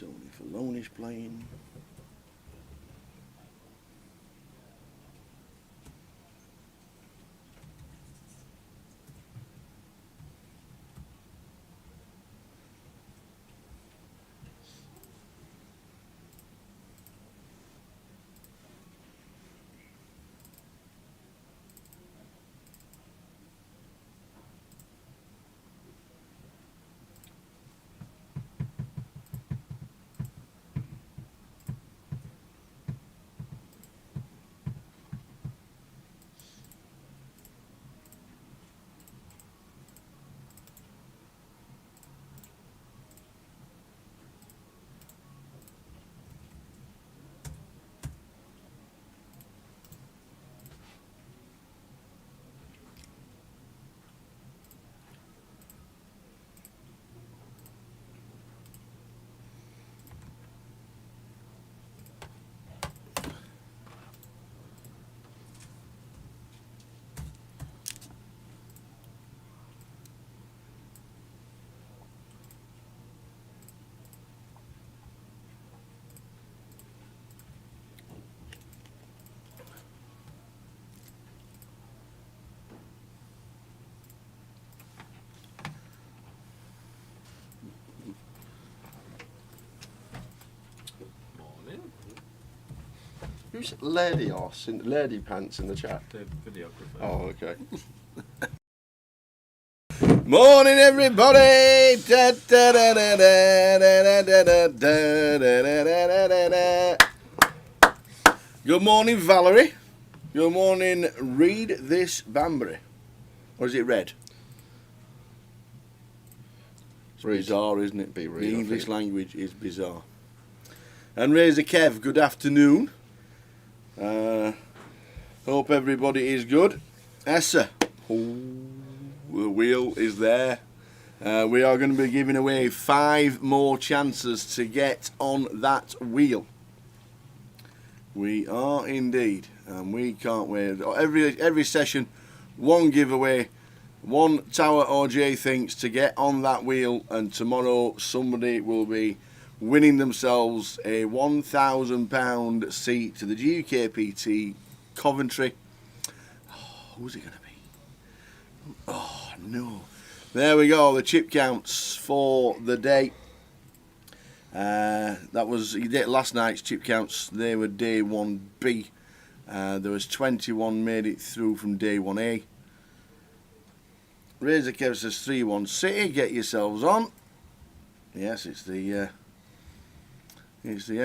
Tony Filoni's playing. Who's Lady Lady Pants in the chat? The videographer. Oh, okay. Morning, everybody! Da, da, da, da, da, da, da, da, da, da, da, da, da. Good morning, Valerie. Good morning, Read This Banbury. Or is it Red? It's bizarre, isn't it? Be The real, I English think. language is bizarre. And Razor Kev, good afternoon. Hope everybody is good. Essa, the wheel is there. We are going to be giving away 5 more chances to get on that wheel. We are indeed, and we can't wait. Every session, one giveaway, one Tower or J thinks to get on that wheel, and tomorrow somebody will be winning themselves a £1,000 seat to the GUKPT Coventry. Oh, who's it going to be? Oh no! There we go. The chip counts for the day. That was last night's chip counts. They were day 1B. There was 21 made it through from day 1A. Razor Kev says 3-1 City. Get yourselves on. Yes, it's the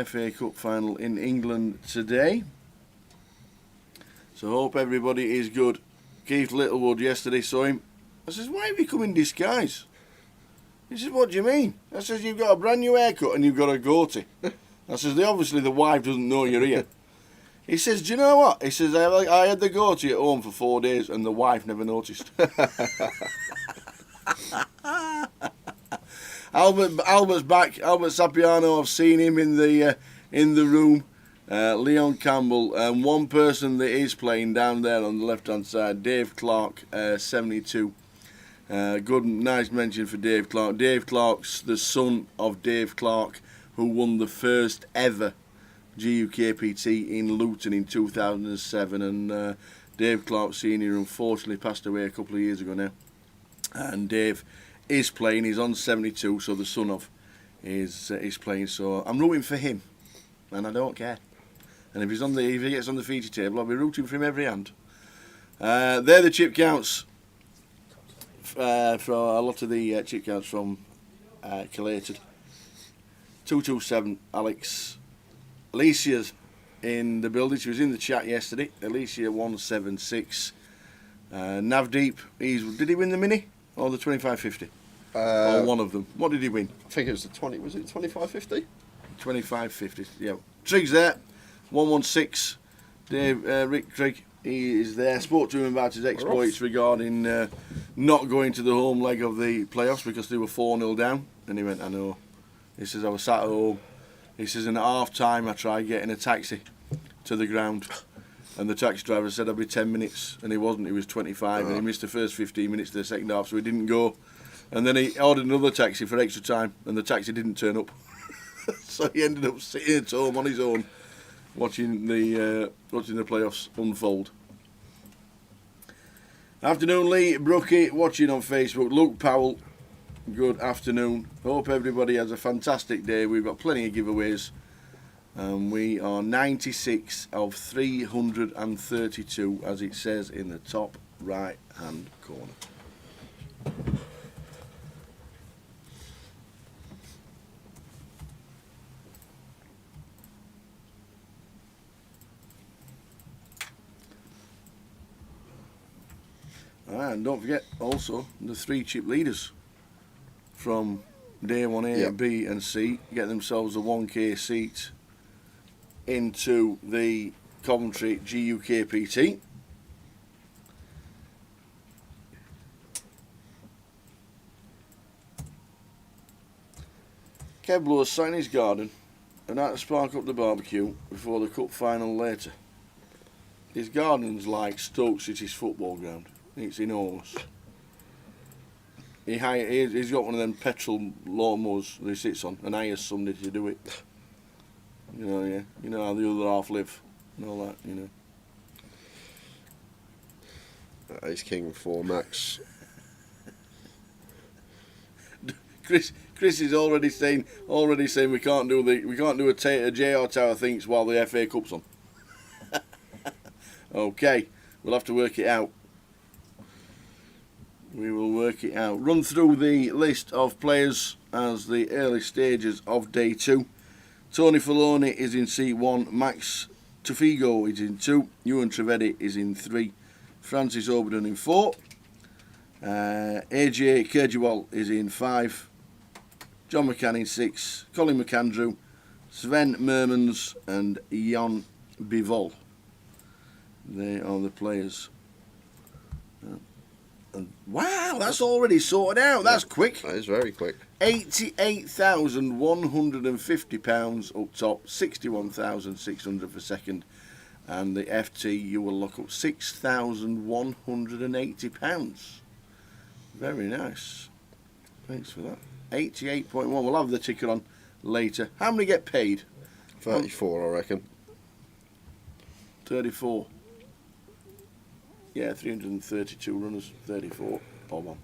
FA Cup final in England today. So hope everybody is good. Keith Littlewood yesterday saw him. I says, why have you come in disguise? He says, what do you mean? I says, you've got a brand new haircut and you've got a goatee. I says, obviously the wife doesn't know you're here. He says, do you know what? He says, I had the goatee at home for 4 days and the wife never noticed. Albert's back. Albert Sapiano, I've seen him in the room. Leon Campbell, and one person that is playing down there on the left hand side, Dave Clark, 72. Good, nice mention for Dave Clark. Dave Clark's the son of Dave Clark, who won the first ever GUKPT in Luton in 2007, and Dave Clark Senior unfortunately passed away a couple of years ago now. And Dave is playing. He's on 72, so the son of is playing. So I'm rooting for him, and I don't care. And if he gets on the feature table, I'll be rooting for him every hand. They're the chip counts for a lot of the chip counts from collated. 227 Alex. Alicia's in the building. She was in the chat yesterday. Alicia 176. Navdeep. Did he win the mini or the 2550? Or one of them? What did he win? I think it was the 20. Was it 2550? 2550. Yeah. Triggs there. 116. Dave Rick Trigg. He is there. Spoke to him about his exploits regarding not going to the home leg of the playoffs because they were 4-0 down. And he went, I know. He says, I was sat at home. He says, in at half time I tried getting a taxi to the ground. And the taxi driver said I'd be 10 minutes. And he wasn't. He was 25. And he missed the first 15 minutes of the second half, so he didn't go. And then he ordered another taxi for extra time. And the taxi didn't turn up. So he ended up sitting at home on his own, watching the playoffs unfold. Afternoon, Lee Brookie, watching on Facebook. Luke Powell, good afternoon. Hope everybody has a fantastic day. We've got plenty of giveaways. We are 96 of 332, as it says in the top right hand corner. And don't forget also the 3 chip leaders from day 1A, Yep. B and C get themselves a 1k seat into the Coventry GUKPT. Keblo's sat in his garden and had to spark up the barbecue before the cup final later. His garden's like Stoke City's football ground. It's enormous. He's got one of them petrol lawnmowers that he sits on and hires somebody to do it. You know, yeah. You know how the other half live and all that, you know. Ace King 4 Max. Chris is already saying we can't do a JR Tower thinks while the FA Cup's on. Okay, we'll have to work it out. We will work it out. Run through the list of players as the early stages of day 2. Tony Filoni is in seat 1. Max Tufigo is in 2. Ewan Trivedi is in 3. Francis Oberdon in 4. AJ Kejewal is in 5. John McCann in 6. Colin McAndrew, Sven Mermans and Jan Bivol. They are the players. And wow, that's already sorted out. That's quick. That is very quick. £88,150 up top, 61,600 for second, and the FT you will look up £6,180. Very nice. Thanks for that. 88.1. We'll have the ticker on later. How many get paid? 34, I reckon. 34. Yeah, 332 runners, 34. Bob on.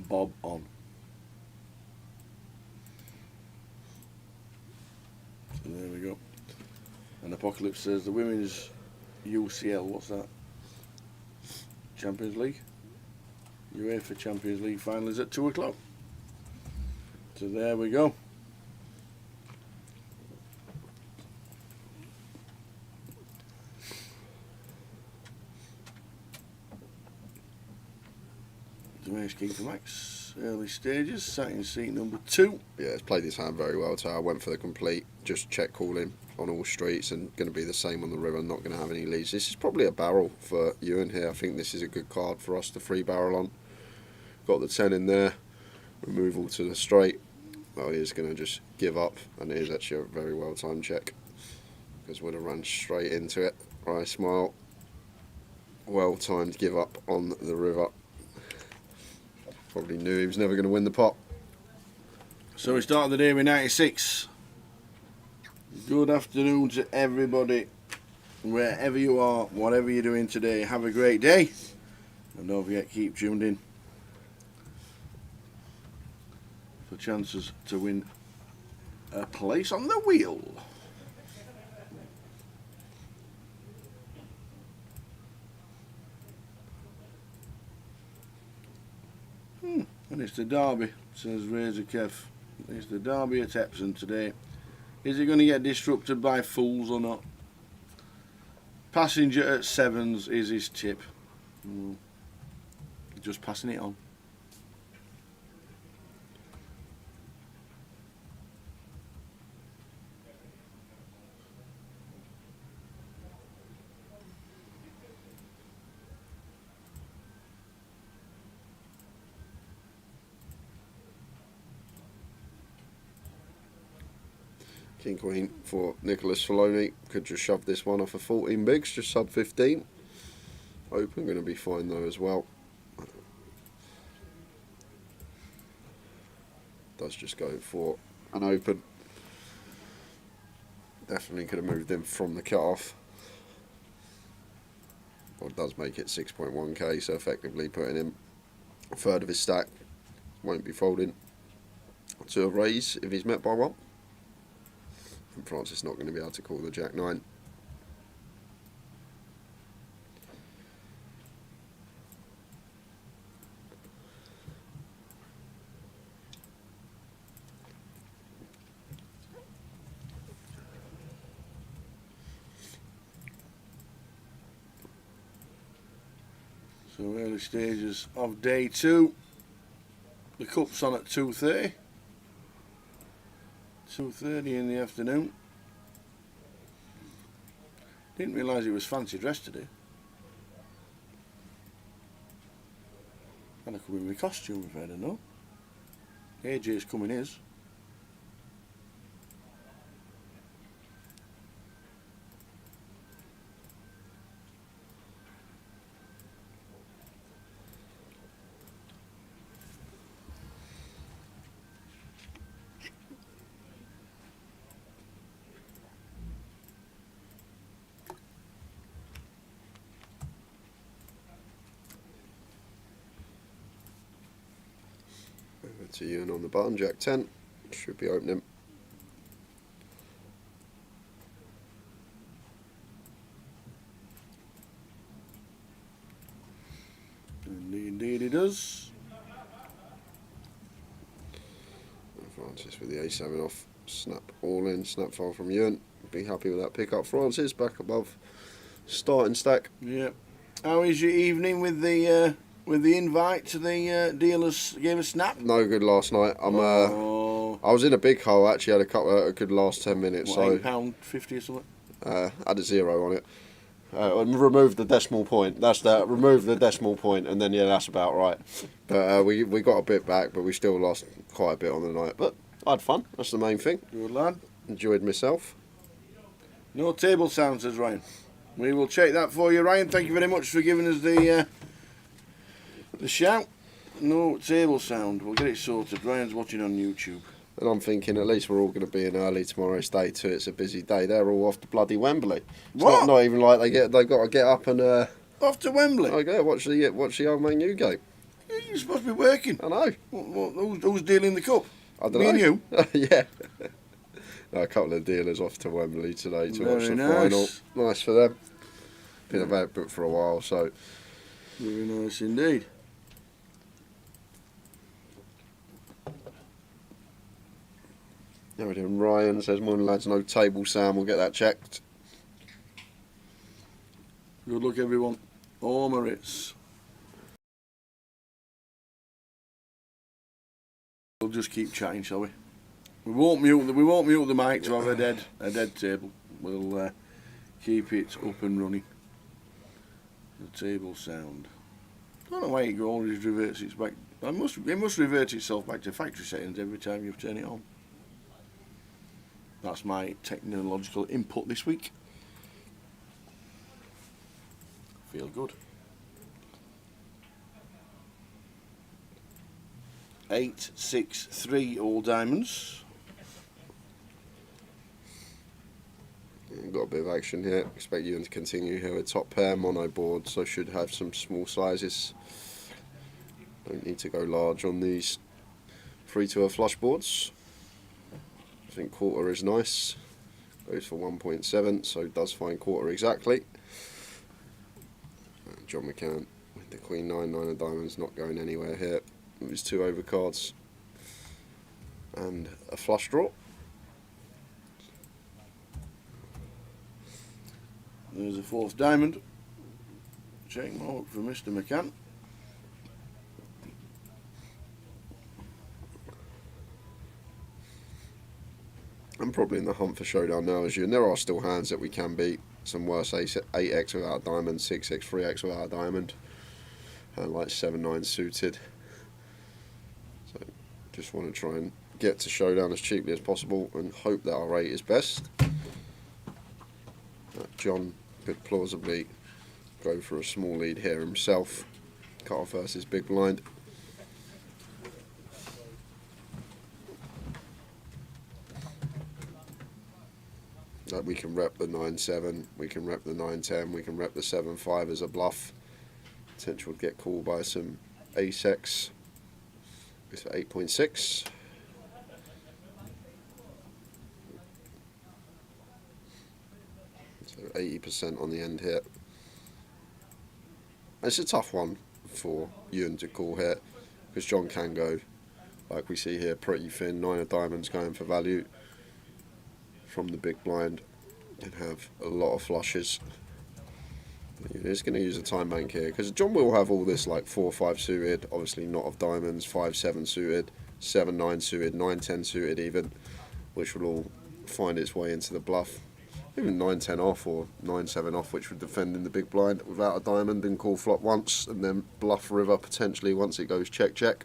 Bob on. So there we go. And Apocalypse says the women's UCL, what's that? Champions League? UEFA Champions League final is at 2 o'clock. So there we go. Ace King for Max, early stages, sat in seat number 2. Yeah, it's played his hand very well, so I went for the complete, just check calling on all streets and going to be the same on the river, not going to have any leads. This is probably a barrel for Ewan here. I think this is a good card for us to 3 barrel on. Got the 10 in there, removal to the straight. Oh, he's going to just give up, and it is actually a very well timed check because would have run straight into it. Right, smile. Well timed give up on the river. Probably knew he was never going to win the pot. So we started the day with 96. Good afternoon to everybody, wherever you are, whatever you're doing today. Have a great day, and don't forget, keep tuned in for chances to win a place on the wheel. And it's the Derby, says Razor Kev. It's the Derby at Epsom today. Is it going to get disrupted by fools or not? Passenger at Sevens is his tip. Just passing it on. King Queen for Nicholas Filoni. Could just shove this one off of 14 bigs, just sub 15. Open, going to be fine though as well. Does just go for and open. Definitely could have moved him from the cut-off. Well, it does make it 6.1k, so effectively putting him a third of his stack. Won't be folding to a raise if he's met by one. And Francis not going to be able to call the Jack 9. So early stages of day 2. The cup's on at 2:30. 2:30 in the afternoon. Didn't realise it was fancy dress today. And I come in my costume if I don't know. AJ's coming his. Over to Ewan on the button, Jack 10. Should be opening. Indeed he does. And Francis with the A7 off. Snap all in, snap file from Ewan. Be happy with that pick up. Francis back above starting stack. Yeah. How is your evening with the invite to the dealers game of snap? No good last night. I was in a big hole actually. Had a good last 10 minutes. What, so £8.50 or something? had a 0 on it. And remove the decimal point. That's that. Remove the decimal point, and then yeah, that's about right. But we got a bit back, but we still lost quite a bit on the night. But I had fun. That's the main thing. Good lad. Enjoyed myself. No table sound, says Ryan. We will check that for you, Ryan. Thank you very much for giving us the shout. No table sound. We'll get it sorted. Ryan's watching on YouTube. And I'm thinking at least we're all going to be in early tomorrow's day too. It's a busy day. They're all off to bloody Wembley. It's What? not even like they've got to get up and Off to Wembley? okay, watch the old Man U game. You're supposed to be working. I know. Who's dealing the cup? I don't Me know. and you? Yeah. No, a couple of dealers off to Wembley today to watch the Very final. nice. Nice for them. Been about booked for a while, so Very nice indeed. there we go. Ryan says, "Morning lads, no table sound. We'll get that checked." Good luck, everyone. Oh, Maritz. We'll just keep chatting, shall we? We won't mute the mic to have a dead table. We'll keep it up and running. The table sound. I don't know why it always reverts its back. It must revert itself back to factory settings every time you turn it on. That's my technological input this week. Feel good. 8-6-3 all diamonds. Got a bit of action here. Expect you to continue here with top pair mono board, so should have some small sizes. Don't need to go large on these 3 to a flush boards. I think quarter is nice. Goes for 1.7, so does find quarter exactly. And John McCann with the Queen 9 of diamonds, not going anywhere here. It was 2 overcards and a flush draw. There's a 4th diamond. Check mark for Mr. McCann. I'm probably in the hunt for showdown now as you, and there are still hands that we can beat. Some worse 8x without a diamond, 6x, 3x without a diamond, and like 7-9 suited. So just want to try and get to showdown as cheaply as possible and hope that our rate is best. John could plausibly go for a small lead here himself. Cut off versus big blind. Like we can rep the 9-7, we can rep the 9-10, we can rep the 7-5 as a bluff. Potential to get called by some ace-X. It's 8.6. So 80% on the end here. It's a tough one for Ewan to call here, because John can go, like we see here, pretty thin. 9 of diamonds going for value from the big blind, and have a lot of flushes. He's going to use a time bank here, because John will have all this like 4-5 suited, obviously not of diamonds, 5-7 suited, 7-9 suited, 9-10 suited even, which will all find its way into the bluff. Even 9-10 off or 9-7 off, which would defend in the big blind without a diamond and call flop once, and then bluff river potentially once it goes check.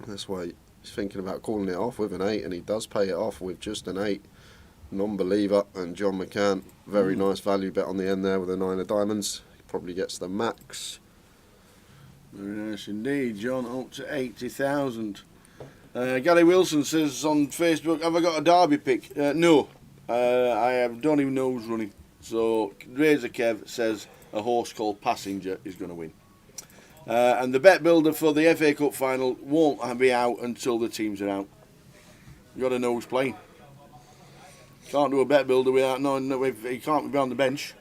That's why he's thinking about calling it off with an 8, and he does pay it off with just an 8. Non-believer, and John McCann, very nice value bet on the end there with a 9 of diamonds. He probably gets the max. Very nice indeed, John, up to 80,000. Gary Wilson says on Facebook, have I got a derby pick? No, don't even know who's running. So Razor Kev says a horse called Passenger is going to win. And the bet builder for the FA Cup final won't be out until the teams are out. You got to know who's playing. Can't do a bet builder without knowing that he can't be on the bench.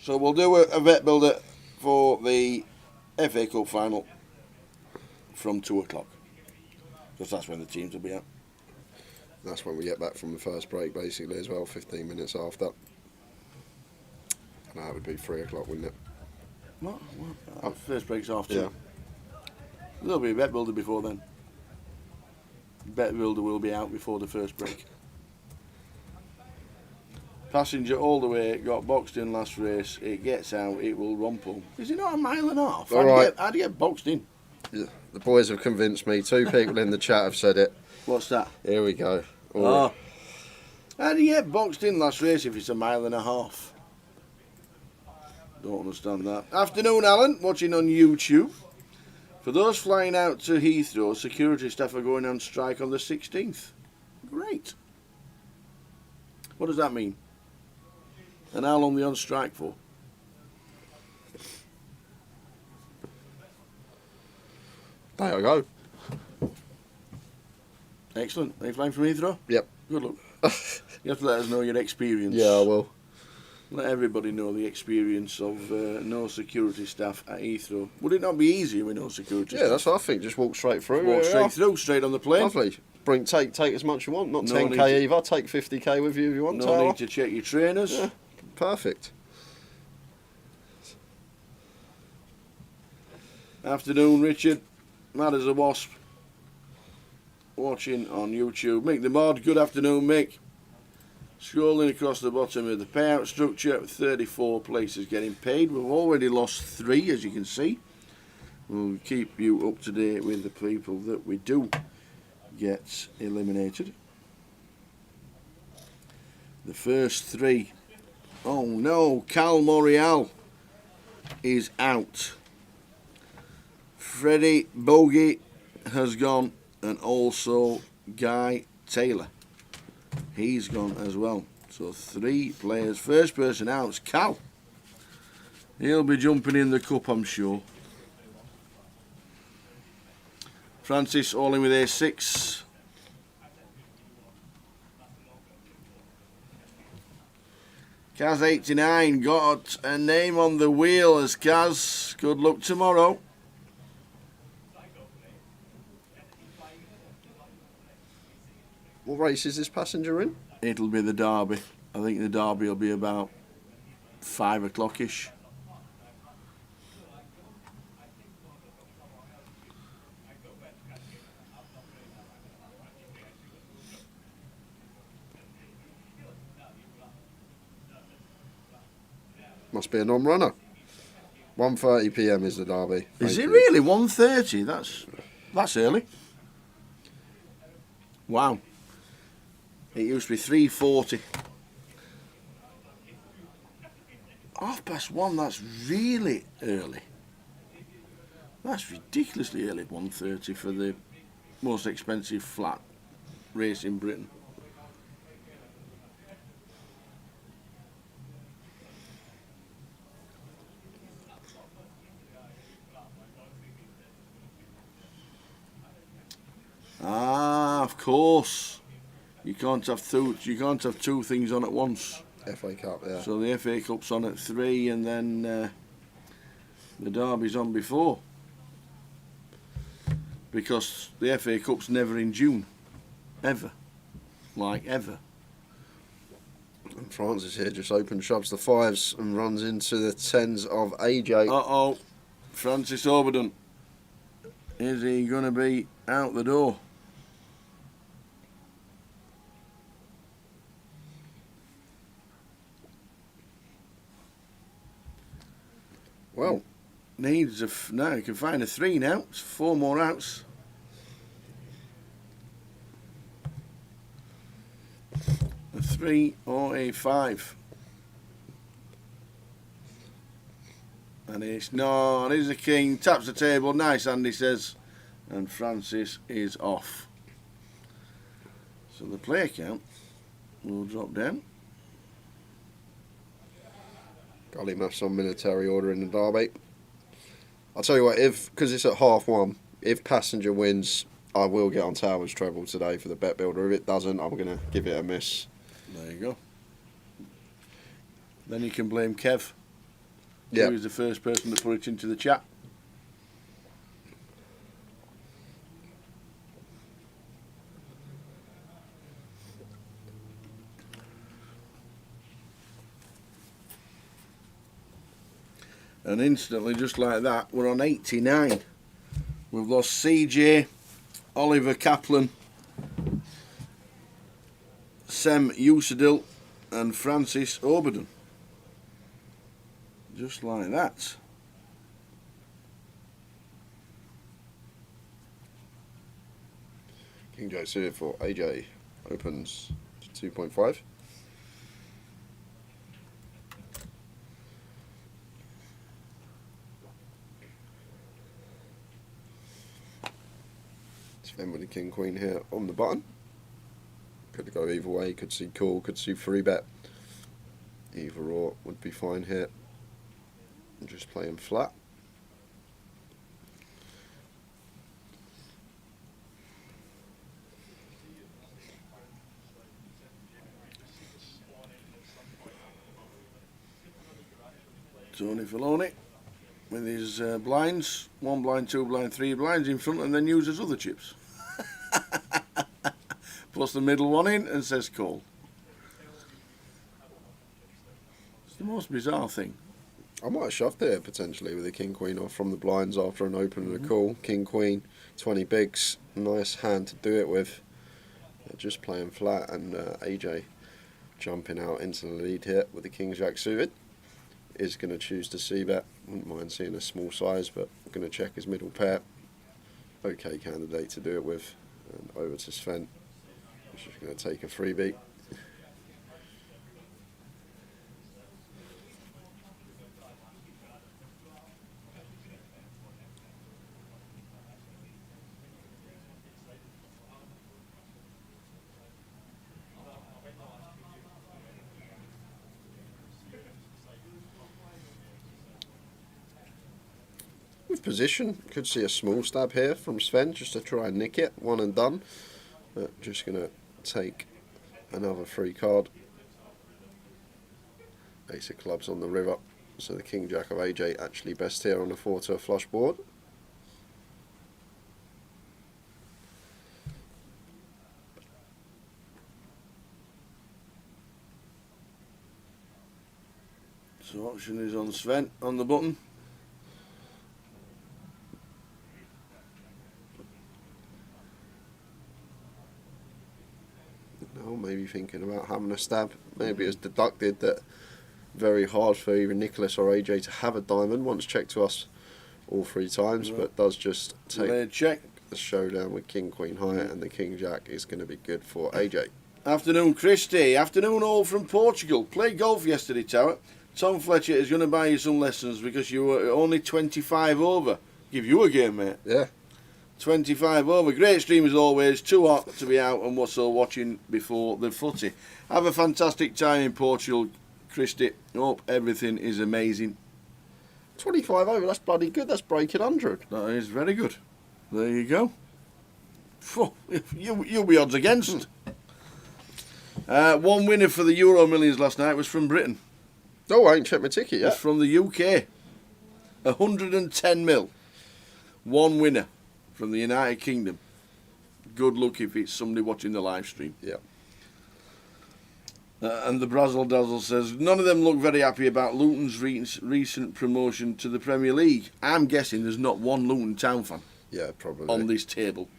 So we'll do a bet builder for the FA Cup final from 2 o'clock, because that's when the teams will be out. That's when we get back from the first break, basically, as well, 15 minutes after. And that would be 3 o'clock, wouldn't it? What? First break's half 2. Yeah. There'll be a bet builder before then. Bet builder will be out before the first break. Passenger all the way, got boxed in last race. It gets out, it will rumple. Is it not a mile and a half? How'd he get boxed in? Yeah. The boys have convinced me. 2 people in the chat have said it. What's that? Here we go. Oh. How'd he get boxed in last race if it's a mile and a half? Don't understand that. Afternoon, Alan, watching on YouTube. For those flying out to Heathrow, security staff are going on strike on the 16th. Great. What does that mean? And how long are they on strike for? There I go. Excellent. Are you flying from Heathrow? Yep. Good luck. You have to let us know your experience. Yeah, I will. Let everybody know the experience of no security staff at Heathrow. Would it not be easier with no security staff? Yeah, that's what I think. Just walk straight through. Walk straight through, straight on the plane. Lovely. Take as much you want. Not No 10k either. Take 50k with you if you want. No need to check your trainers. Yeah, perfect. Afternoon, Richard. Mad as a wasp. Watching on YouTube. Mick the Mod. Good afternoon, Mick. Scrolling across the bottom of the payout structure, 34 places getting paid. We've already lost 3, as you can see. We'll keep you up to date with the people that we do get eliminated. The first 3. Oh no, Cal Morial is out. Freddie Bogey has gone, and also Guy Taylor. He's gone as well. So 3 players. First person out is Cal. He'll be jumping in the cup, I'm sure. Francis all in with A6. Kaz89 got a name on the wheel as Kaz. Good luck tomorrow. What race is this passenger in? It'll be the Derby. I think the Derby will be about 5 o'clock-ish. Must be a non-runner. 1:30 p.m. is the Derby. Is it really 1:30? That's early. Wow. It used to be 3:40. 1:30. That's really early. That's ridiculously early. 1:30 for the most expensive flat race in Britain. course. You can't have two things on at once. FA Cup, yeah. So the FA Cup's on at 3, and then the Derby's on before. Because the FA Cup's never in June. Ever. Like, ever. And Francis here just shoves the 5s and runs into the 10s of AJ. Uh-oh. Francis Overton. Is he going to be out the door? Well, needs now. You can find a 3 now. It's 4 more outs. A 3 or a 5. And it's no. Here's the king. Taps the table. Nice, Andy says. And Francis is off. So the player count will drop down. Golly maths on military order in the derby. I'll tell you what, because it's at 1:30, if Passenger wins, I will get on Towers treble today for the bet builder. If it doesn't, I'm going to give it a miss. There you go. Then you can blame Kev. Yeah. He was the first person to put it into the chat. And instantly, just like that, we're on 89. We've lost CJ, Oliver Kaplan, Sem Usadil, and Francis Overton. Just like that. King Jack suited for AJ opens to 2.5. Sven with the King Queen here on the button. Could go either way, could see call, could see free bet. Either or would be fine here. I'm just playing flat. Tony Filoni with his blinds, 1 blind, 2 blind, 3 blinds in front, and then uses other chips. Puts the middle one in and says call. It's the most bizarre thing. I might have shoved there potentially with the King Queen off from the blinds after an open and a call. King Queen, 20 bigs, nice hand to do it with. Just playing flat, and AJ jumping out into the lead here with the King Jack suited. Is going to choose to see bet. Wouldn't mind seeing a small size, but going to check his middle pair. Okay candidate to do it with. And over to Sven. He's just going to take a freebie. With position, could see a small stab here from Sven just to try and nick it, 1 and done. But just going to take another free card. Ace of clubs on the river, so the King Jack of AJ actually best here on the 4 to a flush board. So option is on Sven on the button. Now maybe thinking about having a stab. Maybe it's deducted that very hard for either Nicholas or AJ to have a diamond. Once checked to us all 3 times, but does just take check. the showdown with King Queen high, and the King Jack is going to be good for AJ. Afternoon, Christy. Afternoon, all from Portugal. Played golf yesterday, Tower. Tom Fletcher is going to buy you some lessons because you were only 25 over. Give you a game, mate. Yeah. 25 over. Great stream as always. Too hot to be out and what's so watching before the footy. Have a fantastic time in Portugal, Christy. Hope everything is amazing. 25 over, that's bloody good. That's breaking 100. That is very good. There you go. Phew, you'll be odds against. One winner for the Euro Millions last night was from Britain. Oh, I ain't checked my ticket It's yet. from the UK. 110 mil. One winner from the United Kingdom. Good luck if it's somebody watching the live stream. Yeah. And the Brazzle Dazzle says, none of them look very happy about Luton's recent promotion to the Premier League. I'm guessing there's not one Luton Town fan Yeah, probably. on this table.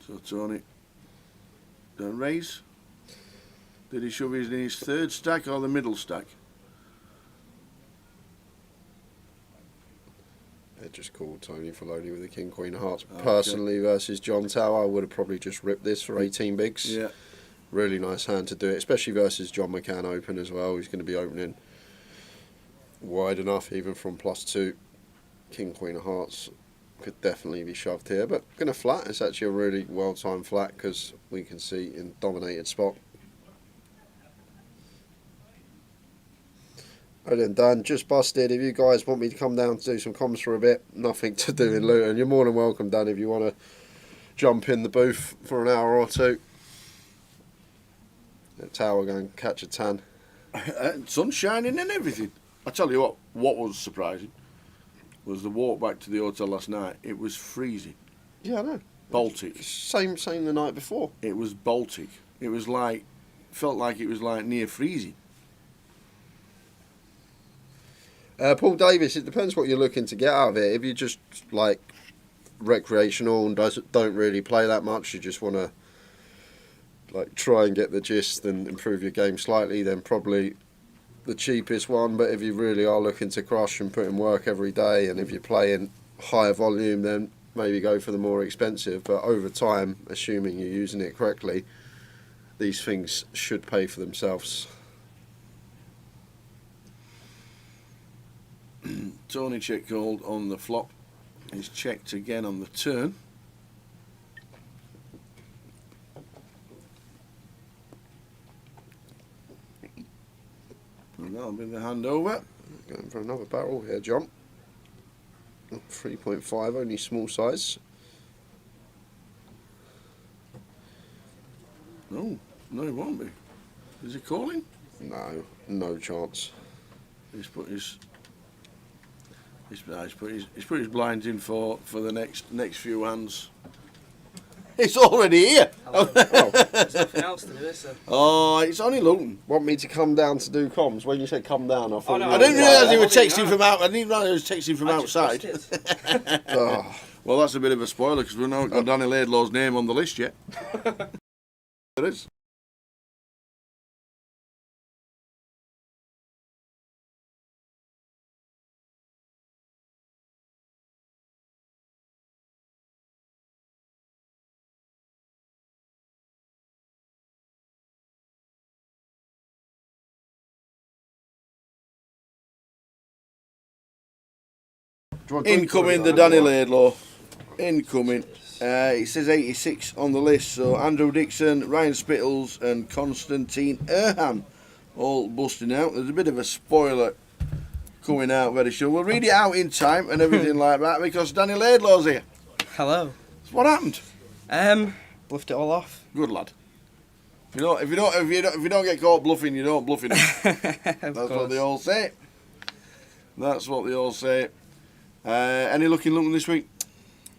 So Tony, don't raise. Did he shove his in his third stack or the middle stack? They just called Tony Filoni with the King Queen of Hearts. Okay. Personally, versus John Tower, I would have probably just ripped this for 18 bigs. Yeah. Really nice hand to do it, especially versus John McCann Open as well. He's going to be opening wide enough, even from +2. King Queen of Hearts could definitely be shoved here, but going to flat. It's actually a really well-timed flat because we can see in dominated spot. Right then, Dan, just busted. If you guys want me to come down to do some comms for a bit, nothing to do in Luton, you're more than welcome, Dan, if you want to jump in the booth for an hour or two. The tower going to catch a tan. Sun shining and everything. I tell you what was surprising was the walk back to the hotel last night. It was freezing. Yeah, I know. Baltic. Same the night before. It was Baltic. It was like, felt like it was like near freezing. Paul Davis, it depends what you're looking to get out of it. If you just like recreational and don't really play that much, you just want to like try and get the gist and improve your game slightly, then probably the cheapest one. But if you really are looking to crush and put in work every day, and if you're playing higher volume, then maybe go for the more expensive. But over time, assuming you're using it correctly, these things should pay for themselves. Tony check called on the flop. He's checked again on the turn. And that'll be the handover. Going for another barrel here, John. 3.5, only small size. No, it won't be. Is he calling? No, no chance. He's put his blinds in for the next few hands. It's already here. There's nothing else to do, is there? Oh, it's only Luton. Want me to come down to do comms? When you said come down, I thought. no, I didn't realise he was What do you texting know? from out. I didn't realise he was texting from outside. Oh, Well, that's a bit of a spoiler because we've not got Danny Laidlaw's name on the list yet. There is. Incoming the Danny Laidlaw. Incoming. It says 86 on the list. So Andrew Dixon, Ryan Spittles, and Constantine Erham all busting out. There's a bit of a spoiler coming out very soon. We'll read it out in time and everything like that because Danny Laidlaw's here. Hello. So what happened? Bluffed it all off. Good lad. If you don't get caught bluffing, you don't bluff enough. That's what they all say. That's what they all say. Any luck in Luton this week?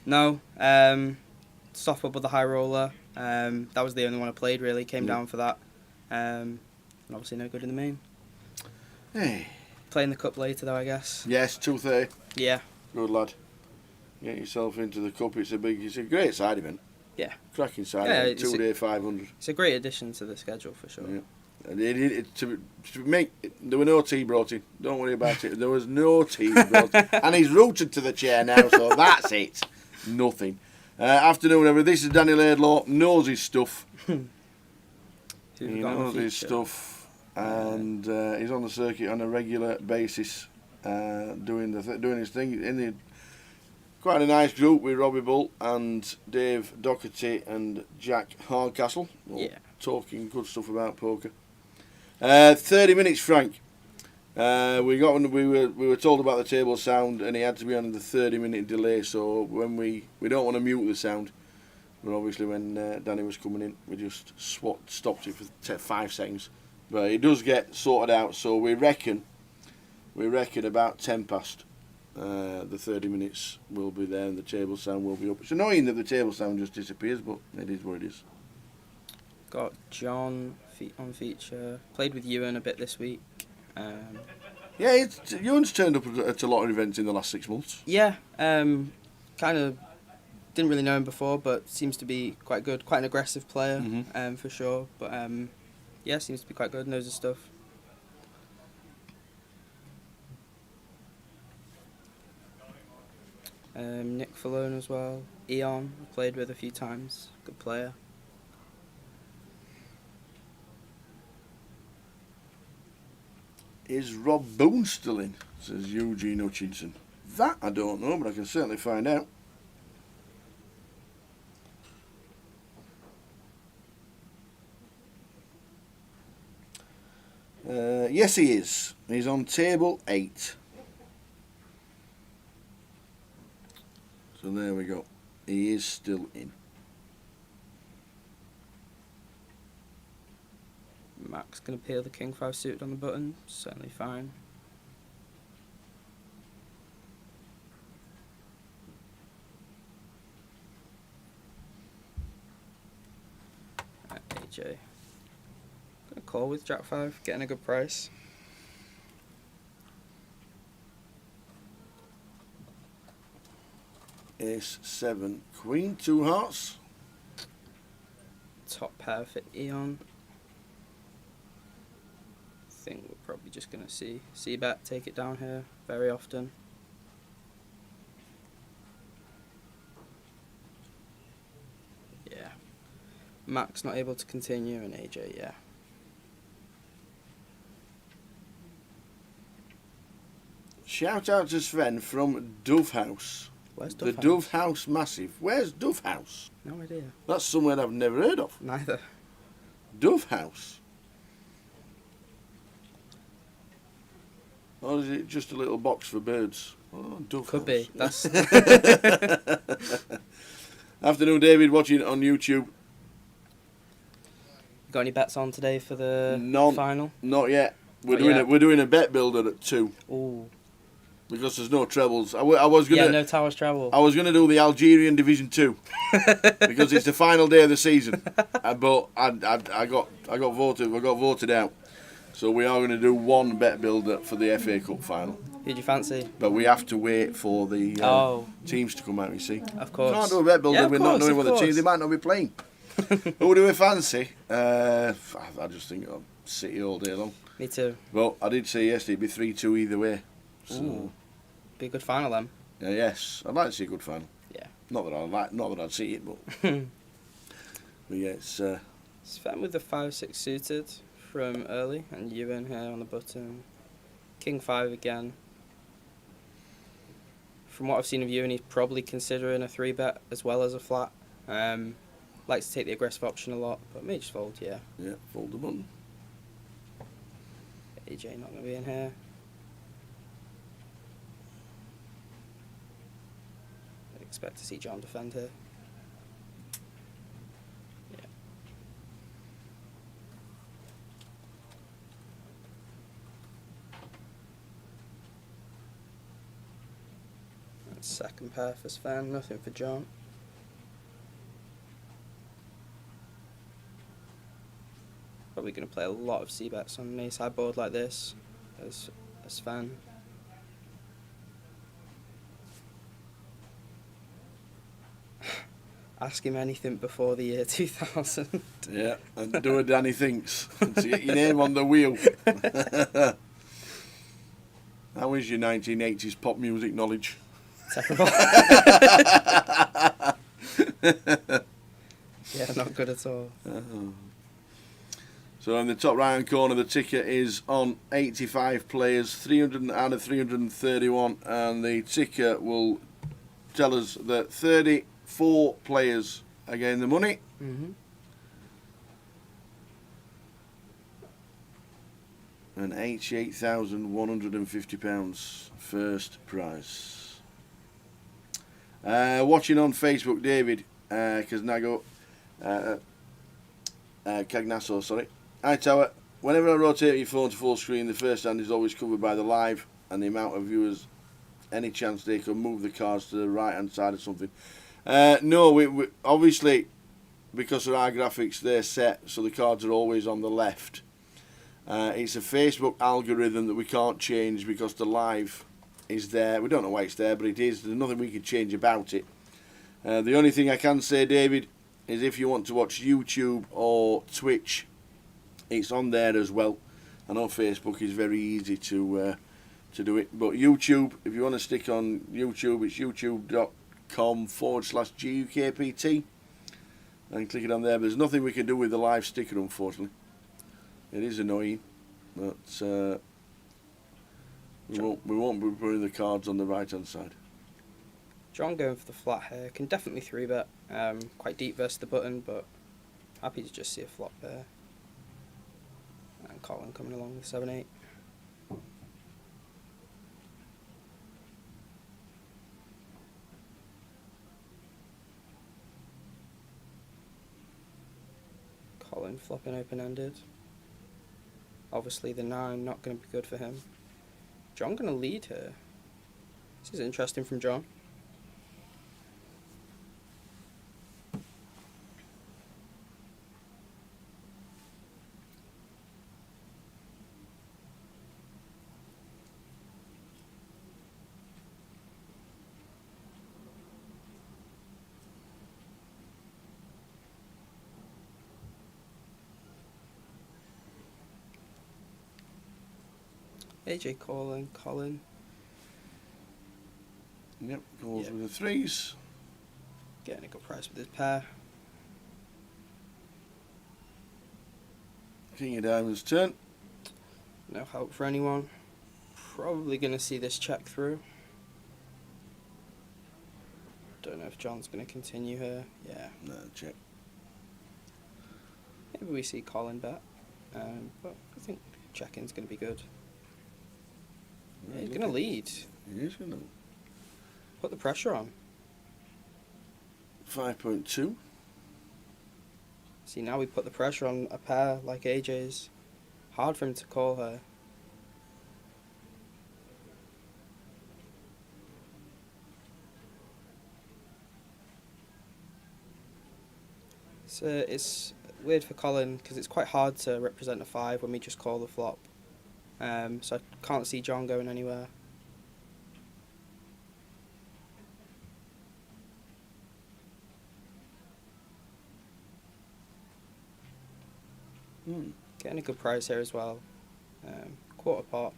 No. Softball with the high roller. That was the only one I played really. Came down for that. And obviously no good in the main. Hey. Playing the cup later though, I guess. Yes, 2:30. Yeah. Good lad. Get yourself into the cup. It's a great side event. Yeah. Cracking side Yeah, event. 2-day 500. It's a great addition to the schedule for sure. Yeah. And to make there were no tea brought in. Don't worry about it. There was no tea brought in. And he's rooted to the chair now, so that's it. Nothing. Afternoon, everyone. This is Danny Laidlaw. Knows his stuff. He knows his stuff, and he's on the circuit on a regular basis, doing his thing. Quite a nice group with Robbie Bull and Dave Doherty and Jack Hardcastle. Yeah. Talking good stuff about poker. 30 minutes, Frank. We were told about the table sound, and he had to be on the 30-minute delay. So when we don't want to mute the sound, but obviously when Danny was coming in, we just stopped it for 5 seconds. But it does get sorted out. So we reckon about 10 past. The 30 minutes will be there and the table sound will be up. It's annoying that the table sound just disappears, but it is what it is. Got John on feature. Played with Ewan a bit this week. Yeah, Ewan's turned up at a lot of events in the last 6 months. Yeah, kind of didn't really know him before, but seems to be quite good. Quite an aggressive player, for sure. But yeah, seems to be quite good. Knows his stuff. Nick Falone as well. Eon, played with a few times. Good player. Is Rob Boone still in? Says Eugene Hutchinson. That I don't know, but I can certainly find out. Yes, he is. He's on table 8. So there we go. He is still in. Mac's going to peel the King 5 suited on the button. Certainly fine. AJ. Going to call with Jack 5, getting a good price. Ace 7 Queen, 2 hearts. Top pair for Eon. I think we're probably just going to see bet take it down here very often. Yeah. Mac's not able to continue, and AJ, yeah. Shout out to Sven from Dove House. Where's The Dove House? Dove House Massive. Where's Dove House? No idea. That's somewhere I've never heard of. Neither. Dove House. Or is it just a little box for birds? Oh, Dove Could House. be. That's Afternoon, David, watching on YouTube. Got any bets on today for the None. final? Not yet. We're Not doing yet. We're doing a bet builder at 2 Ooh. because there's no trebles. I was gonna. Yeah, no Towers travel. I was gonna do the Algerian Division 2 because it's the final day of the season. But I got voted out. So we are going to do one bet builder for the FA Cup final. Who'd you fancy? But we have to wait for the teams to come out, you see. Of course. Can't do a bet builder Yeah, of with not course, knowing of what the teams, course. they might not be playing. Who do we fancy? I just think of City all day long. Me too. But I did say yesterday it'd be 3-2 either way. So, Ooh. Be a good final then. yes, I'd like to see a good final. Yeah. Not that I'd see it, but yeah, it's Sven with the 5-6 suited from early, and Ewan here on the button. King 5 again. From what I've seen of Ewan, he's probably considering a 3-bet as well as a flat. Likes to take the aggressive option a lot, but may just fold, yeah. yeah, fold the button. AJ not going to be in here. I'd expect to see John defend here. Yeah. And second pair for Sven, nothing for John. Probably going to play a lot of C-bets on an ace-high board like this as Sven. Ask him anything before the year 2000. Yeah, and do a Danny Thinks to get your name on the wheel. How is your 1980s pop music knowledge? Terrible. Yeah, not good at all. So in the top right hand corner, the ticker is on 85 players, 300 out of 331, and the ticker will tell us that 34 players are getting the money. Mm-hmm. And £88,150 first prize. Watching on Facebook, David Kaznago, Cagnasso, sorry. Hi Tower, whenever I rotate your phone to full screen, the first hand is always covered by the live and the amount of viewers. Any chance they could move the cards to the right hand side or something? No, we obviously, because of our graphics, they're set so the cards are always on the left. It's a Facebook algorithm that we can't change because the live is there. We don't know why it's there, but it is. There's nothing we can change about it. The only thing I can say, David, is if you want to watch YouTube or Twitch, it's on there as well. I know Facebook is very easy to do it, but YouTube, if you want to stick on YouTube, it's youtube.com/GUKPT and click it on there. But there's nothing we can do with the live sticker, unfortunately. It is annoying, but we won't be putting the cards on the right hand side. John going for the flat here. Can definitely 3-bet. Quite deep versus the button, but happy to just see a flop there. And Colin coming along with 7-8. Colin flopping open-ended. Obviously the 9 not going to be good for him. John going to lead here. This is interesting from John. AJ calling, Colin. Yep, goes Yep. with the 3s. Getting a good price with his pair. King of Diamonds turn. No help for anyone. Probably going to see this check through. Don't know if John's going to continue here. Yeah. No, check. Maybe we see Colin bet. But I think check-in's going to be good. Yeah, he's going to lead. He is going to. Put the pressure on. 5.2. See, now we put the pressure on a pair like AJ's. Hard for him to call her. So it's weird for Colin because it's quite hard to represent a 5 when we just call the flop. So I can't see John going anywhere. Getting a good price here as well. Quarter pot,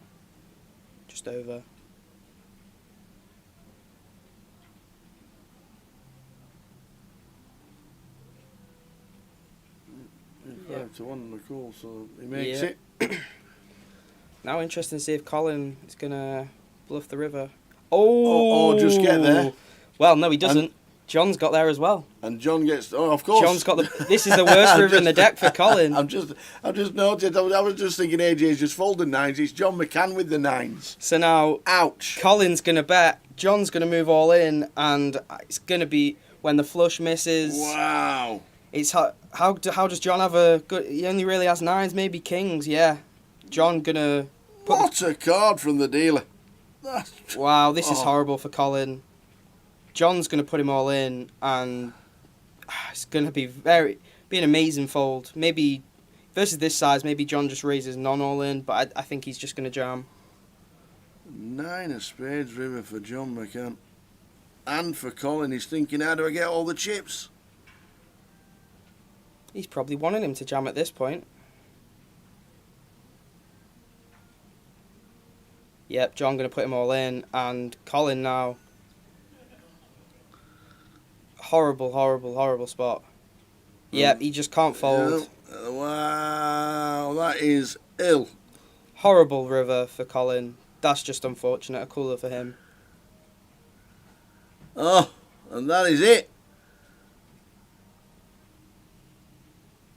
just over. Yeah. 5-1 on the call, so he makes Yeah. it. Now interesting to see if Colin is going to bluff the river. Or just get there. Well, no, he doesn't. John's got there as well. And John gets. Oh, of course. John's got the. This is the worst river in the deck for Colin. I've just noticed. I was just thinking AJ's just folding 9s. It's John McCann with the 9s. So now, Ouch. Colin's going to bet. John's going to move all in, and it's going to be when the flush misses. Wow. It's how does John have a good? He only really has 9s, maybe kings. Yeah, John gonna. What a card from the dealer. Wow, this is horrible for Colin. John's going to put him all in, and it's going to be an amazing fold. Maybe versus this size, maybe John just raises none all in, but I think he's just going to jam. 9 of spades river for John McCann. And for Colin, he's thinking, how do I get all the chips? He's probably wanting him to jam at this point. Yep, John going to put him all in, and Colin now. Horrible, horrible, horrible spot. Yep, he just can't fold. Wow, that is ill. Horrible river for Colin. That's just unfortunate. A cooler for him. Oh, and that is it.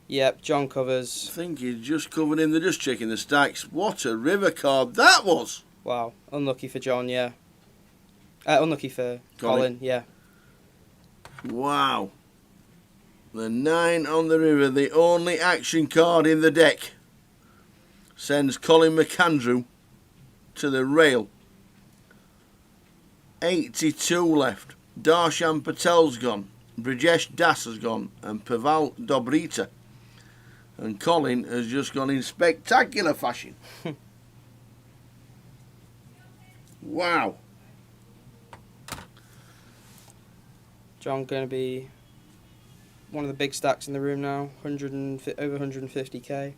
Yep, John I covers. think he's just covered in. They're just checking the stacks. What a river card that was. Wow, unlucky for John, yeah. Unlucky for Colin, yeah. Wow. The 9 on the river, the only action card in the deck, sends Colin McAndrew to the rail. 82 left. Darshan Patel's gone. Brijesh Das has gone. And Pavel Dobrita. And Colin has just gone in spectacular fashion. Wow. John going to be one of the big stacks in the room now. Over 150k.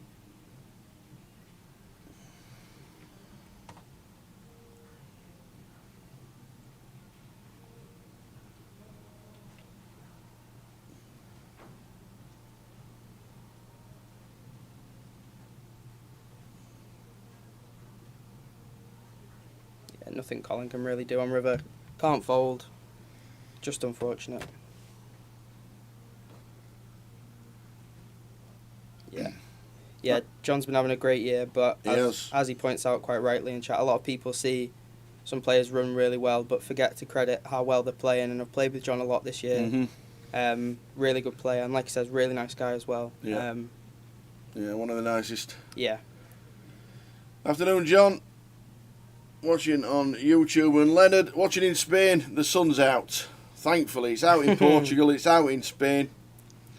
Yeah, nothing Colin can really do on river. Can't fold. Just unfortunate. Yeah. Yeah, John's been having a great year, but as he points out quite rightly in chat, a lot of people see some players run really well, but forget to credit how well they're playing. And I've played with John a lot this year. Really good player, and like he says, really nice guy as well. Yeah. Yeah, one of the nicest. Yeah. Afternoon, John. Watching on YouTube, and Leonard watching in Spain. The sun's out. Thankfully, it's out in Portugal. It's out in Spain.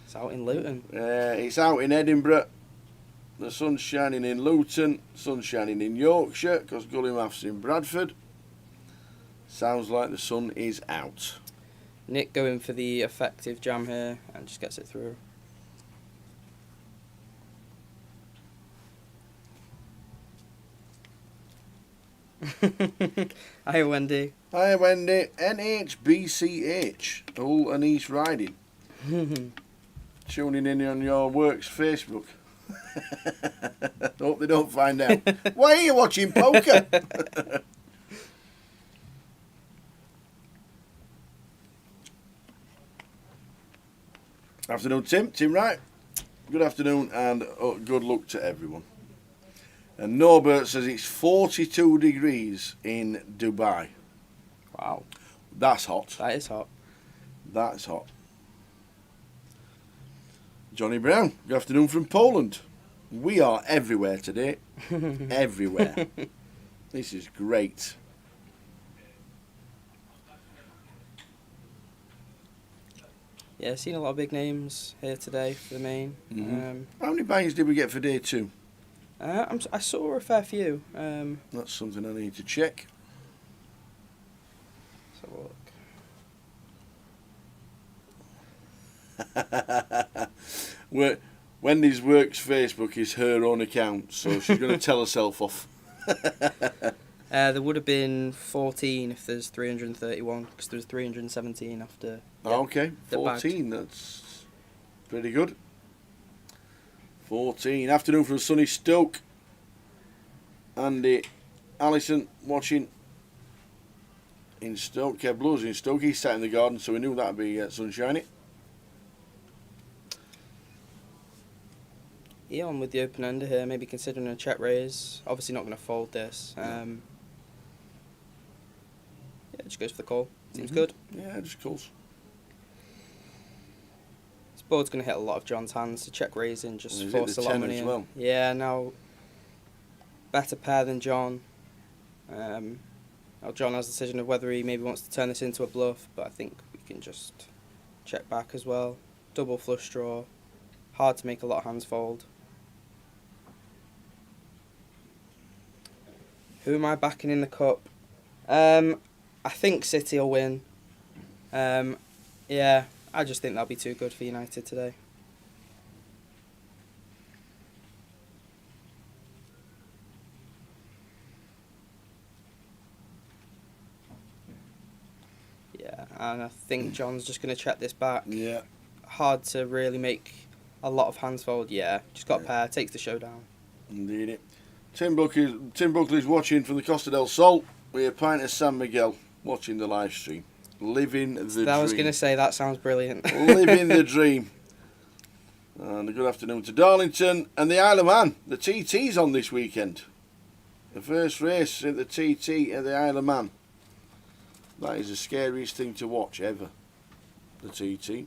It's out in Luton. It's out in Edinburgh. The sun's shining in Luton. Sun's shining in Yorkshire because Gullymath's in Bradford. Sounds like the sun is out. Nick going for the effective jam here and just gets it through. Hi, Wendy. Hi, Wendy. NHBCH. Hull and East Riding. Tuning in on your work's Facebook. Hope they don't find out. Why are you watching poker? Afternoon, Tim. Tim Wright. Good afternoon and good luck to everyone. And Norbert says it's 42 degrees in Dubai. Wow. That's hot. That is hot. That's hot. Johnny Brown, good afternoon from Poland. We are everywhere today. Everywhere. This is great. Yeah, seen a lot of big names here today for the main. How many buys did we get for day 2? I saw a fair few. That's something I need to check. Let's have a look. Wendy's work's Facebook is her own account, so she's going to tell herself off. There would have been 14 if there's 331, because there's 317 after. Okay, 14, that's pretty good. 14. Afternoon from sunny Stoke. Andy Allison watching in Stoke. Kev Blues in Stoke. He's sat in the garden, so we knew that'd be sunshiny. Eon with the open ender here, maybe considering a check raise. Obviously not going to fold this. Yeah, just goes for the call. Seems good. Yeah, just calls. This board's going to hit a lot of John's hands. To check raising just force a lot of money in. Well? Yeah, now better pair than John. Now John has the decision of whether he maybe wants to turn this into a bluff, but I think we can just check back as well. Double flush draw. Hard to make a lot of hands fold. Who am I backing in the cup? I think City will win. Yeah, I just think that'll be too good for United today. Yeah, and I think John's just going to check this back. Yeah. Hard to really make a lot of hands fold. Yeah, just got a pair, takes the showdown. Indeed it. Tim Buckley's watching from the Costa del Sol with a pint of San Miguel, watching the live stream. Living the dream. I was going to say, that sounds brilliant. Living the dream. And a good afternoon to Darlington and the Isle of Man. The TT's on this weekend. The first race at the TT at the Isle of Man. That is the scariest thing to watch ever. The TT.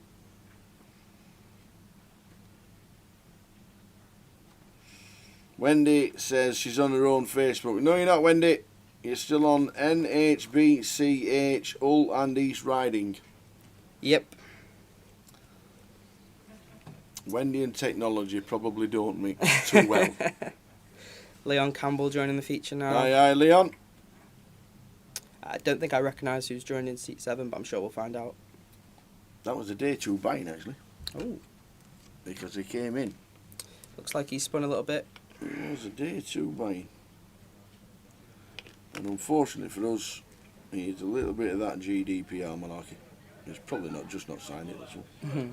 Wendy says she's on her own Facebook. No, you're not, Wendy. You're still on NHBCH Hull and East Riding. Yep. Wendy and technology probably don't meet too well. Leon Campbell joining the feature now. Aye, Leon. I don't think I recognise who's joined in seat 7, but I'm sure we'll find out. That was a day 2 buying, actually. Oh. Because he came in. Looks like he's spun a little bit. It was a day 2 buying. And unfortunately for us, he needs a little bit of that GDPR malarkey. He's probably not signed it, that's all. Mm-hmm.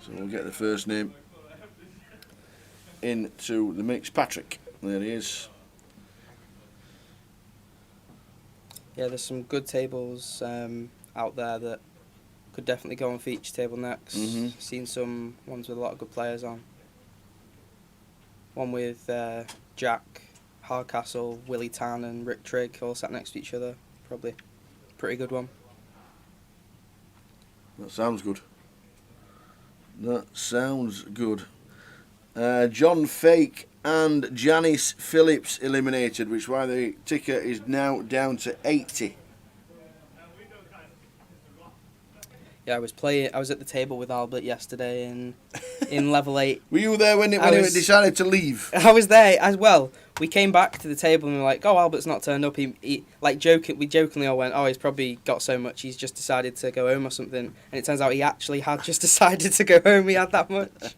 So we'll get the first name into the mix. Patrick. There he is. Yeah, there's some good tables out there that could definitely go on feature table next. Mhm. Seen some ones with a lot of good players on. One with Jack Hardcastle, Willie Tan and Rick Trigg all sat next to each other. Probably a pretty good one. That sounds good. That sounds good. John Fake and Janice Phillips eliminated, which is why the ticker is now down to 80. Yeah, I was at the table with Albert yesterday in level 8. Were you there when it decided to leave? I was there as well. We came back to the table and we were like, "Oh, Albert's not turned up." He like we jokingly all went, "Oh, he's probably got so much, he's just decided to go home or something." And it turns out he actually had just decided to go home. He had that much.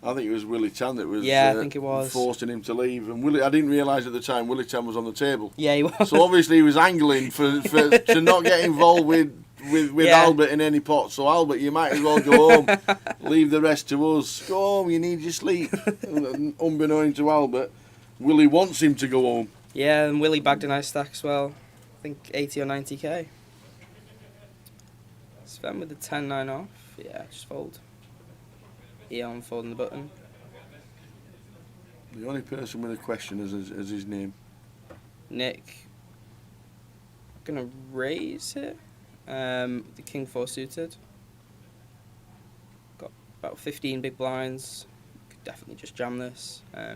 I think it was Willie Tan that was. Yeah, I think it was forcing him to leave. And I didn't realise at the time Willie Tan was on the table. Yeah, he was. So obviously he was angling for to not get involved with Yeah. Albert in any pot. So Albert, you might as well go home. Leave the rest to us. Go home. You need your sleep. Unbeknown to Albert, Willie wants him to go home. Yeah, and Willie bagged a nice stack as well. I think 80 or 90k. Sven with the 10-9 off. Yeah, just fold. Eon folding the button. The only person with a question is his name. Nick. Gonna raise it. The King 4 suited. Got about 15 big blinds. Could definitely just jam this. I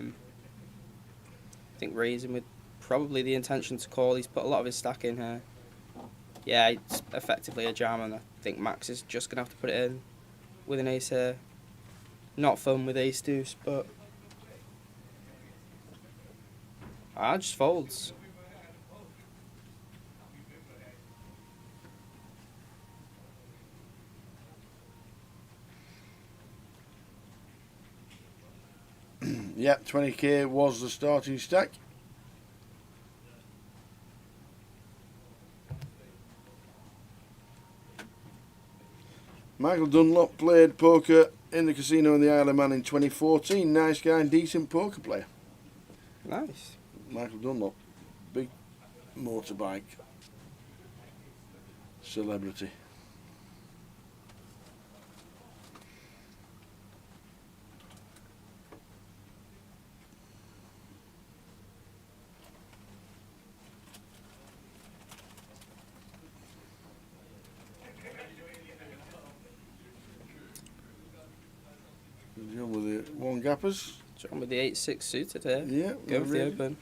think raising with probably the intention to call. He's put a lot of his stack in here. Yeah, it's effectively a jam, and I think Max is just gonna have to put it in with an ace here. Not fun with ace deuce, but just folds. Yep, 20k was the starting stack. Michael Dunlop played poker in the casino in the Isle of Man in 2014. Nice guy and decent poker player. Nice. Michael Dunlop, big motorbike celebrity. John with the one gappers. John with the 8-6 suited here. Yeah, Go for the open.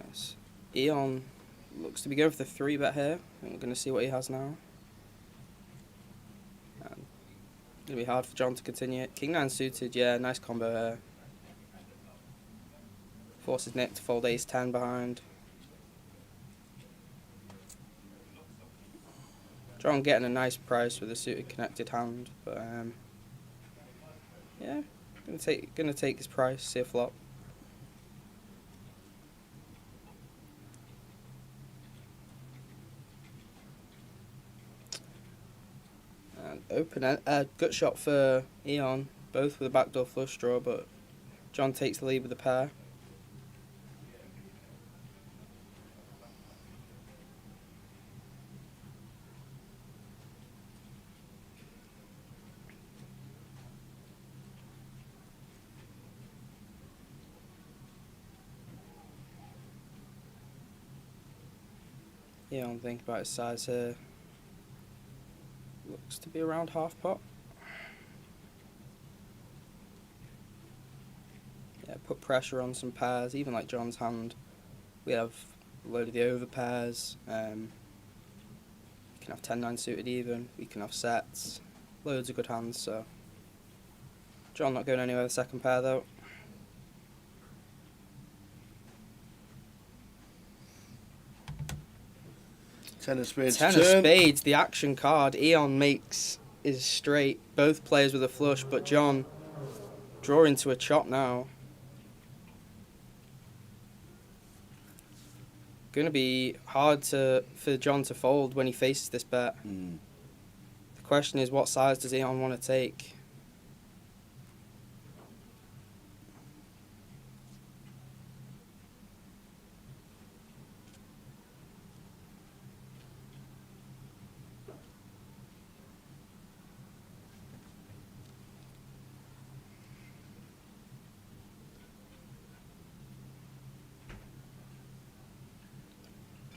Nice. Eon looks to be going for the 3-bet here. I think we're going to see what he has now. Going to be hard for John to continue it. King 9 suited, yeah, nice combo here. Forces Nick to fold ace 10 behind. John getting a nice price with a suited connected hand, but yeah, gonna take his price, see a flop. And open gut shot for Eon, both with a backdoor flush draw, but John takes the lead with the pair. Eon think about his size here. Looks to be around half pot. Yeah, put pressure on some pairs, even like John's hand. We have a load of the over pairs. We can have 10-9 suited even. We can have sets. Loads of good hands, so. John not going anywhere with the second pair though. Ten of spades. Ten of spades, the action card. Eon makes is straight. Both players with a flush, but John drawing to a chop now. Going to be hard for John to fold when he faces this bet. The question is, what size does Eon want to take?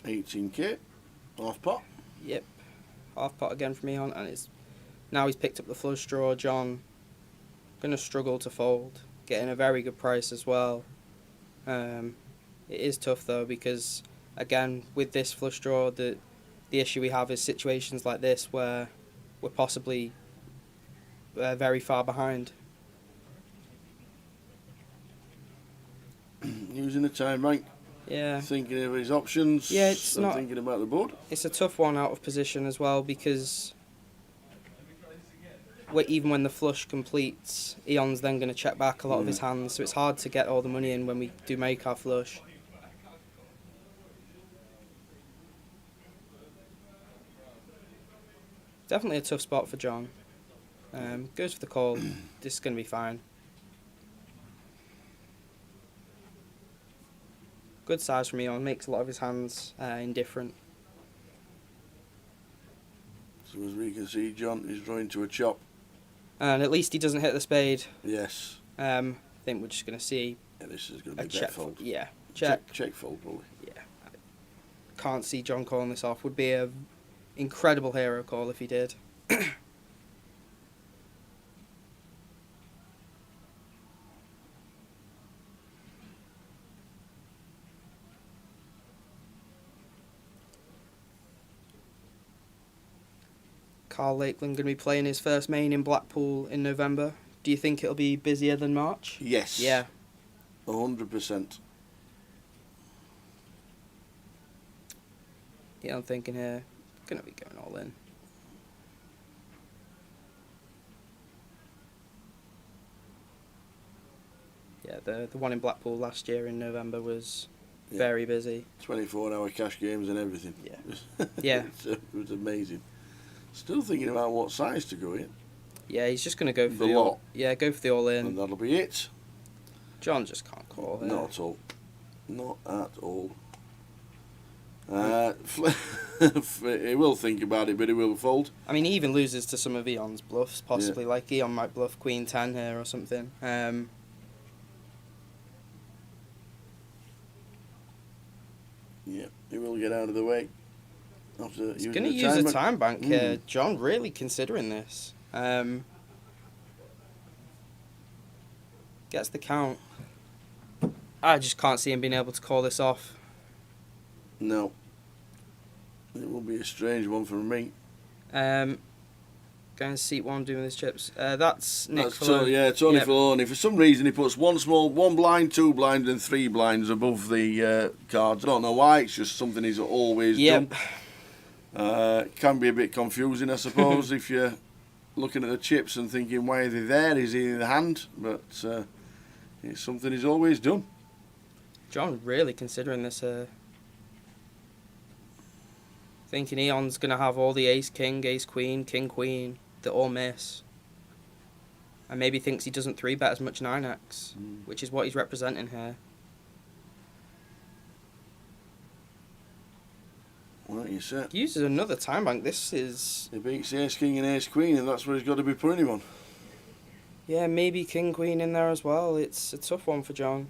$18k, half pot. Yep, half pot again from Eon, and now he's picked up the flush draw. John gonna struggle to fold, getting a very good price as well. It is tough though, because again with this flush draw, the issue we have is situations like this where we're possibly very far behind. Using the time bank. Yeah. Thinking of his options. Yeah, it's not. Thinking about the board. It's a tough one out of position as well, because even when the flush completes, Eon's then going to check back a lot of his hands, so it's hard to get all the money in when we do make our flush. Definitely a tough spot for John. Goes for the call. This is going to be fine. Good size from Eon, makes a lot of his hands indifferent. So as we can see, John is drawing to a chop. And at least he doesn't hit the spade. Yes. I think we're just going to see Yeah, this is going to a be check bet fold. Yeah, check. Check fold, probably. Yeah. Can't see John calling this off. Would be a incredible hero call if he did. Carl Lakeland going to be playing his first main in Blackpool in November. Do you think it'll be busier than March? Yes. Yeah. 100%. Yeah, I'm thinking here, going to be going all in. Yeah, the one in Blackpool last year in November was very busy. 24-hour cash games and everything. Yeah. Yeah. It was amazing. Still thinking about what size to go in. Yeah, he's just going to go for The lot. go for the all in. And that'll be it. John just can't call here. Not at all. Not at all. He will think about it, but he will fold. I mean, he even loses to some of Eon's bluffs, possibly. Like, Eon might bluff Queen 10 here or something. Yeah, he will get out of the way. He's going to use a time bank here. John really considering this. Gets the count. I just can't see him being able to call this off. No. It will be a strange one for me. Going to see what I'm doing with his chips. That's Nick. That's Tony Filoni. For some reason, he puts one blind, 2 blinds, and 3 blinds above the cards. I don't know why. It's just something he's always done. Can be a bit confusing, I suppose, if you're looking at the chips and thinking, why are they there? Is he in the hand? But it's something he's always done. John really considering this. Thinking Eon's going to have all the ace, king, king, queen that all miss. And maybe thinks he doesn't 3-bet as much 9x, which is what he's representing here. Well, you said. He uses another time bank. This is... He beats ace, king and ace, queen, and that's what he's got to be putting him on. Yeah, maybe king, queen in there as well. It's a tough one for John.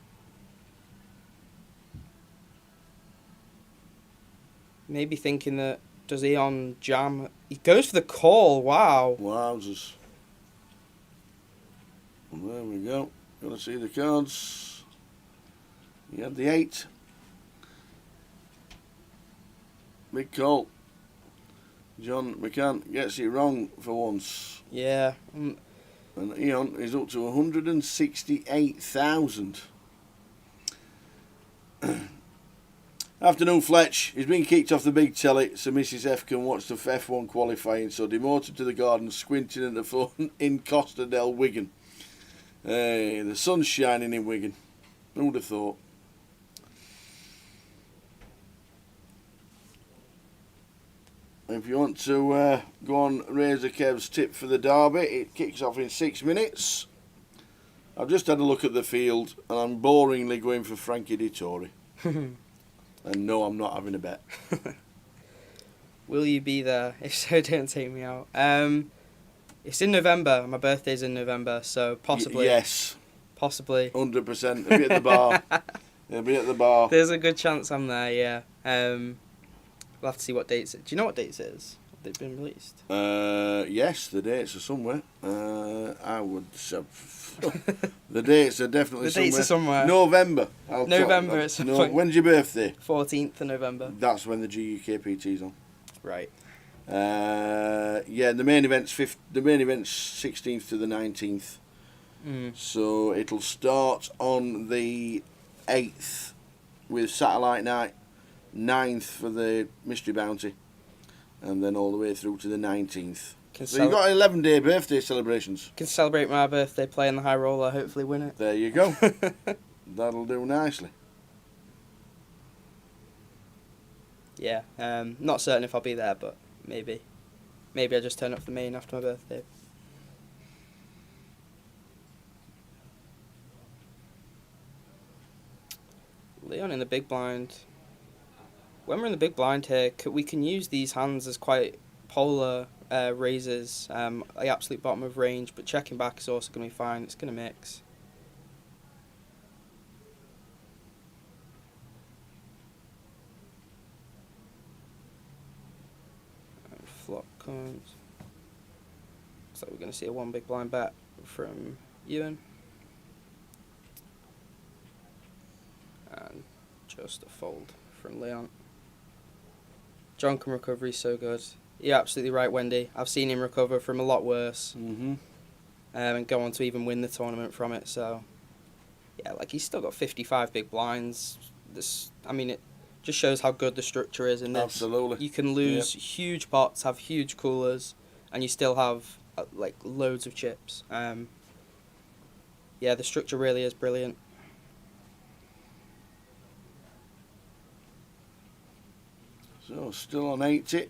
Maybe thinking that, does Eon jam? He goes for the call, wow. Wowzers. Well, there we go. Got to see the cards. He had the 8. Big call. John McCann gets it wrong for once. Yeah. And Eon is up to 168,000. Afternoon, Fletch. He's been kicked off the big telly so Mrs F can watch the F1 qualifying, so demoted to the garden, squinting at the phone in Costa del Wigan. The sun's shining in Wigan. Who'd have thought? If you want to go on Razor Kev's tip for the derby, it kicks off in 6 minutes. I've just had a look at the field and I'm boringly going for Frankie Dettori. And no, I'm not having a bet. Will you be there? If so, don't take me out. It's in November. My birthday's in November, so possibly. Yes. Possibly. 100%. It'll be at the bar. It'll be at the bar. There's a good chance I'm there, yeah. We'll have to see what dates it. Do you know what dates it is? Have they been released? Yes, the dates are somewhere. I would say the dates are definitely The dates are somewhere. November. November at some point. When's your birthday? 14th of November. That's when the GUKPT's on. Right. Yeah, the main event's 16th to the 19th. So it'll start on the 8th with Satellite Night, 9th for the Mystery Bounty, and then all the way through to the 19th. So you've got 11-day birthday celebrations. Can celebrate my birthday playing the high roller, hopefully win it. There you go. That'll do nicely. Yeah, not certain if I'll be there, but maybe. Maybe I just turn up for the main after my birthday. Leon in the big blind. When we're in the big blind here, we can use these hands as quite polar raises, the absolute bottom of range, but checking back is also going to be fine. It's going to mix. And flop comes. Looks like we're going to see a 1 big blind bet from Ewan. And just a fold from Leon. John can recover, he's so good. You're absolutely right, Wendy. I've seen him recover from a lot worse. And go on to even win the tournament from it. So, yeah, like he's still got 55 big blinds. It just shows how good the structure is in this. Absolutely. You can lose huge pots, have huge coolers, and you still have like loads of chips. Yeah, the structure really is brilliant. So still on 80.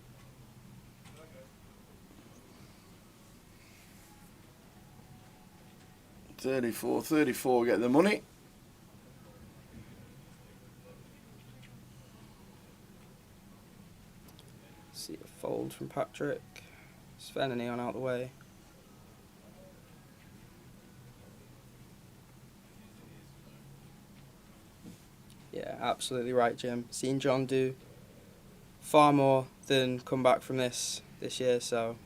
$34 get the money. See a fold from Patrick. Sven and Eon out the way. Yeah, absolutely right, Jim. Seen John do far more than come back from this year, so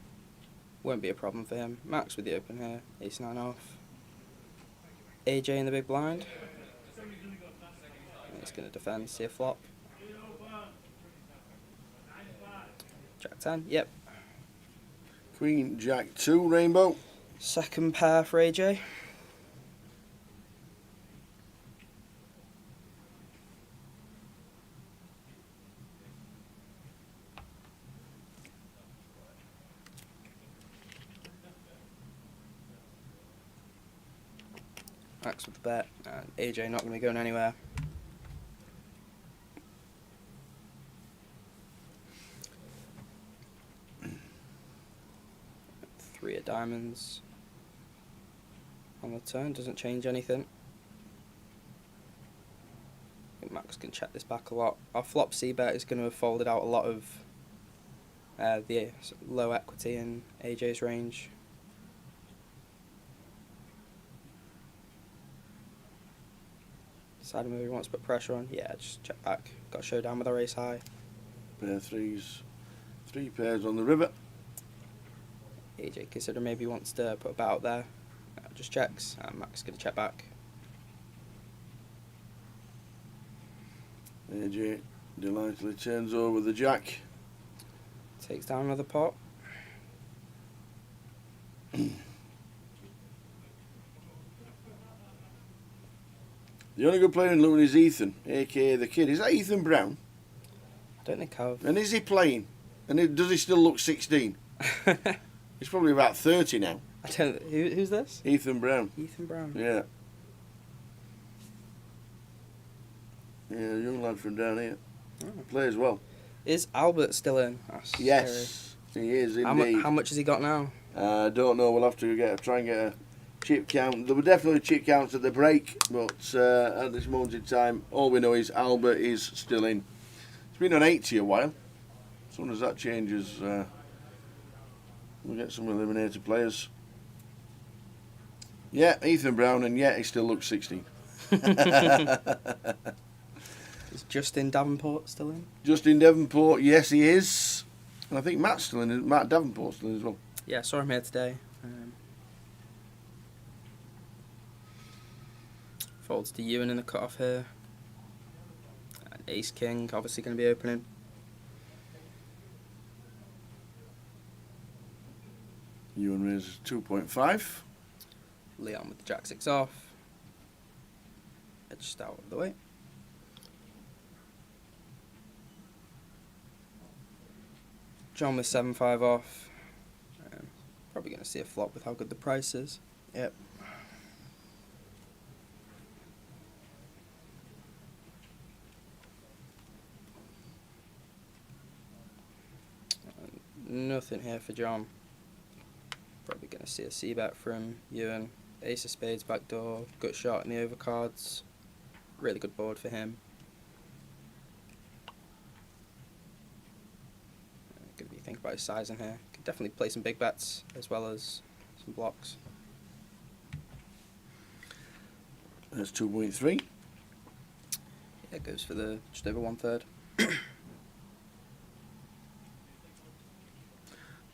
won't be a problem for him. Max with the open here, ace-9 off. AJ in the big blind. He's going to defend, see a flop. Jack 10, yep. Queen, Jack 2, Rainbow. Second pair for AJ. Max with the bet, and AJ not going to be going anywhere. Three of diamonds on the turn, doesn't change anything. I think Max can check this back a lot. Our flop C bet is going to have folded out a lot of the low equity in AJ's range. Deciding whether he wants to put pressure on. Yeah, just check back. Got a showdown with our ace high. Pair threes. 3 pairs on the river. AJ consider maybe wants to put a bet out there. Just checks. And Max going to check back. AJ delightfully turns over the jack. Takes down another pot. The only good player in Luton is Ethan, aka the kid. Is that Ethan Brown? I don't think I've... And is he playing? And does he still look 16? He's probably about 30 now. I don't... Who's this? Ethan Brown. Ethan Brown. Yeah. Yeah, a young lad from down here. Oh. Plays well. Is Albert still in? That's Yes, he is scary. indeed. How much has he got now? I don't know. We'll have to try and get a chip count. There were definitely chip counts at the break, but at this moment in time, all we know is Albert is still in. It's been on 80 a while. As soon as that changes, we'll get some eliminated players. Yeah, Ethan Brown, and yet he still looks 16. Is Justin Davenport still in? Justin Davenport, yes, he is. And I think Matt's still in. Matt Davenport's still in as well. Yeah, saw him here today. Folds to Ewan in the cutoff here. And Ace King obviously going to be opening. Ewan raises 2.5. Leon with the Jack 6 off. Edged out of the way. John with 7-5 off. Probably going to see a flop with how good the price is. Yep. Nothing here for John. Probably going to see a C-bet from Ewan. Ace of spades backdoor. Good shot in the overcards. Really good board for him. Going to be thinking about his sizing here. Could definitely play some big bets as well as some blocks. That's 2.3. Yeah, it goes for the just over 1/3.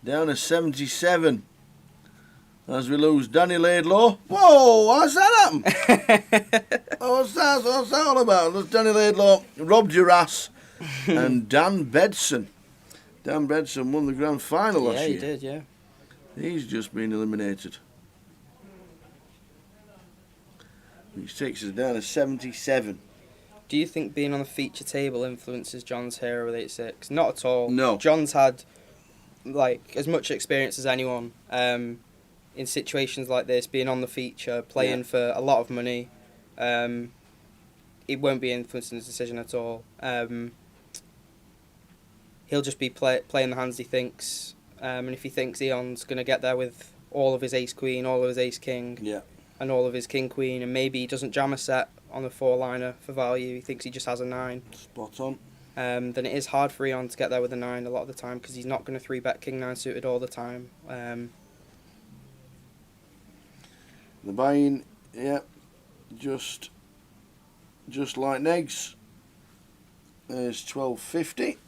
Down to 77. As we lose Danny Laidlaw. Whoa, what's that happen? What's that all about? There's Danny Laidlaw, Rob Duras, and Dan Bedson. Dan Bedson won the grand final last year. Yeah, he did, yeah. He's just been eliminated. Which takes us down to 77. Do you think being on the feature table influences John's hero with 8-6? Not at all. No. John's had like as much experience as anyone in situations like this, being on the feature, playing for a lot of money. It won't be influencing his decision at all. He'll just be playing the hands he thinks, and if he thinks Eon's going to get there with all of his ace-queen, all of his ace-king, and all of his king-queen, and maybe he doesn't jam a set on the 4-liner for value, he thinks he just has a 9. Spot on. Then it is hard for Eon to get there with a 9 a lot of the time, because he's not going to 3-bet king-9 suited all the time. The buy-in, just like Negs. There's 12.50.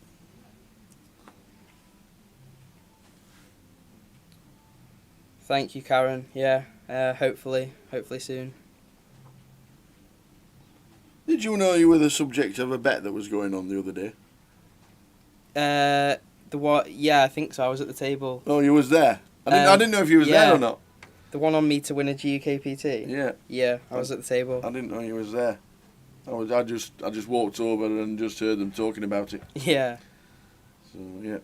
Thank you, Karen. Yeah, hopefully soon. Did you know you were the subject of a bet that was going on the other day? The what? Yeah, I think so. I was at the table. Oh, you was there? I didn't know if you was there or not. The one on me to win a GUKPT. Yeah. Yeah, I was at the table. I didn't know you was there. I just walked over and just heard them talking about it. Yeah. So yeah.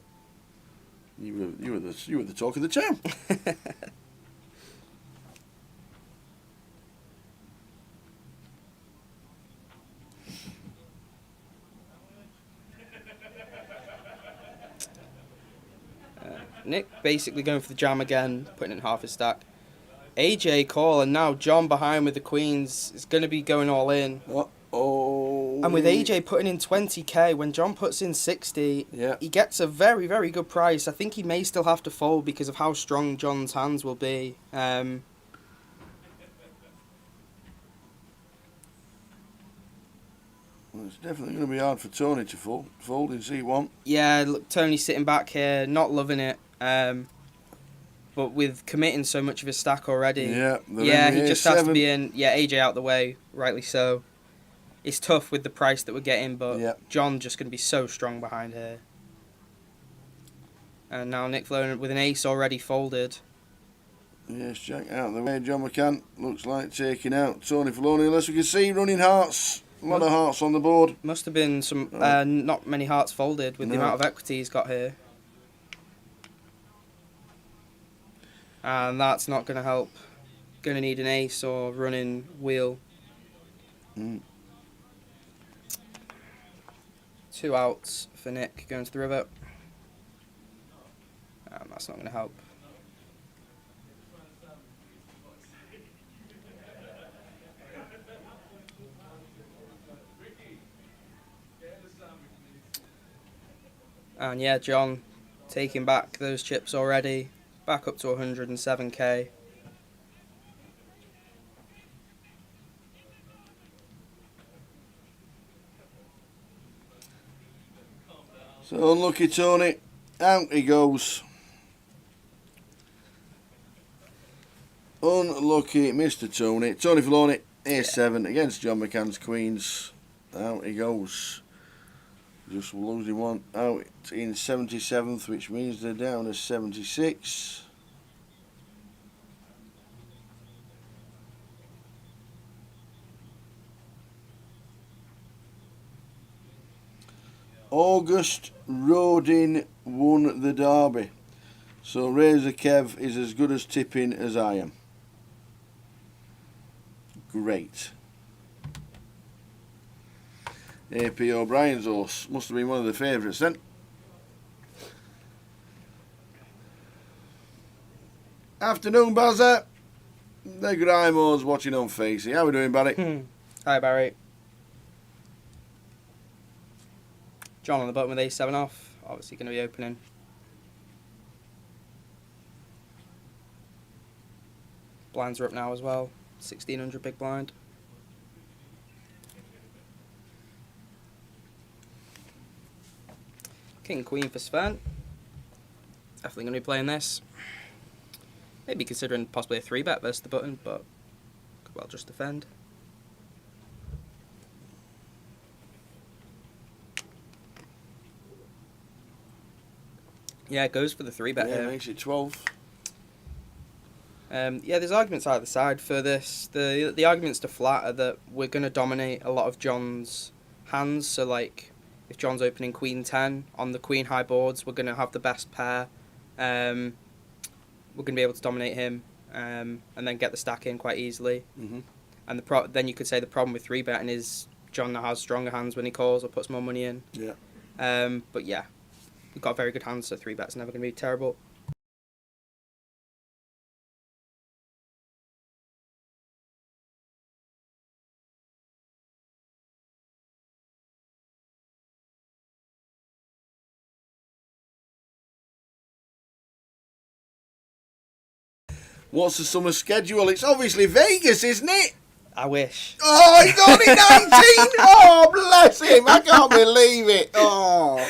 You were the talk of the town. Nick basically going for the jam again, putting in half his stack. AJ call, and now John behind with the queens is going to be going all in. Uh-oh. And with AJ putting in 20k, when John puts in 60, Yeah. he gets a very, very good price. I think he may still have to fold because of how strong John's hands will be. Well, it's definitely going to be hard for Tony to fold in C1. Yeah, look, Tony's sitting back here, not loving it. But with committing so much of his stack already, Yeah, he just has to be in. Yeah, AJ out the way, rightly so. It's tough with the price that we're getting, but Yeah. John's just going to be so strong behind here. And now Nick Flown with an ace already folded. Yes, Jack out of the way. John McCann looks like taking out Tony Filoni, unless we can see running hearts. A lot of hearts on the board. Must have been some not many hearts folded with the amount of equity he's got here. And that's not going to help. Going to need an ace or running wheel. Mm. 2 outs for Nick going to the river. That's not going to help. And yeah, John taking back those chips already. Back up to 107k. So unlucky Tony. Out he goes. Unlucky Mr. Tony. Tony Filoni, A7 against John McCann's queens. Out he goes. Just losing one out in 77th, which means they're down to 76. August Rodin won the derby. So Razor Kev is as good as tipping as I am. Great. AP O'Brien's horse must have been one of the favourites then. Afternoon, Bazza. The Grimo's watching on Facey. How we doing, Barry? Hi, Barry. John on the button with A7 off. Obviously going to be opening. Blinds are up now as well. 1600 big blind. King Queen for Sven. Definitely going to be playing this. Maybe considering possibly a 3-bet versus the button, but could well just defend. Yeah, it goes for the 3-bet Yeah, here. makes it 12. Yeah, there's arguments either side for this. The arguments to flat are that we're going to dominate a lot of John's hands. So, like, if John's opening Queen 10 on the Queen high boards, we're going to have the best pair. We're going to be able to dominate him and then get the stack in quite easily. Mm-hmm. And then you could say the problem with 3-betting is John now has stronger hands when he calls or puts more money in. Yeah. But yeah, we've got very good hands, so 3-bet's never going to be terrible. What's the summer schedule? It's obviously Vegas, isn't it? I wish. Oh, he's only 19! Oh, bless him! I can't believe it! Oh.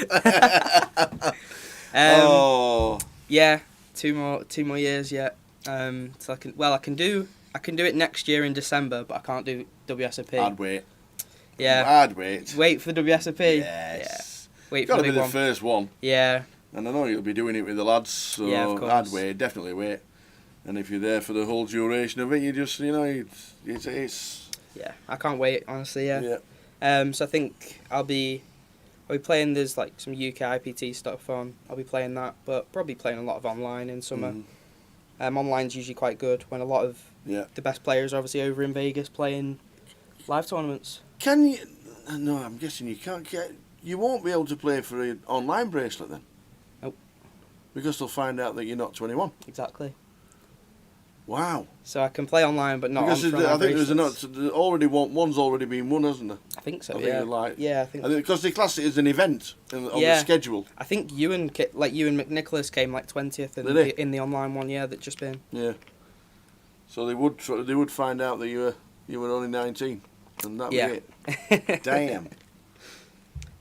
Oh. Yeah, two more years yet. So I can do it next year in December, but I can't do WSOP. I'd wait. Yeah. I'd wait. Wait for the WSOP. Yes. Yeah. Wait Got for to the be big the one. first one. Yeah. And I know you'll be doing it with the lads, so Yeah, of course. I'd wait, definitely wait. And if you're there for the whole duration of it, you just, it's Yeah, I can't wait, honestly, yeah. yeah. So I think I'll be playing, there's like some UKIPT stuff on. I'll be playing that, but probably playing a lot of online in summer. Online's usually quite good when a lot of the best players are obviously over in Vegas playing live tournaments. Can you? No, I'm guessing you can't get. You won't be able to play for an online bracelet then. Nope. Because they'll find out that you're not 21. Exactly. Wow. So I can play online, but not because on I think bracelets. one's already been won, hasn't there? I think so. I Yeah. think Yeah, I think. because they class it as an event on the schedule. I think Ewan McNicholas came like 20th in the online one. Yeah, that just been. Yeah. So they would find out that you were only 19, and that was it. Damn.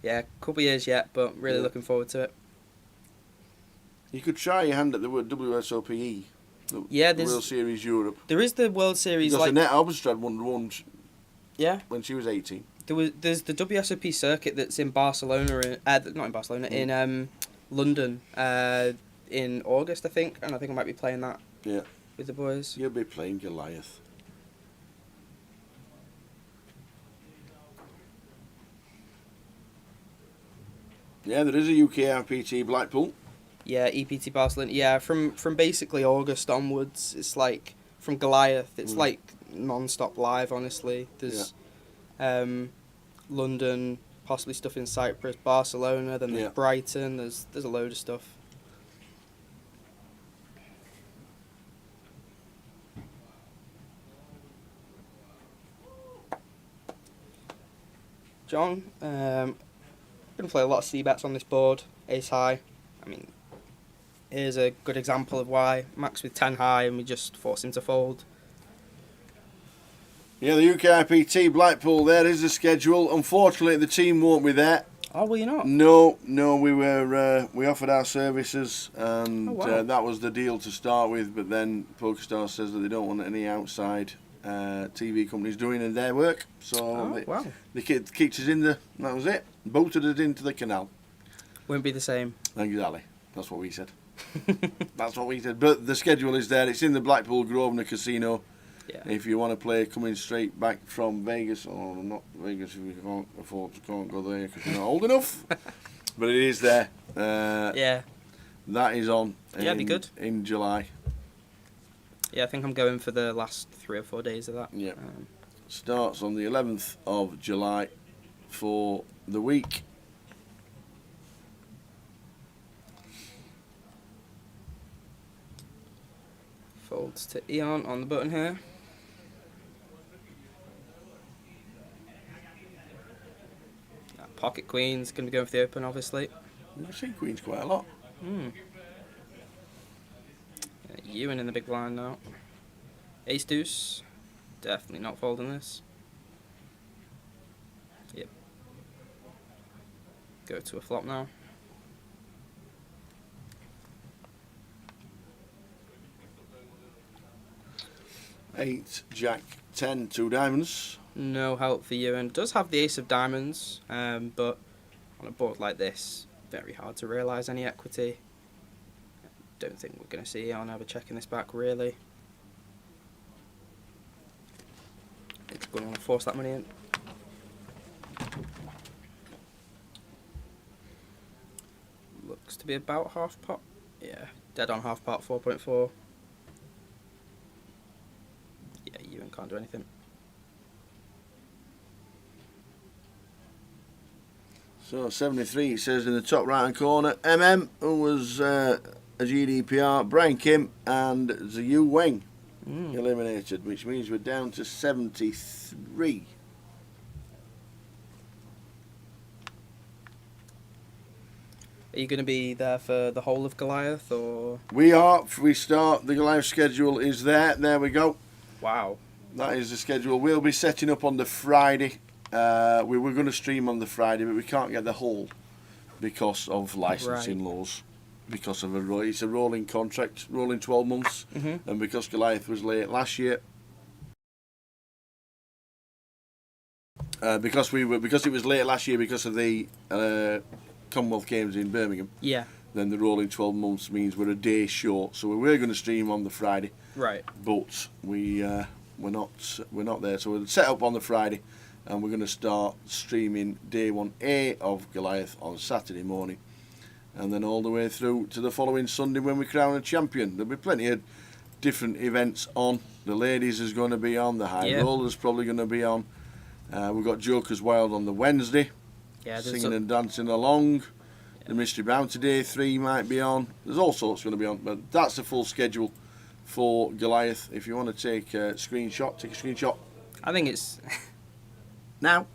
Yeah, couple years yet, but really looking forward to it. You could try your hand at the WSOPE. Yeah, the World Series Europe. There is the World Series. Because Annette Alberstrad won when she was 18. There's the WSOP circuit that's in Barcelona, not in Barcelona, in London, in August, I think, and I think I might be playing that. Yeah. With the boys. You'll be playing Goliath. Yeah, there is a UKRPT Blackpool. Yeah, EPT Barcelona. Yeah, from basically August onwards, it's like from Goliath. It's like non-stop live. Honestly, there's London, possibly stuff in Cyprus, Barcelona. Then there's Brighton. There's a load of stuff. John, going to play a lot of C-bets on this board. Ace high. I mean, here's a good example of why. Max with 10 high and we just force him to fold. Yeah, the UKIPT Blackpool, there is the schedule. Unfortunately, the team won't be there. Oh, well, you're not? No, we offered our services and that was the deal to start with, but then PokerStars says that they don't want any outside TV companies doing their work. So they kicked us in that was it. Bolted us into the canal. Won't be the same. Exactly. That's what we said. That's what we said. But the schedule is there. It's in the Blackpool Grosvenor Casino. Yeah. If you want to play coming straight back from Vegas, or not Vegas if you can't go there because you're not old enough. But it is there. That is on. It'd be good. In July. Yeah, I think I'm going for the last 3 or 4 days of that. Yeah. Starts on the 11th of July for the week. Folds to Eon on the button here. Pocket Queen's going to be going for the open, obviously. I've seen Queens quite a lot. Ewan in the big blind now. Ace Deuce. Definitely not folding this. Yep. Go to a flop now. Eight, Jack, 10, 2 diamonds. No help for Ewan. Does have the ace of diamonds, but on a board like this, very hard to realise any equity. Don't think we're going to see Eon ever checking this back, really. It's going to want to force that money in. Looks to be about half pot. Yeah, dead on half pot, 4.4. Yeah, Ewan can't do anything. So 73, it says in the top right hand corner, who was a GDPR, Brian Kim and Ziyu Weng eliminated, which means we're down to 73. Are you going to be there for the whole of Goliath, or...? We are. We start. The Goliath schedule is there. There we go. Wow. That is the schedule. We'll be setting up on the Friday. We were going to stream on the Friday, but we can't get the whole because of licensing laws. Because of it's a rolling contract, rolling 12 months, and because Goliath was late last year. Because it was late last year because of the Commonwealth Games in Birmingham. Yeah. then the rolling 12 months means we're a day short. So we were going to stream on the Friday, Right. but we're not there. So we'll set up on the Friday, and we're going to start streaming day 1A of Goliath on Saturday morning, and then all the way through to the following Sunday when we crown a champion. There'll be plenty of different events on. The ladies is going to be on. The high roller's probably going to be on. We've got Joker's Wild on the Wednesday, singing and dancing along. The Mystery Bounty Day 3 might be on. There's all sorts going to be on, but that's the full schedule for Goliath. If you want to take a screenshot, take a screenshot. I think it's Now.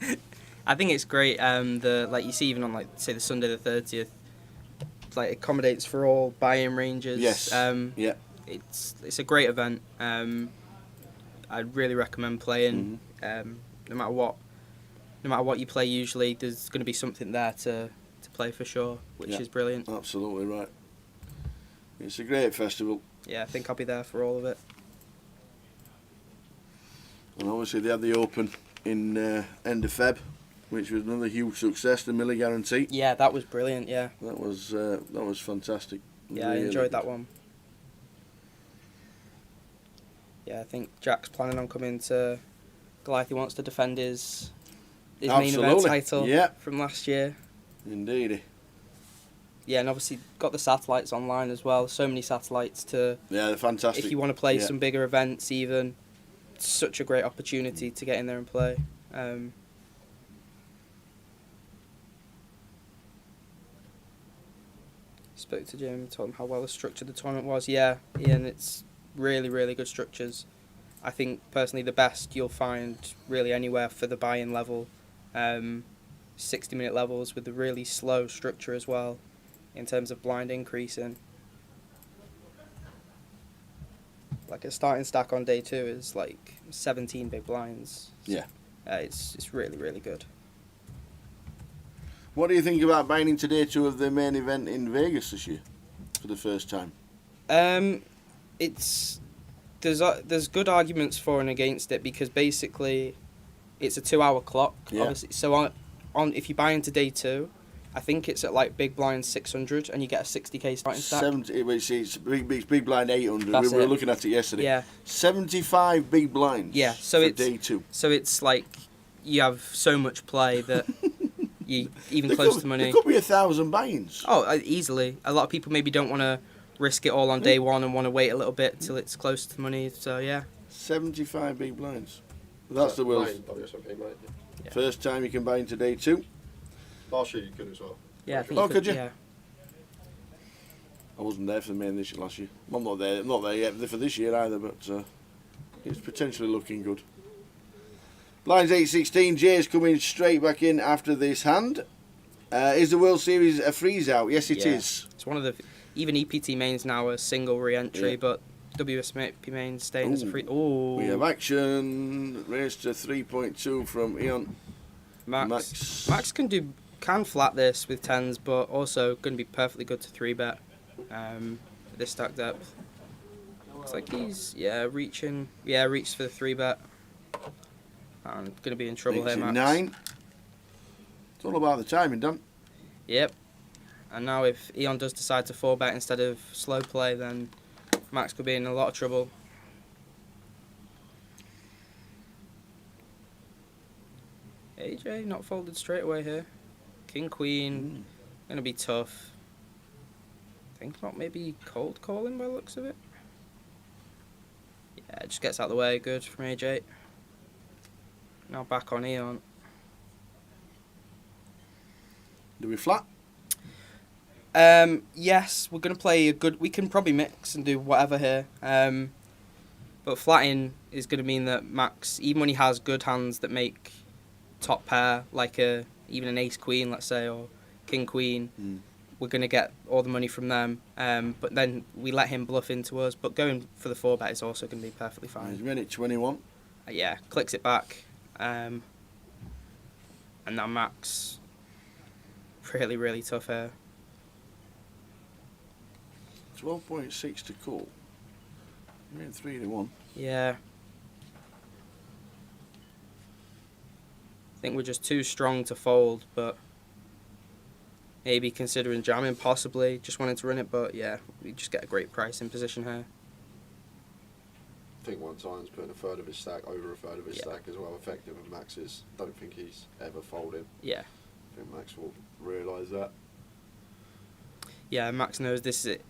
I think it's great. Like you see, even on like say the Sunday the 30th, like accommodates for all buy-in ranges. Yes. Yeah. It's a great event. I'd really recommend playing. No matter what you play, usually there's going to be something there to play for sure, which is brilliant. Absolutely right. It's a great festival. Yeah, I think I'll be there for all of it. And obviously they had the Open in end of Feb, which was another huge success. The Miller Guarantee. Yeah, that was brilliant. Yeah. That was fantastic. Yeah, I enjoyed that one. Yeah, I think Jack's planning on coming to Goliath. He wants to defend his main event title from last year. Indeed. Yeah, and obviously got the satellites online as well. So many satellites to... Yeah, they're fantastic. If you want to play some bigger events even, it's such a great opportunity to get in there and play. Spoke to Jim, told him how well structured the tournament was. Yeah, Ian, it's really, really good structures. I think, personally, the best you'll find really anywhere for the buy-in level. 60-minute levels with a really slow structure as well in terms of blind increasing. Like a starting stack on day 2 is like 17 big blinds. Yeah. It's really, really good. What do you think about buying into day 2 of the main event in Vegas this year for the first time? There's good arguments for and against it, because basically it's a 2-hour clock. Yeah. Obviously, so on if you buy into day 2, I think it's at like big blind 600 and you get a 60k starting stack. It's big blind 800. We were looking at it yesterday. Yeah. 75 big blinds. Yeah. So for it's day 2. So it's like you have so much play that you even close to money. There could be 1,000 buy-ins. Oh, easily. A lot of people maybe don't want to risk it all on day 1 and want to wait a little bit till it's close to money. So yeah. 75 big blinds. That's the world's first time you can buy into day 2. Last year you could as well. Yeah, I think could you? Yeah. I wasn't there for the main this last year. I'm not there yet for this year either, but it's potentially looking good. Blinds 8-16. Jay's coming straight back in after this hand. Is the World Series a freeze out? Yes, it is. It's one of the... Even EPT mains now a single re-entry, but WSP mains staying as a free... Oh, we have action. Race to 3.2 from Eon. Max can flat this with 10s, but also going to be perfectly good to 3-bet this stack depth. Looks like he's reaching reached for the 3-bet. I'm going to be in trouble here, Max. 9. It's all about the timing, Dan. Yep. And now if Eon does decide to 4-bet instead of slow play, then Max could be in a lot of trouble. AJ not folded straight away here. King Queen, gonna be tough. I think not maybe cold calling by the looks of it. Yeah, it just gets out of the way, good from AJ. Now back on Eon. Do we flat? Yes, we're gonna play a good. We can probably mix and do whatever here. But flatting is gonna mean that Max, even when he has good hands that make top pair, like even an ace queen, let's say, or king queen, we're gonna get all the money from them. But then we let him bluff into us. But going for the 4-bet is also gonna be perfectly fine. He's minute 21. Yeah, clicks it back, and now Max, really, really tough here. 12.6 to call. You're in 3-1. Yeah. I think we're just too strong to fold, but maybe considering jamming, possibly. Just wanted to run it, but yeah, we just get a great price in position here. I think one time's putting a third of his stack over a third of his stack as well, effective, and Max is. Don't think he's ever folding. Yeah. I think Max will realise that. Yeah, Max knows this is it.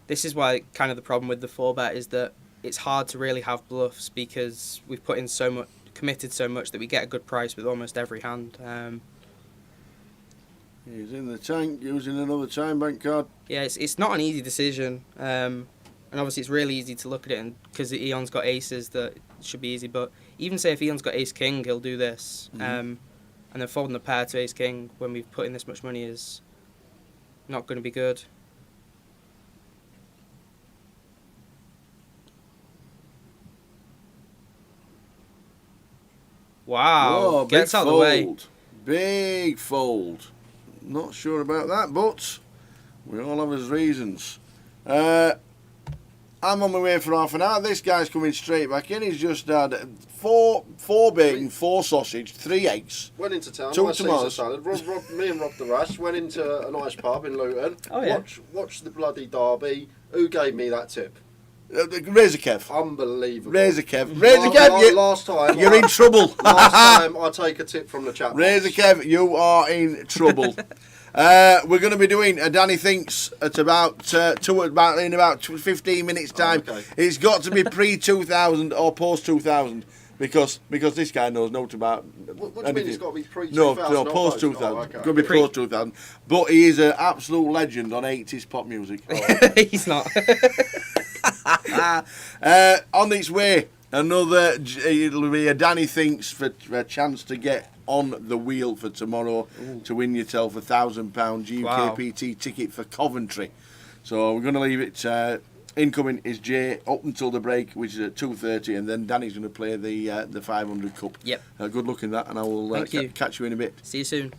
This is why kind of the problem with the 4-bet is that it's hard to really have bluffs because we've put in so much, committed so much that we get a good price with almost every hand. He's in the tank using another time bank card. Yeah, it's not an easy decision. And obviously it's really easy to look at it, and because Eon's got aces, that it should be easy. But even say if Eon's got ace king, he'll do this, and then folding the pair to ace king when we've put in this much money is not going to be good. Wow, Whoa, gets out of the way. Big fold. Not sure about that, but we all have his reasons. I'm on my way for half an hour. This guy's coming straight back in. He's just had four bacon, 4 sausage, 3 eggs. Went into town, 2 nice tomatoes. Caesar salad. Me and Rob the Rash went into a nice pub in Luton. Oh, yeah. Watched the bloody derby. Who gave me that tip? Razor Kev. Unbelievable. Razor Kev. Razor Kev, last time you're in trouble. Last time I take a tip from the chat box. Razor Kev, you are in trouble. We're going to be doing a Danny Thinks at about 15 minutes time. Oh, okay. It's got to be pre-2000 or post-2000 because this guy knows nothing about What do you mean it's got to be pre-2000? No, post-2000. Oh, okay. It's going to be post-2000. But he is an absolute legend on 80s pop music. He's not. On its way, it'll be a Danny Thinks for a chance to get on the wheel for tomorrow to win yourself a £1,000 GUKPT ticket for Coventry. So we're going to leave it. Incoming is Jay up until the break, which is at 2:30, and then Danny's going to play the 500 Cup. Yep. Good luck in that, and I will catch you in a bit. See you soon.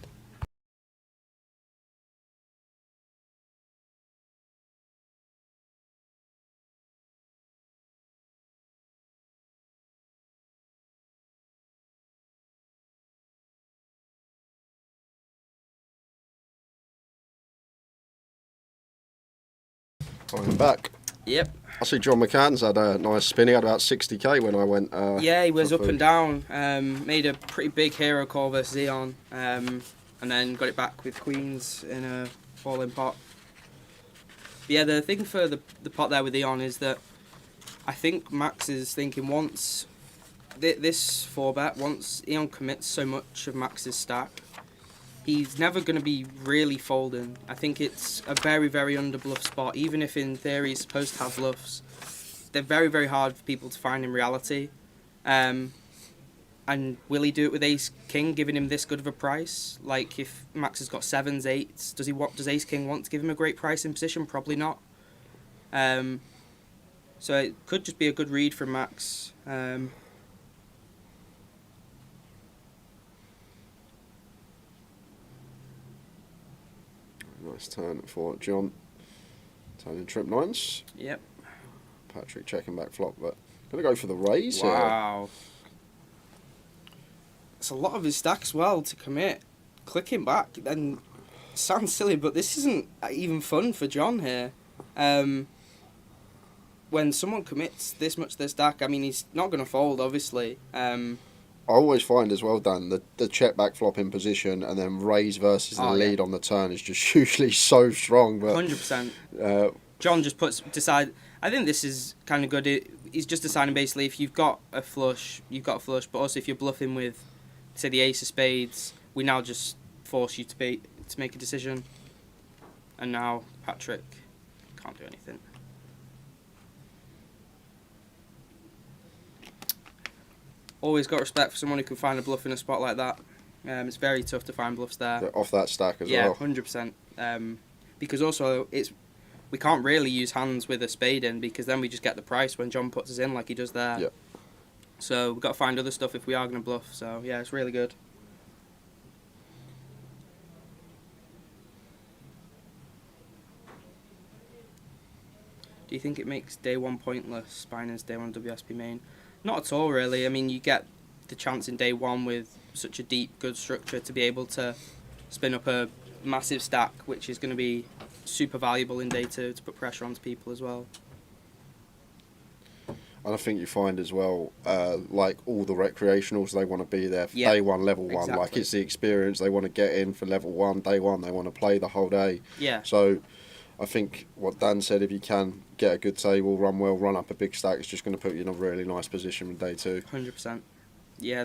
I'm back. Yep. I see John McCann's had a nice spin. He had about 60k when I went. Yeah, he was for up food. and down. Made a pretty big hero call versus Eon, and then got it back with queens in a fall-in pot. But yeah, the thing for the pot there with Eon is that I think Max is thinking once this 4-bet, once Eon commits so much of Max's stack, he's never going to be really folding. I think it's a very, very under-bluff spot. Even if in theory he's supposed to have bluffs, they're very, very hard for people to find in reality. And will he do it with Ace King, giving him this good of a price? Like if Max has got 7s, 8s, does Ace King want to give him a great price in position? Probably not. So it could just be a good read from Max. Nice turn for John. Turning trip 9s. Yep. Patrick checking back flop, but gonna go for the raise. Wow. It's a lot of his stack as well to commit. Clicking back, and sounds silly, but this isn't even fun for John here. When someone commits this much to their stack, I mean, he's not going to fold, obviously. I always find as well, Dan, the check back flop in position and then raise versus the lead on the turn is just usually so strong. But 100%. John just decide. I think this is kind of good. He's just deciding basically if you've got a flush, you've got a flush, but also if you're bluffing with, say, the ace of spades, we now just force you to make a decision. And now Patrick can't do anything. Always got respect for someone who can find a bluff in a spot like that. It's very tough to find bluffs there. off that stack as Yeah, well. 100%. Because also we can't really use hands with a spade in because then we just get the price when John puts us in like he does there. Yep. So we've got to find other stuff if we are going to bluff. So yeah, it's really good. Do you think it makes day one pointless, Spiners day one WSP main? Not at all, really. I mean, you get the chance in day one with such a deep, good structure to be able to spin up a massive stack, which is going to be super valuable in day 2 to put pressure onto people as well. And I think you find as well, like all the recreationals, they want to be there for Yeah, day 1, level 1. exactly. Like it's the experience. They want to get in for level 1, day 1. They want to play the whole day. Yeah. So I think what Dan said, if you can get a good table, run well, run up a big stack, it's just going to put you in a really nice position with day 2. 100%. Yeah,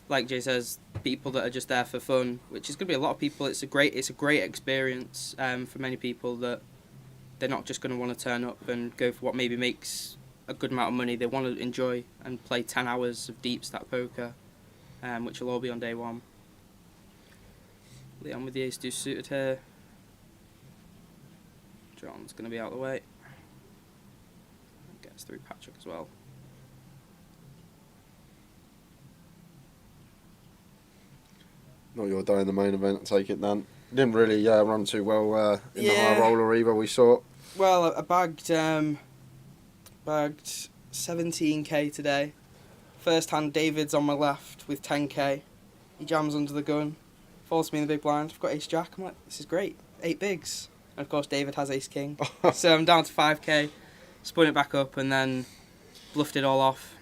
like Jay says, people that are just there for fun, which is going to be a lot of people. It's a great experience for many people that they're not just going to want to turn up and go for what maybe makes a good amount of money. They want to enjoy and play 10 hours of deep stack poker, which will all be on day 1. Leon with the ace deuce suited here. John's going to be out of the way. Gets through Patrick as well. Not your day in the main event, I take it, Dan. Didn't really run too well in the high roller either, we saw. Well, I bagged 17k today. First hand, David's on my left with 10k. He jams under the gun, falls me in the big blind. I've got ace jack. I'm like, this is great. 8 bigs. And of course, David has ace king. So I'm down to 5k. Spun it back up and then bluffed it all off.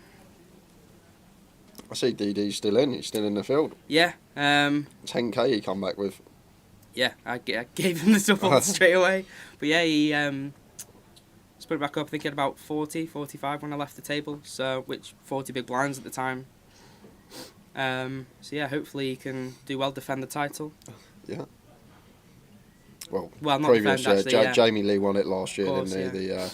I see DD's still in. He's still in the field. Yeah. 10k he come back with. Yeah, I gave him the double straight away. But yeah, he spun it back up. I think he had about 40, 45 when I left the table. So, which 40 big blinds at the time. So yeah, hopefully he can do well, defend the title. Yeah. Well, not previous defend, actually, yeah. Jamie Lee won it last year, Course, didn't he? yeah.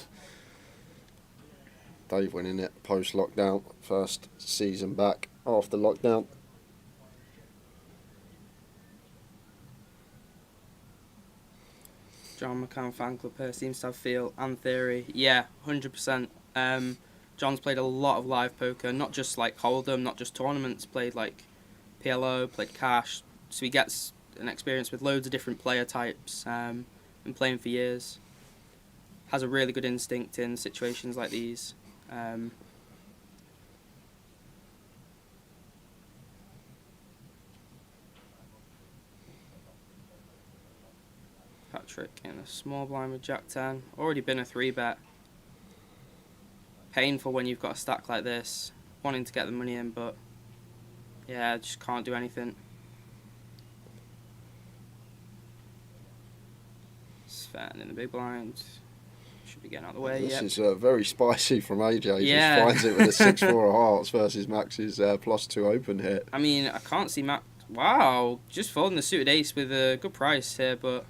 Dave winning it post lockdown, first season back after lockdown. John McCann fan club here seems to have feel and theory. Yeah, 100%. John's played a lot of live poker, not just like Hold'em, not just tournaments. Played like PLO, played cash, so he gets an experience with loads of different player types. Been playing for years. Has a really good instinct in situations like these. Patrick in a small blind with Jack 10. Already been a 3-bet. Painful when you've got a stack like this, wanting to get the money in, but yeah, just can't do anything. Sven in the big blind. Should be getting out of the way. This is very spicy from AJ. He Yeah. just finds it with a 6-4 of hearts versus Max's +2 open hit. I mean, I can't see Max. Wow, just folding the suited ace with a good price here, but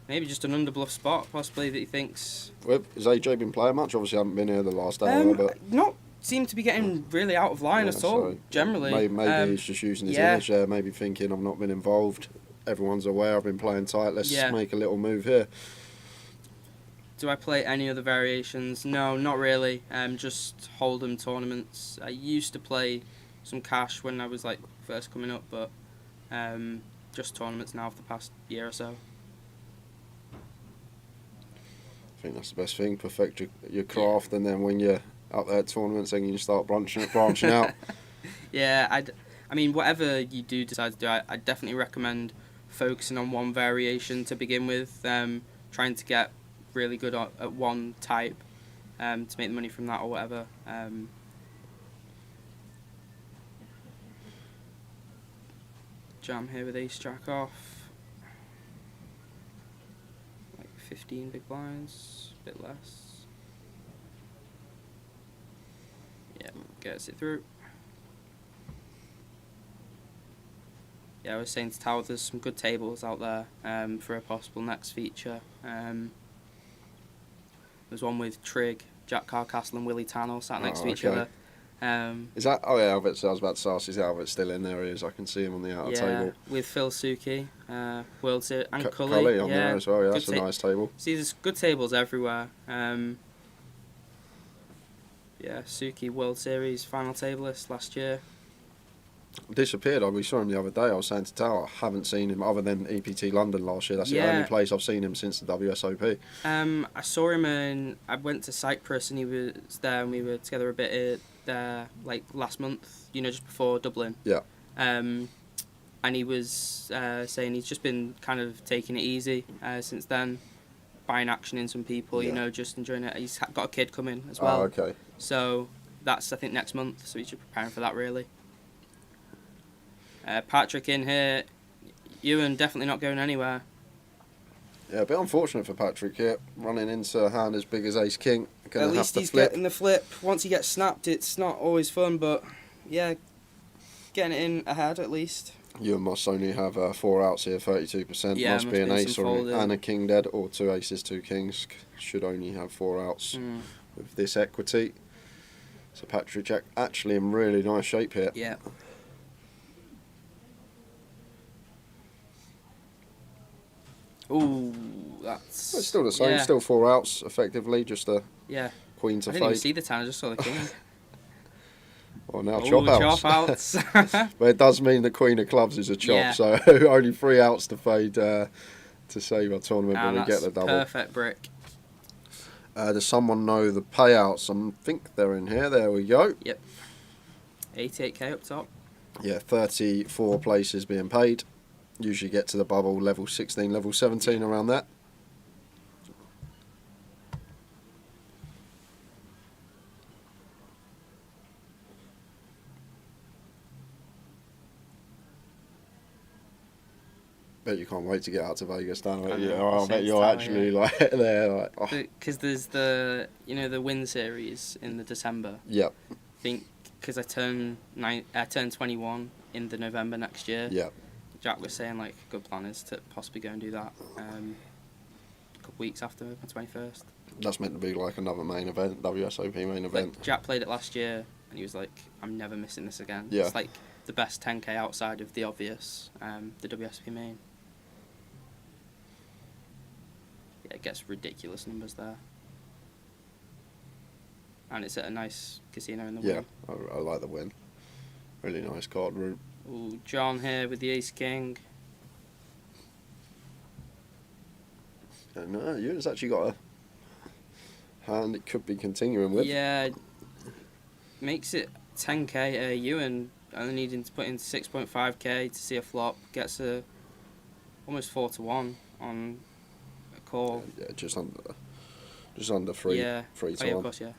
maybe just an underbluff spot, possibly, that he thinks. Well, has AJ been playing much? Obviously, I haven't been here the last hour, but Not seem to be getting really out of line at all, so generally. Maybe he's just using his image there, maybe thinking I've not been involved. Everyone's aware I've been playing tight. Let's make a little move here. Do I play any other variations? No, not really. Just Hold'em tournaments. I used to play some cash when I was like first coming up, but just tournaments now for the past year or so. I think that's the best thing. Perfect your craft, and then when you're out there at tournaments, then you can start branching out. Yeah, I mean, whatever you do decide to do, I definitely recommend focusing on one variation to begin with. Trying to get really good at one type to make the money from that or whatever. Jam here with ace jack off. Like 15 big blinds, a bit less. Yeah, gets it through. Yeah, I was saying to Tower, there's some good tables out there for a possible next feature. There's one with Trig, Jack Carcastle and Willie Tannell sat next to each other. Is that? Oh yeah, Albert's. I was about to ask. Is Albert still in there? He is. I can see him on the outer table. With Phil Suki, World Series, and Cully on there as well. Yeah, that's a nice table. See, there's good tables everywhere. Suki World Series final tableist last year. Disappeared. We saw him the other day. I was saying to Tower, I haven't seen him other than EPT London last year. That's the only place I've seen him since the WSOP. I saw him I went to Cyprus and he was there and we were together a bit there like last month, just before Dublin. Yeah. and he was saying he's just been kind of taking it easy since then, buying action in some people, you know, just enjoying it. He's got a kid coming as well. Oh, okay. So that's, I think, next month, so he's just preparing for that, really. Patrick in here. Ewan definitely not going anywhere. Yeah, a bit unfortunate for Patrick here, running into a hand as big as Ace King. At least he's getting the flip. Once he gets snapped, it's not always fun, but yeah, getting it in ahead at least. Ewan must only have 4 outs here, 32%. Yeah, must be an ace folding. and a king dead, or 2 aces, 2 kings. Should only have 4 outs with this equity. So Patrick actually in really nice shape here. Yeah. Ooh, that's... It's still the same, yeah. still 4 outs effectively, just a Yeah. queen to I didn't even fade. see the 10, I just saw the king. Well, now Ooh, chop outs. chop outs. But it does mean the queen of clubs is a chop, Yeah. so only 3 outs to fade to save our tournament when we get the double. Perfect brick. Does someone know the payouts? I think they're in here. There we go. Yep. 88k up top. Yeah, 34 places being paid. Usually get to the bubble level 16, level 17 around that. Bet you can't wait to get out to Vegas, Dan. I know, Yeah, I bet same you're time, actually yeah. like there, like. Oh. Because there's the, the Win Series in the December. Yep. I think because I turn 21 in the November next year. Yep. Jack was saying like a good plan is to possibly go and do that a couple weeks after my 21st. That's meant to be like another main event, WSOP main event. Like Jack played it last year and he was like, I'm never missing this again. Yeah. It's like the best 10k outside of the obvious, the WSOP main. Yeah, it gets ridiculous numbers there. And it's at a nice casino in the Yeah, Win. I like the Win. Really nice card route. Ooh, John here with the Ace King. And Ewan's actually got a hand it could be continuing with. Yeah, makes it 10k. Ewan only needing to put in 6.5k to see a flop. Gets a almost 4-1 on a call. Yeah, just under three. Yeah. Three to Oh, yeah, of one. course, yeah.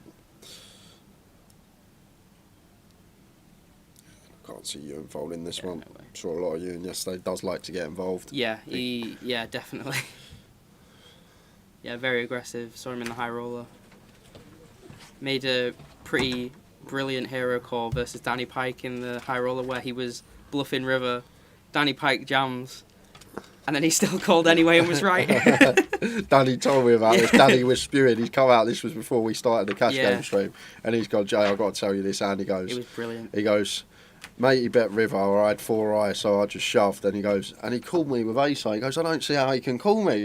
Can't see Ewan folding this Yeah, one. no way. Saw a lot of Ewan yesterday. Does like to get involved. Yeah, definitely. Yeah, very aggressive. Saw him in the high roller. Made a pretty brilliant hero call versus Danny Pike in the high roller where he was bluffing river. Danny Pike jams. And then he still called anyway and was right. Danny told me about this. Danny was spewing. He's come out. This was before we started the cash Yeah. game stream. And he's gone, Jay, I've got to tell you this. And he goes, It was brilliant. he goes, mate, he bet river, or I had 4 eyes, so I just shoved. And he goes, and he called me with ace high. He goes, I don't see how he can call me.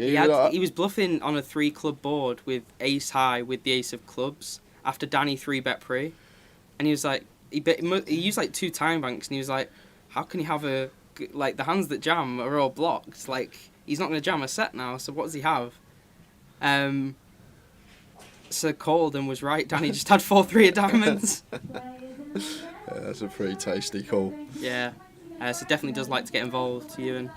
He was bluffing on a 3-club board with ace high with the ace of clubs after Danny 3-bet pre. And he was like, he used like 2 time banks, and he was like, how can you have the hands that jam are all blocked? Like, he's not going to jam a set now, so what does he have? So called and was right. Danny just had 4-3 of diamonds. Yeah, that's a pretty tasty call. Yeah. So definitely does like to get involved, Ewan.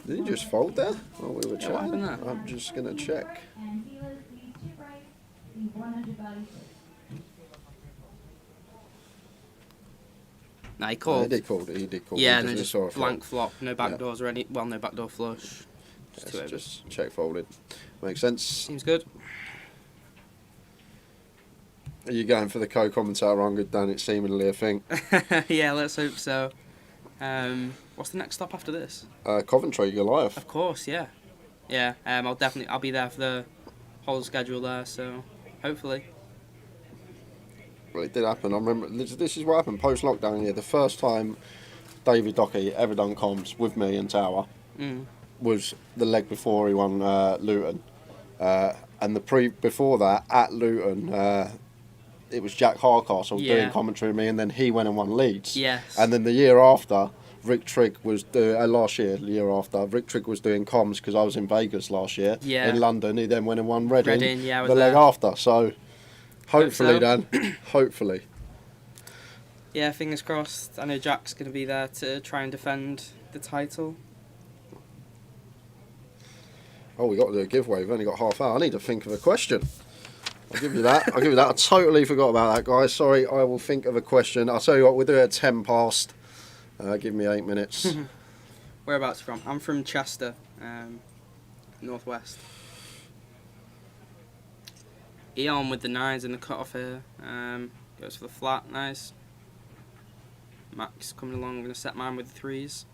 Did he just fold there? Oh, we were Yeah, what happened checking. there? I'm just going to check. Nah, he Oh, called. he did call. He did call. Yeah, He and then just just saw a blank flop, no Yeah. backdoors or any. Well, no backdoor flush. Just Yes, two overs. just check folded. Makes sense. Seems good. Are you going for the co-commentator on Good Dan? It's seemingly a thing. Yeah, let's hope so. What's the next stop after this? Coventry, Goliath. Of course, yeah. Yeah, I'll be there for the whole schedule there, so hopefully. Well, it did happen. I remember this is what happened post-lockdown here. The first time David Dockey ever done comms with me and Tower was the leg before he won Luton. And before that, at Luton, it was Jack Hardcastle doing commentary with me, and then he went and won Leeds. Yes. And then the year after, Rick Trigg was the year after, Rick Trigg was doing comms because I was in Vegas last year in London. He then went and won Reading, yeah, I was the leg there. after. So hopefully, so. Dan, hopefully. Yeah, fingers crossed. I know Jack's going to be there to try and defend the title. Oh, we got to do a giveaway. We've only got half hour. I need to think of a question. I'll give you that. I'll give you that. I totally forgot about that, guys. Sorry, I will think of a question. I'll tell you what, we'll do it at 10 past. Give me 8 minutes. Whereabouts from? I'm from Chester, northwest. Eon with the 9s in the cut-off here. Goes for the flat, nice. Max coming along, I'm going to set mine with the 3s.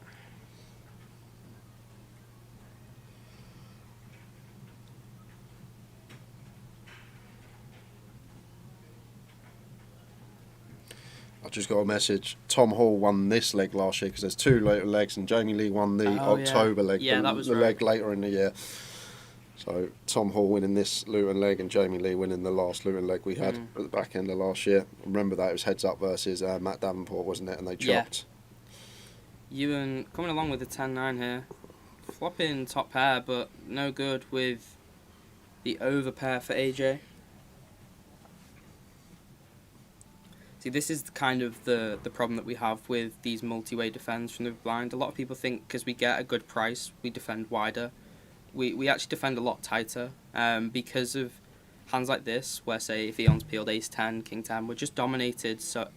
I just got a message. Tom Hall won this leg last year because there's 2 later legs, and Jamie Lee won the October leg. Yeah, that was the right. leg later in the year. So Tom Hall winning this Luton leg and Jamie Lee winning the last Luton leg we had at the back end of last year. Remember that it was heads up versus Matt Davenport, wasn't it? And they chopped. Ewan coming along with the 10-9 here. Flopping top pair, but no good with the over pair for AJ. See, this is kind of the problem that we have with these multi-way defends from the blind. A lot of people think because we get a good price, we defend wider. We actually defend a lot tighter because of hands like this, where, say, if Eon's peeled ace-10, king-10, we're just dominated so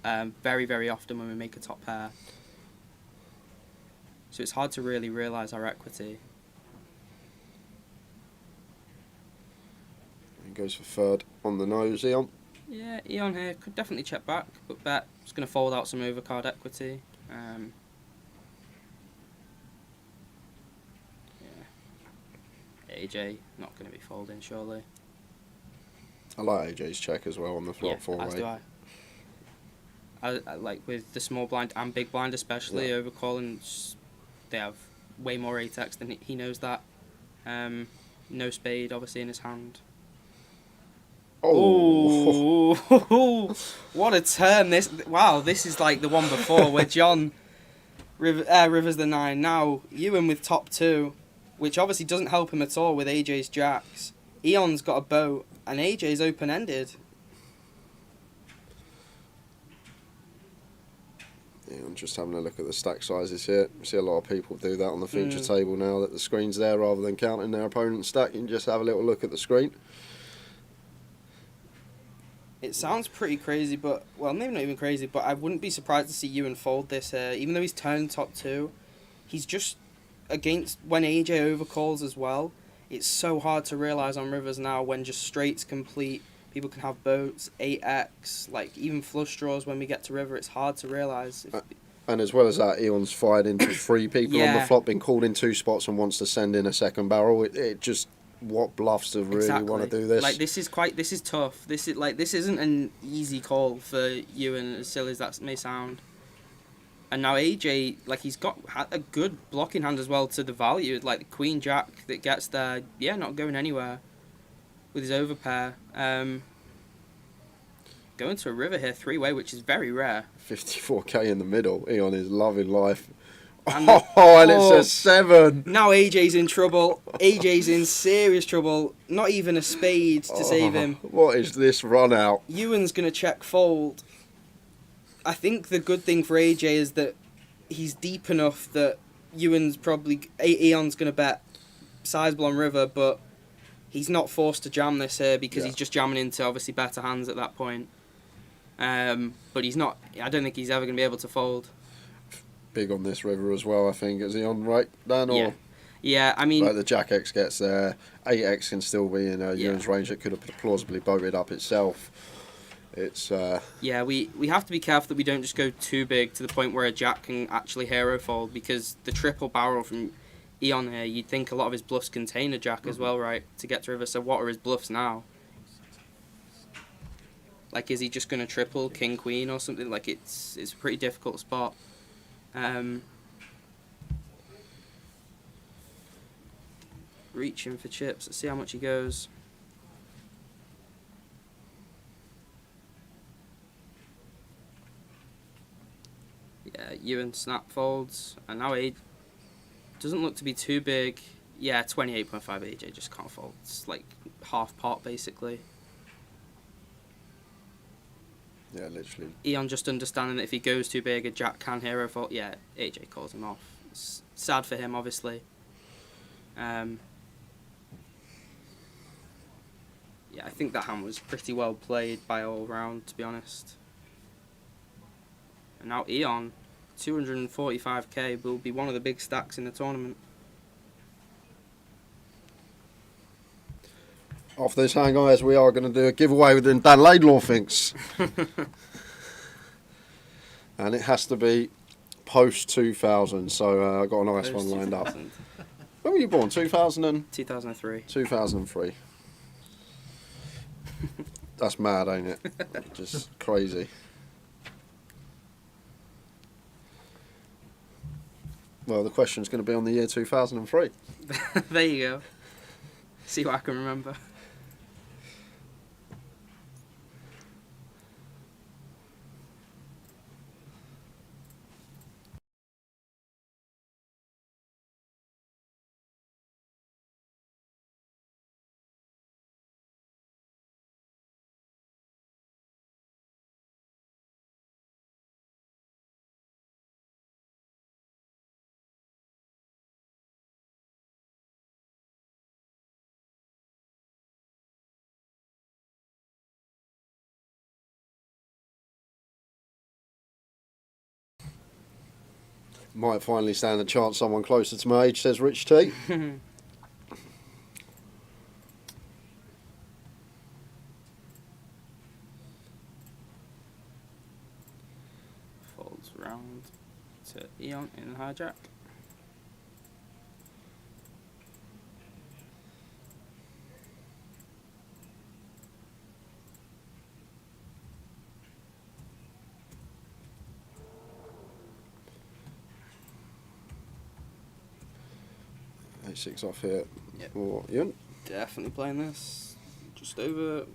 very, very often when we make a top pair. So it's hard to really realise our equity. He goes for third on the nose, Eon. Yeah, Eon here could definitely check back, but bet it's going to fold out some overcard equity. AJ not going to be folding, surely. I like AJ's check as well on the flop Yeah, as do I. I like with the small blind and big blind especially, overcalling, they have way more 8x than he knows that. No spade obviously in his hand. Oh, What a turn this! Wow, this is like the one before where John Rivers the 9. Now Ewan with top 2, which obviously doesn't help him at all with AJ's jacks. Eon's got a boat and AJ's open ended. Yeah, I'm just having a look at the stack sizes here. I see a lot of people do that on the feature table now that the screen's there rather than counting their opponent's stack. You can just have a little look at the screen. It sounds pretty crazy, but, well, maybe not even crazy, but I wouldn't be surprised to see Ewan fold this. Even though he's turned top 2, he's just against when AJ overcalls as well. It's so hard to realise on rivers now when just straight's complete. People can have boats, 8x, like even flush draws when we get to river. It's hard to realise. And as well as that, Eon's fired into 3 people on the flop, been called in 2 spots and wants to send in a second barrel. It just... What bluffs to really want to do this? Like this is tough. This isn't an easy call for Ewan, as silly as that may sound. And now AJ, like he's got a good blocking hand as well to the value, like the Queen Jack that gets there. Yeah, not going anywhere with his overpair. Going to a river here 3-way, which is very rare. 54k in the middle. Eon is loving life. And it's a 7. Now AJ's in trouble. AJ's in serious trouble. Not even a spade to save him. What is this run out? Ewan's going to check fold. I think the good thing for AJ is that he's deep enough that Ewan's probably... Eon's going to bet sizable on river, but he's not forced to jam this here because he's just jamming into obviously better hands at that point. But he's not... I don't think he's ever going to be able to fold. Big on this river as well, I think. Is he on right, Dan? Or yeah, I mean... Like the Jack X gets there. 8X can still be in Ewan's range. It could have plausibly boated up itself. It's... Yeah, we have to be careful that we don't just go too big to the point where a Jack can actually hero fold, because the triple barrel from Eon here, you'd think a lot of his bluffs contain a Jack as well, right, to get to river. So what are his bluffs now? Like, is he just going to triple King Queen or something? Like, it's a pretty difficult spot. Reaching for chips. Let's see how much he goes. Yeah, Ewan snap folds, and now he doesn't look to be too big. Yeah, 28.5 AJ just can't fold. It's like half pot basically. Yeah, literally. Eon just understanding that if he goes too big, a jack can hero fault. Yeah, AJ calls him off. It's sad for him, obviously. Yeah, I think that hand was pretty well played by all round, to be honest. And now Eon, 245k, will be one of the big stacks in the tournament. After this hand, guys, we are going to do a giveaway within Dan Laidlaw thinks. And it has to be post 2000, so I've got a nice one lined up. When were you born? 2003. 2003. That's mad, ain't it? Just crazy. Well, the question's going to be on the year 2003. There you go. See what I can remember. Might finally stand a chance someone closer to my age, says Rich T. Folds round to Eon in the hijack. A6 off here. Yep. For Ian. Definitely playing this. Just over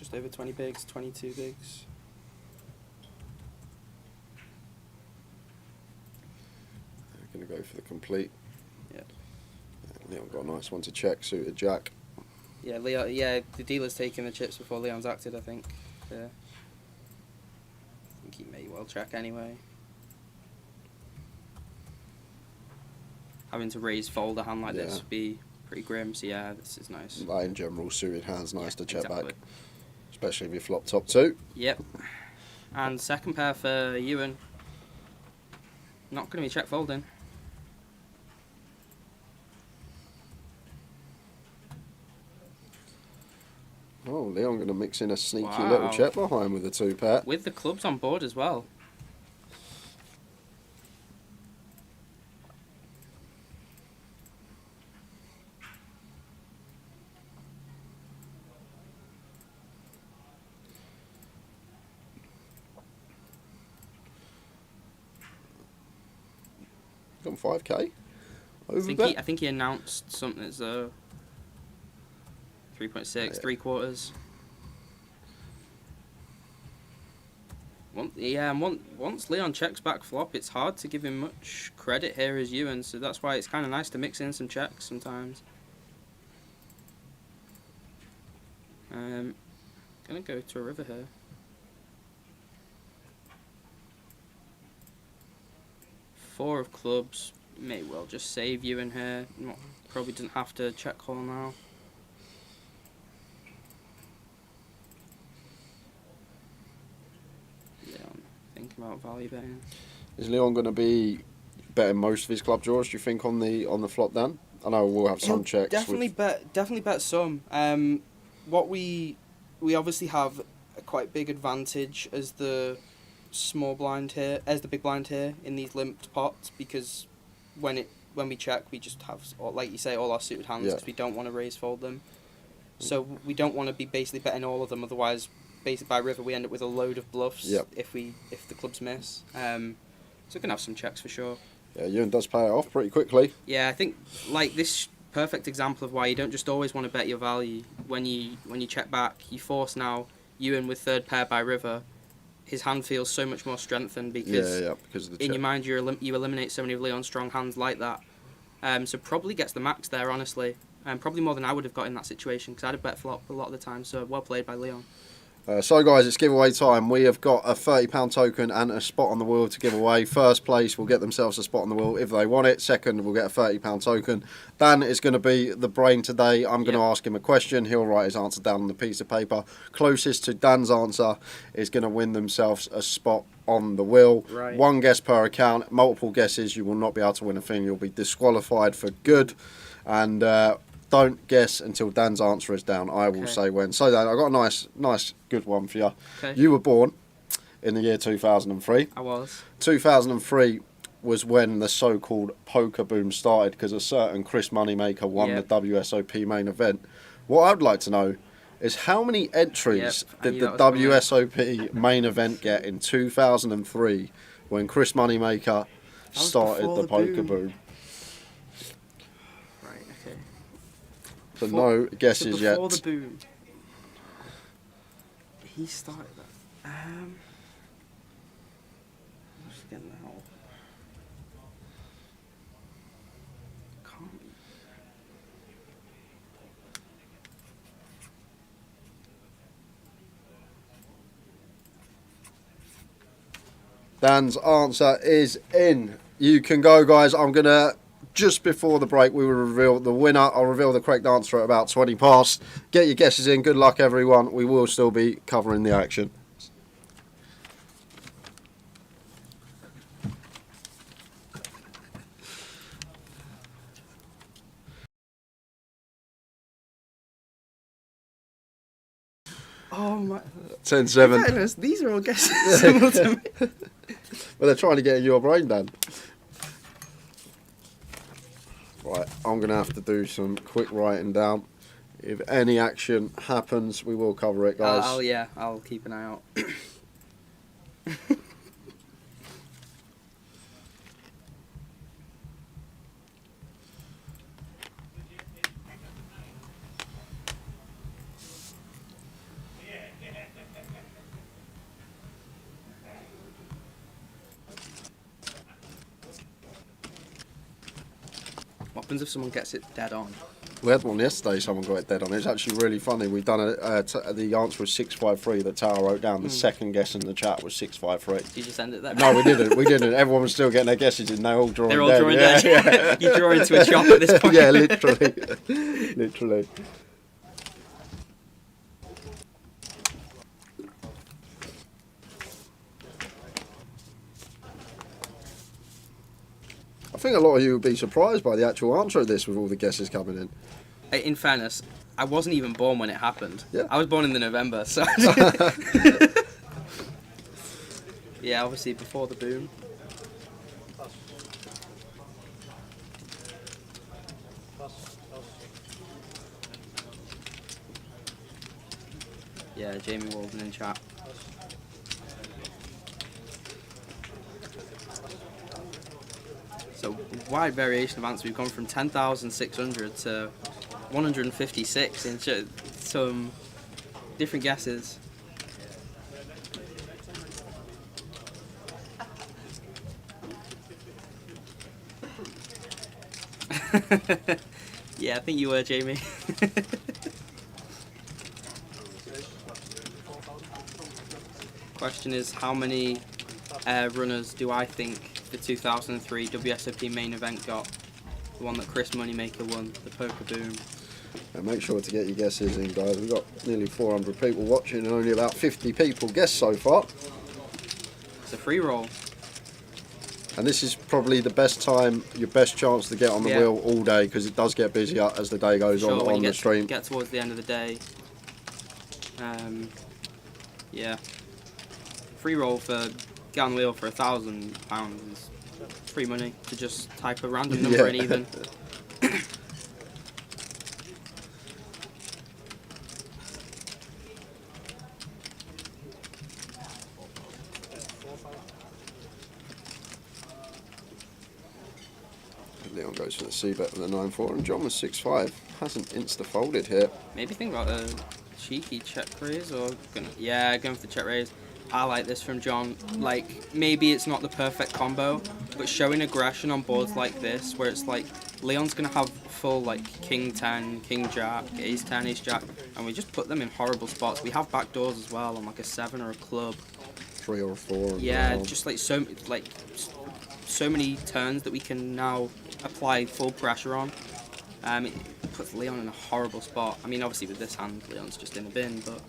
20 bigs, 22 bigs. Going to go for the complete. Yeah. Leon got a nice one to check, suited jack. Yeah, Leon. Yeah, the dealer's taking the chips before Leon's acted, I think. Yeah. I think he may well check anyway. Having to raise fold a hand like this would be pretty grim, so yeah, this is nice. Like in general, suited hands, nice to check exactly. back. Especially if you flop top two. Yep. And second pair for Ewan. Not going to be check folding. Oh, Leon going to mix in a sneaky Wow. little check behind with the two pair. With the clubs on board as well. Got 5k. I think he announced something as 3.6, 3/4. Once Leon checks back flop, it's hard to give him much credit here as Ewan, so that's why it's kind of nice to mix in some checks sometimes. Gonna go to a river here. Four of clubs may well just save Ewan here. Probably doesn't have to check call now. Leon thinking about value betting. Is Leon going to be betting most of his club draws, do you think, on the flop, Dan? I know we'll have some checks. Definitely bet some. What we obviously have a quite big advantage as the small blind here, as the big blind here in these limped pots, because when we check, we just have, like you say, all our suited hands, because we don't want to raise fold them. So we don't want to be basically betting all of them, otherwise, basically by river we end up with a load of bluffs if the clubs miss. So we're gonna have some checks for sure. Yeah, Ewan does pay it off pretty quickly. Yeah, I think like this perfect example of why you don't just always want to bet your value. When you check back, you force now Ewan with third pair by river. His hand feels so much more strengthened because because of the in check. your mind you eliminate so many of Leon's strong hands like that. So probably gets the max there, honestly. Probably more than I would have got in that situation, because I'd have bet flop a lot of the time. So well played by Leon. So guys, it's giveaway time. We have got a £30 token and a spot on the wheel to give away. First place will get themselves a spot on the wheel if they want it. Second will get a £30 token. Dan is going to be the brain today. I'm going to ask him a question. He'll write his answer down on a piece of paper. Closest to Dan's answer is going to win themselves a spot on the wheel. Right. One guess per account. Multiple guesses, you will not be able to win a thing. You'll be disqualified for good. And don't guess until Dan's answer is down. I will say when. So Dan, I got a nice, good one for you. Okay. You were born in the year 2003. I was. 2003 was when the so-called poker boom started because a certain Chris Moneymaker won the WSOP main event. What I'd like to know is how many entries did the WSOP main event get in 2003 when Chris Moneymaker started the poker boom? So no guesses yet. Before the boom, he started that. I'm just getting that out. Can't be. Dan's answer is in. You can go, guys. I'm going to, just before the break, we will reveal the winner. I'll reveal the correct answer at about 20 past. Get your guesses in. Good luck, everyone. We will still be covering the action. Oh my. 10-7. Fairness, these are all guesses similar to me. Well, they're trying to get in your brain, Dan. Right, I'm going to have to do some quick writing down. If any action happens, we will cover it, guys. I'll keep an eye out. What happens if someone gets it dead on? We had one yesterday, someone got it dead on. It was actually really funny. We've done the answer was 653 that Tara wrote down. The second guess in the chat was 653. Did you just end it there? No, we didn't. We didn't. Everyone was still getting their guesses in. They're all drawing They're all dead. drawing dead. Yeah. You draw into a chop at this point. Yeah, literally. Literally. I think a lot of you would be surprised by the actual answer of this with all the guesses coming in. In fairness, I wasn't even born when it happened. Yeah. I was born in the November, so... Yeah, obviously before the boom. Yeah, Jamie Walden in chat. So, wide variation of answers. We've gone from 10,600 to 156 in some different guesses. Yeah, I think you were, Jamie. Question is, how many runners do I think the 2003 WSOP main event got? The one that Chris Moneymaker won, the poker boom. And make sure to get your guesses in, guys. We've got nearly 400 people watching and only about 50 people guessed so far. It's a free roll. And this is probably the best time, your best chance to get on the wheel all day, because it does get busier as the day goes on the stream. Get towards the end of the day. Yeah. Free roll for get on the wheel for £1,000 is free money to just type a random number in even. Leon goes for the C-bet with a 9-4 and John was 6-5. Hasn't insta-folded here. Maybe think about a cheeky check raise or going for the check raise. I like this from John. Like, maybe it's not the perfect combo, but showing aggression on boards like this, where it's like, Leon's going to have full, like, King 10, King Jack, Ace 10, Ace Jack, and we just put them in horrible spots. We have back doors as well on, like, a 7 or a club. 3 or 4. Yeah, just, like, so many turns that we can now apply full pressure on. It puts Leon in a horrible spot. I mean, obviously with this hand, Leon's just in the bin, but...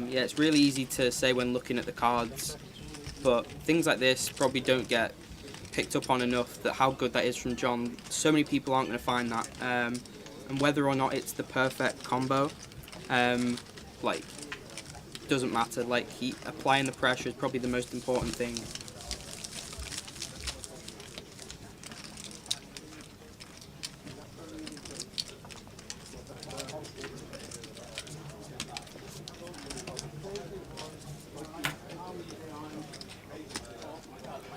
yeah, it's really easy to say when looking at the cards, but things like this probably don't get picked up on enough, that how good that is from John. So many people aren't going to find that, and whether or not it's the perfect combo, like, doesn't matter. Like, applying the pressure is probably the most important thing.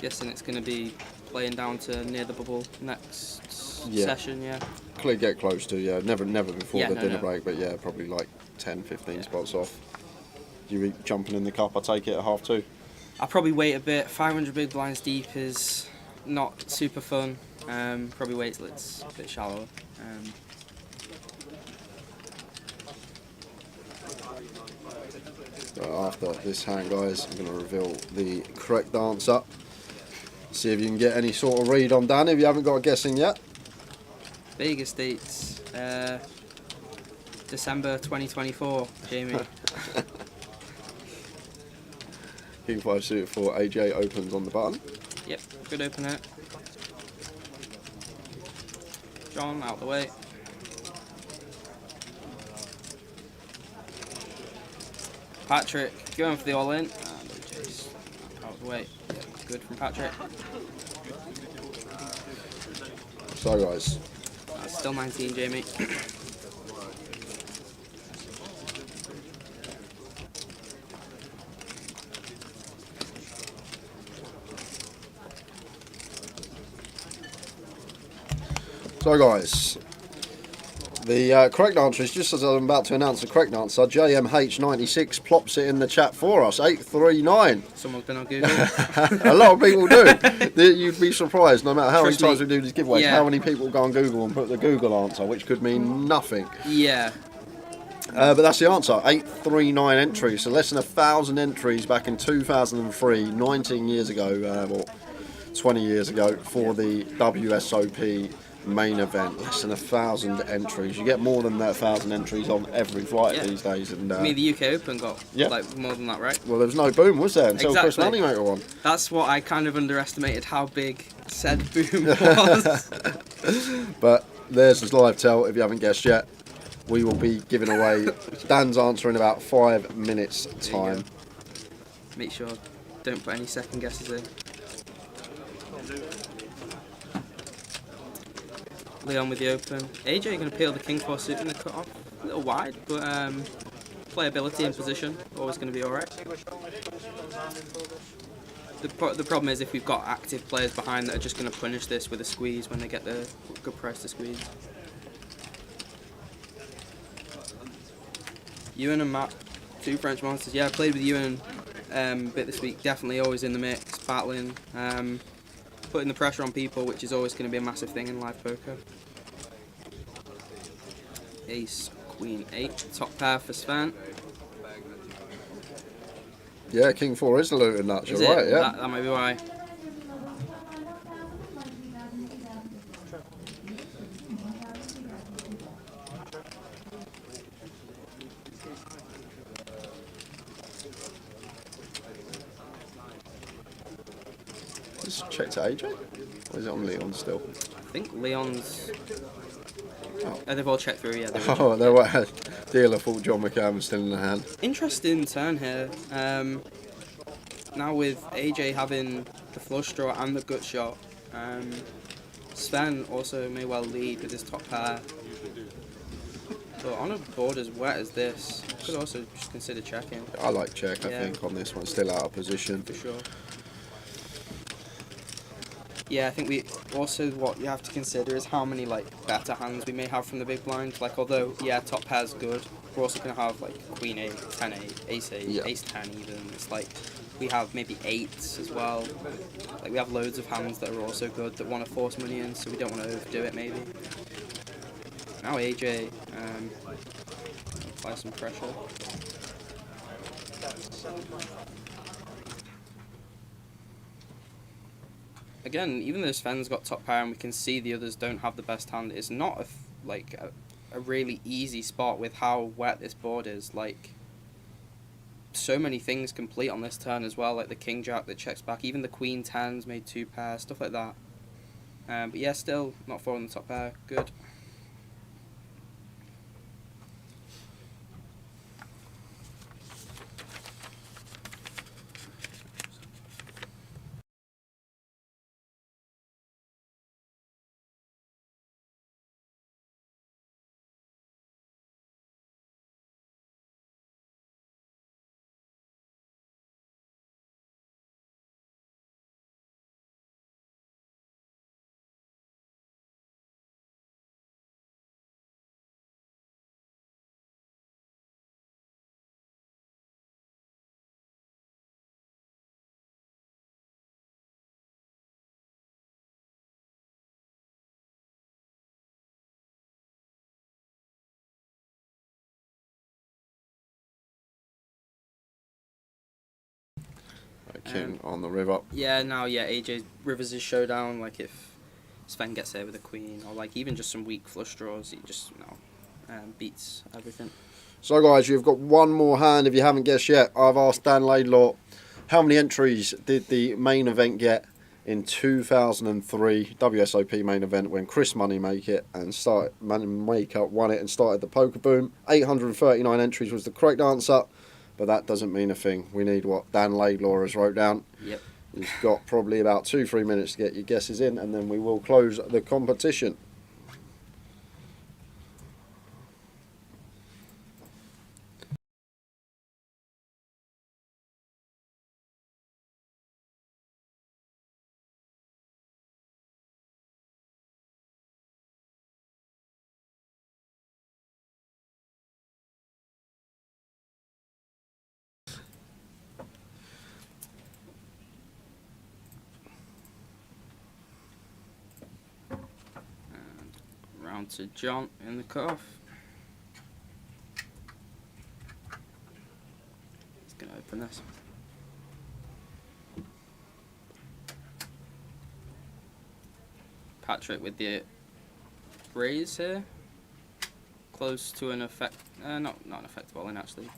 Guessing it's going to be playing down to near the bubble next session, yeah. Clearly get close to, yeah. Never before Yeah, the no, dinner no. break, but yeah, probably like 10, 15 spots off. You be jumping in the cup, I take it, at half 2? I'll probably wait a bit. 500 big blinds deep is not super fun. Probably wait till it's a bit shallower. So after this hand, guys, I'm going to reveal the correct answer. See if you can get any sort of read on Dan if you haven't got a guessing yet. Vegas dates, December 2024, Jamie. King 5 suited 4, AJ opens on the button. Yep, good opener. John, out the way. Patrick, going for the all-in. And AJ's out the way. Yep, good from Patrick. So guys, That's still 19, Jamie. the correct answer is, just as I'm about to announce the correct answer, JMH96 plops it in the chat for us, 839. Someone's been on Google. A lot of people do. You'd be surprised, no matter how Trust many times me. we do these giveaways, Yeah. how many people go on Google and put the Google answer, which could mean nothing. Yeah. But that's the answer, 839 entries, so less than 1,000 entries back in 2003, 19 years ago, or 20 years ago, for the WSOP main event. Less than 1,000 entries. You get more than that 1,000 entries on every flight Yeah. these days. And I mean, the UK Open got Yeah. like more than that, right? well, there was no boom, was there, until Chris Exactly. Moneymaker won. That's what I kind of underestimated, how big said boom was. But there's his live tell. If you haven't guessed yet, we will be giving away Dan's answer in about 5 minutes There you time. go. Make sure don't put any second guesses in. Leon with the open. AJ going to peel the king 4 suit in the cut off. A little wide, but playability and position always going to be alright. The problem is if we've got active players behind that are just going to punish this with a squeeze when they get the good price to squeeze. Ewan and Matt, 2 French monsters. Yeah, I played with Ewan a bit this week. Definitely always in the mix, battling, putting the pressure on people, which is always going to be a massive thing in live poker. Ace, Queen 8, top pair for Sven. Yeah, King 4 is the Luton nuts, Is you're it? right, yeah. That might be why. Just check to AJ? Or is it on Leon still? I think Leon's... Oh. They've all checked through, yeah. they've all Oh, there were. Dealer thought John McCann was still in the hand. Interesting turn here. Now with AJ having the flush draw and the gut shot, Sven also may well lead with his top pair. But on a board as wet as this, could also just consider checking I like check, I Yeah. think, on this one. Still out of position. for sure. Yeah, I think we also, what you have to consider is how many like better hands we may have from the big blind. Like, although yeah, top pair's good, we're also going to have like Queen 8, 10 8, Ace 8, Yeah. Ace 10 even. It's like we have maybe 8s as well. Like we have loads of hands that are also good that want to force money in, so we don't want to overdo it maybe. Now AJ, apply some pressure. Again, even though Sven's got top pair and we can see the others don't have the best hand, it's not a really easy spot with how wet this board is. Like, so many things complete on this turn as well, like the King Jack that checks back, even the Queen 10s made 2 pairs, stuff like that. But yeah, still not folding the top pair. Good. King on the river. Yeah, now, yeah, AJ Rivers' showdown, like if Sven gets there with a Queen, or like even just some weak flush draws, he just, beats everything. So guys, you've got one more hand if you haven't guessed yet. I've asked Dan Laidlaw, how many entries did the main event get in 2003 WSOP main event when Chris Moneymaker won it and started the poker boom? 839 entries was the correct answer, but that doesn't mean a thing. We need what Dan Laidlaw has wrote down. Yep. You've got probably about 2-3 minutes to get your guesses in, and then we will close the competition. Round to John in the cutoff. He's going to open this. Patrick with the raise here. Close to an effect. Not an effective all in actually.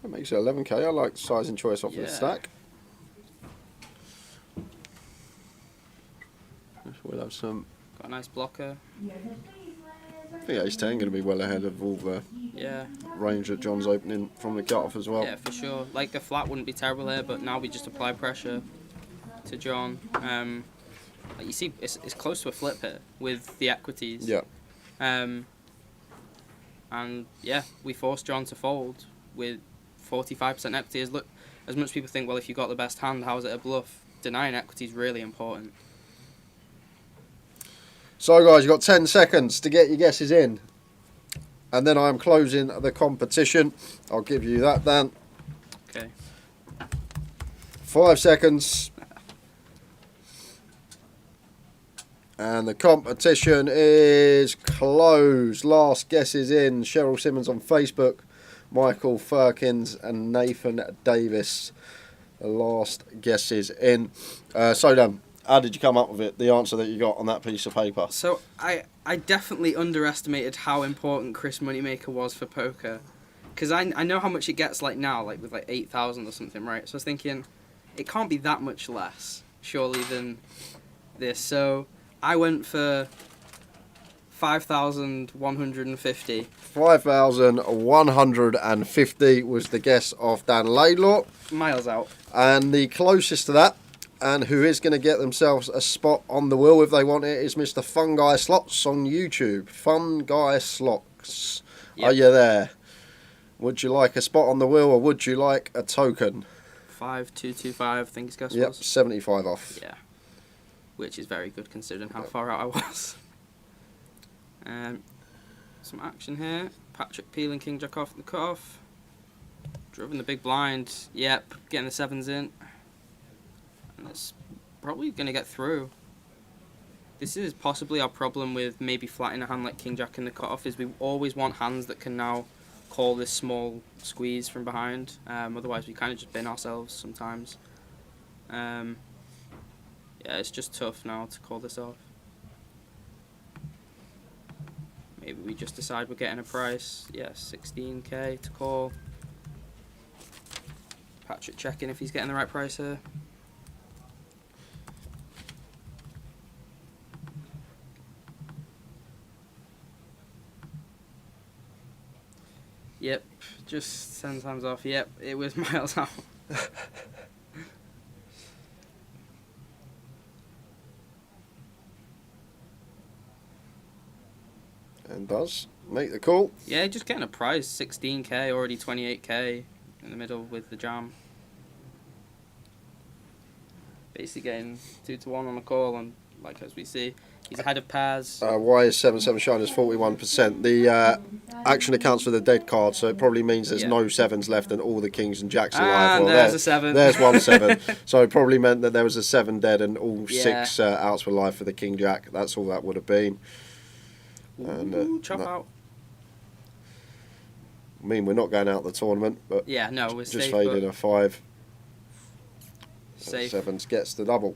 That makes it 11k. I like size and choice off of the stack. We'll have some. Got a nice blocker. I think ace 10 going to be well ahead of all the range that John's opening from the cutoff as well. Yeah, for sure. Like a flat wouldn't be terrible here, but now we just apply pressure to John. Like you see, it's close to a flip here with the equities. Yeah. And yeah, we force John to fold with 45% equity. As much people think, well, if you got the best hand, how is it a bluff? Denying equity is really important. So guys, you've got 10 seconds to get your guesses in, and then I'm closing the competition. I'll give you that, Dan. Okay. 5 seconds. And the competition is closed. Last guesses in. Cheryl Simmons on Facebook, Michael Firkins and Nathan Davis. The last guesses in. So Dan, how did you come up with it? The answer that you got on that piece of paper? So I definitely underestimated how important Chris Moneymaker was for poker, because I know how much it gets like now, like with like 8,000 or something, right? So I was thinking, it can't be that much less, surely, than this. So I went for 5,150. 5,150 was the guess of Dan Laidlaw. Miles out. And the closest to that, and who is going to get themselves a spot on the wheel if they want it, is Mr. Fun Guy Slots on YouTube. Fun Guy Slots. Yep. Are you there? Would you like a spot on the wheel, or would you like a token? 5225, I think his guess was. Yep, was. 75 off. Yeah. which is very good considering how far out I was. Some action here. Patrick peeling King Jack off the cutoff. Driven the big blind. Yep, getting the 7s in. And it's probably going to get through. This is possibly our problem with maybe flattening a hand like King Jack in the cutoff, is we always want hands that can now call this small squeeze from behind. Otherwise we kind of just bin ourselves sometimes. Yeah, it's just tough now to call this off. Maybe we just decide we're getting a price. Yeah, 16k to call. Patrick checking if he's getting the right price here. Yep, just 10 times off. Yep, it was miles out. And does make the call. Yeah, just getting a price, 16k, already 28k in the middle with the jam. Basically getting 2 to 1 on the call, and like as we see, he's ahead of pairs. Why is 7-7 Shiners 41%? The action accounts for the dead card, so it probably means there's no 7s left and all the Kings and Jacks are alive. And Well, there's a 7. There's 1 7. So it probably meant that there was a 7 dead and all Yeah. 6 outs were live for the King Jack. That's all that would have been. And, Ooh, chop out. I mean, we're not going out the tournament, but Yeah, no, we're just safe. faded a 5. Safe. 7s gets the double.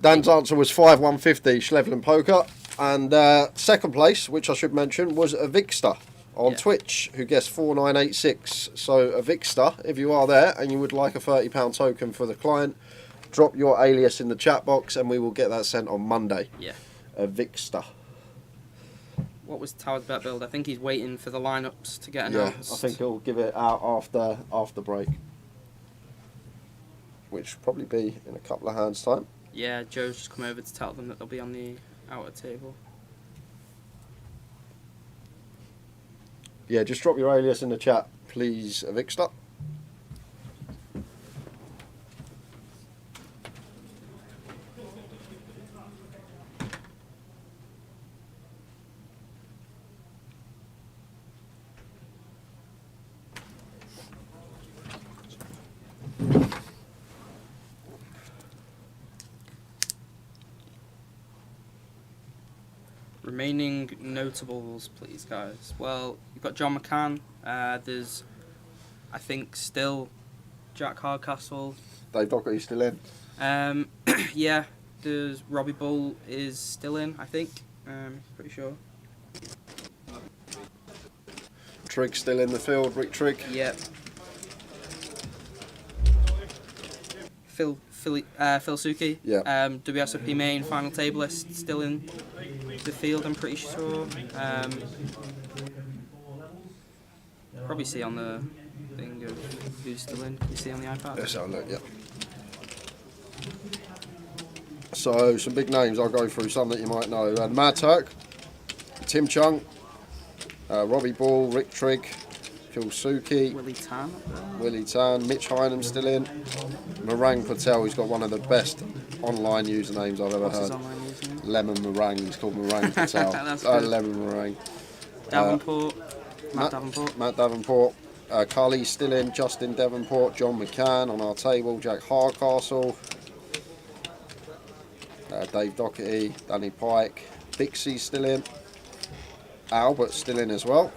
Dan's answer was 5-150 Schlevlin Poker, and second place, which I should mention, was a Vixter on Twitch, who guessed 4986. So a Vixter, if you are there and you would like a £30 token for the client, drop your alias in the chat box and we will get that sent on Monday. Yeah. A Vixter. What was Tower's bet build? I think he's waiting for the lineups to get Yeah, announced. I think he'll give it out after break, which will probably be in a couple of hands' time. Yeah, Joe's just come over to tell them that they'll be on the outer table. Yeah, just drop your alias in the chat, please, Vixter. Remaining notables, please, guys. Well, you've got John McCann. There's, I think, still Jack Hardcastle. Dave Docherty's still in. Yeah, there's Robbie Bull is still in, I think. Pretty sure. Trigg still in the field, Rick Trigg. Yep. Phil Suki. Yeah. WSOP main final table list still in the field, I'm pretty sure. Probably see on the thing of who's still in. Can you see on the iPad? Let's have a look, yeah. So, some big names, I'll go through some that you might know. Mad Turk, Tim Chung, Robbie Ball, Rick Trigg, Phil Suki, Willie Tan, Mitch Hynam still in, Meringue Patel, he's got one of the best online usernames I've ever heard. Lemon Meringue, he's called Meringue Patel. Lemon Meringue. Davenport, Matt Davenport. Carly's still in, Justin Davenport, John McCann on our table, Jack Hardcastle, Dave Docherty, Danny Pike, Dixie's still in, Albert's still in as well.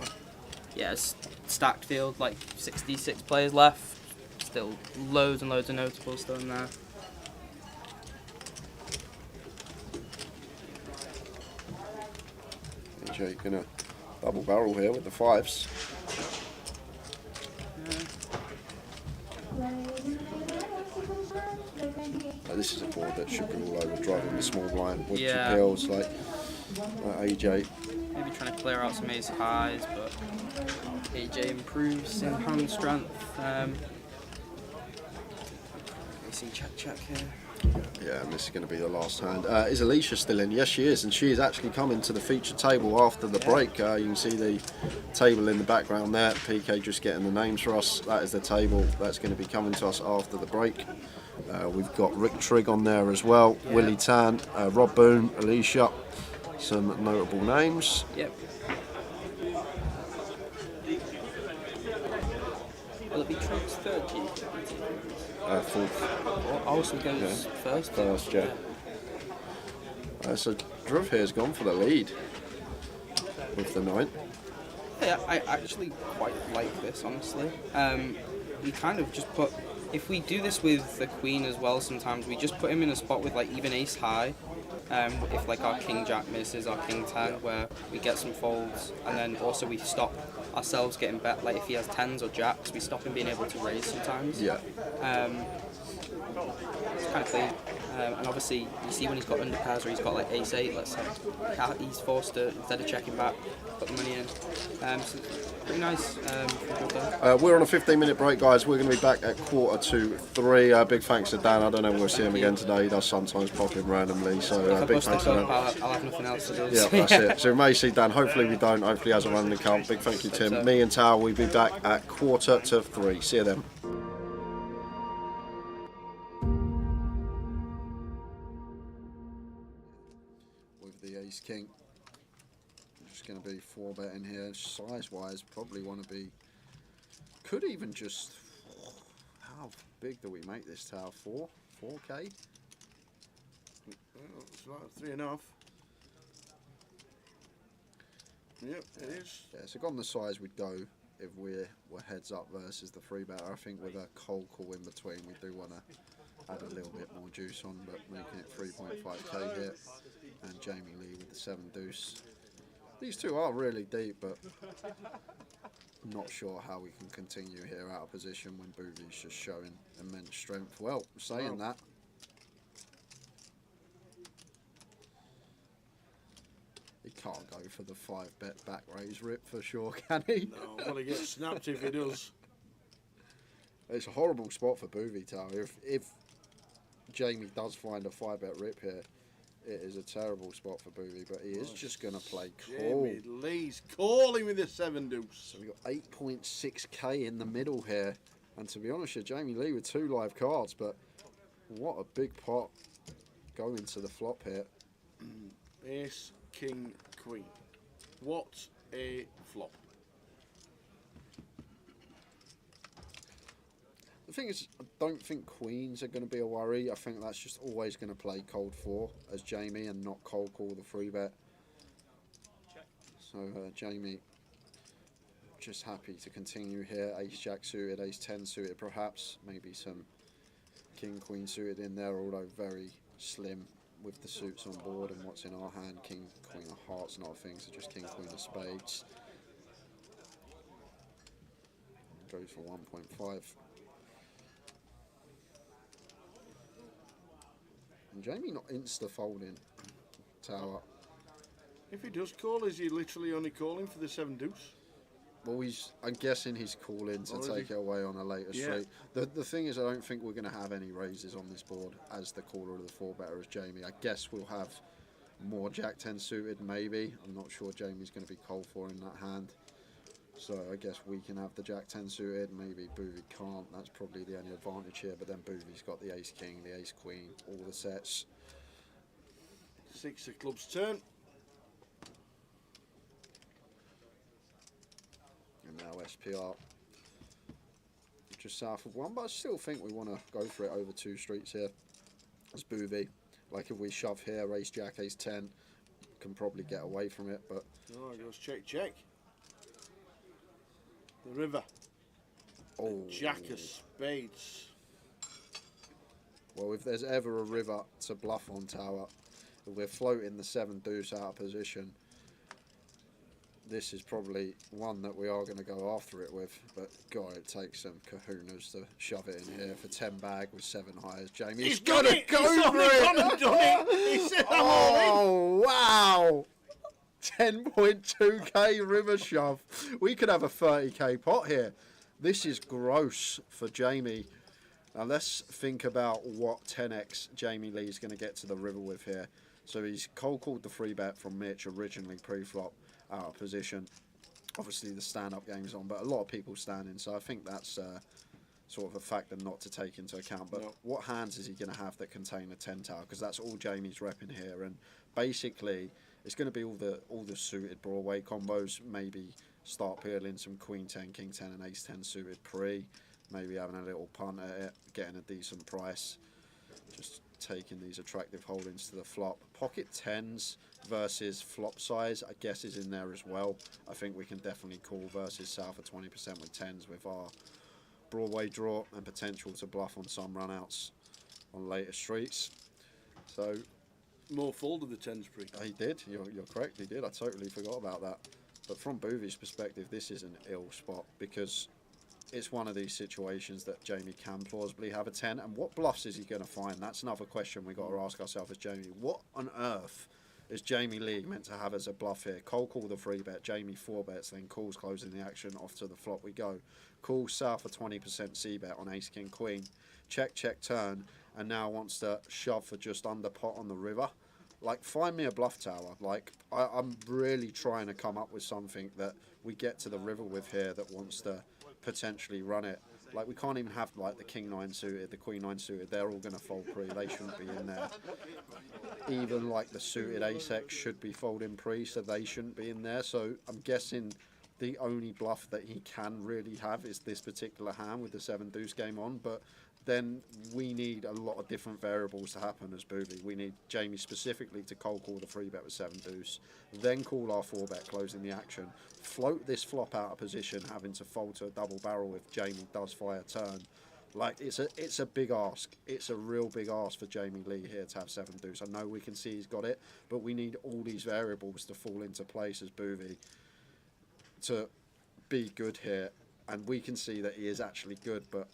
Yeah, it's stacked field, like 66 players left. Still loads and loads of notables still in there. AJ gonna double barrel here with the 5s. This is a board that should be all over driving the small blind with your pills like AJ. Maybe trying to clear out some ace highs, but AJ improves in hand strength. See check here. Yeah, and this is going to be the last hand. Is Alicia still in? Yes, she is, and she is actually coming to the feature table after the break. You can see the table in the background there. PK just getting the names for us. That is the table that's going to be coming to us after the break. We've got Rick Trigg on there as well, Willie Tan, Rob Boone, Alicia, some notable names. Yep. Will it be Trigg's third GUKPT? Fourth. Olsen goes first. First, yeah. So Druv here's gone for the lead with the 9. Yeah, I actually quite like this, honestly. We kind of just put, if we do this with the Queen as well, sometimes we just put him in a spot with like even ace high. If like our King Jack misses, our King 10, where we get some folds, and then also we stop ourselves getting bet. Like if he has 10s or jacks, we stop him being able to raise sometimes. Yeah. It's kind of clean. And obviously, you see when he's got underpairs or he's got like ace 8, let's say, he's forced to, instead of checking back, put the money in. So pretty nice. We're on a 15-minute break, guys. We're going to be back at 2:45. Big thanks to Dan. I don't know if we'll see him again today. He does sometimes pop in randomly. So big thanks to Dan. I'll have nothing else to do. Yeah, that's it. So we may see Dan. Hopefully we don't. Hopefully he hasn't run the count. Big thank you, Tim. Me and Tao, we'll be back at 2:45. See you then. The ace king, just going to be 4-betting here. Size wise, probably want to be, could even just, how big do we make this tower? 4K? Well, it's about 3.5. Yep, it is. Yeah, so on the size we'd go if we're heads up versus the 3-better. I think with a cold call in between, we do want to add a little bit more juice on, but making it 3.5k here. And Jamie Lee with the 7 deuce. These two are really deep, but not sure how we can continue here out of position when Boovy's just showing immense strength. Well, saying that, he can't go for the 5-bet back raise rip for sure, can he? No, well, he gets snapped if he does. It's a horrible spot for Boovy Tower. If Jamie does find a 5-bet rip here, it is a terrible spot for Boovy, but he is just going to play call. Jamie Lee's calling with the 7 deuce. So we've got 8.6k in the middle here. And to be honest, Jamie Lee with 2 live cards, but what a big pot going to the flop here. Ace, King, Queen. What a flop. The thing is, I don't think queens are going to be a worry. I think that's just always going to play cold 4 as Jamie and not cold call the 3-bet. So Jamie just happy to continue here. Ace Jack suited, Ace 10 suited perhaps. Maybe some King Queen suited in there, although very slim with the suits on board and what's in our hand. King Queen of hearts, not a thing, so just King Queen of spades. Goes for 1.5. And Jamie not insta-folding tower. If he does call, is he literally only calling for the 7 deuce? Well, I'm guessing he's calling to take it away on a later straight. The thing is, I don't think we're going to have any raises on this board as the caller of the 4-better as Jamie. I guess we'll have more Jack 10 suited, maybe. I'm not sure Jamie's going to be cold for in that hand. So I guess we can have the Jack 10 suited, maybe Boovy can't. That's probably the only advantage here, but then Boovy's got the Ace King, the Ace Queen, all the sets. 6 of clubs turn. And now SPR just south of 1, but I still think we want to go for it over 2 streets here as Boovy. Like if we shove here, Ace Jack, Ace 10, can probably get away from it, but... Oh, it goes check, check. The river. Oh. The Jack of spades. Well, if there's ever a river to bluff on tower, if we're floating the 7 deuce out of position, this is probably one that we are going to go after it with. But God, it takes some kahunas to shove it in here for 10 bag with 7 highs. Jamie, he's got to go for it. He said, oh wow! 10.2k river shove. We could have a 30k pot here. This is gross for Jamie. Now let's think about what 10x Jamie Lee's going to get to the river with here. So he's cold called the 3-bet from Mitch originally pre-flop out of position. Obviously the stand-up game's on, but a lot of people standing, so I think that's sort of a factor not to take into account. But what hands is he going to have that contain a 10 tower? Because that's all Jamie's repping here, and basically it's going to be all the suited Broadway combos. Maybe start peeling some Queen 10, King 10, and Ace 10 suited pre. Maybe having a little punt at it, getting a decent price. Just taking these attractive holdings to the flop. Pocket 10s versus flop size, I guess, is in there as well. I think we can definitely call versus south of 20% with 10s with our Broadway draw and potential to bluff on some runouts on later streets. So More folded the 10s pre. he did, you're correct, he did. I totally forgot about that. But from Boovy's perspective, this is an ill spot because it's one of these situations that Jamie can plausibly have a 10, and what bluffs is he going to find? That's another question we got to ask ourselves as Jamie. What on earth is Jamie Lee meant to have as a bluff here? Cold call the free bet, Jamie 4 bets, then calls closing the action, off to the flop we go. Calls south for 20% C bet on ace king queen, check turn, and now wants to shove for just under pot on the river. Like, find me a bluff tower. Like, I'm really trying to come up with something that we get to the river with here that wants to potentially run it. Like, we can't even have, like, the king 9 suited, the queen 9 suited. They're all going to fold pre. They shouldn't be in there. Even, like, the suited ace X should be folding pre, so they shouldn't be in there. So I'm guessing the only bluff that he can really have is this particular hand with the 7 deuce game on. But then we need a lot of different variables to happen as Boovy. We need Jamie specifically to cold call the free bet with 7 deuce, then call our 4 bet closing the action, float this flop out of position, having to fold to a double barrel if Jamie does fire turn. Like, it's a big ask. It's a real big ask for Jamie Lee here to have 7 deuce. I know we can see he's got it, but we need all these variables to fall into place as Boovy to be good here, and we can see that he is actually good, but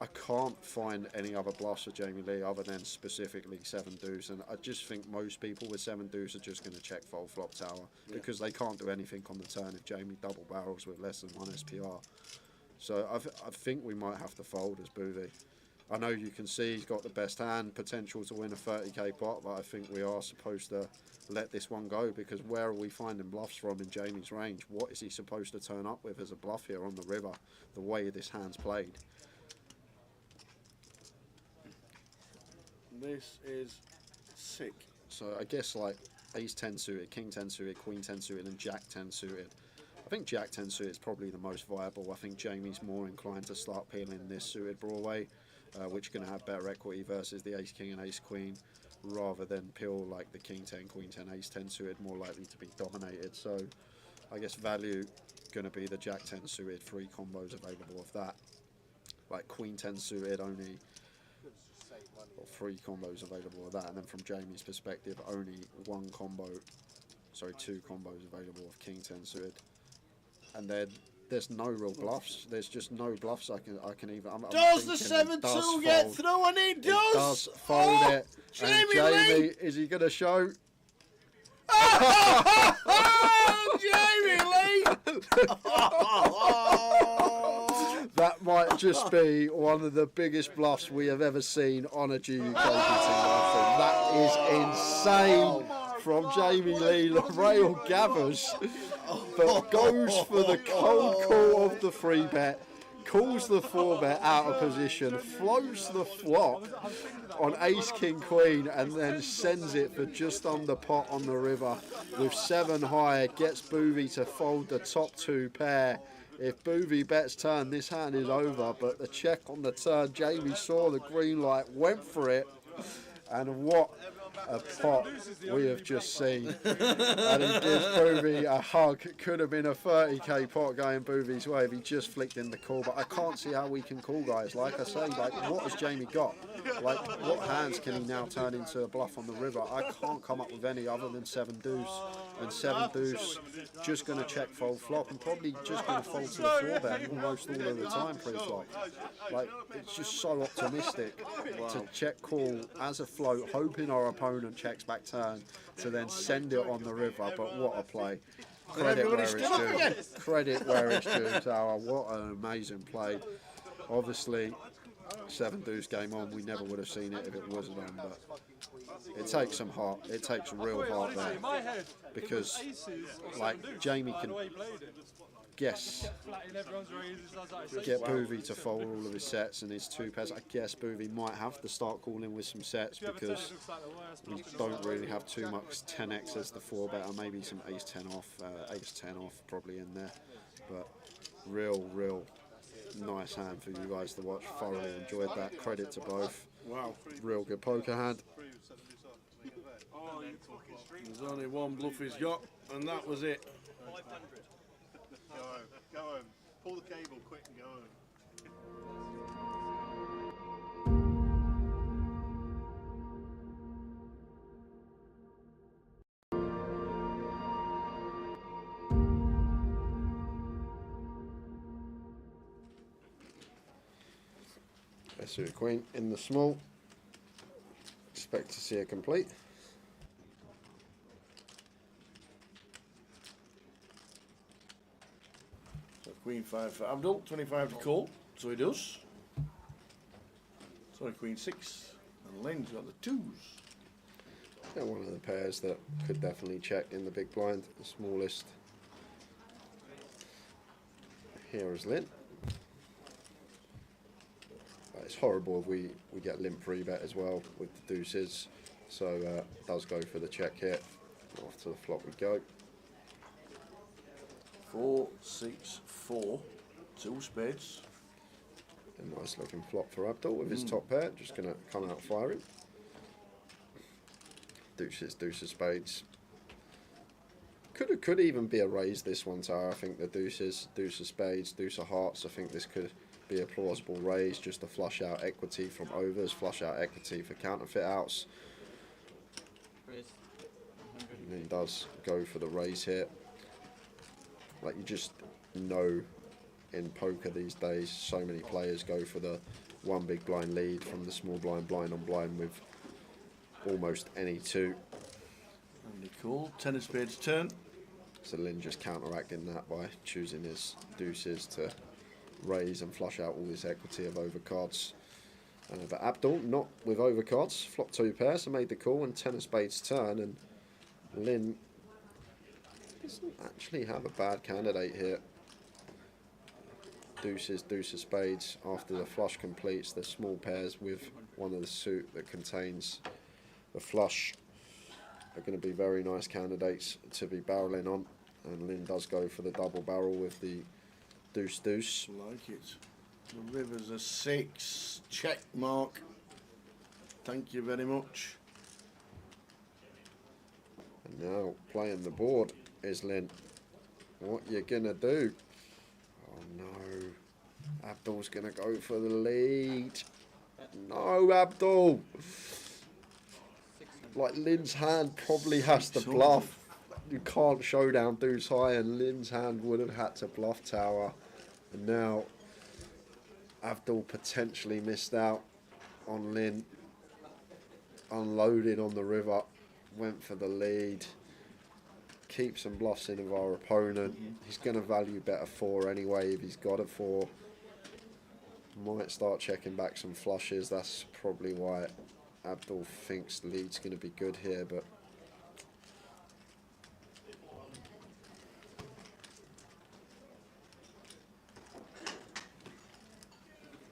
I can't find any other bluffs for Jamie Lee other than specifically 7 deuce, and I just think most people with 7 deuce are just going to check fold flop tower because they can't do anything on the turn if Jamie double barrels with less than 1 SPR. So I think we might have to fold as Boovy. I know you can see he's got the best hand, potential to win a 30k pot, but I think we are supposed to let this one go because where are we finding bluffs from in Jamie's range? What is he supposed to turn up with as a bluff here on the river, the way this hand's played? This is sick. So I guess like ace 10 suited, king 10 suited, queen 10 suited and jack 10 suited. I think jack 10 suited is probably the most viable. I think Jamie's more inclined to start peeling this suited Broadway, which is going to have better equity versus the ace king and ace queen, rather than peel like the king 10, queen 10, ace 10 suited, more likely to be dominated. So I guess value going to be the jack 10 suited, 3 combos available of that. Like queen 10 suited only, or 3 combos available of that, and then from Jamie's perspective only 2 combos available of king 10 suited, and then there's no real bluffs. There's just no bluffs I can even. Does the 7-2 get through? And it does. It does fold it. Jamie and Lee. Is he going to show? Jamie Lee. That might just be one of the biggest bluffs we have ever seen on a GUKPT rifle. That is insane from Jamie Lee. The rail gathers, but goes for the cold call of the free bet, calls the 4 bet out of position, floats the flop on ace king queen, and then sends it for just under pot on the river with 7 high. Gets Boovy to fold the top 2 pair. If Boovy bets turn, this hand is over, but the check on the turn, Jamie saw the green light, went for it, and what a pot we have just seen. And he gives Boovy a hug. Could have been a 30k pot going Boovy's way if he just flicked in the call, but I can't see how we can call, guys. Like I say, like, what has Jamie got? Like, what hands can he now turn into a bluff on the river? I can't come up with any other than 7 deuce, and 7 deuce just going to check fold flop and probably just going to fold to the 4 bet almost all of the time pre-flop. Like, it's just so optimistic to check call as a float, hoping our opponent checks back turn to then send it on the river. But what a play. Credit where it's due. Credit where it's due, Tower. What an amazing play. Obviously 7 deuce game on, we never would have seen it if it wasn't on, but it takes some heart. It takes real heart there, because like Jamie can guess get Boovy to fold all of his sets and his 2 pairs. I guess Boovy might have to start calling with some sets because we don't really have too much 10x as the 4-better. Maybe some ace 10 off, ace 10 off probably in there. But real nice hand for you guys to watch. Thoroughly enjoyed that. Credit to both. Wow. Real good poker hand. There's only one bluff he's got, and that was it. 500. Go home. Pull the cable quick and go home. Suited queen in the small. Expect to see a complete. So queen 5 for Abdul, 25 to call, so he does. Sorry, queen 6, and Lynn's got the 2s. Yeah, one of the pairs that could definitely check in the big blind, the smallest. Here is Lynn. It's horrible if we get limp 3-bet as well with the deuces, so does go for the check here. Off to the flop we go. 4, 6, 4, 2 spades. A nice looking flop for Abdul with his top pair, just going to come out firing. Deuces, deuces, spades. Could even be a raise this one, Tara. I think the deuces, deuce of spades, deuce of hearts. I think this could be a plausible raise just to flush out equity from overs, flush out equity for counterfeit outs. And he does go for the raise here. Like, you just know in poker these days, so many players go for the 1 big blind lead from the small blind, blind on blind with almost any 2. Really cool. 10 of spades turn. So Lynn just counteracting that by choosing his deuces to raise and flush out all this equity of overcards. But Abdul not with overcards, flop 2 pairs, so made the call and 10 of spades turn, and Lynn doesn't actually have a bad candidate here. Deuces, deuce of spades. After the flush completes, the small pairs with one of the suit that contains the flush are going to be very nice candidates to be barreling on, and Lynn does go for the double barrel with the deuce deuce. Like it. The river's a 6. Check mark. Thank you very much. And now playing the board is Lynn. What you gonna do? Oh no. Abdul's gonna go for the lead. No, Abdul. Like, Lynn's hand probably has to bluff. You can't showdown deuce high, and Lynn's hand would have had to bluff tower. And now Abdul potentially missed out on Lynn. Unloaded on the river, went for the lead. Keep some bluffs in of our opponent. He's going to value better 4 anyway if he's got a 4. Might start checking back some flushes. That's probably why Abdul thinks the lead's going to be good here, but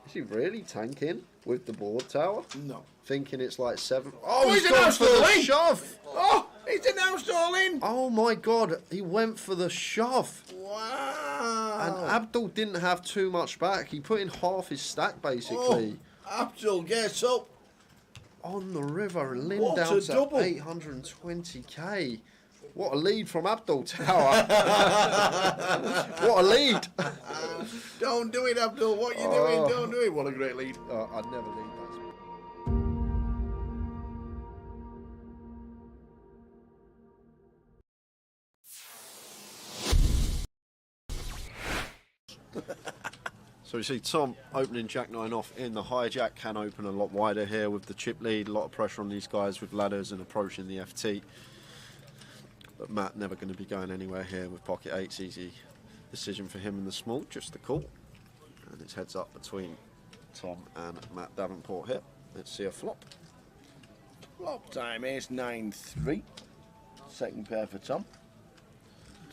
is he really tanking with the board tower? No. Thinking it's like 7. Oh, he's he's gone for the shove! Oh, he's announced all in. Oh my god, he went for the shove. Wow. And Abdul didn't have too much back. He put in half his stack basically. Oh, Abdul gets up. On the river, and Lynn What down a to double. 820k. What a lead from Abdul Tower. What a lead. Don't do it, Abdul. What are you doing? Don't do it. What a great lead. I'd never lead that. So we see Tom opening Jack-9 off in the hijack. Can open a lot wider here with the chip lead. A lot of pressure on these guys with ladders and approaching the FT. But Matt never going to be going anywhere here with pocket 8s. Easy decision for him in the small, just the call. And it's heads up between Tom and Matt Davenport here. Let's see a flop. Flop time, ace 9-3. Second pair for Tom.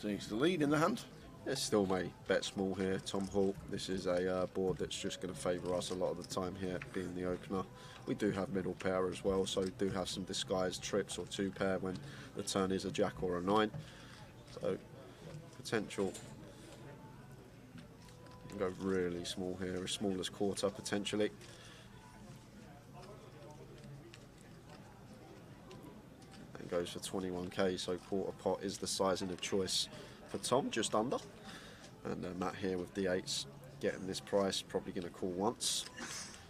Takes the lead in the hand. It's still may bet small here, Tom Hall. This is a board that's just going to favour us a lot of the time here, being the opener. We do have middle pair as well, so do have some disguised trips or 2 pair when the turn is a jack or a 9. So potential. You can go really small here, as small as quarter potentially. And goes for 21k, so quarter pot is the sizing of choice for Tom, just under. And Matt here with D8s getting this price, probably going to call once.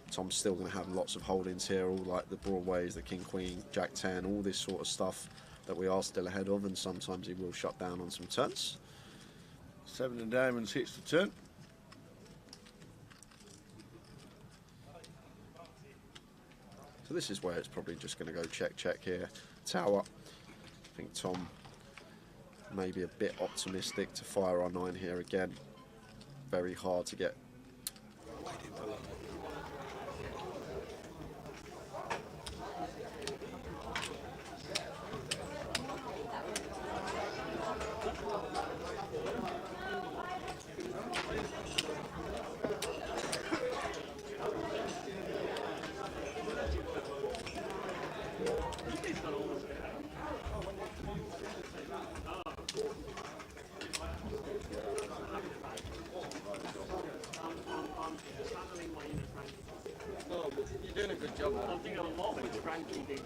Tom's still going to have lots of holdings here, all like the Broadways, the King Queen, Jack 10, all this sort of stuff that we are still ahead of, and sometimes he will shut down on some turns. 7 of diamonds hits the turn. So this is where it's probably just going to go check, check here. Tower. I think Tom may be a bit optimistic to fire our 9 here again. Very hard to get. You're doing a good job. I'm thinking of a moment, Frankie did.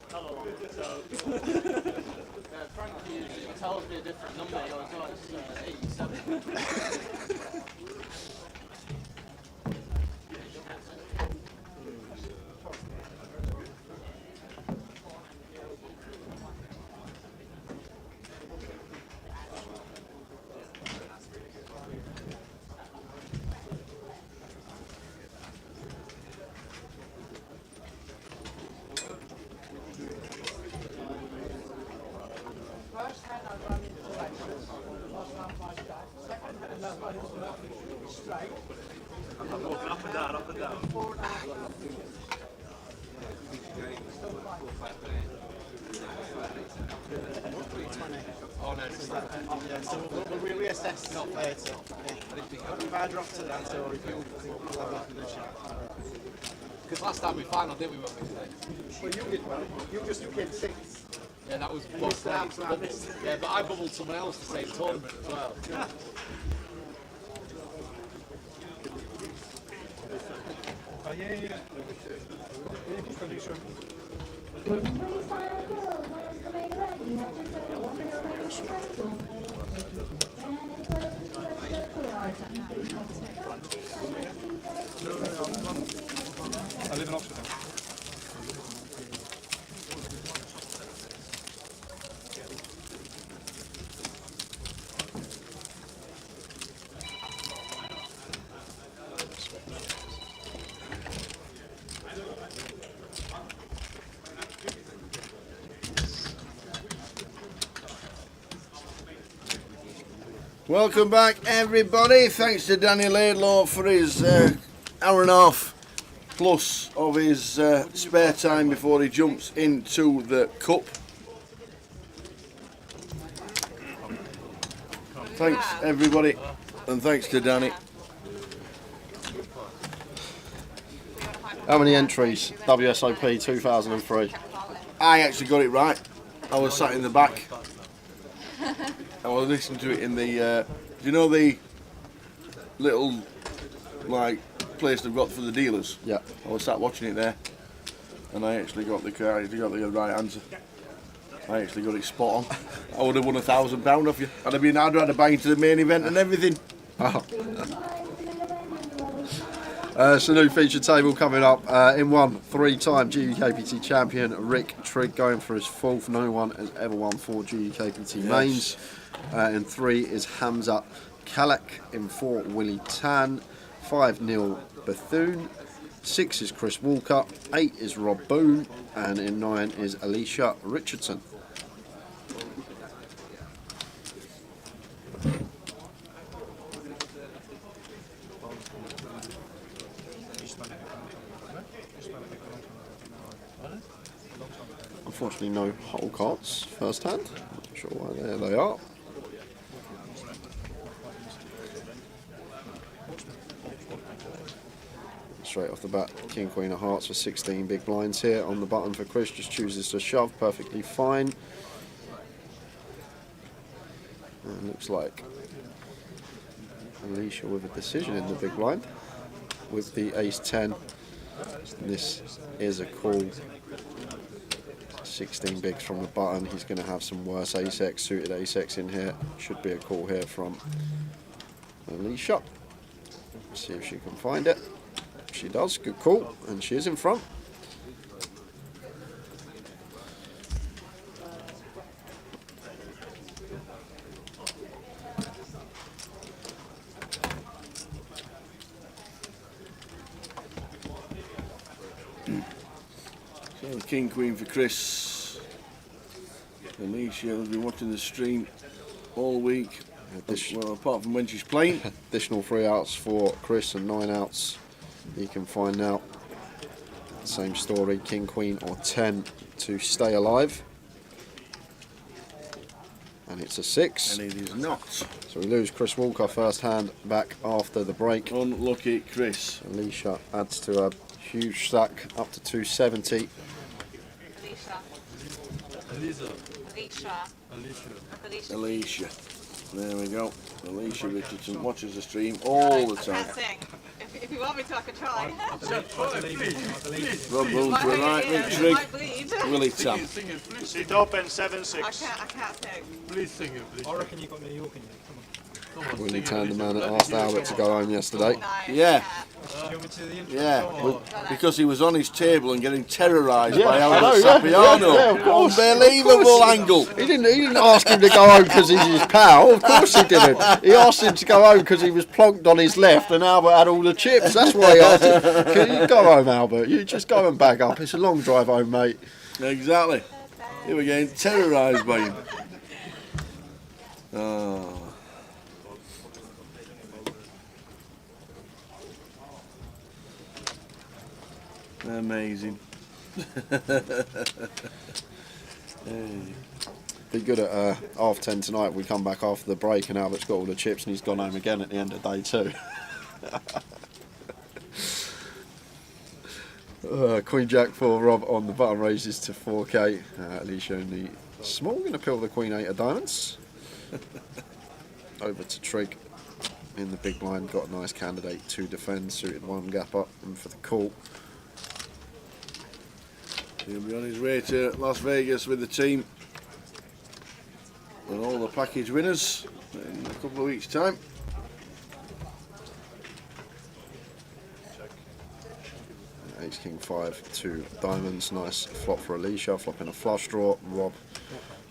Hello, so. Frankie usually tells me a different number. He goes, oh, it's 87. Up and down, up and down. Oh no, it's not. Yeah, so we'll reassess not later. If I drop to that, or if you'll have a position. Because last time we final, didn't we, when we played? Well, you did well. You just came 6. Yeah, that was one place. Yeah, but I bubbled someone else the same tournament as well. Oh, yeah. I live in Oxford. Welcome back, everybody. Thanks to Danny Laidlaw for his hour and a half plus of his spare time before he jumps into the cup. Thanks, everybody, and thanks to Danny. How many entries? WSOP 2003. I actually got it right. I was sat in the back. I was listening to it in the, do you know the little, like, place they've got for the dealers? Yeah. I was sat watching it there, and I actually got the right answer. I actually got it spot on. I would have won £1,000 off you. I'd have had to buy into the main event and everything. Oh. So new feature table coming up. In 1, 3-time GUKPT champion Rick Trigg going for his 4th. No one has ever won 4 GUKPT mains. In 3 is Hamza Kalak. In 4, Willie Tan. 5, Neil Bethune. 6 is Chris Walker. 8 is Rob Boone. And in 9 is Alicia Richardson. Unfortunately, no hole cards first hand. Not sure why. There they are. straight off the bat. King, Queen of Hearts for 16 big blinds here. On the button for Chris, just chooses to shove, perfectly fine. And looks like Alicia with a decision in the big blind with the ace-10. This is a call. 16 bigs from the button. He's going to have some worse ace-X, suited ace-X in here. Should be a call here from Alicia. See if she can find it. She does, good call, and she is in front. So King Queen for Chris. Alicia has been watching the stream all week. Well, apart from when she's playing. Additional 3 outs for Chris and 9 outs he can find now. Same story, King, Queen or 10 to stay alive. And it's a 6. And it is not. So we lose Chris Walker first hand back after the break. Unlucky Chris. Alicia adds to a huge stack up to 270. Alicia. There we go. Alicia Richardson watches the stream all the time. If you want me to, I can try. Rob Boone to a right, Rick Trigg. Willie Tam. Sit up and 7-6. I can't sing. Please sing it, please. I reckon you've got New York in you. Come on. Willie turned the man that asked Albert to go home yesterday. Yeah. Do you want me to the intro? Yeah, because he was on his table and getting terrorised by I Albert know, Sapiano. yeah, of course. Unbelievable angle. He didn't ask him to go home because he's his pal. Of course he didn't. He asked him to go home because he was plonked on his left and Albert had all the chips. That's why he asked him. Can you go home, Albert? You just go and bag up. It's a long drive home, mate. Exactly. He was getting terrorised by him. Oh. Amazing. Be good at 10:30 tonight. We come back after the break and Albert's got all the chips and he's gone home again at the end of day 2. Queen Jack for Rob on the button raises to 4k. Alicia only small, going to pill the Queen 8 of diamonds. Over to Trig in the big blind. Got a nice candidate to defend. Suited 1 gap up and for the call. He'll be on his way to Las Vegas with the team and all the package winners in a couple of weeks' time. Ace King 5, 2 diamonds. Nice flop for Alicia, flopping a flush draw. Rob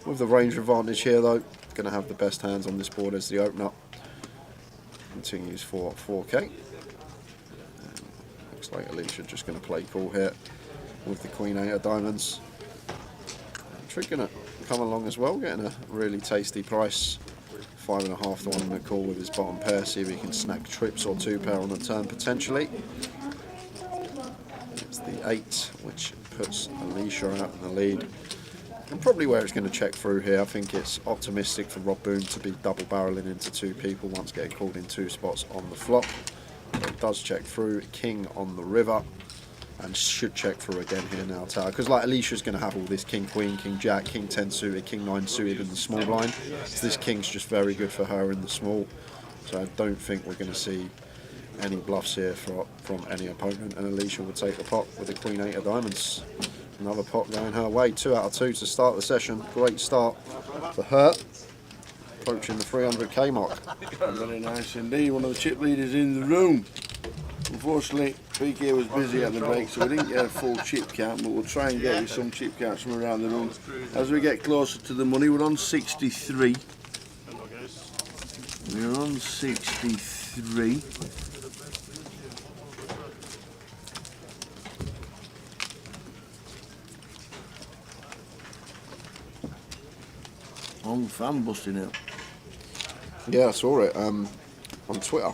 with the range advantage here though. Going to have the best hands on this board as the opener. Continues for 4k. Looks like Alicia just going to play cool here with the Queen 8 of diamonds. Trig going to come along as well, getting a really tasty price. 5.5 to 1 in the call with his bottom pair. See if he can snag trips or 2 pair on the turn potentially. It's the 8, which puts Alicia out in the lead. And probably where it's going to check through here. I think it's optimistic for Rob Boone to be double barreling into 2 people once getting called in 2 spots on the flop. It does check through. King on the river. And should check through again here now, Tower. Because like Alicia's going to have all this King Queen, King Jack, King 10 suited, King 9 suited in the small blind. So this King's just very good for her in the small. So I don't think we're going to see any bluffs here from any opponent. And Alicia will take the pot with the Queen 8 of diamonds. Another pot going her way. 2 out of 2 to start the session. Great start for her. Approaching the 300k mark. Very nice indeed. One of the chip leaders in the room. Unfortunately, PK was busy at the break, so we didn't get a full chip count, but we'll try and get you some chip counts from around the room. As we get closer to the money, we're on 63. We're on 63. On fan busting out. Yeah, I saw it on Twitter.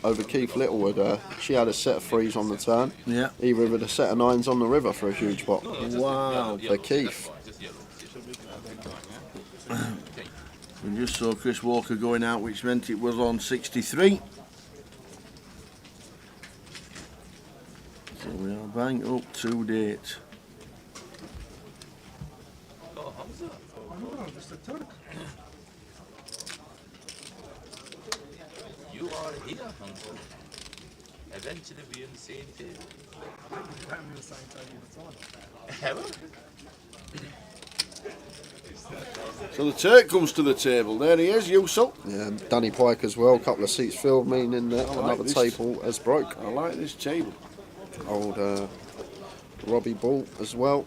Over Keith Littlewood, she had a set of 3s on the turn. Yeah. He rivered a set of 9s on the river for a huge pot. Wow. For Keith. We just saw Chris Walker going out, which meant it was on 63. Bang up to date. You are here, Uncle. Eventually we in the same table. Ever? So the Turk comes to the table. There he is, Yusuf. Yeah, Danny Pike as well. A couple of seats filled, meaning that like another this. table has broke. I like this table. Old Robbie Ball as well.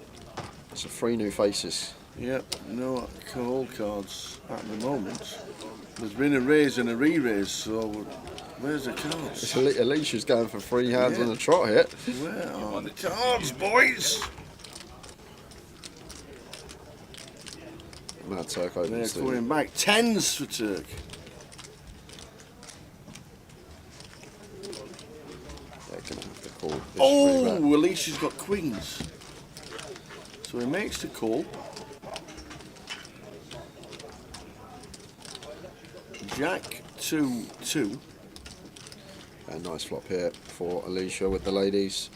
So 3 new faces. Yep, no cold cards at the moment. There's been a raise and a re-raise, so where's the cards? Alicia's going for 3 hands Yeah. on a trot here. Where are the cards, boys? Mad Turk They're opens the coming back. 10s for Turk. They're going to have to call this Oh, three bet. Alicia's got queens. So he makes the call. Jack 2-2. A nice flop here for Alicia with the ladies.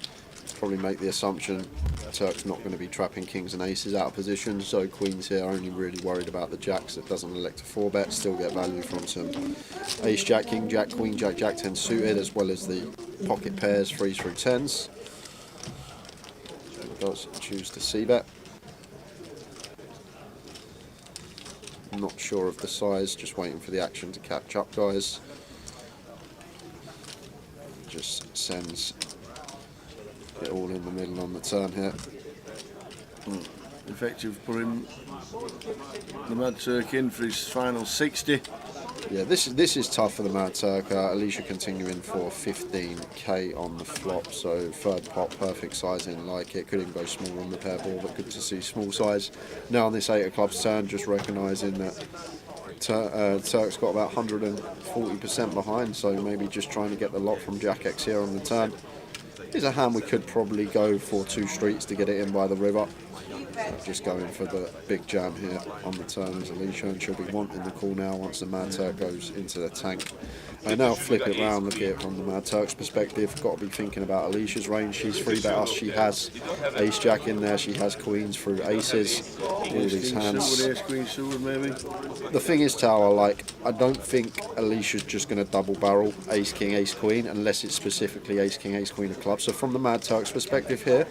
Probably make the assumption Turk's not going to be trapping kings and aces out of position, so queens here only really worried about the jacks that doesn't elect a 4-bet, still get value from some ace jack, king jack, queen jack, jack 10 suited, as well as the pocket pairs 3s through 10s. Does choose to c-bet. Not sure of the size, just waiting for the action to catch up, guys. Just sends it all in the middle on the turn here. Effective putting the Mad Turk in for his final 60. Yeah, this is tough for the Mad Turk. Alicia continuing for 15k on the flop, so 3rd pot, perfect sizing, like it. Could even go small on the pair board, but good to see small size. Now on this 8 of clubs turn, just recognising that Turk's got about 140% behind, so maybe just trying to get the lot from Jack X here on the turn. Here's a hand we could probably go for 2 streets to get it in by the river. Just going for the big jam here on the turn as Alicia, and she'll be wanting the call now once the Mad Turk goes into the tank. And now flip it round, look at it from the Mad Turk's perspective. Got to be thinking about Alicia's range. She's 3-bet us. She has ace jack in there. She has queens through aces. All these hands. Ace queen suited, maybe. The thing is, Tower, like, I don't think Alicia's just going to double barrel ace king, ace queen, unless it's specifically ace king, ace queen of clubs. So from the Mad Turk's perspective here,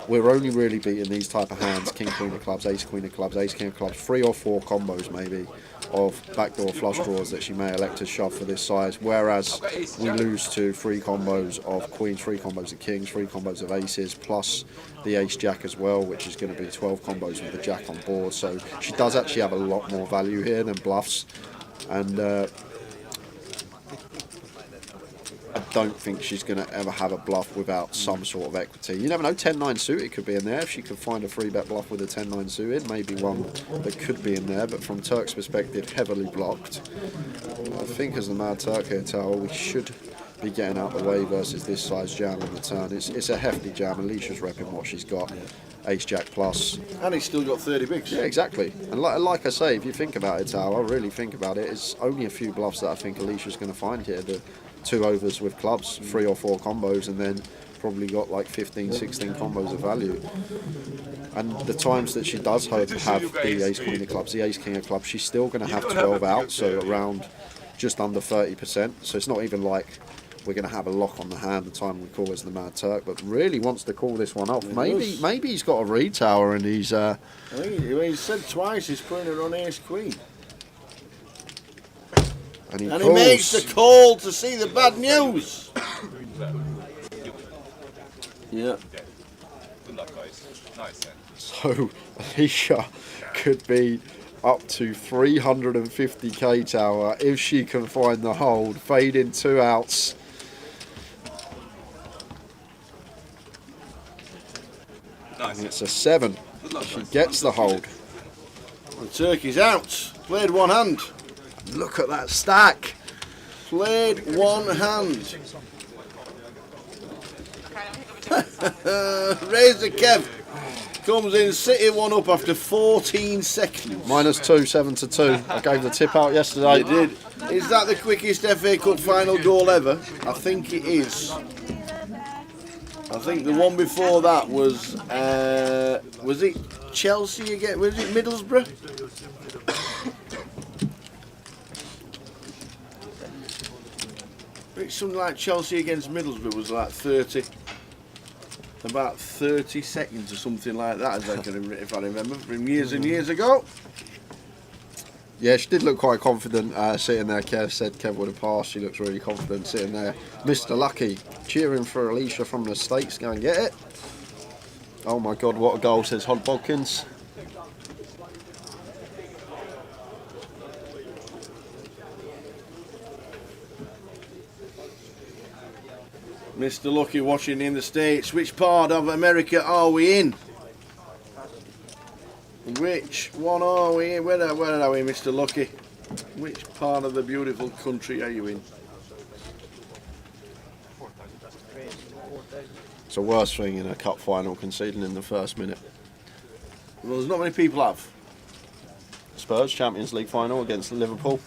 we're only really beating these type of hands: king, queen of clubs, ace, queen of clubs, ace, king of clubs, 3 or 4 combos maybe of backdoor flush draws that she may elect to shove for this size, whereas we lose to 3 combos of queens, 3 combos of kings, 3 combos of aces, plus the ace jack as well, which is going to be 12 combos with the jack on board. So she does actually have a lot more value here than bluffs, and I don't think she's going to ever have a bluff without some sort of equity. You never know, 10-9 suited could be in there. If she could find a 3-bet bluff with a 10-9 suited, maybe one that could be in there, but from Turk's perspective, heavily blocked. I think as the Mad Turk here, Tower, we should be getting out the way versus this size jam on the turn. It's a hefty jam. Alicia's repping what she's got. Ace jack plus. And he's still got 30 bigs. Yeah, exactly. And like I say, if you think about it, Tower, really think about it, it's only a few bluffs that I think Alicia's going to find here. The 2 overs with clubs, 3 or 4 combos, and then probably got like 15, 16 combos of value. And the times that she does have the ace queen of clubs, the ace king of clubs, she's still going to have 12 out, so around just under 30%. So it's not even like we're going to have a lock on the hand the time we call as the Mad Turk, but really wants to call this one off. Maybe he's got a read, Tower, and he's... I think he said twice he's putting it on ace queen. And he makes the call to see the bad news. Yeah. Good luck, guys. Nice then. So Alicia could be up to 350k, Tower, if she can find the hold. Fade in 2 outs. Nice. And it's a 7. She gets the hold. The Turkey's out. Played 1 hand. Look at that stack. Played 1 hand. Razor Kev comes in, City 1 up after 14 seconds. -2, 7-2. I gave the tip out yesterday. You did. Is that the quickest FA Cup final goal ever? I think it is. I think the one before that was it Chelsea again? Was it Middlesbrough? It's something like Chelsea against Middlesbrough was like about 30 seconds or something like that, if I remember, from years and years ago. Yeah, she did look quite confident sitting there. Kev said Kev would have passed. She looks really confident sitting there. Mr. Lucky cheering for Alicia from the States. Go and get it. Oh my God, what a goal, says Hod Bodkins. Mr. Lucky watching in the States. Which part of America are we in? Which one are we in? Where are we, Mr. Lucky? Which part of the beautiful country are you in? It's the worst thing in a cup final, conceding in the first minute. Well, there's not many people have. Spurs Champions League final against Liverpool.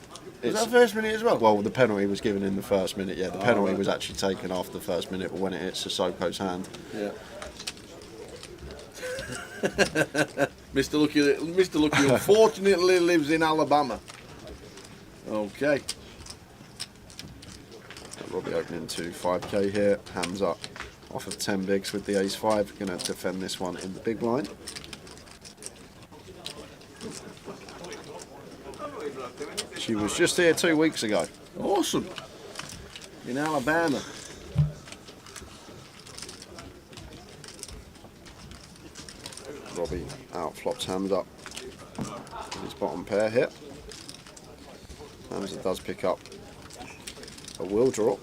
Was that first minute as well? Well, the penalty was given in the first minute, yeah. The penalty was actually taken after the first minute, but when it hits Sissoko's hand. Yeah. Mr. Lucky unfortunately lives in Alabama. Okay. Robbie opening to 5k here. Hands up off of 10 bigs with the ace-5. Going to defend this one in the big blind. She was just here 2 weeks ago. Awesome. In Alabama. Robbie out flops hands up with his bottom pair here. Hamza does pick up a wheel draw.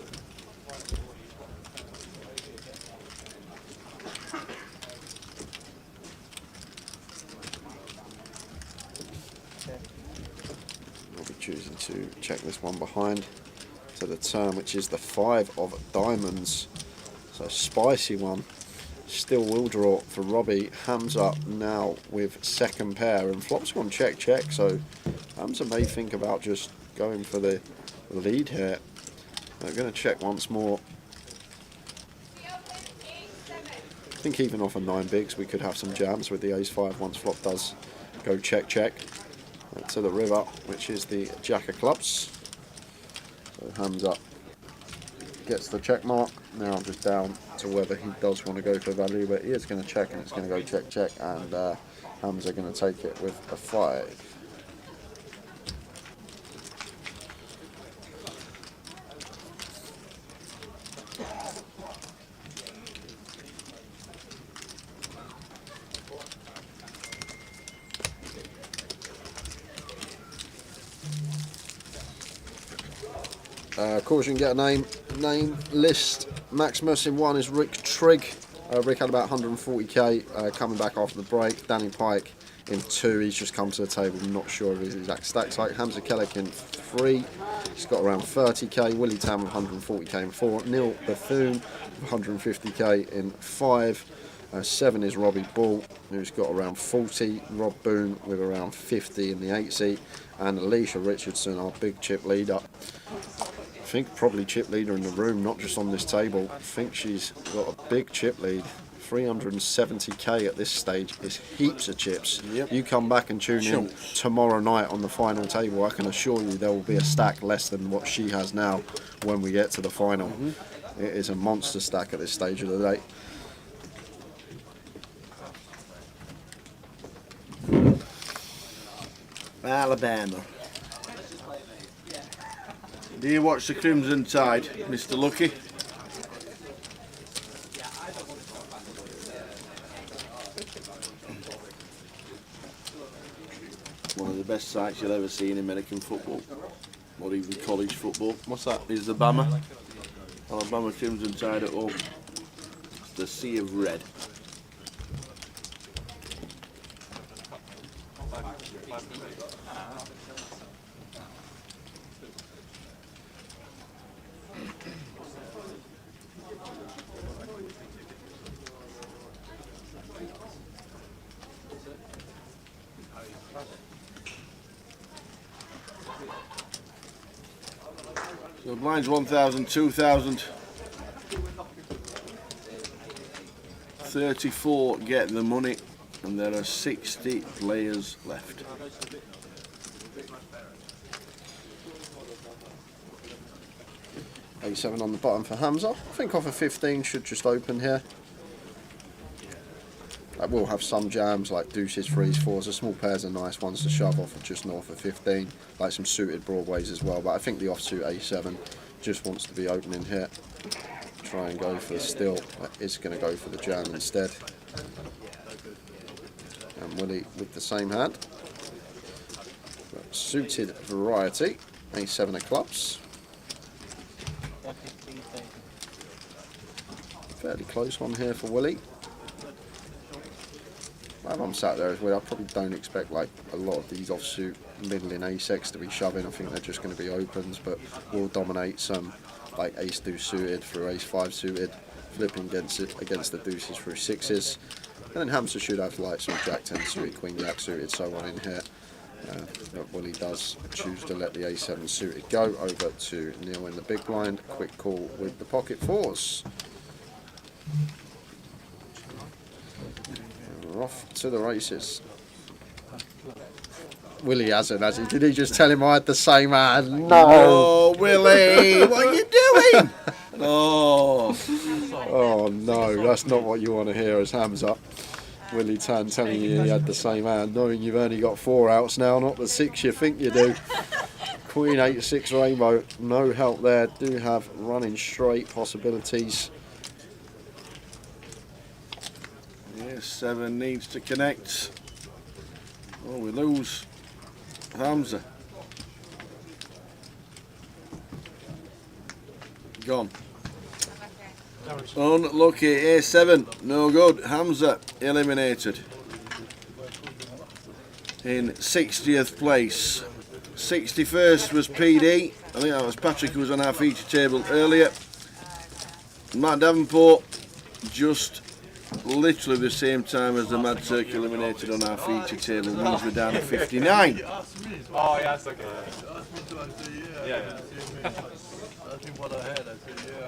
Robbie choosing to check this one behind to the turn, which is the 5 of diamonds. So spicy one. Still will draw for Robbie. Hamza now with second pair, and flop's gone check check, so Hamza may think about just going for the lead here. They're going to check once more. I think even off a 9 bigs we could have some jams with the ace-5 once flop does go check check. To the river, which is the jack of clubs. So Hamza gets the check mark. Now I'm just down to whether he does want to go for value, but he is going to check, and it's going to go check check, and Hamza going to take it with a 5. Caution, get a name list. Maximus in 1 is Rick Trigg. Rick had about 140k coming back after the break. Danny Pike in 2, he's just come to the table, not sure of his exact stack site. Hamza Kellick in 3, he's got around 30k. Willie Tam with 140k in 4. Neil Bethune with 150k in 5. 7 is Robbie Ball, who's got around 40. Rob Boone with around 50 in the 8 seat. And Alicia Richardson, our big chip leader. I think probably chip leader in the room, not just on this table. I think she's got a big chip lead. 370k at this stage is heaps of chips. Yep. You come back and tune in tomorrow night on the final table, I can assure you there will be a stack less than what she has now when we get to the final. It is a monster stack at this stage of the day. Alabama. Do you watch the Crimson Tide, Mr. Lucky? One of the best sights you'll ever see in American football, or even college football. What's that? Is the Bama. Alabama Crimson Tide at home. It's the sea of red. So blinds 1,000, 2,000. 34 get the money, and there are 60 players left. A7 on the bottom for Hamza. I think off of 15 should just open here. I will have some jams like deuces, threes, fours. The small pairs are nice ones to shove off of just north of 15. Like some suited broadways as well. But I think the offsuit A7 just wants to be opening here. Try and go for the still. Is going to go for the jam instead. And Willie with the same hand. Suited variety. A7 of clubs. Fairly close one here for Willie. While I'm sat there as well, I probably don't expect like a lot of these offsuit middling ace-X to be shoving. I think they're just going to be opens, but we'll dominate some like ace-deuce suited through ace-5 suited, flipping against the deuces through sixes. And then Hamza should have like some jack-10 suited, queen-jack suited, so on in here. But Willie does choose to let the a7 suited go. Over to Neil in the big blind. Quick call with the pocket fours. We're off to the races. Willie hasn't, has he? Did he just tell him I had the same hand? No! Oh, Willie! What are you doing? Oh. Oh no, that's not what you want to hear as Hamza. Willie Tan telling you he had the same hand, knowing you've only got 4 outs now, not the 6 you think you do. Queen 8-6 rainbow, no help there. Do have running straight possibilities. Yes, 7 needs to connect. Oh, we lose Hamza. Gone. Unlucky. A7, no good. Hamza eliminated. In 60th place. 61st was PD. I think that was Patrick who was on our feature table earlier. Matt Davenport just literally the same time as the Mad Turk eliminated on our feature table, means we're down to 59. Oh, yes, okay. Yeah. That's what I had. I said, yeah.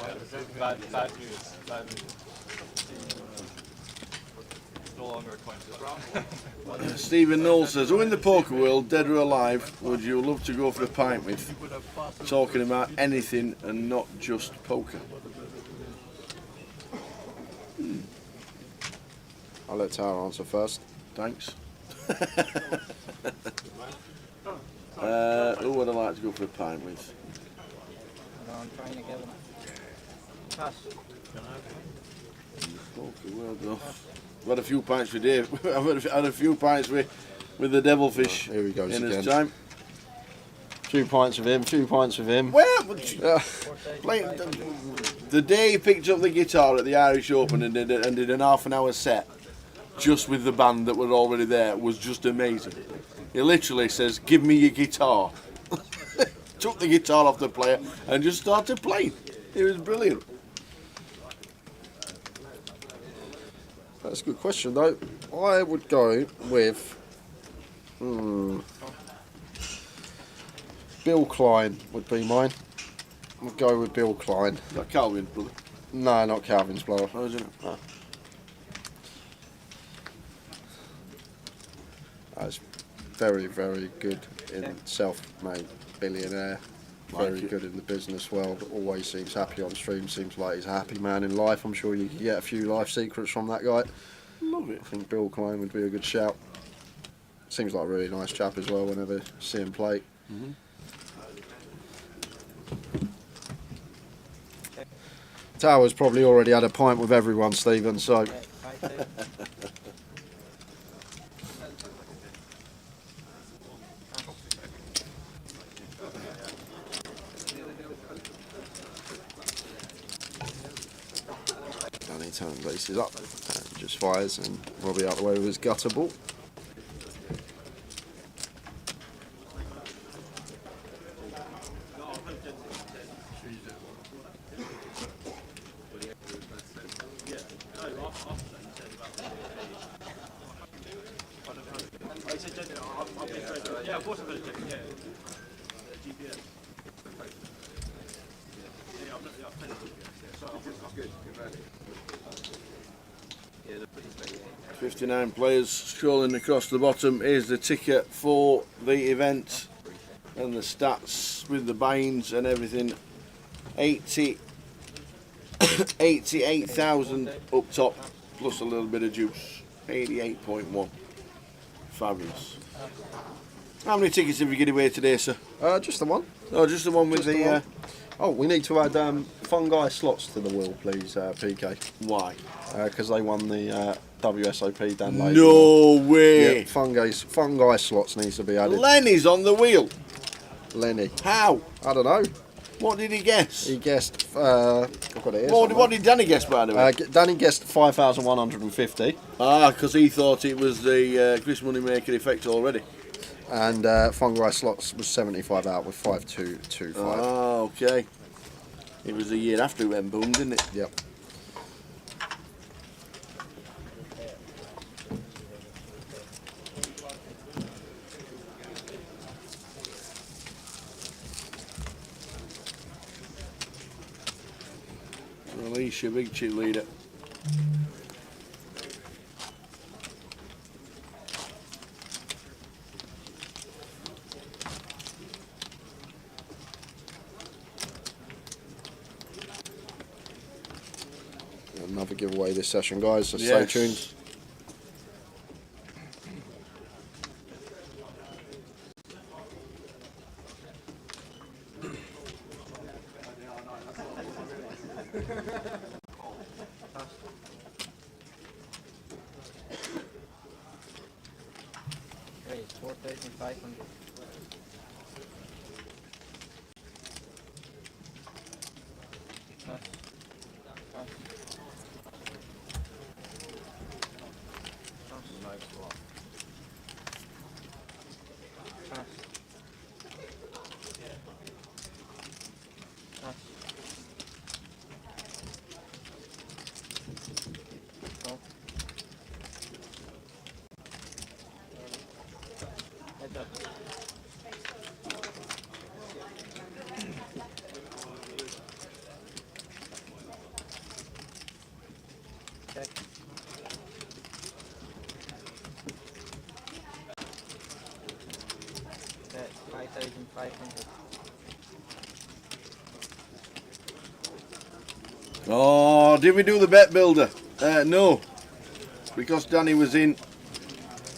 Bad news. Bad news. No longer acquainted. Stephen Knoll says, who in the poker world, dead or alive, would you love to go for a pint with? Talking about anything and not just poker. I'll let Tara answer first. Thanks. Who would I like to go for a pint with? I'm trying to get them. Pass. Poker world, though. I've had a few pints with Dave. I've had a few pints with the devilfish. Here he goes in again. his time. Few pints with him, few pints with him. Well, the day he picked up the guitar at the Irish Open and did an half-an-hour set, just with the band that were already there, was just amazing. He literally says, "Give me your guitar." Took the guitar off the player and just started playing. It was brilliant. That's a good question though. I would go with Bill Klein would be mine. I'll go with Bill Klein. Is that Calvin's brother? No, not Calvin's blower. Oh, isn't it? No. That's very, very good in self-made billionaire. Very good in the business world. Always seems happy on stream. Seems like he's a happy man in life. I'm sure you can get a few life secrets from that guy. Love it. I think Bill Klein would be a good shout. Seems like a really nice chap as well whenever you see him play. Tower's probably already had a pint with everyone, Stephen, so... Danny turn bases up and just fires, and Robbie out the way with his gutter ball. Yeah, of course I'm going to check. Yeah. GPS. 59 players strolling across the bottom. Here's the ticket for the event and the stats with the buy-ins and everything. 88,000 up top plus a little bit of juice. 88.1. Fabulous. How many tickets have you given away today, sir? Just the one. Oh, just the one with Just the the. one. Oh, we need to add fungi slots to the wheel, please, PK. Why? Because they won the WSOP down late. No way. Yeah, fungi slots needs to be added. Lenny's on the wheel. Lenny. How? I don't know. What did he guess? He guessed. I've got it here What did Danny guess, by the way? Danny guessed 5,150. Because he thought it was the Chris Moneymaker effect already. And fungi slots was 75 out with 5225. Oh, okay. It was a year after it went boom, didn't it? Yep. Release your big chip leader. Another giveaway this session, guys, so Yes. stay tuned. Wait, 4,500. That's 5,500. Oh, did we do the bet builder? No, because Danny was in,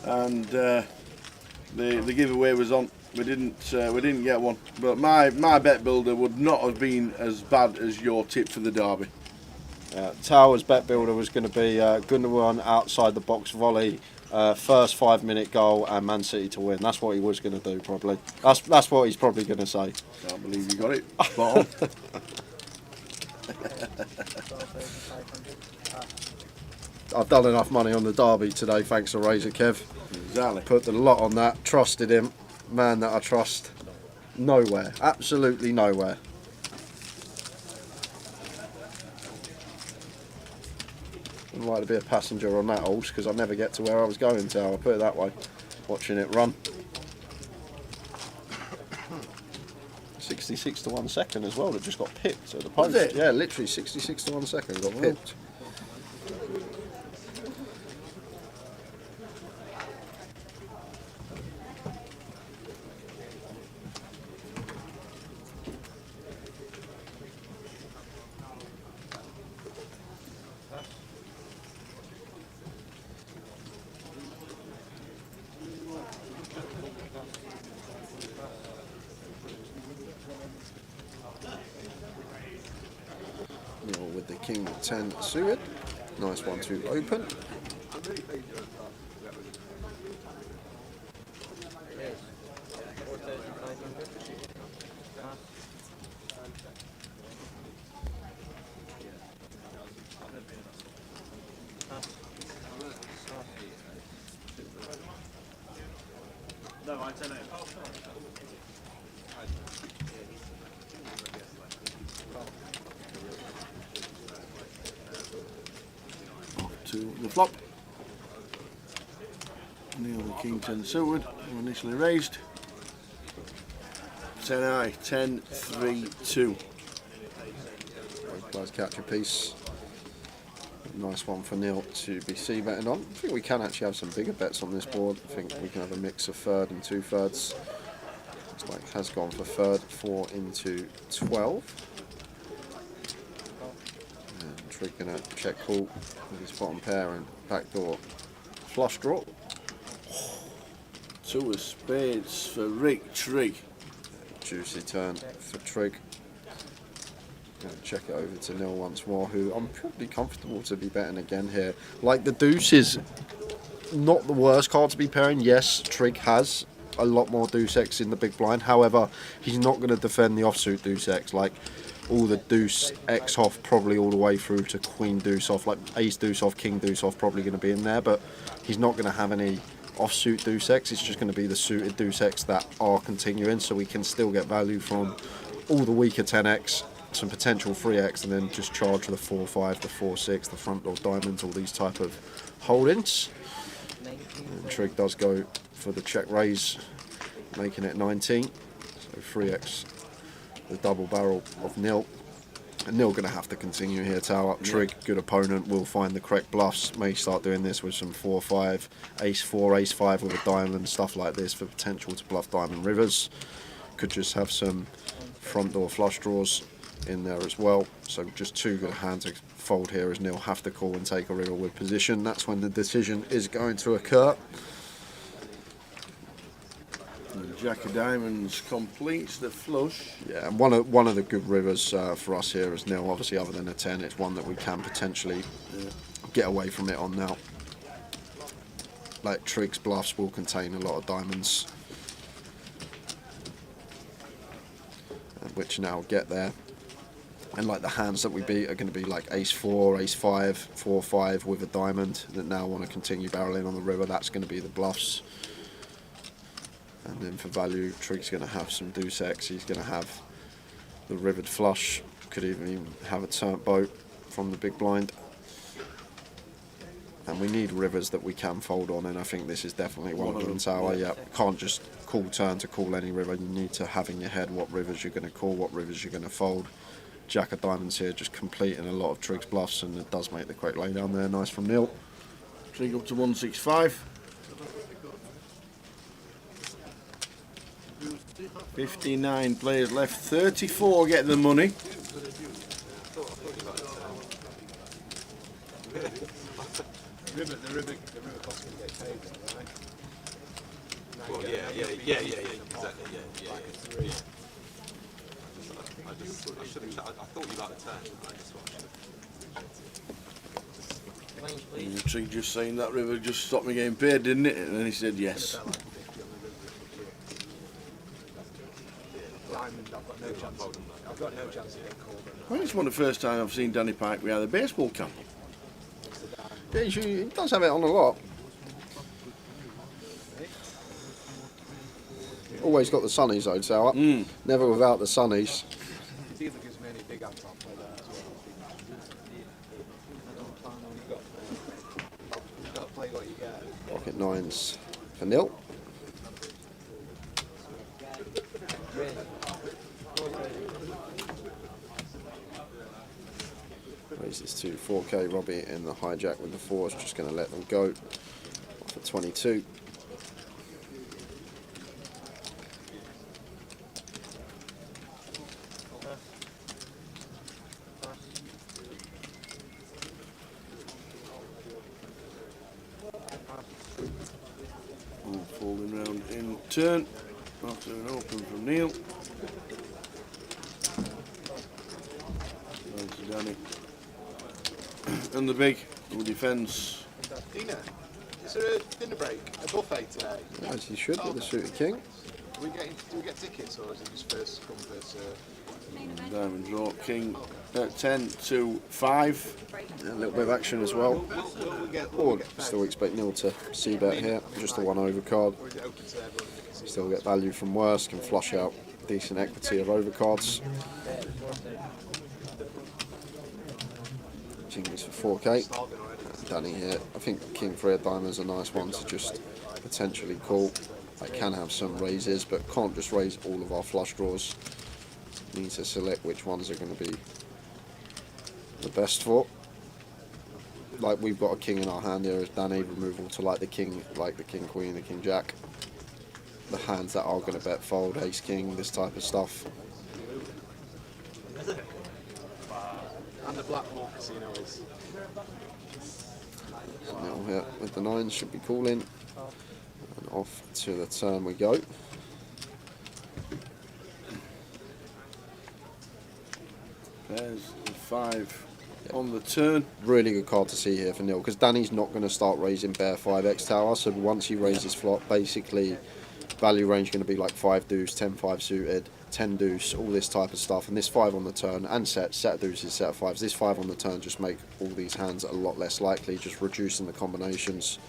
and the giveaway was on. We didn't get one. But my bet builder would not have been as bad as your tip for the derby. Towers bet builder was going to be Gundogan outside the box volley, first 5-minute goal, and Man City to win. That's what he was going to do, probably. That's what he's probably going to say. Can't believe you got it. Spot on. 12,500. I've done enough money on the derby today, thanks to Razor Kev. Exactly. Put a lot on that. Trusted him. Man that I trust. Nowhere. Absolutely nowhere. I'd like to be a passenger on that horse because I never get to where I was going to. I'll put it that way. Watching it run. 66 to 1 second as well. It just got pipped at the post. Was it? Yeah, literally 66 to 1 second got pipped. With the King 10 suited. Nice one to open. Yes. 4,500. No, I don't know. To the flop. Neil the King 10 suited, initially raised. 10 high, 10, 3, 2. Both players catch a piece. Nice one for Neil to be c-betting on. I think we can actually have some bigger bets on this board. I think we can have a mix of third and 2/3. Looks like has gone for third, 4 into 12. And Trig gonna check call with his bottom pair and backdoor flush draw. Two of spades for Rick Trigg. Juicy turn for Trig. Going to check it over to Neil once more, who I'm probably comfortable to be betting again here. Like, the deuce is not the worst card to be pairing. Yes, Trig has a lot more deuce X in the big blind. However, he's not going to defend the offsuit deuce X. Like, all the deuce X off probably all the way through to queen deuce off. Like, ace deuce off, king deuce off probably going to be in there. But he's not going to have any offsuit deuce X. It's just going to be the suited deuce X that are continuing. So we can still get value from all the weaker 10X. Some potential 3X, and then just charge the 4-5, the 4-6, the front door diamonds, all these type of holdings. And Trig does go for the check raise, making it 19. So 3X, the double barrel of Nil. And Nil going to have to continue here, tower up. Trig, good opponent, will find the correct bluffs. May start doing this with some 4-5, ace-4, ace-5 with a diamond, stuff like this for potential to bluff diamond rivers. Could just have some front door flush draws in there as well. So just two good hands to fold here as Neil have to call and take a river with position. That's when the decision is going to occur. And Jack of Diamonds completes the flush. Yeah, and one of the good rivers for us here is Neil. Obviously, other than a 10, it's one that we can potentially get away from it on now. Like Trig's bluffs will contain a lot of diamonds, which now get there. And like the hands that we beat are going to be like ace-4, ace-5, 4-5 with a diamond that now want to continue barreling on the river. That's going to be the bluffs. And then for value, Trig's going to have some deuce X. He's going to have the rivered flush. Could even have a turnt boat from the big blind. And we need rivers that we can fold on, and I think this is definitely one of them. Tower, yeah, can't just call turn to call any river. You need to have in your head what rivers you're going to call, what rivers you're going to fold. Jack of Diamonds here just completing a lot of Trig's bluffs, and it does make the correct lay down there. Nice from Neil. Trig up to 165. 59 players left. 34 get the money. The river costs me to get paid, right? Well, yeah, exactly, yeah. I should have. I thought you liked the turn. Trig just saying that river just stopped me getting paid, didn't it? And then he said yes. I've got no chance of getting called. I think it's one of the first time I've seen Danny Pike without a baseball cap. Yeah, he does have it on a lot. Always got the sunnies though, Tower. Never without the sunnies. It either gives me any big hands, I'll play that as well. You've got to play what you get. Pocket nines for Neil. Raises to 4K. Robbie in the hijack with the fours, just going to let them go. Off at 22. Folding round in turn. After an open from Neil. Down to Danny. And the big, who defends. Dina, is there a dinner break, a buffet today? As you should with the suited king. Do we get tickets, or is it just first come, first served? Diamond draw, king at 10 to 5. A little bit of action as well. Or still expect Neil to see bet here. Just a 1 over card. Still get value from worse. Can flush out decent equity of overcards. Jingles for 4K. Danny here. I think king 3 of diamonds is a nice one to just potentially call. I can have some raises, but can't just raise all of our flush draws. Need to select which ones are going to be the best for. like we've got a king in our hand here as Danny, removal to like the king queen, the king jack. The hands that are going to bet fold, ace king, this type of stuff. And the Blackmore Casino is. Now here with the nines should be calling. And off to the turn we go. There's the 5 on the turn. Really good card to see here for Neil, because Danny's not going to start raising bare 5x tower, so once he raises flop, basically value range going to be like 5 deuce, 10-5 suited, 10 deuce, all this type of stuff, and this 5 on the turn, and set of deuces, set of 5s, this 5 on the turn just make all these hands a lot less likely, just reducing the combinations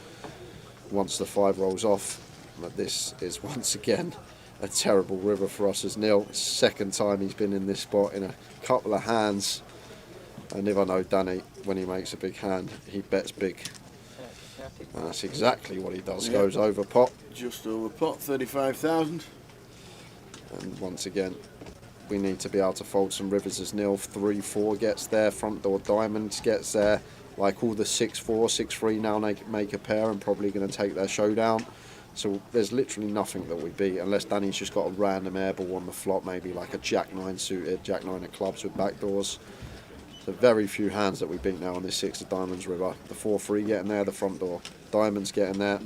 once the 5 rolls off. But this is once again a terrible river for us as Neil. Second time he's been in this spot in a couple of hands. And if I know Danny, when he makes a big hand, he bets big. And that's exactly what he does. Yeah. Goes over pot. Just over pot, 35,000. And once again, we need to be able to fold some rivers as Neil. 3-4 gets there. Front door diamonds gets there. Like all the 6-4, 6-3 now make a pair and probably going to take their showdown. So there's literally nothing that we beat unless Danny's just got a random airball on the flop, maybe like a Jack 9 suited, Jack 9 of clubs with backdoors. So very few hands that we beat now on this 6 of diamonds river. The 4-3 getting there, the front door diamonds getting there,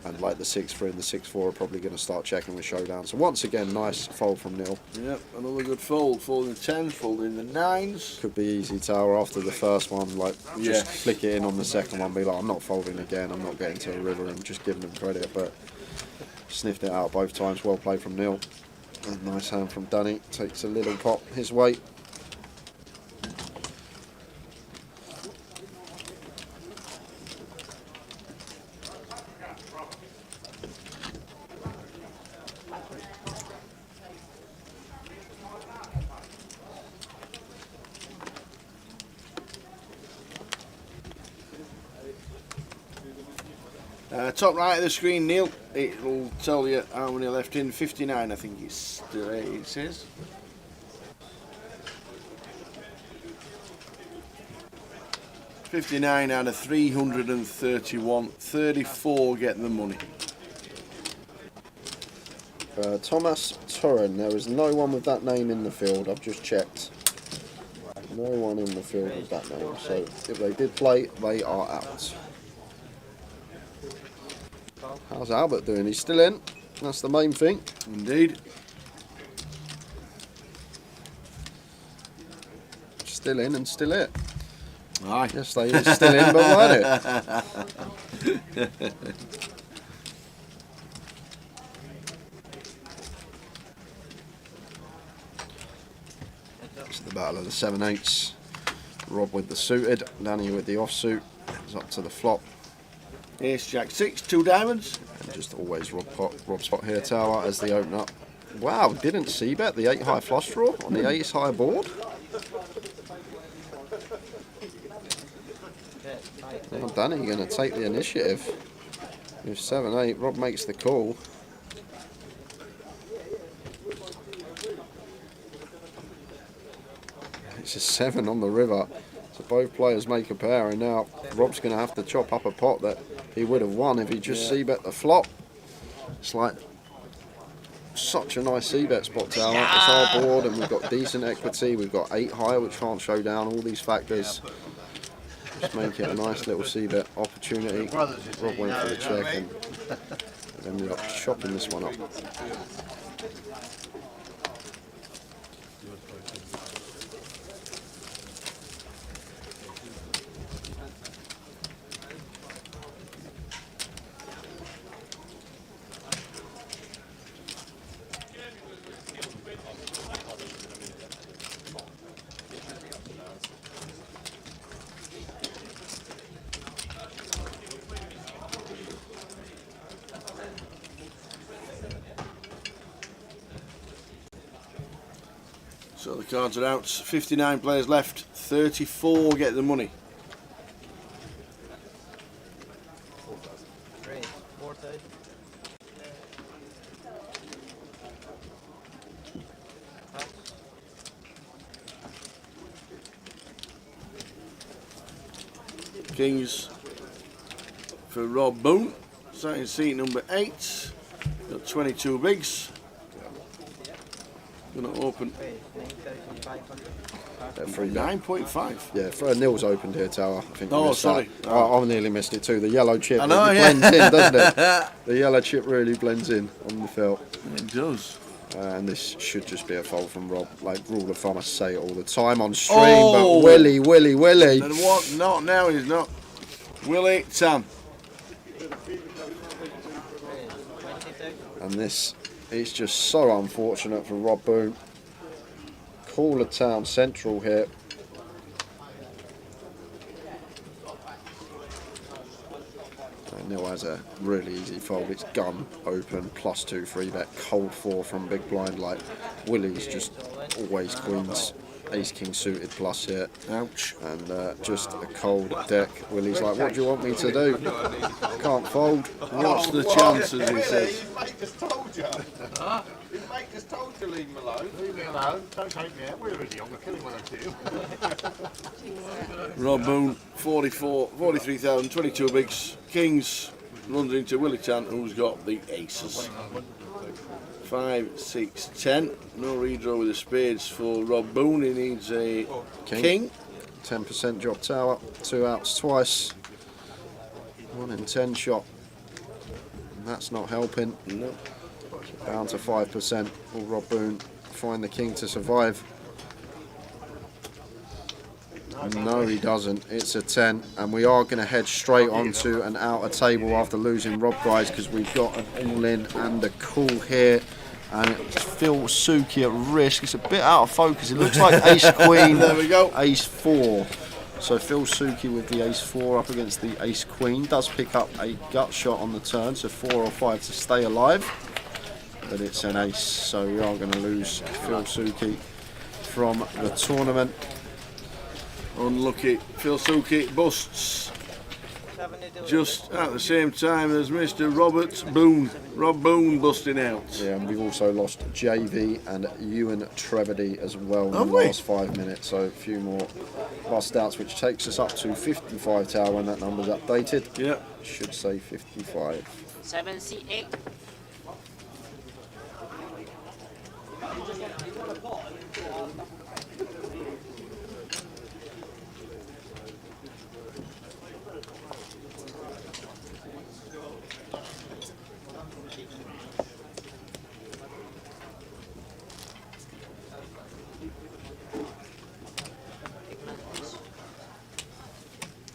and like the 6-3 and the 6-4 are probably going to start checking with showdown. So once again, nice fold from Neil. Yep, another good fold. Folding the 10s, folding the 9s. Could be easy tower after the first one, like just flick it in on the second one, be like, I'm not folding again, I'm not getting to a river, and just giving them credit, but sniffed it out both times. Well played from Neil. And nice hand from Danny. Takes a little pot his way. Top right of the screen, Neil. It'll tell you how many left in. 59, I think it says. $59 out of 331. 34 getting the money. Thomas Turin. There is no one with that name in the field. I've just checked. No one in the field with that name. So if they did play, they are out. How's Albert doing? He's still in. That's the main thing. Indeed. Still in and still it. Aye. Yes, they is still in, but weren't it? It's the battle of the 7/8s. Rob with the suited, Danny with the offsuit. It's up to the flop. Ace, Jack 6, 2 diamonds. And just always Rob spot here tower as the open up. Wow, didn't see bet the 8 high flush draw on the ace high board. Now Danny going to take the initiative with 7/8. Rob makes the call. It's a 7 on the river. So both players make a pair, and now Rob's going to have to chop up a pot that he would have won if he just c-bet the flop. It's like such a nice c-bet spot tower. It's our board, and we've got decent equity. We've got 8 high, which can't show down. All these factors just make it a nice little c-bet opportunity. Rob went for the check and ended up chopping this one up. So the cards are out. 59 players left. 34 get the money. Kings for Rob Boone. Starting seat number 8. Got 22 bigs. Gonna open 9.5. Yeah, Neil's opened here, Tower. I think. Oh, sorry. I nearly missed it too. The yellow chip. I know, it blends in, doesn't it? The yellow chip really blends in on the felt. It does. And this should just be a fold from Rob. Like rule of thumb, I say it all the time on stream. Oh. But Willie. And what? Not now. He's not. Willie Tam. And this is just so unfortunate for Rob Boone. Cooler Town Central here. And Neil has a really easy fold. It's gun open, +2 3-bet, cold 4 from big blind. Like Willie's just always queens, ace king suited plus here. Ouch. And just a cold deck. Willie's like, what do you want me to do? Can't fold. What's the chances, he says. His mate just told you. His mate just told you leave him alone. Leave me alone. Don't take me out. We're already on. We'll kill him when I do. Rob Boone, 43,000, 22 bigs. Kings runs into Willie Tan, who's got the aces. 5, 6, 10. No redraw with the spades for Rob Boone. He needs a king. 10% drop tower. 2 outs twice. 1 in 10 shot. And that's not helping. No. Down to 5%. Will Rob Boone find the king to survive? No, he doesn't. It's a 10, and we are going to head straight onto an outer table after losing Rob, guys, because we've got an all-in and a call here, and it's Phil Suki at risk. It's a bit out of focus. It looks like ace queen. There we go. Ace 4. So Phil Suki with the ace 4 up against the ace queen does pick up a gut shot on the turn, so 4 or 5 to stay alive, but it's an ace, so we are going to lose Phil Suki from the tournament. Unlucky. Phil Suki busts just at the same time as Mr. Robert Boone. Rob Boone busting out. Yeah, and we've also lost JV and Ewan Trevedy as well in the Have we? last 5 minutes. So a few more bust outs, which takes us up to 55 tower when that number's updated. Yep. Should say 55. 7C8.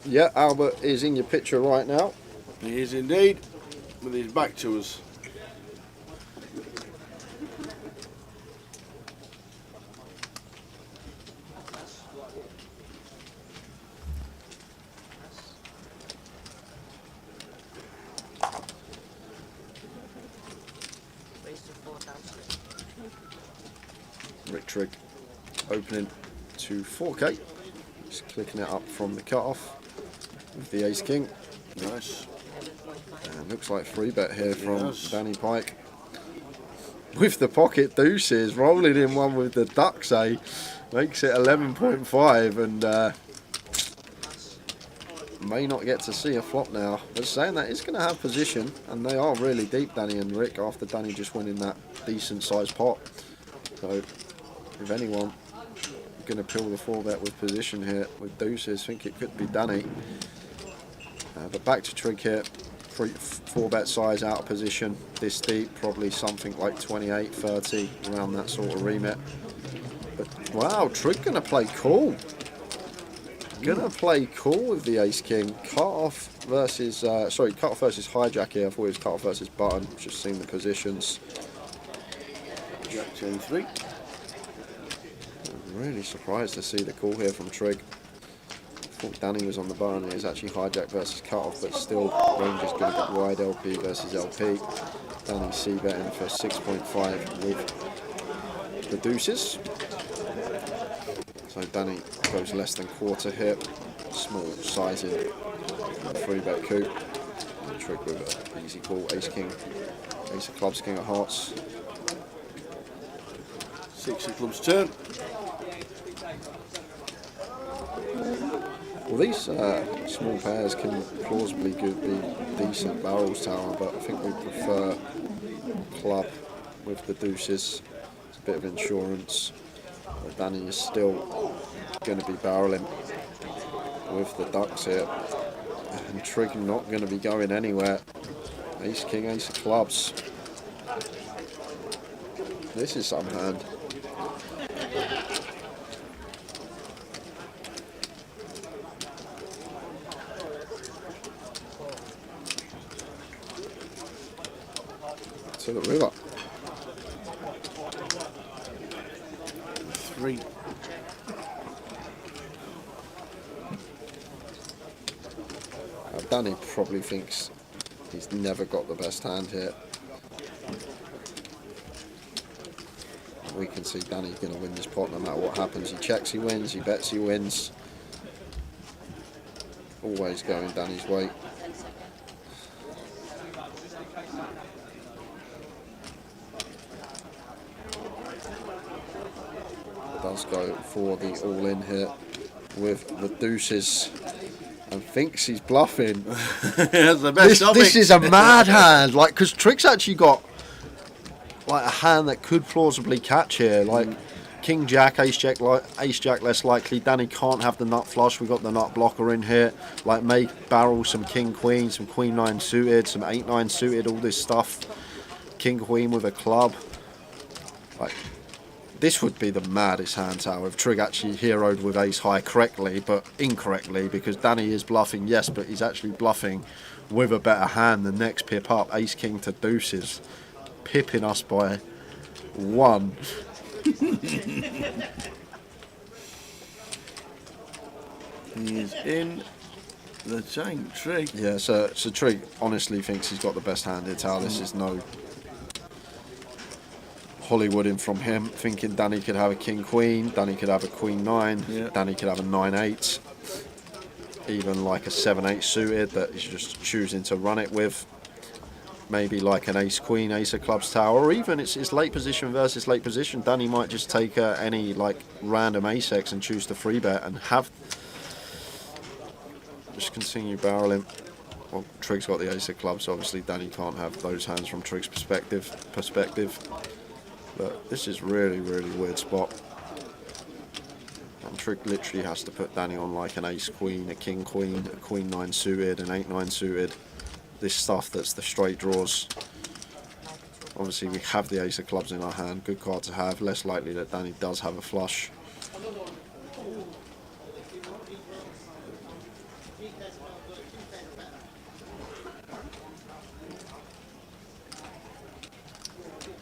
Yeah, Albert is in your picture right now. He is indeed, with his back to us. Rick Trigg opening to 4K. Just clicking it up from the cutoff with the ace king. Nice. And looks like 3-bet here from Yes. Danny Pike. With the pocket deuces, rolling in one with the ducks, makes it 11.5, and may not get to see a flop now. But saying that, it's going to have position, and they are really deep, Danny and Rick, after Danny just winning that decent sized pot. So if anyone going to pill the 4-bet with position here with deuces, I think it could be Danny. But back to Trigg here. 4-bet size out of position, this deep, probably something like 28, 30, around that sort of remit. But wow, Trigg gonna play cool. Gonna play cool with the ace king. Cut off versus hijack here. I thought it was cut off versus button. Just seen the positions. Jack 10-3. I'm really surprised to see the call here from Trigg. I thought Danny was on the button. It was actually hijack versus cut-off, but still range is going to get wide LP versus LP. Danny c-betting for 6.5 with the deuces. So Danny goes less than quarter here. Small sizing 3-bet coup. And Trigg with an easy call, ace king, ace of clubs, king of hearts. 6 of clubs turn. Well, these small pairs can plausibly be decent barrels, Tower, but I think we prefer club with the deuces. It's a bit of insurance. But Danny is still going to be barreling with the ducks here. And Trig not going to be going anywhere. Ace, king, ace of clubs. This is some hand. To the river. 3. Danny probably thinks he's never got the best hand here. We can see Danny's going to win this pot no matter what happens. He checks, he wins. He bets, he wins. Always going Danny's way. Does go for the all-in here with the deuces and thinks he's bluffing. That's the best of This it. is a mad hand, like, because Trig's actually got like a hand that could plausibly catch here, like king jack, ace jack, ace jack less likely. Danny can't have the nut flush. We got the nut blocker in here. Like, may barrel some king queen, some queen 9 suited, some 8-9 suited, all this stuff. King queen with a club. Like, this would be the maddest hand, Tower, if Trig actually heroed with ace high correctly, but incorrectly, because Danny is bluffing, yes, but he's actually bluffing with a better hand. The next pip up, ace king to deuces, pipping us by 1. He's in the tank, Trig. Yeah, so Trig honestly thinks he's got the best hand here, Tower. This is no Hollywooding from him, thinking Danny could have a king queen, Danny could have a queen 9, yeah. Danny could have a 9-8, even like a 7-8 suited that he's just choosing to run it with. Maybe like an ace queen, ace of clubs, Tower, or even it's late position versus late position. Danny might just take any like random ace x and choose to free bet and have just continue barreling. Well, Trig's got the ace of clubs, so obviously Danny can't have those hands from Trig's perspective. But this is really, really weird spot. And Trig literally has to put Danny on like an ace queen, a king queen, a queen 9 suited, an 8-9 suited. This stuff that's the straight draws. Obviously we have the ace of clubs in our hand, good card to have. Less likely that Danny does have a flush.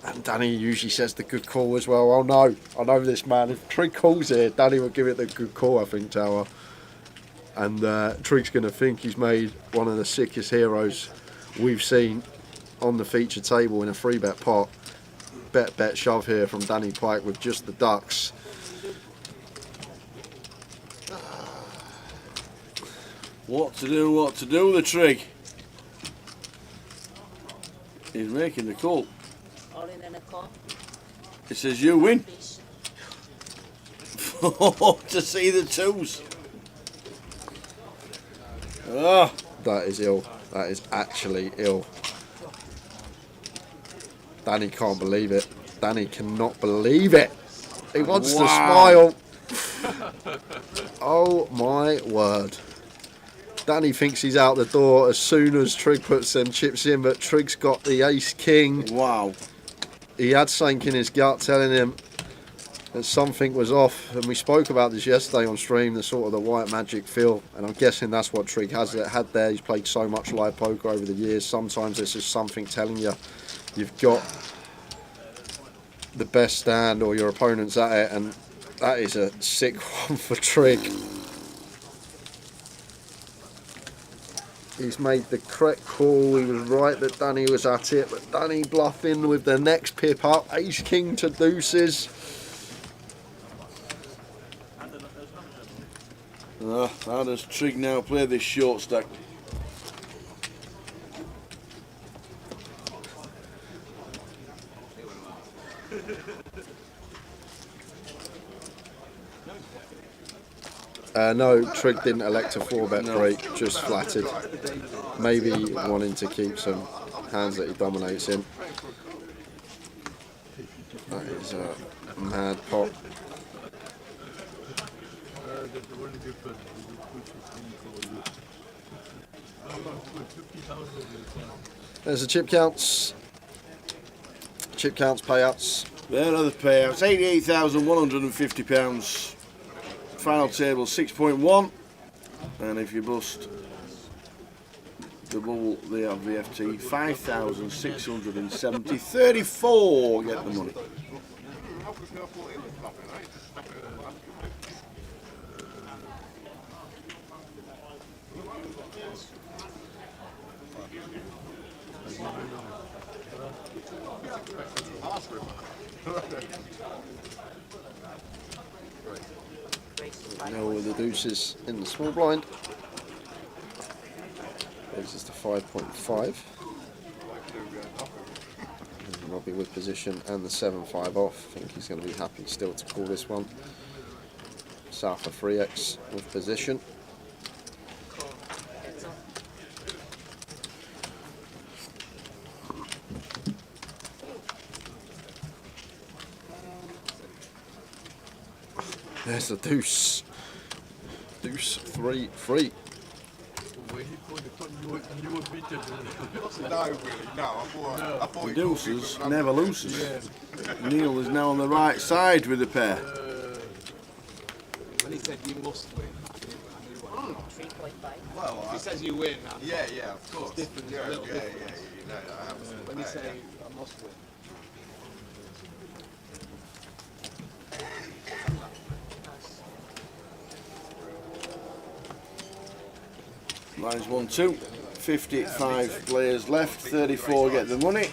And Danny usually says the good call as well. Oh no, I know this man. If Trig calls here, Danny will give it the good call, I think, Tower. And Trig's going to think he's made one of the sickest heroes we've seen on the feature table in a 3-bet pot. Bet, shove here from Danny Pike with just the ducks. What to do, the Trig. He's making the call. All in and a call. It says you win. To see the twos. Oh. That is ill. That is actually ill. Danny can't believe it. Danny cannot believe it. He wants to smile. Oh my word. Danny thinks he's out the door as soon as Trig puts them chips in, but Trig's got the ace king. Wow. He had something in his gut telling him that something was off, and we spoke about this yesterday on stream, the sort of the white magic feel, and I'm guessing that's what Trig had there. He's played so much live poker over the years. Sometimes there's just something telling you you've got the best stand or your opponent's at it, and that is a sick one for Trig. He's made the correct call. He was right that Danny was at it, but Danny bluffing with the next pip up, ace king to deuces. How does Trig now play this short stack? No, Trig didn't elect a 4-bet break, just flatted. Maybe wanting to keep some hands that he dominates in. That is a mad pot. There's the chip counts. Chip counts, payouts. There are the payouts. £88,150. Final table 6.1. And if you bust the bubble, they have the FT 5,670. 34 get the money. Now with the deuces in the small blind. This is to 5.5. Robbie with position and the 7-5 off. I think he's going to be happy still to call this one. South of 3x with position. There's the deuce. Deuce 3-3. The deuces never loses. Neil is now on the right side with the pair. When he said you must win, Well, he says you win. yeah, of course. Different, Yeah, a little yeah, different. you know that happens. When you say I must win. Lines 1, 2. 55 players left. 34 get the money.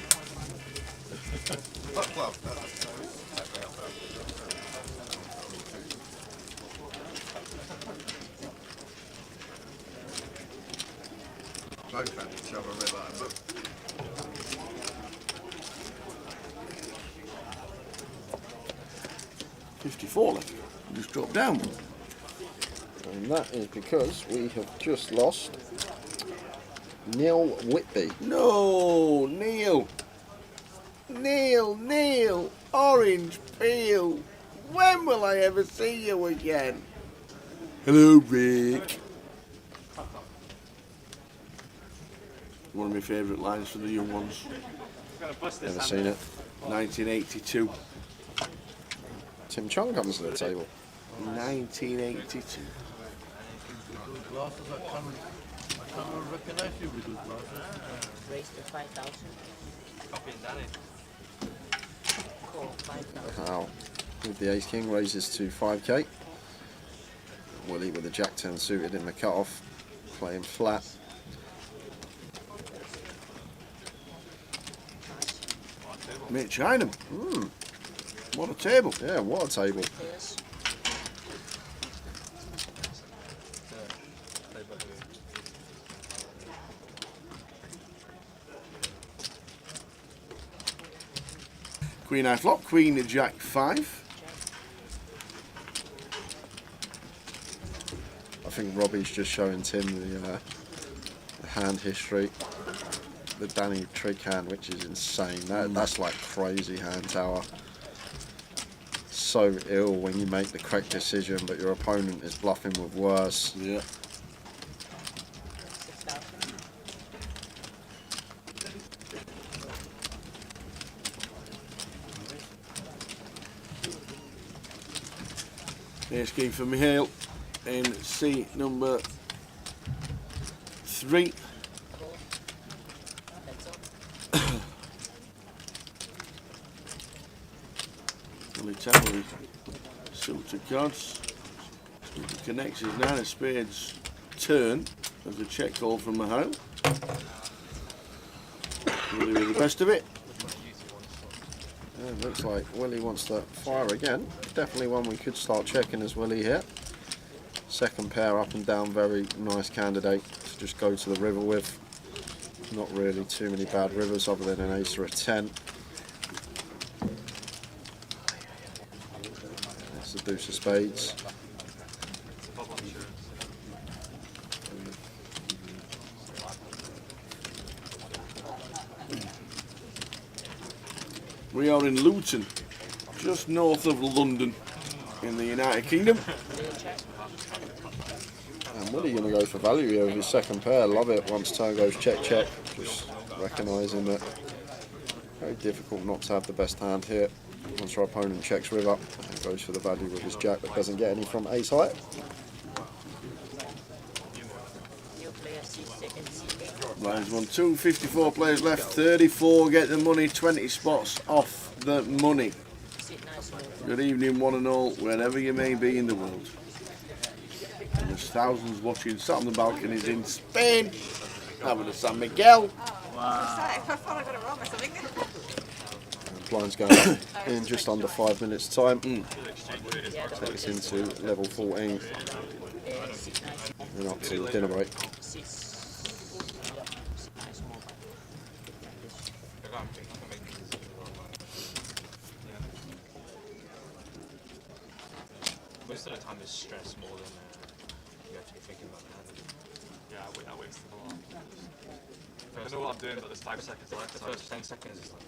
Well, both had each other a bit like that. 54 left. Just dropped down. And that is because we have just lost Neil Whitby. No, Neil. Neil. Orange peel. When will I ever see you again? Hello, Rick. One of my favourite lines for the young ones. Never seen it. 1982. Tim Chung comes to the table. 1982. Raised to 5,000. Call 5,000. Wow. With the ace king raises to 5k. Willie with the jack 10 suited in the cut-off, playing flat. Mitch Hynam. What a table. Yeah, what a table. Yes. Queen high flop, Queen Jack 5. I think Robbie's just showing Tim the hand history. The Danny Trigg hand, which is insane. That's like crazy hand tower. So ill when you make the correct decision, but your opponent is bluffing with worse. Yeah. 6,000. Ace king for Mihail in C number 3. Willie Tower suited cards. Connects his 9 of spades turn as a check call from Mihail. Willie with the best of it. Yeah, looks like Willie wants to fire again. Definitely one we could start checking as Willie here. Second pair up and down, very nice candidate to just go to the river with. Not really too many bad rivers other than an ace or a 10. That's the deuce of spades. We are in Luton, just north of London, in the United Kingdom. And Woody going to go for value here with his second pair. Love it once turn goes check, check. Just recognising that very difficult not to have the best hand here. Once our opponent checks river and goes for the value with his jack but doesn't get any from ace high. Lines 1, 2, 54 players left, 34 get the money, 20 spots off the money. Good evening one and all, wherever you may be in the world. And there's thousands watching, sat on the balconies in Spain, having a San Miguel. I thought I got it wrong or something. Blinds going in just under 5 minutes time. Take us into level 14 and up to the dinner break. Most of the time it's stress more than you actually thinking about the hand. Yeah, I wasted a lot. I know what I'm doing, but there's 5 seconds left. The first 10 seconds is like,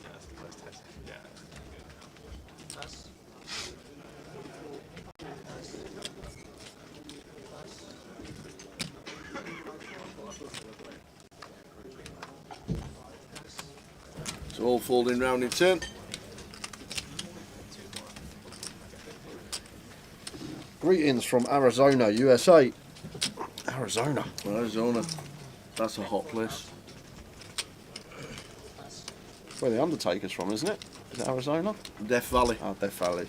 yeah, that's the first 10 seconds. Yeah. It's all folding round in turn. Greetings from Arizona, USA. Arizona. Arizona. That's a hot place. Where the Undertaker's from, isn't it? Is it Arizona? Death Valley. Oh, Death Valley.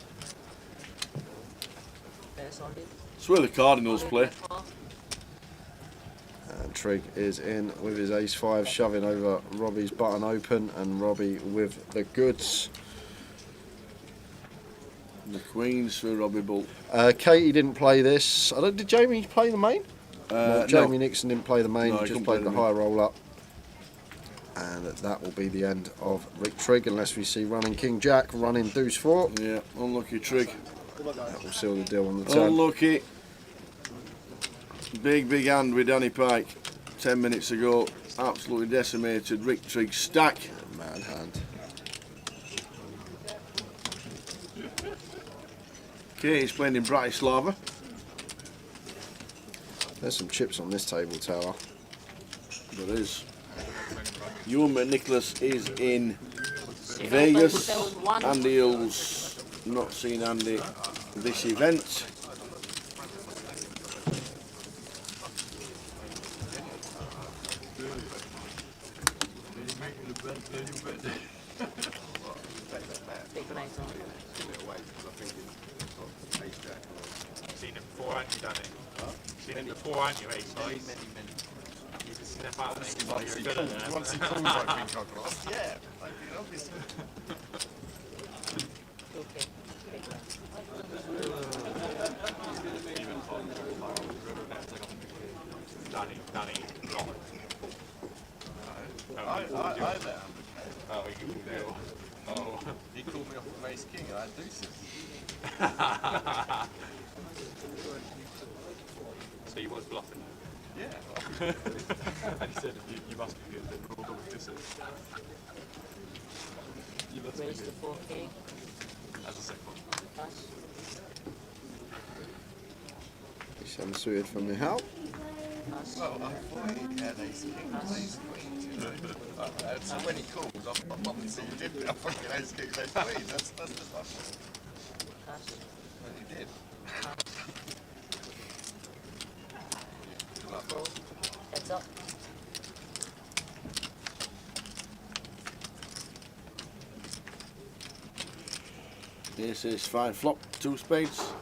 It's where the Cardinals play. And Trig is in with his ace-5, shoving over Robbie's button open, and Robbie with the goods. The Queens for Robbie Bull. Katie didn't play this. Did Jamie play the main? No, Jamie no. Nixon didn't play the main, No, he just couldn't played play the the high roll up. And that will be the end of Rick Trigg, unless we see running King Jack, running Deuce 4. Yeah, unlucky Trig. That will seal the deal on the turn. Unlucky. Big hand with Danny Pike 10 minutes ago. Absolutely decimated Rick Trigg stack. Mad hand. Katie's playing in Bratislava. There's some chips on this table tower. There is. Ewan McNicholas is in Vegas. Andy Hill's not seen Andy this event. Seen it before, haven't you, Danny? Seen it before, haven't you, ace high? You can snap out of it while you're good at it. Once he calls, I think I've lost. Yeah, obviously. Danny, wrong. I let him. Oh, he called me off. Oh. He called me off with Ace King and I had deuces. So he was bluffing. Yeah. And he said, you must be good, then roll with deuces. You must be Raise to good. 4K. As a second one. Pass. He's unsuited from the help. Pass. Well, I thought he had Ace King and Ace Queen, you know. So when he calls, I'm obviously you did I'm fucking Ace King and Ace Queen. That's just like Pass. what he did. Fold. Heads up. This is 5 flop, 2 spades.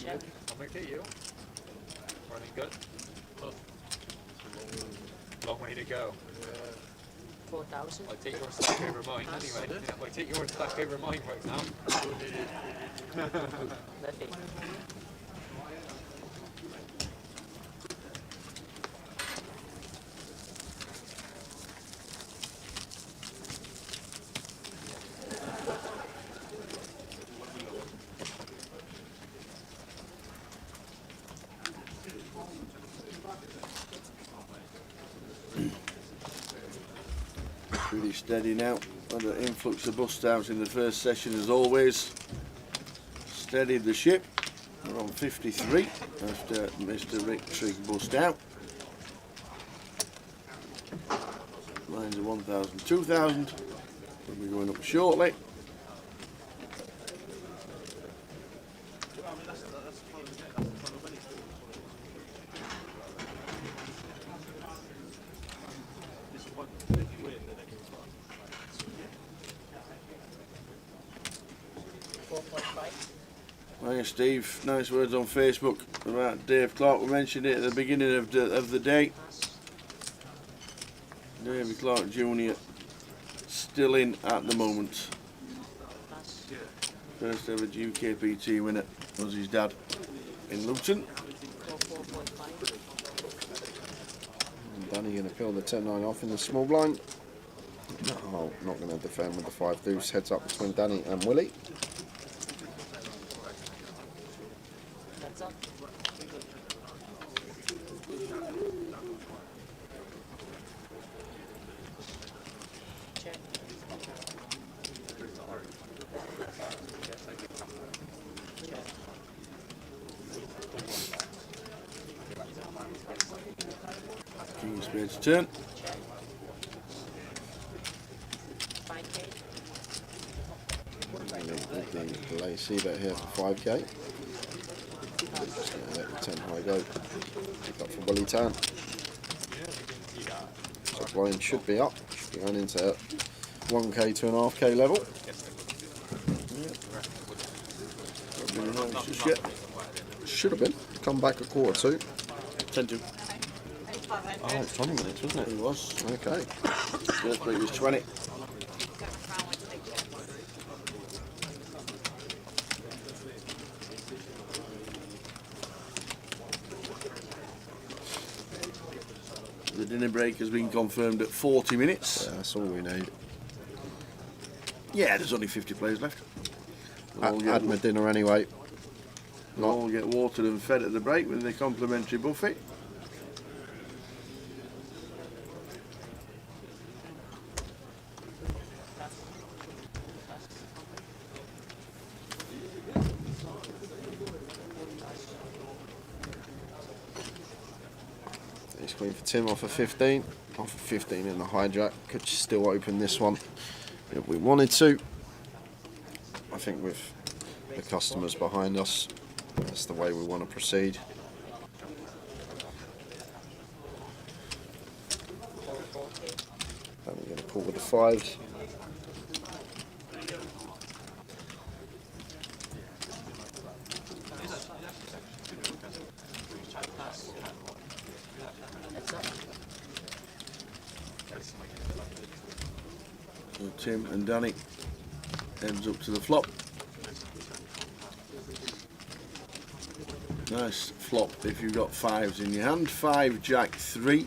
Check. I'm okay, you. Running good. Long way to go. 4,000. I take your stack over mine anyway. Yeah, I take your stack over mine right now. Left it. Pretty steady now. Had an influx of bust outs in the first session as always. Steadied the ship. We're on 53 after Mr. Rick Trigg bust out. Lines of 1,000, 2,000. We'll be going up shortly. Hi Steve, nice words on Facebook about Dave Clark. We mentioned it at the beginning of the day. David Clark Jr. still in at the moment. First ever GUKPT winner was his dad in Luton. And Danny going to peel the 10-9 off in the small blind. No, not going to defend with the 5 deuce. Heads up between Danny and Willie. Heads up. Check. King of Spades turn. With the delay C-bet here for 5k. Just going to let the 10 high go. Pick up for Willie Tan. So blind should be up. Should be going into 1k, 2.5k level. Should have been. Come back a quarter 2. 10-2. Oh, it's 20 minutes, wasn't it? He was. Okay. First break was 20. The dinner break has been confirmed at 40 minutes. Yeah, that's all we need. Yeah, there's only 50 players left. Had my dinner anyway. They'll all get watered and fed at the break with the complimentary buffet. Ace Queen for Tim off of 15. Off of 15 in the hijack. Could still open this one if we wanted to. I think with the customers behind us, that's the way we want to proceed. Then we're going to call with the 5s. So Tim and Danny heads up to the flop. Nice flop if you've got 5s in your hand. 5, Jack, 3.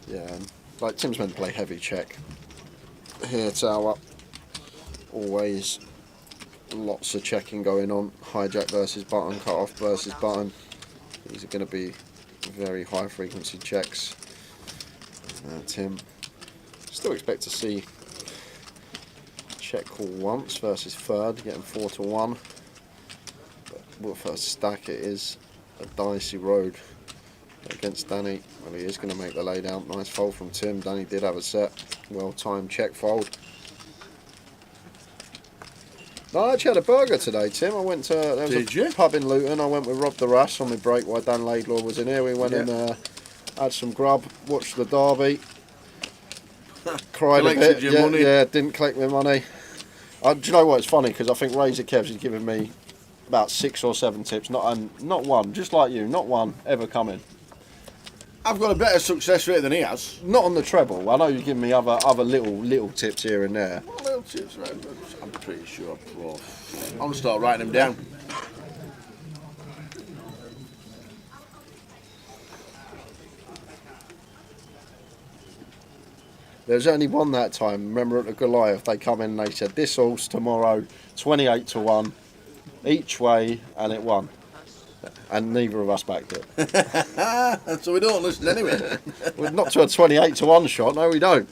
Yeah, like Tim's meant to play heavy check. Here, tower. Always lots of checking going on. Hijack versus button, cut off versus button. These are going to be very high frequency checks. Tim, still expect to see check call once versus third, getting 4 to 1. But with first stack, it is a dicey road against Danny. Well, he is going to make the laydown. Nice fold from Tim. Danny did have a set, well timed check fold. No, I actually had a burger today, Tim. I went to there was a pub in Luton. I went with Rob the Rass on my break while Dan Laidlaw was in here. We went and had some grub, watched the derby. Cried a bit. Yeah, didn't collect my money. Do you know what? It's funny because I think Razor Kevs has given me about 6 or 7 tips. Not one, just like you, not one ever coming. I've got a better success rate than he has. Not on the treble. I know you give me other little tips here and there. Little tips, right? I'm pretty sure. Well, I'm gonna start writing them down. There's only one that time. Remember at the Goliath, they come in and they said this horse tomorrow, 28 to 1, each way, and it won. And neither of us backed it. So we don't listen anyway. We're not to a 28 to 1 shot, no we don't.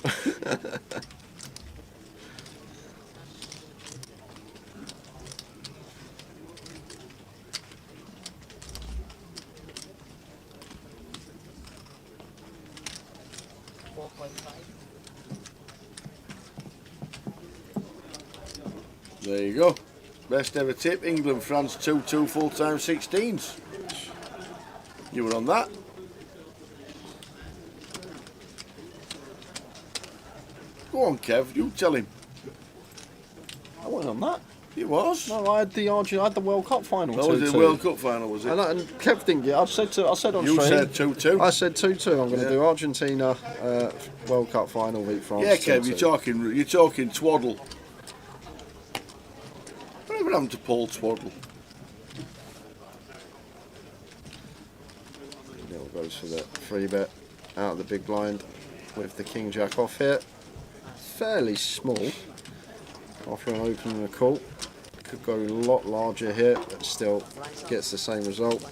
There you go. Best ever tip, England, France 2-2 full-time 16s. You were on that. Go on, Kev, you tell him. I wasn't on that. He was. No, I had the World Cup final. That was the World Cup final, was it? And Kev didn't get. I said on You stream. said 2-2. I said 2-2. I'm going to do Argentina World Cup final beat France. Yeah, Kev, 2-2. you're talking twaddle. Whatever happened to Paul Twaddle? Neil goes for the free bet out of the big blind with the King Jack off here. Fairly small after an opening and a call. Could go a lot larger here, but still gets the same result.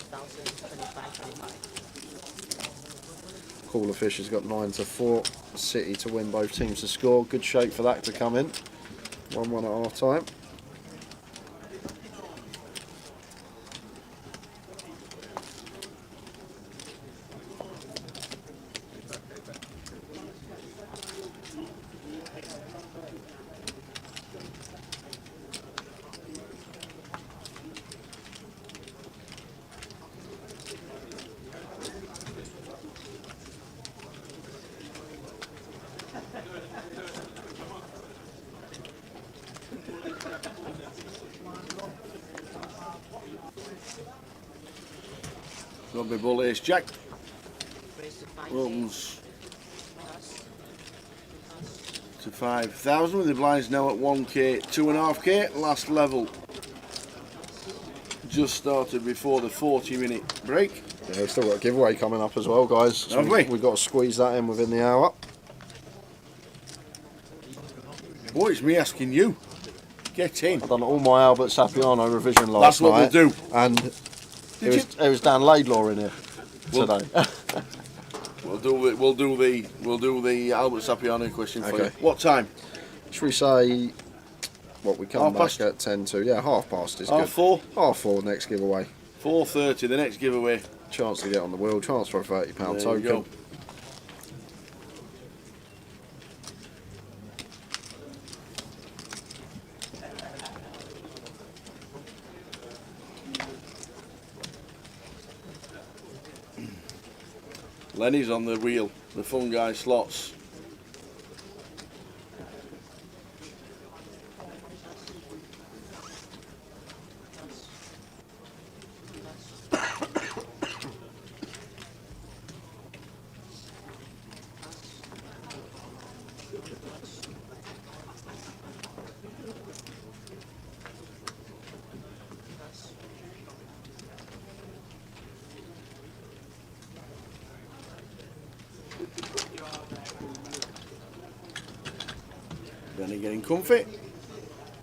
Caller Fish has got 9-4. City to win, both teams to score. Good shape for that to come in. 1-1 at half time. Rugby ball ace Jack. Opens to 5,000 with the blinds now at 1k, 2.5k. Last level just started before the 40-minute break. Yeah, we've still got a giveaway coming up as well, guys. So Have we? We've got to squeeze that in within the hour. Boy, it's me asking you. Get in. I've done all my Albert Sapiano revision last That's what night. we'll do. And it was Dan Laidlaw in here today. We'll do the Albert Sapiano question for Okay. you. What time? Should we say what we come Half back past? at 10 to? Yeah, half past is Half good. 4? Half 4 next giveaway. 4:30. The next giveaway. Chance to get on the wheel. Chance for a £30 There you token. go. Lenny's on the wheel, the fun guy slots. Lenny getting comfy.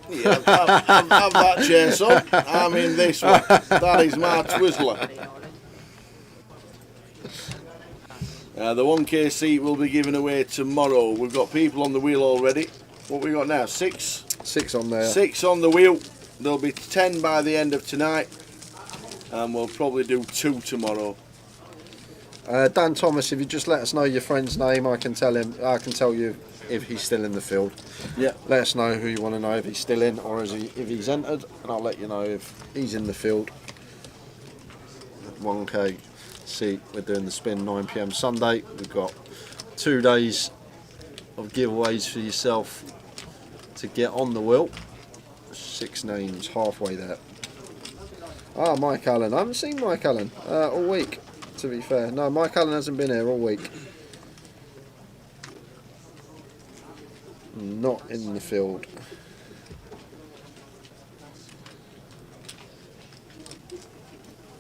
Yeah, have that chair, son. I'm in this one. That is my Twizzler. The 1k seat will be given away tomorrow. We've got people on the wheel already. What we got now? 6? 6 on there. 6 on the wheel. There'll be 10 by the end of tonight. And we'll probably do 2 tomorrow. Dan Thomas, if you just let us know your friend's name, I can tell you if he's still in the field. Yeah. Let us know who you want to know, if he's still in or if he's entered, and I'll let you know if he's in the field. 1k seat. We're doing the spin 9 PM Sunday. We've got 2 days of giveaways for yourself to get on the wheel. 6 names, halfway there. Ah, Mike Allen. I haven't seen Mike Allen all week, to be fair. No, Mike Allen hasn't been here all week. Not in the field.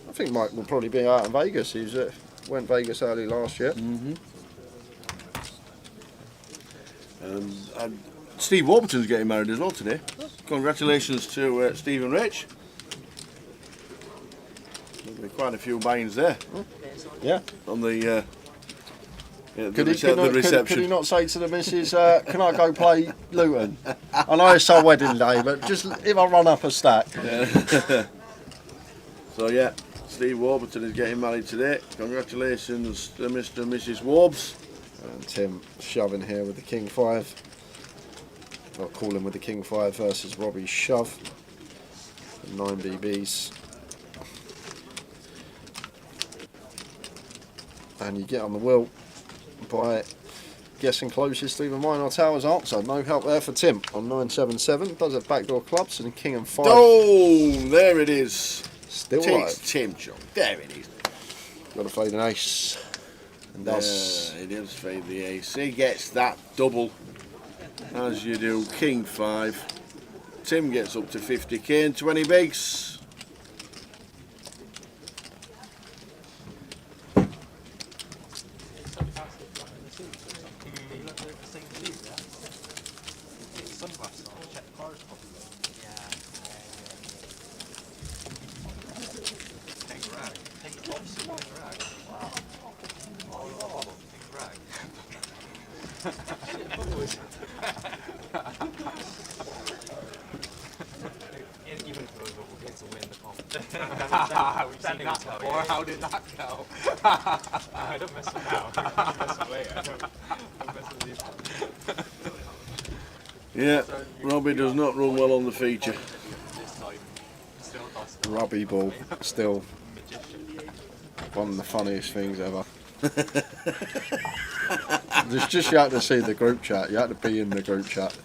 I think Mike will probably be out in Vegas. He went Vegas early last year. And Steve Warburton's getting married as well today. Congratulations to Steve and Rich. There's quite a few binds there Yeah. on the. Yeah, Could the reception. could he not say to the missus, can I go play Luton? I know it's our wedding day, but just if I run up a stack. So yeah, Steve Warburton is getting married today. Congratulations to Mr. and Mrs. Warbs. And Tim shoving here with the King 5. I'll call him with the King 5 versus Robbie's shove. 9 BBs. And you get on the wheel by guessing closest to either mine or Tower's answer. No help there for Tim on 977. Does have backdoor clubs and King and 5. Oh, there it is. Still Takes alive. Tim, John. There it is. Got to fade an ace. And does. He does fade the ace. He gets that double, as you do. King 5. Tim gets up to 50k and 20 bigs. We've seen that before. How did that go? I don't mess with now. I mess with later. Don't mess with these. Yeah, Robbie does not run well on the feature. Rugby ball. Still one of the funniest things ever. Just you had to see the group chat. You had to be in the group chat.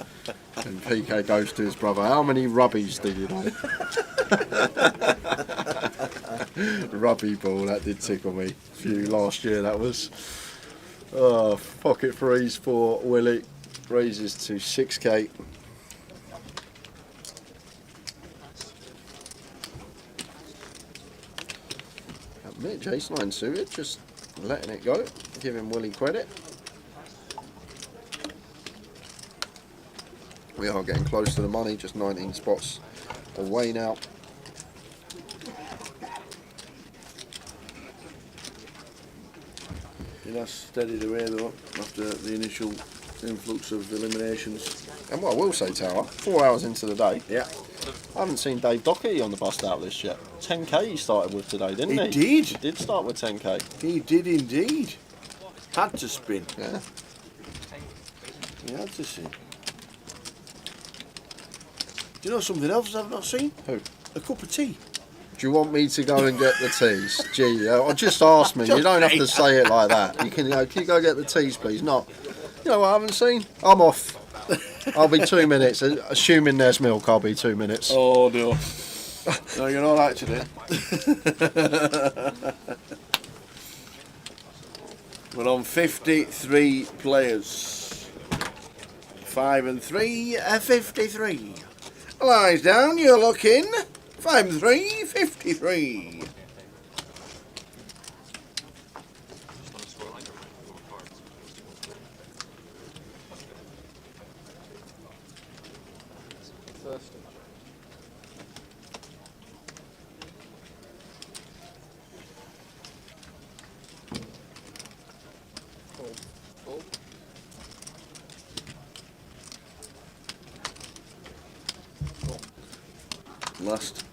And PK goes to his brother, how many rubbies did you know? Rugby ball, that did tickle me. A few last year, that was. Oh, pocket freeze for Willie. Raises to 6k. Admit Jason line suited, just letting it go. Giving Willie credit. We are getting close to the money, just 19 spots away now. That's steadied away though after the initial influx of eliminations. And what I will say, Tower, 4 hours into the day, Yeah, I haven't seen Dave Doherty on the bust out list yet. 10k he started with today, didn't he? He did. He did start with 10k. He did indeed. Had to spin. Yeah. He had to spin. Do you know something else I've not seen? Who? A cup of tea. Do you want me to go and get the teas? Gee, just ask me. You don't have to say it like that. You can you go get the teas, please? Not. You know what I haven't seen? I'm off. I'll be 2 minutes. Assuming there's milk, I'll be 2 minutes. Oh no. No, you're not actually. We're on 53 players. 5 and 3, 53. Lies down, you're looking. 5 and 3, 53. Last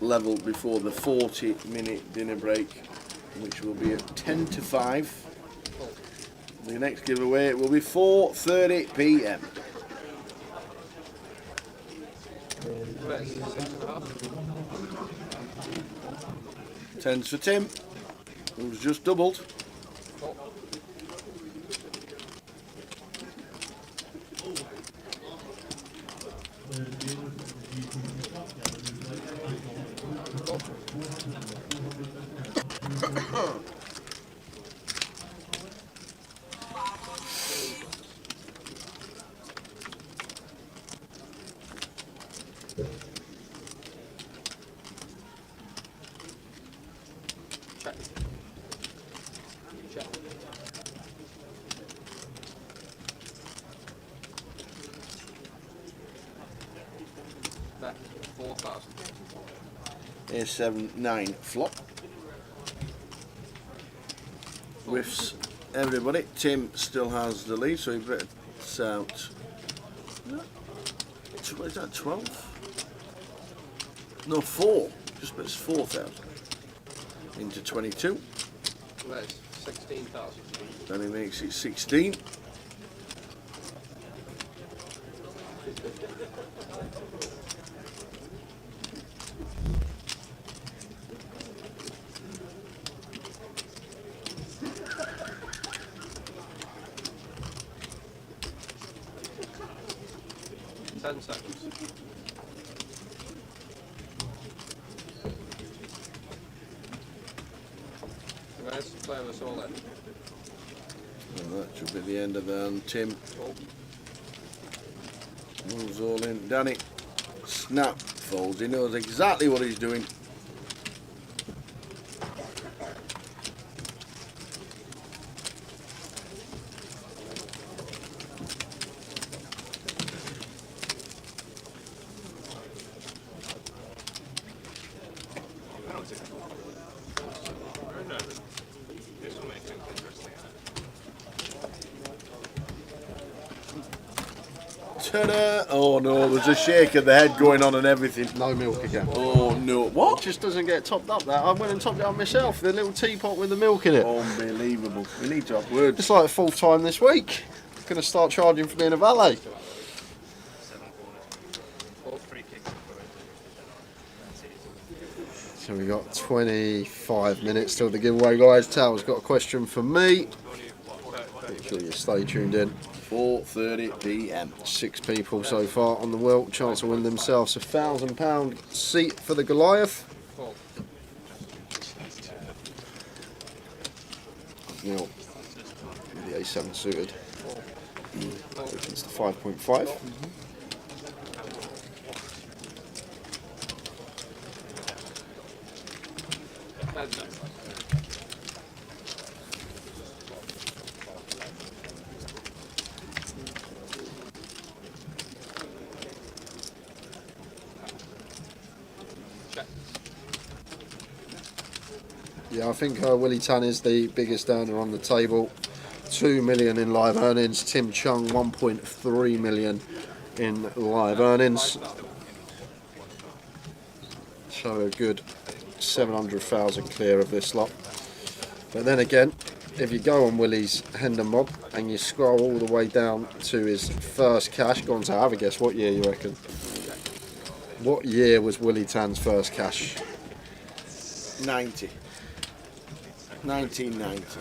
level before the 40-minute dinner break, which will be at 10 to 5. The next giveaway will be 4:30 p.m. Tens for Tim, who's just doubled. A7, 9 flop. whiffs everybody. Tim still has the lead, so he bets out. Is that 12? No, 4. Just bets 4,000 into 22. That's 16,000. Then he makes it 16. Playing us all in. And that should be the end of that. And Tim moves all in. Danny, snap, folds. He knows exactly what he's doing. Ta-da! Oh no, there's a shake of the head going on and everything. No milk again. Oh no, what? It just doesn't get topped up that. I went and topped it up myself, the little teapot with the milk in it. Unbelievable. We need to have words. It's like 4th time this week. Going to start charging for being a valet. So we got 25 minutes till the giveaway, guys. Tal's got a question for me. Make sure you stay tuned in. 4:30 p.m. 6 people so far on the wheel. Chance to win themselves a £1,000 seat for the Goliath. Now, the A7 suited. It's the 5.5. Yeah, I think Willie Tan is the biggest earner on the table. 2 million in live earnings. Tim Chung 1.3 million in live earnings. So a good 700,000 clear of this lot. But then again, if you go on Willie's Hendon Mob and you scroll all the way down to his first cash, go on to have a guess. What year you reckon? What year was Willie Tan's first cash? 90. 1990.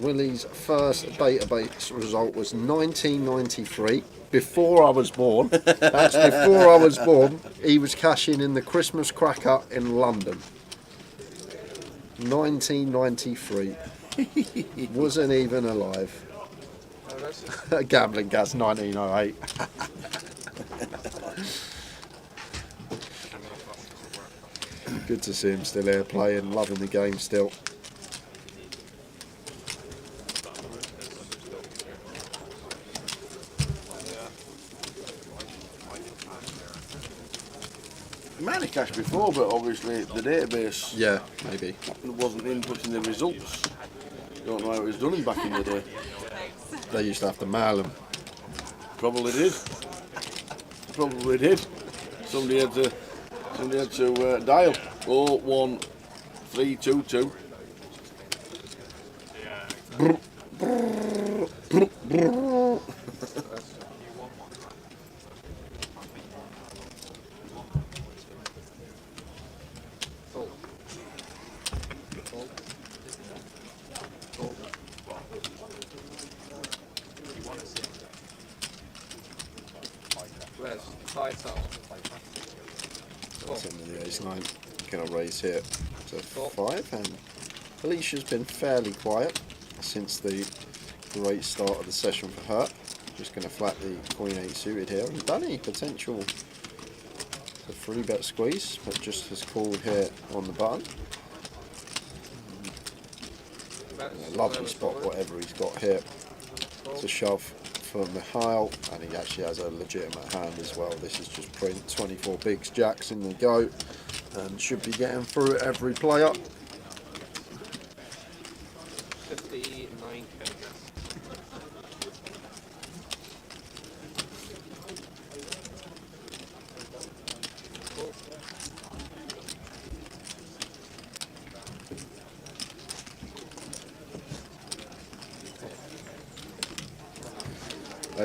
Willie's first database result was 1993. Before I was born. That's before I was born. He was cashing in the Christmas cracker in London. 1993. Wasn't even alive. Gambling gas 1908. Good to see him still here playing, loving the game still. He might have cashed before, but obviously the database maybe wasn't inputting the results. Don't know how it was done back in the day. They used to have to mail them. Probably did. Probably did. Somebody had to dial 01322. That's into the ace-9. Going to raise here to 5, and Alicia's been fairly quiet since the great start of the session for her. Just going to flat the Queen 8 suited here, and Danny potential to 3-bet squeeze, but just has called here on the button. A lovely spot, whatever he's got here to shove for Mikhail, and he actually has a legitimate hand as well. This is just print 24 bigs, jacks in the go, and should be getting through every player. 15.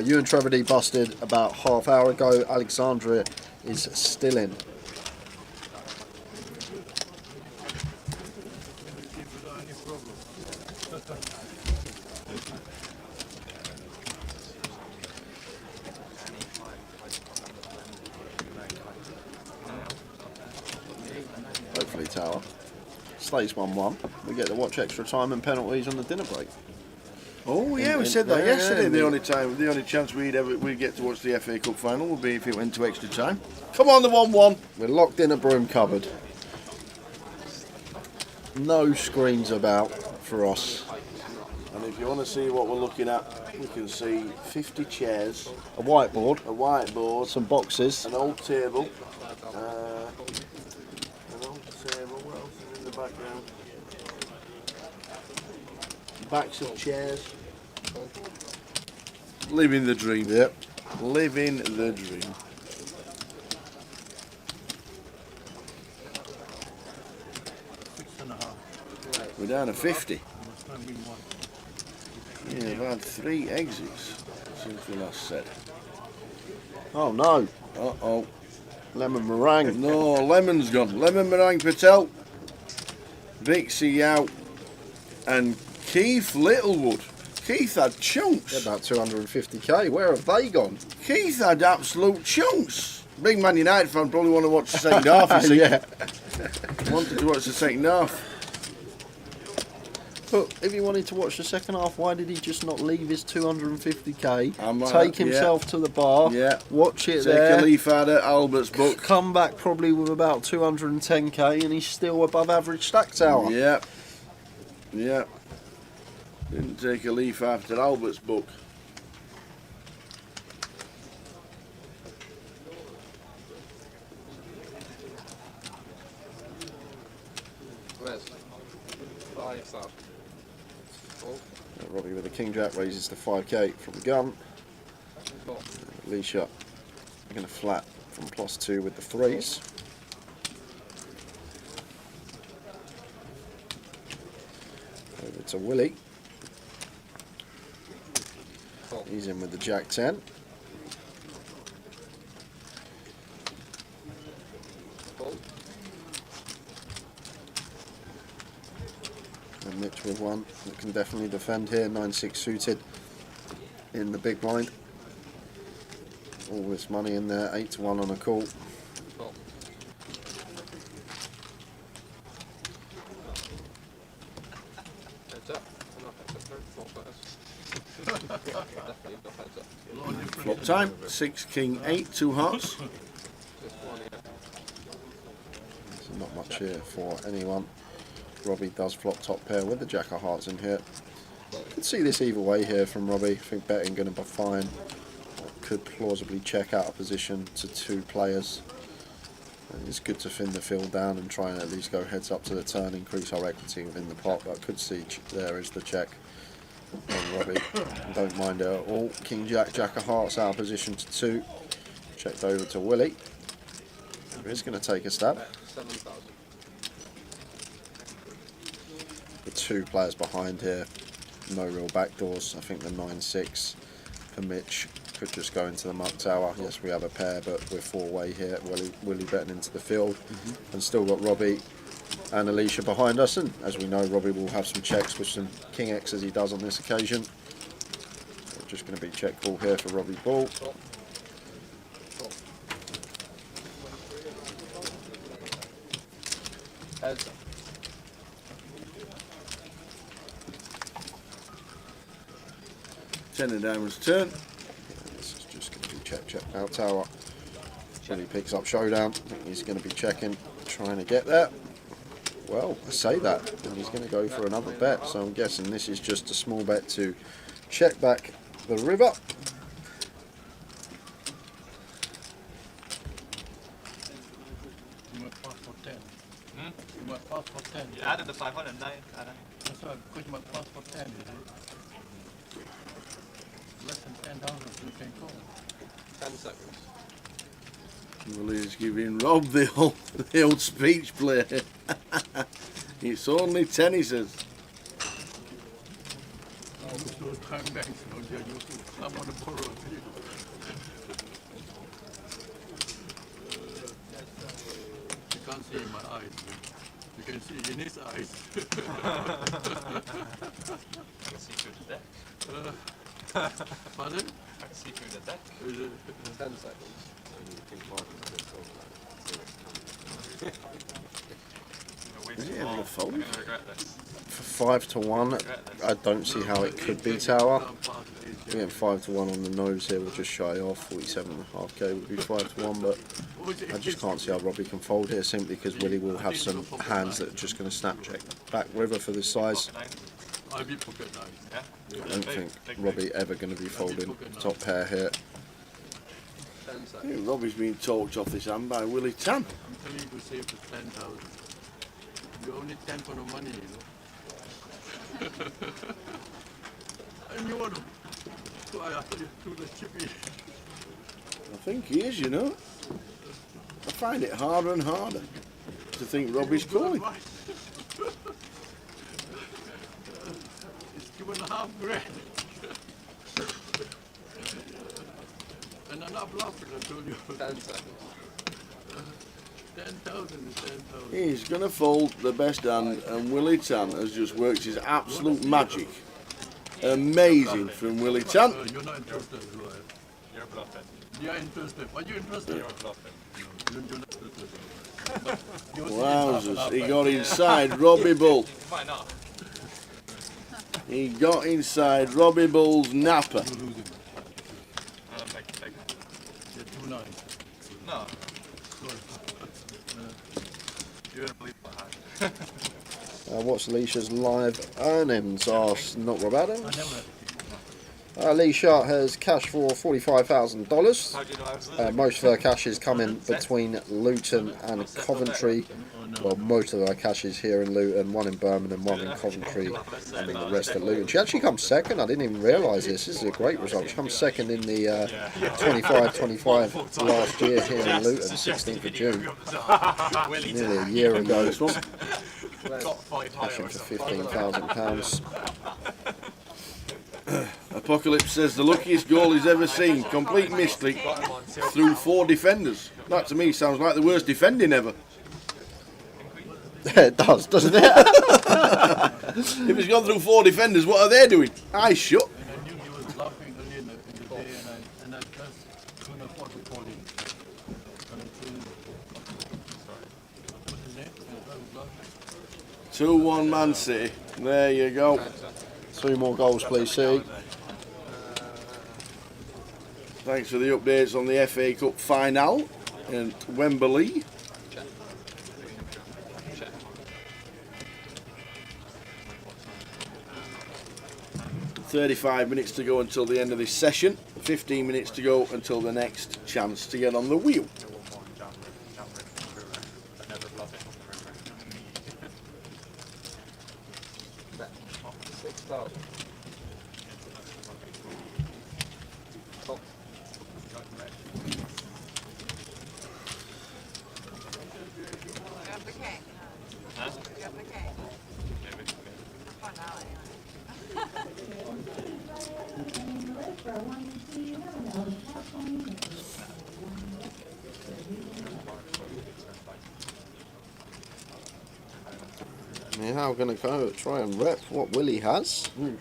Ewan Trevedy busted about half hour ago. Alexandria is still in. Hopefully Tower. Slates 1-1. We get to watch extra time and penalties on the dinner break. Oh yeah, we said that yesterday. The only chance we'd get to watch the FA Cup final would be if it went to extra time. Come on, the 1-1. We're locked in a broom cupboard. No screens about for us. And if you want to see what we're looking at, we can see 50 chairs, A whiteboard, some some boxes. an old table, what else is in the background? Backs of chairs. Living the dream. Yep. Living the dream. We're down to 50. Yeah, we've had 3 exits since we last said. Oh no. Uh-oh. Lemon meringue. No, Lemon's gone. Lemon Meringue Patel, Vixie out, and Keith Littlewood. Keith had chunks. They're about 250k. Where have they gone? Keith had absolute chunks. Big Man United fan probably want to watch the second half, you see. Yeah. Wanted to watch the second half. But if he wanted to watch the second half, why did he just not leave his 250k, I'm take himself to the bar, Yeah. watch it Take there, a leaf out of Albert's book. come back probably with about 210k, and he's still above average stack tower? Yeah. Yeah. Didn't take a leaf after Albert's book. Robbie with the King Jack raises the 5k from the gun. Alicia going to flat from +2 with the 3s. Over to Willie. He's in with the Jack 10. And Mitch with one that can definitely defend here. 9-6 suited in the big blind. All this money in there. 8-1 on a call. Flop time. 6 King 8, 2 hearts. So not much here for anyone. Robbie does flop top pair with the Jack of Hearts in here. Could see this either way here from Robbie. I think betting going to be fine. Could plausibly check out a position to 2 players. And it's good to thin the field down and try and at least go heads up to the turn, increase our equity within the pot. But I could see there is the check on Robbie. Don't mind it at all. King Jack, Jack of Hearts out of position to 2. Checked over to Willie. He's going to take a stab. The 2 players behind here, no real backdoors. I think the 9-6 for Mitch could just go into the muck tower. Yes, we have a pair, but we're 4-way here. Willie betting into the field, and still got Robbie and Alicia behind us. And as we know, Robbie will have some checks with some King X as he does on this occasion. So just going to be check call here for Robbie Ball. Ten of diamonds turn. This is just going to be check out tower. Willie picks up showdown. I think he's going to be checking, trying to get there. Well, I say that, and he's going to go for another bet. So I'm guessing this is just a small bet to check back the river. You went fast for 10. You went fast for 10. You added the 509. That's why because you went fast for 10, you see. Less than 10,000 you can call. 10 seconds. Willie's giving Rob the old speech play. It's only 10, he says. I'm back. No, yeah, you. I'm on the borrow. You can't see in my eyes. You can see in his eyes. I can see through the deck. Pardon? I can see through the deck. 10 seconds. Is he having a fold? I'm gonna regret this. For 5 to 1, I don't see how it could be Tower. We're getting 5 to 1 on the nose here, we're just shy off. 47.5k would be 5 to 1, but I just can't see how Robbie can fold here simply because Willie will have some hands that are just going to snap check back river for this size. I'll be pocket nine. Yeah. I don't think Robbie ever going to be folding top pair here. I think Robbie's been talked off this hand by Willie Tan. I'm telling you to save the 10,000. You only 10 for the money, you know. And you want to. So I asked you to the chippy. I think he is, you know. I find it harder and harder to think Robbie's calling. It's 2.5 grand. And I'm not bluffing, I told you. 10 seconds. 10,000 is 10,000. He's going to fold the best hand, and Willie Tan has just worked his absolute magic. Amazing from Willie Tan. You're not interested, you are. You're bluffing. You're interested. Are you interested? You're bluffing. You're not interested. Wowzers, he got inside Robbie Bull. You might not. He got inside Robbie Bull's napper. Take. You're 2-9. No. You wouldn't believe what happened. What's Leisha's live earnings? Are not Rob Adams. I never. Leisha has cash for $45,000. How do you know I was losing? Most of her cash is coming between Luton and Coventry. Well, most of her cash is here in Luton, one in Birmingham, one in Coventry, and then the rest at Luton. She actually comes second. I didn't even realise this. This is a great result. She comes second in the 25-25 last year here in Luton, 16th of June. Nearly a year ago. This one. Cashing for £15,000. Apocalypse says the luckiest goal he's ever seen. Complete mystery through 4 defenders. That to me sounds like the worst defending ever. It does, doesn't it? If he's gone through 4 defenders, what are they doing? Eyes shut. I knew he was laughing early in the day, and I just couldn't afford to call him. What's his name? 2-1 Man City. There you go. 2 more goals, please, see. Thanks for the updates on the FA Cup final at Wembley. "35 minutes to go until the end of this session. 15 minutes to go until the next chance to get on the wheel." Now we're going to go try and rep what Willie has. And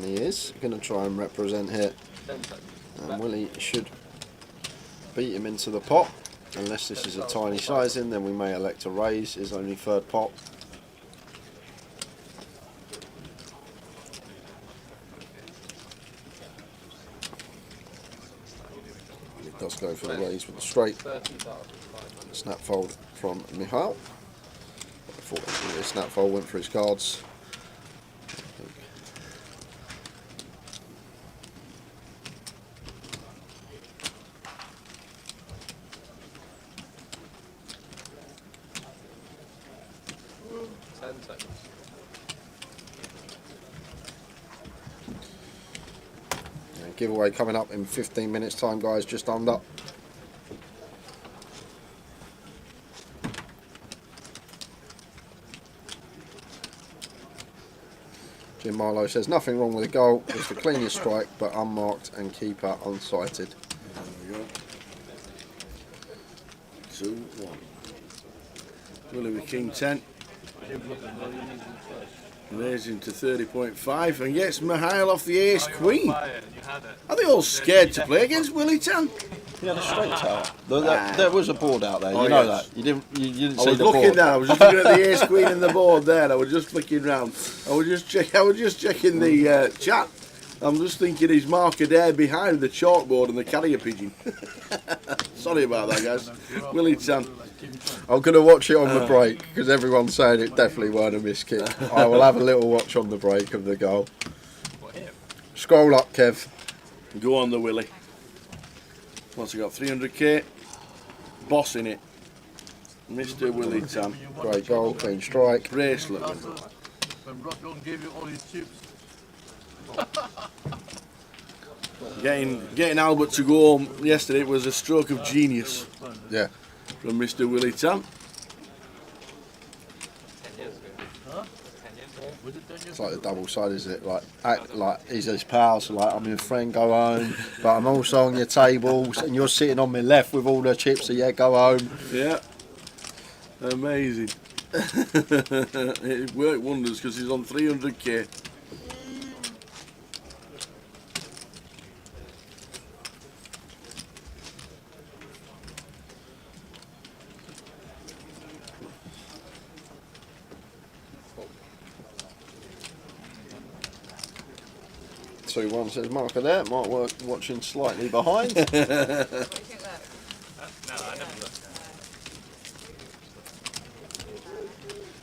he is going to try and represent here. And Willie should beat him into the pot. Unless this is a tiny sizing, then we may elect to raise his only 3rd pot. It does go for the raise with the straight. Snap fold from Michal. I thought the snap fold went for his cards. And giveaway coming up in 15 minutes time, guys, just under. Jim Marlowe says nothing wrong with the goal. It's the cleanest strike, but unmarked and keeper unsighted. There we go. 2-1. Willie with King 10. Raising to 30.5 and gets Mihail off the ace queen. Are they all scared to play against Willie Tan? Yeah, the straight tower. There was a board out there. Oh, you know yes. that. You didn't I see was the looking board. down. I was just looking at the ace queen and the board there. I was just flicking round. I was just checking the chat. I'm just thinking he's marker there behind the chalkboard and the carrier pigeon. Sorry about that, guys. Willie Tan. I'm going to watch it on the break because everyone's saying it definitely weren't a miss kick. I will have a little watch on the break of the goal. Scroll up, Kev. Go on the Willie. What's he got? 300k. Bossing it. Mr. Willie Tan. Great goal, clean strike. Bracelet. When Rockdown gave you all his chips. Getting Albert to go home yesterday was a stroke of genius. Yeah. From Mr. Willie Tan. 10 years ago. 10 years ago. Was it 10 years It's like the double side, is it? Like, act like he's his pal, so like I'm your friend, go home. But I'm also on your table, and you're sitting on my left with all the chips, so yeah, go home. Yeah. Amazing. It worked wonders because he's on 300k. So one says marker there, might work watching slightly behind. No, I never looked.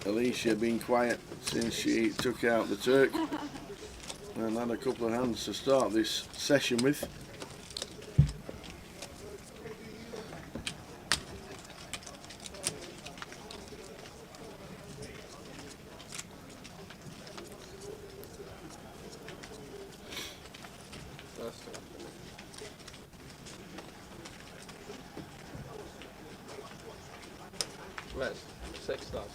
Alicia been quiet since she took out the Turk and had a couple of hands to start this session with. Let's 6 stars.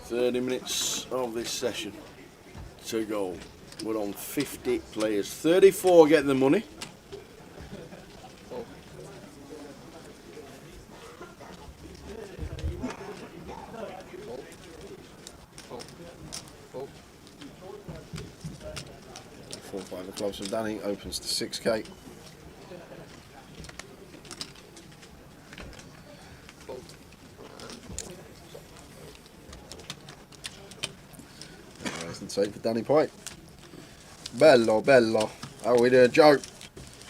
30 minutes of this session to go. We're on 50 players. 34 get the money. Four, 5 of clubs from Danny opens to 6k. And take for Danny Pike. Bello, bello. Oh, we do a joke.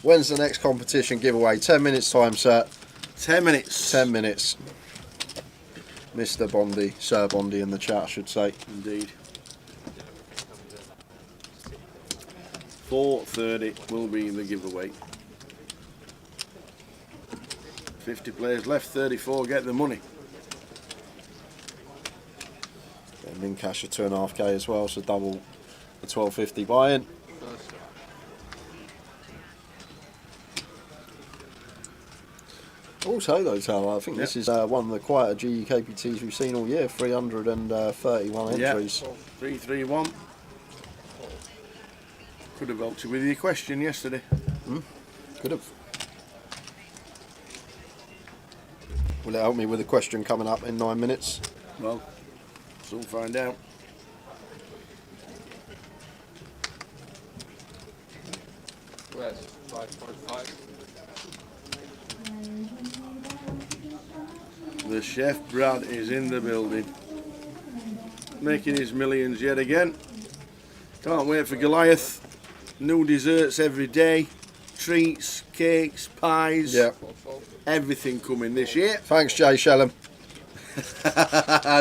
When's the next competition giveaway? 10 minutes time, sir. 10 minutes. 10 minutes. Mr. Bondi, Sir Bondi in the chat, I should say. Indeed. 4:30 will be the giveaway. 50 players left, 34 get the money. And min cash of 2.5k as well, so double the 12.50 buy-in. Also though, Tal, I think this is one of the quieter GUKPTs we've seen all year. 331 entries. 331. Could have helped you with your question yesterday. Could have. Will it help me with a question coming up in 9 minutes? Well, soon find out. Where's 5.5? The chef Brad is in the building, making his millions yet again. Can't wait for Goliath. New desserts every day, treats, cakes, pies, Yeah. everything coming this year. Thanks, Jay Shellham.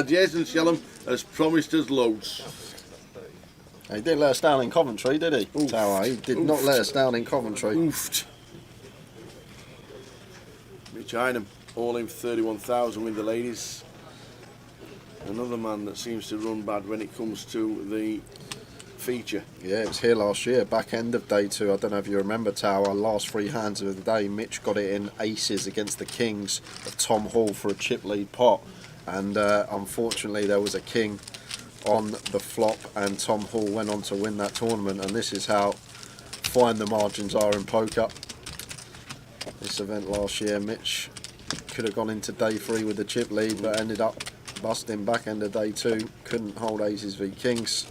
Jason Shellham has promised us loads. He didn't let us down in Coventry, did he? Oof. Tower. He did not let us down in Coventry. Oofed. Mitch Hynam, all in for 31,000 with the ladies. Another man that seems to run bad when it comes to the feature. Yeah, it was here last year, back end of day 2. I don't know if you remember, Tower. Last 3 hands of the day, Mitch got it in aces against the Kings of Tom Hall for a chip lead pot. And unfortunately, there was a king on the flop, and Tom Hall went on to win that tournament. And this is how fine the margins are in poker. This event last year, Mitch could have gone into day 3 with the chip lead, but ended up busting back end of day 2. Couldn't hold aces v kings.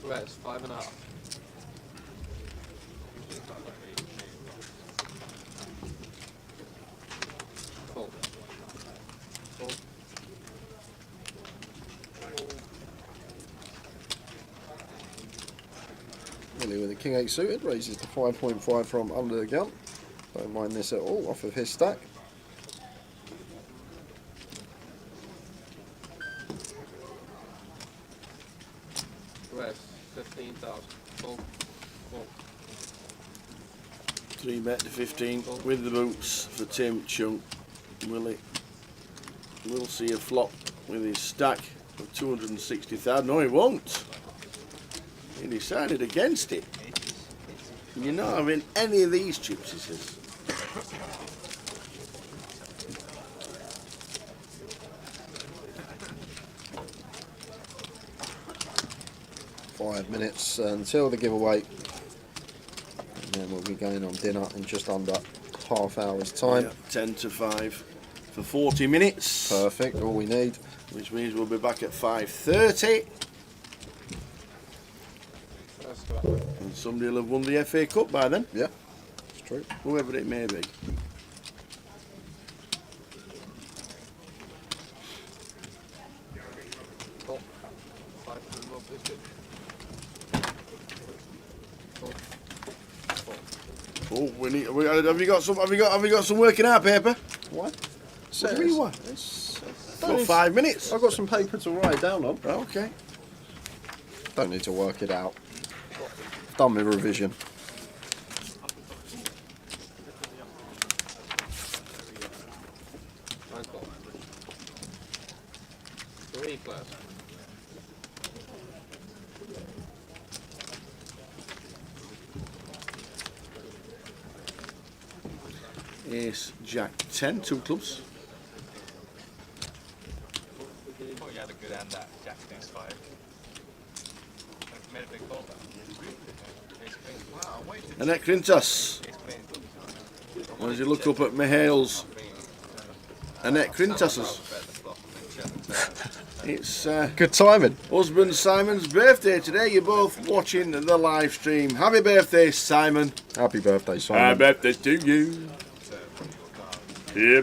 Right, it's 5.5. Fold. Fold. Millie with a king 8 suited, raises to 5.5 from under the gun. Don't mind this at all, off of his stack. Rest, 15,000. Fold. Fold. 3 bet to 15 with the boots for Tim Chung. Willie will see a flop with his stack of 260,000. No, he won't. He decided against it. You're not having any of these chips, he says. Five minutes until the giveaway. And then we'll be going on dinner in just under half hour's time. Yeah, 10 to 5 for 40 minutes. Perfect, all we need. Which means we'll be back at 5:30. And somebody will have won the FA Cup by then. Yeah, it's true. Whoever it may be. Oh, we need. Have you got some? Have you got some working out paper? What? What do you mean what? It's got 5 minutes. I've got some paper to write down on. Oh, okay. Don't need to work it out. Done my revision. Three plus. Ace, Jack, 10, 2 clubs. thought you had a good hand that Jack against 5. Made a big ball though. Annette Crintas. As you look up at Mihail's Annette Crintas's. It's good timing. Husband Simon's birthday today. You're both watching the live stream. Happy birthday, Simon. Happy birthday, Simon. Happy birthday to you. Yeah,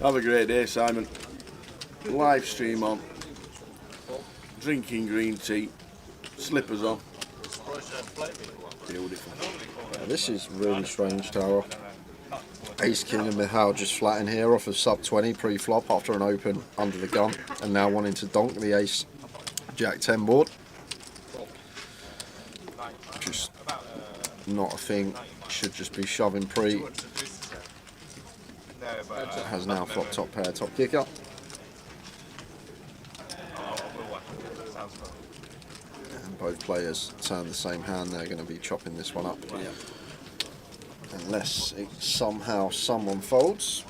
have a great day, Simon. Live stream on. Drinking green tea. Slippers on. Beautiful. Yeah, this is really strange, Tara. Ace King and Mihail just flat in here off of sub 20 pre-flop after an open under the gun, and now wanting to donk the Ace Jack 10 board. Just not a thing. Should just be shoving pre. Has now flop top pair, top kicker. And both players turn the same hand. They're going to be chopping this one up. Yeah. Unless it somehow someone folds.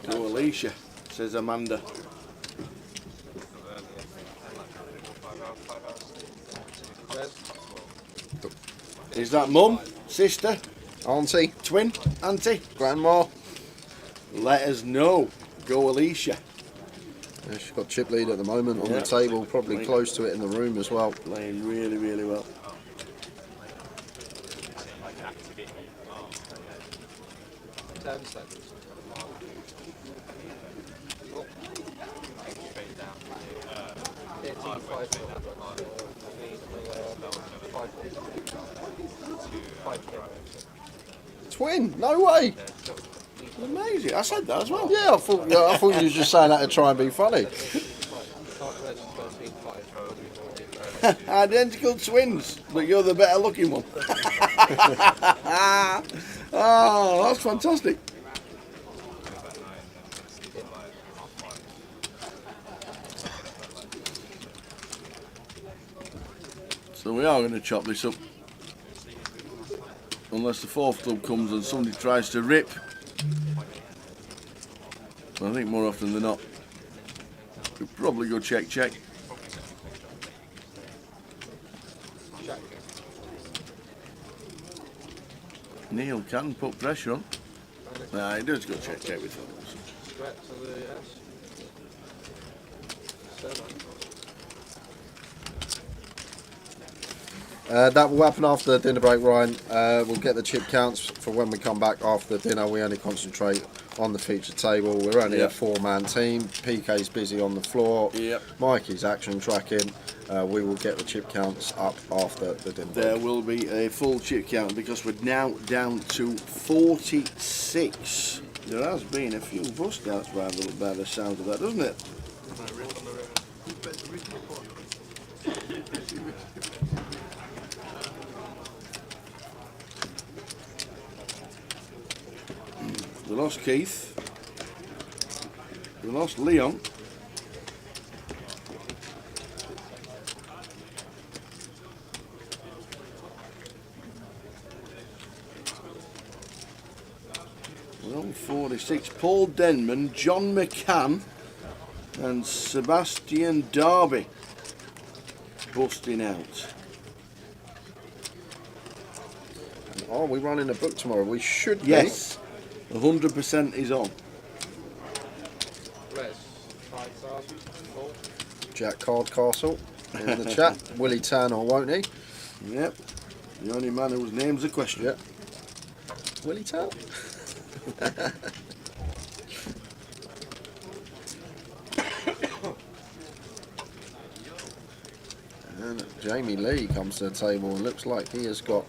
Go Alicia, says Amanda. Is that mum, sister, auntie, twin, auntie, grandma? Let us know. Go Alicia. Yeah, she's got chip lead at the moment on the table, probably close to it in the room as well. Playing really, really well. straight down. Twin? No way. Amazing. I said that as well. Yeah, I thought you were just saying that to try and be funny. Identical twins, but you're the better looking one. Oh, that's fantastic. So we are going to chop this up. Unless the fourth club comes and somebody tries to rip. But I think more often than not, we'll probably go check. Neil can put pressure on. Nah, he does go check with Phillips. That will happen after the dinner break, Ryan. We'll get the chip counts for when we come back after dinner. We only concentrate on the feature table. We're only a four-man team. PK's busy on the floor. Yep. Mikey's action tracking. We will get the chip counts up after the dinner break. There will be a full chip count because we're now down to 46. There has been a few bust outs by the sound of that, doesn't it? We lost Keith. We lost Leon. We're on 46. Paul Denman, John McCann, and Sebastian Darby busting out. And are we running a book tomorrow? We should be. Yes. 100% is on. Jack Cardcastle in the chat. Will he turn or won't he? Yep. The only man whose name's a question. Yep. Will he turn? And Jamie Lee comes to the table and looks like he has got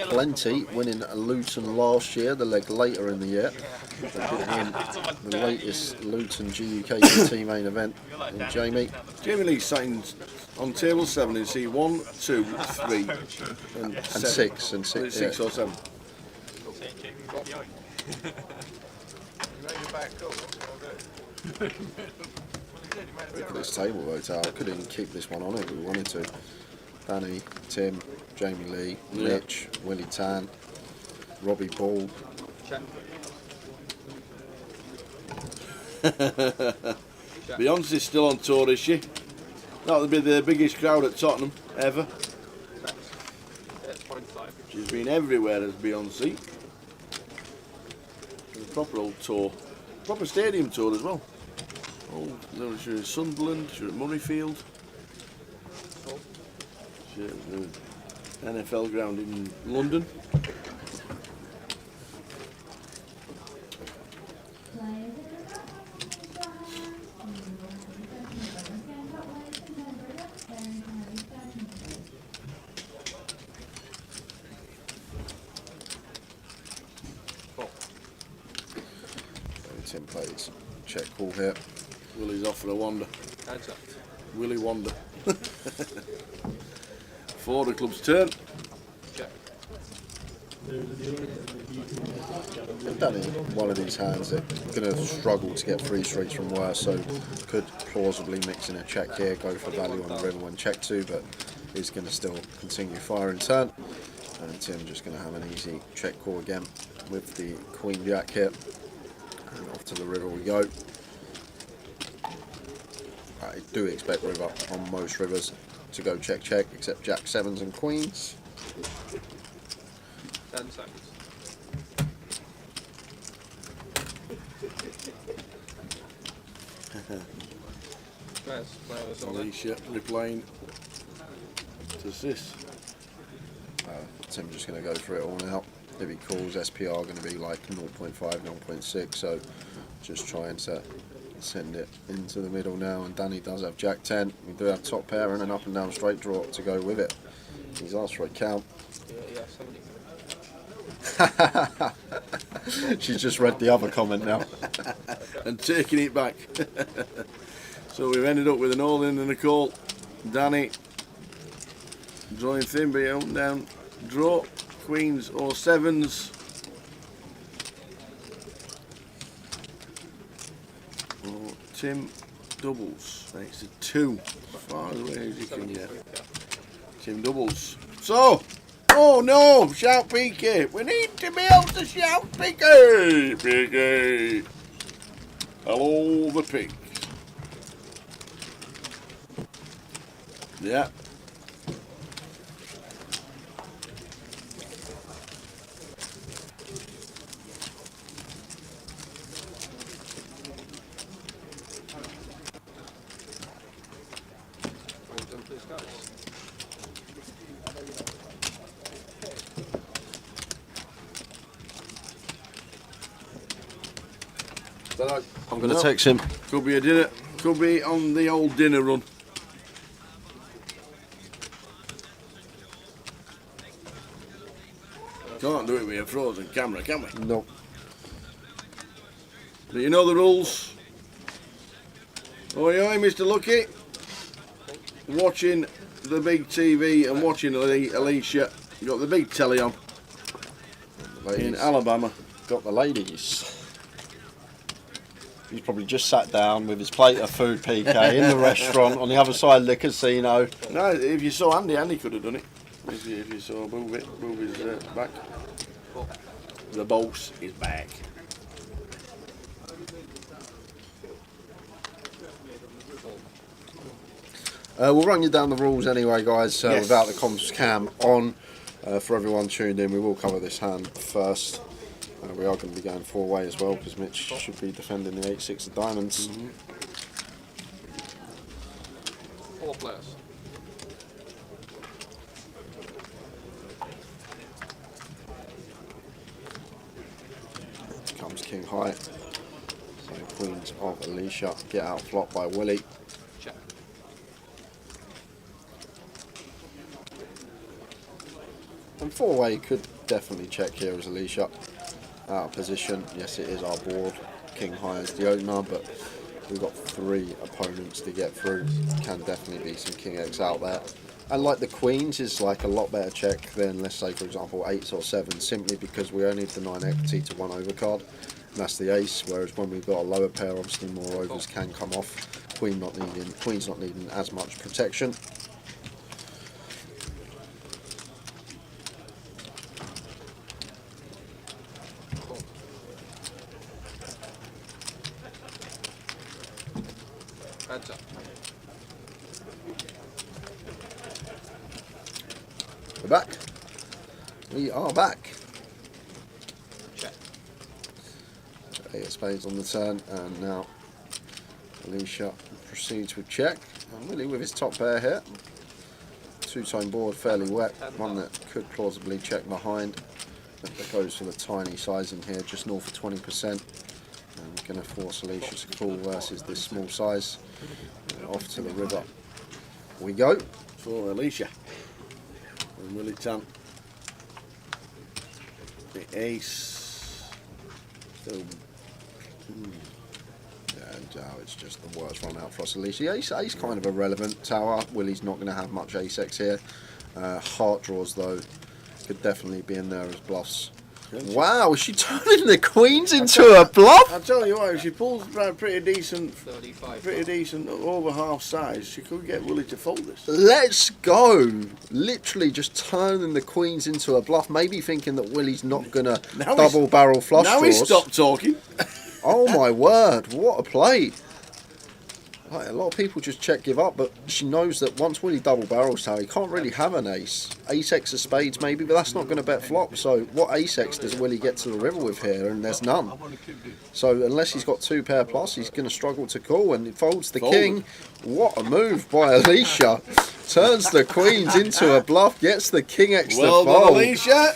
plenty, winning Luton last year, the leg later in the year. The latest Luton GUKPT main event. And Jamie Lee sat on table 7 in seat 1, 2, 3 and 6 and 6, 6 or 7. Look at this table though, Tal. I could even keep this one on if we wanted to. Danny, Tim, Jamie Lee, Rich, Willie Tan, Robbie Ball. Beyonce's still on tour, is she? That'll be the biggest crowd at Tottenham ever. She's been everywhere as Beyonce. It's a proper old tour. Proper stadium tour as well. Oh, no, she's at Sunderland, she's at Murrayfield. She's at the NFL ground in London. Tim plays check call here. Willie's off for a wander. Willie wander. For the club's turn. Danny, one of these hands that going to struggle to get free streets from worse, so could plausibly mix in a check here, go for value on the river when check to, but is going to still continue firing turn. And Tim just going to have an easy check call again with the Queen Jack here. And off to the river we go. I do expect river on most rivers to go check except Jack 7s and Queens. 10 seconds. Alicia replying to this. Tim just going to go through it all now. If he calls, SPR going to be like 0.5, 0.6, so just trying to Send it into the middle now, and Danny does have Jack 10. We do have top pair and an up and down straight draw to go with it. He's asked for a count. She's just read the other comment now. And taking it back. So we've ended up with an all-in and a call. Danny drawing thin, but up and down draw. Queens or sevens. Or Tim doubles. Makes it 2. As far away as you can get. Tim doubles. So, oh no! Shout PK! We need to be able to shout PK! PK! Hello, the pig. Yeah. I'm going to text him. Could be a dinner. Could be on the old dinner run. Can't do it with a frozen camera, can we? No. Do you know the rules? Oh yeah, Mr. Lucky. Watching the big TV and watching Alicia. You got the big telly on. In Alabama. Got the ladies. He's probably just sat down with his plate of food, PK, in the restaurant on the other side of the casino. No, if you saw Andy, Andy could have done it. If you saw Booby's back. The boss is back. We'll run you down the rules anyway, guys, Yes. without the comms cam on. For everyone tuned in, we will cover this hand first. We are going to be going 4-way as well, because Mitch should be defending the 8-6 of diamonds. 4 players. Comes King High. So Queens of Alicia get out flop by Willie. Check. And 4-way could definitely check here as Alicia. Out of position. Yes, it is our board. King High is the opener, but we've got 3 opponents to get through. Can definitely be some King X out there. And like the Queens is like a lot better check than, let's say, for example, 8s or 7s, simply because we only need the 9 equity to 1 overcard. And that's the ace, whereas when we've got a lower pair, obviously more overs can come off. Queen's not needing as much protection. Heads up. We're back. We are back. Check. Eight of spades on the turn, and now Alicia proceeds with check. And Willie with his top pair here. 2-tone board, fairly wet. One that could plausibly check behind. That goes for the tiny size in here, just north of 20%. And we're going to force Alicia to call versus this small size. Off to the river we go. For Alicia. And Willie Tan. The ace. Still. And it's just the worst run out for us. Alicia. Ace kind of irrelevant. Tower. Willie's not going to have much ace-x here. Heart draws though could definitely be in there as bluffs. Wow, is she turning the queens into a bluff? I tell you what, if she pulls pretty decent, 35. Over half size, she could get Willie to fold this. Let's go. Literally just turning the queens into a bluff, maybe thinking that Willie's not going to double barrel flush now draws. Now he stopped talking. Oh my word, what a play. Like, a lot of people just check give up, but she knows that once Willie double barrels how he can't really have an ace. Ace-x of spades maybe, but that's not going to bet flop. So what ace-x does Willie get to the river with here? And there's none. So unless he's got 2 pair plus, he's going to struggle to call, and it folds the king. What a move by Alicia. Turns the queens into a bluff, gets the king x well to fold. done, Alicia.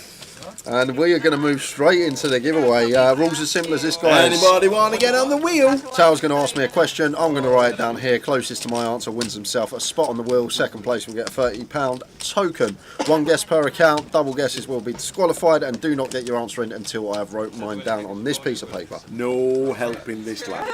And we are going to move straight into the giveaway. Rules as simple as this, guys. Anybody want to get on the wheel? Tal's going to ask me a question. I'm going to write it down here. Closest to my answer wins himself a spot on the wheel. Second place will get a £30 token. One guess per account. Double guesses will be disqualified. And do not get your answer in until I have wrote mine down on this piece of paper. No helping this lad.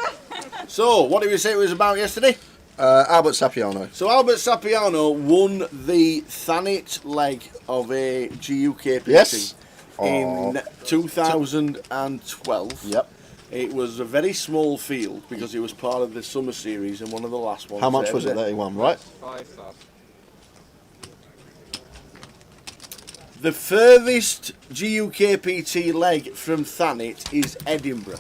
So, what did we say it was about yesterday? Albert Sapiano. So Albert Sapiano won the Thanet leg of a GUKPT Yes. in 2012. Yep. It was a very small field because it was part of the summer series and one of the last ones. How much was it that he won, right? 5,000. The furthest GUKPT leg from Thanet is Edinburgh.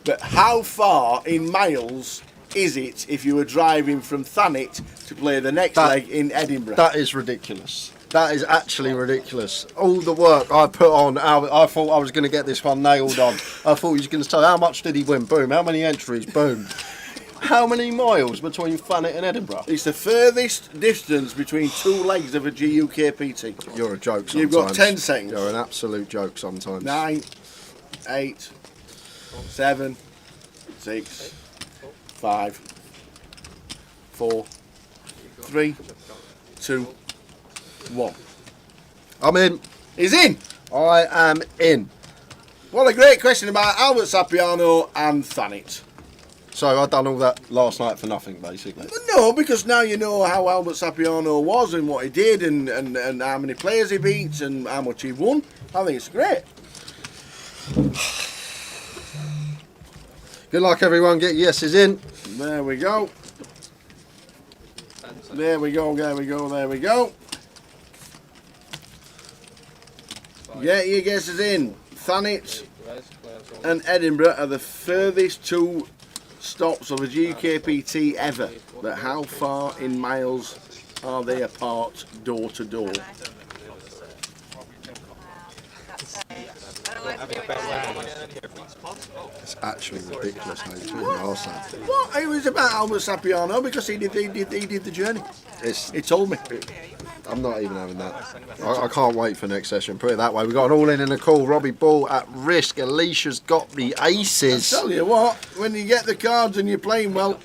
But how far in miles is it if you were driving from Thanet to play the next leg in Edinburgh? That is ridiculous. That is actually ridiculous. All the work I put on, I thought I was going to get this one nailed on. I thought he was going to say, how much did he win? Boom. How many entries? Boom. How many miles between Thanet and Edinburgh? It's the furthest distance between two legs of a GUKPT. You're a joke sometimes. You've got 10 seconds. You're an absolute joke sometimes. 9, 8, 7, 6, 5, 4, 3, 2, 1. I'm in. He's in. I am in. What a great question about Albert Sapiano and Thanet. So I done all that last night for nothing, basically. But no, because now you know how Albert Sapiano was and what he did and how many players he beat and how much he won. I think it's great. Good luck, everyone. Get your yeses in. There we go. There we go, there we go, there we go. Get your guesses in. Thanet and Edinburgh are the furthest two stops of a GKPT ever. But how far in miles are they apart, door to door? It's actually ridiculous how you can ask that. What? It was about Albert Sapiano because he did the journey. He told me. I'm not even having that. I can't wait for next session. Put it that way. We've got an all-in and a call. Robbie Ball at risk. Alicia's got the aces. I tell you what, when you get the cards and you're playing well,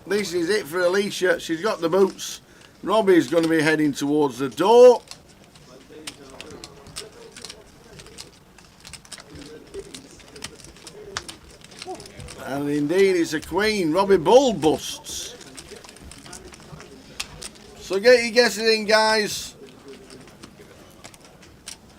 this is it for Alicia. She's got the boots. Robbie's going to be heading towards the door. And indeed, it's a queen. Robbie Bull busts. So get your guesses in, guys.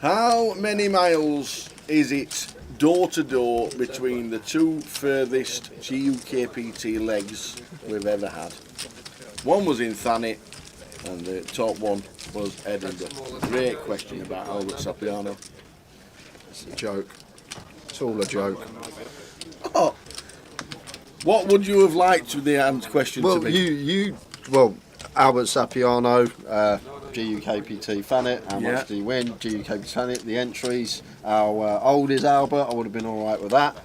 How many miles is it door to door between the two furthest GUKPT legs we've ever had? One was in Thanet and the top one was Edinburgh. Great question about Albert Sapiano. It's a joke. It's all a joke. Oh. What would you have liked the question to be? Well, Albert Sapiano, GUKPT Thanet, how much did he win? GUKPT Thanet, the entries. How old is Albert? I would have been alright with that.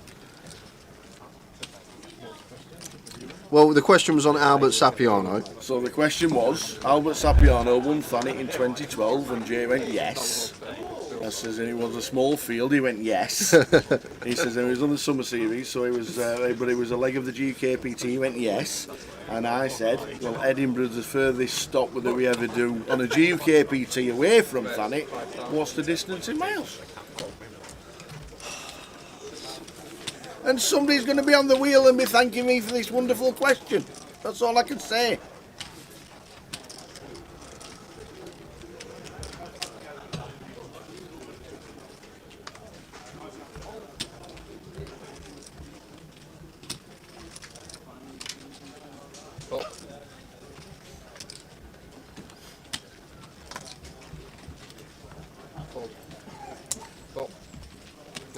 Well, the question was on Albert Sapiano. So the question was, Albert Sapiano won Thanet in 2012 and Jay went yes. I says, and it was a small field, he went yes. He says, and it was on the summer series, so it was, but it was a leg of the GKPT, he went yes. And I said, well, Edinburgh's the furthest stop that we ever do on a GKPT away from Thanet. What's the distance in miles? And somebody's going to be on the wheel and be thanking me for this wonderful question. That's all I can say.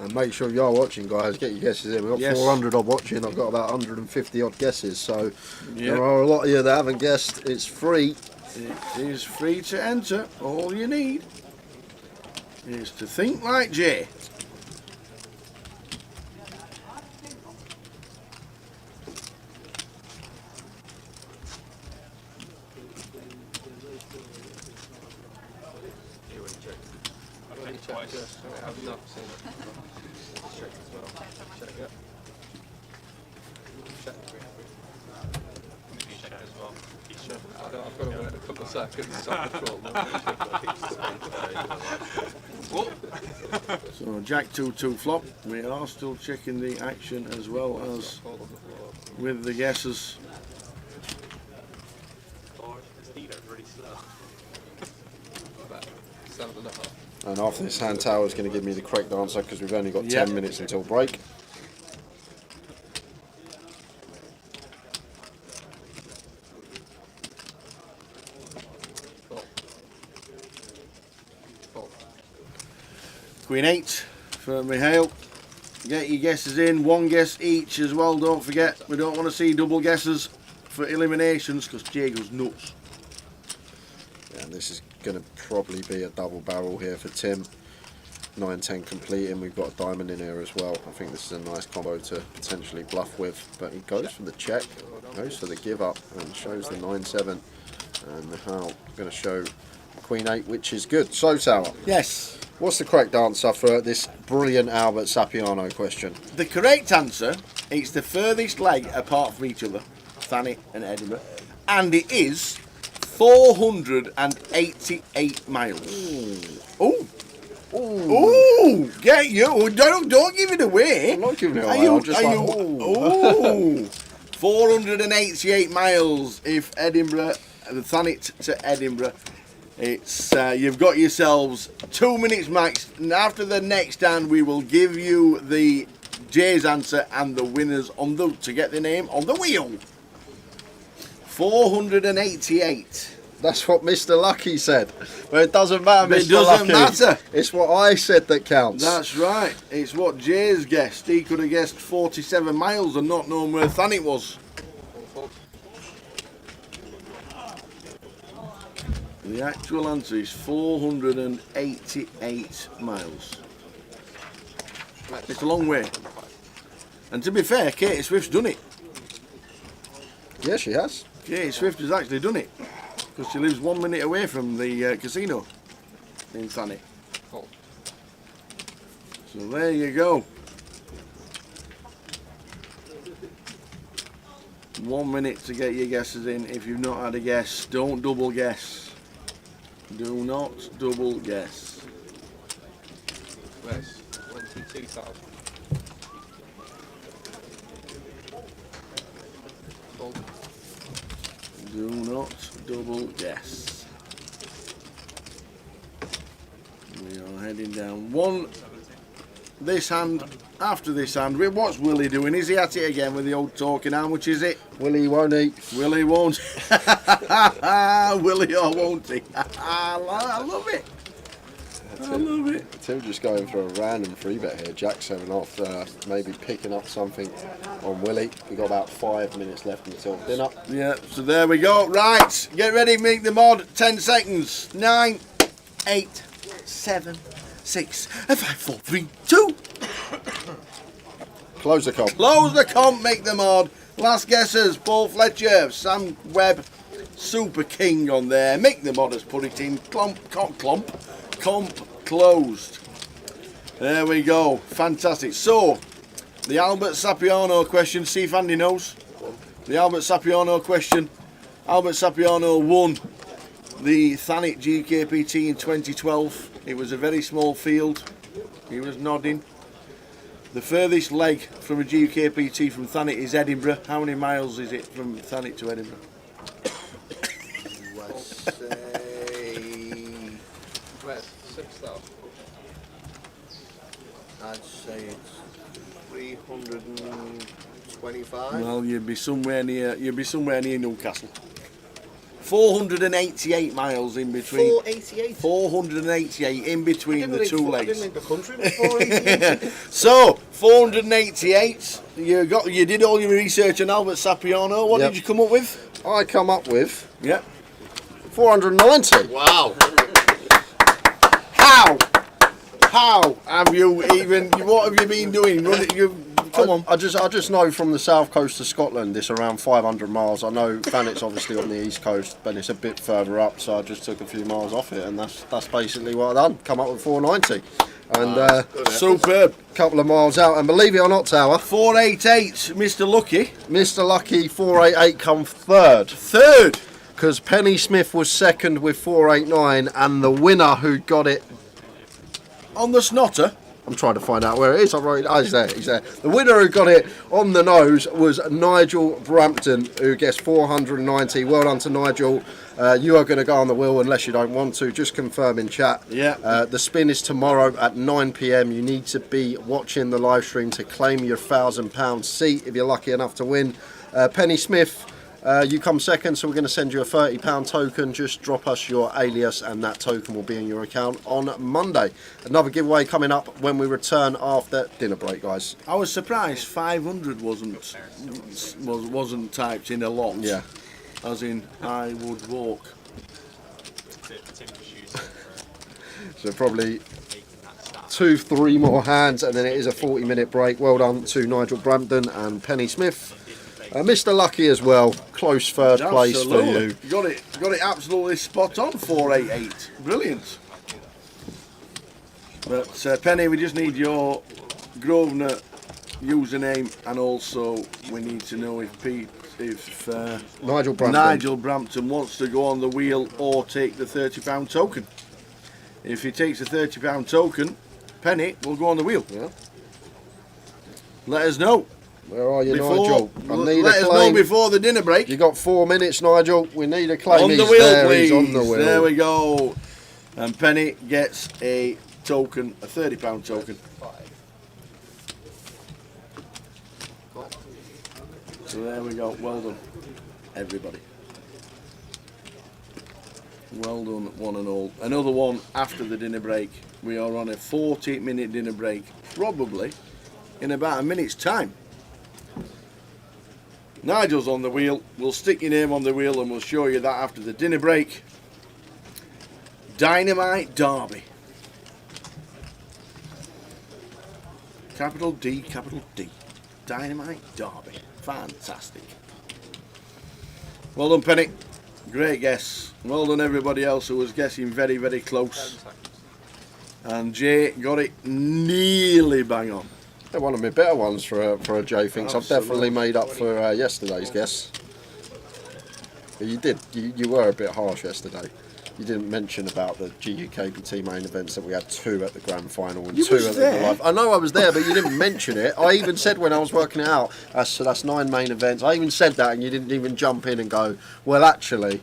And make sure you are watching, guys. Get your guesses in. We've got 400 odd watching. I've got about 150 odd guesses. So there are a lot of you that haven't guessed. It's free. It is free to enter. All you need is to think like Jay. I've not seen it. Check as well. Check it. Check. Check as well. Check. I've got to wait a couple of seconds. So Jack 2-2 flop. We are still checking the action as well as with the guesses. Really slow. 7.5. And after this hand tower is going to give me the correct answer because we've only got 10 minutes until break. Queen 8 for Mihail. Get your guesses in, one guess each as well, don't forget. We don't want to see double guesses for eliminations because Jay goes nuts. Yeah, and this is going to probably be a double barrel here for Tim. 9-10 completing, we've got a diamond in here as well. I think this is a nice combo to potentially bluff with, but he goes for the check, goes for the give up and shows the 9-7, and Mihail going to show Queen 8, which is good. So Tower. Yes. What's the correct answer for this brilliant Albert Sapiano question? The correct answer is the furthest leg apart from each other, Thanet and Edinburgh, and it is 488 miles. Oh. Ooh, get you! Don't give it away. I'm not giving it Are away. you? I'm just Are like, you? 488 miles. If Edinburgh, the Thanet to Edinburgh, it's you've got yourselves 2 minutes max. And after the next hand, we will give you the Jay's answer and the winners on the to get the name on the wheel. 488. That's what Mr. Lucky said. But it doesn't matter, But Mr. it doesn't Lucky. matter. It's what I said that counts. That's right. It's what Jay's guessed. He could have guessed 47 miles and not known where Thanet was. The actual answer is 488 miles. It's a long way. And to be fair, Katie Swift's done it. Yeah, she has. Katie Swift has actually done it. Because she lives 1 minute away from the casino in Thanet. Oh. So there you go. 1 minute to get your guesses in. If you've not had a guess, don't double guess. Do not double guess. Where's 22,000? Do not double guess. We are heading down one. This hand, after this hand, what's Willie doing? Is he at it again with the old talking? How much is it? Willie won't eat. Willie won't. Willie or won't he? I love it. I love it. Tim just going for a random free bet here. Jack 7-off, maybe picking up something on Willie. We've got about 5 minutes left until dinner. Yeah, so there we go. Right, get ready, make the mod. 10 seconds. 9, 8, 7, 6, 5, 4, 3, 2. Close the comp. Close the comp, make the mod. Last guessers, Paul Fletcher, Sam Webb, Super King on there. Make the mod has put it in. Comp closed. There we go. Fantastic. So, the Albert Sapiano question, see if Andy knows. The Albert Sapiano question. Albert Sapiano won the Thanet GUKPT in 2012. It was a very small field. He was nodding. The furthest leg from a GUKPT from Thanet is Edinburgh. How many miles is it from Thanet to Edinburgh? Let's say... Where's 6,000? I'd say it's 325. Well, you'd be somewhere near Newcastle. 488 miles in between. 488. 488 in between the two I legs. didn't leave the country with 488. So 488. You did all your research on Albert Sapiano. What Yep. did you come up with? I come up with Yeah. 490. Wow. How have you even? What have you been doing? You've Come on. I just know from the south coast of Scotland, it's around 500 miles. I know Thanet's obviously on the east coast, but it's a bit further up, so I just took a few miles off it, and that's basically what I done. Come up with 490. And superb. Couple of miles out, and believe it or not, Tower, 488, Mr. Lucky. Mr. Lucky 488 come third. Third. Because Penny Smith was second with 489, and the winner who got it on the snotter. I'm trying to find out where it is. I wrote it. Oh, he's there. He's there. The winner who got it on the nose was Nigel Brampton, who gets 490. Well done to Nigel. You are going to go on the wheel unless you don't want to. Just confirm in chat. Yeah. The spin is tomorrow at 9 p.m. You need to be watching the live stream to claim your £1,000 seat if you're lucky enough to win. Penny Smith, you come second, so we're going to send you a £30 token. Just drop us your alias and that token will be in your account on Monday. Another giveaway coming up when we return after dinner break, guys. I was surprised 500 wasn't typed in a lot. Yeah. As in, I would walk. So probably 2-3 more hands, and then it is a 40-minute break. Well done to Nigel Brampton and Penny Smith. Mr. Lucky as well, close third place for you. Got it absolutely spot on, 488. Brilliant. But Penny, we just need your Grosvenor username, and also we need to know if Nigel Brampton wants to go on the wheel or take the £30 token. If he takes the £30 token, Penny will go on the wheel. Yeah. Let us know. Where are you, Nigel? Let us know before the dinner break. You got 4 minutes, Nigel. We need a claim. On the wheel, there. please. He's on the wheel. There we go. And Penny gets a token, a £30 token. So there we go. Well done, everybody. Well done, one and all. Another one after the dinner break. We are on a 40-minute dinner break, probably in about a minute's time. Nigel's on the wheel. We'll stick your name on the wheel and we'll show you that after the dinner break. Dynamite Derby. Capital D, capital D. Dynamite Derby. Fantastic. Well done, Penny. Great guess. Well done, everybody else who was guessing very, very close. And Jay got it nearly bang on. They're one of my better ones for a Jay thinks. I've definitely made up for yesterday's guess. But you did. You were a bit harsh yesterday. You didn't mention about the GUKPT main events that we had 2 at the grand final and 2 at the live. I know I was there, but you didn't mention it. I even said when I was working it out, so that's 9 main events. I even said that, and you didn't even jump in and go, well, actually.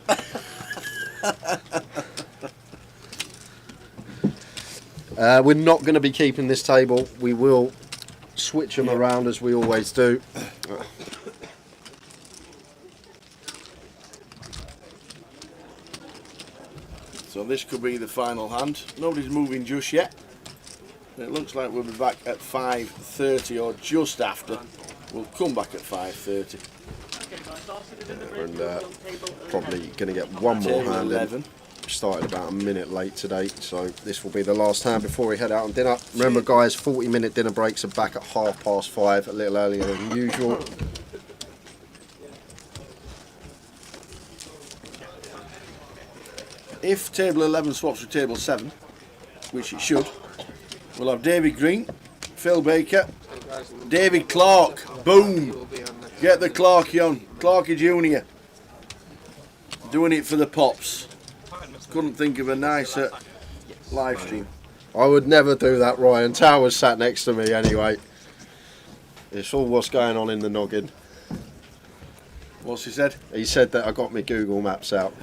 We're not going to be keeping this table. We will switch them around as we always do. So this could be the final hand. Nobody's moving just yet. It looks like we'll be back at 5:30 or just after. We'll come back at 5:30. And probably going to get one more Table hand 11. in. Started about a minute late today, so this will be the last hand before we head out on dinner. Remember, guys, 40-minute dinner breaks are back at 5:30, a little earlier than usual. If table 11 swaps with table 7, which it should, we'll have David Green, Phil Baker, David Clark. Boom! Get the Clarky on. Clarky Jr. Doing it for the Pops. Couldn't think of a nicer live stream. I would never do that, Ryan. Towers sat next to me anyway. It's all what's going on in the noggin. What's he said? He said that I got my Google Maps out.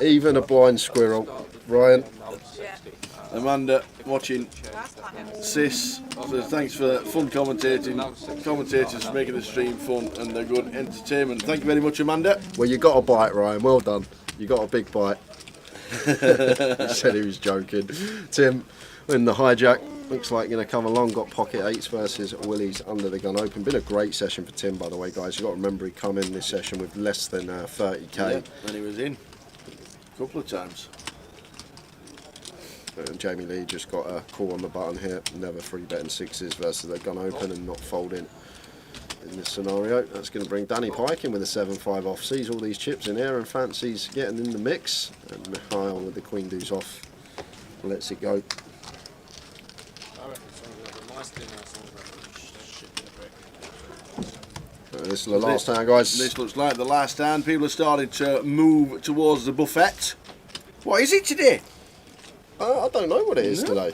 Even a blind squirrel. Ryan. Amanda watching Sis says thanks for fun commentating. Commentators making the stream fun and they're good entertainment. Thank you very much, Amanda. Well, you got a bite, Ryan. Well done. You got a big bite. He said he was joking. Tim, in the hijack, looks like going to come along. Got pocket 8s versus Willie's under the gun open. Been a great session for Tim, by the way, guys. You got to remember he come in this session with less than 30k. Yeah, and he was in a couple of times. Jamie Lee just got a call on the button here. Never free betting sixes versus the gun open and not folding in this scenario. That's going to bring Danny Pike in with a 7-5 off. Sees all these chips in here and fancies getting in the mix. And Mikhail with the queen deuce off. Lets it go. This is the last hand, guys. This looks like the last hand. People have started to move towards the buffet. What is it today? I don't know what it is today.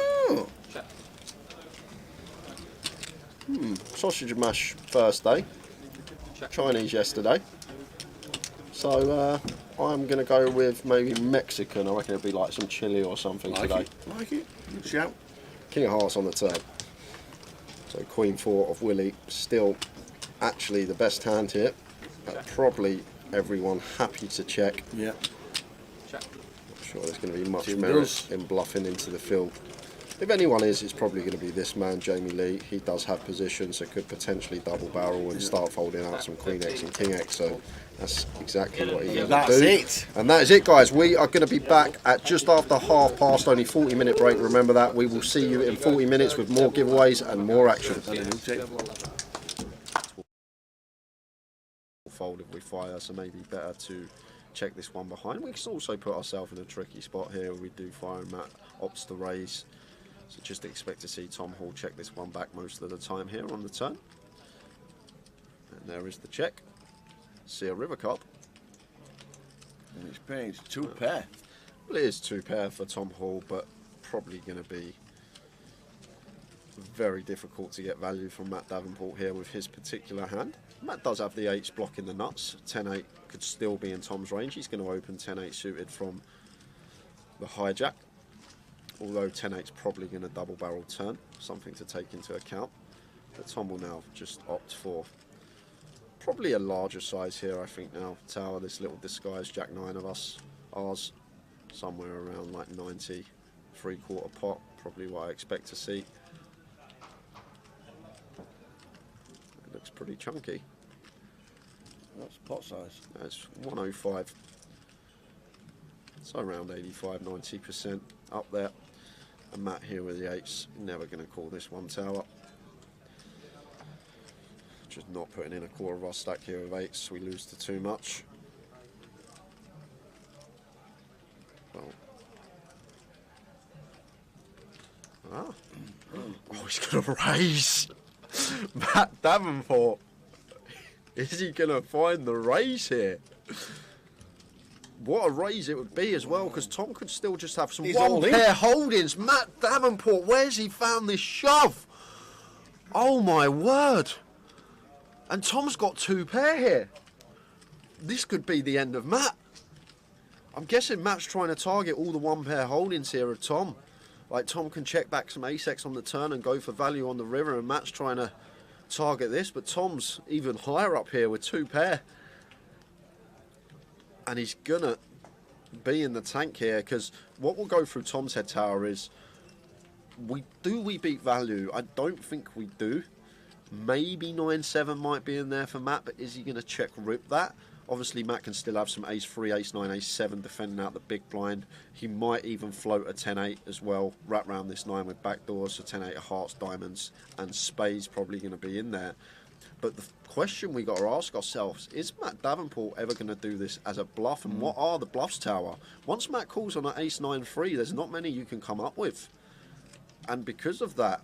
Sausage and mash first day. Chinese yesterday. So I'm going to go with maybe Mexican. I reckon it'll be like some chili or something today. Like it. Good shout. King of Hearts on the turn. So Queen 4 of Willie. Still actually the best hand here. Probably everyone happy to check. Yeah. Not sure there's going to be much merit in bluffing into the field. If anyone is, it's probably going to be this man, Jamie Lee. He does have position, so could potentially double barrel and start folding out some Queen X and King X. So that's exactly what he will do. That's it. And that is it, guys. We are going to be back at just after 1/2 only 40-minute break. Remember that. We will see you in 40 minutes with more giveaways and more action. Fold if we fire, so maybe better to check this one behind. We can also put ourselves in a tricky spot here. We do fire and Matt opts to raise. So just expect to see Tom Hall check this one back most of the time here on the turn. And there is the check. See a river card. And it's paying 2 pair. Well, it is 2 pair for Tom Hall, but probably going to be very difficult to get value from Matt Davenport here with his particular hand. Matt does have the 8s blocking the nuts. 10-8 could still be in Tom's range. He's going to open 10-8 suited from the hijack. Although 10-8's probably going to double barrel turn. Something to take into account. But Tom will now just opt for probably a larger size here, I think now. Tower, this little disguised Jack 9 of us. Ours, somewhere around like 90, 3/4 pot. Probably what I expect to see. It looks pretty chunky. That's pot size. That's 105. So around 85-90% up there. And Matt here with the 8s. Never going to call this one tower. Just not putting in a quarter of our stack here with 8s. We lose to too much. Well. Oh, he's going to raise. Matt Davenport. Is he going to find the raise here? What a raise it would be as well, because Tom could still just have some one pair holdings. Matt Davenport, where's he found this shove? Oh my word. And Tom's got 2 pair here. This could be the end of Matt. I'm guessing Matt's trying to target all the 1 pair holdings here of Tom. Like Tom can check back some ace-X on the turn and go for value on the river, and Matt's trying to target this, but Tom's even higher up here with 2 pair. And he's gonna be in the tank here, because what will go through Tom's head tower is, we beat value? I don't think we do. Maybe 9-7 might be in there for Matt, but is he going to check rip that? Obviously Matt can still have some ace-3, ace-9, ace-7 defending out the big blind. He might even float a 10-8 as well, wrap around this 9 with backdoors, so 10-8 of hearts, diamonds and spades probably going to be in there. But the question we got to ask ourselves, is Matt Davenport ever going to do this as a bluff? And what are the bluffs, Tower? Once Matt calls on an ace-9-3, there's not many you can come up with. And because of that,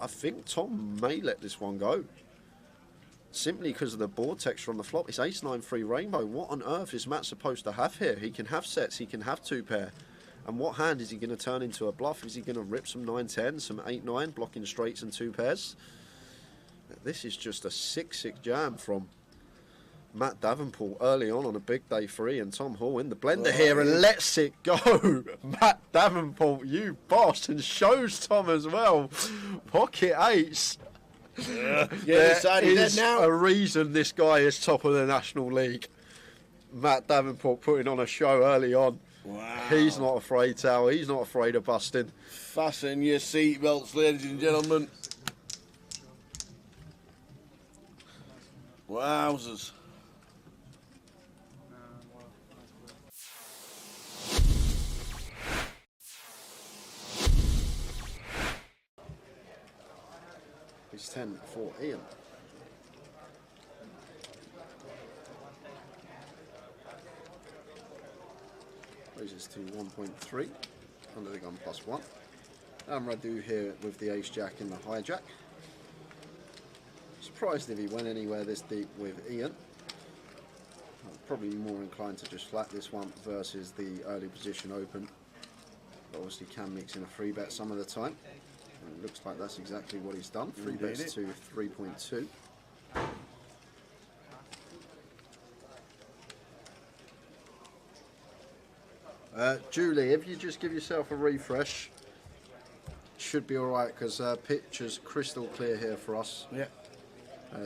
I think Tom may let this one go. Simply because of the board texture on the flop. It's ace-9-3 rainbow. What on earth is Matt supposed to have here? He can have sets, he can have 2 pair. And what hand is he going to turn into a bluff? Is he going to rip some 9-10, some 8-9, blocking straights and 2 pairs? This is just a 6-6 jam from Matt Davenport early on a big day 3, and Tom Hall in the blender here and lets it go. Matt Davenport, you boss, and shows Tom as well. Pocket 8s. There is a reason this guy is top of the National League. Matt Davenport putting on a show early on. Wow. He's not afraid, Tower. He's not afraid of busting. Fasten your seatbelts, ladies and gentlemen. Wowzers. Ace 10 for Ian. Raises to 1.3 under the gun +1. And Radu here with the ace jack in the hijack. Surprised if he went anywhere this deep with Ian. I'm probably more inclined to just flat this one versus the early position open. But obviously can mix in a 3-bet some of the time. And it looks like that's exactly what he's done. 3-bets to 3.2. Julie, if you just give yourself a refresh, should be alright, because picture's crystal clear here for us. Yeah.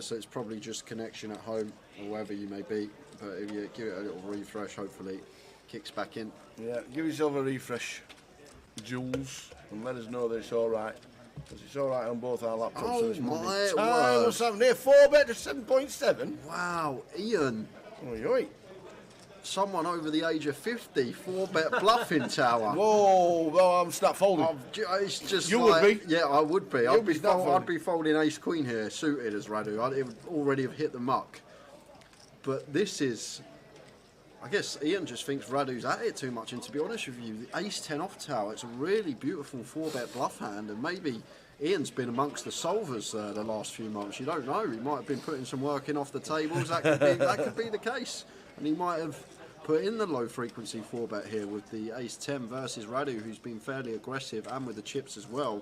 So it's probably just connection at home or wherever you may be. But if you give it a little refresh, hopefully kicks back in. Yeah, give yourself a refresh, Jules, and let us know that it's alright. Because it's alright on both our laptops. Oh so it's my Monday. word. What's happening here? 4-bet to 7.7? Wow, Ian. Oi, oi. Someone over the age of 50, 4-bet bluffing tower. Whoa, well, I'm start folding. It's just You like, would be. Yeah, I would be. You'd be start folding. I'd be folding ace queen here, suited as Radu. It would already have hit the muck. But this is, I guess Ian just thinks Radu's at it too much. And to be honest with you, the ace 10 off tower, it's a really beautiful 4-bet bluff hand. And maybe Ian's been amongst the solvers the last few months. You don't know. He might have been putting some work in off the tables. That could be the case. And he might have put in the low frequency 4-bet here with the ace 10 versus Radu, who's been fairly aggressive, and with the chips as well.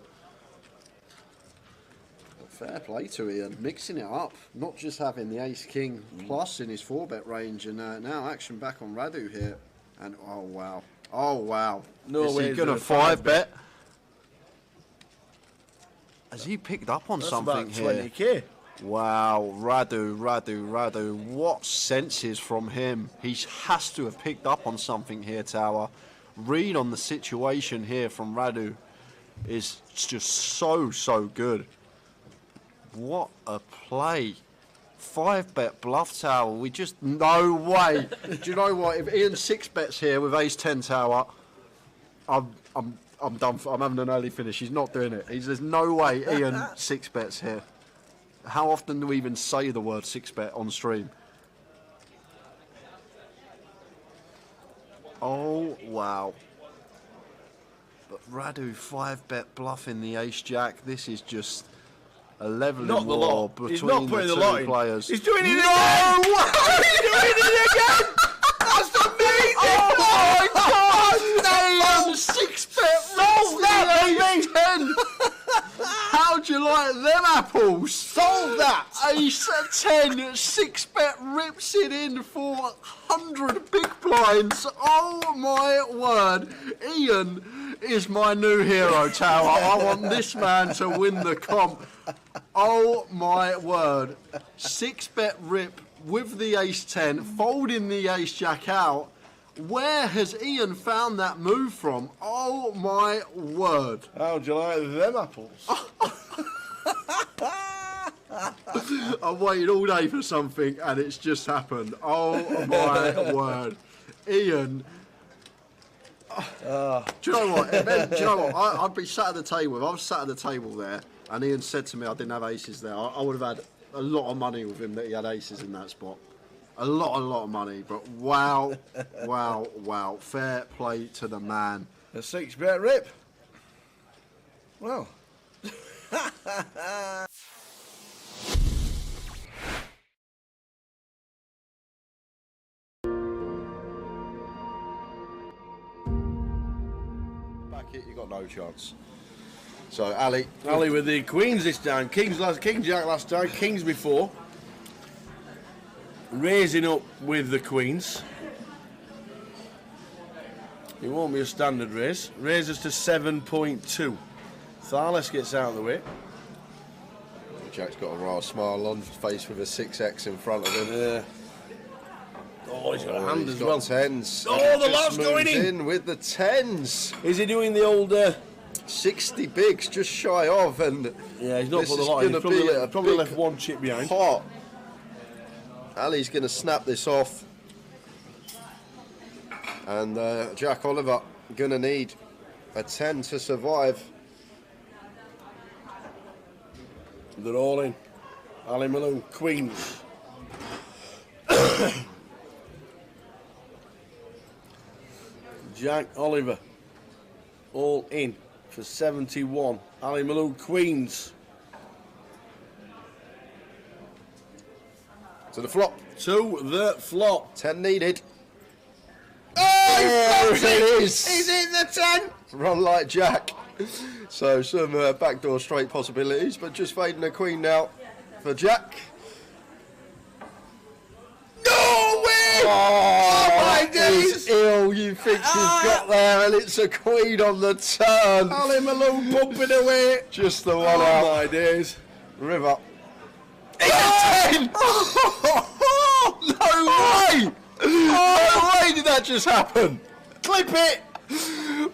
But fair play to Ian, mixing it up, not just having the ace king plus in his 4-bet range, and now action back on Radu here. And oh wow, No is way. he gonna 5-bet? Has he picked up on something about here? 20k. Wow, Radu, what senses from him. He has to have picked up on something here, Tower. Read on the situation here from Radu is just so good. What a play. 5-bet bluff tower, we just, no way. Do you know what, if Ian 6-bets here with ace 10 tower, I'm done for, I'm having an early finish. He's not doing it. There's no way Ian 6-bets here. How often do we even say the word 6-bet on stream? Oh, wow. But Radu 5-bet bluffing the ace-jack. This is just a leveling Not the war lot. between He's not the putting the two lot in. players. He's doing it No again! way! He's doing it again! That's amazing! Oh my God! Ian 6-bet Solve that, baby! 10! How'd you like them apples? Solve that! Ace 10, 6-bet rips it in for 100 big blinds. Oh my word. Ian is my new hero, Tower. I want this man to win the comp. Oh my word. 6-bet rip with the ace 10, folding the ace jack out. Where has Ian found that move from? Oh my word. How'd you like them apples? I've waited all day for something and it's just happened. Oh my word. Ian. Do you know what? Do you know what? I'd be sat at the table. If I was sat at the table there and Ian said to me I didn't have aces there, I would have had a lot of money with him that he had aces in that spot. A lot of money. But wow. Fair play to the man. A 6-bet rip. Well. Back it, you got no chance. So Ali with the queens this time. King jack last time. Kings before. Raising up with the queens. It won't be a standard raise. Raises to 7.2. Tharles gets out of the way. Jack's got a rather smile on his face with a 6x in front of him. Yeah. Oh, he's got a hand He's as got well. Tens. Oh, the Just lot's going moves in. with the 10s. Is he doing the old... 60 bigs, just shy of, and yeah, he's not this put the is lot in. gonna He's be a probably big left one chip behind. pot. Ali's going to snap this off, and Jack Oliver going to need a 10 to survive. They're all in. Ali Malone, Queens. Jack Oliver, all in for 71. Ali Malone, Queens. To the flop. To the flop. 10 needed. Oh, he's There it is. He's in the 10. Run like Jack. So some backdoor straight possibilities, but just fading a queen now for Jack. No way! Oh, my that days! is ill. You think you've got there, and it's a queen on the turn. Ali Malone pumping away. Just the one Oh out. my days. River. Oh! No way! No way did that just happen? Clip it!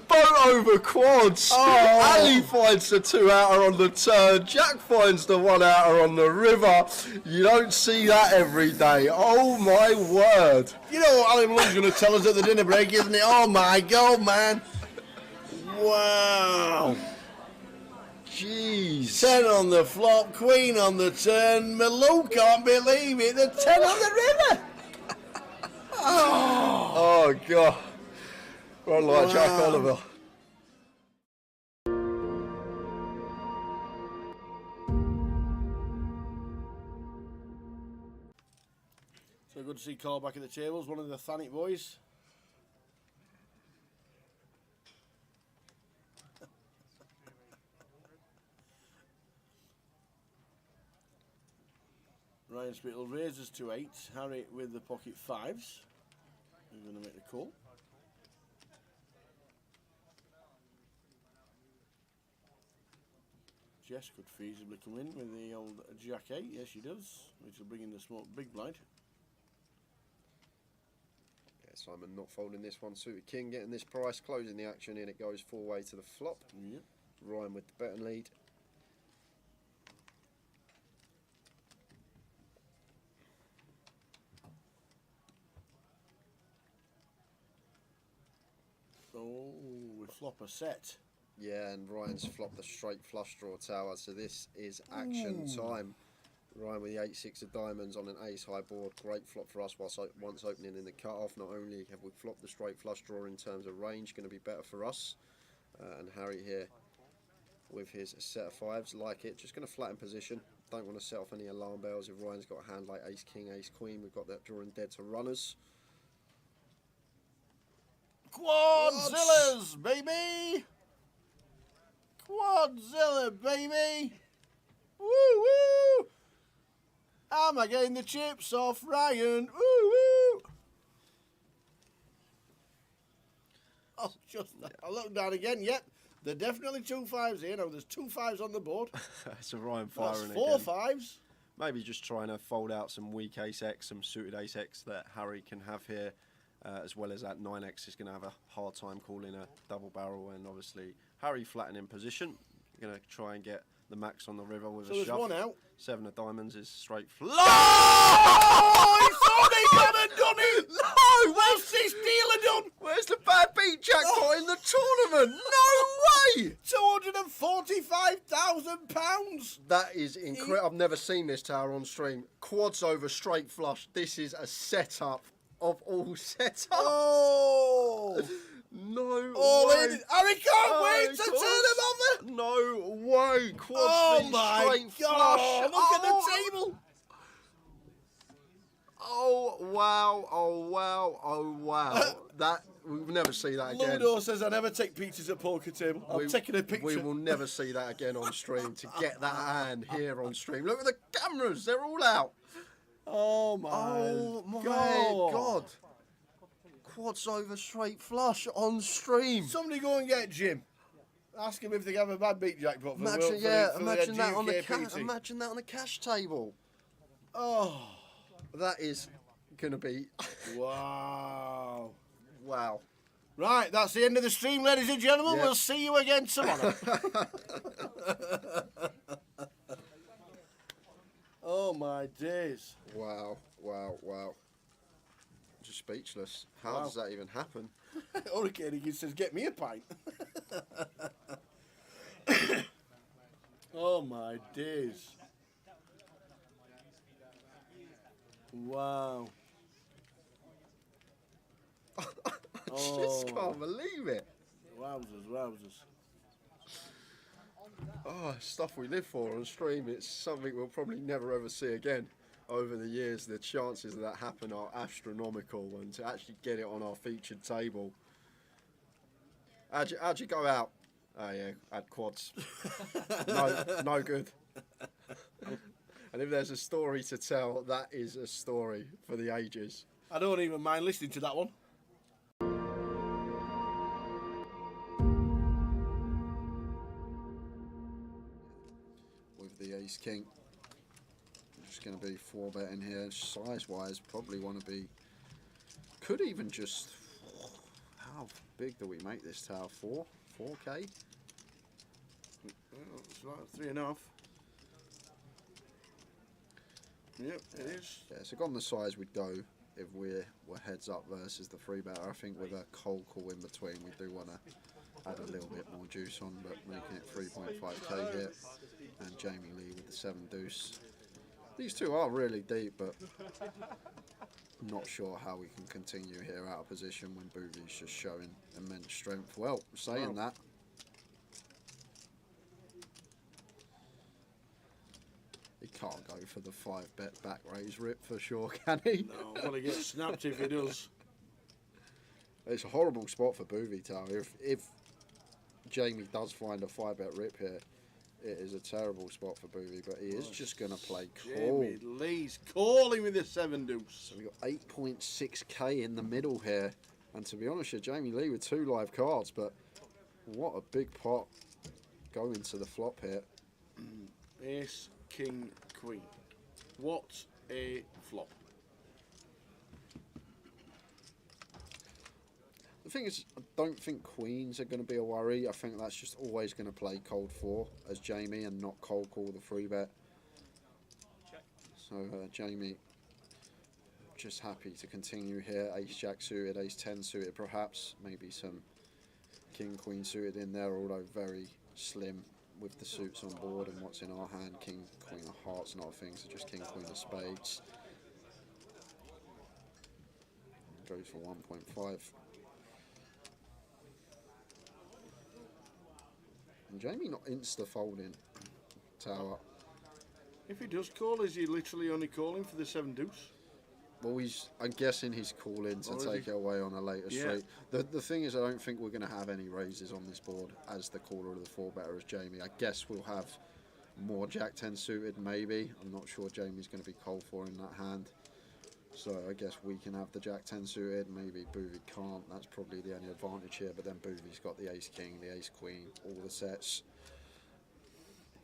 Boat over quads. Oh. Ali finds the 2 outer on the turn. Jack finds the 1 outer on the river. You don't see that every day. Oh my word. You know what Ali Malone's going to tell us at the dinner break, isn't it? Oh my God, man. Wow. Jeez. 10 on the flop, queen on the turn. Malone can't believe it. The 10 on the river. Oh God. Run like Jack Oliver. So good to see Carl back at the tables, one of the Thanet boys. Ryan Spittle raises to 8. Harry with the pocket 5s. Who's going to make the call? Jess could feasibly come in with the old Jack 8. Yes, she does. Which will bring in the small big blind. Yeah, Simon not folding this one. Suited King getting this price, closing the action in. It goes 4-way to the flop. Yep. Ryan with the betting lead. Oh, we flop a set. Yeah, and Ryan's flopped the straight flush draw tower, so this is action time. Ryan with the 8-6 of diamonds on an ace high board. Great flop for us once opening in the cut-off. Not only have we flopped the straight flush draw in terms of range, going to be better for us. And Harry here with his set of 5s, like it. Just going to flatten position. Don't want to set off any alarm bells. If Ryan's got a hand like ace king, ace queen, we've got that drawing dead to runners. Quadzillas, baby! Quadzilla, baby! Woo woo! Am I getting the chips off Ryan? Woo woo! Oh, just I look down again. Yep, there are definitely 2 5s here. Now there's 2 5s on the board. So Ryan That's firing 4 again. 5s. Maybe just trying to fold out some weak ace X, some suited ace X that Harry can have here. As well as that 9X is going to have a hard time calling a double barrel, and obviously Harry flattening in position. Going to try and get the max on the river with So a there's shove. 1 out. 7 of diamonds is straight flush. Oh, he thought he had done it! No! What's this dealer done? Where's the bad beat jackpot in the tournament? No way! £245,000. That is incredible. I've never seen this tower on stream. Quads over straight flush. This is a setup of all setups. Oh! No All way. in. Harry can't wait to Quads. turn him over. No way. Quads Oh V my straight God! flush. Look at the table. Oh wow! Oh wow! Oh wow! That we'll never see that again. Ludo says I never take pictures at poker table. I'm taking a picture. We will never see that again on stream. To get that hand here on stream. Look at the cameras; they're all out. Oh my God. Quads over straight flush on stream. Somebody go and get Jim. Ask him if they have a bad beat jackpot. For Imagine, imagine that on the GUKPT. imagine that on the cash table. Oh, that is gonna be wow. Wow. Right, that's the end of the stream, ladies and gentlemen. Yep. We'll see you again tomorrow. Oh my days. Wow, wow, wow. Just speechless. How Wow. does that even happen? Hurricane he says, get me a pint. Oh my days. Wow. I just can't believe it. Wowzers, wowzers. Oh, stuff we live for on stream. It's something we'll probably never ever see again. Over the years, the chances of that happen are astronomical, and to actually get it on our featured table. How'd you go out? Oh yeah, had quads. No good. And if there's a story to tell, that is a story for the ages. I don't even mind listening to that one. With the ace king, I'm just going to be 4-betting here. Size wise, probably want to be. Could even just. How big do we make this tower? 4K? Well, it's like 3.5. Yep, it is. Yeah, so on the size we'd go if we're heads up versus the 3-better. I think with a cold call in between, we do want to add a little bit more juice on, but making it 3.5k here. And Jamie Lee with the 7 deuce. These two are really deep, but I'm not sure how we can continue here out of position when Boovy's just showing immense strength. Well, saying that, he can't go for the 5-bet back raise rip for sure, can he? No, well, he gets snapped if he does. It's a horrible spot for Boovy Tower. If Jamie does find a 5-bet rip here, it is a terrible spot for Boovy, but he is just going to play call. Jamie Lee's calling with the 7 deuce. So we've got 8.6k in the middle here. And to be honest with you, Jamie Lee with 2 live cards, but what a big pot going to the flop here. Ace, king, queen. What a flop. The thing is, I don't think queens are going to be a worry. I think that's just always going to play cold 4 as Jamie and not cold call the 3-bet. So Jamie just happy to continue here. Ace jack suited, ace 10 suited perhaps. Maybe some king queen suited in there, although very slim with the suits on board and what's in our hand. King queen of hearts, not a thing, so just king queen of spades. Goes for 1.5. And Jamie not insta-folding tower. If he does call, is he literally only calling for the 7 deuce? Well, I'm guessing he's calling to take it away on a later street. The thing is, I don't think we're going to have any raises on this board as the caller of the 4-better as Jamie. I guess we'll have more jack 10 suited, maybe. I'm not sure Jamie's going to be cold for in that hand. So I guess we can have the jack 10 suited, maybe Boovy can't. That's probably the only advantage here, but then Boovy's got the ace king, the ace queen, all the sets.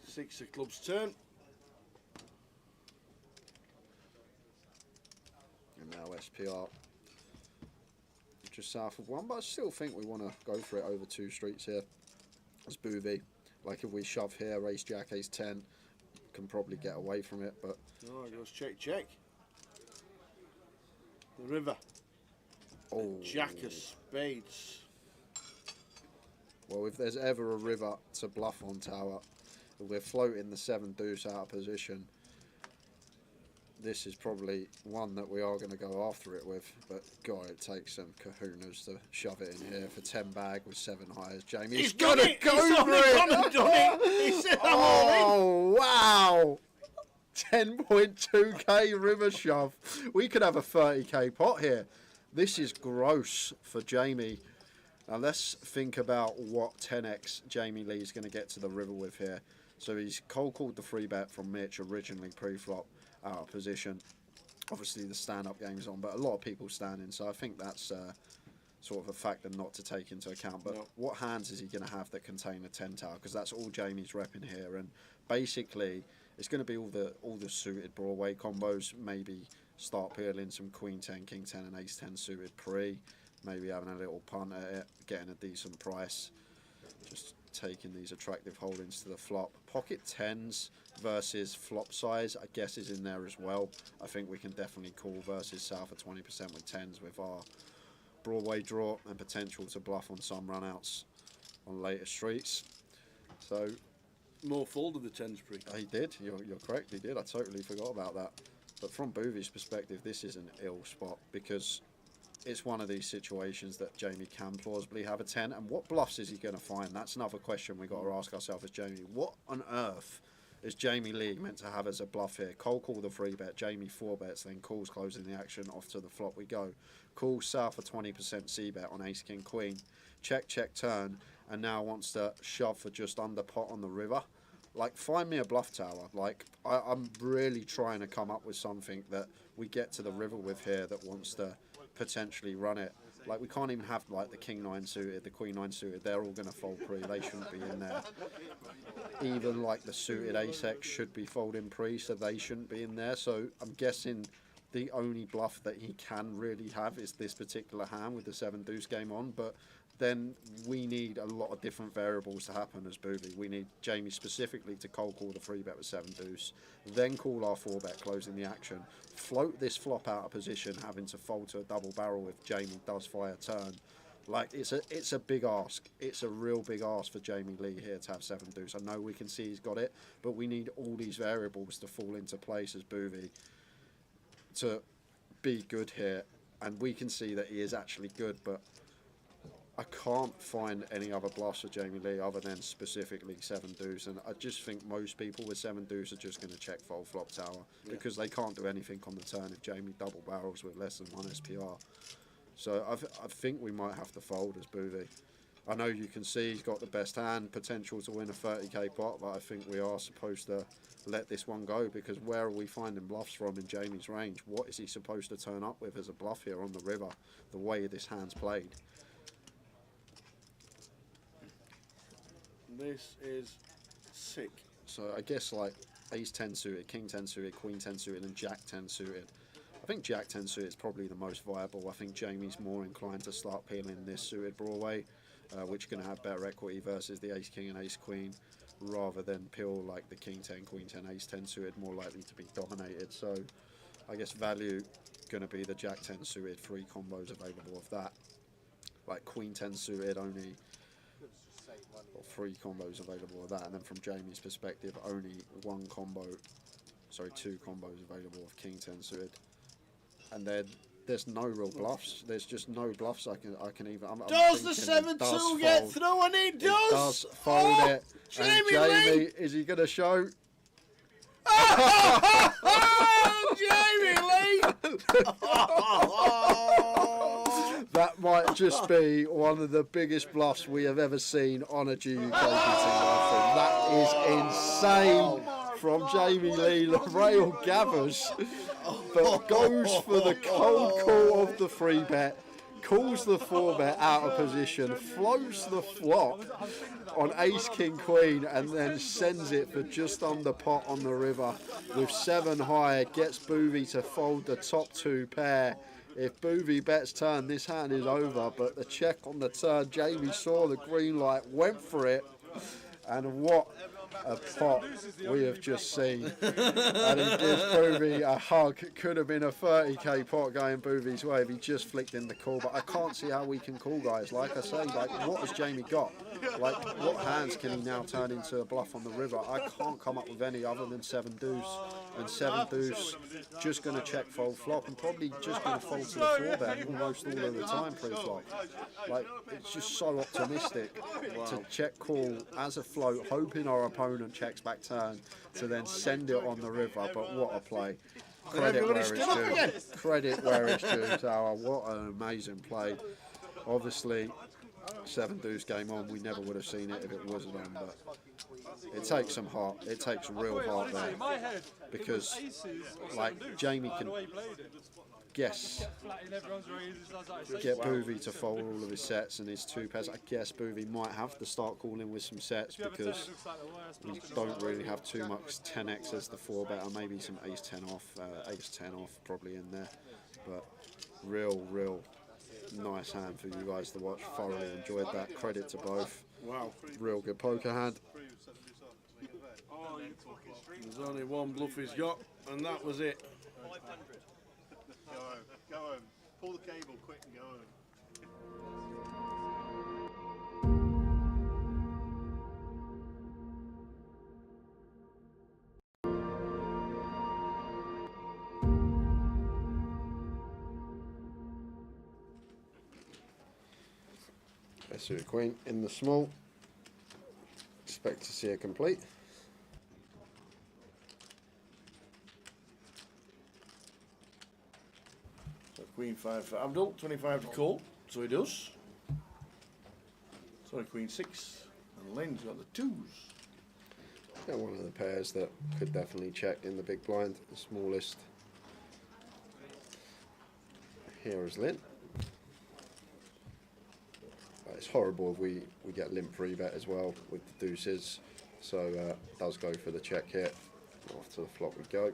6 of clubs turn. And now SPR just south of 1, but I still think we want to go for it over 2 streets here as Boovy. Like if we shove here, ace jack, ace 10, can probably get away from it, but... Oh, it goes check, check. The river. Oh. Jack of spades. Well, if there's ever a river to bluff on tower, if we're floating the 7 deuce out of position, this is probably one that we are going to go after it with. But God, it takes some kahunas to shove it in here for 10 bag with 7 highs. Jamie, he's got to go for it! He said, oh wow! 10.2k river shove. We could have a 30k pot here. This is gross for Jamie. Now let's think about what 10x Jamie Lee is going to get to the river with here. So he's cold called the 3-bet from Mitch originally pre-flop out of position. Obviously the stand-up game's on, but a lot of people standing, so I think that's sort of a factor not to take into account. But what hands is he going to have that contain a 10 tower? Because that's all Jamie's repping here, and basically it's going to be all the suited Broadway combos. Maybe start peeling some queen 10, king 10 and ace 10 suited pre. Maybe having a little punt at it, getting a decent price. Just taking these attractive holdings to the flop. Pocket 10s versus flop size, I guess, is in there as well. I think we can definitely call versus south of 20% with 10s with our Broadway draw and potential to bluff on some runouts on later streets. So Mo folded the 10s pre. He did, you're correct, he did. I totally forgot about that. But from Boovy's perspective, this is an ill spot because it's one of these situations that Jamie can plausibly have a 10. And what bluffs is he going to find? That's another question we got to ask ourselves as Jamie. What on earth is Jamie Lee meant to have as a bluff here? Cold call the 3-bet, Jamie 4-bets, then calls closing the action, off to the flop we go. Calls south of 20% c-bet on ace king queen. Check, check, turn, and now wants to shove for just under pot on the river. Like, find me a bluff tower. Like, I'm really trying to come up with something that we get to the river with here that wants to potentially run it. Like, we can't even have, like, the king 9 suited, the queen 9 suited. They're all going to fold pre. They shouldn't be in there. Even, like, the suited ace-x should be folding pre, so they shouldn't be in there. So I'm guessing the only bluff that he can really have is this particular hand with the 7 deuce game on. But then we need a lot of different variables to happen as Booby. We need Jamie specifically to cold call the 3-bet with 7 deuce, then call our 4-bet closing the action, float this flop out of position, having to fold to a double barrel if Jamie does fire turn. Like, it's a big ask. It's a real big ask for Jamie Lee here to have 7 deuce. I know we can see he's got it, but we need all these variables to fall into place as Booby to be good here. And we can see that he is actually good, but I can't find any other bluffs for Jamie Lee other than specifically 7 deuce, and I just think most people with 7 deuce are just going to check fold flop tower because they can't do anything on the turn if Jamie double barrels with less than 1 SPR. So I think we might have to fold as Booby. I know you can see he's got the best hand, potential to win a 30k pot, but I think we are supposed to let this one go because where are we finding bluffs from in Jamie's range? What is he supposed to turn up with as a bluff here on the river, the way this hand's played? This is sick. So I guess like ace 10 suited, king 10 suited, queen 10 suited and jack 10 suited. I think jack 10 suited is probably the most viable. I think Jamie's more inclined to start peeling this suited Broadway, which are going to have better equity versus the ace king and ace queen, rather than peel like the king 10, queen 10, ace 10 suited, more likely to be dominated. So I guess value going to be the jack 10 suited, 3 combos available of that. Like queen 10 suited only, or 3 combos available of that, and then from Jamie's perspective only 2 combos available of king 10 suited, and then there's no real bluffs. There's just no bluffs I can even. Does the 7-2 get through? And he does. It does fold it. And Jamie, is he going to show? Jamie Lee! That might just be one of the biggest bluffs we have ever seen on a GUKPT rifle. That is insane from Jamie Lee. The rail gathers, but goes for the cold call of the 3-bet, calls the 4-bet out of position, floats the flop on ace king queen, and then sends it for just under pot on the river with 7 high. Gets Boovy to fold the top 2 pair. If Boovy bets turn, this hand is over, but the check on the turn, Jamie saw the green light, went for it, and what a pot we have just seen. And he gives Boovy a hug. It could have been a 30k pot going Boovy's way if he just flicked in the call, but I can't see how we can call, guys. Like I say, like, what has Jamie got? Like, what hands can he now turn into a bluff on the river? I can't come up with any other than 7 deuce, and 7 deuce just going to check fold flop and probably just going to fold to the 4-bet almost all of the time pre-flop. Like, it's just so optimistic to check call as a float, hoping our opponent checks back turn to then send it on the river. But what a play. Credit where it's due. Credit where it's due, Tower. What an amazing play. Obviously, 7 deuce game on, we never would have seen it if it wasn't on, but it takes some heart. It takes real heart there, because like Jamie can guess, get Boovy to fold all of his sets and his 2 pairs. I guess Boovy might have to start calling with some sets because we don't really have too much 10x as the 4-bet, or maybe some ace 10 off, ace 10 off probably in there, but real nice hand for you guys to watch. Thoroughly enjoyed that. Credit to both. Wow. Real good poker hand. There's only one bluff he's got, and that was it. 500. Go home. Pull the cable quick and go home. Suited queen in the small. Expect to see a complete. So queen 5 for Abdul, 25 to call, so he does. Sorry, queen 6, and Lynn's got the 2s. Yeah, one of the pairs that could definitely check in the big blind, the smallest. Here is Lynn. It's horrible if we get limp free bet as well with the deuces, so does go for the check here. Off to the flop we go.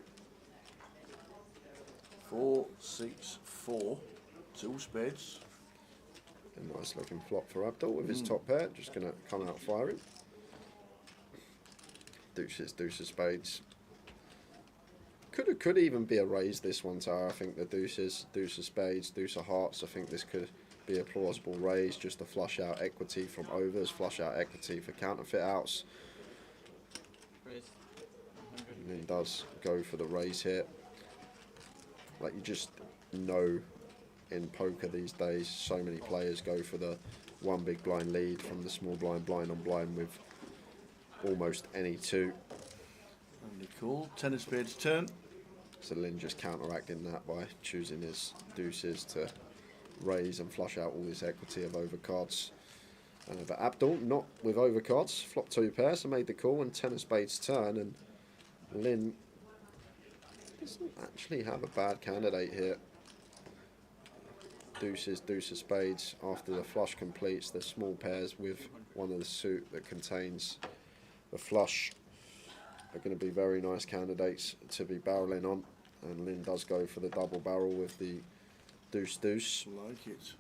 4, 6, 4, 2 spades. A nice looking flop for Abdul with his top pair, just going to come out firing. Deuces, deuces, spades. Could even be a raise this one, Tower. I think the deuces, deuce of spades, deuce of hearts. I think this could be a plausible raise, just to flush out equity from overs, flush out equity for counterfeit outs. And then does go for the raise here. Like, you just know in poker these days, so many players go for the one big blind lead from the small blind, blind on blind with almost any two. Really cool. 10 of spades turn. So Lynn just counteracting that by choosing his deuces to raise and flush out all this equity of overcards. But Abdul not with overcards, flop 2 pairs, so made the call and 10 of spades turn, and Lynn doesn't actually have a bad candidate here. Deuces, deuce of spades. After the flush completes, the small pairs with one of the suit that contains the flush are going to be very nice candidates to be barreling on, and Lynn does go for the double barrel with the deuce deuce. Like it.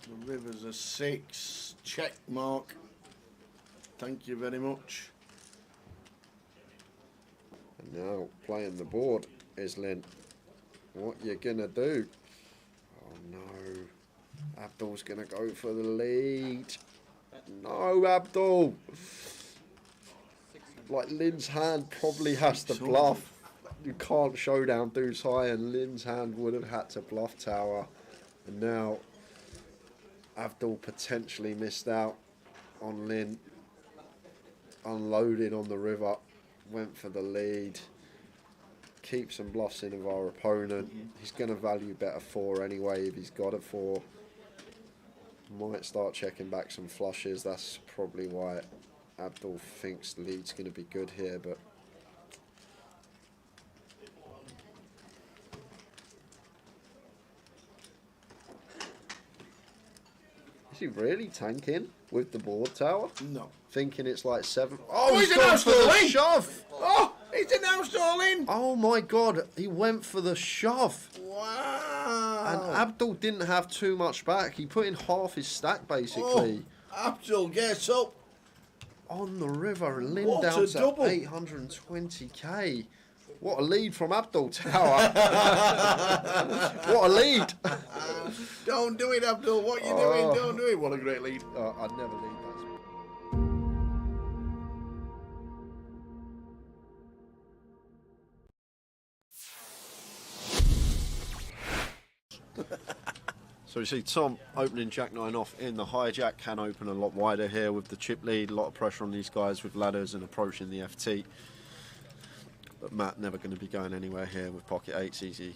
The river's a 6. Check mark. Thank you very much. And now playing the board is Lynn. What you gonna do? Oh no. Abdul's gonna go for the lead. No, Abdul. Like, Lynn's hand probably has to bluff. You can't show down deuce high, and Lynn's hand would have had to bluff, Tower. And now Abdul potentially missed out on Lynn. Unloaded on the river, went for the lead. Keeps some bluffs in of our opponent. He's going to value bet a 4 anyway if he's got a 4. Might start checking back some flushes. That's probably why Abdul thinks the lead's going to be good here, but is he really tanking with the board, Tower? No. Thinking it's like 7. Oh, he's gone announced for the all in. shove! Oh, he's announced all in. Oh my God, he went for the shove. Wow. And Abdul didn't have too much back. He put in half his stack, basically. Oh, Abdul gets up. On the river, and Lynn What down a to double. 820k. What a lead from Abdul, Tower. What a lead. Don't do it, Abdul. What are you doing? Don't do it. What a great lead. I'd never lead that. So you see Tom opening Jack-9 off in the hijack, can open a lot wider here with the chip lead, a lot of pressure on these guys with ladders and approaching the FT. But Matt never going to be going anywhere here with pocket 8s, easy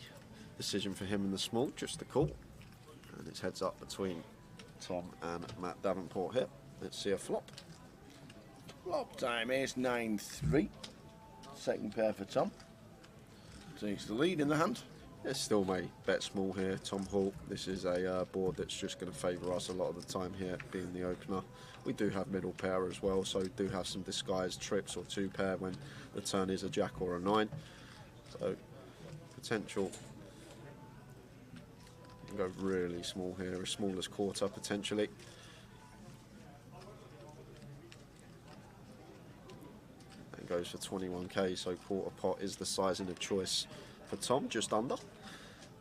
decision for him in the small, just the call. And it's heads up between Tom and Matt Davenport here. Let's see a flop. Flop time is 9-3. Second pair for Tom. Takes the lead in the hand. Yeah, still may bet small here, Tom Hall. This is a board that's just going to favour us a lot of the time here, being the opener. We do have middle pair as well, so do have some disguised trips or 2 pair when the turn is a jack or a 9. So potential. You can go really small here, as small as quarter potentially. And goes for 21k, so quarter pot is the sizing of choice for Tom, just under.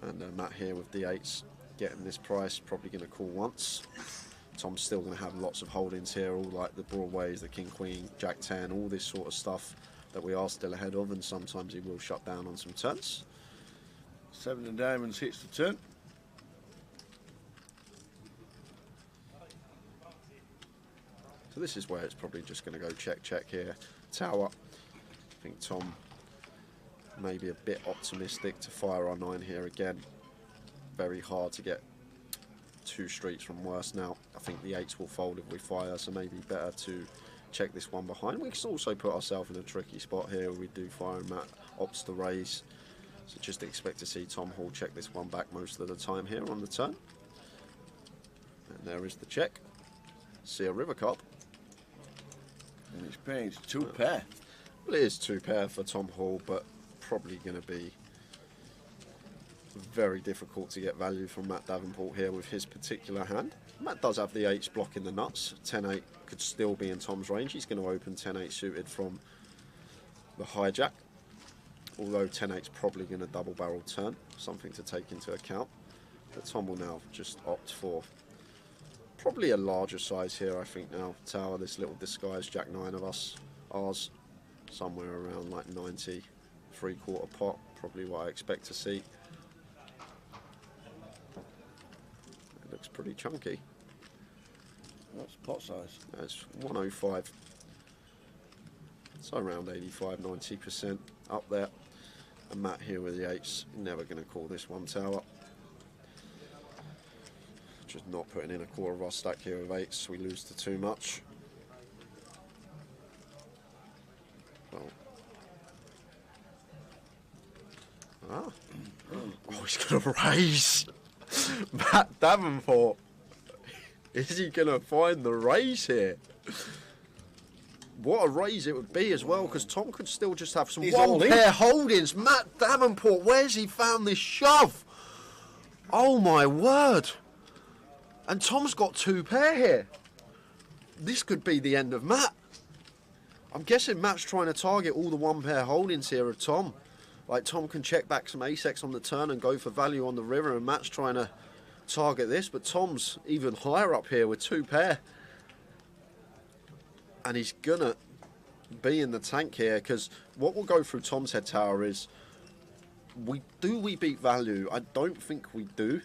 And Matt here with D8s getting this price, probably going to call once. Tom's still going to have lots of holdings here, all like the Broadways, the King Queen, Jack 10, all this sort of stuff that we are still ahead of, and sometimes he will shut down on some turns. 7 of diamonds hits the turn. So this is where it's probably just going to go check, check here. Tower. I think Tom may be a bit optimistic to fire our 9 here again. Very hard to get 2 streets from worse now. I think the 8s will fold if we fire, so maybe better to check this one behind. We can also put ourselves in a tricky spot here. We do fire and Matt opts to raise. So just expect to see Tom Hall check this one back most of the time here on the turn. And there is the check. See a river card. And it's paying 2 pair. Well, it is 2 pair for Tom Hall, but probably going to be very difficult to get value from Matt Davenport here with his particular hand. Matt does have the 8s blocking the nuts. 10-8 could still be in Tom's range. He's going to open 10-8 suited from the hijack. Although 10-8's probably going to double barrel turn. Something to take into account. But Tom will now just opt for probably a larger size here, I think now. Tower, this little disguised Jack 9 of us. Ours, somewhere around like 90, 3/4 pot. Probably what I expect to see. It looks pretty chunky. What's pot size? That's 105. So around 85-90% up there. And Matt here with the 8s. Never going to call this one Tower. Just not putting in a quarter of our stack here with 8s. We lose to too much. Well. Oh, he's going to raise. Matt Davenport. Is he going to find the raise here? What a raise it would be as well, because Tom could still just have some one pair holdings. Matt Davenport, where's he found this shove? Oh my word. And Tom's got 2 pair here. This could be the end of Matt. I'm guessing Matt's trying to target all the 1 pair holdings here of Tom. Like Tom can check back some ace-x on the turn and go for value on the river, and Matt's trying to target this, but Tom's even higher up here with 2 pair. And he's gonna be in the tank here, because what will go through Tom's head, Tower, is we beat value? I don't think we do.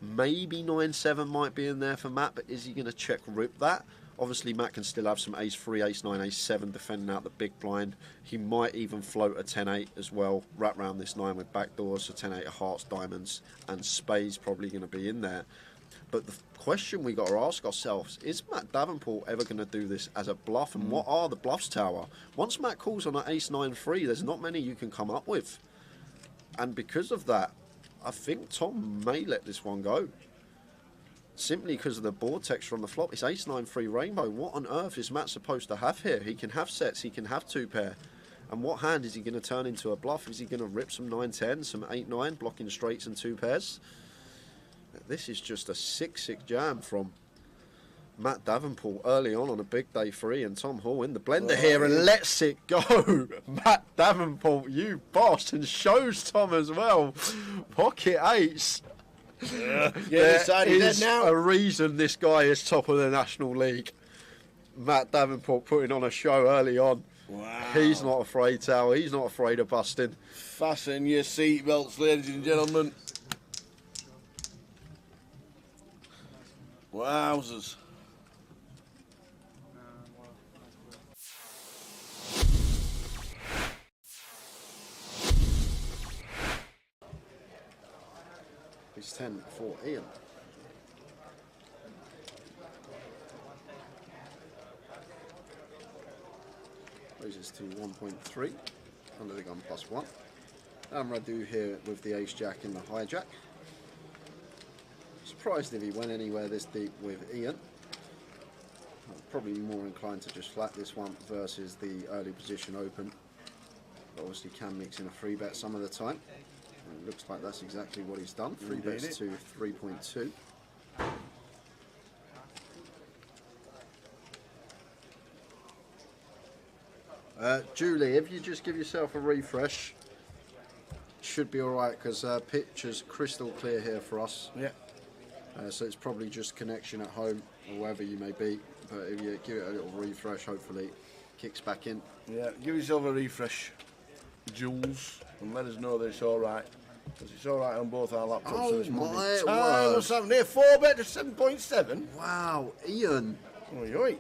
Maybe 9-7 might be in there for Matt, but is he going to check rip that? Obviously Matt can still have some ace-3, ace-9, ace-7 defending out the big blind. He might even float a 10-8 as well, wrap round this 9 with backdoors, so 10-8 of hearts, diamonds and spades probably going to be in there. But the question we got to ask ourselves, is Matt Davenport ever going to do this as a bluff? And what are the bluffs, Tower? Once Matt calls on an ace-9-3, there's not many you can come up with. And because of that, I think Tom may let this one go. Simply because of the board texture on the flop. It's ace-9-3 rainbow. What on earth is Matt supposed to have here? He can have sets, he can have 2 pair. And what hand is he going to turn into a bluff? Is he going to rip some 9-10, some 8-9, blocking straights and 2 pairs? This is just a 6-6 jam from Matt Davenport early on a big day 3, and Tom Hall in the blender here and lets it go. Matt Davenport, you boss, and shows Tom as well. Pocket 8s. There is a reason this guy is top of the National League. Matt Davenport putting on a show early on. Wow. He's not afraid, Tower. He's not afraid of busting. Fasten your seatbelts, ladies and gentlemen. Wowzers. He's 10 for Ian. Raises to 1.3 under the gun +1. And Radu here with the ace-jack in the hijack. Surprised if he went anywhere this deep with Ian. I'd probably be more inclined to just flat this one versus the early position open. But obviously can mix in a 3-bet some of the time. And it looks like that's exactly what he's done. 3-bets to 3.2. Julie, if you just give yourself a refresh, should be alright, because picture's crystal clear here for us. Yeah. So it's probably just connection at home or wherever you may be. But if you give it a little refresh, hopefully it kicks back in. Yeah, give yourself a refresh, Jules, and let us know that it's alright. Because it's alright on both our laptops. Oh, so it's my Monday. word. What's happening here? 4-bet to 7.7. Wow, Ian. Oi, oi.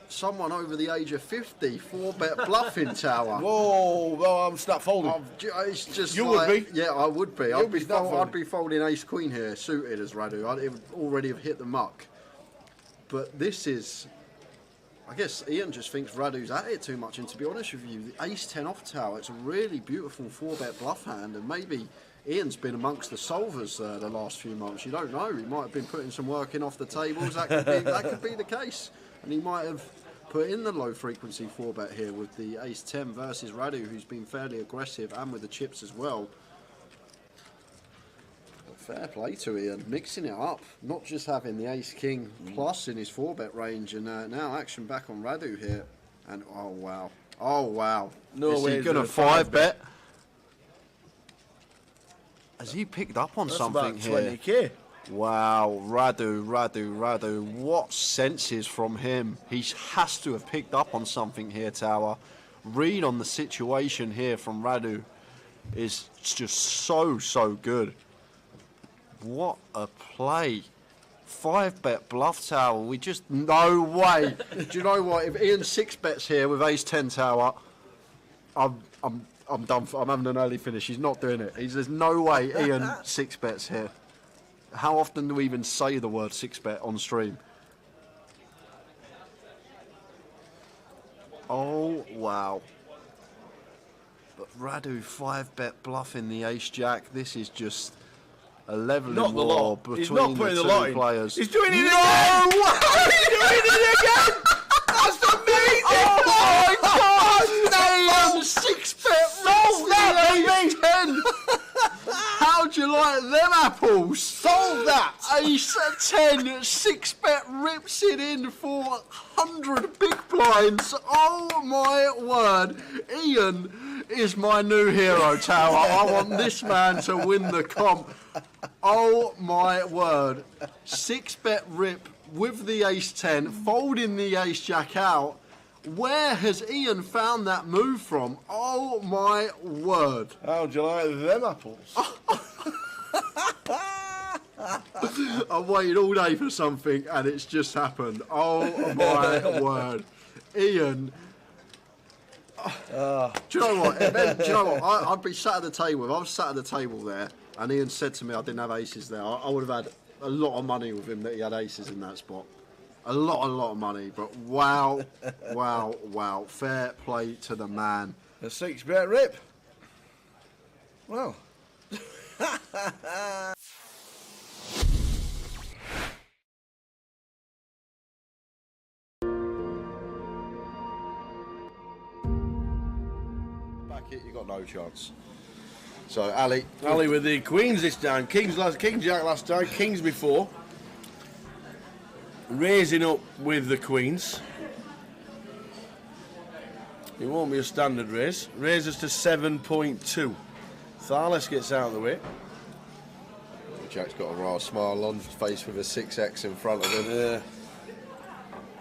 someone over the age of 50 4-bet bluffing, Tower. Whoa, well, I'm snap folding. It's just You like, would be. Yeah, I would be. You'd be snap folding. I'd be folding ace queen here, suited as Radu. It would already have hit the muck. But this is, I guess Ian just thinks Radu's at it too much. And to be honest with you, the ace 10 off Tower, it's a really beautiful 4-bet bluff hand. And maybe Ian's been amongst the solvers the last few months. You don't know. He might have been putting some work in off the tables. That could be the case. And he might have put in the low frequency 4-bet here with the ace 10 versus Radu, who's been fairly aggressive, and with the chips as well. But fair play to Ian, mixing it up, not just having the ace king plus in his 4-bet range, and now action back on Radu here. And oh wow. No way. Is he gonna 5-bet? Has he picked up on something about here? 20k. Wow, Radu, what senses from him. He has to have picked up on something here, Tower. Read on the situation here from Radu is just so good. What a play. 5-bet bluff, Tower. We just, no way. Do you know what? If Ian 6-bets here with ace 10, Tower, I'm done. I'm having an early finish. He's not doing it. There's no way Ian 6-bets here. How often do we even say the word 6-bet on stream? Oh, wow. But Radu 5-bet bluffing the ace-jack. This is just a levelling war between the two players. He's doing it again! He's doing it again! That's amazing! Oh my God! Ian 6-bet roll that, baby! 10! How'd you like them apples? Solve that! Ace 10, 6-bet rips it in for 100 big blinds. Oh my word. Ian is my new hero, Tower. I want this man to win the comp. Oh my word. 6-bet rip with the ace 10, folding the ace jack out. Where has Ian found that move from? Oh my word. How'd you like them apples? I've waited all day for something and it's just happened. Oh my word. Ian. Do you know what? Do you know what? I'd be sat at the table. If I was sat at the table there and Ian said to me I didn't have aces there, I would have had a lot of money with him that he had aces in that spot. A lot of money. But wow. Fair play to the man. A 6-bet rip. Well. Back it, you got no chance. So Ali with the queens this time. King jack last time. Kings before. Raising up with the queens. It won't be a standard raise. Raises to 7.2. Tharles gets out of the way. Jack's got a raw smile on his face with a 6x in front of him. Yeah.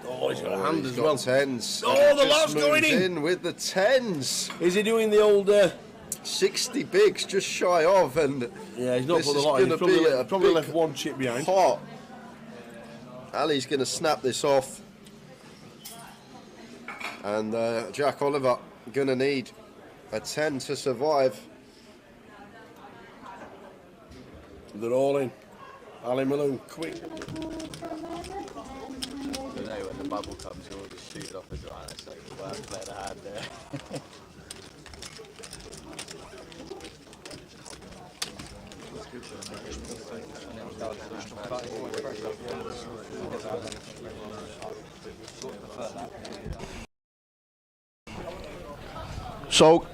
Oh, he's got a hand he's as got well. 10s. Oh, the Just lot's going moves in with the 10s. Is he doing the old 60 bigs, just shy of, and yeah, he's not this put the is lot in. gonna He's be probably a left big one chip behind. pot. Ali's going to snap this off, and Jack Oliver going to need a 10 to survive. They're all in. Ali Malone, quick. You know when the bubble comes, you'll just shoot it off as well. That's like the worst play I had there. So,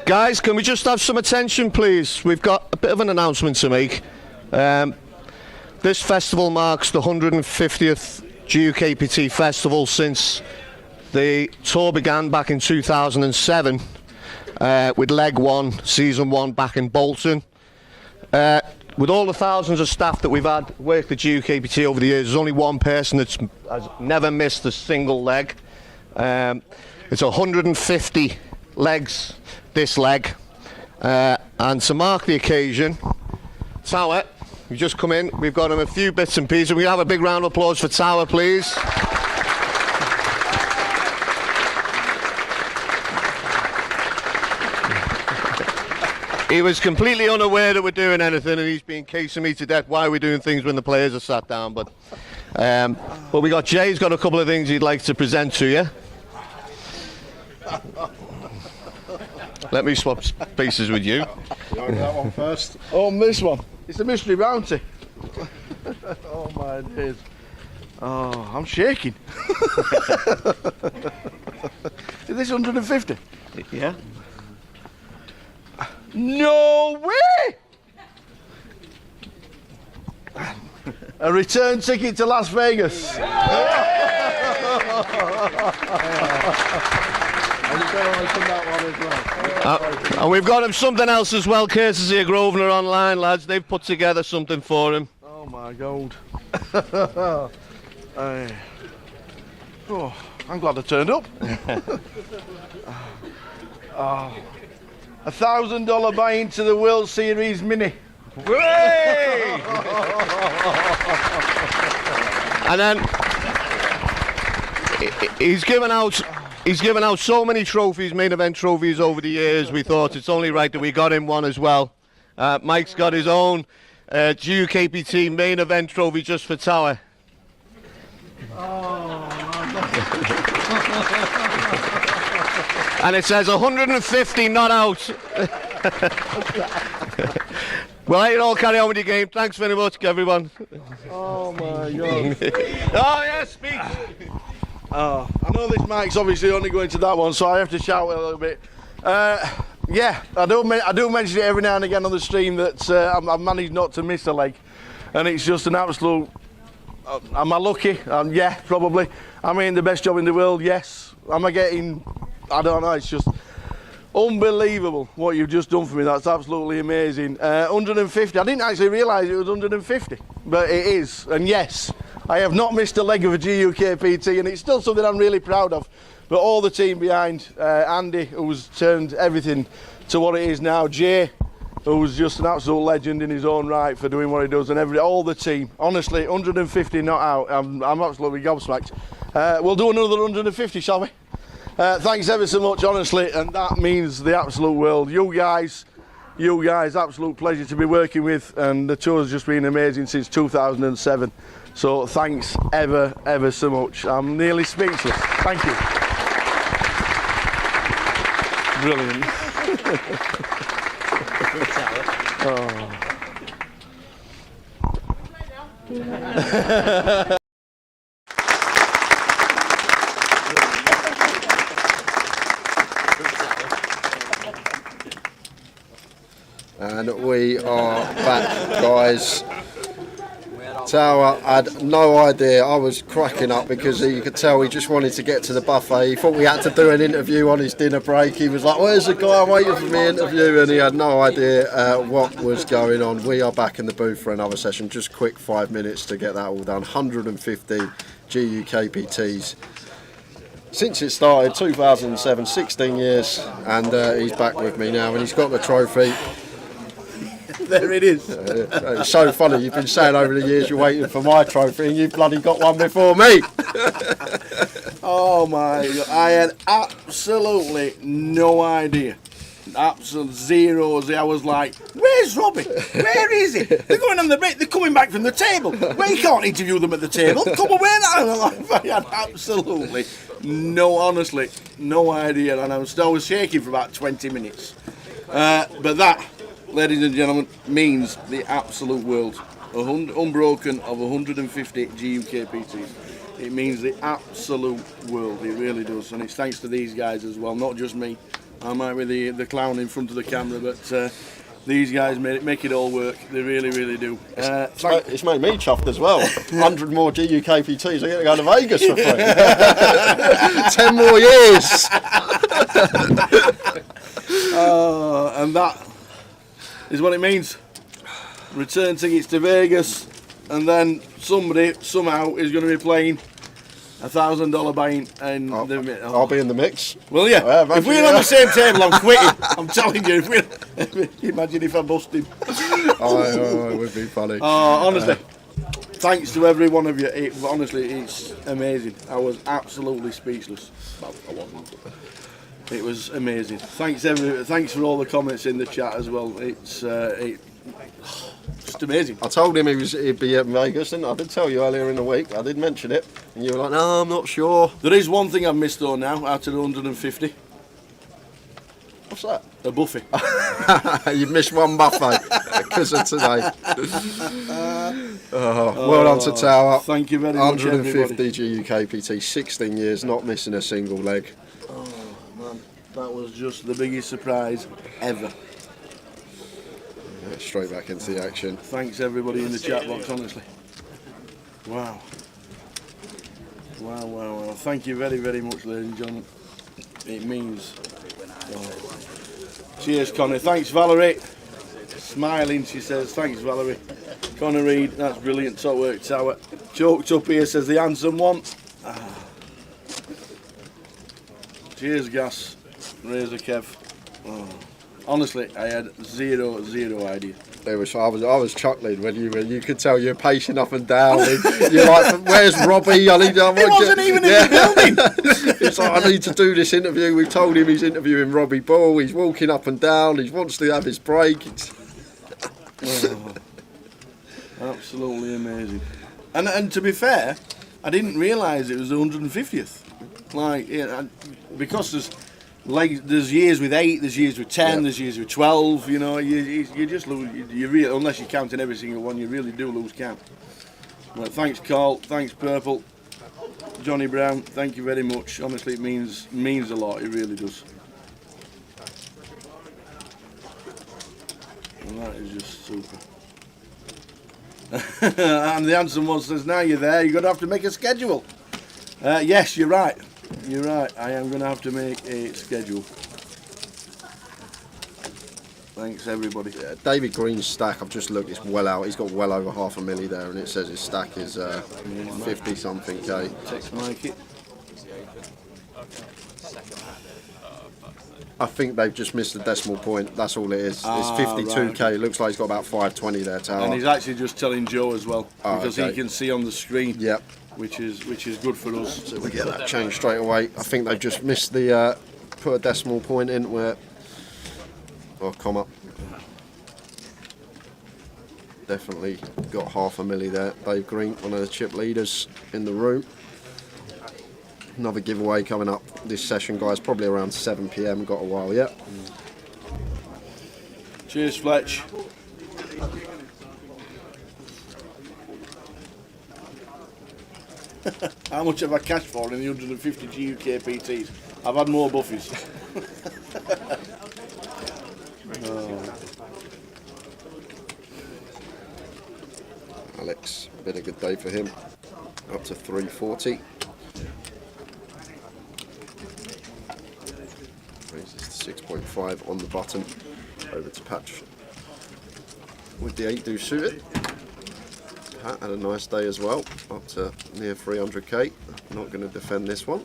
guys, can we just have some attention, please? We've got a bit of an announcement to make. This festival marks the 150th GUKPT festival since the tour began back in 2007 with Leg 1, Season 1 back in Bolton. With all the thousands of staff that we've had work the GUKPT over the years, there's only one person that's has never missed a single leg. It's 150 legs, this leg. And to mark the occasion, Tower, you just come in, we've got him a few bits and pieces. We have a big round of applause for Tower, please. He was completely unaware that we're doing anything, and he's been casing me to death why we're doing things when the players are sat down. But we got Jay's got a couple of things he'd like to present to you. Let me swap spaces with you. You want that one first? Oh, this one. It's a mystery bounty. Oh my days. Oh, I'm shaking. Is this 150? Yeah. No way! A return ticket to Las Vegas. And we've got him something else as well, courtesy of Grosvenor Online, lads. They've put together something for him. Oh my God. Oh, I'm glad I turned up. Oh, $1,000 buy into the World Series Mini. Hooray! And then he's given out so many trophies, main event trophies over the years. We thought it's only right that we got him one as well. Mike's got his own GUKPT main event trophy just for Tower. And it says 150 not out. We'll let you all carry on with your game. Thanks very much, everyone. Oh my God. Oh yes, speech. I know this mic's obviously only going to that one, so I have to shout a little bit. Yeah, I do mention it every now and again on the stream that I've managed not to miss a leg, and it's just an absolute. Am I lucky? Yeah, probably. Am I in the best job in the world? Yes. Am I getting? I don't know. It's just unbelievable what you've just done for me. That's absolutely amazing. 150. I didn't actually realise it was 150, but it is. And yes, I have not missed a leg of a GUKPT, and it's still something I'm really proud of. But all the team behind, Andy, who's turned everything to what it is now, Jay, who's just an absolute legend in his own right for doing what he does, and all the team. Honestly, 150 not out. I'm absolutely gobsmacked. We'll do another 150, shall we? Thanks ever so much, honestly, and that means the absolute world. You guys, absolute pleasure to be working with, and the tour's just been amazing since 2007. So thanks ever so much. I'm nearly speechless. Thank you. Brilliant. Oh. And we are back, guys. Tower had no idea. I was cracking up because you could tell he just wanted to get to the buffet. He thought we had to do an interview on his dinner break. He was like, "Where's the guy waiting for me interview?" And he had no idea what was going on. We are back in the booth for another session. Just quick 5 minutes to get that all done. 150 GUKPTs. Since it started, 2007, 16 years, and he's back with me now, and he's got the trophy. There it is. It's so funny, you've been saying over the years you're waiting for my trophy, and you bloody got one before me. Oh my God, I had absolutely no idea. Absolute zeros. I was like, "Where's Robbie? Where is he? They're going on the break. They're coming back from the table. Well, you can't interview them at the table. Come away now." I had absolutely honestly, no idea, and I was shaking for about 20 minutes. But that, ladies and gentlemen, means the absolute world. Unbroken of 150 GUKPTs. It means the absolute world. It really does, and it's thanks to these guys as well, not just me. I might be the clown in front of the camera, but these guys make it all work. They really do. It's made me chuffed as well. 100 more GUKPTs. I get to go to Vegas for free. 10 more years. And that is what it means. Return tickets to Vegas, and then somebody somehow is going to be playing $1,000 buy-in, and I'll be in the mix. Well, yeah. If we're on the same table, I'm quitting. I'm telling you. Imagine if I busted. Oh, it would be funny. Honestly, thanks to every one of you. Honestly, it's amazing. I was absolutely speechless. Well, I wasn't. It was amazing. Thanks for all the comments in the chat as well. It's just amazing. I told him he'd be at Vegas, and I did tell you earlier in the week. I did mention it, and you were like, "No, I'm not sure." There is one thing I've missed though now out of the 150. What's that? A buffet. You've missed one buffet because of today. Well done to Tower. Thank you very much, 150 GUKPT, 16 years, not missing a single leg. Oh man, that was just the biggest surprise ever. Yeah, straight back into the action. Thanks everybody in the chat box, honestly. Wow. Wow. Thank you very, very much, ladies and gentlemen. It means... Oh. Cheers, Connie. Thanks, Valerie. Smiling, she says. Thanks, Valerie. Connor Reed, that's brilliant. Top work, Tower. Choked up here, says the handsome one. Ah. Cheers, Gas. Razor Kev. Oh. Honestly, I had zero idea. I was chuckling when you could tell you're pacing up and down. You're like, "Where's Robbie?" He wasn't even in the building. It's like, "I need to do this interview." We've told him he's interviewing Robbie Ball. He's walking up and down. He wants to have his break. Oh, absolutely amazing. And to be fair, I didn't realise it was the 150th. Like, because there's years with 8, there's years with 10, there's years with 12. You know, you just lose. You really, unless you're counting every single one, you really do lose count. But thanks, Carl. Thanks, Purple. Johnny Brown. Thank you very much. Honestly, it means a lot. It really does. And that is just super. And the handsome one says, "Now you're there, you're going to have to make a schedule." Yes, you're right. You're right. I am going to have to make a schedule. Thanks, everybody. Yeah, David Green's stack, I've just looked, it's well out. He's got well over half a milli there, and it says his stack is 50 something K. Text Mikey. I think they've just missed the decimal point. That's all it is. It's 52K. Right. It looks like he's got about 520 there, Tower. And he's actually just telling Joe as well, because he can see on the screen. Yep. Which is good for us. So we get that changed straight away. I think they've just missed the put a decimal point in where, or comma. Definitely got half a milli there. Dave Green, one of the chip leaders in the room. Another giveaway coming up this session, guys. Probably around 7 PM. Got a while yet. Cheers, Fletch. How much have I cashed for in the 150 GUKPTs? I've had more buffies. Alex, been a good day for him. Up to 340. Raises to 6.5 on the button. Over to Patch with the 8 do suited. Pat had a nice day as well, up to near 300k. Not going to defend this one.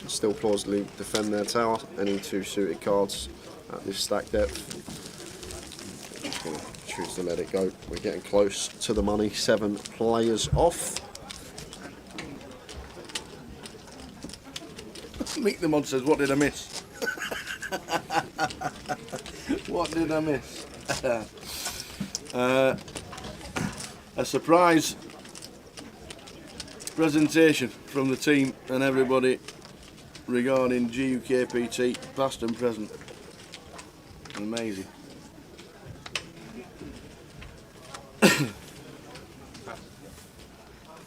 Still plausibly defend their Tower. Any 2 suited cards at this stack depth. Just going to choose to let it go. We're getting close to the money. 7 players off. Meek the Mod says, "What did I miss?" What did I miss? A surprise presentation from the team and everybody regarding GUKPT, past and present. Amazing.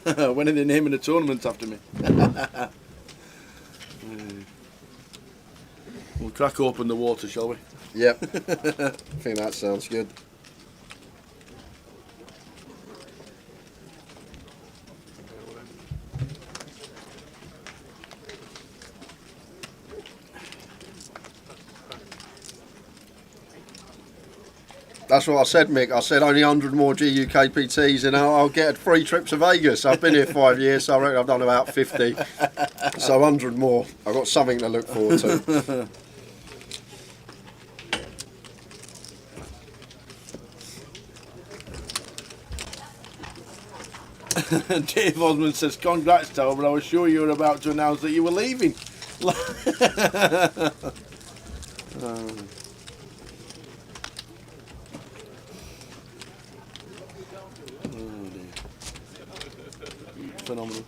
When are they naming the tournament after me? We'll crack open the water, shall we? Yep. I think that sounds good. That's what I said, Mick. I said only 100 more GUKPTs and I'll get a free trip to Vegas. I've been here 5 years, so I reckon I've done about 50. So 100 more. I've got something to look forward to. Dave Osmond says, "Congrats, Tower, but I was sure you were about to announce that you were leaving." Phenomenal.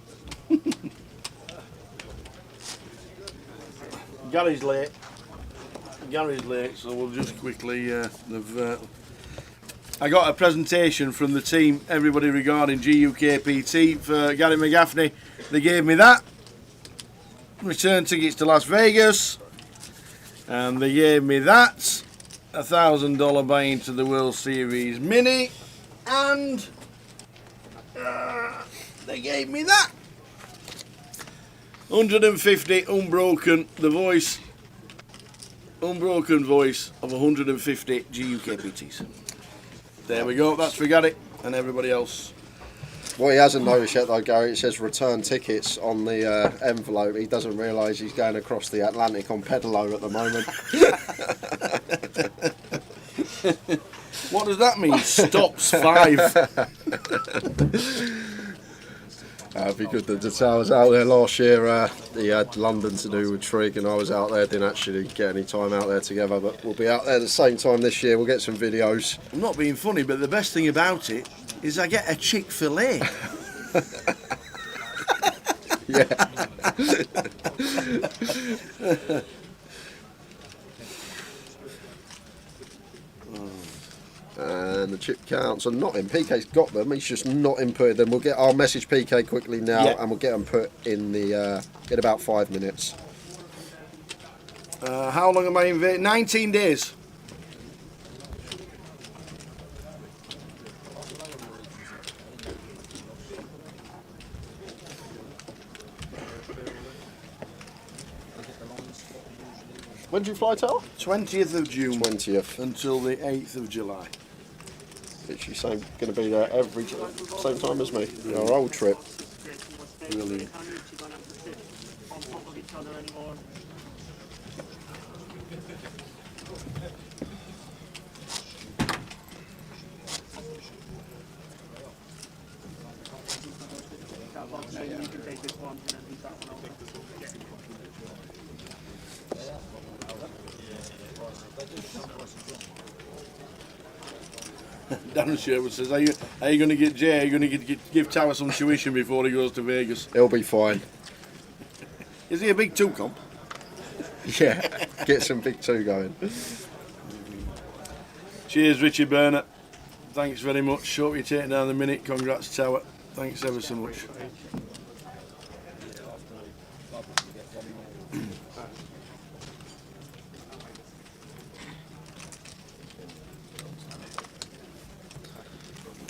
Gary's late. Gary's late, so we'll just quickly. I got a presentation from the team, everybody regarding GUKPT for Gary McGaffney. They gave me that. Return tickets to Las Vegas. And they gave me that. $1,000 buy into the World Series Mini. And they gave me that. 150 unbroken, the voice, unbroken voice of 150 GUKPTs. There we go, that's for Gary and everybody else. What he hasn't noticed yet though, Gary, it says return tickets on the envelope. He doesn't realise he's going across the Atlantic on pedalo at the moment. What does that mean? Stops 5. It'd be good that I was out there last year. He had London to do with Trig, and I was out there. Didn't actually get any time out there together, but we'll be out there at the same time this year. We'll get some videos. I'm not being funny, but the best thing about it is I get a Chick-fil-A. Yeah. And the chip counts are not in. PK's got them, he's just not inputted them. I'll message PK quickly now, and we'll get them put in the in about 5 minutes. How long am I in? 19 days. When do you fly, Tower? 20th of June. 20th. Until the 8th of July. Literally going to be there same time as me. Our old trip. Brilliant. Darren Sherwood says, are you going to get Jay? Are you going to give Tower some tuition before he goes to Vegas? He'll be fine. Is he a big 2 comp? Yeah, get some big 2 going. Cheers, Richie Burnett. Thanks very much. Hope you're taking down the minute. Congrats, Tower. Thanks ever so much.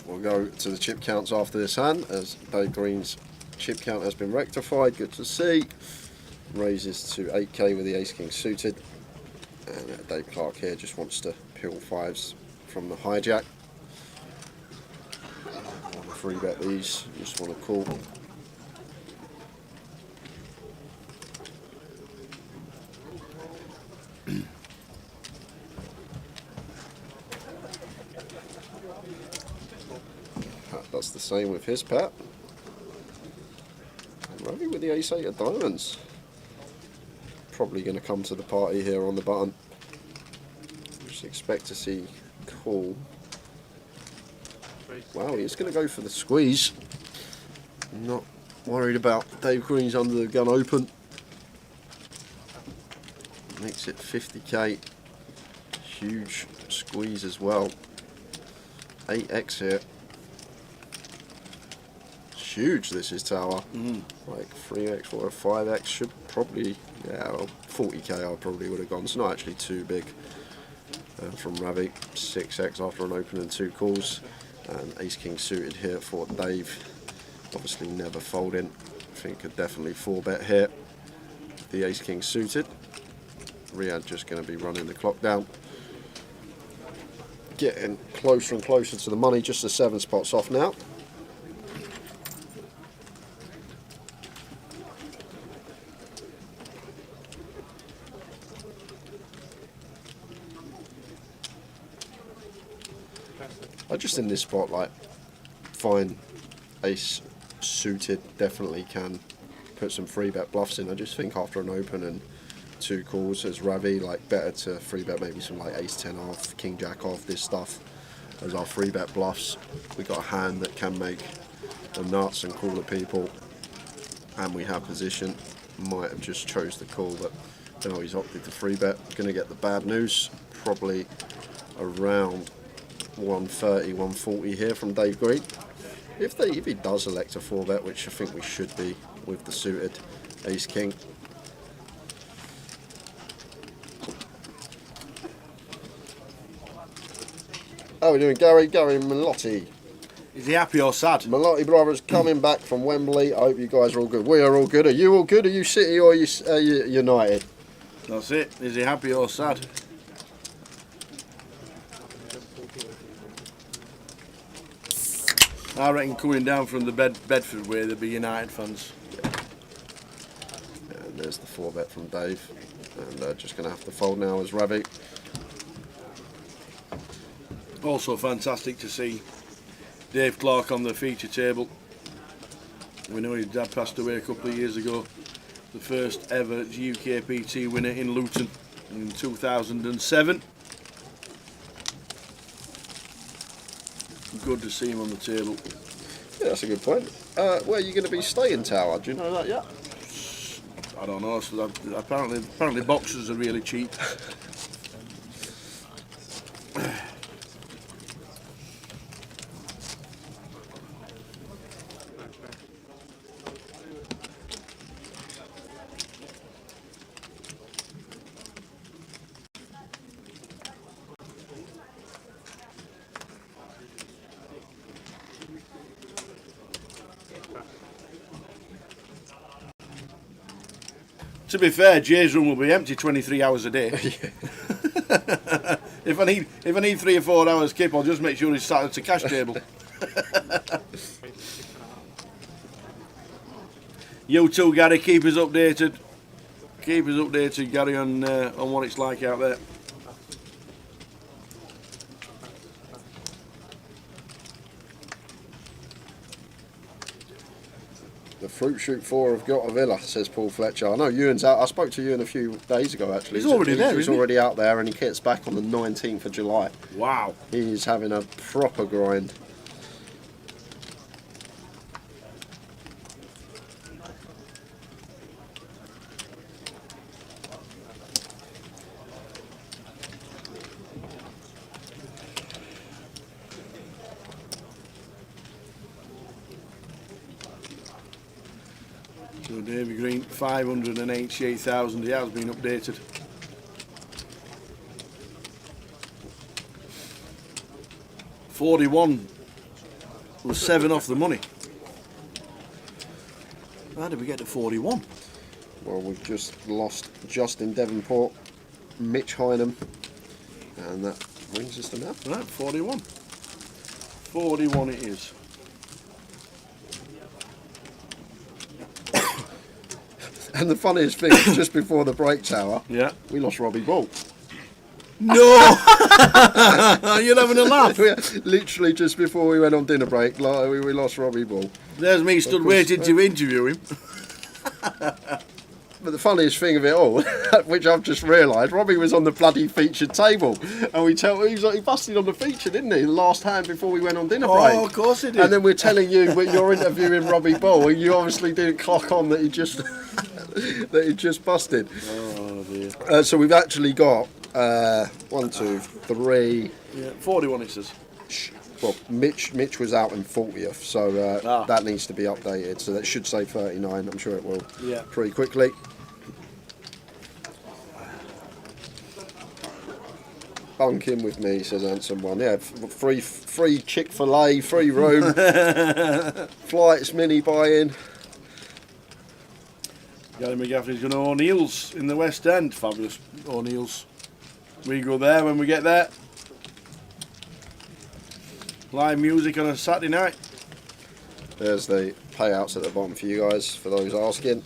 We'll go to the chip counts after this hand, as Dave Green's chip count has been rectified. Good to see. Raises to 8k with the Ace King suited. And Dave Clark here just wants to peel 5s from the hijack. Free bet these, just want to call. That's the same with his pat. And Ravi with the ace-8 of diamonds. Probably going to come to the party here on the button. Just expect to see call. Wow, he's going to go for the squeeze. Not worried about Dave Green's under the gun open. Makes it 50k. Huge squeeze as well. 8x here. Huge this is, Tower. Like 3x or 5x should probably, yeah, well, 40k I probably would have gone. It's not actually too big from Ravi. 6x after an open and 2 calls. And Ace King suited here for Dave. Obviously never folding. I think could definitely 4-bet here. The Ace King suited. Riyadh just going to be running the clock down. Getting closer and closer to the money, just the 7 spots off now. I just in this spot, like, fine ace suited, definitely can put some free bet bluffs in. I just think after an open and 2 calls as Ravi, like better to free bet maybe some like ace 10 off, king jack off, this stuff as our free bet bluffs. We got a hand that can make the nuts and call the people, and we have position. Might have just chose the call, but now he's opted to free bet. Going to get the bad news, probably around 130, 140 here from Dave Green. If he does elect a 4-bet, which I think we should be with the suited ace king. How are we doing, Gary? Gary Melotti. Is he happy or sad? Melotti brothers coming back from Wembley. I hope you guys are all good. We are all good. Are you all good? Are you City or are you United? That's it. Is he happy or sad? I reckon coming down from the Bedford way, there'll be United fans. Yeah, and there's the 4-bet from Dave. And just going to have to fold now as Ravi. Also fantastic to see Dave Clark on the feature table. We know his dad passed away a couple of years ago. The first ever GUKPT winner in Luton in 2007. Good to see him on the table. Yeah, that's a good point. Where are you going to be staying, Tower? Do you know that yet? I don't know. So apparently boxers are really cheap. To be fair, Jay's room will be empty 23 hours a day. If I need 3 or 4 hours kip, I'll just make sure he's sat at a cash table. You too, Gary. Keep us updated. Keep us updated, Gary, on what it's like out there. The Fruit Shoot 4 have got a villa, says Paul Fletcher. I know Ewan's out. I spoke to Ewan a few days ago, actually. He's already there, He's already out there, and he gets back on the 19th of July. Wow. He's having a proper grind. So David Green, 588,000. He has been updated. $41 was 7 off the money. How did we get to 41? Well, we've just lost Justin Devonport, Mitch Hynam, and that brings us to now. Right, 41. 41 it is. And the funniest thing, is just before the break, Tower, yeah, we lost Robbie Ball. No! You're having a laugh. Literally just before we went on dinner break, we lost Robbie Ball. There's me stood waiting to interview him. But the funniest thing of it all, which I've just realised, Robbie was on the bloody featured table, and he busted on the feature, didn't he? The last hand before we went on dinner break. Oh, of course he did. And then we're telling you when you're interviewing Robbie Ball, and you obviously didn't clock on that he just busted. Oh dear. So we've actually got 1, 2, 3. Yeah, 41 it says. Well, Mitch was out in 40th, so that needs to be updated. So that should say 39. I'm sure it will. Yeah. Pretty quickly. Bunk in with me, says Handsome One. Yeah, free Chick-fil-A, free room, flights, mini buy-in. Gary McGaffrey's going to O'Neill's in the West End. Fabulous O'Neill's. We go there when we get there. Live music on a Saturday night. There's the payouts at the bottom for you guys, for those asking.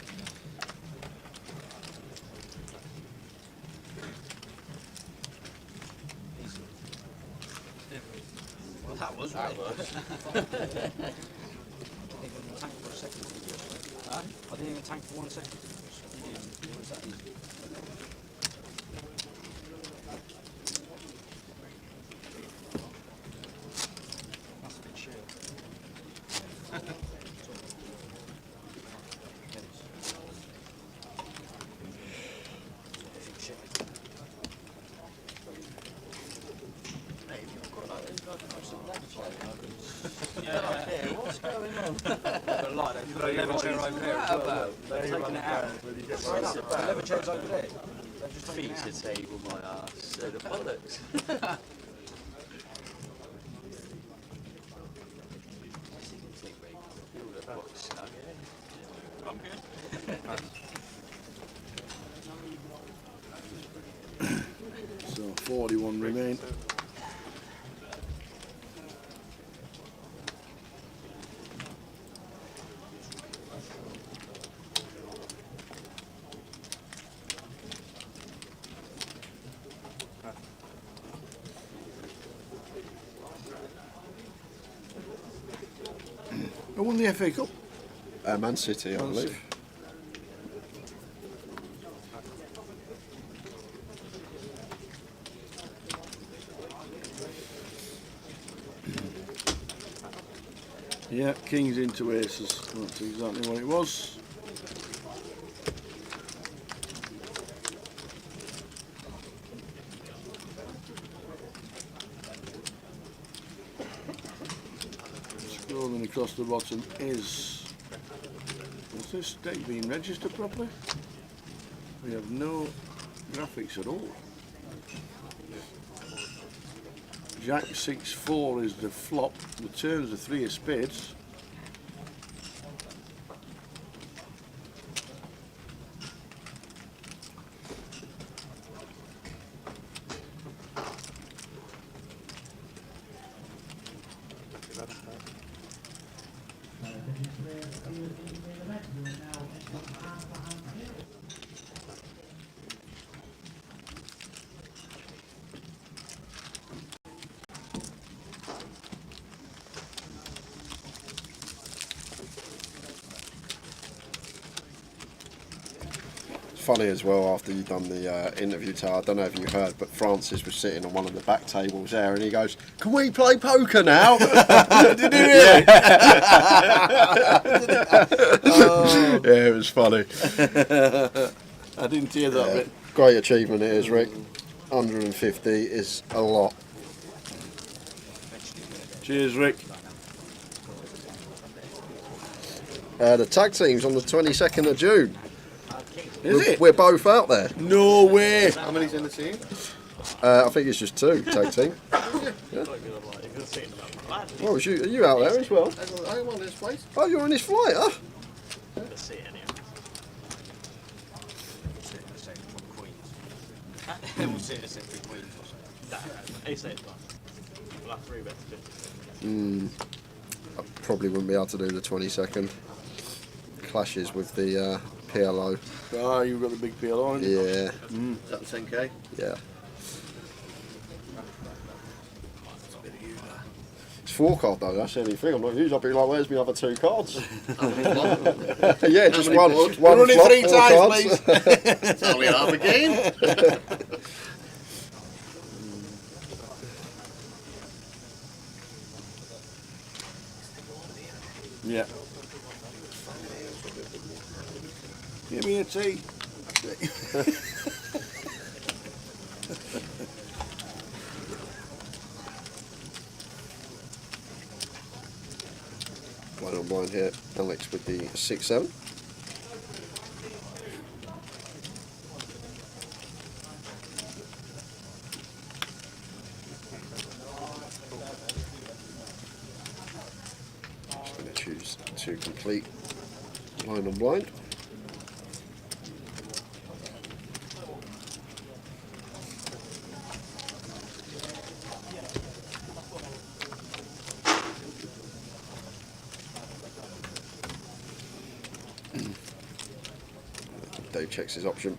Well, that was. I didn't even tank for 1 second. That's a bit shit. What's going on? But like, you've got a leather chair over there as well. They're taking it out. Straight up, the leather chair's over there. They're just taking it out. Feature table, my ass. So the bollocks. I'm good. So 41 remain. Who won the FA Cup? Man City, I believe. Yeah, Kings into Aces. That's exactly what it was. Scrolling across the bottom is this deck being registered properly? We have no graphics at all. Jack 6-4 is the flop. The turns are 3 of spades. Funny as well, after you've done the interview, Tower, I don't know if you heard, but Francis was sitting on one of the back tables there and he goes, "Can we play poker now?" Did he really? Oh. Yeah, it was funny. I didn't hear that bit. Great achievement it is, Rick. 150 is a lot. Cheers, Rick. The tag team's on the 22nd of June. Is it? We're both out there. No way. How many's in the team? I think it's just 2 tag team. Yeah. Well, are you out there as well? I'm on this place. Oh, you're on this flight, huh? I probably wouldn't be able to do the 22nd. Clashes with the PLO. Ah, you've got the big PLO, haven't you? Yeah. Is that the 10k? Yeah. It's 4 card though, that's the only thing. I'm not used. I'll be like, where's my other 2 cards? Yeah, just one. One Run it flop, 3 4 times, cards. please. It's only half a game. Yeah. Give me a tea. Blind on blind here. Alex with the 6-7. Just going to choose to complete blind on blind. Dave checks his option.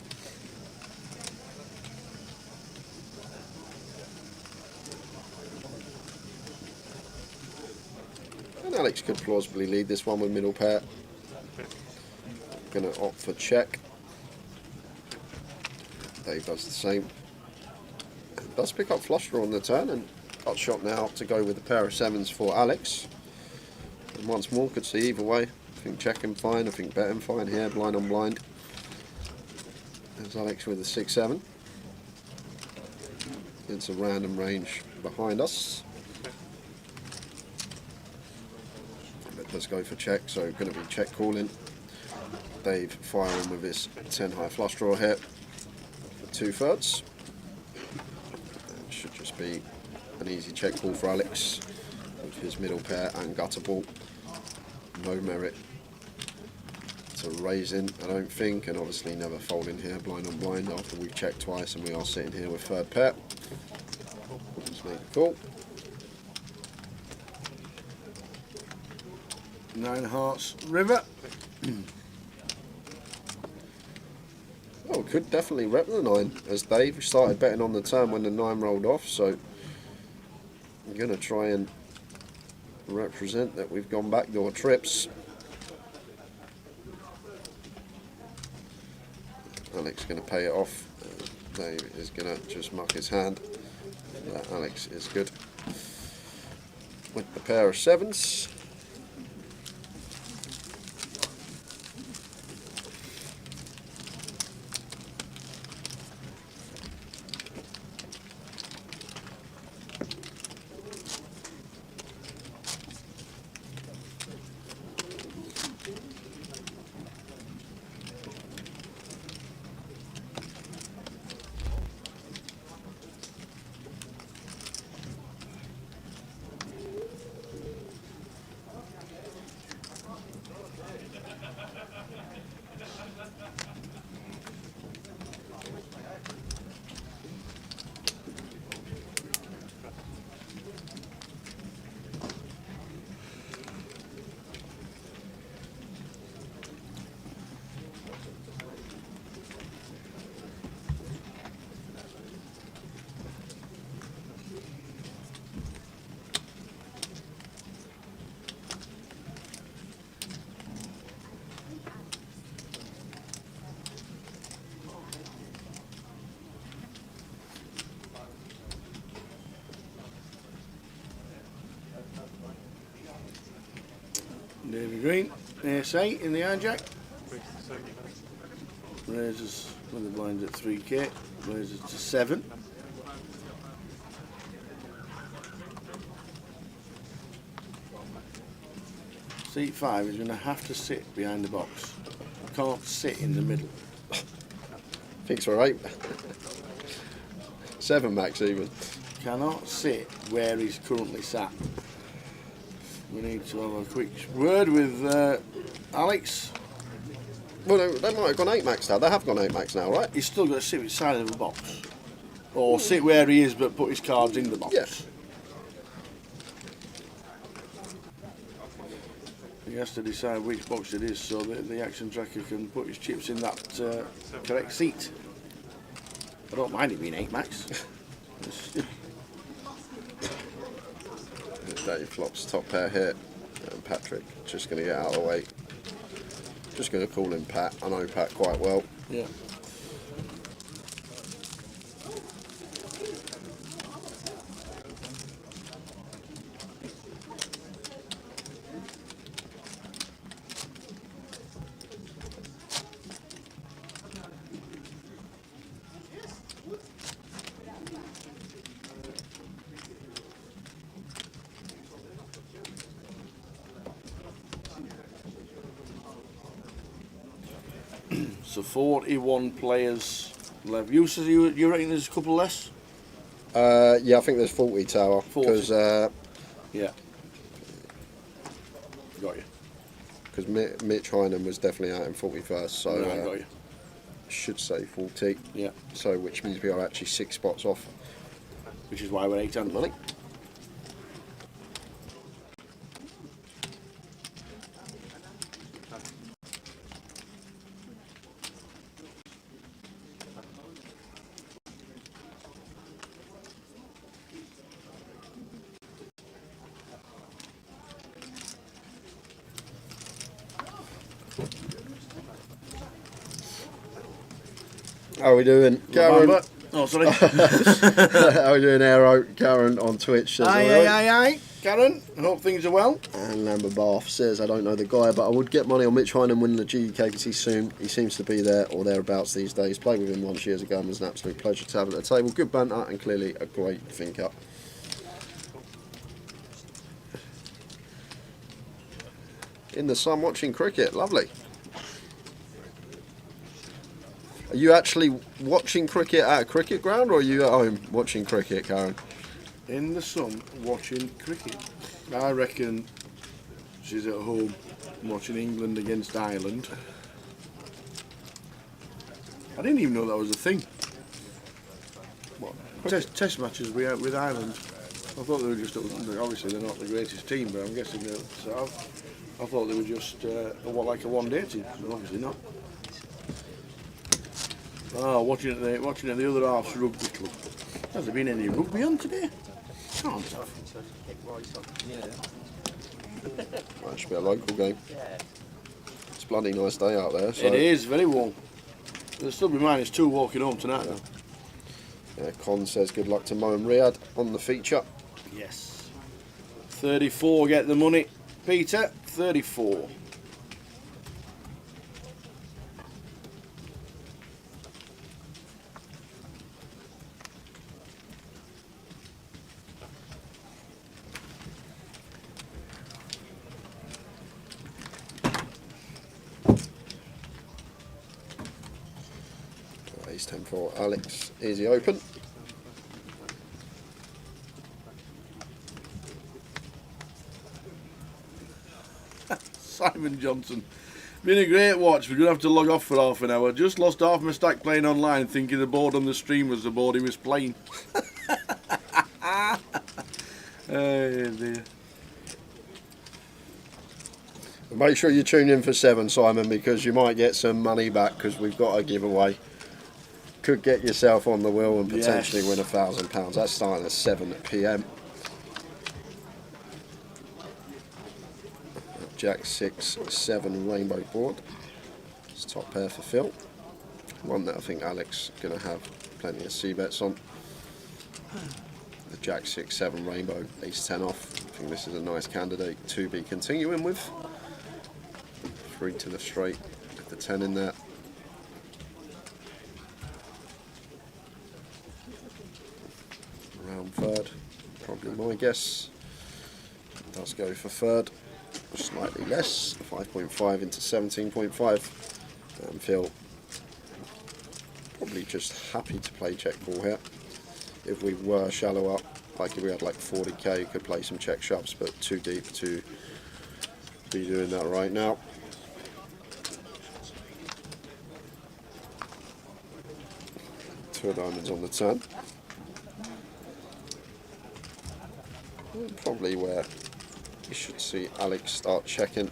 And Alex could plausibly lead this one with middle pair. going to opt for check. Dave does the same. Does pick up flush draw on the turn, and got shot now to go with a pair of 7s for Alex. And once more, could see either way. I think checking fine, I think betting fine here, blind on blind. There's Alex with a 6-7. It's a random range behind us. But does go for check, so going to be check calling. Dave firing with his 10 high flush draw here for 2/3. Should just be an easy check call for Alex with his middle pair and gutter ball. No merit to raising, I don't think, and obviously never folding here blind on blind after we've checked twice and we are sitting here with 3rd pair. Just make a call. 9 hearts, river. Oh, could definitely rep the 9 as Dave started betting on the turn when the 9 rolled off, so I'm going to try and represent that we've gone backdoor trips. Alex is going to pay it off. Dave is going to just muck his hand. Alex is good with the pair of 7s. David Green, ace-8 in the hijack. Raises when the blind's at 3k, raises to 7. Seat 5 is going to have to sit behind the box. Can't sit in the middle. Thinks we're 8. 7 max even. Cannot sit where he's currently sat. We need to have a quick word with Alex. Well, they might have gone 8 max now. They have gone 8 max now, right? He's still got to sit beside of the box. Or sit where he is but put his cards in the box. Yes. He has to decide which box it is so that the action tracker can put his chips in that correct seat. I don't mind it being 8 max. Dave flops top pair here, and Patrick just going to get out of the way. Just going to call him Pat. I know Pat quite well. Yeah. So 41 players left. You reckon there's a couple less? Yeah, I think there's 40 tower. 40. Because yeah. Got you. Because Mitch Heinen was definitely out in 41st, so Right, got you. Should say 40. Yeah. So which means we are actually 6 spots off. Which is why we're 800 money. How are we doing, Karen? Remember? Oh, sorry. How are we doing, Aero? Karen on Twitch says, Aye. Karen, I hope things are well. And Lambert Bath says, I don't know the guy, but I would get money on Mitch Hynam winning the GUKPT soon. He seems to be there or thereabouts these days. Played with him once years ago and was an absolute pleasure to have at the table. Good banter and clearly a great thinker. In the sun watching cricket, lovely. Are you actually watching cricket at a cricket ground or are you at home watching cricket, Karen? In the sun watching cricket. I reckon she's at home watching England against Ireland. I didn't even know that was a thing. What? Test matches with Ireland. I thought they were just, obviously they're not the greatest team, but I'm guessing they're, so I thought they were just like a one-day team, but obviously not. Oh, watching at the other half's rugby club. Has there been any rugby on today? Can't have. That should be a local game. It's a bloody nice day out there. So. It is, very warm. There'll still be -2 walking home tonight though. Yeah, Con says good luck to Mo and Riyadh on the feature. Yes. 34 get the money. Peter, 34. Ace 10 for Alex, easy open. Simon Johnson. Been a great watch. We're going to have to log off for half an hour. Just lost half my stack playing online, thinking the board on the stream was the board he was playing. Oh dear. Make sure you tune in for 7, Simon, because you might get some money back because we've got a giveaway. Could get yourself on the wheel and potentially win £1,000. That's starting at 7 PM. Jack 6, 7 rainbow board. It's top pair for Phil. One that I think Alex is going to have plenty of C-bets on. The Jack 6, 7 rainbow, ace 10 off. I think this is a nice candidate to be continuing with. 3 to the straight with the 10 in there. Around third, probably my guess. Does go for third. Slightly less, 5.5 into 17.5. And Phil probably just happy to play check call here. If we were shallow up, like if we had like 40k, you could play some check shoves, but too deep to be doing that right now. Two of diamonds on the turn. Probably where you should see Alex start checking.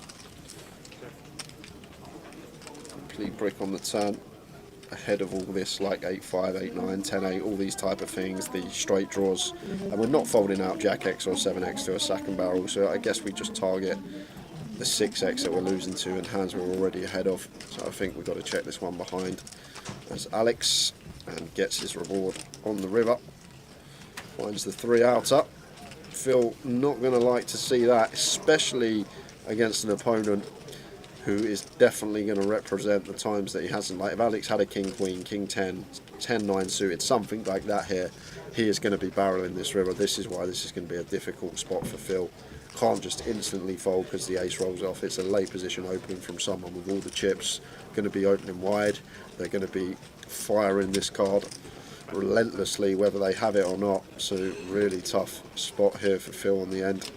Complete brick on the turn. Ahead of all this, like 8-5, 8-9, 10-8, all these type of things, the straight draws. And we're not folding out Jack X or 7X to a second barrel, so I guess we just target the 6X that we're losing to and hands we're already ahead of. So I think we've got to check this one behind. As Alex and gets his reward on the river. Finds the 3 outer. Phil not going to like to see that, especially against an opponent who is definitely going to represent the times that he hasn't. Like if Alex had a king queen, king 10, 10-9 suited, something like that here, he is going to be barreling this river. This is why this is going to be a difficult spot for Phil. Can't just instantly fold because the ace rolls off. It's a late position opening from someone with all the chips. Going to be opening wide. They're going to be firing this card relentlessly whether they have it or not. So really tough spot here for Phil on the end.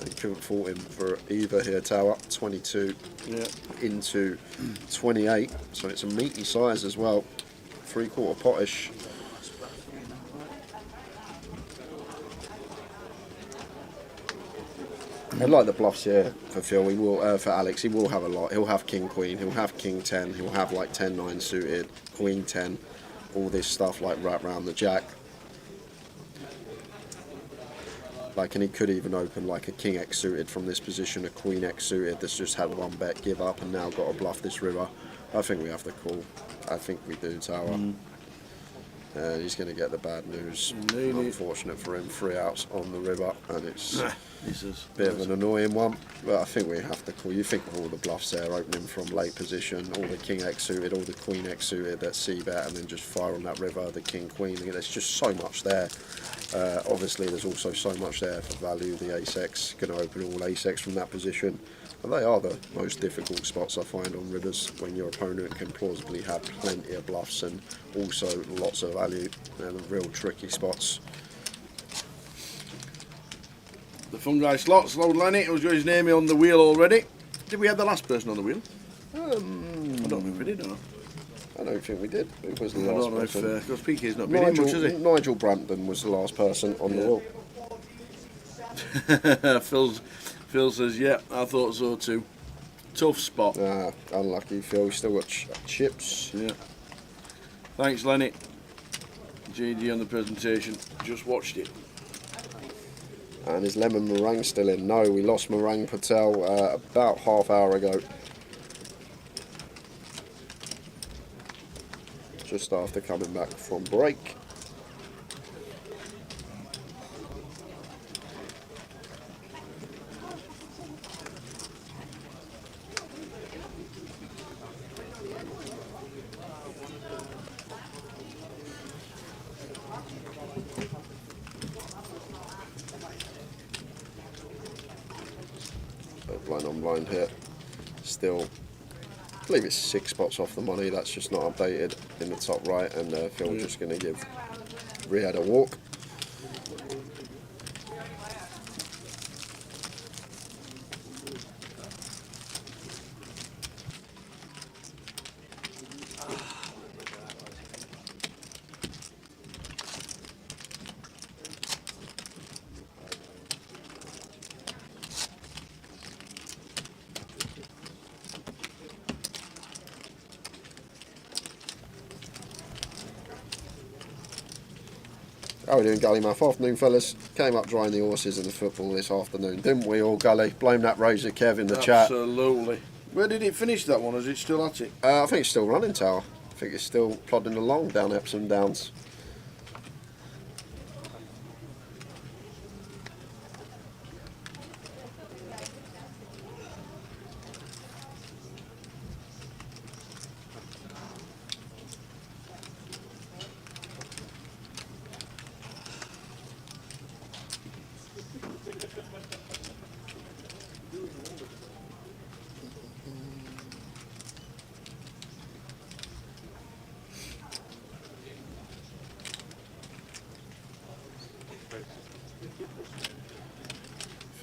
He couldn't fault him for either here, Tower. 22 into 28, so it's a meaty size as well. 3/4 potish. I like the bluffs here for Phil. He will, for Alex, he will have a lot. He'll have king queen, he'll have king 10, he'll have like 10-9 suited, queen 10, all this stuff like wrap round the jack. Like, and he could even open like a king X suited from this position, a queen X suited that's just had one bet, give up, and now got to bluff this river. I think we have to call. I think we do, Tower. He's going to get the bad news. Unfortunate for him, 3 outs on the river, and it's a bit of an annoying one. But I think we have to call. You think of all the bluffs there, opening from late position, all the king X suited, all the queen X suited, that c-bet, and then just fire on that river, the king queen. There's just so much there. Obviously, there's also so much there for value. The ace X going to open all ace X from that position. And they are the most difficult spots I find on rivers, when your opponent can plausibly have plenty of bluffs and also lots of value. They're the real tricky spots. The fungi slots, Lord Lenny, who's got his name on the wheel already. Did we have the last person on the wheel? I don't think we did, no. I don't think we did. It was the I last don't know person. if, because PK's not been in much, has he? Nigel Brampton was the last person on the wheel. Phil says, yeah, I thought so too. Tough spot. Unlucky, Phil. Still got chips. Yeah. Thanks, Lenny. JD on the presentation. Just watched it. And is Lemon Meringue still in? No, we lost Meringue Patel about half hour ago. Just after coming back from break. Blind on blind here. Still, I believe it's 6 spots off the money. That's just not updated in the top right, and Phil just going to give Riyadh a walk. How are we doing, Gully Muff? Afternoon, fellas. Came up drying the horses in the football this afternoon, didn't we all, Gully? Blame that Razor Kev in the chat. Absolutely. Where did it finish, that one? Is it still at it? I think it's still running, Tower. I think it's still plodding along down Epsom Downs.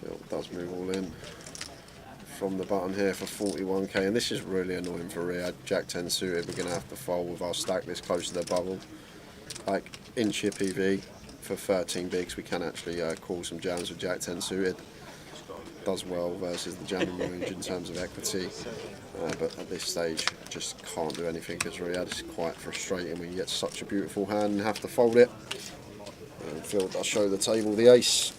Phil does move all in from the button here for 41k, and this is really annoying for Riyadh. Jack 10 suited, we're going to have to fold with our stack this close to the bubble. Like in chip EV for 13 bigs, we can actually call some jams with Jack 10 suited. Does well versus the jamming range in terms of equity, but at this stage just can't do anything because Riyadh is quite frustrating when you get such a beautiful hand and have to fold it. And Phil does show the table the ace.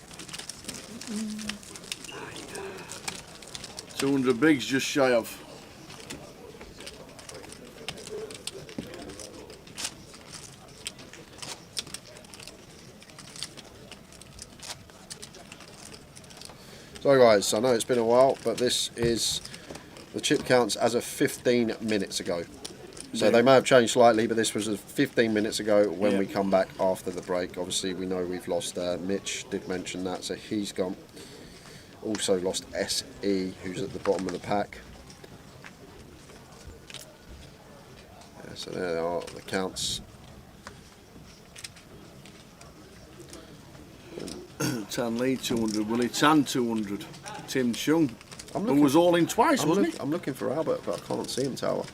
200 bigs just shy of. So guys, I know it's been a while, but this is the chip counts as of 15 minutes ago. So they may have changed slightly, but this was 15 minutes ago when we come back after the break. Obviously we know we've lost Mitch, did mention that, so he's gone. Also lost SE, who's at the bottom of the pack. Yeah, so there are the counts. Tan Lee 200, Willie Tan 200, Tim Chung, who was all in twice, wasn't he? I'm looking for Albert, but I can't see him, Tower.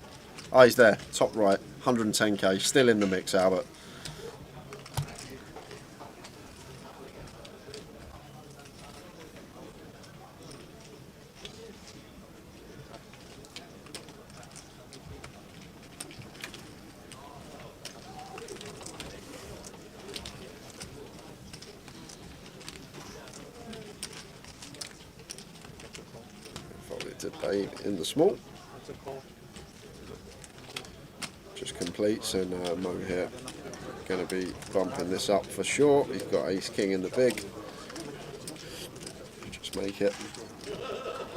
Oh, he's there, top right, 110k, still in the mix, Albert. Fold it to Dave in the small. just completes, and Mo here going to be bumping this up for sure. He's got ace king in the big. Just make it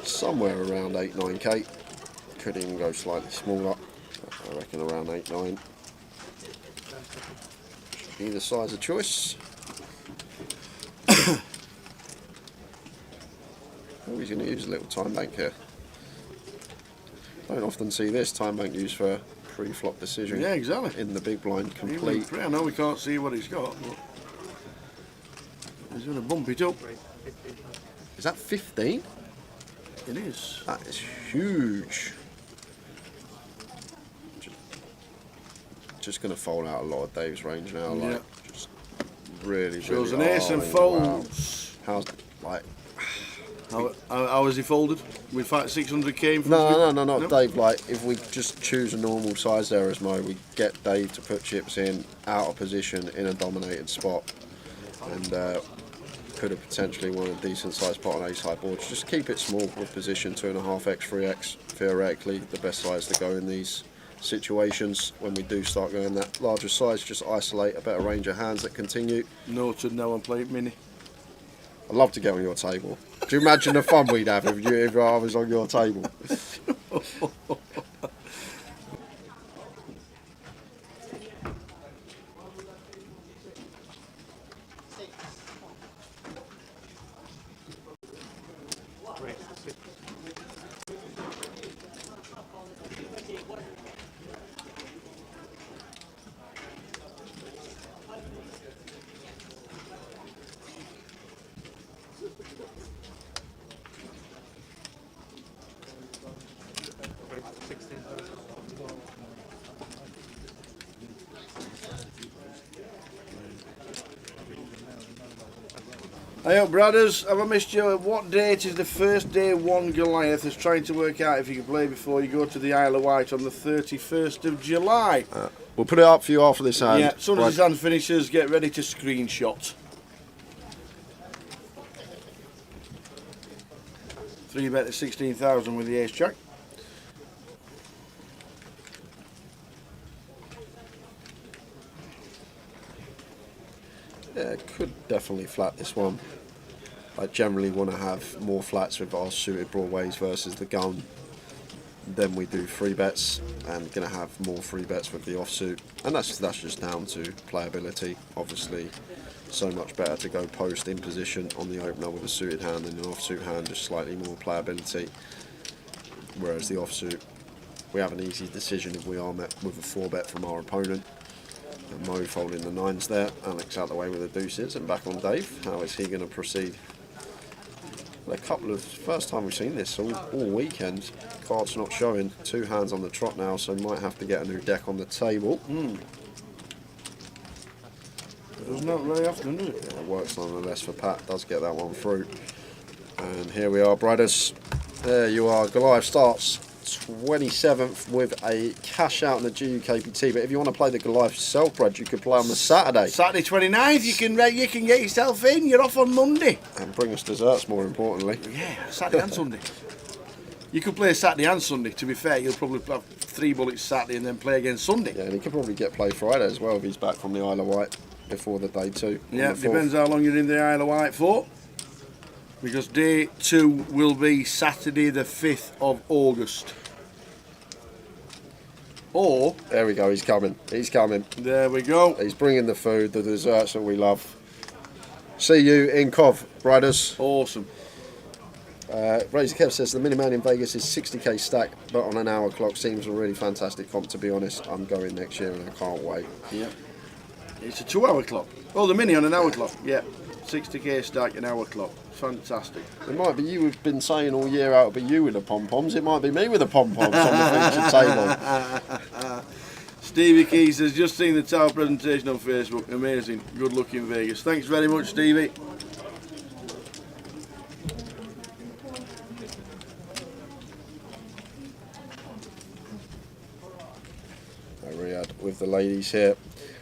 somewhere around 8-9k. Could even go slightly smaller. I reckon around 8-9. Either size of choice. Oh, he's going to use a little time bank here. Don't often see this time bank used for pre-flop decision. Yeah, exactly. In the big blind complete. I know we can't see what he's got, but he's going to bump it up. Is that 15? It is. That is huge. Just going to fold out a lot of Dave's range now. Like, just really, shows really. an ace and folds. Wow. How's like? How has he folded? With 600k? No, Dave. Like, if we just choose a normal size there as Mo, we get Dave to put chips in, out of position, in a dominated spot, and could have potentially won a decent sized pot on ace high boards. Just keep it small with position 2.5x, 3x. Theoretically, the best size to go in these situations. When we do start going that larger size, just isolate a better range of hands that continue. Noted, no one played mini. I'd love to get on your table. Do you imagine the fun we'd have if I was on your table? Hey up, brothers, have I missed you? What date is the first day one Goliath is trying to work out if you can play before you go to the Isle of Wight on the 31st of July? We'll put it up for you after this hand. Yeah, as soon as his hand finishes, get ready to screenshot. 3-bet to 16,000 with the ace jack. Yeah, could definitely flat this one. I generally want to have more flats with our suited broadways versus the gun. Then we do 3-bets, and going to have more 3-bets with the offsuit, and that's just down to playability. Obviously, so much better to go post in position on the opener with a suited hand than an offsuit hand, just slightly more playability. Whereas the offsuit, we have an easy decision if we are met with a 4-bet from our opponent. And Mo folding the 9s there, Alex out the way with the deuces, and back on Dave. How is he going to proceed? A couple of, first time we've seen this all weekend. Cards not showing, 2 hands on the trot now, so might have to get a new deck on the table. Doesn't that very often, does it? Yeah, it works nonetheless for Pat, does get that one through. And here we are, Briders. There you are, Goliath starts 27th with a cash out in the GUKPT, but if you want to play the Goliath yourself, Brad, you could play on the Saturday. Saturday 29th, you can get yourself in, you're off on Monday. And bring us desserts, more importantly. Yeah, Saturday and Sunday. You could play Saturday and Sunday, to be fair, you'll probably have 3 bullets Saturday and then play again Sunday. Yeah, and he could probably get play Friday as well if he's back from the Isle of Wight before the day 2. Yeah, depends how long you're in the Isle of Wight for. Because day 2 will be Saturday the 5th of August. Or... There we go, he's coming. He's coming. There we go. He's bringing the food, the desserts that we love. See you in Cov, Riders. Awesome. Razor Kev says the miniman in Vegas is 60k stack, but on an hour clock seems a really fantastic comp, to be honest. I'm going next year and I can't wait. Yeah. It's a 2-hour clock. Oh, the mini on an hour clock. Yeah. 60k stack, an hour clock. Fantastic. It might be you who've been saying all year out, but you with the pom-poms. It might be me with the pom-poms on the feature table. Stevie Keys has just seen the tower presentation on Facebook. Amazing. Good luck in Vegas. Thanks very much, Stevie. Riyadh with the ladies here.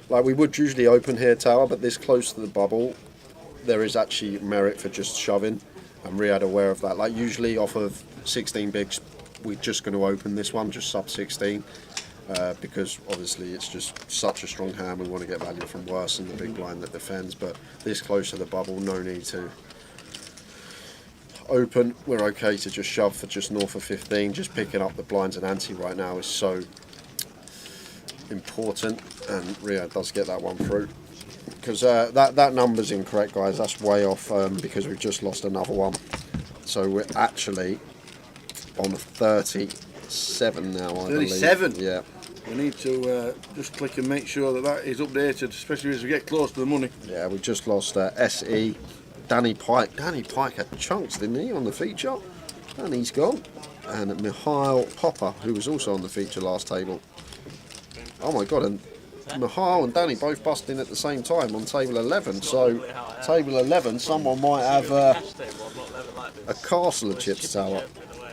Like, we would usually open here, Tower, but this close to the bubble, there is actually merit for just shoving, and Riyadh aware of that. Like, usually off of 16 bigs, we're just going to open this one, just sub 16. because obviously it's just such a strong hand. We want to get value from worse than the big blind that defends, but this close to the bubble, no need to open. We're okay to just shove for just north of 15. Just picking up the blinds and ante right now is so important, and Rio does get that one through. Because that number's incorrect, guys. That's way off because we've just lost another one. So we're actually on 37 now, I believe. 37? Yeah. We need to just click and make sure that that is updated, especially as we get close to the money. Yeah, we just lost SE. Danny Pike. Danny Pike had chunks, didn't he, on the feature? Danny's gone. And Mihail Popper, who was also on the feature last table. Oh my God, and Mihail and Danny both busting at the same time on table 11. So, table 11, someone might have a castle of chips tower.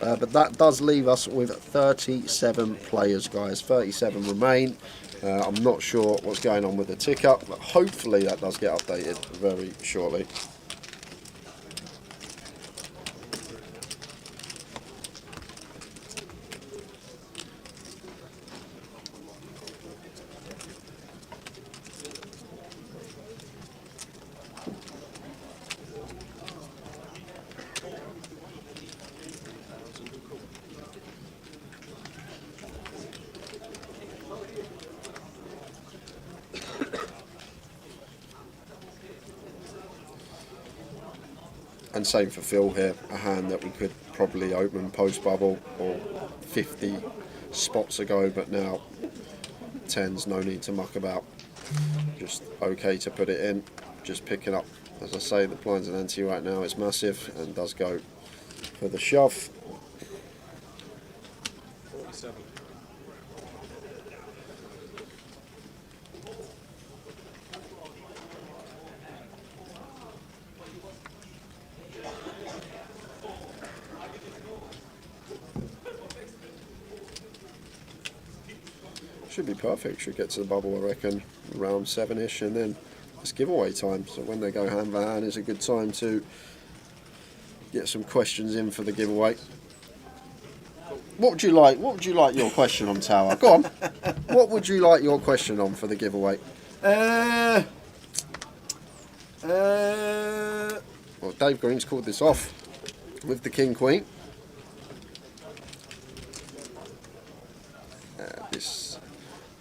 But that does leave us with 37 players, guys. 37 remain. I'm not sure what's going on with the ticker, but hopefully that does get updated very shortly. And same for Phil here, a hand that we could probably open post-bubble or 50 spots ago, but now 10's no need to muck about. Just okay to put it in, just picking up, as I say, the blinds and ante right now is massive and does go for the shove. 47. Should be perfect, should get to the bubble I reckon around 7ish, and then it's giveaway time, so when they go hand for hand it's a good time to get some questions in for the giveaway. What would you like your question on, Tower? Go on. What would you like your question on for the giveaway? Well, Dave Green's called this off with the King Queen.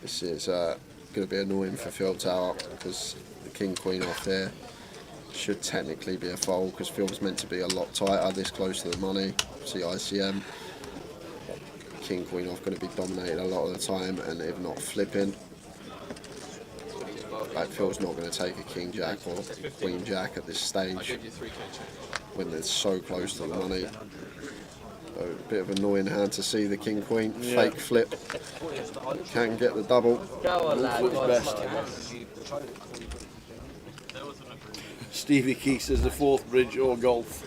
This is going to be annoying for Phil Tower because the King Queen off there should technically be a fold because Phil's meant to be a lot tighter this close to the money. See ICM. King Queen off going to be dominated a lot of the time, and if not flipping, like Phil's not going to take a King Jack or Queen Jack at this stage when they're so close to the money. So a bit of an annoying hand to see the King Queen fake flip. Can get the double. Best. Stevie Key says the fourth bridge or golf.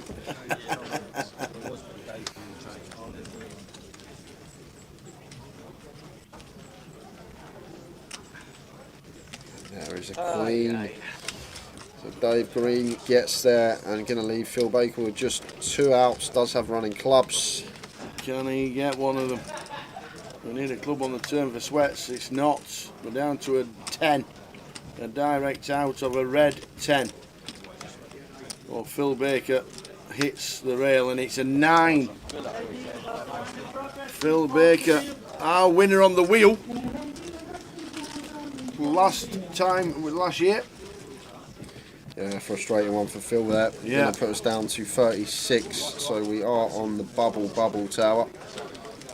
There is a queen. So Dave Green gets there and going to leave Phil Baker with just 2 outs. Does have running clubs. Can he get one of them? We need a club on the turn for sweats. It's not. We're down to a 10. A direct out of a red 10. Well, Phil Baker hits the rail and it's a 9. Phil Baker, our winner on the wheel. Last year. Yeah, frustrating one for Phil there. Yeah. Going to put us down to 36. So we are on the bubble tower.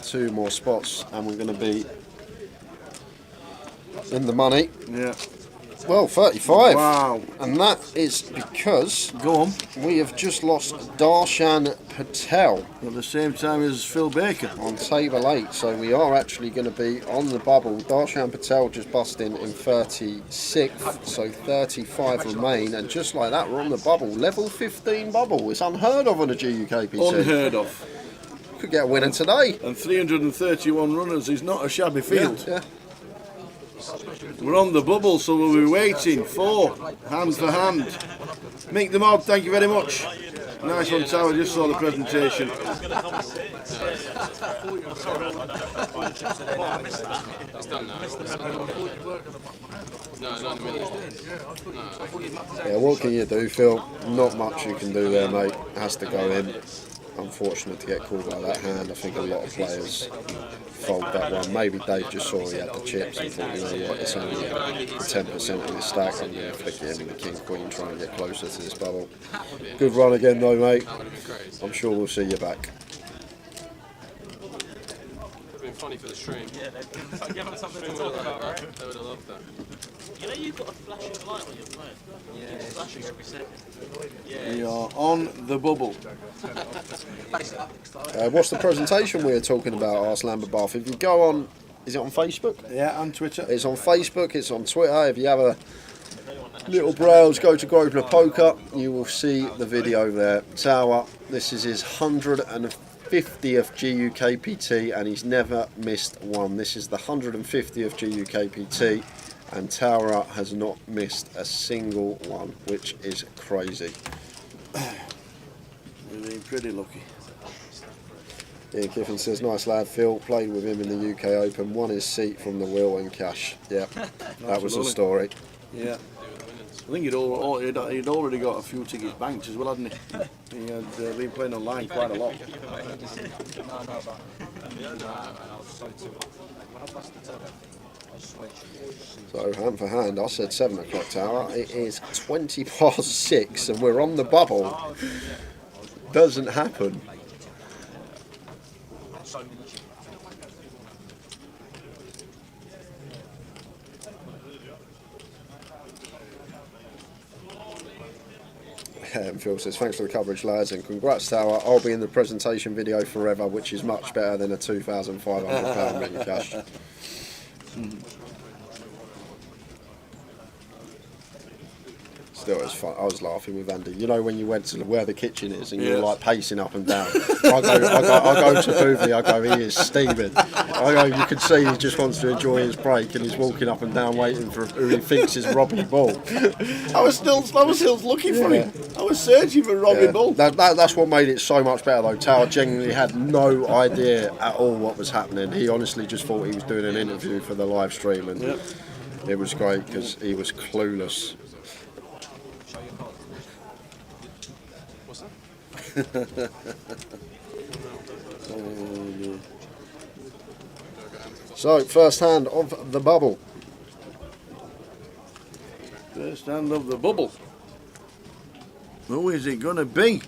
2 more spots and we're going to be in the money. Yeah. Well, 35. Wow. And that is because Go on. we have just lost Darshan Patel. At the same time as Phil Baker. On table 8. So we are actually going to be on the bubble. Darshan Patel just busting in 36th. So 35 remain. And just like that, we're on the bubble. Level 15 bubble. It's unheard of on a GUKPT. Unheard of. Could get a winner today. And 331 runners is not a shabby field. Yeah. We're on the bubble, so we'll be waiting for hand for hand. Mick the Mob, thank you very much. Nice one, Tower. Just saw the presentation. Yeah, what can you do, Phil? Not much you can do there, mate. Has to go in. Unfortunate to get called by that hand. I think a lot of players fold that one. Maybe Dave just saw he had the chips and thought, you know what, it's only 10% of his stack. I'm going to flick it in with the king queen, try and get closer to this bubble. Good run again though, mate. I'm sure we'll see you back. It's been funny for the stream. Yeah, they've given us something to talk about, right? They would have loved that. You know you've got a flashing light on your phone. Yeah, it's flashing every second. We are on the bubble. What's the presentation we were talking about, Ars Lamberbath? If you go on, is it on Facebook? Yeah, on Twitter. It's on Facebook, it's on Twitter. If you have a little browse, go to Grosvenor Poker, you will see the video there. Tower, this is his 150th GUKPT and he's never missed one. This is the 150th GUKPT and Tower has not missed a single one, which is crazy. We've been pretty lucky. Ian Kiffin says, nice lad Phil, played with him in the UK Open, won his seat from the wheel and cash. Yeah, that was the story. Yeah. I think he'd already got a few tickets banked as well, hadn't he? He had been playing online quite a lot. So hand for hand, I said 7 o'clock Tower. It is 20 past 6 and we're on the bubble. Doesn't happen. And Phil says, thanks for the coverage lads and congrats Tower. I'll be in the presentation video forever, which is much better than a £2,500 million cash. Still, it was fun. I was laughing with Andy. You know when you went to where the kitchen is and you're like pacing up and down. I go to Boothby. I go, he is steaming. I go, you can see he just wants to enjoy his break and he's walking up and down waiting for who he thinks is Robbie Ball. I was still looking for him. I was searching for Robbie Ball. That's what made it so much better though. Tower genuinely had no idea at all what was happening. He honestly just thought he was doing an interview for the live stream and it was great because he was clueless. So, first hand of the bubble. First hand of the bubble. Who is it going to be?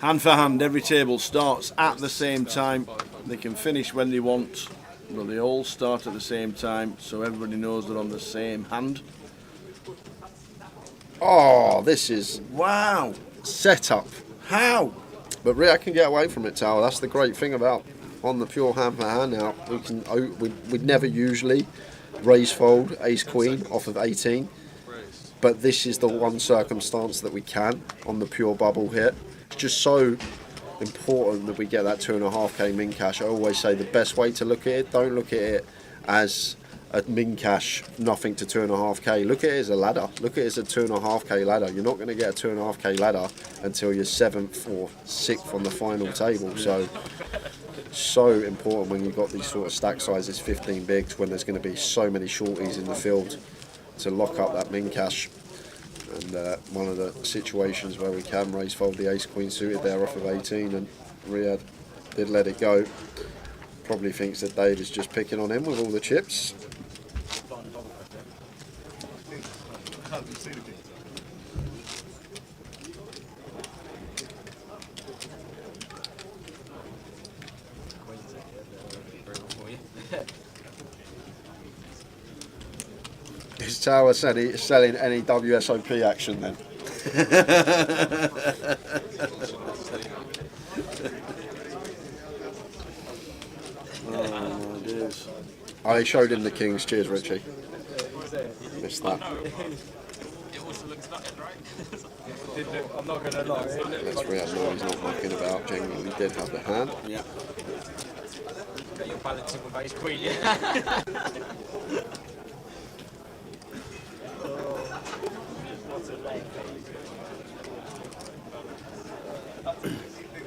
Hand for hand, every table starts at the same time. They can finish when they want, but they all start at the same time, so everybody knows they're on the same hand. Oh, this is wow setup. How? But Ria can get away from it, Tower. That's the great thing about on the pure hand for hand now. We'd never usually raise fold ace queen off of 18, but this is the one circumstance that we can on the pure bubble here. It's just so important that we get that 2.5k min cash. I always say the best way to look at it, don't look at it as a min cash, nothing to 2.5k. Look at it as a ladder. Look at it as a 2.5k ladder. You're not going to get a 2.5k ladder until you're 7th or 6th on the final table. So important when you've got these sort of stack sizes, 15 bigs, when there's going to be so many shorties in the field to lock up that min cash. And one of the situations where we can raise fold the ace queen suited there off of 18, and Riyadh did let it go. Probably thinks that Dave is just picking on him with all the chips. His Tower said he's selling any WSOP action then. Oh, dears. I showed him the kings. Cheers, Richie. Missed that. It also looks nutted, right? I'm not going to lie. Let's react now he's not mucking about. Genuinely did have the hand. Yeah. Got your balancing with ace queen, yeah.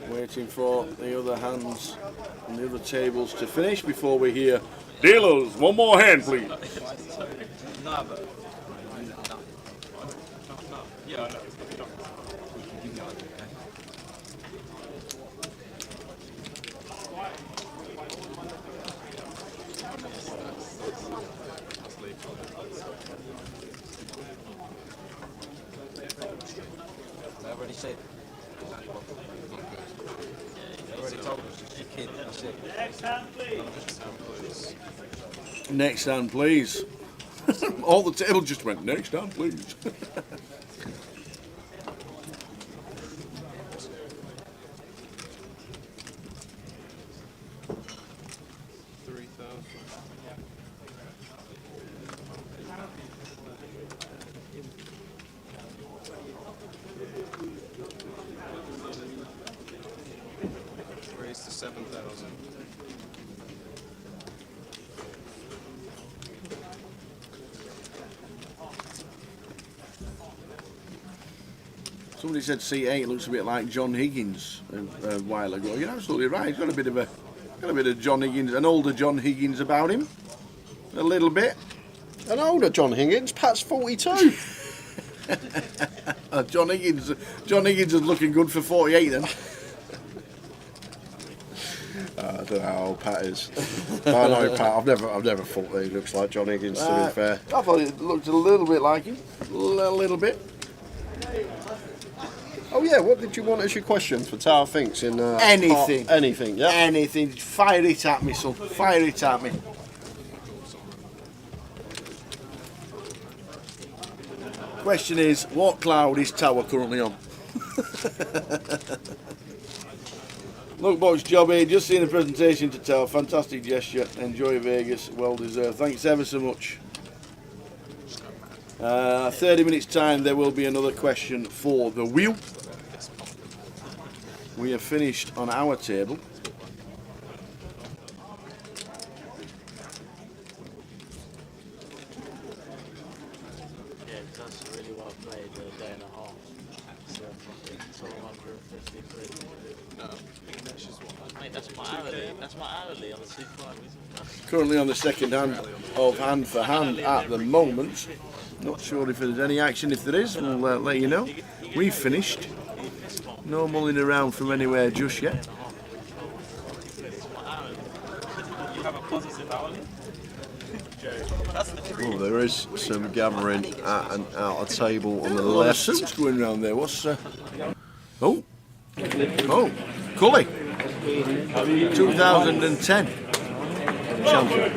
Waiting for the other hands and the other tables to finish before we hear dealers. One more hand, please. No, but yeah, I know. I already said. I already told us just a kid. That's it. Next hand, please. All the table just went, next hand, please. Raise to 7,000. Somebody said C8 looks a bit like John Higgins a while ago. You're absolutely right. He's got a bit of John Higgins, an older John Higgins about him. A little bit. An older John Higgins, Pat's 42. John Higgins is looking good for 48 then. I don't know how old Pat is. I know Pat. I've never thought that he looks like John Higgins. To be fair, I thought it looked a little bit like him. A little bit. Oh yeah, what did you want as your question for Tower Thinks in anything? Anything, yeah. Anything. Fire it at me, son. Fire it at me. Question is, what cloud is Tower currently on? Look, box job here. Just seen the presentation to Tower. Fantastic gesture. Enjoy Vegas. Well deserved. Thanks ever so much. 30 minutes time there will be another question for the wheel. We have finished on our table. Yeah, that's really well played, a day and a half. So it's all 150 quid. No, that's just what. Mate, that's my hourly on the 2-5, isn't it? Currently on the second hand of hand for hand at the moment. Not sure if there's any action. If there is, we'll let you know. We've finished. No mulling around from anywhere just yet. You have a positive hourly? Oh, there is some gathering at and out of table on the A lot of left. suits going around there. What's Oh, Cully, 2010 champion.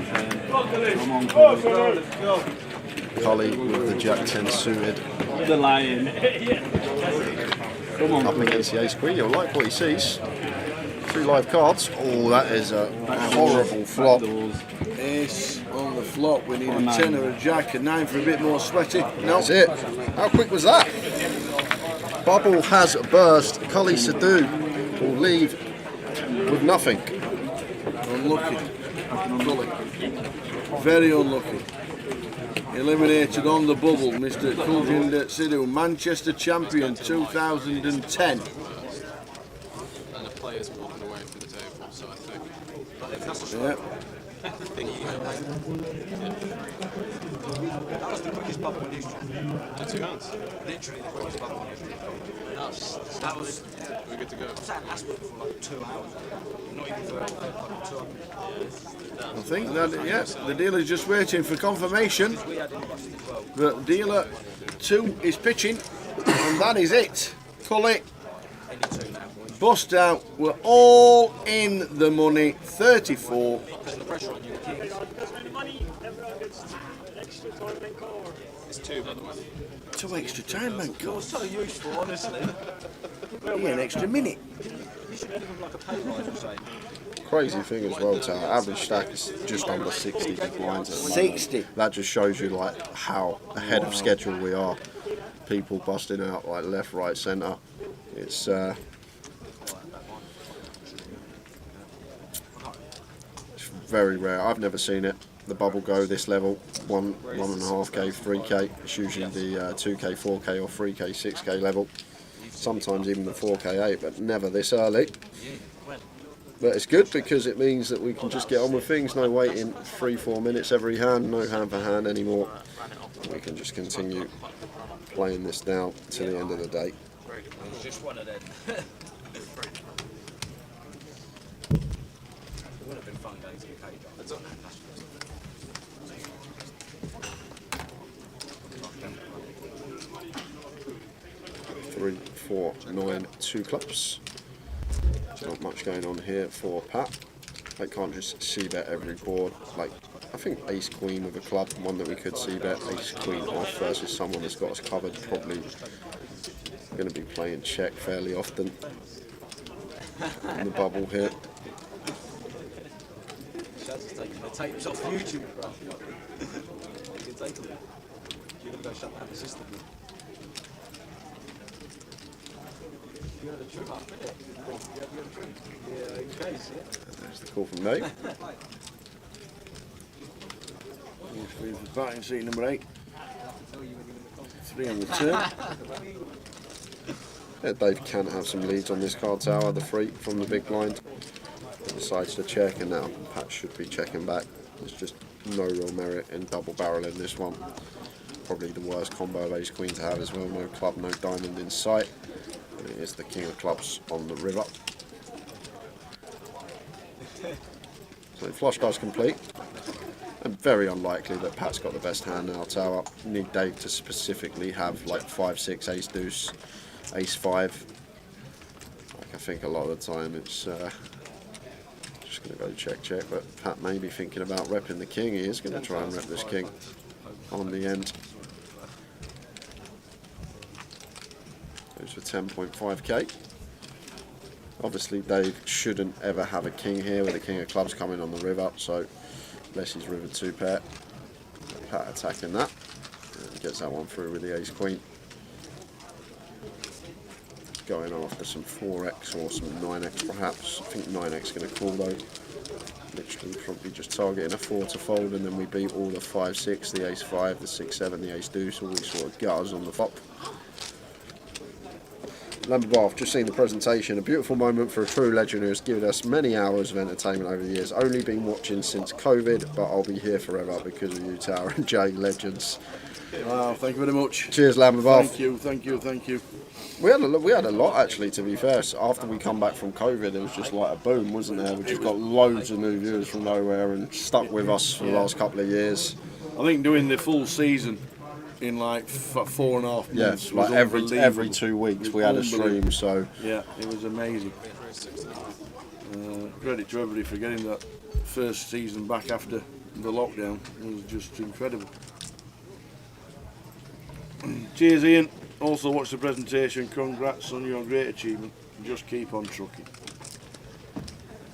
Collie with the Jack 10 suited. The lion. Up against the ace queen. You'll like what he sees. 2 live cards. Oh, that is a horrible flop. Ace on the flop. We need a 10 or a jack, a 9 for a bit more sweaty. No, that's it. How quick was that? Bubble has burst. Cully Sadu will leave with nothing. Unlucky. Cully. Very unlucky. Eliminated on the bubble, Mr. Kuljinder Sidhu, Manchester champion 2010. And the players walking away from the table, so I think. Yeah. That was the quickest bubble in history. The 2 hands. Literally the quickest bubble in history. That was. We're good to go. I'm saying that's for like 2 hours. Not even for like 2 hours. I think that, yeah, the dealer's just waiting for confirmation that dealer 2 is pitching, and that is it. Cully, bust out, we're all in the money, 34. It's 2, by the way. 2 extra time, man. You're so useful, honestly. Yeah, an extra minute. You should give him like a pay rise or something. Crazy thing as well, Tower. Average stack is just under 60 blinds at the moment. 60. That just shows you like how ahead of schedule we are. people busting out like left, right, centre. It's very rare. I've never seen it. The bubble go this level, 1.5k, 3k. It's usually the 2k, 4k or 3k, 6k level. Sometimes even the 4k8, but never this early. But it's good because it means that we can just get on with things. No waiting 3-4 minutes every hand, no hand for hand anymore. We can just continue playing this down to the end of the day. It's just one of them. It would have been fun going to the cage. That's all. 3, 4, 9, 2 clubs. Not much going on here for Pat. They can't just c-bet every board. Like, I think ace queen with a club, one that we could c-bet, ace queen off versus someone that's got us covered, probably going to be playing check fairly often in the bubble here. Shaz is taking the tapes off YouTube, bro. You can take them. You're going to go shut down the system. You had a trim up, innit? You had a trim. Yeah, in case, yeah. There's the call from Dave. For batting seat number 8. 3 on the turn. Yeah, Dave can have some leads on this card tower, the 3 from the big blind. He decides to check, and now Pat should be checking back. There's just no real merit in double barreling this one. Probably the worst combo of ace queen to have as well. No club, no diamond in sight. And it is the king of clubs on the river. So flush does complete. And very unlikely that Pat's got the best hand now tower. You need Dave to specifically have like 5, 6, ace deuce, ace 5. Like I think a lot of the time it's just going to go check check, but Pat may be thinking about repping the king. He is going to try and rep this king on the end. Goes for 10.5k. Obviously Dave shouldn't ever have a king here with the king of clubs coming on the river, so unless he's river 2 pair. Pat attacking that, and gets that one through with the ace queen. Going after some 4x or some 9x perhaps. I think 9x going to call though. Literally probably just targeting a 4 to fold, and then we beat all the 5, 6, the ace 5, the 6, 7, the ace deuce, all these sort of gutters on the flop. Lamberbath, just seen the presentation, a beautiful moment for a true legend who has given us many hours of entertainment over the years. Only been watching since COVID, but I'll be here forever because of you, Tower and Jay, legends. Wow, thank you very much. Cheers, Lamberbath. Thank you, thank you, thank you. We had a lot actually, to be fair. So after we come back from COVID, it was just like a boom, wasn't there? We just got loads of new viewers from nowhere and stuck with us for the last couple of years. I think doing the full season in like 4.5 months. Yeah, like every 2 weeks we had a stream, so yeah, it was amazing. Credit to everybody for getting that first season back after the lockdown. It was just incredible. Cheers, Ian. Also watch the presentation. Congrats on your great achievement. Just keep on trucking.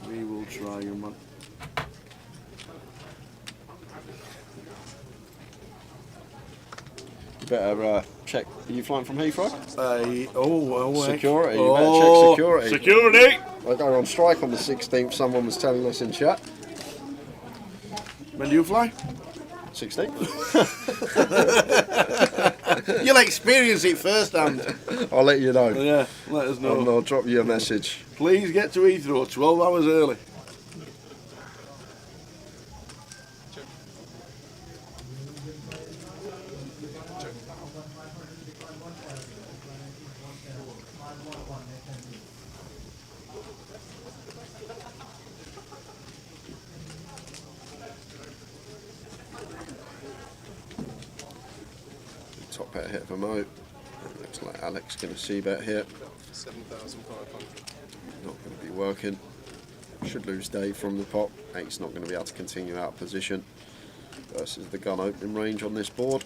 We will try, you man. you better check. Are you flying from Heathrow? Security. You better check security. Security. I go on strike on the 16th. Someone was telling us in chat. When do you fly? 16th. You'll experience it firsthand. I'll let you know. Yeah, let us know. I'll drop you a message. Please get to Heathrow 12 hours early. Top bet hit for Mo. Looks like Alex going to see bet here. 7,500. Not going to be working. Should lose Dave from the pot. 8's not going to be able to continue out of position versus the gun opening range on this board.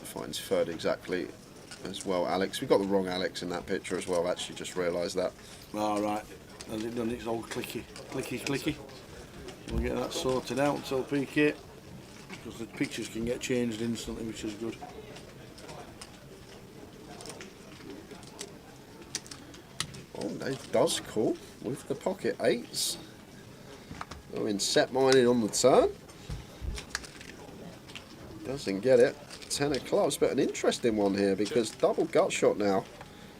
Finds third exactly as well, Alex. We got the wrong Alex in that picture as well. Actually, just realised that. All right. Has it done its old clicky? We'll get that sorted out until PK. because the pictures can get changed instantly, which is good. Oh, Dave does call with the pocket 8s. Going set mining on the turn. Doesn't get it. 10 of clubs, but an interesting one here because double gut shot now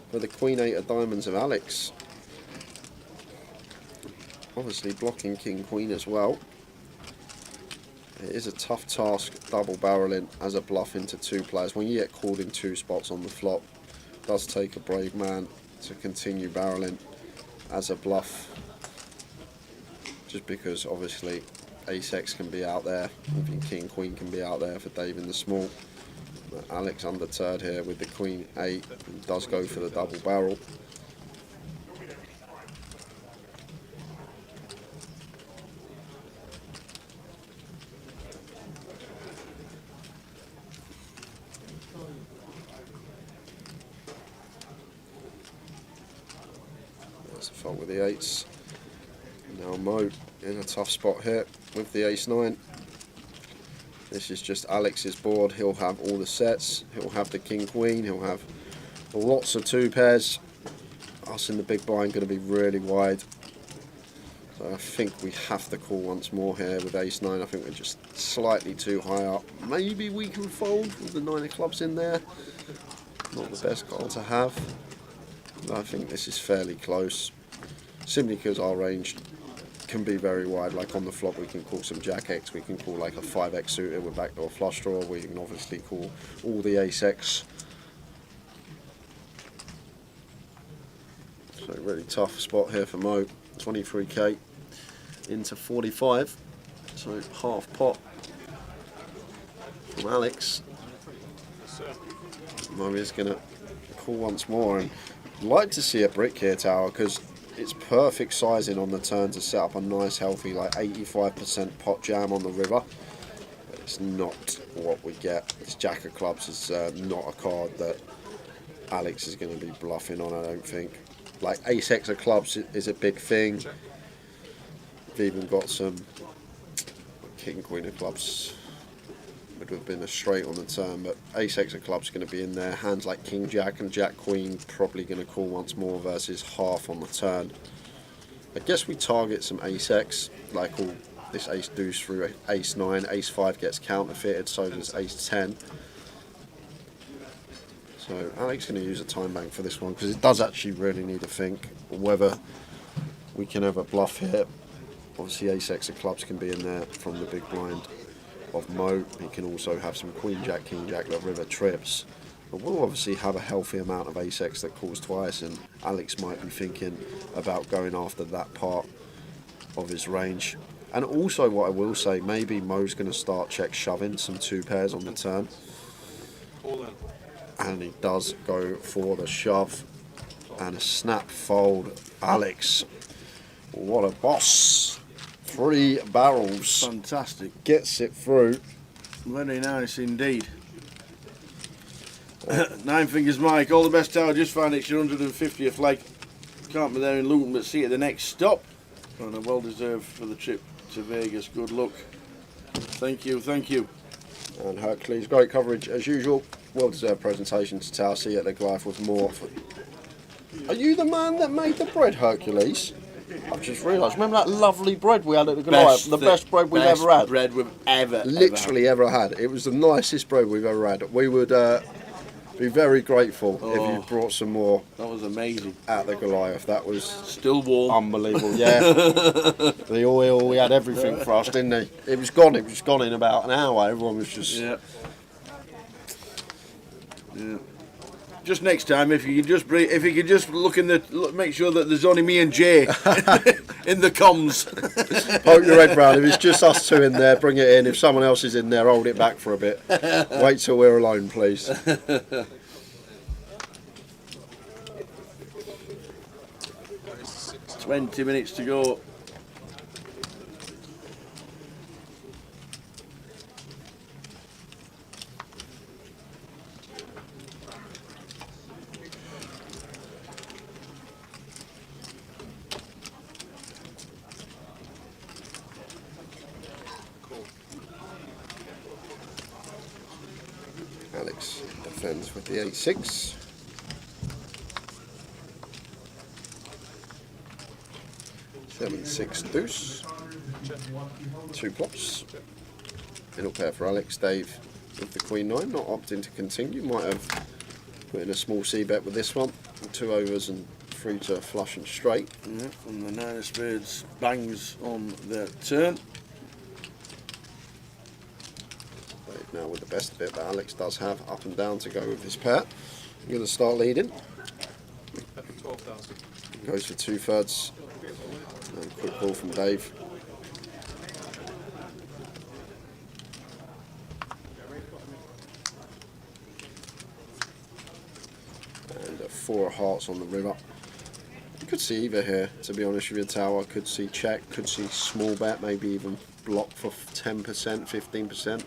for the Queen 8 of diamonds of Alex. Obviously blocking King Queen as well. It is a tough task double barreling as a bluff into 2 players. When you get called in 2 spots on the flop, it does take a brave man to continue barreling as a bluff. Just because obviously Ace-X can be out there, even King Queen can be out there for Dave in the small. But Alex undeterred here with the Queen 8 and does go for the double barrel. That's the fault with the 8s. Now Mo in a tough spot here with the Ace-9. This is just Alex's board. He'll have all the sets. He'll have the King Queen. He'll have lots of 2 pairs. Us in the big blind going to be really wide. So I think we have to call once more here with Ace-9. I think we're just slightly too high up. Maybe we can fold with the 9 of clubs in there. Not the best call to have. But I think this is fairly close. Simply because our range can be very wide. Like on the flop we can call some Jack-X, we can call like a 5X suited with backdoor flush draw, we can obviously call all the Ace-X. So really tough spot here for Mo. 23k into 45, so half pot from Alex. Mo is going to call once more, and I'd like to see a brick here, Tower, because it's perfect sizing on the turn to set up a nice healthy like 85% pot jam on the river. But it's not what we get. This Jack of clubs is not a card that Alex is going to be bluffing on, I don't think. Like Ace-X of clubs is a big thing. We've even got some King Queen of clubs. Would have been a straight on the turn, but Ace-X of clubs going to be in there. Hands like King Jack and Jack Queen probably going to call once more versus half on the turn. I guess we target some Ace-X, like all this Ace Deuce through Ace-9. Ace-5 gets counterfeited, so does Ace-10. So Alex going to use a time bank for this one because it does actually really need to think whether we can ever bluff here. Obviously Ace-X of clubs can be in there from the big blind of Mo. He can also have some Queen Jack, King Jack that river trips. But we'll obviously have a healthy amount of Ace-X that calls twice, and Alex might be thinking about going after that part of his range. And also what I will say, maybe Mo's going to start check shoving some 2 pairs on the turn. And he does go for the shove and a snap fold. Alex, what a boss. 3 barrels. Fantastic. Gets it through. Very nice indeed. 9 fingers Mike, all the best, Tower. Just found it's your 150th leg. Can't be there in Luton, but see you at the next stop. And a well deserved for the trip to Vegas. Good luck. Thank you, thank you. And Hercules, great coverage as usual. Well deserved presentation to Tower. See you at the Goliath with more. Are you the man that made the bread, Hercules? I've just realised. Remember that lovely bread we had at the Goliath? The best bread we've ever had. Bread we've Literally ever had. It was the nicest bread we've ever had. We would be very grateful if you brought some more. That was amazing. At the Goliath. That was still warm. Unbelievable, yeah. The oil, we had everything for us, didn't he? It was gone in about an hour. Everyone was just... Yeah. Just next time, if you could just look in the, make sure that there's only me and Jay in the comms. Poke your head round. If it's just us 2 in there, bring it in. If someone else is in there, hold it back for a bit. Wait till we're alone, please. 20 minutes to go. Alex defends with the 8-6. Seven, 6 deuce. 2 plots. Middle pair for Alex. Dave with the Queen 9, not opting to continue. Might have put in a small c-bet with this one. 2 overs and 3 to flush and straight. Yeah, and the 9 of spades bangs on the turn. Dave now with the best bit, but Alex does have up and down to go with this pair. I'm going to start leading. 12,000. Goes for 2/3. And quick ball from Dave. And a 4 of hearts on the river. You could see either here, to be honest with you, Tower. Could see check, could see small bet, maybe even block for 10%, 15%.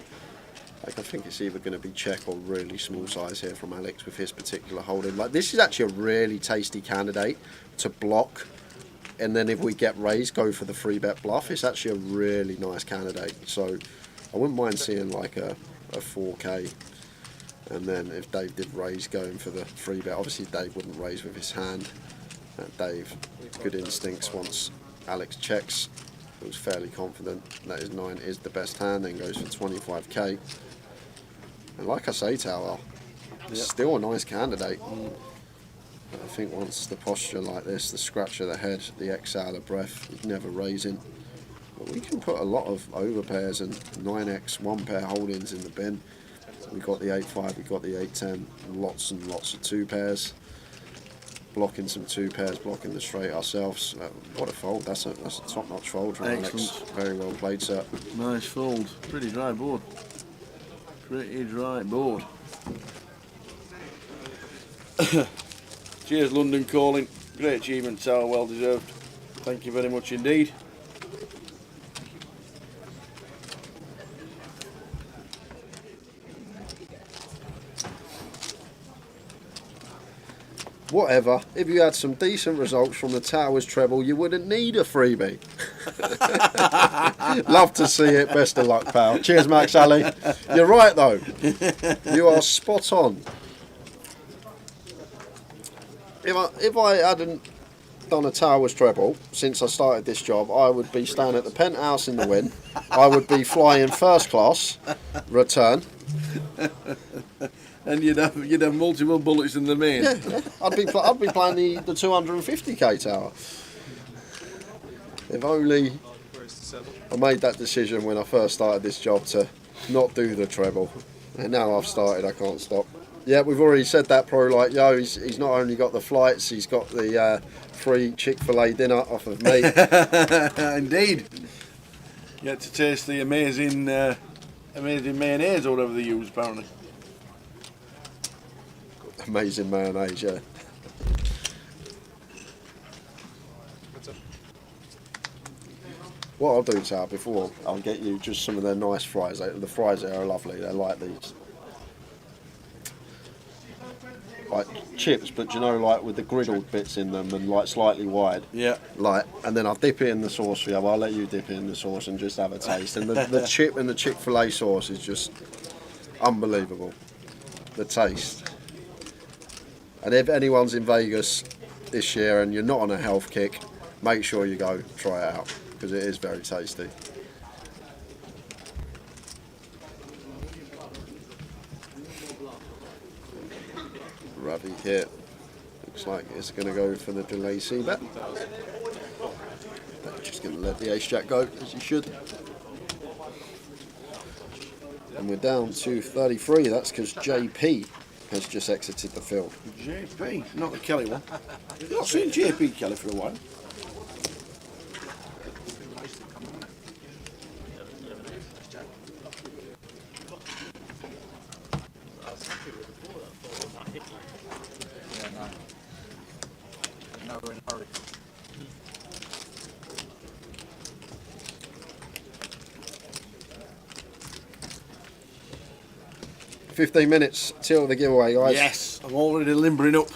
Like, I think it's either going to be check or really small size here from Alex with his particular holding. Like, this is actually a really tasty candidate to block. And then if we get raised, go for the 3-bet bluff. It's actually a really nice candidate. So I wouldn't mind seeing like a 4K. And then if Dave did raise, going for the 3-bet. Obviously Dave wouldn't raise with his hand. Dave, good instincts once Alex checks. He was fairly confident that his 9 is the best hand, then goes for 25k. And like I say, Tower, still a nice candidate. I think once the posture like this, the scratch of the head, the exhale of breath, never raising. But we can put a lot of overpairs and 9x 1-pair holdings in the bin. We got the 8-5, we got the 8-10, lots and lots of 2 pairs. Blocking some 2 pairs, blocking the straight ourselves. What a fold! That's a top-notch fold from Alex. Very well played, sir. Nice fold. Pretty dry board. Pretty dry board. Cheers, London calling. Great achievement, Tower. Well deserved. Thank you very much indeed. Whatever, if you had some decent results from the Towers treble, you wouldn't need a freebie. Love to see it. Best of luck, pal. Cheers, Max Ali. You're right, though. You are spot on. If I hadn't done a Towers treble since I started this job, I would be staying at the penthouse in the Wynn. I would be flying first class return. And you'd have multiple bullets in the main. Yeah. I'd be playing the 250k Tower. If only I made that decision when I first started this job to not do the treble. And now I've started, I can't stop. Yeah, we've already said that, Pro Like Yo. He's not only got the flights, he's got the free Chick-fil-A dinner off of me. Indeed. You get to taste the amazing mayonnaise or whatever they use, apparently. Amazing mayonnaise, yeah. What I'll do, Sal, before I'll get you just some of their nice fries. The fries there are lovely. They're like these, like chips, but you know, like with the griddled bits in them and like slightly wide. Yeah. Like, and then I'll dip it in the sauce for you. I'll let you dip it in the sauce and just have a taste. And the chip and the Chick-fil-A sauce is just unbelievable. The taste. And if anyone's in Vegas this year and you're not on a health kick, make sure you go try it out, because it is very tasty. Ravi here. Looks like it's going to go for the delay c-bet. Just going to let the ace-jack go, as he should. And we're down to 33. That's because JP has just exited the field. JP, not the Kelly one. I've not seen JP Kelly for a while. No, we're in a hurry. 15 minutes till the giveaway, guys. Yes, I'm already limbering up.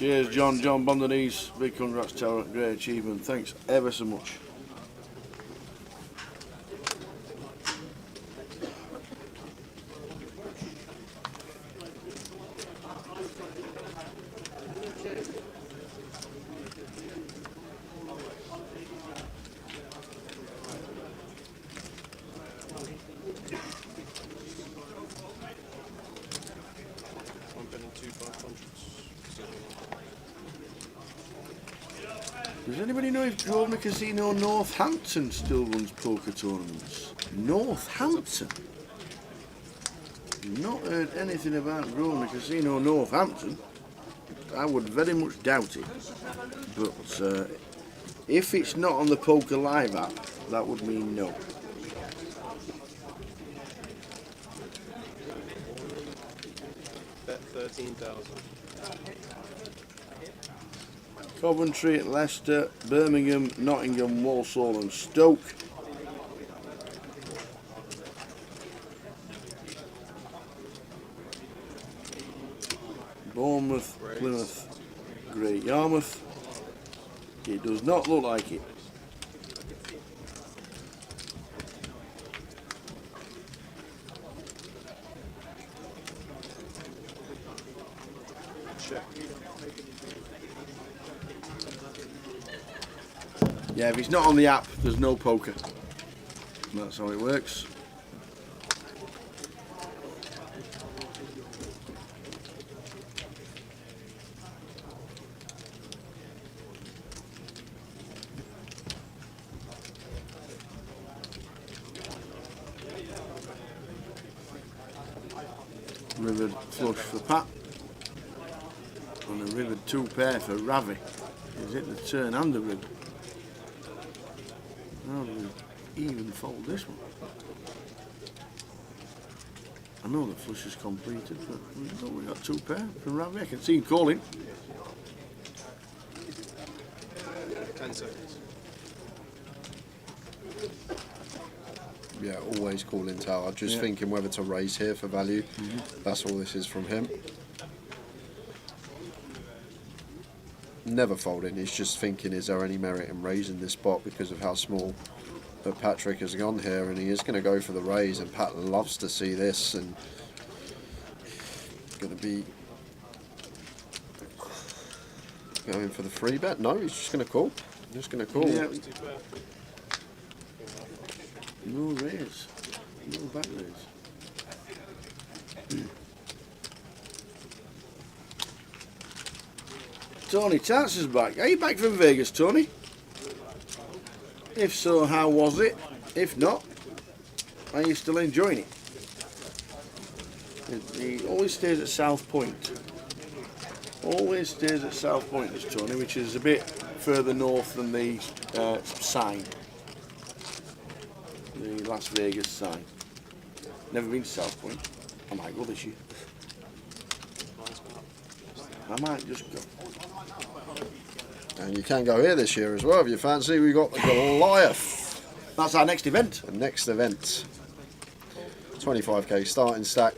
Cheers, John. John Bondonese. Big congrats, Tower. Great achievement. Thanks ever so much. Does anybody know if Grosvenor Casino Northampton still runs poker tournaments? Northampton? Not heard anything about Grosvenor Casino Northampton. I would very much doubt it. But if it's not on the Poker Live app, that would mean no. Bet 13,000. Coventry, Leicester, Birmingham, Nottingham, Walsall and Stoke. Bournemouth, Plymouth, Great Yarmouth. It does not look like it. Yeah, if it's not on the app, there's no poker. That's how it works. Rivered flush for Pat. And a rivered 2 pair for Ravi. Is it the turn and the rib? How do we even fold this one? I know the flush is completed, but we got 2 pair from Ravi. I can see him calling. 10 seconds. Yeah, always calling Tower. Just thinking whether to raise here for value. That's all this is from him. Never folding. He's just thinking, is there any merit in raising this spot because of how small that Patrick has gone here, and he is going to go for the raise, and Pat loves to see this, and going to be going for the free bet. No, he's just going to call. Just going to call. Yeah. No raise. No back raise. Tony Tarts is back. Are you back from Vegas, Tony? If so, how was it? If not, are you still enjoying it? He always stays at South Point. Always stays at South Point, this Tony, which is a bit further north than the sign. The Las Vegas sign. Never been to South Point. I might go this year. I might just go. And you can go here this year as well if you fancy. We've got the Goliath. That's our next event. The next event. 25k starting stack.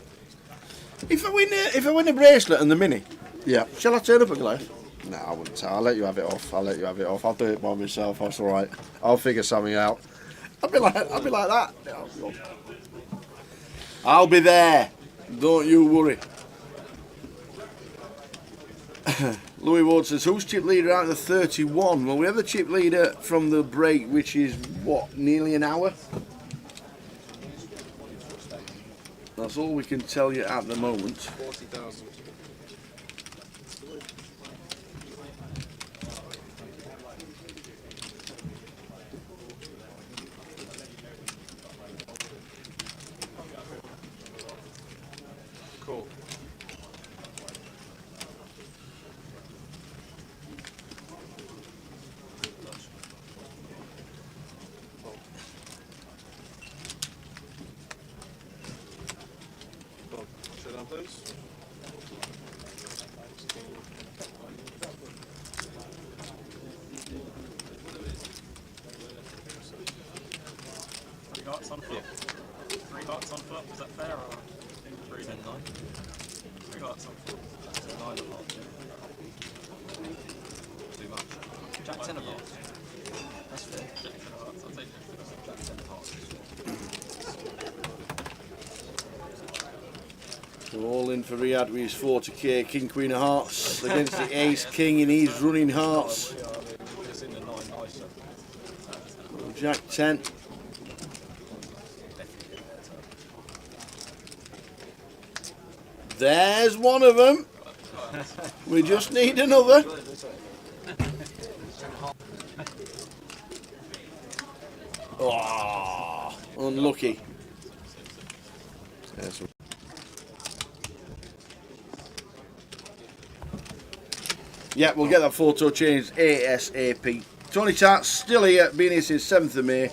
If I win a bracelet and the mini, yeah. Shall I turn up at Goliath? No, I wouldn't. I'll let you have it off. I'll do it by myself. That's all right. I'll figure something out. I'll be like that. I'll be there. Don't you worry. Louis Ward says, who's chip leader out of the 31? Well, we have the chip leader from the break, which is, what, nearly an hour? That's all we can tell you at the moment. 40,000. Cool. Show down, please. Three hearts on foot. 3 hearts on foot. Is that fair or 3 then 9? 3 hearts on foot. So 9 of hearts. Jack 10 of hearts. That's fair. We're all in for Riyadh with his 40k King Queen of Hearts against the Ace King in his running hearts. Jack 10. There's one of them. We just need another. Oh, unlucky. Yeah, we'll get that photo changed ASAP. Tony Tart's still here, been here since 7th of May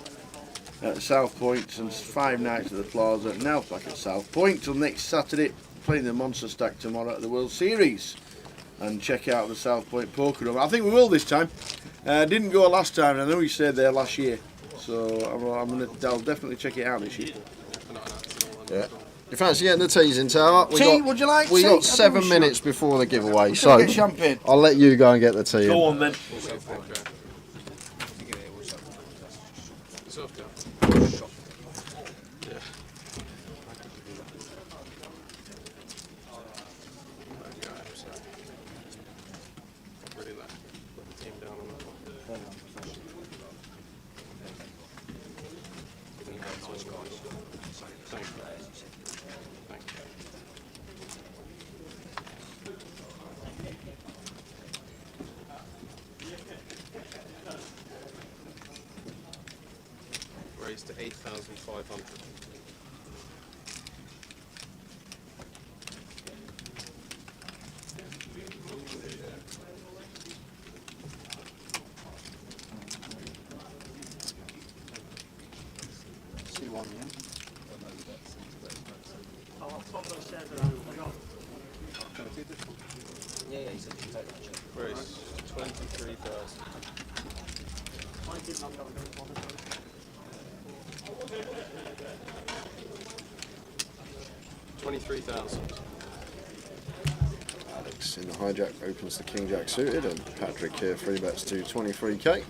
at South Point, and 5 nights at the Plaza. Now back at South Point till next Saturday, playing the Monster Stack tomorrow at the World Series. And check out the South Point Poker Room. I think we will this time. Didn't go last time, and I know we stayed there last year. So I'll definitely check it out this year. Yeah. You fancy getting the teas in, Tower? Would you like We tea? got 7 minutes before the giveaway, so get champagne. I'll let you go and get the tea. Go on then. Raised to 8,500. Yeah, he said you take that check. Raised 23,000. 23,000. Alex in the hijack opens the King Jack suited, and Patrick here 3 bets to 23k.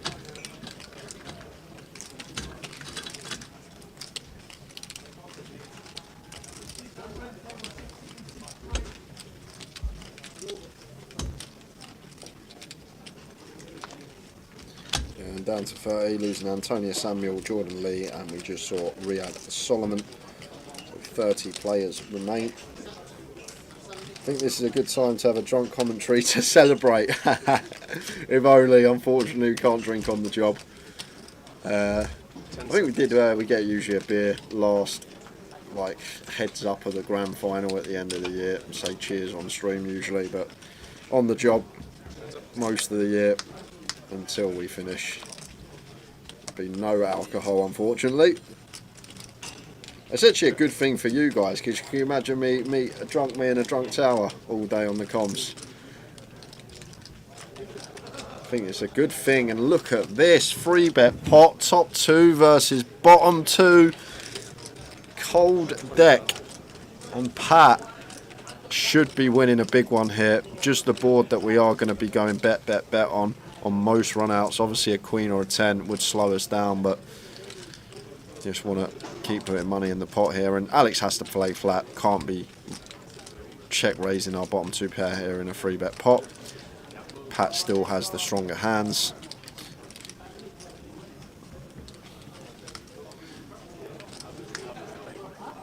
And down to 30, losing Antonio Samuel, Jordan Lee, and we just saw Riyadh Solomon. 30 players remain. I think this is a good time to have a drunk commentary to celebrate. If only, unfortunately, we can't drink on the job. I think we did. We get usually a beer last, like heads up of the grand final at the end of the year, and say cheers on stream usually. But on the job, most of the year until we finish, be no alcohol, unfortunately. It's actually a good thing for you guys, because can you imagine me and a drunk Tower all day on the comms? I think it's a good thing. And look at this 3 bet pot, top 2 versus bottom 2, cold deck, and Pat should be winning a big one here. Just the board that we are going to be going bet on most runouts. Obviously a queen or a 10 would slow us down, but just want to keep putting money in the pot here. And Alex has to play flat, can't be check raising our bottom 2 pair here in a 3 bet pot. Pat still has the stronger hands.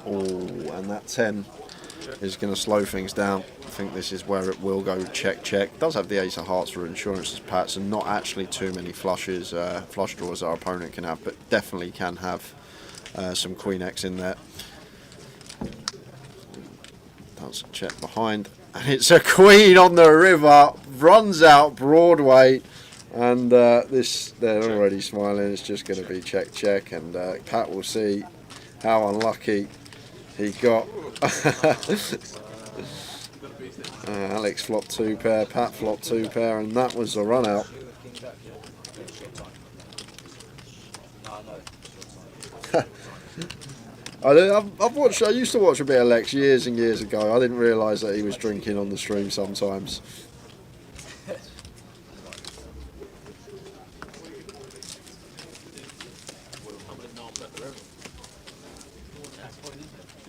Oh, and that 10 is going to slow things down. I think this is where it will go check. Does have the ace of hearts for insurance as Pat's, and not actually too many flushes, flush draws our opponent can have, but definitely can have some queen X in there. Does check behind, and it's a queen on the river, runs out Broadway, and this, they're already smiling. It's just going to be check, and Pat will see how unlucky he got. Alex flopped 2 pair, Pat flopped 2 pair, and that was the run out. I used to watch a bit of Lex years and years ago. I didn't realise that he was drinking on the stream sometimes.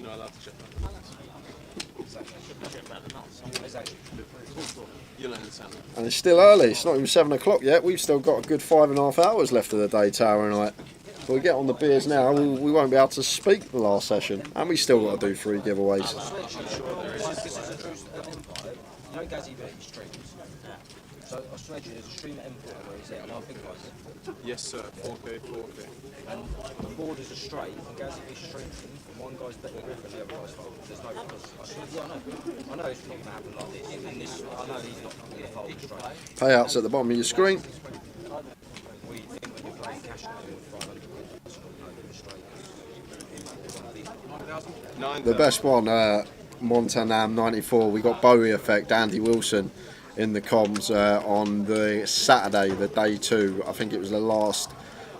You're not allowed to check that. You'll understand. And it's still early. It's not even 7 o'clock yet. We've still got a good 5.5 hours left of the day, Tower and I. If we get on the beers now, we won't be able to speak the last session, and we still got to do 3 giveaways. You know Gazzy Beatty streams? Yeah. So Australia, there's a stream at Empire where he's at, and I think I was. Yes, sir. 4K, 4K. And the borders are straight, and Gazzy Beatty streams, and one guy's betting Griffin, the other guy's fold. There's no because. I said, yeah, I know it's not going to happen like this. And this, I know he's not going to fold straight. Payouts at the bottom of your screen. We think when you're playing cash now with 500 quid, that's not no good straight. The best one, Montanam 94. We got Bowie Effect, Andy Wilson in the comms on the Saturday, the day 2. I think it was the last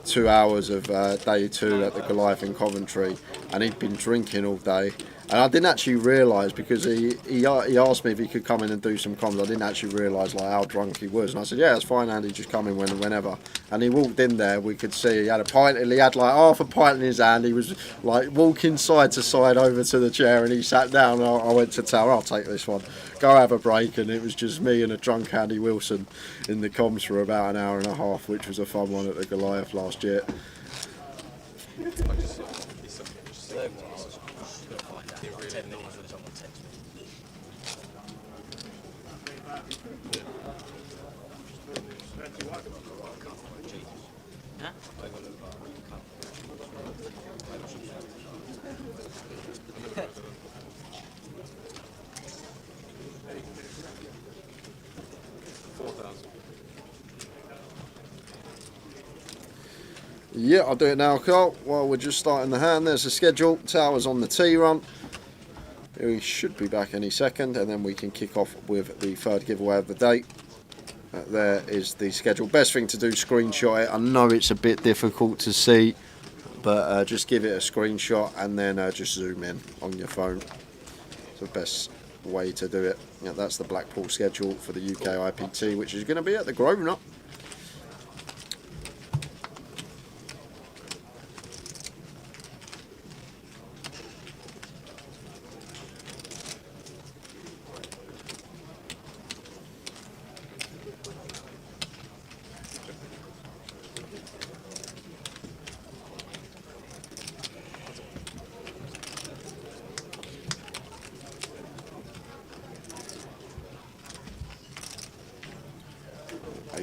2 hours of day 2 at the Goliath in Coventry, and he'd been drinking all day. And I didn't actually realise, because he asked me if he could come in and do some comms. I didn't actually realise like how drunk he was, and I said, yeah, it's fine, Andy, just come in whenever. And he walked in there, we could see he had a pint, he had like half a pint in his hand. He was like walking side to side over to the chair, and he sat down. I went to Tower, I'll take this one, go have a break. And it was just me and a drunk Andy Wilson in the comms for about an hour and a half, which was a fun one at the Goliath last year. Yeah, I'll do it now, Carl. Well, we're just starting the hand. There's the schedule. Tower's on the tee run. We should be back any second, and then we can kick off with the 3rd giveaway of the day. There is the schedule. Best thing to do, screenshot it. I know it's a bit difficult to see, but just give it a screenshot and then just zoom in on your phone. It's the best way to do it. Yeah, that's the Blackpool schedule for the UKIPT, which is going to be at the Grosvenor.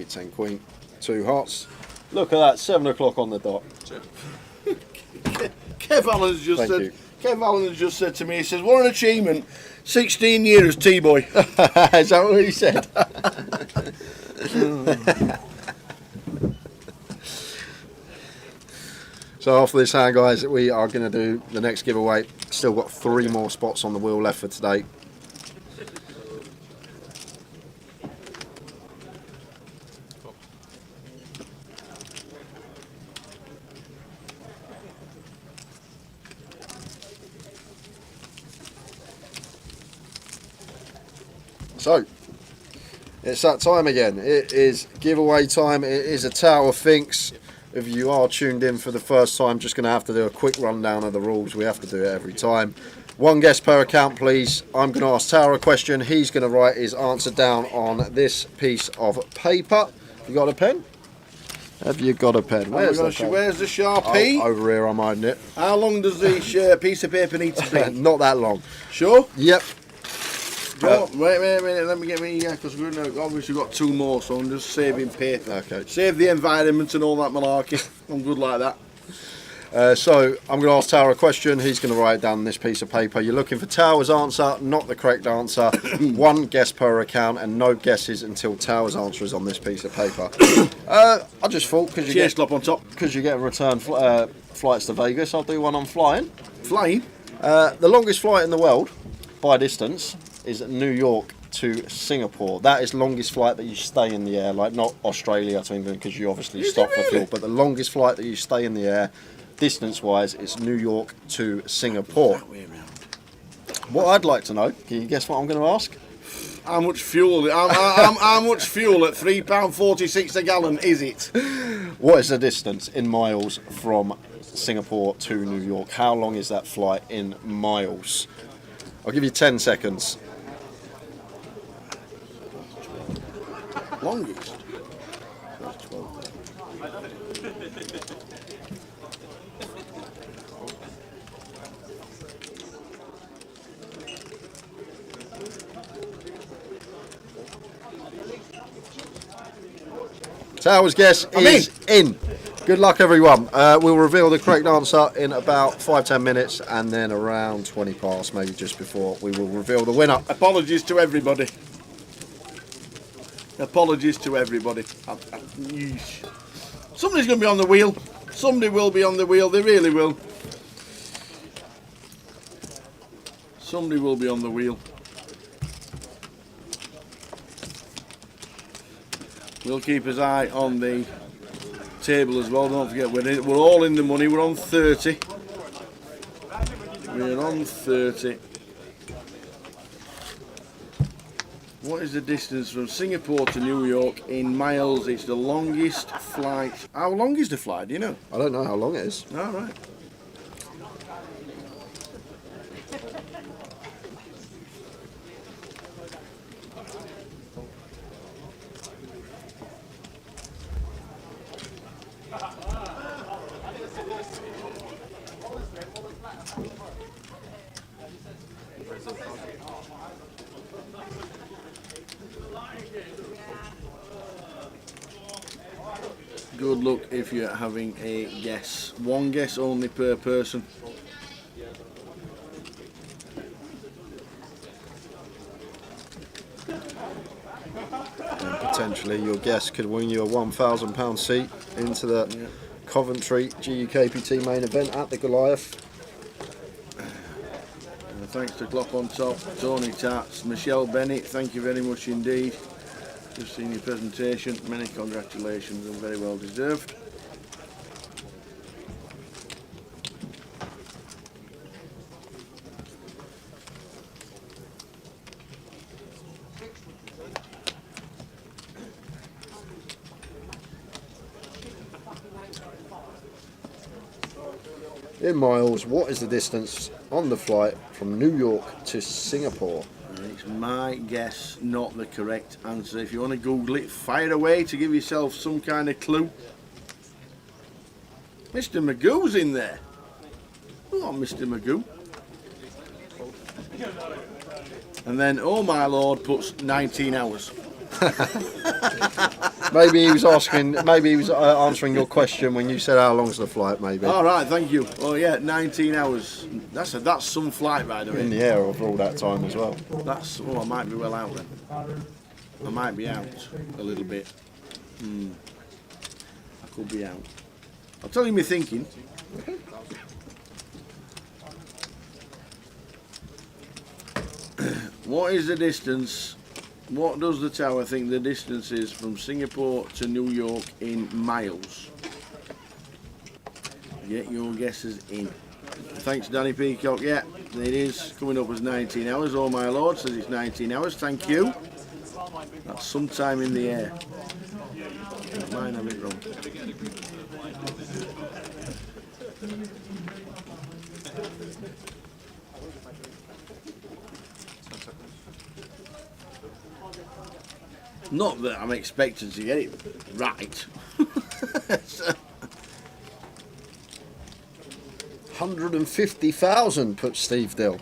Ten queen, 2 hearts. Look at that, 7 o'clock on the dot. Kev Allen's just said. Kev Allen has just said to me. He says, "What an achievement! 16 years, T-boy." Is that what he said? So after this hand, guys, we are going to do the next giveaway. Still got 3 more spots on the wheel left for today. So, it's that time again. It is giveaway time. It is a Tower Thinks. If you are tuned in for the first time, just going to have to do a quick rundown of the rules. We have to do it every time. 1 guess per account, please. I'm going to ask Tower a question. He's going to write his answer down on this piece of paper. You got a pen? Have you got a pen? Where's the Sharpie? Oh, over here, I'm hiding it. How long does the piece of paper need to be? Not that long. Sure? Yep. Wait a minute, let me get me, because we've obviously got 2 more, so I'm just saving paper. Okay. Save the environment and all that malarkey. I'm good like that. So I'm going to ask Tower a question. He's going to write it down on this piece of paper. You're looking for Tower's answer, not the correct answer. 1 guess per account, and no guesses until Tower's answer is on this piece of paper. I just thought because you get return flights to Vegas, I'll do one on flying. Flying? The longest flight in the world by distance is New York to Singapore. That is longest flight that you stay in the air, like not Australia to England, because you obviously stop for fuel, but the longest flight that you stay in the air, distance wise, is New York to Singapore. What I'd like to know, can you guess what I'm going to ask? How much fuel? How much fuel at £3.46 a gallon is it? What is the distance in miles from Singapore to New York? How long is that flight in miles? I'll give you 10 seconds. Longest. That's 12. Tower's guess is in. Good luck, everyone. We'll reveal the correct answer in about 5-10 minutes, and then around 20 past, maybe just before, we will reveal the winner. Apologies to everybody. Apologies to everybody. Somebody's going to be on the wheel. Somebody will be on the wheel. They really will. Somebody will be on the wheel. We'll keep his eye on the table as well. Don't forget, we're all in the money. We're on 30. We're on 30. What is the distance from Singapore to New York in miles? It's the longest flight. How long is the flight? Do you know? I don't know how long it is. All right. Good luck if you're having a guess. One guess only per person. And potentially your guess could win you a £1,000 seat into the Coventry GUKPT main event at the Goliath. Thanks to Clock on Top, Tony Tats, Michelle Bennett, thank you very much indeed. Just seen your presentation, many congratulations and very well deserved. In miles, what is the distance on the flight from New York to Singapore? It's my guess, not the correct answer. If you want to Google it, fire away to give yourself some kind of clue. Mr. Magoo's in there. Come on, Mr. Magoo. And then, oh my lord, puts 19 hours. Maybe he was asking. Maybe he was answering your question when you said how long's the flight. Maybe. All right, thank you. Oh yeah, 19 hours. That's some flight, by the way. In the air for all that time as well. That's. Oh, I might be well out then. I might be out a little bit. I could be out. I'll tell you me thinking. What is the distance? What does the tower think the distance is from Singapore to New York in miles? Get your guesses in. Thanks, Danny Peacock. Yeah, it is coming up as 19 hours. Oh my lord, says it's 19 hours. Thank you. That's sometime in the air. Mine have it wrong. Not that I'm expecting to get it right. 150,000, put Steve Dill.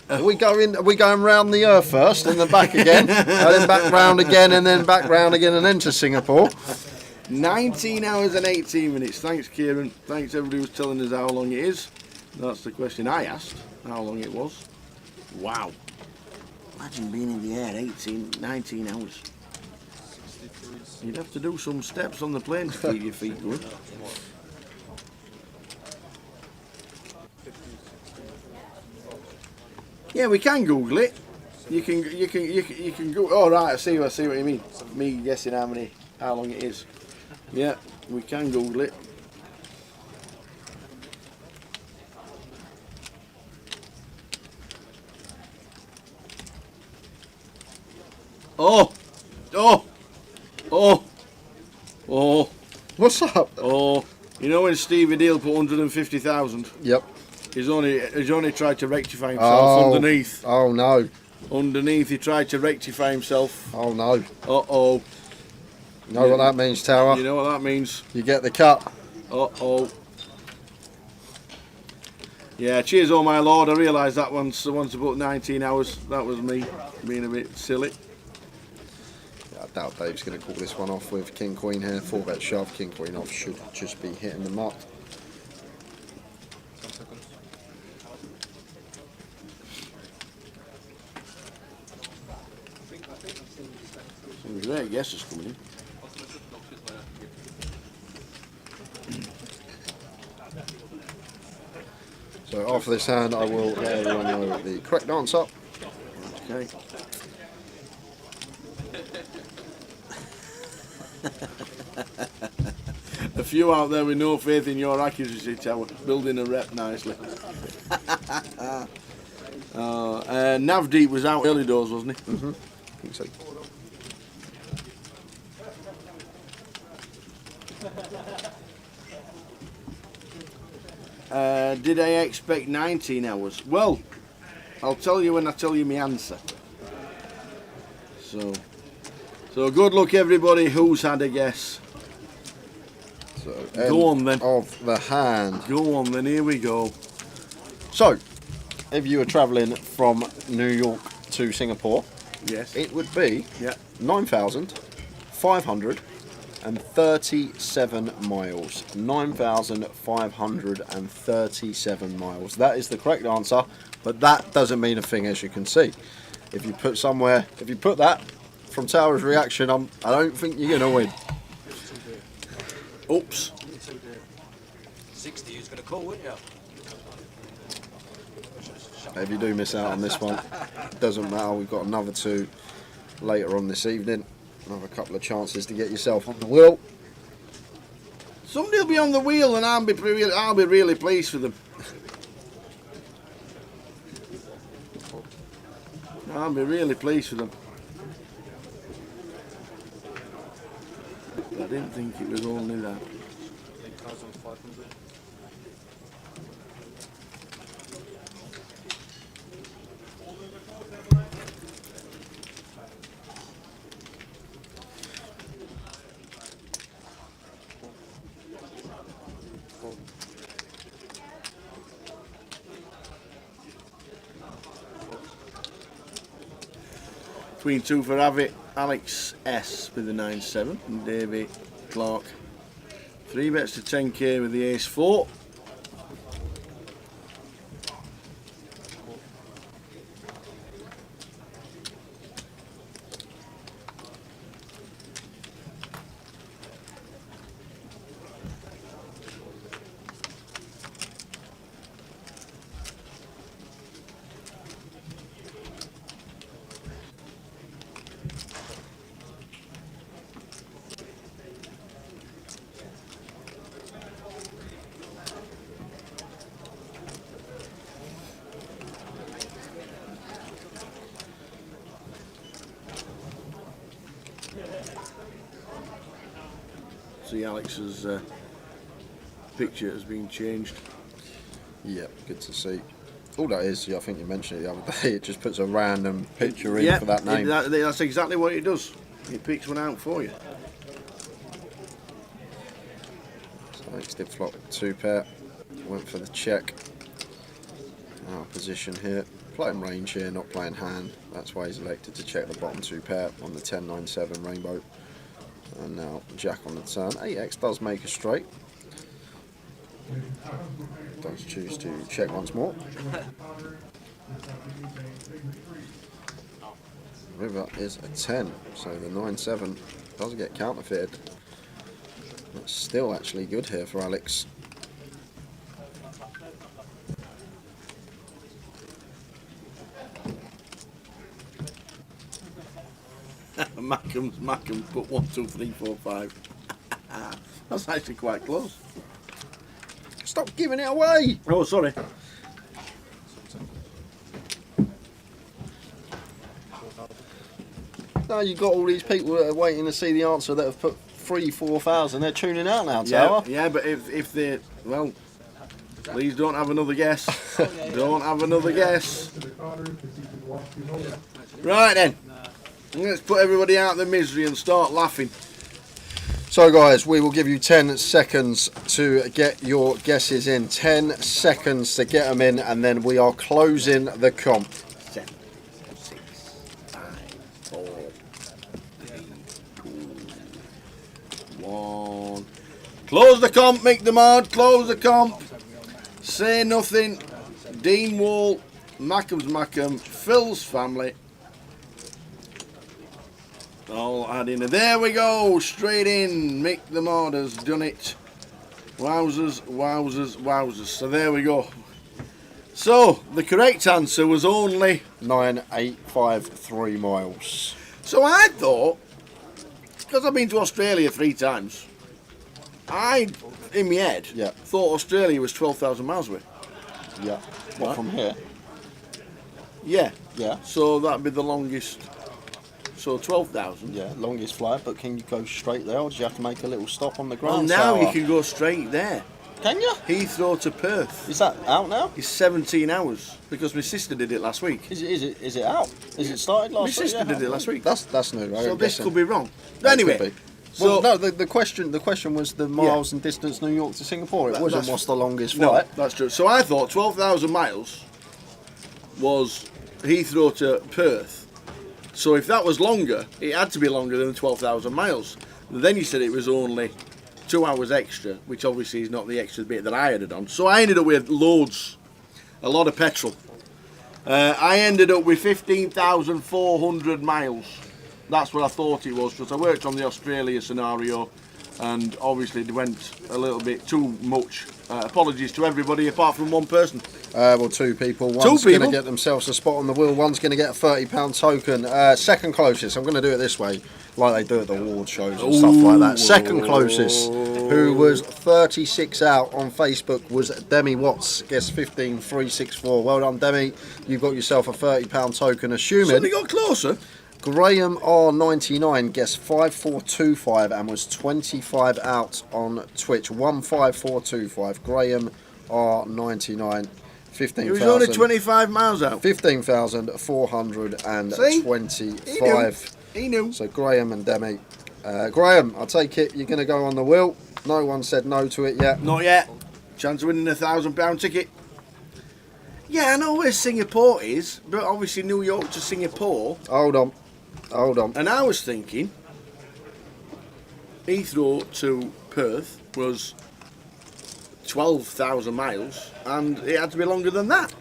Are we going round the earth first and then back again, and then back round again, and then back round again, and then to Singapore? 19 hours and 18 minutes. Thanks, Kieran. Thanks, everybody who's telling us how long it is. That's the question I asked, how long it was. Wow. Imagine being in the air 19 hours. You'd have to do some steps on the plane to keep your feet going. Yeah, we can Google it. You can go. Oh right, I see what you mean. Me guessing how long it is. Yeah, we can Google it. Oh, oh, oh, oh. What's up? Oh, you know when Stevie Deal put 150,000? Yep. He's only tried to rectify himself underneath. Oh no. Underneath, he tried to rectify himself. Oh no. Uh-oh. You know what that means, Tower? You know what that means? You get the cut. Uh-oh. Yeah, cheers, oh my lord. I realised that once about 19 hours. That was me being a bit silly. Yeah, I doubt Dave's going to call this one off with King Queen here. 4-bet shove, King Queen off should just be hitting the mark. Some great guesses coming in. So after this hand, I will let everyone know the correct answer. Okay. A few out there with no faith in your accuracy, Tower. Building a rep nicely. Navdeep was out early doors, wasn't he? Mm-hmm. I think so. Did I expect 19 hours? Well, I'll tell you when I tell you my answer. So good luck everybody who's had a guess. So go on then. Of the hand. Go on then, here we go. So, if you were travelling from New York to Singapore, yes, it would be 9,537 miles. 9,537 miles. That is the correct answer, but that doesn't mean a thing, as you can see. If you put that from Tower's reaction, I don't think you're going to win. Oops. 60, who's going to call, wouldn't you? If you do miss out on this one, doesn't matter. We've got another 2 later on this evening. Another couple of chances to get yourself on the wheel. Somebody will be on the wheel, and I'll be really pleased for them. I'll be really pleased for them. I didn't think it was only that. 8,500. Between 2 for Avitt, Alex S with the 9-7, and Davey Clark. 3 bets to 10k with the ace-4. See, Alex's picture has been changed. Yeah, good to see. All that is, I think you mentioned it the other day, it just puts a random picture in for that name. That's exactly what it does. It picks one out for you. So Alex did flop 2 pair, went for the check. Our position here, playing range here, not playing hand. That's why he's elected to check the bottom 2 pair on the 10-9-7 rainbow. And now Jack on the turn. 8x does make a straight. Does choose to check once more. River is a 10, so the 9-7 does get counterfeited. That's still actually good here for Alex. Mackham put 1, 2, 3, 4, 5. That's actually quite close. Stop giving it away! Oh, sorry. Now you've got all these people that are waiting to see the answer that have put 3,000-4,000. They're tuning out now, Yeah, Tower. yeah, but if they, well, please don't have another guess. Don't have another guess. Right then, let's put everybody out of their misery and start laughing. So guys, we will give you 10 seconds to get your guesses in. 10 seconds to get them in, and then we are closing the comp. 7, 6, 5, 4, 3, 2, 1. Close the comp, Mick Demard. Close the comp. Say nothing. Dean Wall, Mackham's Mackham, Phil's family. All adding. There we go. Straight in. Mick Demard has done it. Wowzers, wowzers, wowzers. So there we go. So the correct answer was only 9,853 miles. So I thought, because I've been to Australia 3 times, in my head, thought Australia was 12,000 miles away. Yeah. What, Right. from here? Yeah. Yeah. So that'd be the longest. So 12,000. Yeah, longest flight, but can you go straight there, or do you have to make a little stop on the ground? Well, now tower? you can go straight there. Can you? Heathrow to Perth. Is that out now? It's 17 hours because my sister did it last week. Is it out? Is it started last week? My sister did it last week. That's new. So this could be wrong. That Anyway, could be. so Well, no, the question was the miles and distance New York to Singapore. It wasn't what's the longest flight. No, that's true. So I thought 12,000 miles was Heathrow to Perth. So if that was longer, it had to be longer than 12,000 miles. Then you said it was only 2 hours extra, which obviously is not the extra bit that I added on. So I ended up with a lot of petrol. I ended up with 15,400 miles. That's what I thought it was, because I worked on the Australia scenario, and obviously it went a little bit too much. Apologies to everybody apart from one person. Well, 2 people. One's going to get themselves a spot on the wheel. One's going to get a £30 token. Second closest. I'm going to do it this way, like they do at the award shows and stuff like that. Second closest, who was 36 out on Facebook, was Demi Watts. Guess 15,364. Well done, Demi. You've got yourself a £30 token. Assuming Somebody got closer. Graham R99 guessed 5425 and was 25 out on Twitch. 15425. Graham R99. 15,000. It was only 25 miles out. 15,425. He knew. So Graham and Demi. Graham, I take it you're going to go on the wheel. No one said no to it yet. Not yet. Chance of winning a £1,000 ticket. Yeah, I know where Singapore is, but obviously New York to Singapore. Hold on. And I was thinking Heathrow to Perth was 12,000 miles, and it had to be longer than that.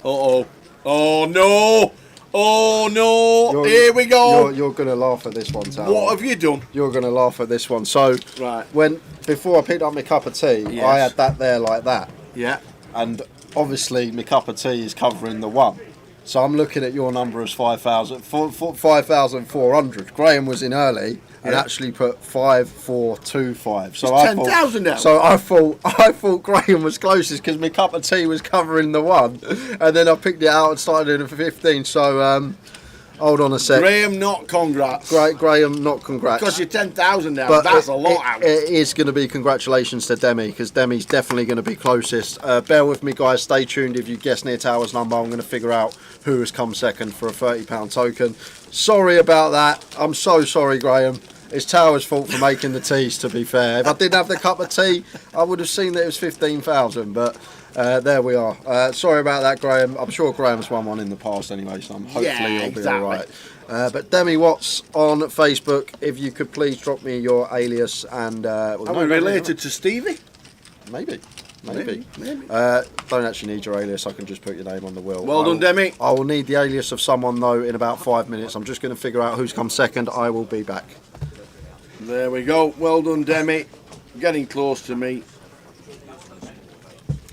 Oh no! Oh no! Here we go. You're going to laugh at this one, Tal. What have you done? You're going to laugh at this one. So, right. Before I picked up my cup of tea, Yes. I had that there like that. Yeah. And obviously, my cup of tea is covering the one. So I'm looking at your number as 5,400. Graham was in early and actually put 5,425. So it's 10,000 now. So I thought Graham was closest because my cup of tea was covering the one, and then I picked it out and started doing it for 15. So hold on a sec. Graham, not congrats. Graham, not congrats. Because you're 10,000 now. But That's a lot out. It is going to be congratulations to Demi, because Demi's definitely going to be closest. Bear with me, guys. Stay tuned. If you guess near Tower's number, I'm going to figure out who has come second for a £30 token. Sorry about that. I'm so sorry, Graham. It's Tower's fault for making the teas, to be fair. If I didn't have the cup of tea, I would have seen that it was 15,000, but there we are. Sorry about that, Graham. I'm sure Graham's won one in the past anyway, so hopefully he'll be all right. But Demi Watts on Facebook, if you could please drop me your alias and... Are we related to Stevie? Maybe. Maybe. Don't actually need your alias, I can just put your name on the wheel. Well done, Demi. I will need the alias of someone, though, in about 5 minutes. I'm just going to figure out who's come second. I will be back. There we go. Well done, Demi. Getting close to me.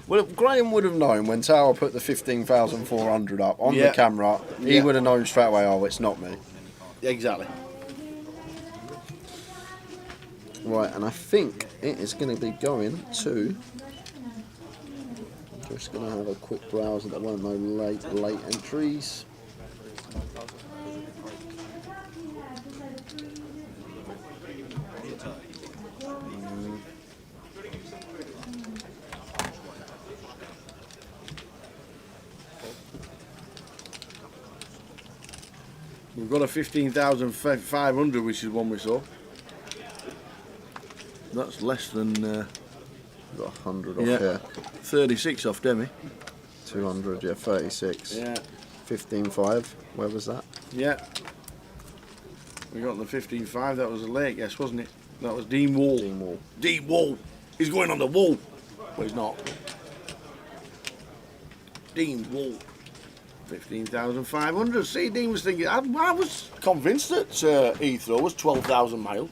Well, Graham would have known when Tower put the 15,400 up on the camera. He would have known straight away, oh, it's not me. Exactly. Right, and I think it is going to be going to... Just going to have a quick browse that there weren't no late entries. We've got a 15,500, which is one we saw. That's less than. Got 100 off yeah, here. 36 off Demi. 200, yeah, 36. Yeah. 15.5. Where was that? Yeah. We got the 15.5. That was a late guess, wasn't it? That was Dean Wall. Dean Wall. Dean Wall. He's going on the wall. But he's not. Dean Wall. 15,500. See, Dean was thinking. I was convinced that Heathrow was 12,000 miles.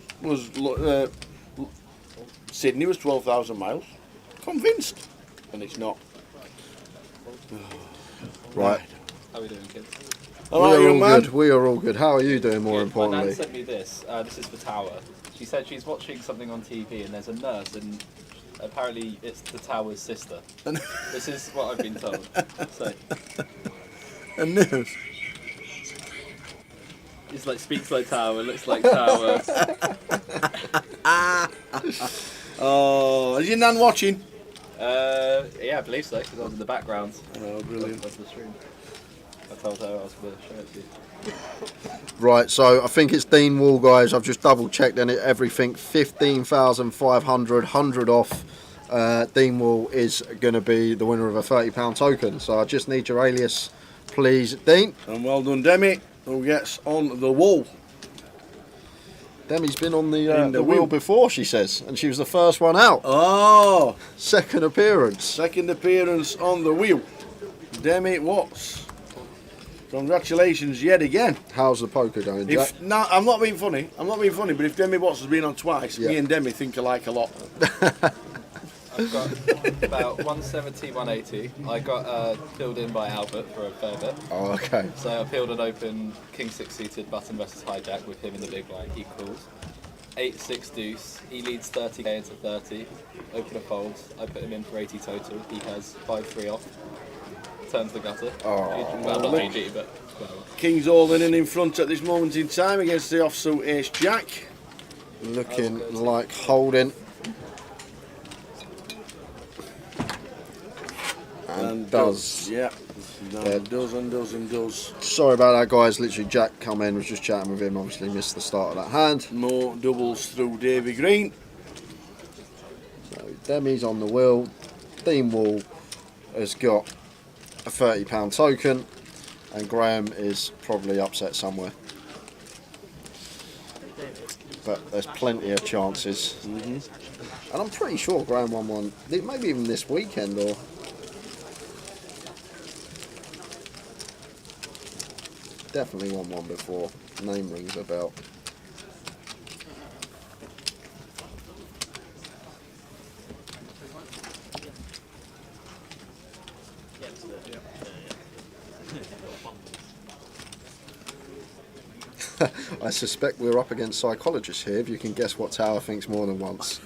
Sydney was 12,000 miles. Convinced. And it's not. Right. How are we doing, kids? We are all good. We are all good. How are you doing, more My importantly? nan sent me this. This is for Tower. She said she's watching something on TV and there's a nurse and apparently it's the Tower's sister. This is what I've been told. So. A nurse? It's like speaks like Tower, looks like Tower. Oh, is your nan watching? Yeah, I believe so, because I was in the background. Oh, brilliant. Of the stream. I told her I was going to show it to you. Right, so I think it's Dean Wall, guys. I've just double checked and everything. 15,500, 100 off. Dean Wall is going to be the winner of a £30 token. So I just need your alias, please, Dean. And well done, Demi, who gets on the wall. Demi's been on the wheel before, she says, and she was the first one out. Oh! Second appearance. Second appearance on the wheel. Demi Watts. Congratulations yet again. How's the poker going, Jack? No, I'm not being funny. But if Demi Watts has been on twice, me and Demi think alike a lot. I've got about 170, 180. I got filled in by Albert for a fair bit. Oh, okay. So I peeled an open King 6 suited button versus hijack with him in the big blind. He calls. 8-6 deuce. He leads 30k into 30. Opener folds. I put him in for 80 total. He has 5-3 off. Turns the gutter. Oh. Well, not GG, but. King's all in front at this moment in time against the offsuit Ace Jack. Looking like holding. And does. Yeah. Does. Sorry about that, guys. Literally, Jack come in, was just chatting with him. Obviously, missed the start of that hand. More doubles through Davy Green. So Demi's on the wheel. Dean Wall has got a £30 token, and Graham is probably upset somewhere. But there's plenty of chances. And I'm pretty sure Graham won one, maybe even this weekend or. Definitely won one before. Name rings a bell. I suspect we're up against psychologists here, if you can guess what Tower thinks more than once.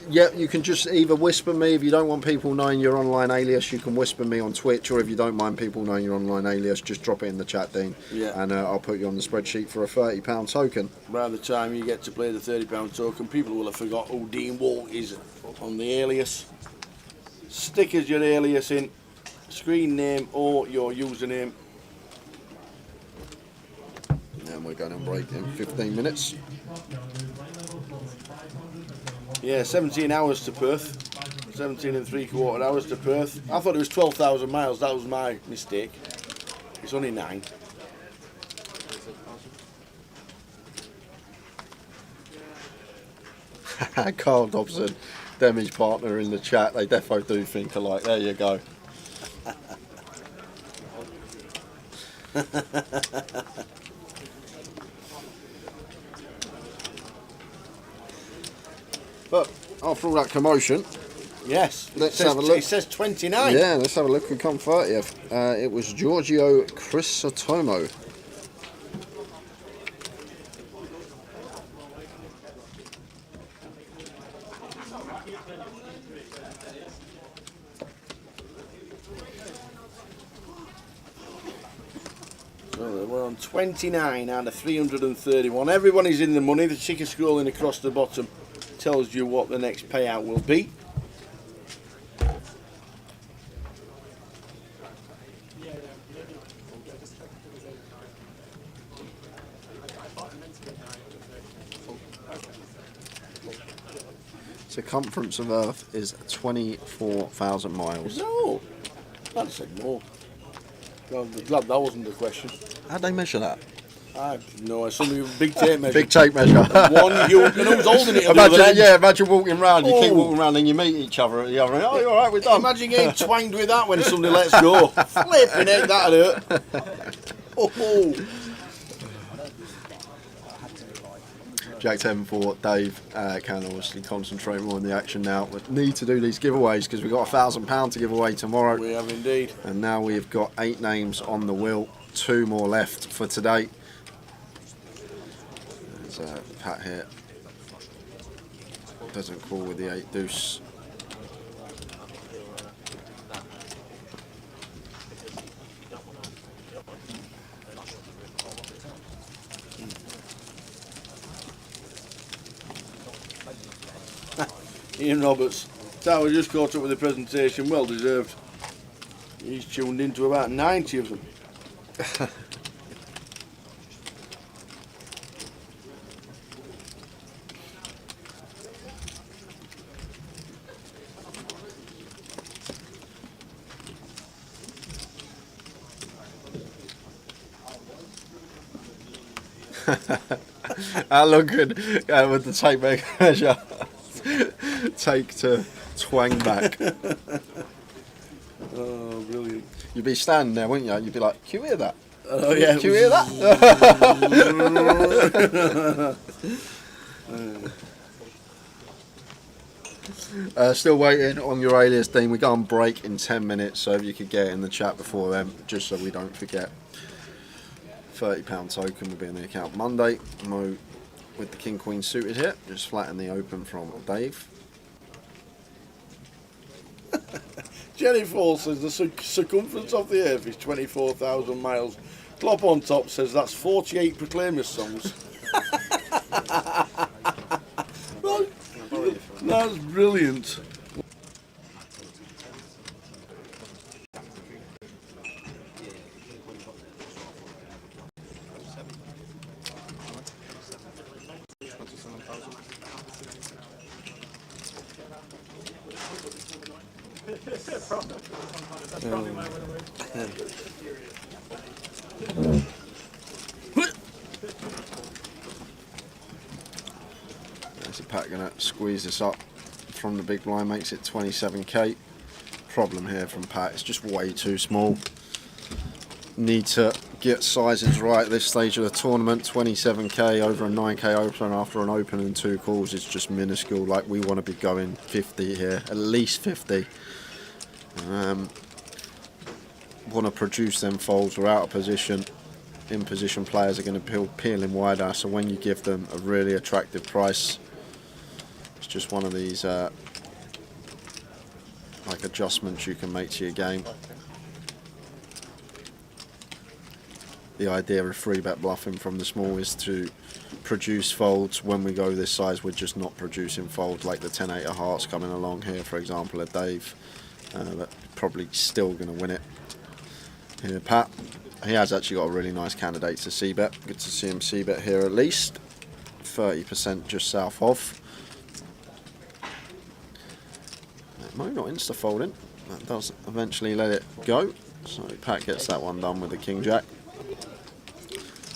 Yeah, you can just either whisper me, if you don't want people knowing your online alias, you can whisper me on Twitch, or if you don't mind people knowing your online alias, just drop it in the chat, Dean. Yeah. And I'll put you on the spreadsheet for a £30 token. By the time you get to play the £30 token, people will have forgot who Dean Wall is on the alias. Stick as your alias in, screen name or your username. And we're going to break in 15 minutes. Yeah, 17 hours to Perth. 17 and 3/4 hours to Perth. I thought it was 12,000 miles. That was my mistake. It's only 9. Carl Dobson, Demi's partner in the chat, they defo do think alike. There you go. But after all that commotion, yes, let's have a look. It says 29. Yeah, let's have a look who come 30th. It was Giorgio Crisostomo. So we're on 29 out of 331. Everyone is in the money. The ticker scrolling across the bottom tells you what the next payout will be. Circumference of Earth is 24,000 miles. No, I'd said more. I'm glad that wasn't the question. How'd they measure that? I know, it's something big tape measure. Big tape measure. One, you, and who's holding it? Imagine walking around, you keep walking around and you meet each other at the other end. Oh, you're alright, we're done. Imagine getting twanged with that when somebody lets go. Flipping it, that'd hurt. Oh. Jack 10-4, Dave can obviously concentrate more on the action now. We need to do these giveaways because we've got £1,000 to give away tomorrow. We have indeed. And now we've got 8 names on the wheel, 2 more left for today. There's Pat here. Doesn't call with the 8 deuce. Ian Roberts. Tower just caught up with the presentation, well deserved. He's tuned into about 90 of them. I look good with the tape measure. Take to twang back. Oh, brilliant. You'd be standing there, wouldn't you? You'd be like, can you hear that? Oh, yeah. Can you hear that? Still waiting on your alias, Dean. We go on break in 10 minutes, so if you could get in the chat before then, just so we don't forget. £30 token will be in the account Monday. Mo with the King Queen suited here. Just flatten the open from Dave. Jenny Fall says the circumference of the earth is 24,000 miles. Klopp on top says that's 48 Proclaimers songs. That's brilliant. There's a pack gonna squeeze this up from the big blind, makes it 27k. Problem here from Pat, it's just way too small. Need to get sizes right at this stage of the tournament. 27k over a 9k open after an open and 2 calls is just minuscule. Like, we want to be going 50 here, at least 50. Want to produce them folds. We're out of position. In position players are going to peel in wider, so when you give them a really attractive price, it's just one of these like adjustments you can make to your game. The idea of free bet bluffing from the small is to produce folds. When we go this size, we're just not producing folds, like the 10-8 of hearts coming along here, for example, at Dave. But probably still going to win it. Here, Pat. He has actually got a really nice candidate to c-bet. Good to see him c-bet here at least. 30% just south of. Mo not insta-folding. That does eventually let it go. So Pat gets that one done with the King Jack.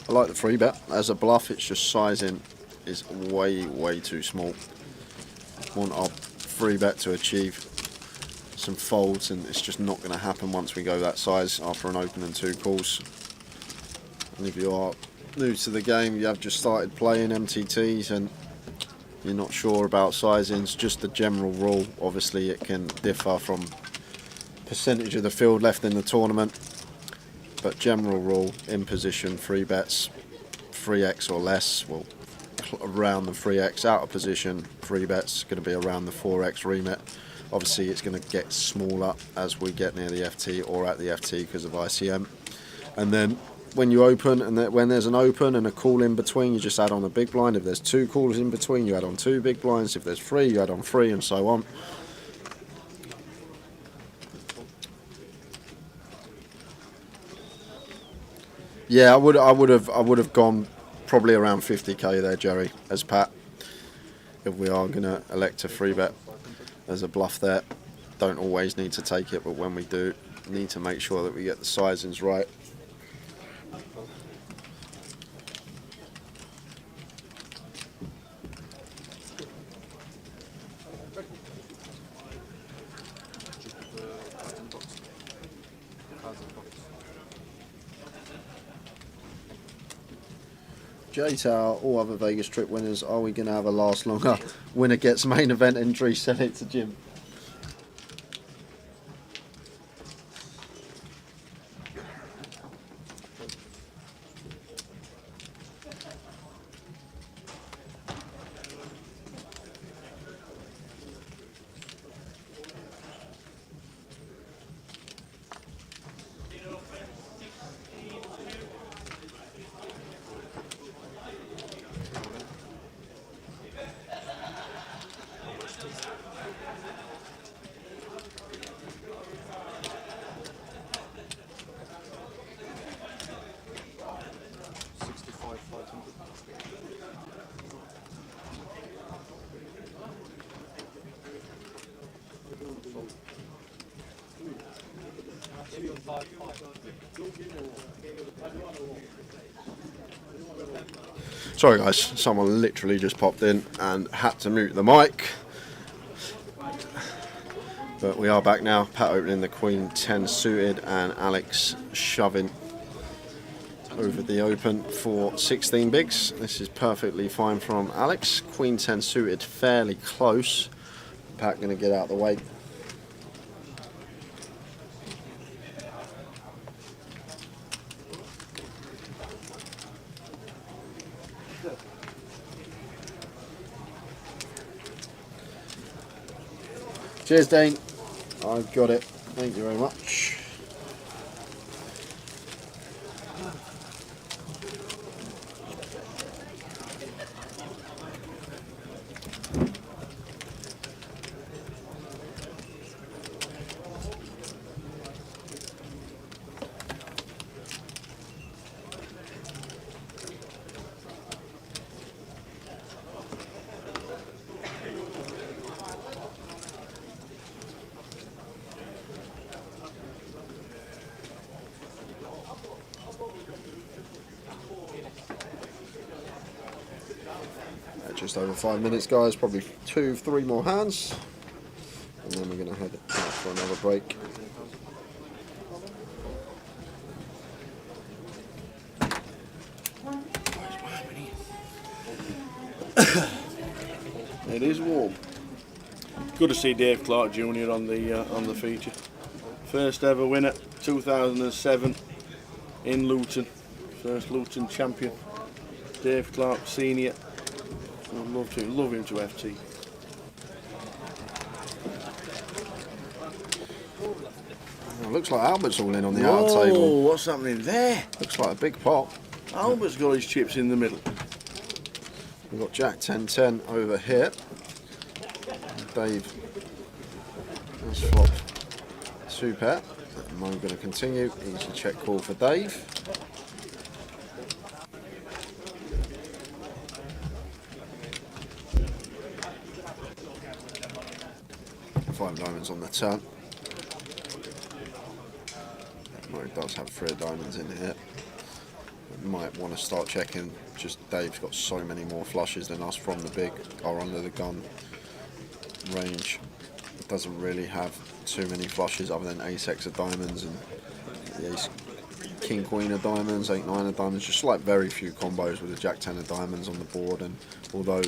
I like the free bet. As a bluff, it's just sizing is way too small. Want our free bet to achieve some folds, and it's just not going to happen once we go that size after an open and 2 calls. And if you are new to the game, you have just started playing MTTs and you're not sure about sizings, just the general rule. Obviously it can differ from percentage of the field left in the tournament, but general rule, in position, free bets 3x or less, well, around the 3x. Out of position, free bets going to be around the 4x remit. Obviously it's going to get smaller as we get near the FT or at the FT because of ICM. And then when you open, and when there's an open and a call in between, you just add on a big blind. If there's 2 calls in between, you add on 2 big blinds. If there's 3, you add on 3, and so on. Yeah, I would have gone probably around 50k there, Jerry, as Pat. if we are going to elect a free bet as a bluff there. Don't always need to take it, but when we do, need to make sure that we get the sizings right. J-Tower, all other Vegas trip winners, are we going to have a last longer? Winner gets main event entry, sell it to Jim. Sorry guys, someone literally just popped in and had to mute the mic. But we are back now. Pat opening the Queen 10 suited and Alex shoving over the open for 16 bigs. This is perfectly fine from Alex. Queen 10 suited fairly close. Pat going to get out of the way. Cheers, Dane. I've got it. Thank you very much. Just over 5 minutes, guys. Probably 2-3 more hands, and then we're going to head out for another break. It is warm. Good to see Dave Clark Jr. on the feature. First ever winner, 2007 in Luton. First Luton champion, Dave Clark Senior. I'd love him to FT. Oh, looks like Albert's all in on the outer table. Oh, what's happening there? Looks like a big pot. Albert's got his chips in the middle. We've got Jack 10-10 over here. Dave has flopped 2 pair. I'm going to continue. Easy check call for Dave. 5 diamonds on the turn. Well, it does have 3 diamonds in here. Might want to start checking. Just Dave's got so many more flushes than us from the big or under the gun range. It doesn't really have too many flushes other than ace-x of diamonds and the ace king queen of diamonds, 8-9 of diamonds. Just like very few combos with the jack 10 of diamonds on the board. And although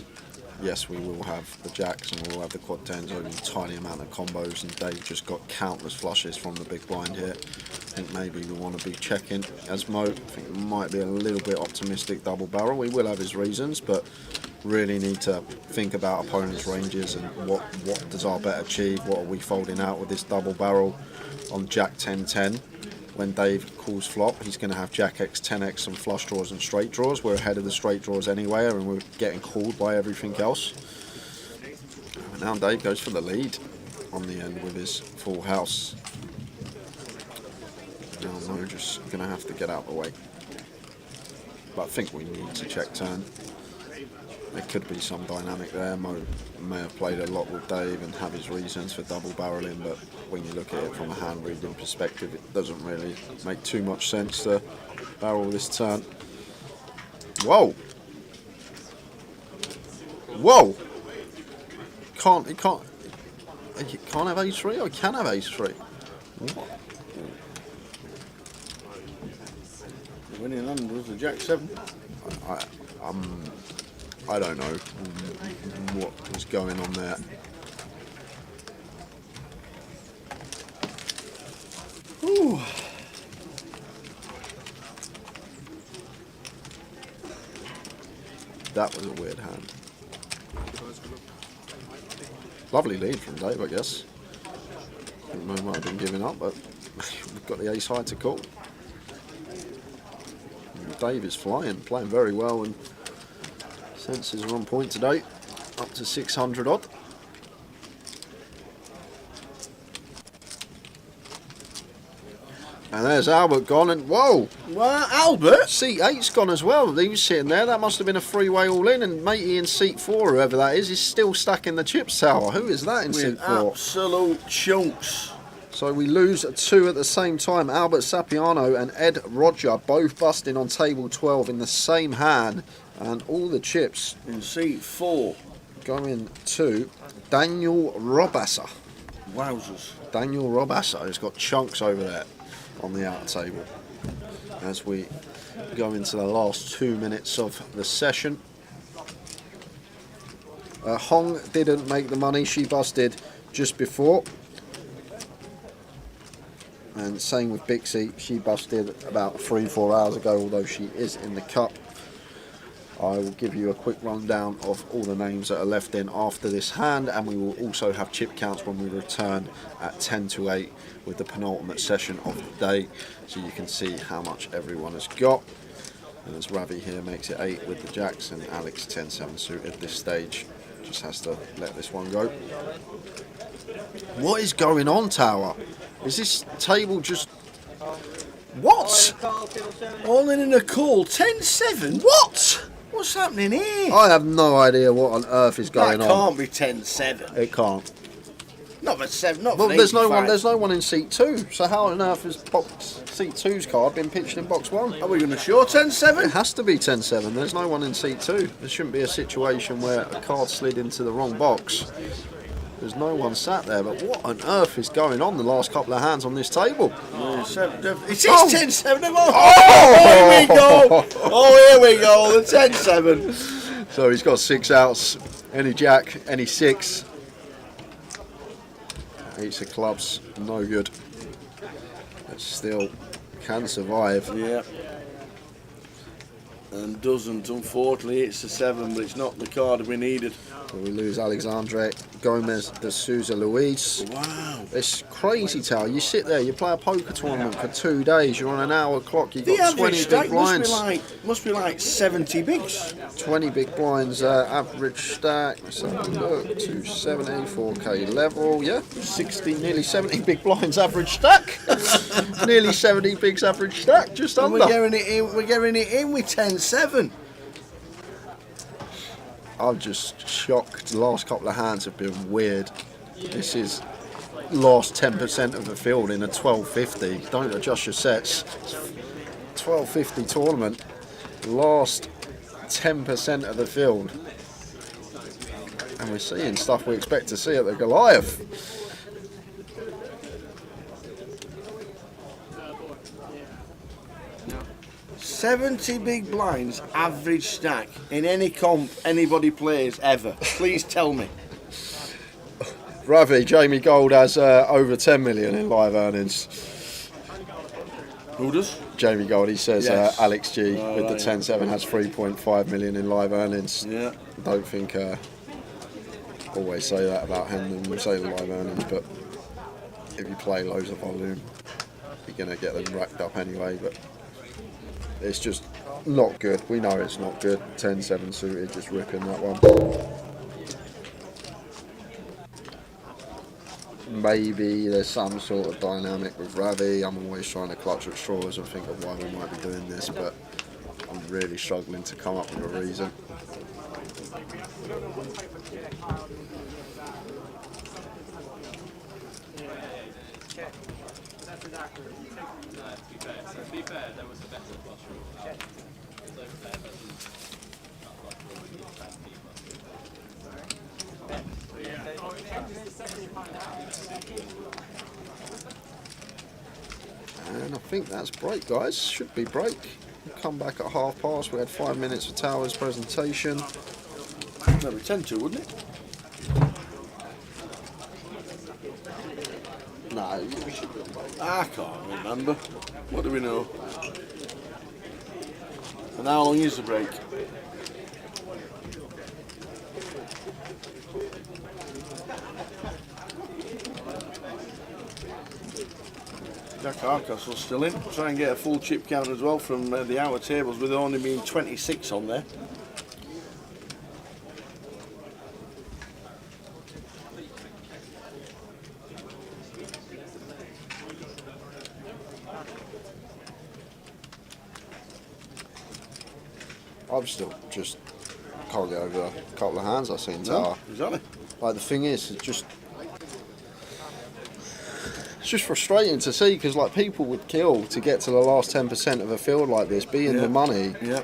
yes, we will have the jacks and we'll have the quad 10s over a tiny amount of combos, and Dave just got countless flushes from the big blind here. I think maybe we want to be checking as Mo. I think it might be a little bit optimistic double barrel. We will have his reasons, but really need to think about opponents' ranges and what does our bet achieve. What are we folding out with this double barrel on Jack 10-10? When Dave calls flop, he's going to have Jack X, 10X, and flush draws and straight draws. We're ahead of the straight draws anyway, and we're getting called by everything else. And now Dave goes for the lead on the end with his full house. Now Mo just going to have to get out of the way. But I think we need to check turn. there could be some dynamic there. Mo may have played a lot with Dave and have his reasons for double barreling, but when you look at it from a hand reading perspective, it doesn't really make too much sense to barrel this turn. Whoa! Whoa! You can't have ace-3? I can have ace-3. What? The winning hand was the jack-7. I don't know what was going on there. Ooh. That was a weird hand. Lovely lead from Dave, I guess. I think Mo might have been giving up, but we've got the ace high to call. And Dave is playing very well, and senses are on point today, up to 600 odd. And there's Albert gone, and whoa! Well, Albert? Seat 8's gone as well. He was sitting there. That must have been a freeway all in, and matey in seat 4, whoever that is still stacking the chips tower. Who is that in seat 4? Absolute chunks. So we lose 2 at the same time. Albert Sapiano and Ed Roger both busting on table 12 in the same hand, and all the chips in seat 4 going to Daniel Robasser. Wowzers. Daniel Robasser has got chunks over there on the outer table as we go into the last 2 minutes of the session. Hong didn't make the money. She busted just before. And same with Bixie. She busted about 3-4 hours ago, although she is in the cup. I will give you a quick rundown of all the names that are left in after this hand, and we will also have chip counts when we return at 10 to 8 with the penultimate session of the day, so you can see how much everyone has got. And as Ravi here makes it 8 with the jacks, and Alex 10-7 suited this stage, just has to let this one go. What is going on, Tower? Is this table just... What? All in a call. 10-7? What? What's happening here? I have no idea what on earth is going on. That can't be 10-7. It can't. Not for 7. Not Well, for there's 85. no one in seat 2. So how on earth has seat 2's card been pitched in box 1? Are we going to show 10-7? It has to be 10-7. There's no one in seat 2. There shouldn't be a situation where a card slid into the wrong box. There's no one sat there, but what on earth is going on the last couple of hands on this table? It is 10-7. Oh, here we go. Oh, here we go. The 10-7. So he's got 6 outs. Any jack, any 6. Ace of clubs, no good. But still can survive. Yeah. And doesn't, unfortunately. It's a 7, but it's not the card we needed. So we lose Alexandre Gomez de Souza Luis. Wow. It's crazy, Tal. You sit there, you play a poker tournament for 2 days, you're on an hour clock, you've got 20 big blinds. Must be like 70 bigs. 20 big blinds, average stack. Let's have a look. 270, 4K level. Yeah, 60, nearly 70 big blinds average stack. Nearly 70 bigs average stack, just And under. we're getting it in with 10-7. I'm just shocked. The last couple of hands have been weird. This is last 10% of the field in a 1250. Don't adjust your sets. 1250 tournament. Last 10% of the field. And we're seeing stuff we expect to see at the Goliath. 70 big blinds average stack in any comp anybody plays ever. Please tell me. Ravi, Jamie Gold has over 10 million in live earnings. Who does? Jamie Gold, he says Yes. Alex G with the right. 10-7 has 3.5 million in live earnings. Yeah. Don't think always say that about him and say the live earnings, but if you play loads of volume, you're going to get them racked up anyway. But it's just not good. We know it's not good. 10-7 suited, just ripping that one. Maybe there's some sort of dynamic with Ravi. I'm always trying to clutch at straws and think of why we might be doing this, but I'm really struggling to come up with a reason. To be fair, there was a better flush rule. It was over there versus not flush rule with the bad And I think that's break, guys. Should be break. We'll come back at past. We had 5 minutes for Towers' presentation. That'd be 10 to, wouldn't it? No, we should be on break. I can't remember. What do we know? And how long is the break? Jack Harcastle's still in. Try and get a full chip count as well from the outer tables, with there only being 26 on there. I've still just can't get over a couple of hands I've seen No, Tower. exactly. Like, the thing is, it's just frustrating to see, because like, people would kill to get to the last 10% of a field like this, be in the money. Yeah.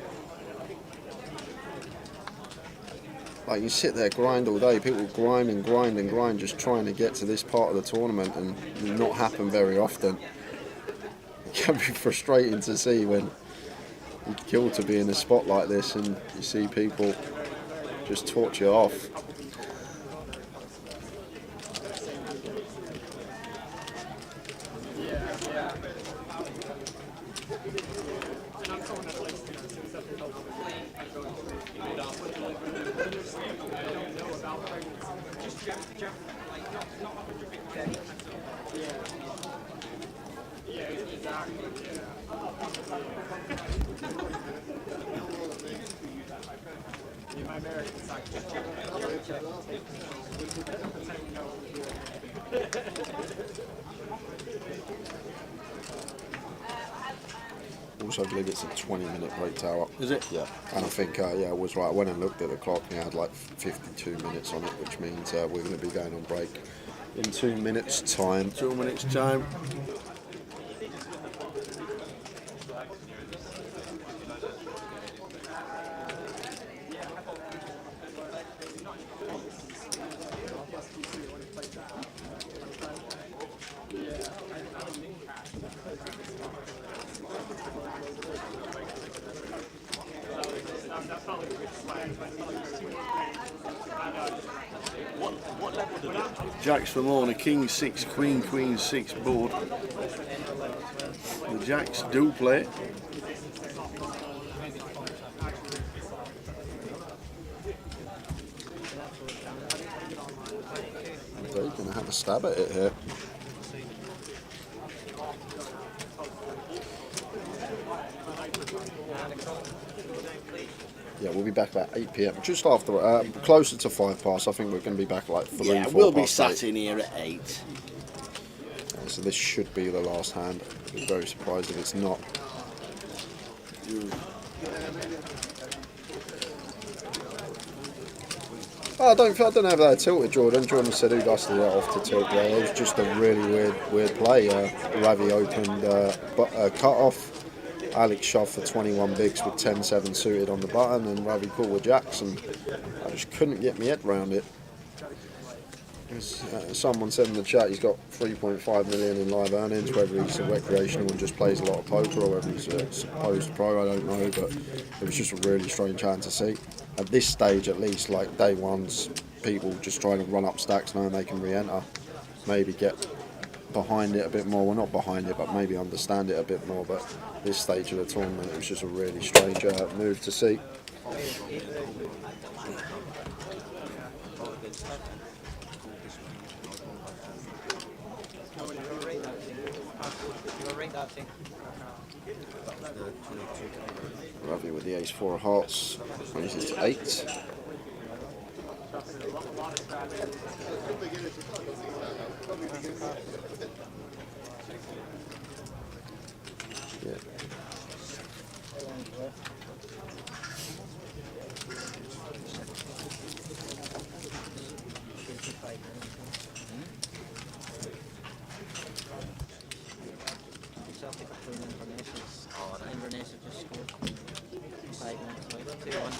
Like, you sit there, grind all day. People grind and grind and grind, just trying to get to this part of the tournament, and it not happen very often. It can be frustrating to see when you kill to be in a spot like this, and you see people just torch you off. Also, I believe it's a 20-minute break, Tower. Is it? Yeah. And I think, yeah, I was right. I went and looked at the clock, and it had like 52 minutes on it, which means we're going to be going on break in 2 minutes' time. 2 minutes' time. Jacks from on a king 6, queen 6 board. The jacks do play. They're going to have a stab at it here. Yeah, we'll be back about 8 p.m. Just after, closer to 5 past. I think we're going to be back at like 3, 4 Yeah, we'll be past sat 8. in here at 8. So this should be the last hand. I'd be very surprised if it's not. Oh, I don't know if they tilted Jordan. Jordan said who dusted it off to tilt there. It was just a really weird play. Ravi opened cut off. Alex shoved for 21 bigs with 10-7 suited on the button, and Ravi caught with jacks, and I just couldn't get my head around it. Someone said in the chat he's got 3.5 million in live earnings, whether he's a recreational and just plays a lot of poker, or whether he's a supposed pro, I don't know, but it was just a really strange hand to see. At this stage, at least, like day one's people just trying to run up stacks knowing they can re-enter, maybe get behind it a bit more, well not behind it, but maybe understand it a bit more, but this stage of the tournament, it was just a really strange move to see. Ravi with the ace-4 of hearts, raises to 8. Yeah. minutes have just scored. 5 minutes, 2-1.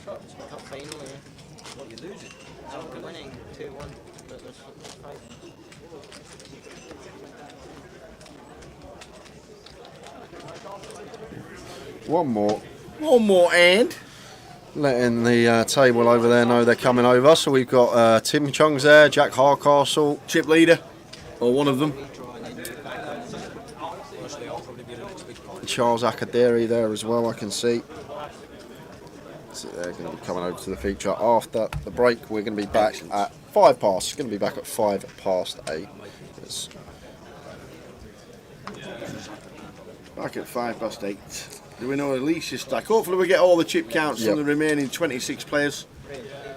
Top final here. What, you're losing? No, we're winning 2-1, but there's 5 minutes. One more. One more and. Letting the table over there know they're coming over. So we've got Tim Chung's there, Jack Harcastle, chip leader, or one of them. Charles Akaderi there as well, I can see. So they're going to be coming over to the feature after the break. We're going to be back at 5 past. Going to be back at 8. Yes. Back at 8:05. Do we know Alicia's stack? Hopefully we get all the chip counts from the remaining 26 players.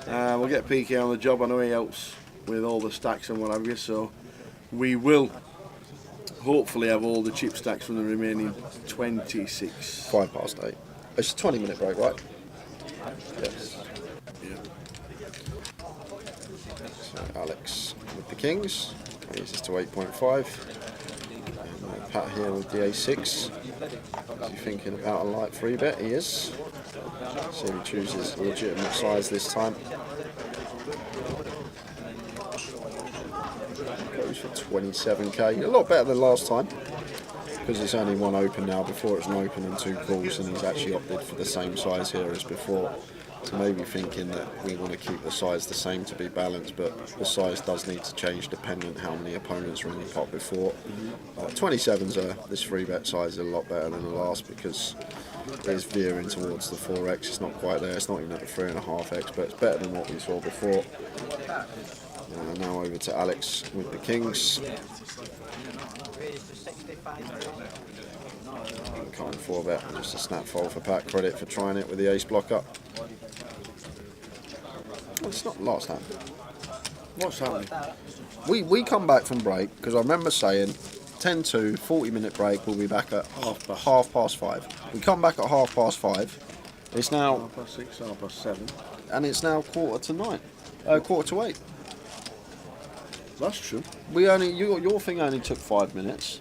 We'll get PK on the job. I know he helps with all the stacks and what have you, so we will hopefully have all the chip stacks from the remaining 26. 8:05. It's a 20-minute break, right? Yes. Yeah. So Alex with the Kings raises to 8.5. And Pat here with the A6. Is he thinking about a light free bet? He is. See if he chooses a legitimate size this time. Goes for 27k. A lot better than last time, because it's only one open now. Before it's an open and 2 calls, and he's actually opted for the same size here as before. So maybe thinking that we want to keep the size the same to be balanced, but the size does need to change depending how many opponents are in the pot before. 27's this free bet size is a lot better than the last, because it's veering towards the 4x. It's not quite there. It's not even at the 3.5x, but it's better than what we saw before. Now over to Alex with the Kings. Coming 4 bet, just a snap fold for Pat. Credit for trying it with the ace blocker. Well, it's not last time. What's happening? We come back from break, because I remember saying 10-2, 40-minute break. We'll be back at 5:30. We come back at 5:30. It's now 6:30, 7:30, and it's now 8:15. That's true. We only your thing only took 5 minutes.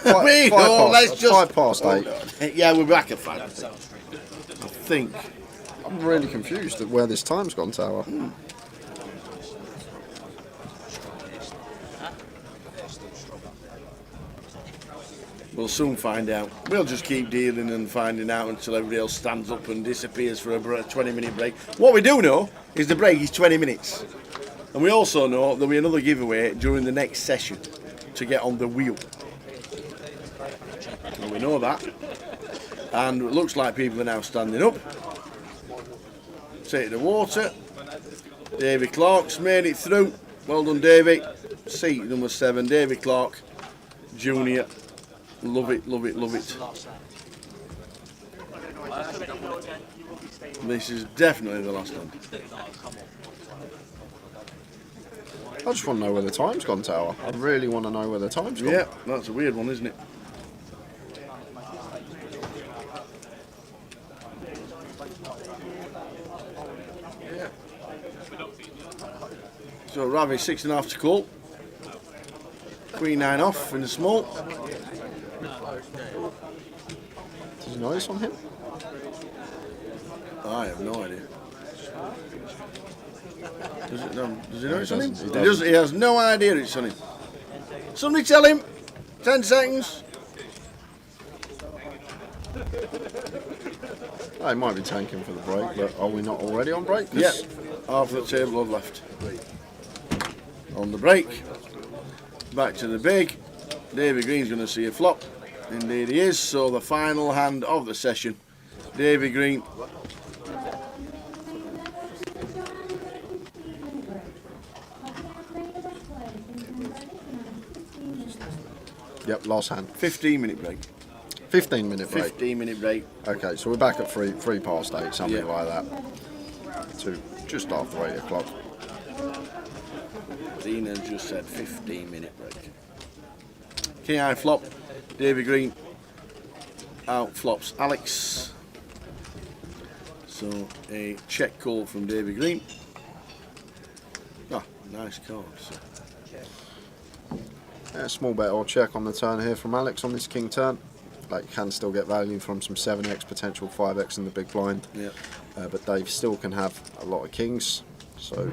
Let's just 8:05. Yeah, we're back at 5. I think. I'm really confused at where this time's gone, Tower. We'll soon find out. We'll just keep dealing and finding out until everybody else stands up and disappears for a 20-minute break. What we do know is the break is 20 minutes. And we also know there'll be another giveaway during the next session to get on the wheel. And we know that. And it looks like people are now standing up. Take the water. Davy Clark's made it through. Well done, Davy. Seat number 7, Davy Clark, Junior. Love it, love it, love it. This is definitely the last one. I just want to know where the time's gone, Tower. I really want to know where the time's gone. Yeah, that's a weird one, isn't it? So Ravi 6.5 to call. Queen 9 off in the small. Did you notice on him? I have no idea. Does he know it's on him? He has no idea it's on him. Somebody tell him. 10 seconds. I might be tanking for the break, but are we not already on break? Yeah, half of the table have left. On the break. Back to the big. Davy Green's going to see a flop. Indeed he is. So the final hand of the session. Davy Green. Yep, last hand. 15-minute break. 15-minute break. 15-minute break. Okay, so we're back at 8:03, something like that. To just after 8 o'clock. Dina just said 15-minute break. King High flop. Davy Green. Out flops Alex. So a check call from Davy Green. Ah, nice card. So. Yeah, small bet or check on the turn here from Alex on this king turn. Like, can still get value from some 7x, potential 5x in the big blind. Yeah. But Dave still can have a lot of kings. So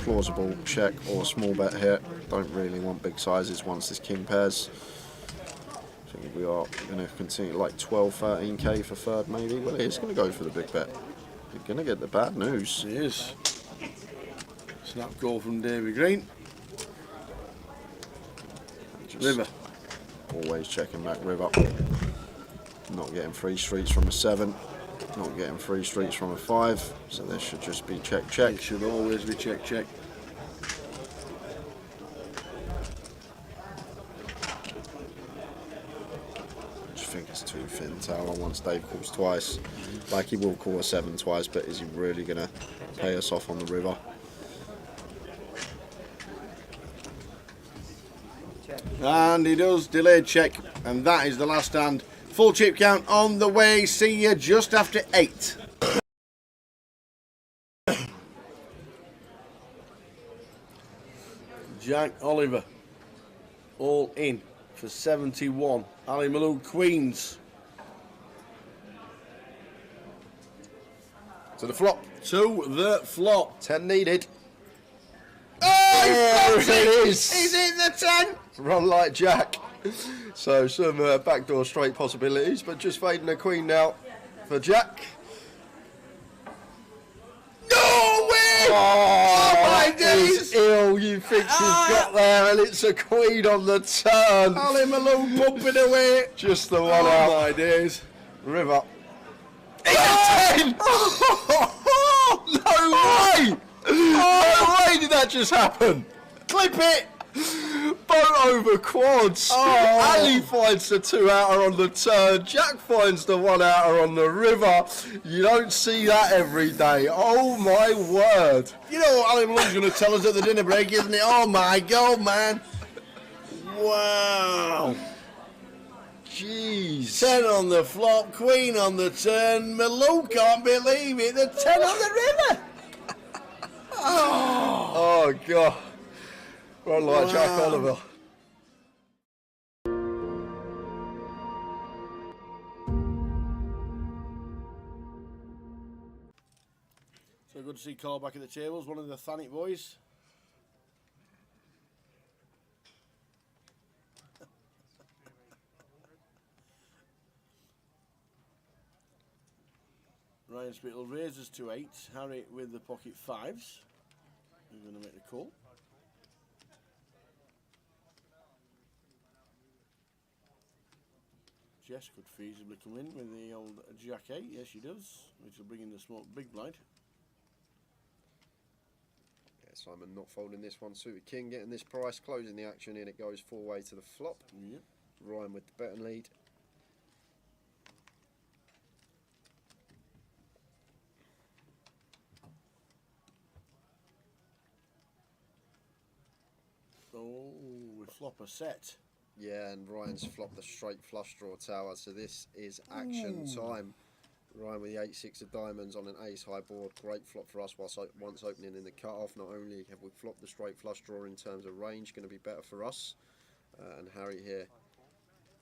plausible check or small bet here. Don't really want big sizes once this king pairs. I think we are going to continue like 12, 13k for third maybe. Well, he's going to go for the big bet. You're going to get the bad news. He is. Snap call from Davy Green. River. Always checking back river. Not getting free streets from a 7. Not getting free streets from a 5. So this should just be check, check. It should always be check, check. I just think it's too thin tower once Dave calls twice. Like, he will call a 7 twice, but is he really going to pay us off on the river? And he does. Delayed check. And that is the last hand. Full chip count on the way. See you just after 8. Jack Oliver. All in for 71. Ali Malou Queens. To the flop. To the flop. 10 needed. Oh, it is. He's in the 10. Run like Jack. So some backdoor straight possibilities, but just fading a queen now for Jack. No way! Oh my days! Ill, you think you've got there, and it's a queen on the turn. Ali Malou pumping away. Just the one Oh out. my days. River. It's a 10! No way! No way did that just happen! Clip it! Boat over quads. Oh. Ali finds the 2-outer on the turn. Jack finds the 1-outer on the river. You don't see that every day. Oh my word. You know what Ali Malou's going to tell us at the dinner break, isn't it? Oh my God, man. Wow. Jeez. 10 on the flop, queen on the turn. Malou can't believe it. The 10 on the river. Oh God. Run like Jack Oliver. So good to see Carl back at the tables, one of the Thanet boys. Ryan Spittle raises to 8. Harry with the pocket 5s. He's going to make the call. Jess could feasibly come in with the old Jack 8. Yes, she does. Which will bring in the small big blind. Yeah, Simon not folding this one. Suited king getting this price, closing the action in. It goes 4-way to the flop. Yep. Ryan with the betting lead. Oh, we flop a set. Yeah, and Ryan's flopped the straight flush draw tower, so this is action time. Ryan with the 8-6 of diamonds on an ace high board. Great flop for us once opening in the cut-off. Not only have we flopped the straight flush draw in terms of range, going to be better for us. And Harry here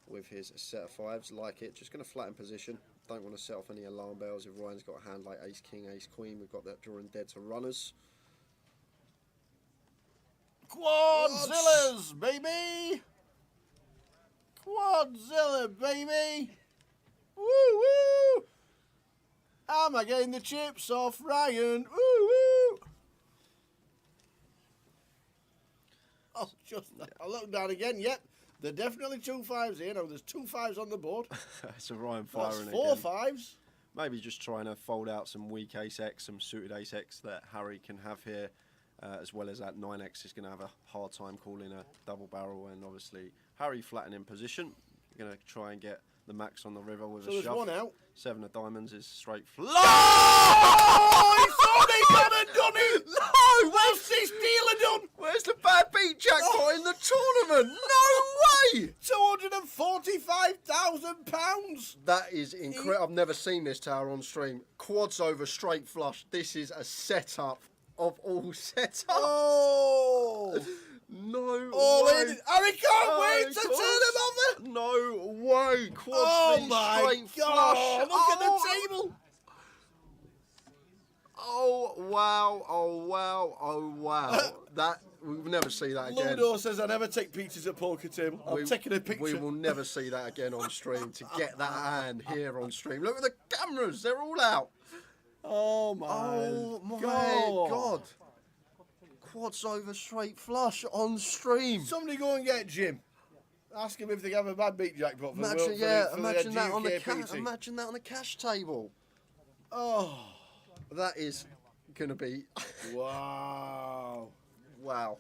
with his set of 5s, like it. Just going to flatten position. Don't want to set off any alarm bells. If Ryan's got a hand like ace king, ace queen, we've got that drawing dead to runners. Quadzillas, baby! Quadzilla, baby! Woo woo! Am I getting the chips off Ryan? Woo woo! Oh, I look down again. Yep, there are definitely 2 5s here. Now there's 2 5s on the board. So Ryan That's firing 4 again. 5s. Maybe just trying to fold out some weak ace X, some suited ace X that Harry can have here. As well as that 9x is going to have a hard time calling a double barrel, and obviously Harry flattening in position. Going to try and get the max on the river with So a there's shove. 1 out. 7 of diamonds is straight flush. Oh, he thought he had it done it. No, what's this dealer done? Where's the bad beat jackpot in the tournament? No way! £245,000. That is incredible. I've never seen this tower on stream. Quads over straight flush. This is a setup of all setups. Oh! No All way. And he can't wait to turn him over. No way. Quad Oh V my straight God! flush. Look at the table. Oh wow! Oh wow! Oh wow! That we'll never see that again. Ludo says I never take pictures at poker table. I'm taking a picture. We will never see that again on stream. To get that hand here on stream. Look at the cameras; they're all out. Oh my God! Quads over straight flush on stream. Somebody go and get Jim. Ask him if they have a bad beat jackpot for Imagine, the imagine that on the GUKPT. imagine that on the cash table. Oh, that is gonna be wow. Wow.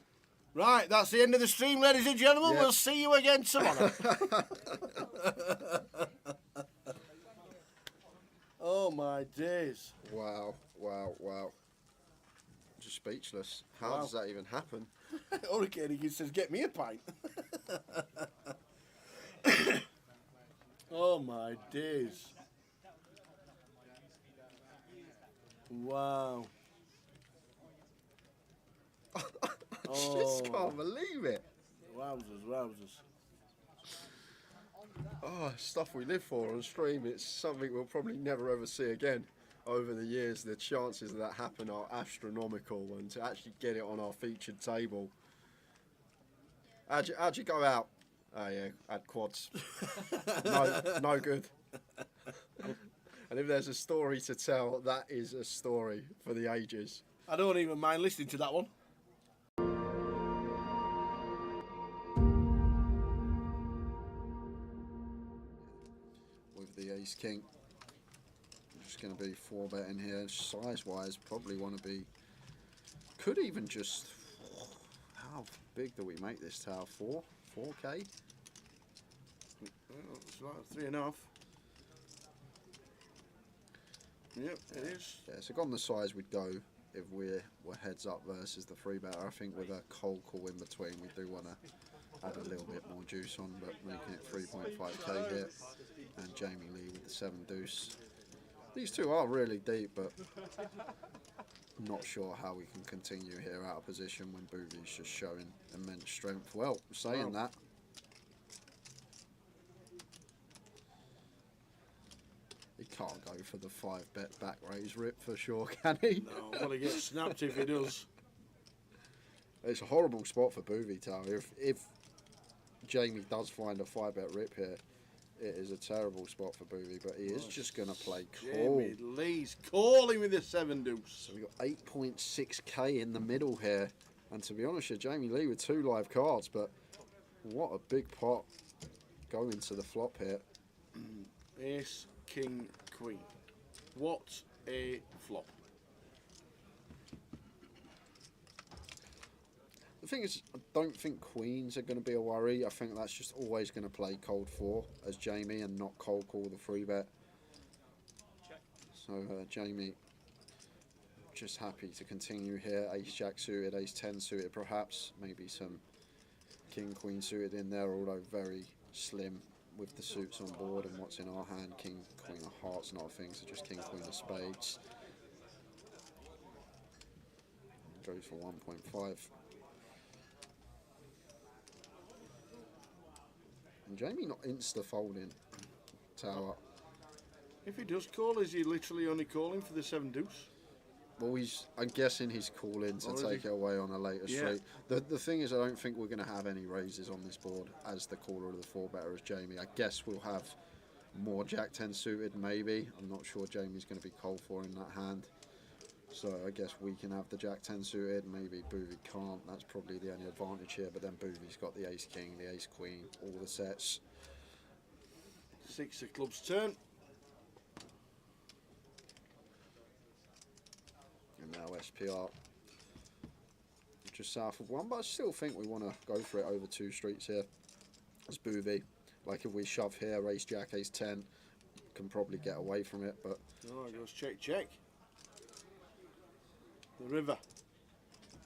Right, that's the end of the stream, ladies and gentlemen. Yep. We'll see you again tomorrow. Oh my days. Wow, wow, wow. Just speechless. How Wow. does that even happen? Hurricane, he says, get me a pint. Oh my days. Wow. I just can't believe it. Wowzers. Oh, stuff we live for on stream. It's something we'll probably never ever see again. Over the years, the chances of that happen are astronomical, and to actually get it on our featured table. How'd you go out? Oh yeah, had quads. No good. And if there's a story to tell, that is a story for the ages. I don't even mind listening to that one. With the ace king. Just going to be 4-betting here. Size wise, probably want to be. Could even just. How big do we make this tower? 4K? It's about 3.5. Yep, it is. Yeah, so on the size we'd go if we're heads up versus the 3-better. I think with a cold call in between, we do want to add a little bit more juice on, but making it 3.5k here. And Jamie Lee with the 7 deuce. These two are really deep, but not sure how we can continue here out of position when Boovy's just showing immense strength. Well, saying that, he can't go for the 5-bet back raise rip for sure, can he? No, well, he gets snapped if he does. It's a horrible spot for Boovy Tower. If Jamie does find a 5-bet rip here, it is a terrible spot for Boovy, but he is just going to play call. Jamie Lee's calling with the 7 deuce. So we've got 8.6k in the middle here. And to be honest, Jamie Lee with 2 live cards, but what a big pot going to the flop here. Ace, King, Queen. What a flop. The thing is, I don't think queens are going to be a worry. I think that's just always going to play cold 4 as Jamie and not cold call the 3-bet. So Jamie just happy to continue here. Ace Jack suited, Ace 10 suited perhaps. Maybe some King Queen suited in there, although very slim with the suits on board and what's in our hand. King Queen of Hearts not a thing, so just King Queen of Spades. Goes for 1.5. And Jamie not insta-folding tower. If he does call, is he literally only calling for the 7 deuce? Well, I'm guessing he's calling to take it away on a later street. The thing is, I don't think we're going to have any raises on this board as the caller of the 4-better as Jamie. I guess we'll have more Jack 10 suited, maybe. I'm not sure Jamie's going to be cold for in that hand. So I guess we can have the Jack 10 suited, maybe Boovy can't. That's probably the only advantage here, but then Boovy's got the Ace King, the Ace Queen, all the sets. 6 of clubs turn. And now SPR just south of 1, but I still think we want to go for it over 2 streets here as Boovy. Like if we shove here, Ace Jack, Ace 10, can probably get away from it, but... Oh, it goes check. The river.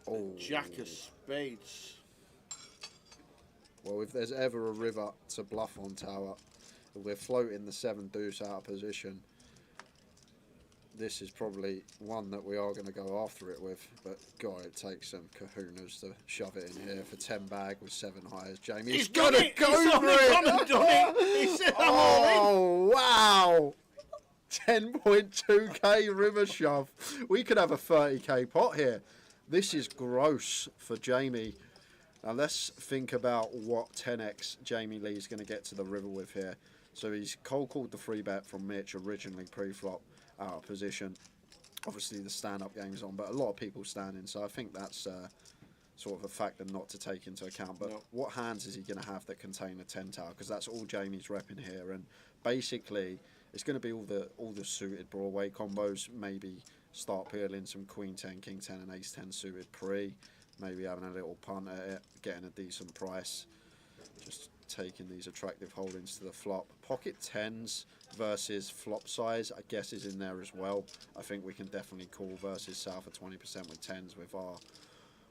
Oh. The Jack of Spades. Well, if there's ever a river to bluff on tower, if we're floating the 7 deuce out of position, this is probably one that we are going to go after it with, but God, it takes some kahunas to shove it in here for 10 bag with 7 highs. Jamie, he's got to go for it! He said, I'm all in. Oh, wow! 10.2k river shove. We could have a 30k pot here. This is gross for Jamie. Now let's think about what 10x Jamie Lee's going to get to the river with here. So he's cold called the free bet from Mitch originally pre-flop out of position. Obviously the stand-up game's on, but a lot of people standing, so I think that's sort of a factor not to take into account. But what hands is he going to have that contain a 10 tower? Because that's all Jamie's repping here, and basically it's going to be all the suited Broadway combos. Maybe start peeling some Queen 10, King 10, and Ace 10 suited pre. Maybe having a little punt at it, getting a decent price. Just taking these attractive holdings to the flop. Pocket 10s versus flop size, I guess, is in there as well. I think we can definitely call versus south of 20% with 10s with our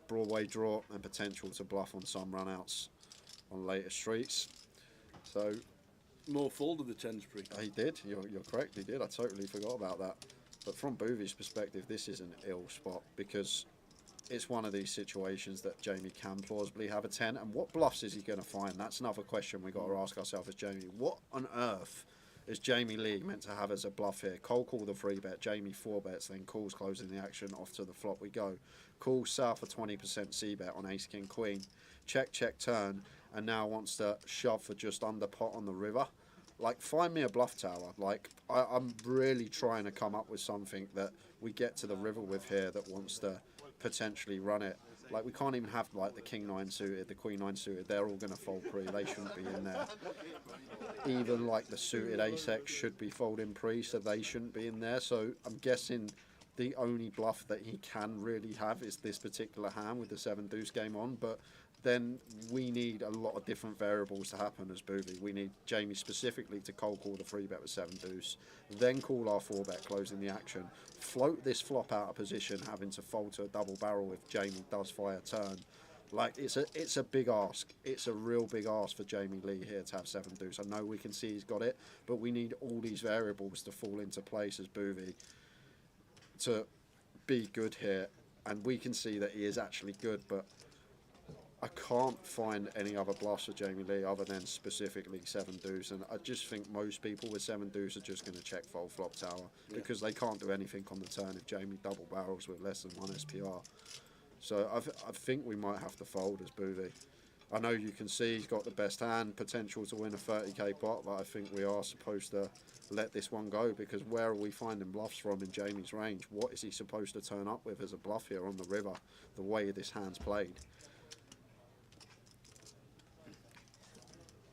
Broadway draw and potential to bluff on some runouts on later streets. So More folded the 10s pre. He did, you're correct, he did. I totally forgot about that. But from Boovy's perspective, this is an ill spot because it's one of these situations that Jamie can plausibly have a 10, and what bluffs is he going to find? That's another question we got to ask ourselves as Jamie. What on earth is Jamie Lee meant to have as a bluff here? Cold call the free bet, Jamie 4 bets, then calls closing the action, off to the flop we go. Calls south of 20% C bet on ace king queen, check turn, and now wants to shove for just under pot on the river. Like, find me a bluff tower. Like, I'm really trying to come up with something that we get to the river with here that wants to potentially run it. Like, we can't even have like the king 9 suited, the queen 9 suited. They're all going to fold pre. They shouldn't be in there. Even like the suited ace x should be folding pre, so they shouldn't be in there. So I'm guessing the only bluff that he can really have is this particular hand with the 7 deuce game on. But then we need a lot of different variables to happen as Boovy. We need Jamie specifically to cold call the free bet with 7 deuce, then call our 4 bet closing the action, float this flop out of position, having to fold to a double barrel if Jamie does fire turn. Like, it's a big ask. It's a real big ask for Jamie Lee here to have 7 deuce. I know we can see he's got it, but we need all these variables to fall into place as Boovy to be good here, and we can see that he is actually good, but I can't find any other bluffs for Jamie Lee other than specifically 7 deuce, and I just think most people with 7 deuce are just going to check fold flop tower because they can't do anything on the turn if Jamie double barrels with less than 1 SPR. So I think we might have to fold as Boovy. I know you can see he's got the best hand, potential to win a 30k pot, but I think we are supposed to let this one go because where are we finding bluffs from in Jamie's range? What is he supposed to turn up with as a bluff here on the river, the way this hand's played?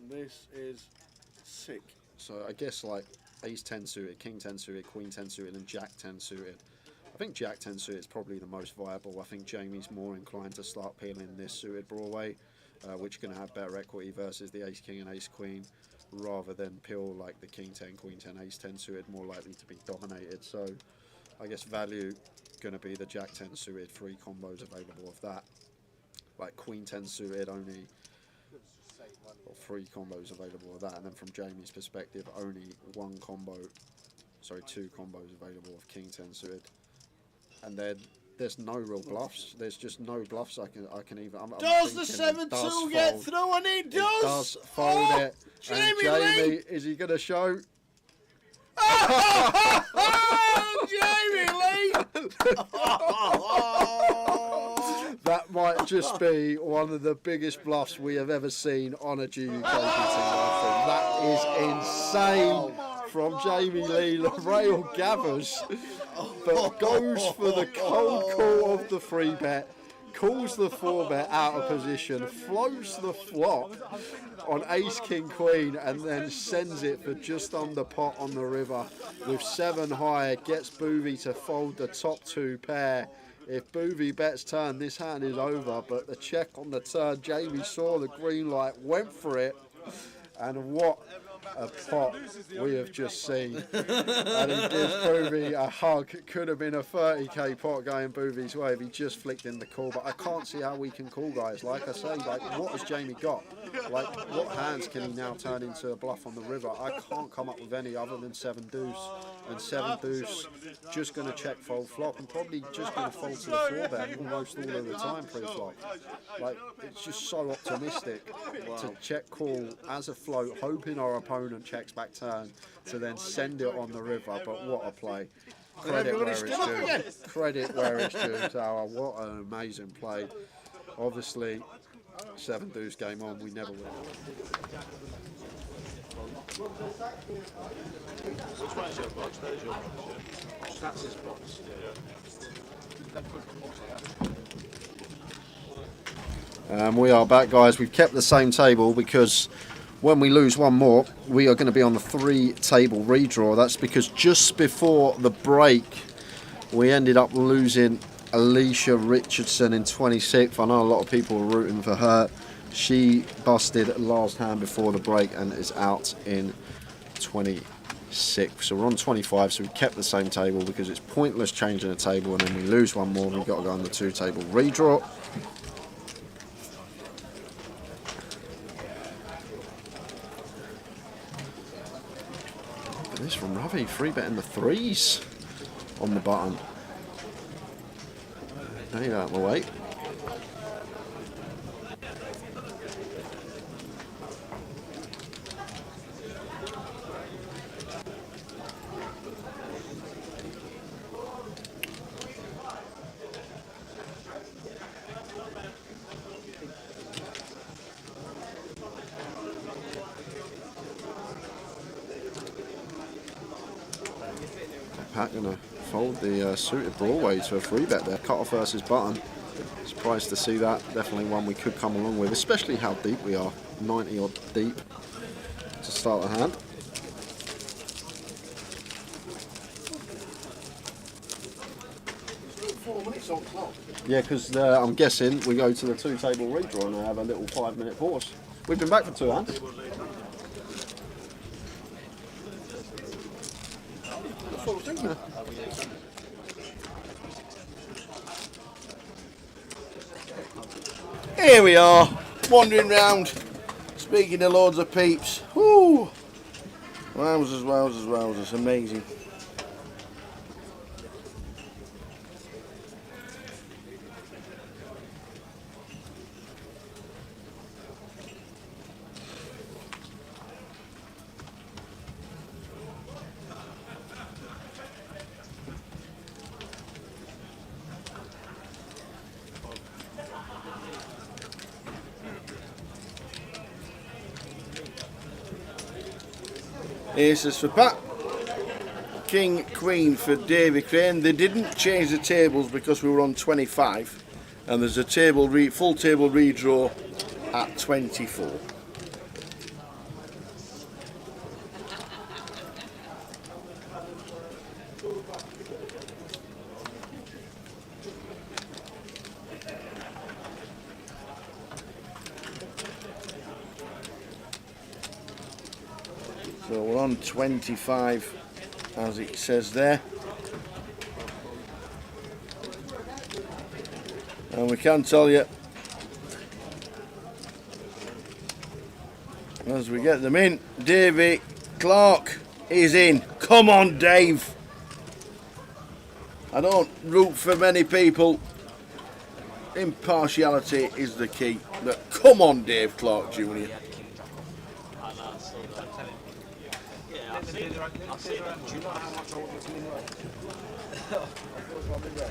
This is sick. So I guess like ace 10 suited, king 10 suited, queen 10 suited, and jack 10 suited. I think jack 10 suited is probably the most viable. I think Jamie's more inclined to start peeling this suited Broadway, which is going to have better equity versus the ace king and ace queen, rather than peel like the king 10, queen 10, ace 10 suited, more likely to be dominated. So I guess value going to be the jack 10 suited, 3 combos available of that. Like queen 10 suited only, or 3 combos available of that, and then from Jamie's perspective only 2 combos available of king 10 suited, and then there's no real bluffs. There's just no bluffs I can even. Does the 7-2 get through? And it does. It does fold it. Jamie and Jamie, Lee. is he going to show? Jamie Lee. That might just be one of the biggest bluffs we have ever seen on a GUKPT. That is insane from Jamie Lee. The rail gathers, but goes for the cold call of the free bet, calls the 4 bet out of position, floats the flop on ace king queen, and then sends it for just under pot on the river with 7 high. Gets Boovy to fold the top 2 pair. If Boovy bets turn, this hand is over, but the check on the turn, Jamie saw the green light, went for it, and what a pot we have just seen. And he gives Boovie a hug. Could have been a 30k pot going Boovie's way if he just flicked in the call. But I can't see how we can call, guys. Like I say, like, what has Jamie got? Like, what hands can he now turn into a bluff on the river? I can't come up with any other than 7 deuce. And 7 deuce just going to check fold flop and probably just going to fold to the 4 bet almost all of the time pre-flop. Like, it's just so optimistic to check call as a float, hoping our opponent checks back turn to then send it on the river. But what a play. Credit where it's due. Credit where it's due, Tower. What an amazing play. Obviously, 7 deuce game on, we never win. Where's your box? There's your box. That's his box. We are back, guys. We've kept the same table because when we lose one more, we are going to be on the 3 table redraw. That's because just before the break, we ended up losing Alicia Richardson in 26th. I know a lot of people were rooting for her. She busted last hand before the break and is out in 26th. So we're on 25, so we kept the same table because it's pointless changing a table and then we lose one more and we've got to go on the 2 table redraw. Look at this from Ravi, 3-betting the 3s on the button. Get out of the way. Pat gonna fold the suited Broadway to a 3-bet there. Cut off versus button. Surprised to see that. Definitely one we could come along with, especially how deep we are. 90 odd deep to start the hand. Yeah, because I'm guessing we go to the 2 table redraw and I have a little 5-minute pause. We've been back for 2 hands. Here we are, wandering round, speaking to loads of peeps. Whoo! Wowzers, wowzers, wowzers, amazing. Aces for Pat, King, Queen for Davy Crane. They didn't change the tables because we were on 25 and there's a table full table redraw at 24. So we're on 25 as it says there, and we can tell you as we get them in, Davy Clark is in. Come on, Dave. I don't root for many people, impartiality is the key, but come on, Dave Clark Jr. Do you know how much I want it to win?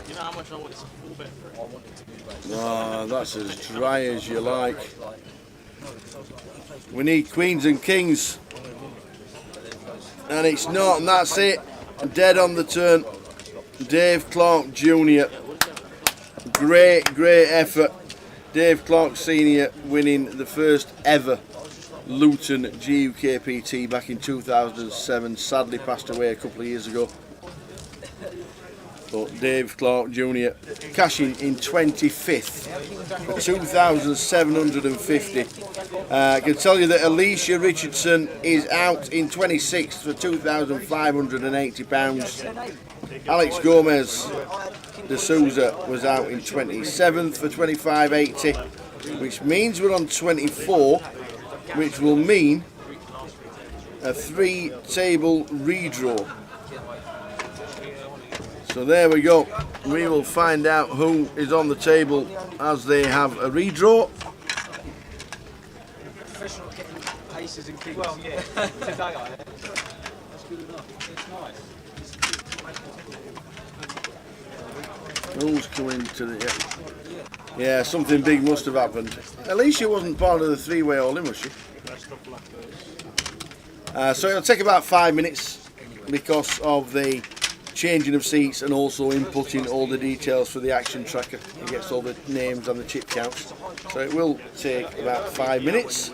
You know how much I want it to full bet for it? I want it to be Ah, that's as dry as you like. We need queens and kings. And it's not, and that's it. Dead on the turn. Dave Clark Jr. Great, great effort. Dave Clark Sr. winning the first ever Luton GUKPT back in 2007. Sadly passed away a couple of years ago. But Dave Clark Jr. cashing in 25th for 2,750. I can tell you that Alicia Richardson is out in 26th for £2,580. Alex Gomez de Souza was out in 27th for 25.80, which means we're on 24, which will mean a 3-table redraw. So there we go. We will find out who is on the table as they have a redraw. Professional getting aces and kings. Well, yeah. Today I am. That's good enough. It's nice. Who's coming to the... Yeah, something big must have happened. Alicia wasn't part of the three-way all-in, was she? So it'll take about 5 minutes because of the changing of seats and also inputting all the details for the action tracker. It gets all the names and the chip counts. So it will take about 5 minutes.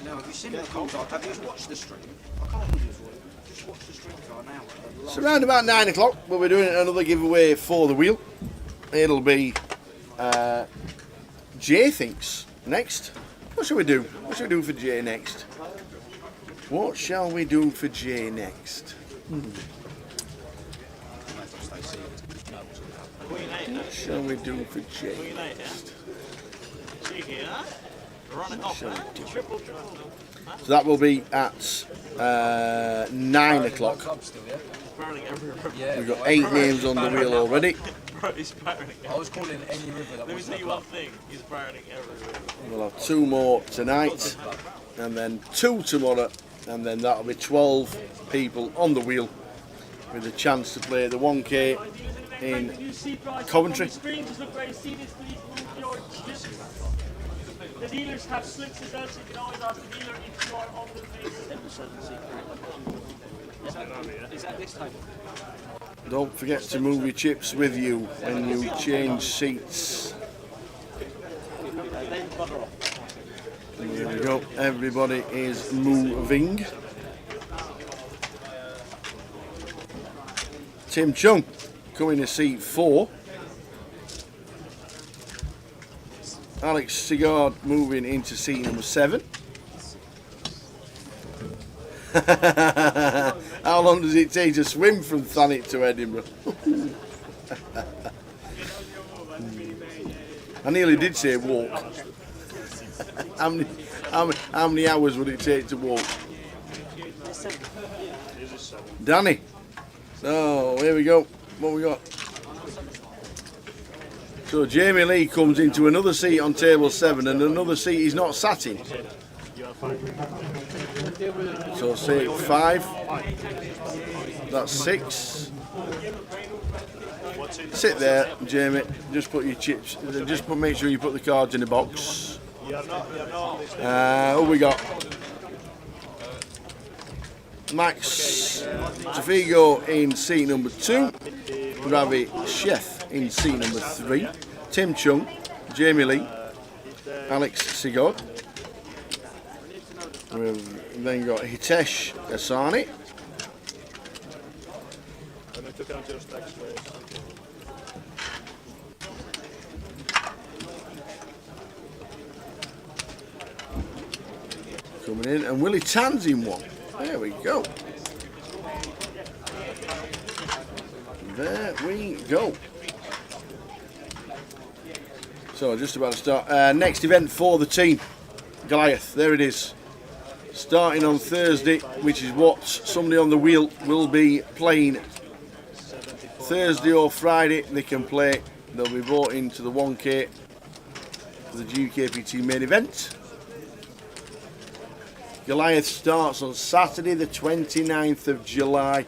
Now, have you seen the cold? Have you watched the stream? I can't believe it. Just watch the stream for an hour. So around about 9 o'clock we'll be doing another giveaway for the wheel. It'll be Jay thinks next. What shall we do? What shall we do for Jay next? What shall we do for Jay next? What shall we do for Jay next? So that will be at 9 o'clock. We've got 8 names on the wheel already. He's burning. I was calling any river that was. Let me see one thing. He's burning every river. We'll have 2 more tonight, and then 2 tomorrow, and then that'll be 12 people on the wheel with a chance to play the 1K in Coventry. The dealers have slips as well, so you can always ask the dealer if you are on the face. Is that this time? Don't forget to move your chips with you when you change seats. There we go, everybody is moving. Tim Chung coming to seat 4. Alex Sigard moving into seat number 7. How long does it take to swim from Thanet to Edinburgh? I nearly did say walk. How many hours would it take to walk? Danny. So here we go. What we got? So Jamie Lee comes into another seat on table 7 and another seat he's not sat in. So say 5. That's 6. Sit there, Jamie. Just put your chips. Make sure you put the cards in the box. Who we got? Max Tafigo in seat number 2. Ravi Chef in seat number 3. Tim Chung, Jamie Lee, Alex Sigurd. We've then got Hitesh Asani. Coming in, and Willie Tan's in one. There we go. There we go. So just about to start. Next event for the team, Goliath. There it is. Starting on Thursday, which is what somebody on the wheel will be playing. Thursday or Friday they can play. They'll be brought into the 1K for the GUKPT main event. Goliath starts on Saturday the 29th of July.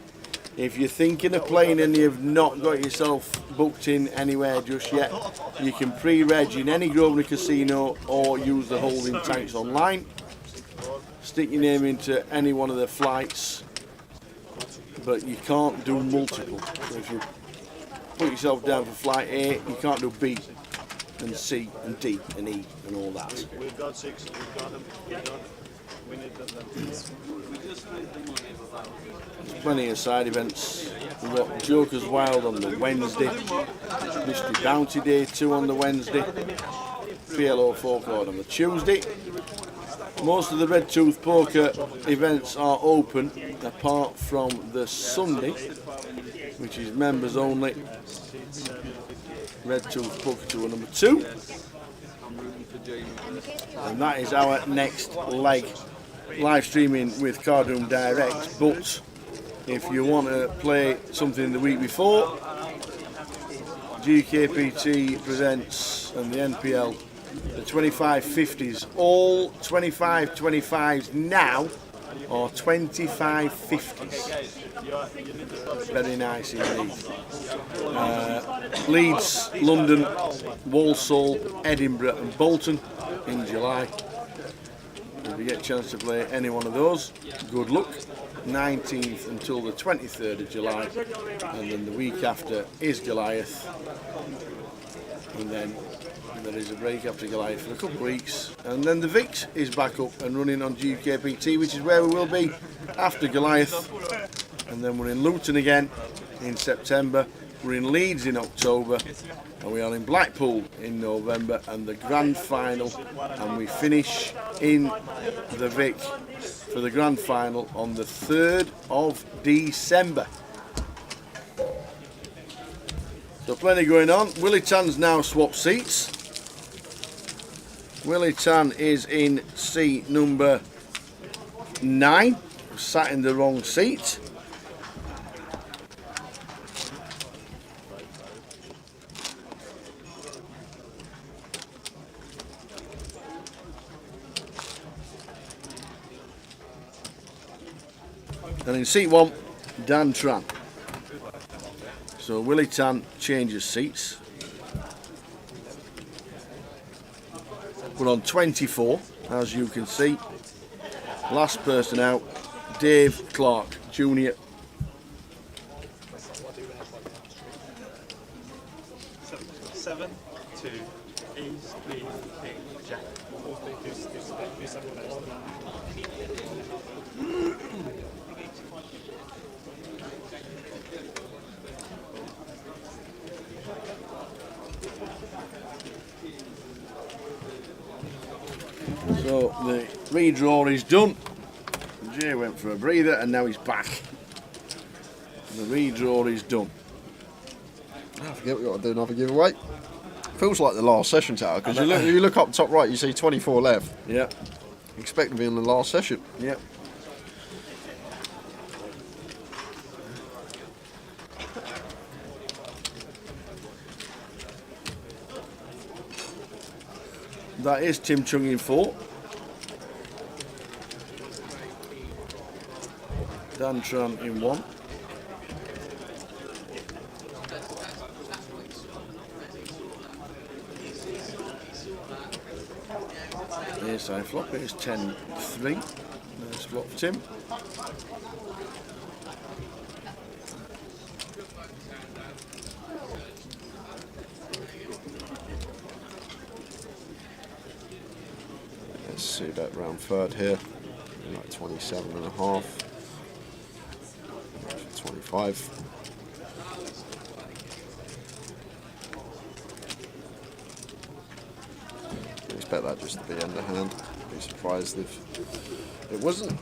If you're thinking of playing and you've not got yourself booked in anywhere just yet, you can pre-reg in any Grosvenor casino or use the holding tanks online. Stick your name into any one of the flights, but you can't do multiple. So if you put yourself down for flight A, you can't do B and C and D and E and all that. We've got 6. We've got them. There's plenty of side events. We've got Joker's Wild on the Wednesday, Mystery Bounty Day 2 on the Wednesday, PLO Forecourt on the Tuesday. Most of the Red Tooth Poker events are open apart from the Sunday, which is members only. Red Tooth Poker Tour number 2. And that is our next leg, live streaming with Cardroom Direct. But if you want to play something the week before, GUKPT presents and the NPL the 2550s, all 2525s now are 2550s. Very nice indeed. Leeds, London, Walsall, Edinburgh and Bolton in July. If you get a chance to play any one of those, good luck. 19th until the 23rd of July, and then the week after is Goliath, and then there is a break after Goliath for a couple of weeks, and then the VIX is back up and running on GUKPT, which is where we will be after Goliath, and then we're in Luton again in September, we're in Leeds in October, and we are in Blackpool in November, and the grand final, and we finish in the VIC for the grand final on the 3rd of December. So plenty going on. Willie Tan's now swapped seats. Willie Tan is in seat number 9, sat in the wrong seat. And in seat 1, Dan Tran. So Willie Tan changes seats. We're on 24, as you can see. Last person out, Dave Clark Jr. Seven, 2, Ace, Queen, King, Jack. So the redraw is done. Jay went for a breather and now he's back. The redraw is done. I forget we've got to do another giveaway. Feels like the last session, Tower, because you look up top right, you see 24 left. Yeah. Expect to be in the last session. Yep. That is Tim Chung in 4. Dan Tran in 1. Here's I flop, here's 10-3. Nice flop for Tim. Let's see that round third here. Like 27.5. 25. I expect that just to be underhand. Be surprised if it wasn't.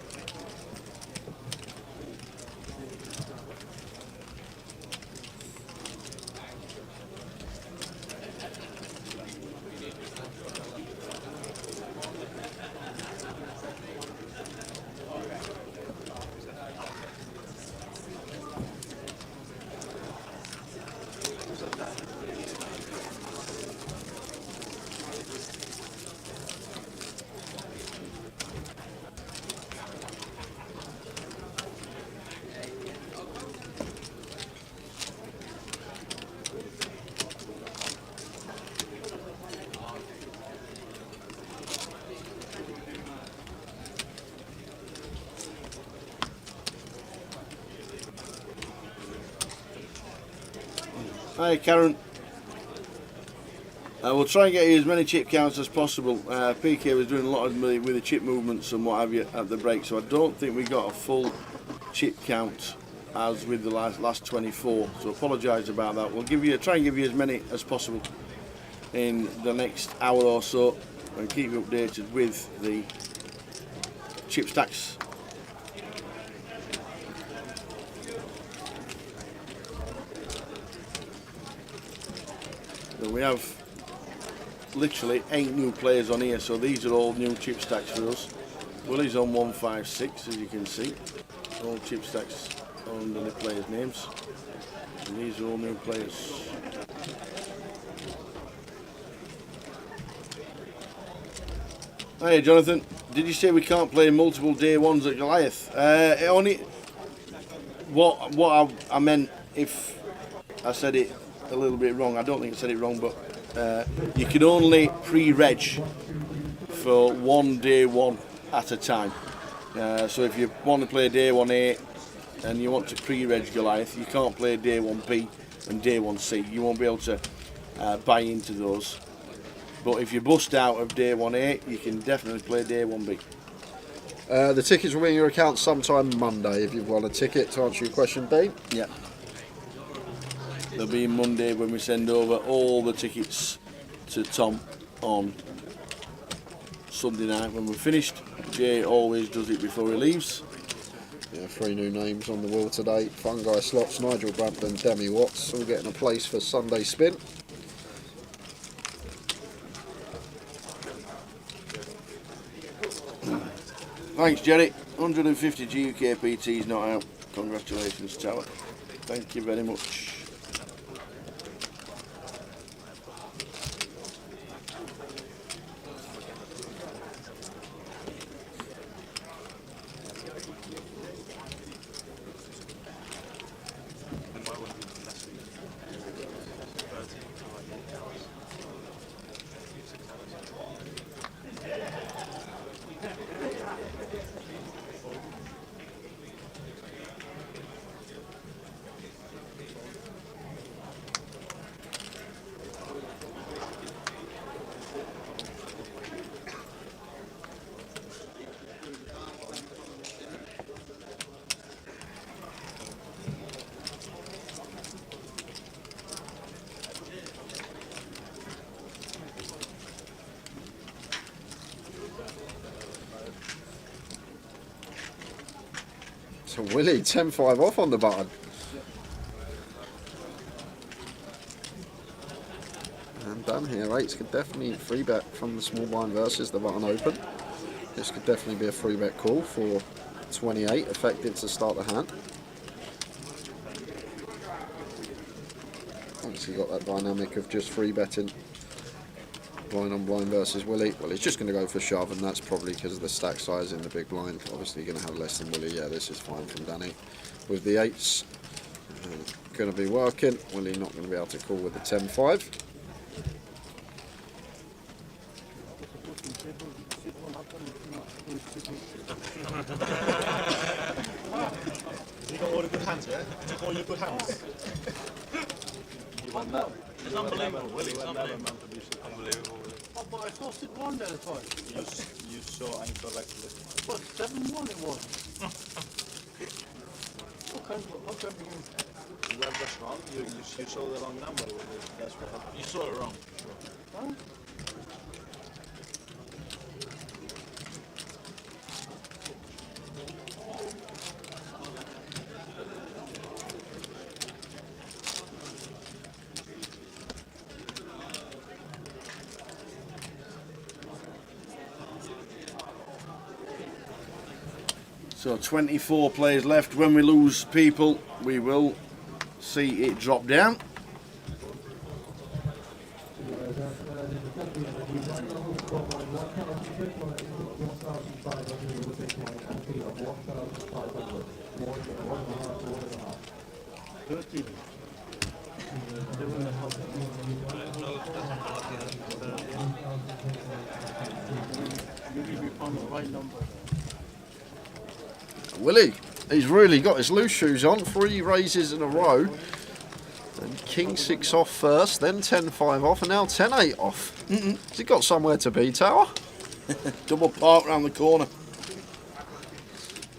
Hi Karen. We'll try and get you as many chip counts as possible. PK was doing a lot of with the chip movements and what have you at the break, so I don't think we got a full chip count as with the last 24. So apologise about that. We'll try and give you as many as possible in the next hour or so, and keep you updated with the chip stacks. So we have literally 8 new players on here, so these are all new chip stacks for us. Willie's on 156, as you can see. All chip stacks under the players' names. And these are all new players. Hey Jonathan, did you say we can't play multiple day ones at Goliath? What I meant, if I said it a little bit wrong, I don't think I said it wrong, but you can only pre-reg for one day one at a time. So if you want to play day 1A and you want to pre-reg Goliath, you can't play day 1B and day 1C. You won't be able to buy into those. But if you bust out of day 1A, you can definitely play day 1B. The tickets will be in your account sometime Monday if you've won a ticket, to answer your question, Dean. Yeah. They'll be Monday when we send over all the tickets to Tom on Sunday night when we're finished. Jay always does it before he leaves. Yeah, 3 new names on the wall today. Fungi Slops, Nigel Brampton, Demi Watts, all getting a place for Sunday spin. Thanks, Jerry. 150 GUKPT's not out. Congratulations, Tower. Thank you very much. So Willie, 10-5 off on the button. And done here. 8s could definitely free bet from the small blind versus the button open. This could definitely be a free bet call for 28, effective to start the hand. Obviously got that dynamic of just free betting blind on blind versus Willie. Well, he's just going to go for shove, and that's probably because of the stack size in the big blind. Obviously you're going to have less than Willie. Yeah, this is fine from Danny. With the 8s, going to be working. Willie not going to be able to call with the 10-5. You got all the good hands, yeah? You took all your good hands. It's unbelievable, Willie. It's unbelievable. Oh, but I thought it won that time. You saw and correctly. But 7-1 it was. How come You read this wrong. You saw the wrong number. That's what happened. You saw it wrong. Huh? So 24 players left. When we lose people, we will see it drop down. Willie, he's really got his loose shoes on. 3 raises in a row. And King 6 off first, then 10-5 off, and now 10-8 off. Has he got somewhere to be, Tower? Double park round the corner.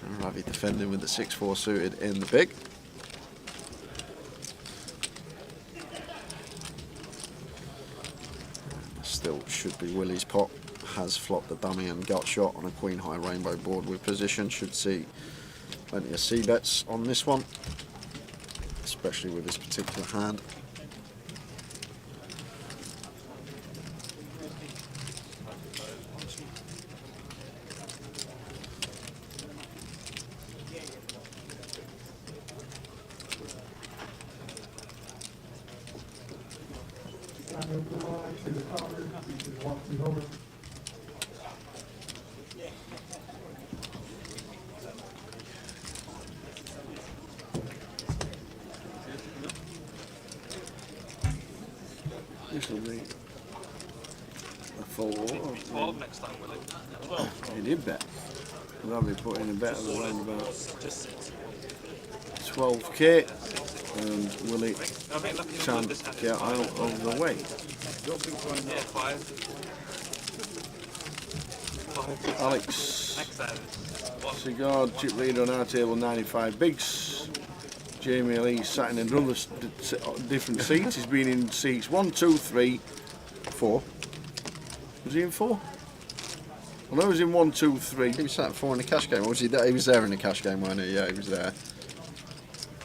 And Ravi defending with the 6-4 suited in the big. Still should be Willie's pot. Has flopped the dummy and gut shot on a queen high rainbow board with position. Should see plenty of C bets on this one, especially with this particular hand. This will be a full water. 12 next time, will it? He did bet. I'll be putting a bet of around about 12k, and will it can't get out of the way? Yeah, 5. Alex Cigar, chip leader on our table, 95 bigs. Jamie Lee sat in another different seats. He's been in seats 1, 2, 3, 4. Was he in 4? Well, I was in 1, 2, 3. He was sat 4 in the cash game. Or was he there? He was there in the cash game, wasn't he? Yeah, he was there.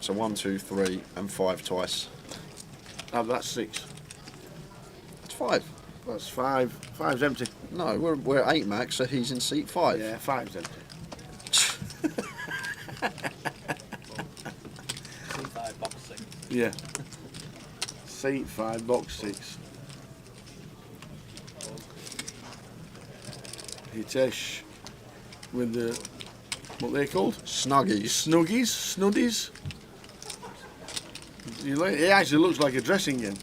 So 1, 2, 3, and 5 twice. Oh, that's 6. It's 5. That's 5. 5's empty. No, we're at 8 max, so he's in seat 5. Yeah, 5's empty. C5 box 6. Yeah. Seat 5, box 6. Hitesh with the, what they called? Snuggies. Snuddies? It actually looks like a dressing gown.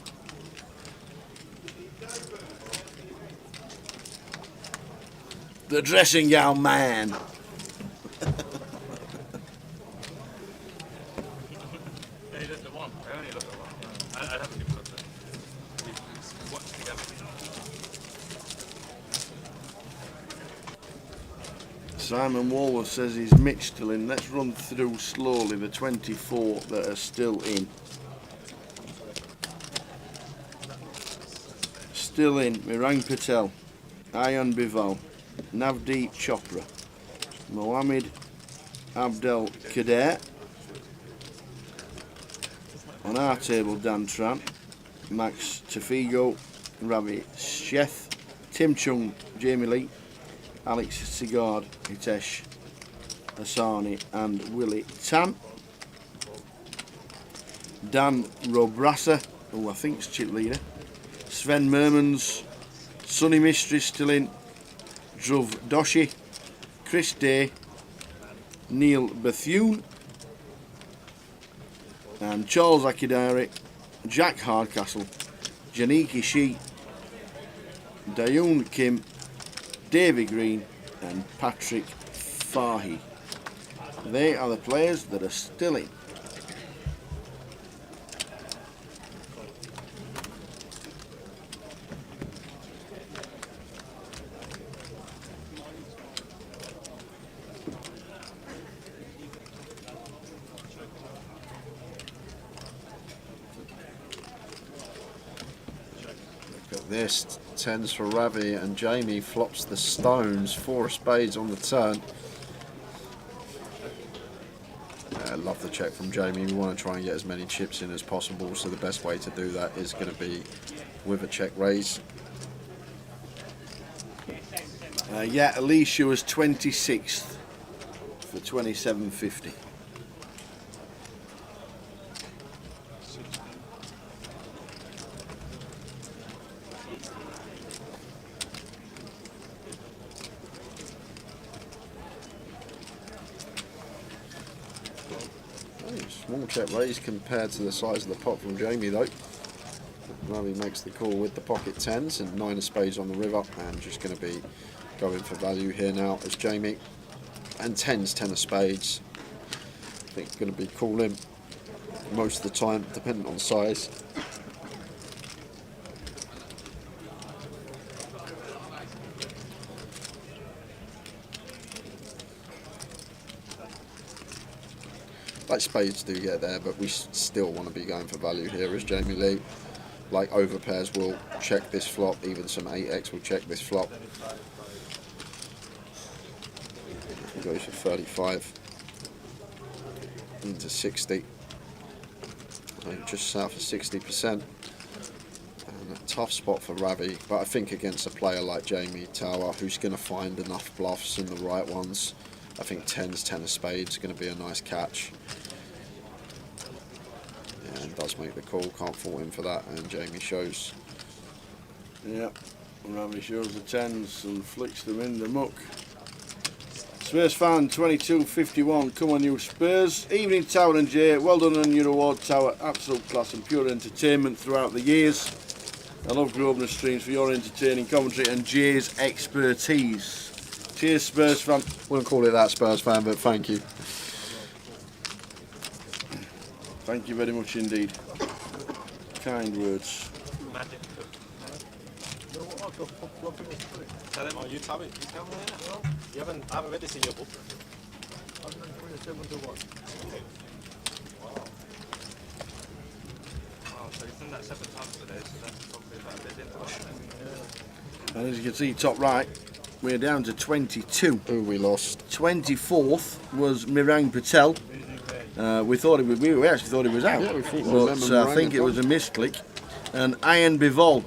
The dressing gown man. Yeah, he looked at one. I only looked at one. I haven't even looked at it. He's watched together. Simon Walworth says he's Mitch still in. Let's run through slowly the 24 that are still in. Still in, Mirang Patel, Ayan Bival, Navdeep Chopra, Mohammed Abdel Kader. On our table, Dan Tran, Max Tafigo, Ravi Sheth, Tim Chung, Jamie Lee, Alex Sigard, Hitesh Asani and Willie Tan. Dan Robrassa, who I think is chip leader. Sven Mermans, Sunny Mystery still in. Druv Doshi, Chris Day, Neil Bethune and Charles Akidari, Jack Hardcastle, Janiki Shi, Dayun Kim, Davy Green and Patrick Fahy. They are the players that are still in. Look at this. 10s for Ravi and Jamie flops the stones. 4 of spades on the turn. I love the check from Jamie. We want to try and get as many chips in as possible, so the best way to do that is going to be with a check raise. Yeah, Alicia was 26th for 27.50. Small check raise compared to the size of the pot from Jamie though. Ravi makes the call with the pocket 10s and 9 of spades on the river, and just going to be going for value here now as Jamie. And 10s, 10 of spades. I think going to be calling most of the time, depending on size. Like spades do get there, but we still want to be going for value here as Jamie Lee. Like overpairs will check this flop, even some 8x will check this flop. He goes for 35 into 60. Just south of 60%. And a tough spot for Ravi, but I think against a player like Jamie Tower, who's going to find enough bluffs and the right ones, I think 10's 10 of spades is going to be a nice catch. Yeah, and does make the call, can't fault him for that, and Jamie shows. Yep, Ravi shows the 10s and flicks them in the muck. Spurs fan 2251, come on you Spurs. Evening Tower and Jay, well done on your award Tower, absolute class and pure entertainment throughout the years. I love Grosvenor streams for your entertaining commentary and Jay's expertise. Cheers Spurs fan. Wouldn't call it that Spurs fan, but thank you. Thank you very much indeed. Kind words. Magic. Tell them, oh, you tell me. You tell me now. I haven't read this in your book. 127 to 1. Wow, so you've done that 7 times today, so that's probably about a bit into. And as you can see, top right, we're down to 22. Who we lost? 24th was Mirang Patel. We thought we actually thought he was out, Yeah, we thought but I think it was a misclick. And Ian Bivol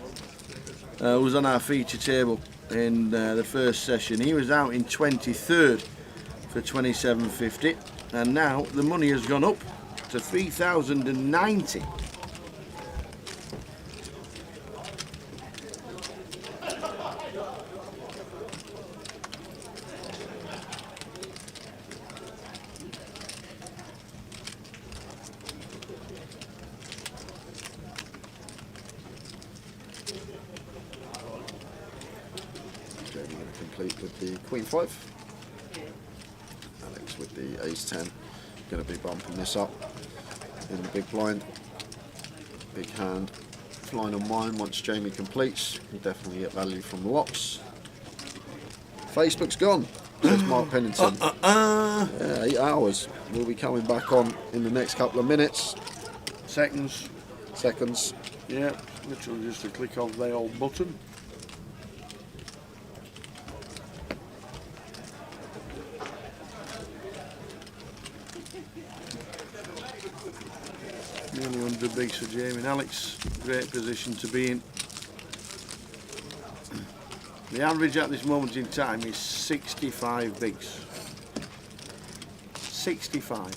was on our feature table in the first session. He was out in 23rd for 27.50, and now the money has gone up to 3,090. With the Queen 5. Alex with the Ace 10. Going to be bumping this up in the big blind. Big hand flying on mine once Jamie completes. You'll definitely get value from the lots. Facebook's gone, says Mark Pennington. Yeah, 8 hours. We'll be coming back on in the next couple of minutes. Seconds. Yeah, literally just a click of the old button. Nearly 100 bigs for Jamie and Alex. Great position to be in. The average at this moment in time is 65 bigs. 65.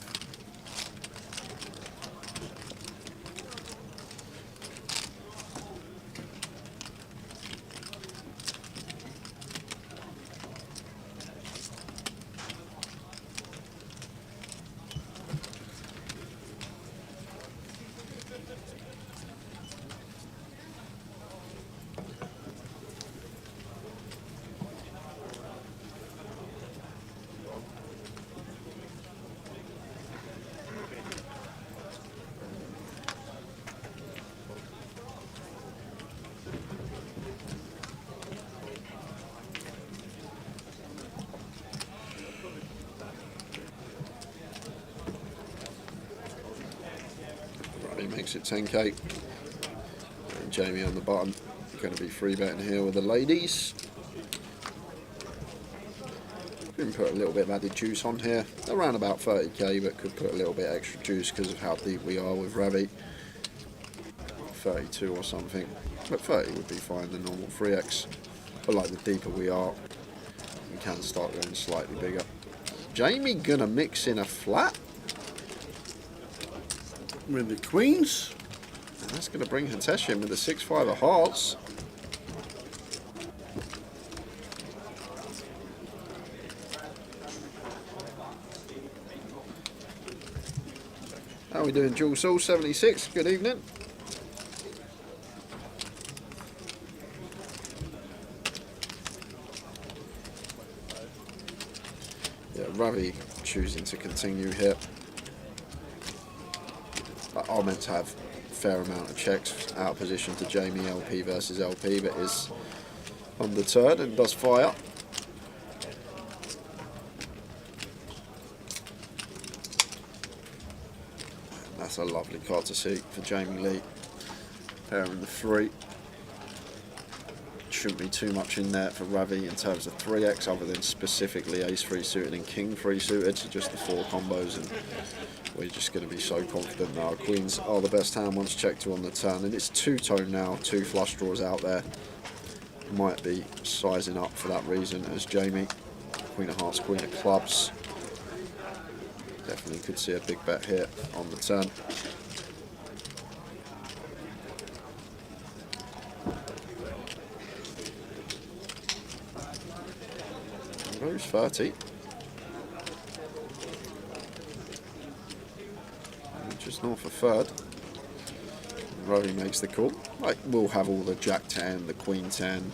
Makes it 10k. And Jamie on the bottom. Going to be free betting here with the ladies. Can put a little bit of added juice on here. Around about 30k, but could put a little bit extra juice because of how deep we are with Ravi. 32 or something. But 30 would be fine, the normal 3x. But like the deeper we are, we can start going slightly bigger. Jamie gonna mix in a flat with the queens. And that's going to bring Hitesh in with the 6-5 of hearts. How are we doing, Jules Soul 76? Good evening. Yeah, Ravi choosing to continue here. are meant to have a fair amount of checks. Out of position to Jamie, LP versus LP, but is undeterred and does fire. That's a lovely card to see for Jamie Lee. Pairing the 3. Shouldn't be too much in there for Ravi in terms of 3x, other than specifically ace-3 suited and king-3 suited, so just the 4 combos, and we're just going to be so confident now. Queens are the best hand once checked to on the turn, and it's 2-tone now, 2 flush draws out there. Might be sizing up for that reason as Jamie. Queen of Hearts, Queen of Clubs. Definitely could see a big bet here on the turn. Goes 30. And just north of third. Rory makes the call. Like, we'll have all the Jack 10, the Queen 10,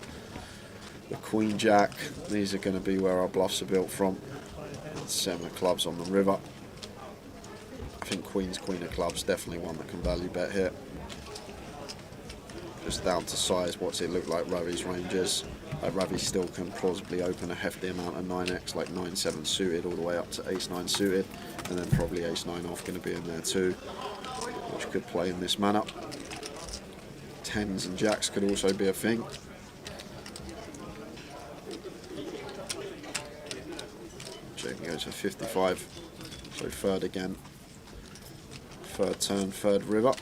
the Queen Jack. These are going to be where our bluffs are built from. 7 of clubs on the river. I think Queen's Queen of Clubs definitely one that can value bet here. Just down to size, what's it look like Ravi's ranges. Ravi still can plausibly open a hefty amount of 9x, like 9-7 suited all the way up to ace-9 suited, and then probably ace-9 off going to be in there too, which could play in this manner. 10s and jacks could also be a thing. Jack goes for 55, so third again. Third turn, third river,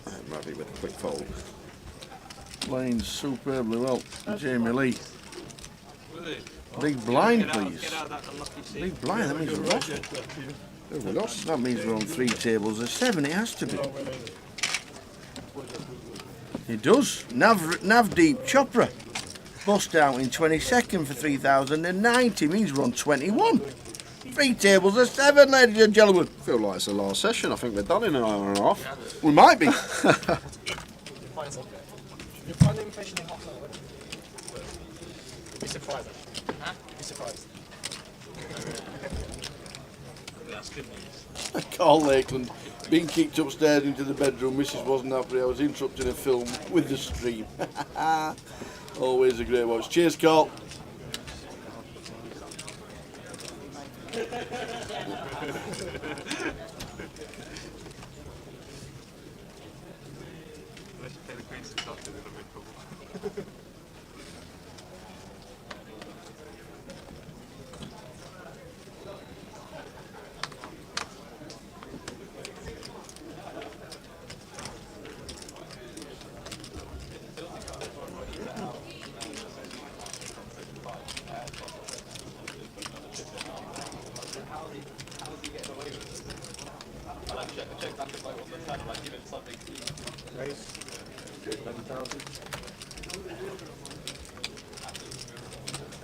and Ravi with a quick fold. Playing superbly well, Jamie Lee. Big blind, please. Big blind, that means we're lost. We're lost. That means we're on 3 tables of 7, it has to be. It does. Nav deep chopper. Bust out in 22nd for 3,090, means we're on 21. 3 tables of 7, ladies and gentlemen. I feel like it's the last session. I think we're done in an hour and a half. We might be. You'll find the information in hot water. You'll be surprised. Huh? You'll be surprised. That's good news. Carl Lakeland being kicked upstairs into the bedroom. Mrs. wasn't happy. I was interrupting a film with the stream. Always a great watch. Cheers, Carl.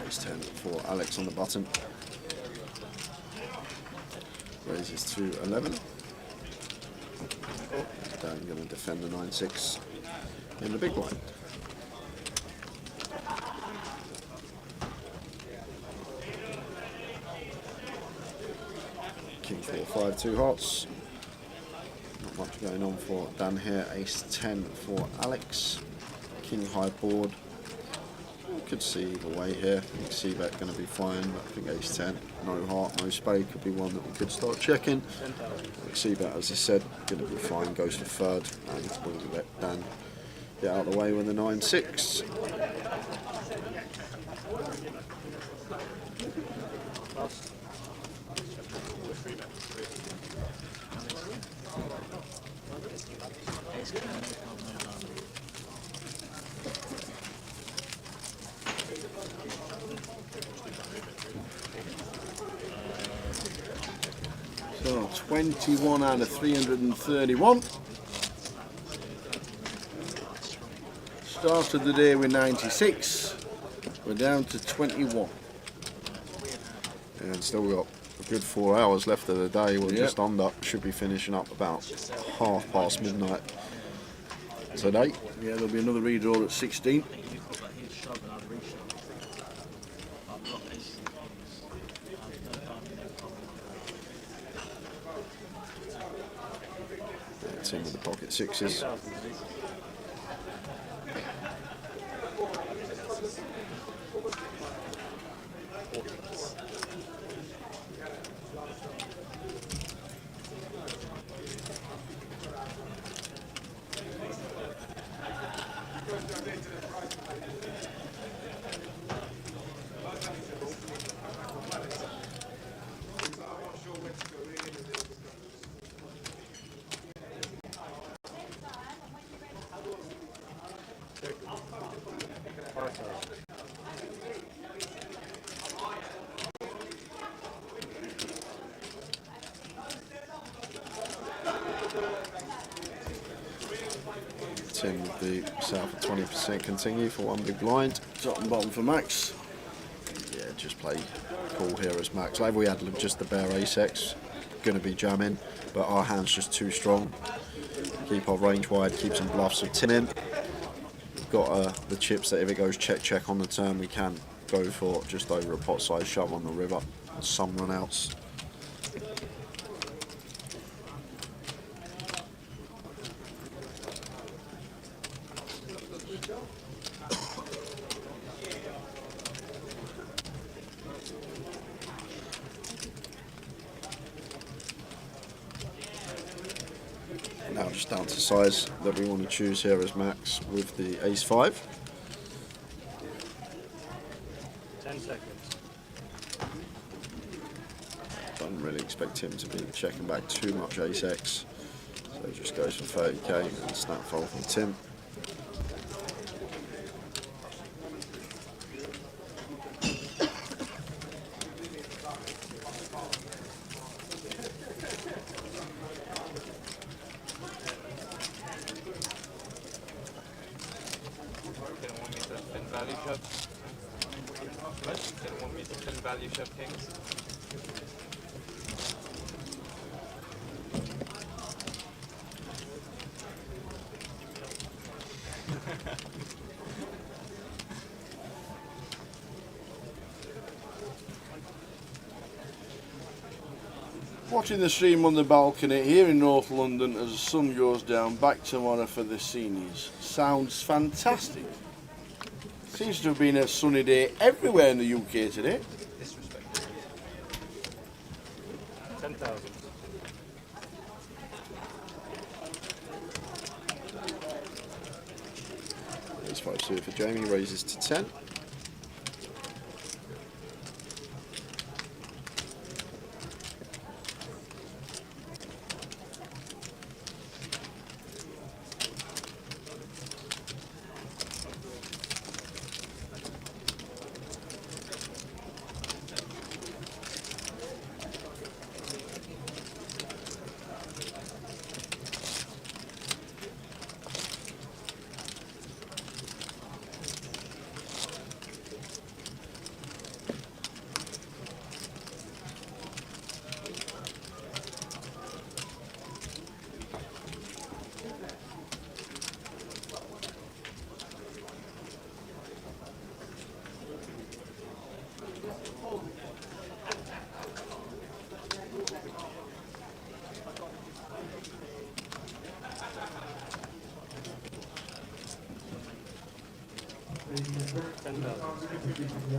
Ace 10 for Alex on the button. Raises to 11. Dan going to defend the 9-6 in the big blind. King 4-5, 2 hearts. Not much going on for Dan here. Ace 10 for Alex. King high board. Could see either way here. I think C-bet going to be fine, but I think ace 10, no heart, no spade could be one that we could start checking. C-bet, as I said, going to be fine, goes for third, and we'll let Dan get out of the way with the 9-6. So 21 out of 331. Started the day with 96. We're down to 21. And still got a good 4 hours left of the day. We're just under. Should be finishing up about 1:30 midnight today. Yeah, there'll be another redraw at 16. Tim with the pocket sixes. Tim with the south of 20% continue for one big blind. Top and bottom for Max. Yeah, just play cool here as Max. Like we had just the bare ace-x, going to be jamming, but our hand's just too strong. Keep our range wide, keep some bluffs of tin in. Got the chips that if it goes check on the turn, we can go for just over a pot size shove on the river. Some run outs. Now just down to size that we want to choose here as Max with the ace-5. 10 seconds. Don't really expect him to be checking back too much ace-x, so he just goes for 30k and snap fold from Tim. Value shove kings. Watching the stream on the balcony here in North London as the sun goes down back tomorrow for the seniors. Sounds fantastic. Seems to have been a sunny day everywhere in the UK today. 10,000. Ace 5 suited for Jamie, raises to 10.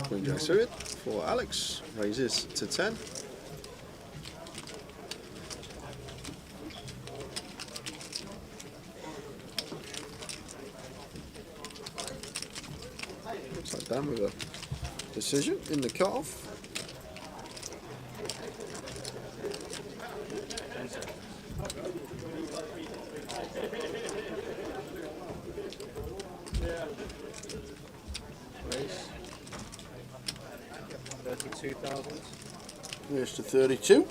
Queen Jack suited for Alex, raises to 10. Looks like Dan with a decision in the cutoff. Raise to 32.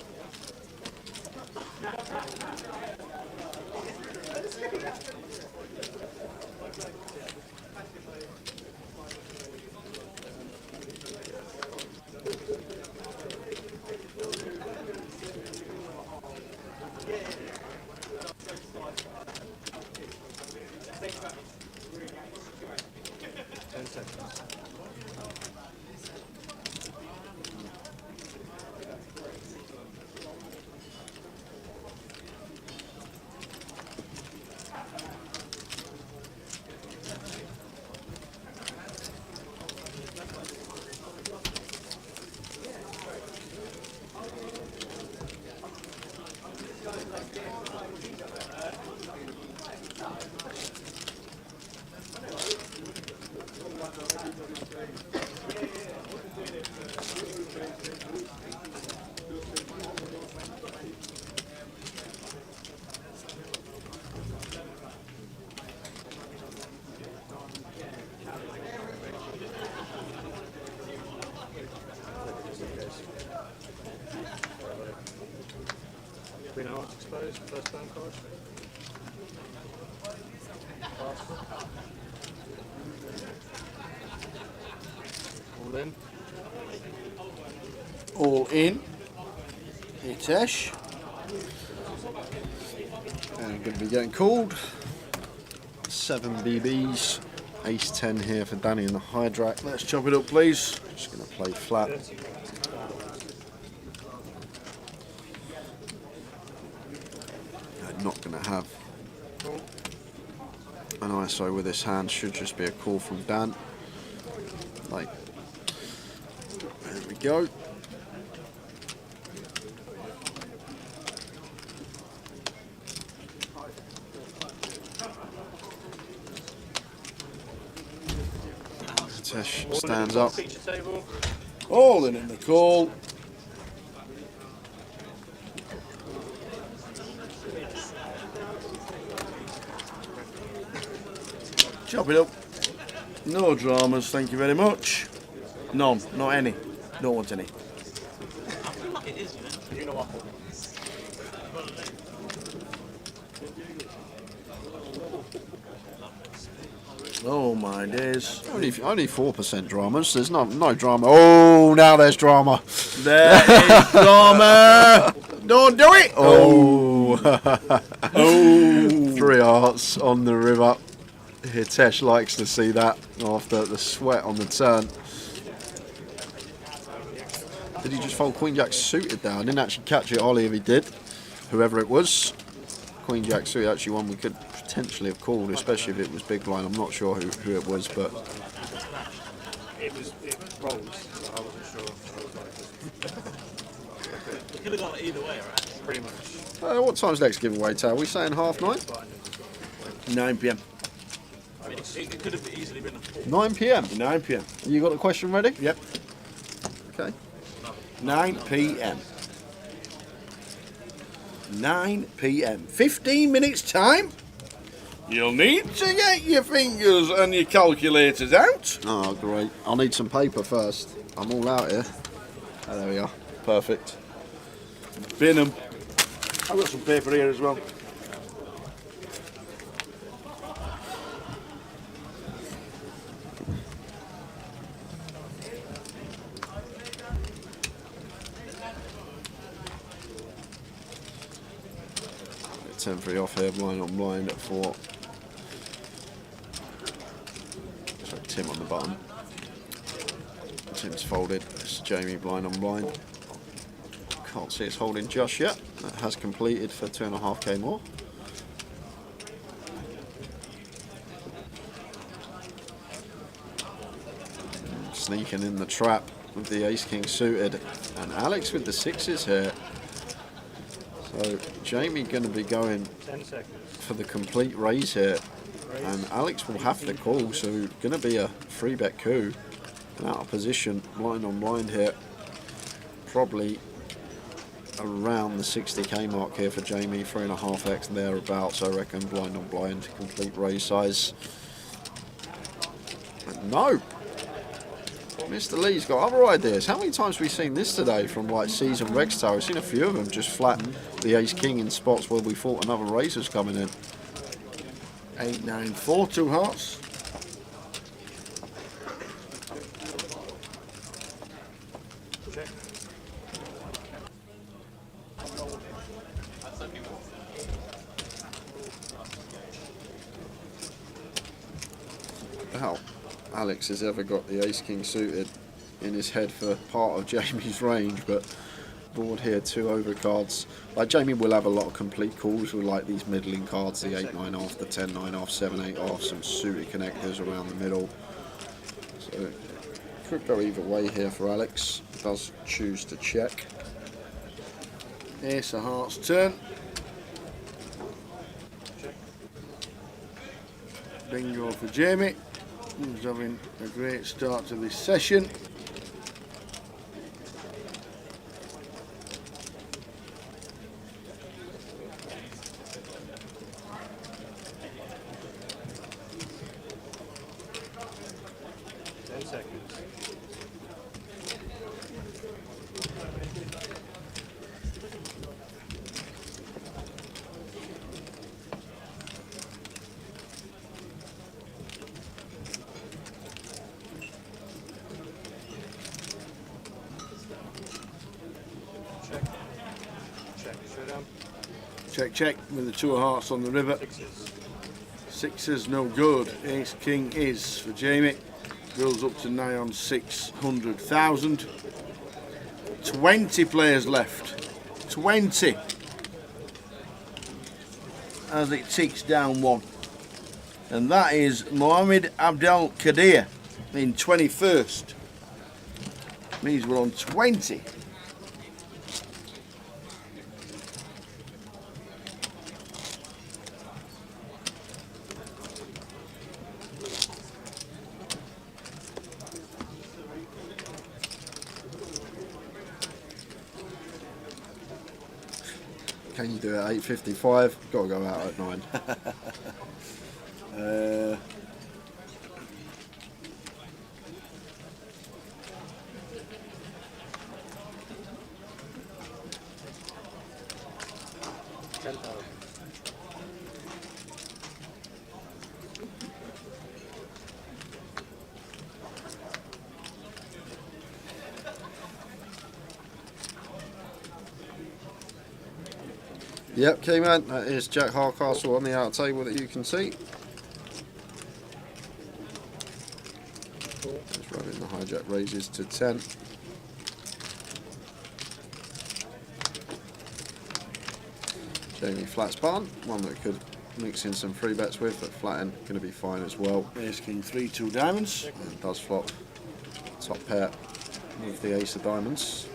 Queen of Hearts exposed, first down card. All in. All in. Hitesh. And going to be getting called. 7 BBs. Ace 10 here for Danny and the Hydrack. Let's chop it up, please. Just going to play flat. Not going to have an ISO with this hand. Should just be a call from Dan. Like, there we go. Tesh stands up. All in the call. Chop it up. No dramas, thank you very much. None, not any. Don't want any. Oh my days. Only 4% dramas. There's no drama. Oh, now there's drama. There is drama. Don't do it. Oh. Oh. 3 hearts on the river. Hitesh likes to see that after the sweat on the turn. Did he just fold Queen Jack suited down? Didn't actually catch it, Ollie, if he did. Whoever it was. Queen Jack suited, actually one we could potentially have called, especially if it was big blind. I'm not sure who it was, but It rolls, so I wasn't sure. It could have gone either way, right? Pretty much. what time's next giveaway, Tal? Are we saying 9:30? 9 p.m. I mean, it could have easily been a 4. 9 p.m. 9 p.m. You got the question ready? Yep. Okay. 9 p.m. 9 p.m. 15 minutes time. You'll need to get your fingers and your calculators out. Oh, great. I'll need some paper first. I'm all out here. Oh, there we are. Perfect. Bin 'em. I've got some paper here as well. Temporary off here, blind on blind at 4. So Tim on the button. Tim's folded. It's Jamie blind on blind. Can't see it's holding just yet. That has completed for 2.5k more. Sneaking in the trap with the ace king suited, and Alex with the 6s here. So Jamie going to be going 10 seconds. for the complete raise here, and Alex will have to call, so going to be a 3-bet coup, and out of position, blind on blind here, probably around the 60k mark here for Jamie, 3.5x thereabouts, I reckon, blind on blind, complete raise size. And no! Mr. Lee's got other ideas. How many times have we seen this today from like seasoned Rex Tower? We've seen a few of them just flatten the ace king in spots where we thought another raise was coming in. 8, 9, 4, 2 hearts. Check. How Alex has ever got the ace king suited in his head for part of Jamie's range, but board here 2 overcards. Like Jamie will have a lot of complete calls with like these middling cards, the 8-9 off, the 10-9 off, 7-8 off, some suited connectors around the middle. So it could go either way here for Alex. Does choose to check. Ace of hearts turn. Bingo for Jamie, who's having a great start to this session. Check, check with the 2 of hearts on the river. Sixes, no good. Ace king is for Jamie. Goes up to nigh on 600,000. 20 players left. 20. As it ticks down 1. And that is Mohammed Abdel Kadir in 21st. Means we're on 20. Can you do it at 8:55? Got to go out at 9. 10,000. Yep, Keyman, that is Jack Hardcastle on the outer table that you can see. Just rubbing the hijack raises to 10. Jamie flats barn, one that could mix in some free bets with, but flatten going to be fine as well. Ace king 3, 2 diamonds. And does flop top pair with the ace of diamonds.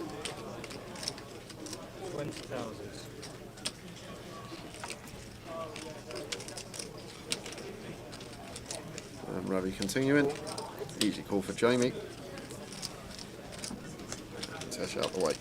20,000. And Ravi continuing. Easy call for Jamie. Tesh out the way.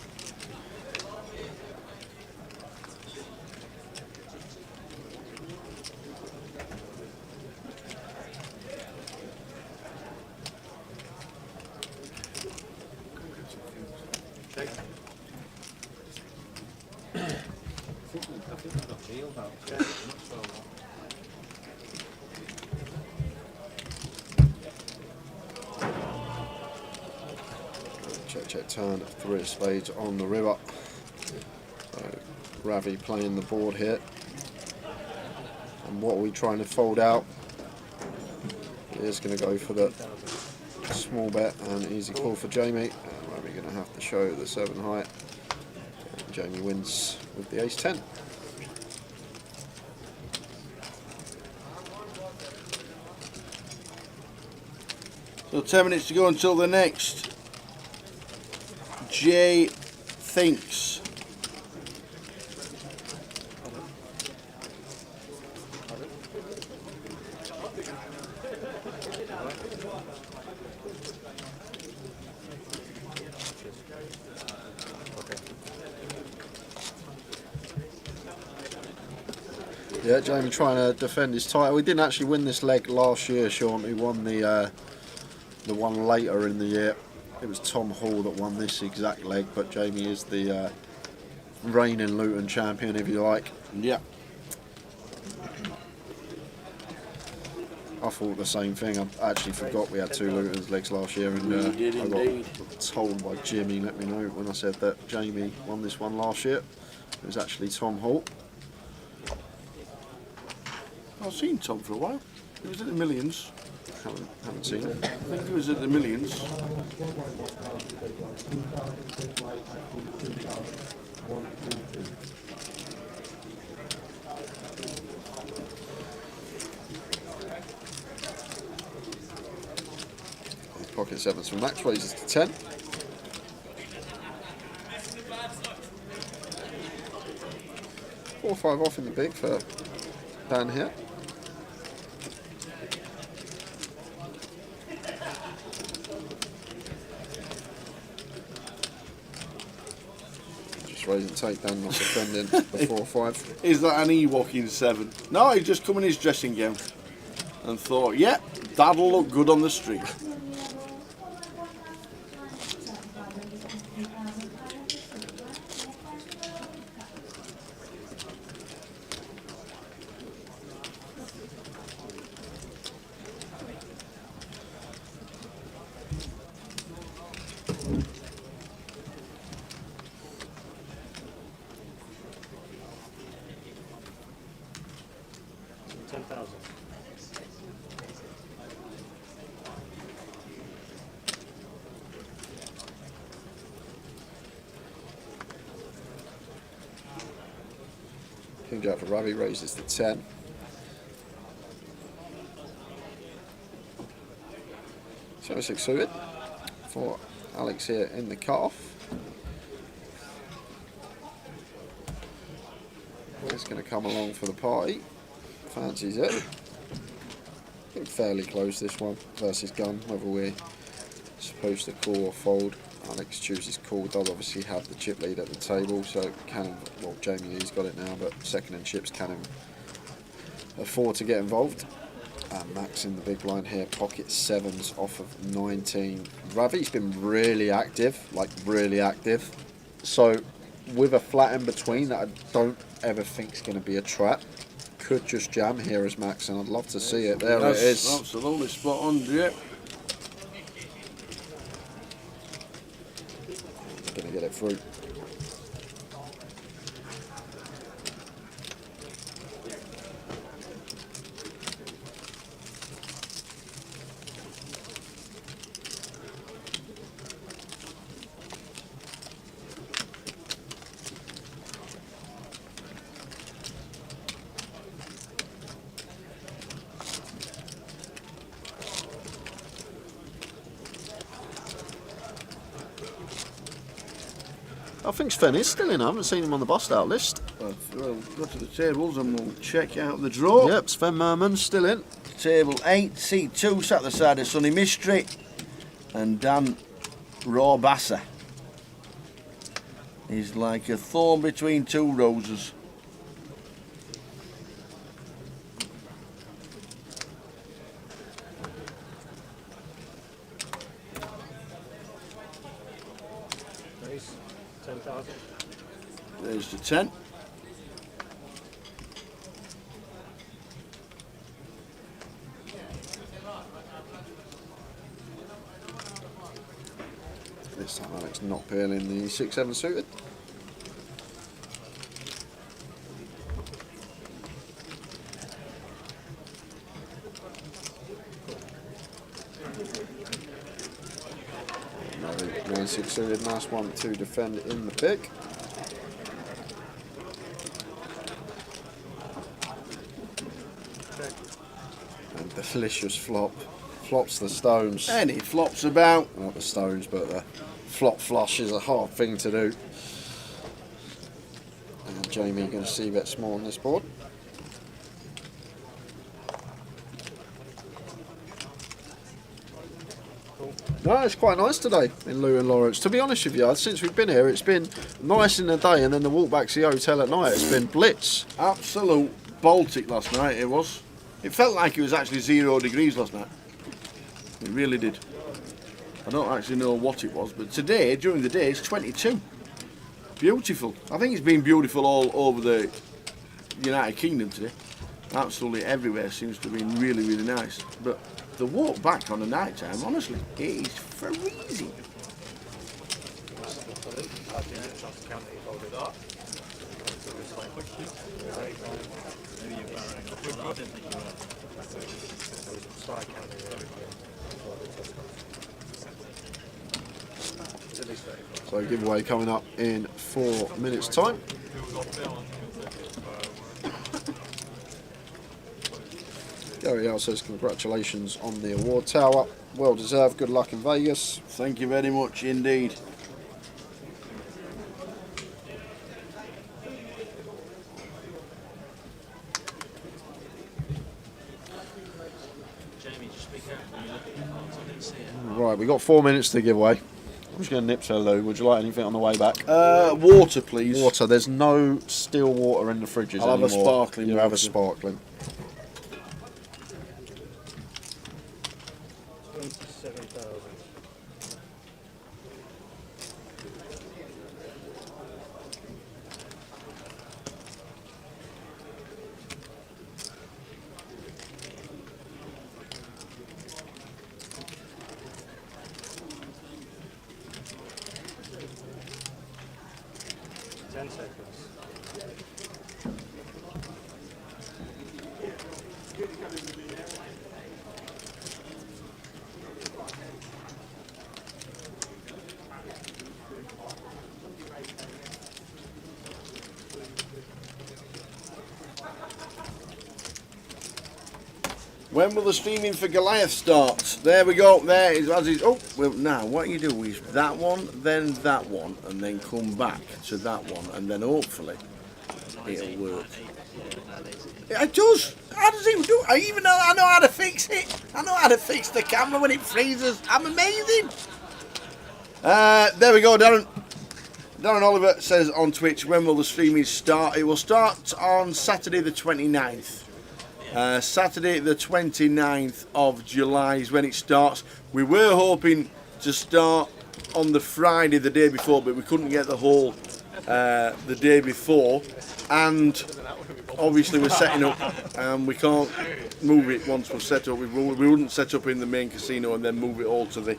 Check, check, turn, 3 of spades on the river. So Ravi playing the board here. And what are we trying to fold out? He is going to go for the small bet and easy call for Jamie. And Ravi going to have to show the 7 height. And Jamie wins with the ace 10. So 10 minutes to go until the next. Jay thinks. Yeah, Jamie trying to defend his title. We didn't actually win this leg last year, Sean. We won the one later in the year. It was Tom Hall that won this exact leg, but Jamie is the reigning Luton champion, if you like. Yeah. I thought the same thing. I actually forgot we had 2 Luton's legs last year, and I got told by Jimmy, let me know, when I said that Jamie won this one last year. It was actually Tom Hall. I've seen Tom for a while. He was at the Millions. Haven't seen it. I think he was at the Millions. Pocket 7s from Max, raises to 10. Four or 5 off in the big for Dan here. Just raise and take, Dan not defending the 4 or 5. Is that an Ewok in 7? No, he's just come in his dressing gown and thought, yeah, that'll look good on the street. 10,000. King Jack for Ravi raises to 10. So 6 suited for Alex here in the cut-off. He's going to come along for the party. Fancies it. I think fairly close this one versus gun, whether we're supposed to call or fold. Alex chooses call, does obviously have the chip lead at the table, so can, well, Jamie Lee's got it now, but second and chips can afford to get involved. And Max in the big line here, pocket sevens off of 19. Ravi's been really active, like really active. So with a flat in between that I don't ever think is going to be a trap. Could just jam here as Max, and I'd love to see it. There it is. Absolutely spot on, yeah. Going to get it through. I think Sven is still in. I haven't seen him on the bust out list. Well, go to the tables and we'll check out the draw. Yep, Sven Merman still in. Table 8, C2 sat the side of Sonny Mystery and Dan Rawbasser. He's like a thorn between two roses. Nice. 10,000. There's the 10. This time Alex not peeling the 6-7 suited. Another 9-6 suited, nice one to defend in the pick. And delicious flop. Flops the stones. And he flops about. Not the stones, but the flop flush is a hard thing to do. And Jamie going to see bet small on this board. No, it's quite nice today in Luton, Lawrence. To be honest with you, since we've been here, it's been nice in the day, and then the walk back to the hotel at night, it's been blitz. Absolute Baltic last night, it was. It felt like it was actually 0 degrees last night. It really did. I don't actually know what it was, but today, during the day, it's 22. Beautiful. I think it's been beautiful all over the United Kingdom today. Absolutely everywhere seems to have been really, really nice. But the walk back on the night time, honestly, it is freezing. So giveaway coming up in 4 minutes' time. Gary L says congratulations on the award tower. Well deserved. Good luck in Vegas. Thank you very much indeed. Right, we've got 4 minutes to give away. I'm just going to nip to Lou. Would you like anything on the way back? Water, please. Water. There's no still water in the fridges I'll anymore. have a sparkling You have a water. sparkling. 27,000. When will the streaming for Goliath start? There we go. There is as is. Oh, well, now what you do is that one, then that one, and then come back to that one, and then hopefully it'll work. It does. How does it do? I know how to fix it. I know how to fix the camera when it freezes. I'm amazing. There we go, Darren. Darren Oliver says on Twitch, when will the streaming start? It will start on Saturday the 29th. Saturday the 29th of July is when it starts. We were hoping to start on the Friday the day before, but we couldn't get the whole the day before, and obviously we're setting up and we can't move it once we're set up. We wouldn't set up in the main casino and then move it all to the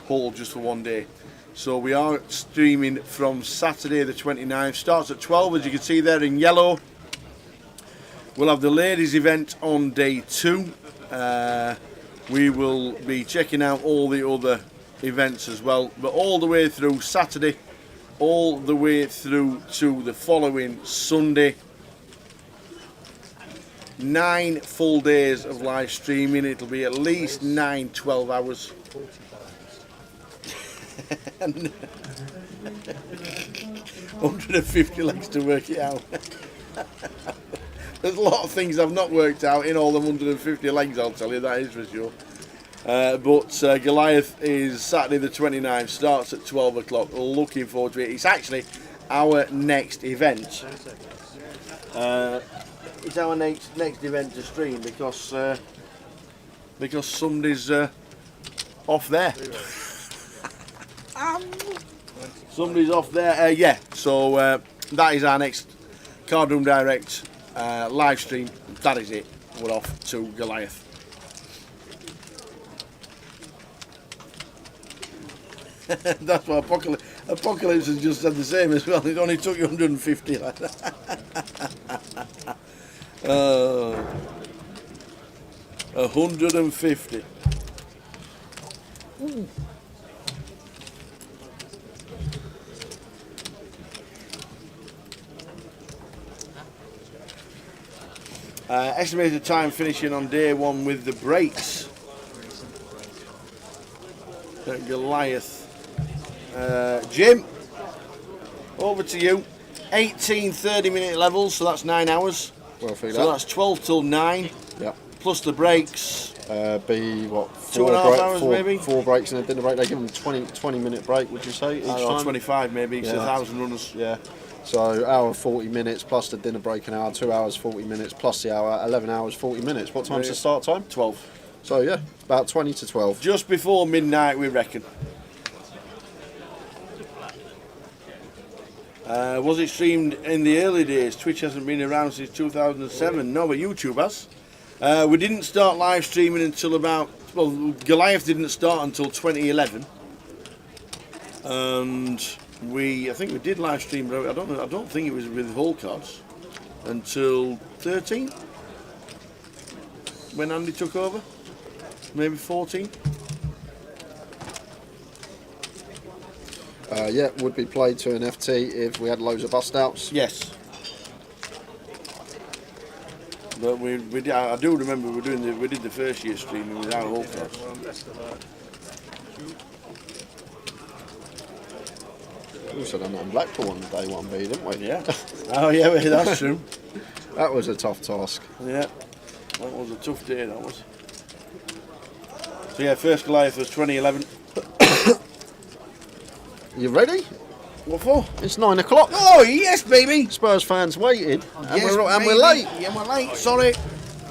hall just for one day. So we are streaming from Saturday the 29th. Starts at 12, as you can see there in yellow. We'll have the ladies event on day 2. We will be checking out all the other events as well, but all the way through Saturday, all the way through to the following Sunday. 9 full days of live streaming. It'll be at least 9-12 hours. 150 legs to work it out. There's a lot of things I've not worked out in all the 150 legs, I'll tell you, that is for sure. But Goliath is Saturday the 29th, starts at 12 o'clock. Looking forward to it. It's actually our next event. It's our next event to stream because somebody's off there. Somebody's off there. Yeah, so that is our next Card Room Direct live stream. That is it. We're off to Goliath. That's what Apocalypse has just said the same as well. It only took you 150 like that. 150. Ooh. Estimated time finishing on day 1 with the breaks at Goliath. Jim, over to you. 18 30-minute levels, so that's 9 hours. Well, so that's 12 till 9. Yeah. Plus the breaks. Be what? 2.5 hours maybe. 4 breaks and a dinner break. They give them 20-minute break. Would you say each time? 25 maybe. It's 1,000 runners. Yeah. So hour 40 minutes plus the dinner break an hour, 2 hours 40 minutes plus the hour, 11 hours 40 minutes. What time's the start time? 12. So yeah, about 20 to 12. Just before midnight, we reckon. Was it streamed in the early days? Twitch hasn't been around since 2007. No, but YouTube has. We didn't start live streaming until about, well, Goliath didn't start until 2011. And I think we did live stream, but I don't think it was with whole cards until 13 when Andy took over, maybe 14. Yeah, would be played to an FT if we had loads of bust outs. Yes. But we did, I do remember we did the first year streaming without whole cards. We also done that in Blackpool on day 1B, didn't we? Yeah. Oh yeah, that's true. That was a tough task. Yeah, that was a tough day, that was. So yeah, first Goliath was 2011. You ready? What for? It's 9 o'clock. Oh yes, baby! Spurs fans waited, and, yes, we're late. Yeah, we're late. Sorry.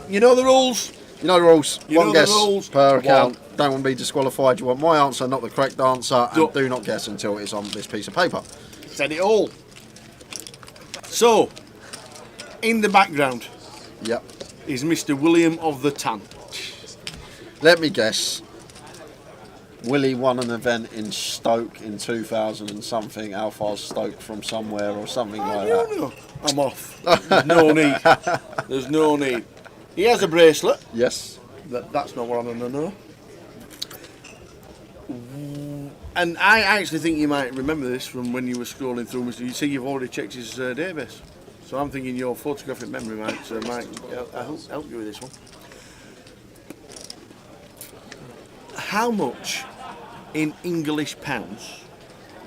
You know the rules. You know the rules. You One know guess the rules. per account. Don't want to be disqualified. You want my answer, not the correct answer, and do not guess until it's on this piece of paper. Said it all. So, in the background, yep, is Mr. William of the Tan. Let me guess. Willie won an event in Stoke in 2000 and something. How far's Stoke from somewhere or something like that? I'm off. There's no need. There's no need. He has a bracelet. Yes. That's not what I want to know. And I actually think you might remember this from when you were scrolling through. You see, you've already checked his database. So I'm thinking your photographic memory might help you with this one. How much in English pounds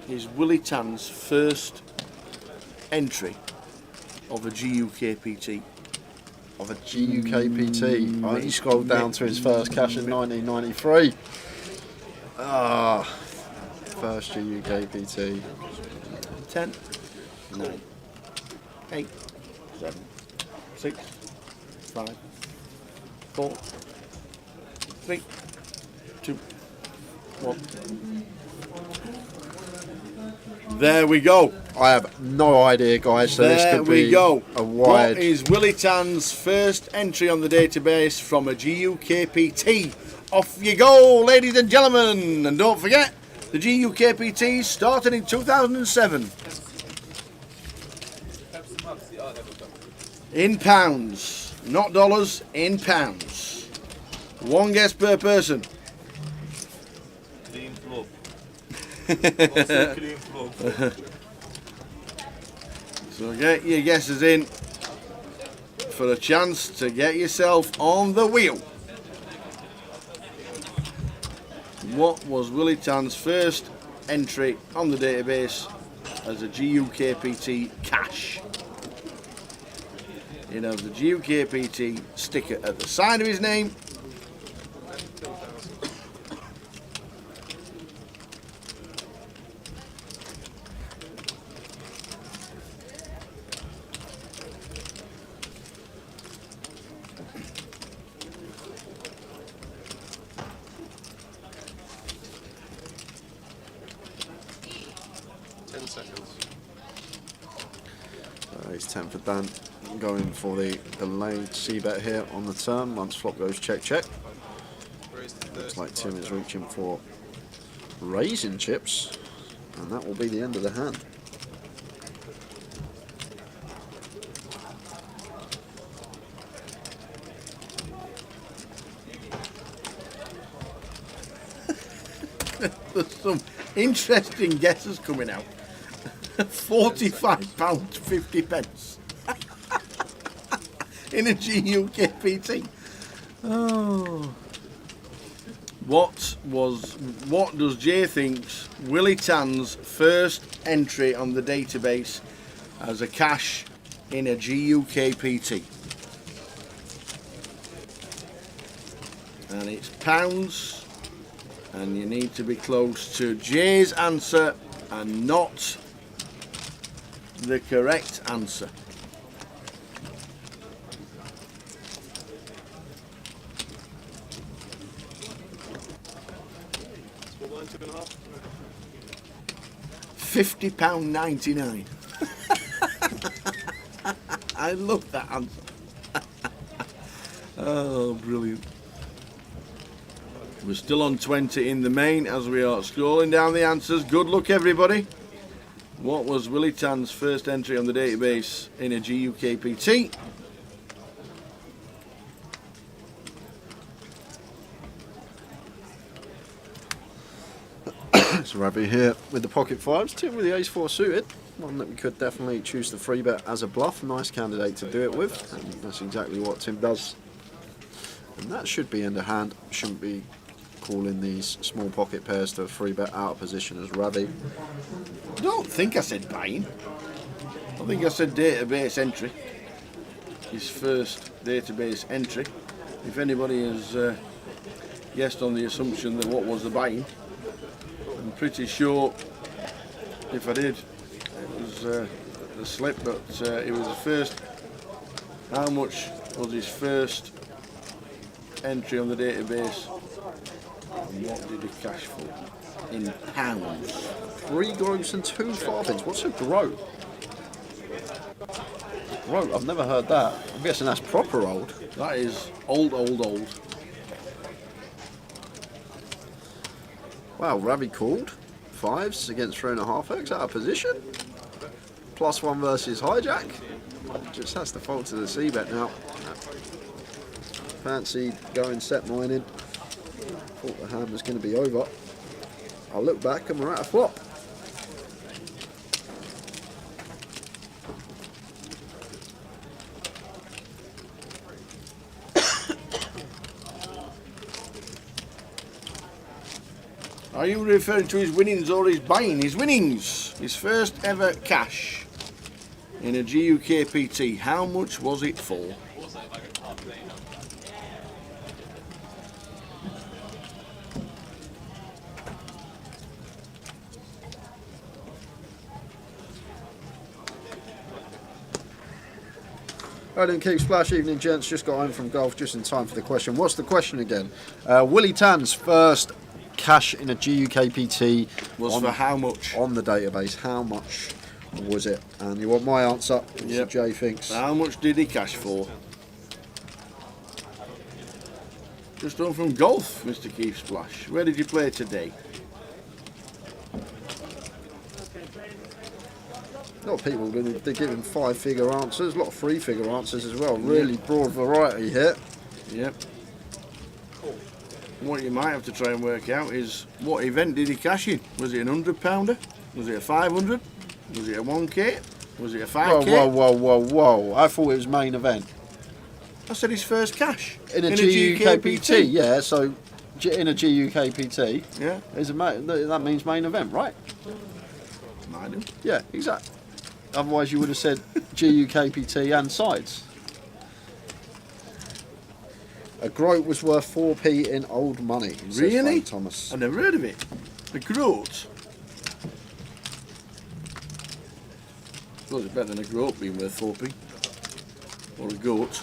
is Willie Tan's first entry of a GUKPT? Of a GUKPT. I only scrolled down to his first cash in 1993. First GUKPT. 10, 9, 8, 7, 6, 5, 4, 3, 2, 1. There we go. I have no idea, guys, so this could be a wide... What is Willie Tan's first entry on the database from a GUKPT? Off you go, ladies and gentlemen. And don't forget, the GUKPT started in 2007. In pounds, not dollars, in pounds. One guess per person. Clean flow. Also clean flow. So get your guesses in for a chance to get yourself on the wheel. What was Willie Tan's first entry on the database as a GUKPT cash? You know, the GUKPT sticker at the side of his name. He's 10 for Dan, going for the delayed C-bet here on the turn once flop goes check check. Looks like Tim is reaching for raising chips, and that will be the end of the hand. There's some interesting guesses coming out. £45.50 in a GUKPT. Oh. What does Jay think's Willie Tan's first entry on the database as a cash in a GUKPT? And it's pounds, and you need to be close to Jay's answer and not the correct answer. £50.99. I love that answer. Oh, brilliant. We're still on 20 in the main as we are scrolling down the answers. Good luck, everybody. What was Willie Tan's first entry on the database in a GUKPT? So Ravi here with the pocket fives, Tim with the ace-4 suited. One that we could definitely choose the free bet as a bluff. Nice candidate to do it with, and that's exactly what Tim does. And that should be end of hand. Shouldn't be calling these small pocket pairs to a free bet out of position as Ravi. I don't think I said buying. I think I said database entry. His first database entry. If anybody has guessed on the assumption that what was the buying, I'm pretty sure if I did, it was a slip, but it was the first. How much was his first entry on the database? And what did he cash for? In pounds. 3 gross and 2 farthings. What's a groat? Groat, I've never heard that. I'm guessing that's proper old. That is old. Wow, Ravi called. 5s against 3.5x out of position. +1 versus hijack. Just has to fold to the C-bet now. Fancied going set mining. Thought the hand was going to be over. I look back and we're at a flop. Are you referring to his winnings or his buying? His winnings. His first ever cash in a GUKPT. How much was it for? I didn't keep splash. Evening, gents. Just got home from golf just in time for the question. What's the question again? Willie Tan's first cash in a GUKPT Was for how much? On the database. How much was it? And you want my answer? Yep. Jay thinks. How much did he cash for? Just done from golf, Mr. Keith Splash. Where did you play today? A lot of people they're giving 5-figure answers, a lot of 3-figure answers as well. Really broad variety here. Yep. What you might have to try and work out is what event did he cash in? Was it an £100? Was it a 500? Was it a 1k? Was it a 5k? Whoa. I thought it was main event. I said his first cash. In a GUKPT, yeah, so in a GUKPT, yeah, that means main event, right? Might do. Yeah, exactly. Otherwise you would have said GUKPT and sides. A groat was worth 4p in old money. Really? Frank Thomas. I've never heard of it. A groat? I suppose it's better than a groat being worth 4p. Or a goat.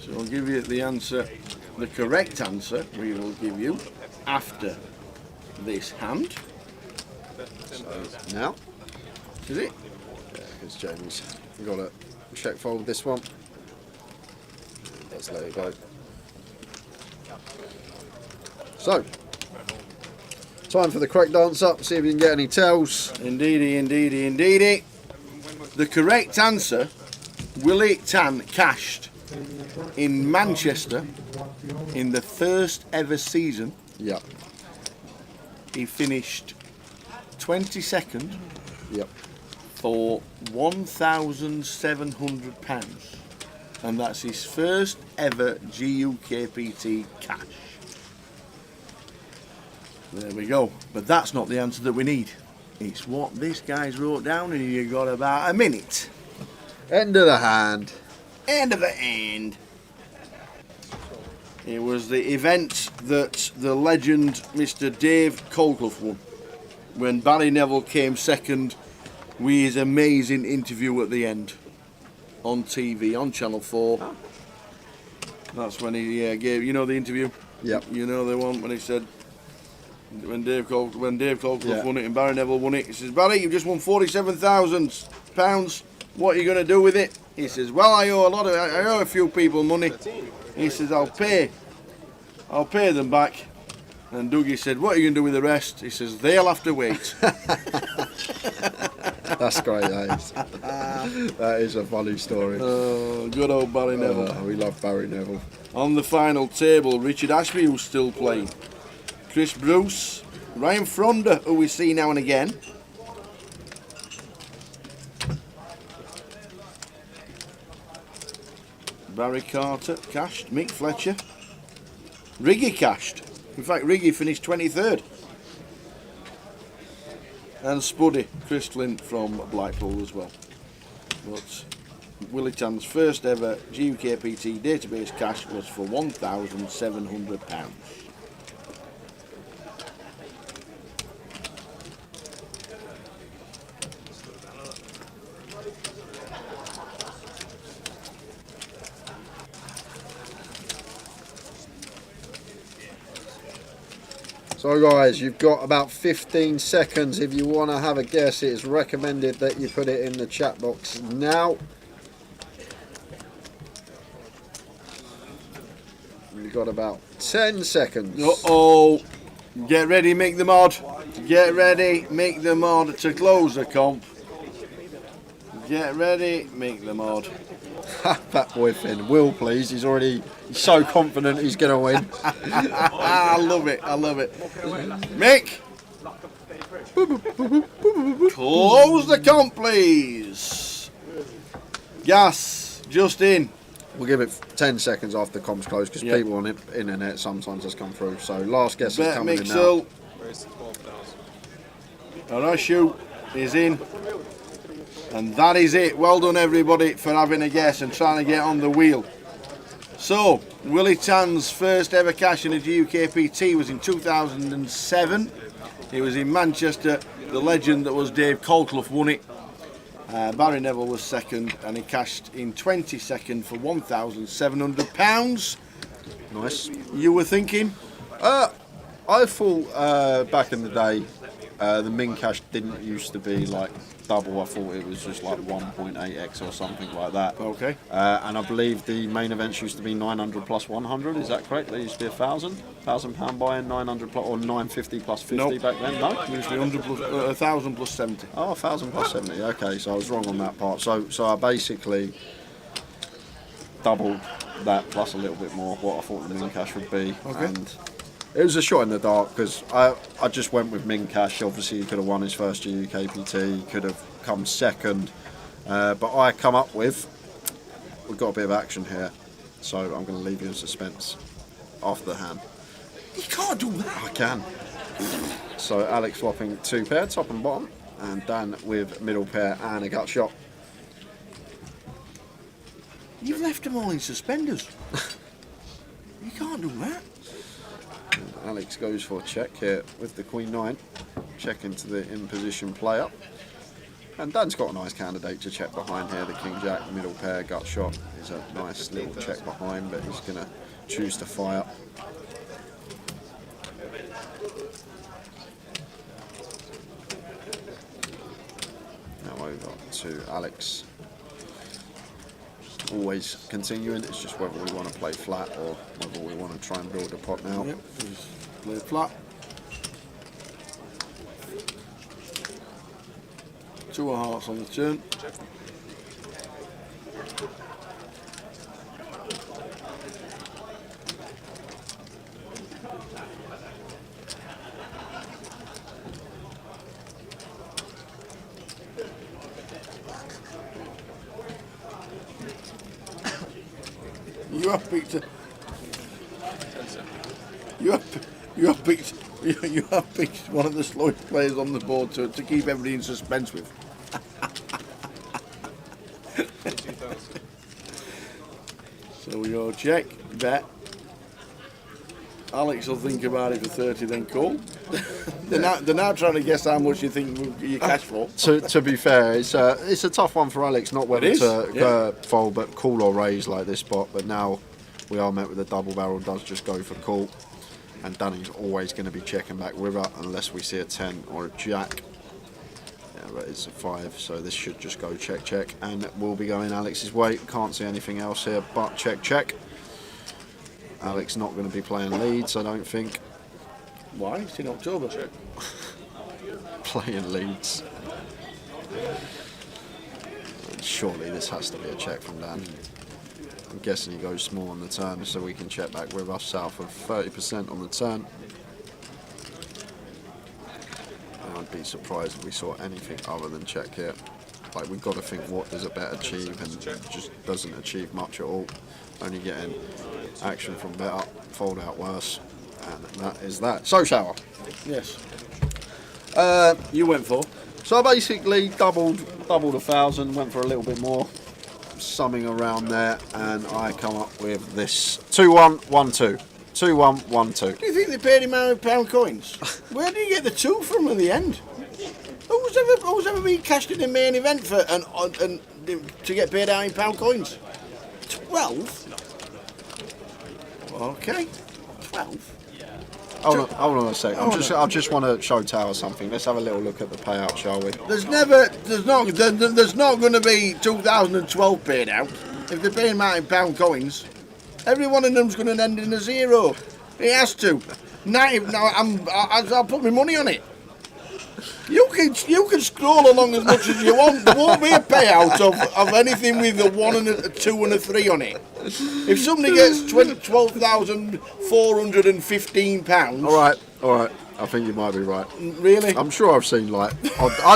So I'll give you the answer, the correct answer we will give you after this hand. So now, is it? Yeah, because Jamie's got to check fold this one. Let's let it go. So, time for the correct answer. See if we can get any tells. Indeedy. The correct answer, Willie Tan cashed in Manchester in the first ever season. Yeah. He finished 22nd. Yep. For £1,700, and that's his first ever GUKPT cash. There we go. But that's not the answer that we need. It's what this guy's wrote down, and you got about a minute. End of the hand. End of the hand. It was the event that the legend Mr. Dave Colclough won when Barry Neville came second with his amazing interview at the end on TV, on Channel 4. Oh. That's when he gave, you know the interview? Yep. You know the one when he said, when Dave Colclough won it and Barry Neville won it, he says, Barry, you've just won £47,000. What are you going to do with it? He says, well, I owe a few people money. He says, I'll pay them back. And Dougie said, what are you going to do with the rest? He says, they'll have to wait. That's great, that is. That is a funny story. Oh, good old Barry Neville. We love Barry Neville. On the final table, Richard Ashby, who's still playing. Chris Bruce, Ryan Fronda, who we see now and again. Barry Carter cashed, Mick Fletcher. Riggy cashed. In fact, Riggy finished 23rd. And Spuddy, Chris Flint from Blackpool as well. But Willie Tan's first ever GUKPT database cash was for £1,700. So guys, you've got about 15 seconds if you want to have a guess. It is recommended that you put it in the chat box now. You've got about 10 seconds. Uh-oh. Get ready, make the mod. Get ready, make the mod to close the comp. Get ready, make the mod. That boy Finn. Will, please. He's so confident he's going to win. I love it, I love it. Mick! Close the comp, please. Gas, just in. We'll give it 10 seconds after the comp's closed because people on the internet sometimes just come through. So last guess is coming in now. Arashu is in. And that is it. Well done everybody for having a guess and trying to get on the wheel. So, Willie Tan's first ever cash in a GUKPT was in 2007. It was in Manchester. The legend that was Dave Colclough won it. Barry Neville was second and he cashed in 22nd for £1,700. Nice. You were thinking? I thought back in the day the min cash didn't used to be like double. I thought it was just like 1.8x or something like that. Okay. And I believe the main events used to be 900 plus 100. Is that correct? There used to be £1,000 buy-in, 900 plus or 950 plus 50 back then. No, it used to be 100 plus 1,000 plus 70. Oh, 1,000 plus 70. Okay, so I was wrong on that part. So I basically doubled that plus a little bit more what I thought the min cash would be. Okay. And it was a shot in the dark because I just went with min cash. Obviously, he could have won his first GUKPT. He could have come second. But I come up with, we've got a bit of action here. So I'm going to leave you in suspense after the hand. You can't do that. I can. So Alex swapping two pair, top and bottom. And Dan with middle pair and a gut shot. You've left them all in suspenders. You can't do that. And Alex goes for a check here with the Queen 9. Check into the in position player. And Dan's got a nice candidate to check behind here. The King Jack, middle pair, gut shot is a nice little check behind, but he's going to choose to fire. Now over to Alex. Always continuing, it's just whether we want to play flat or whether we want to try and build a pot now. Yep, just play flat. 2 of hearts on the turn. You have picked one of the slowest players on the board to keep everybody in suspense with. So we go check, bet. Alex will think about it for 30, then call. They're now trying to guess how much you think you cash for. To be fair, it's a tough one for Alex, not whether to fold, but call or raise like this spot. But now we are met with a double barrel, does just go for call. And Danny's always going to be checking back river unless we see a 10 or a jack. Yeah, but it's a 5, so this should just go check, check. And it will be going Alex's way. Can't see anything else here but check, check. Alex not going to be playing Leeds, I don't think. Why? It's in October. Playing Leeds. Surely this has to be a check from Dan. I'm guessing he goes small on the turn so we can check back with us south of 30% on the turn. And I'd be surprised if we saw anything other than check here. Like, we've got to think, what does a bet achieve, and just doesn't achieve much at all. Only getting action from better, fold out worse, and that is that. So shower. Yes. You went for? So I basically doubled 1,000, went for a little bit more, summing around there, and I come up with this 2-1-1-2. 2-1-1-2. Do you think they paid him out of pound coins? Where did you get the 2 from at the end? Who's ever been cashed in the main event for and to get paid out in pound coins? 12? Okay. 12? hold on a sec. I just want to show Tower something. Let's have a little look at the payout, shall we? There's not going to be 2012 paid out. If they're paying £9 coins, every one of them's going to end in a zero. It has to. I'll put my money on it. You can scroll along as much as you want. There won't be a payout of anything with a 1 and a 2 and a 3 on it. If somebody gets £12,415... All right. I think you might be right. Really? I'm sure I've seen I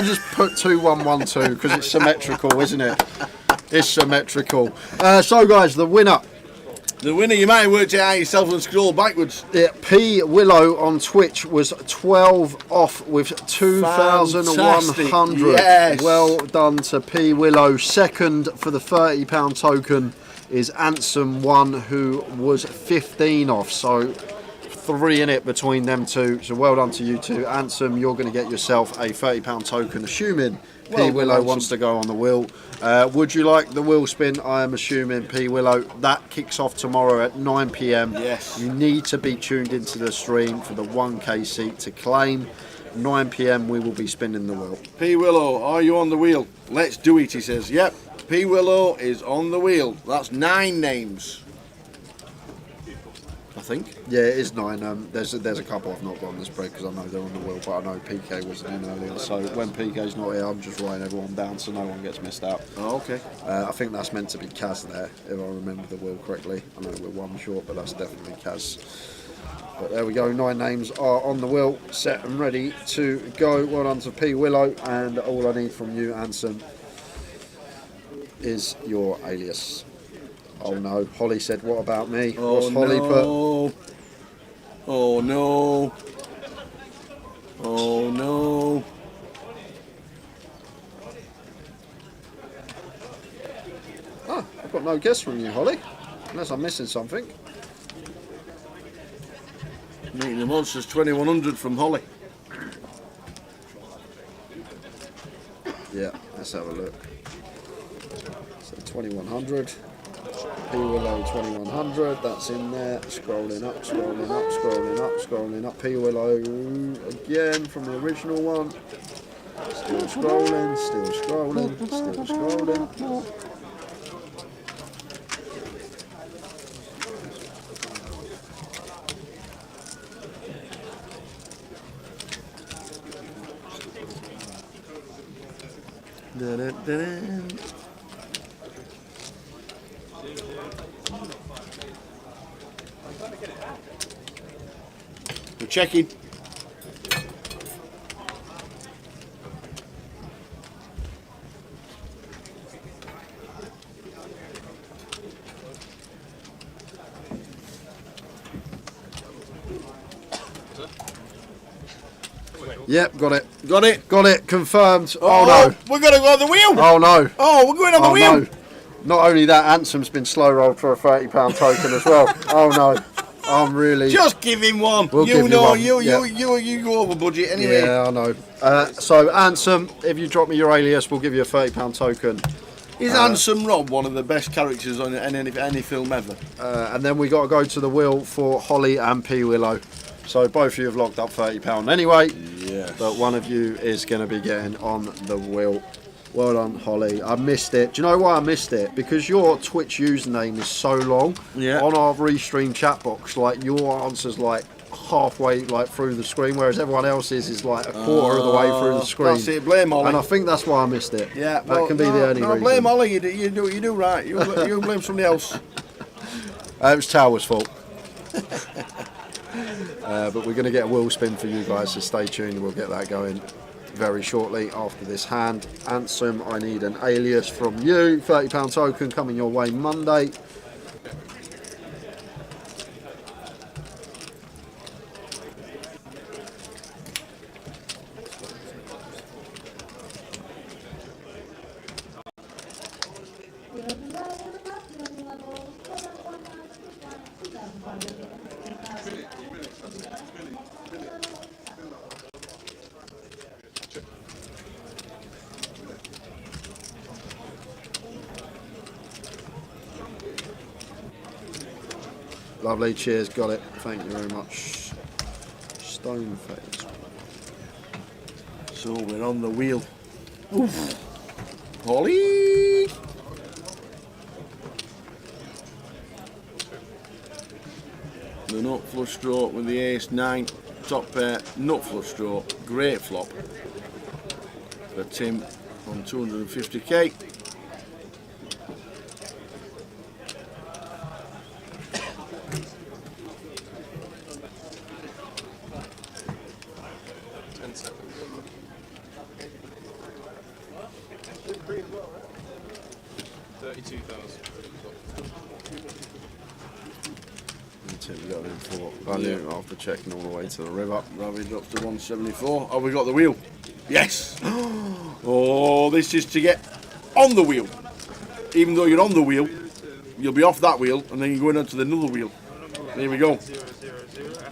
just put 2112 because it's symmetrical, isn't it? It's symmetrical. So guys, the winner. The winner, you might have worked it out yourself and scroll backwards. Yeah, P Willow on Twitch was 12 off with 2,100. Yes. Well done to P Willow. Second for the £30 token is Ansem One, who was 15 off. So 3 in it between them two. So well done to you two. Ansem, you're going to get yourself a £30 token, assuming P Willow wants to go on the wheel. Would you like the wheel spin? I am assuming P Willow. That kicks off tomorrow at 9 p.m. Yes. You need to be tuned into the stream for the 1K seat to claim. 9 p.m. we will be spinning the wheel. P Willow, are you on the wheel? Let's do it, he says. Yep, P Willow is on the wheel. That's 9 names, I think. Yeah, it is 9. There's a couple I've not got on this break because I know they're on the wheel, but I know PK wasn't in earlier. So when PK's not here, I'm just writing everyone down so no one gets missed out. Oh, okay. I think that's meant to be Kaz there, if I remember the wheel correctly. I know we're 1 short, but that's definitely Kaz. But there we go, 9 names are on the wheel, set and ready to go. Well done to P Willow, and all I need from you, Anson, is your alias. Oh no, Holly said, what about me? What's Holly put? Oh no. Oh no. Ah, I've got no guess from you, Holly. Unless I'm missing something. Meeting the Monsters 2100 from Holly. Yeah, let's have a look. So 2100. P Willow 2100, that's in there. Scrolling up, scrolling up, scrolling up, scrolling up. P Willow again from the original one. Still scrolling, still scrolling, still scrolling. We're checking. Yep, got it. Got it. Got it. Confirmed. Oh no. We're going to go on the wheel. Oh no. Oh, we're going on the wheel. No. Not only that, Ansem's been slow rolled for a £30 token as well. Oh no. I'm really... Just give him one. We'll give you one. You go over budget anyway. Yeah, I know. So, Ansem, if you drop me your alias, we'll give you a £30 token. Is Handsome Rob one of the best characters on any film ever? And then we got to go to the wheel for Holly and P Willow. So both of you have locked up £30 anyway. Yes. But one of you is going to be getting on the wheel. Well done, Holly. I missed it. Do you know why I missed it? Because your Twitch username is so long. Yeah. On our restream chat box, like your answer's like halfway like through the screen, whereas everyone else's is like a quarter of the way through the screen. That's it. Blame Ollie. And I think that's why I missed it. Yeah. That can be the only reason. Blame Ollie. You do right. You blame somebody else. It was Tower's fault. But we're going to get a wheel spin for you guys, so stay tuned. We'll get that going very shortly after this hand. Ansem, I need an alias from you. £30 token coming your way Monday. Lovely, cheers, got it. Thank you very much. stone face. So we're on the wheel. Oof. Holly! The nut flush draw with the ace 9, top pair, nut flush draw, great flop for Tim on 250k. Value after checking all the way to the river. Ravi drops to 174. Oh, we got the wheel. Yes. Oh, this is to get on the wheel. Even though you're on the wheel, you'll be off that wheel, and then you're going on to the another wheel. There we go.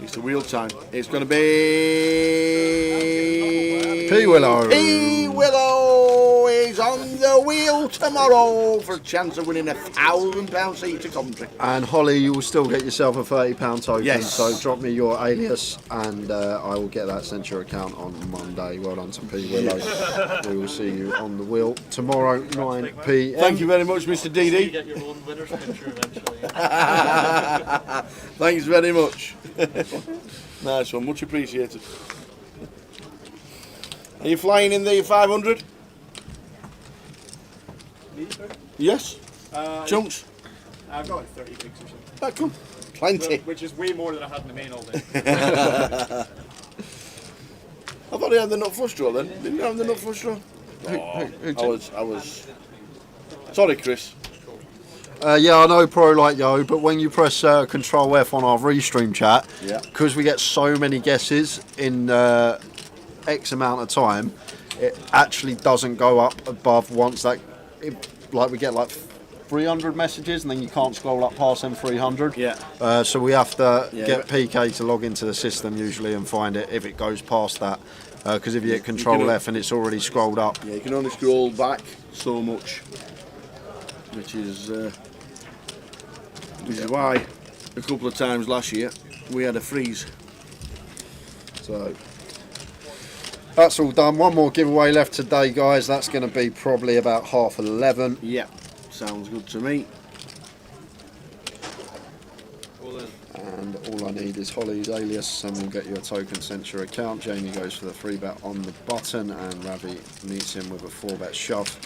It's the wheel time. It's going to be P Willow. P Willow is on the wheel tomorrow for a chance of winning £1,000 seat to Coventry. And Holly, you will still get yourself a £30 token. Yes. So drop me your alias, and I will get that sent to your account on Monday. Well done to P Willow. We will see you on the wheel tomorrow, 9 p.m. Thank you very much, Mr. DD. You get your own winner's picture eventually. Thanks very much. Nice one, much appreciated. Are you flying in the 500? Yes. Chunks? I've got like 30 gigs or something. Ah, cool. Plenty. Which is way more than I had in the main all day. I thought he had the nut flush draw then. Didn't you have the nut flush draw? I was. Sorry, Chris. Yeah, I know Pro like yo, but when you press Control F on our restream chat, because we get so many guesses in X amount of time, it actually doesn't go up above once that. Like we get like 300 messages, and then you can't scroll up past them 300. Yeah. So we have to get PK to log into the system usually and find it if it goes past that. Because if you hit Control F and it's already scrolled up. Yeah, you can only scroll back so much, which is why a couple of times last year we had a freeze. So that's all done. One more giveaway left today, guys. That's going to be probably about 11:30. Yeah, sounds good to me. And all I need is Holly's alias, and we'll get you a token sent to your account. Jamie goes for the 3-bet on the button, and Ravi meets him with a 4-bet shove.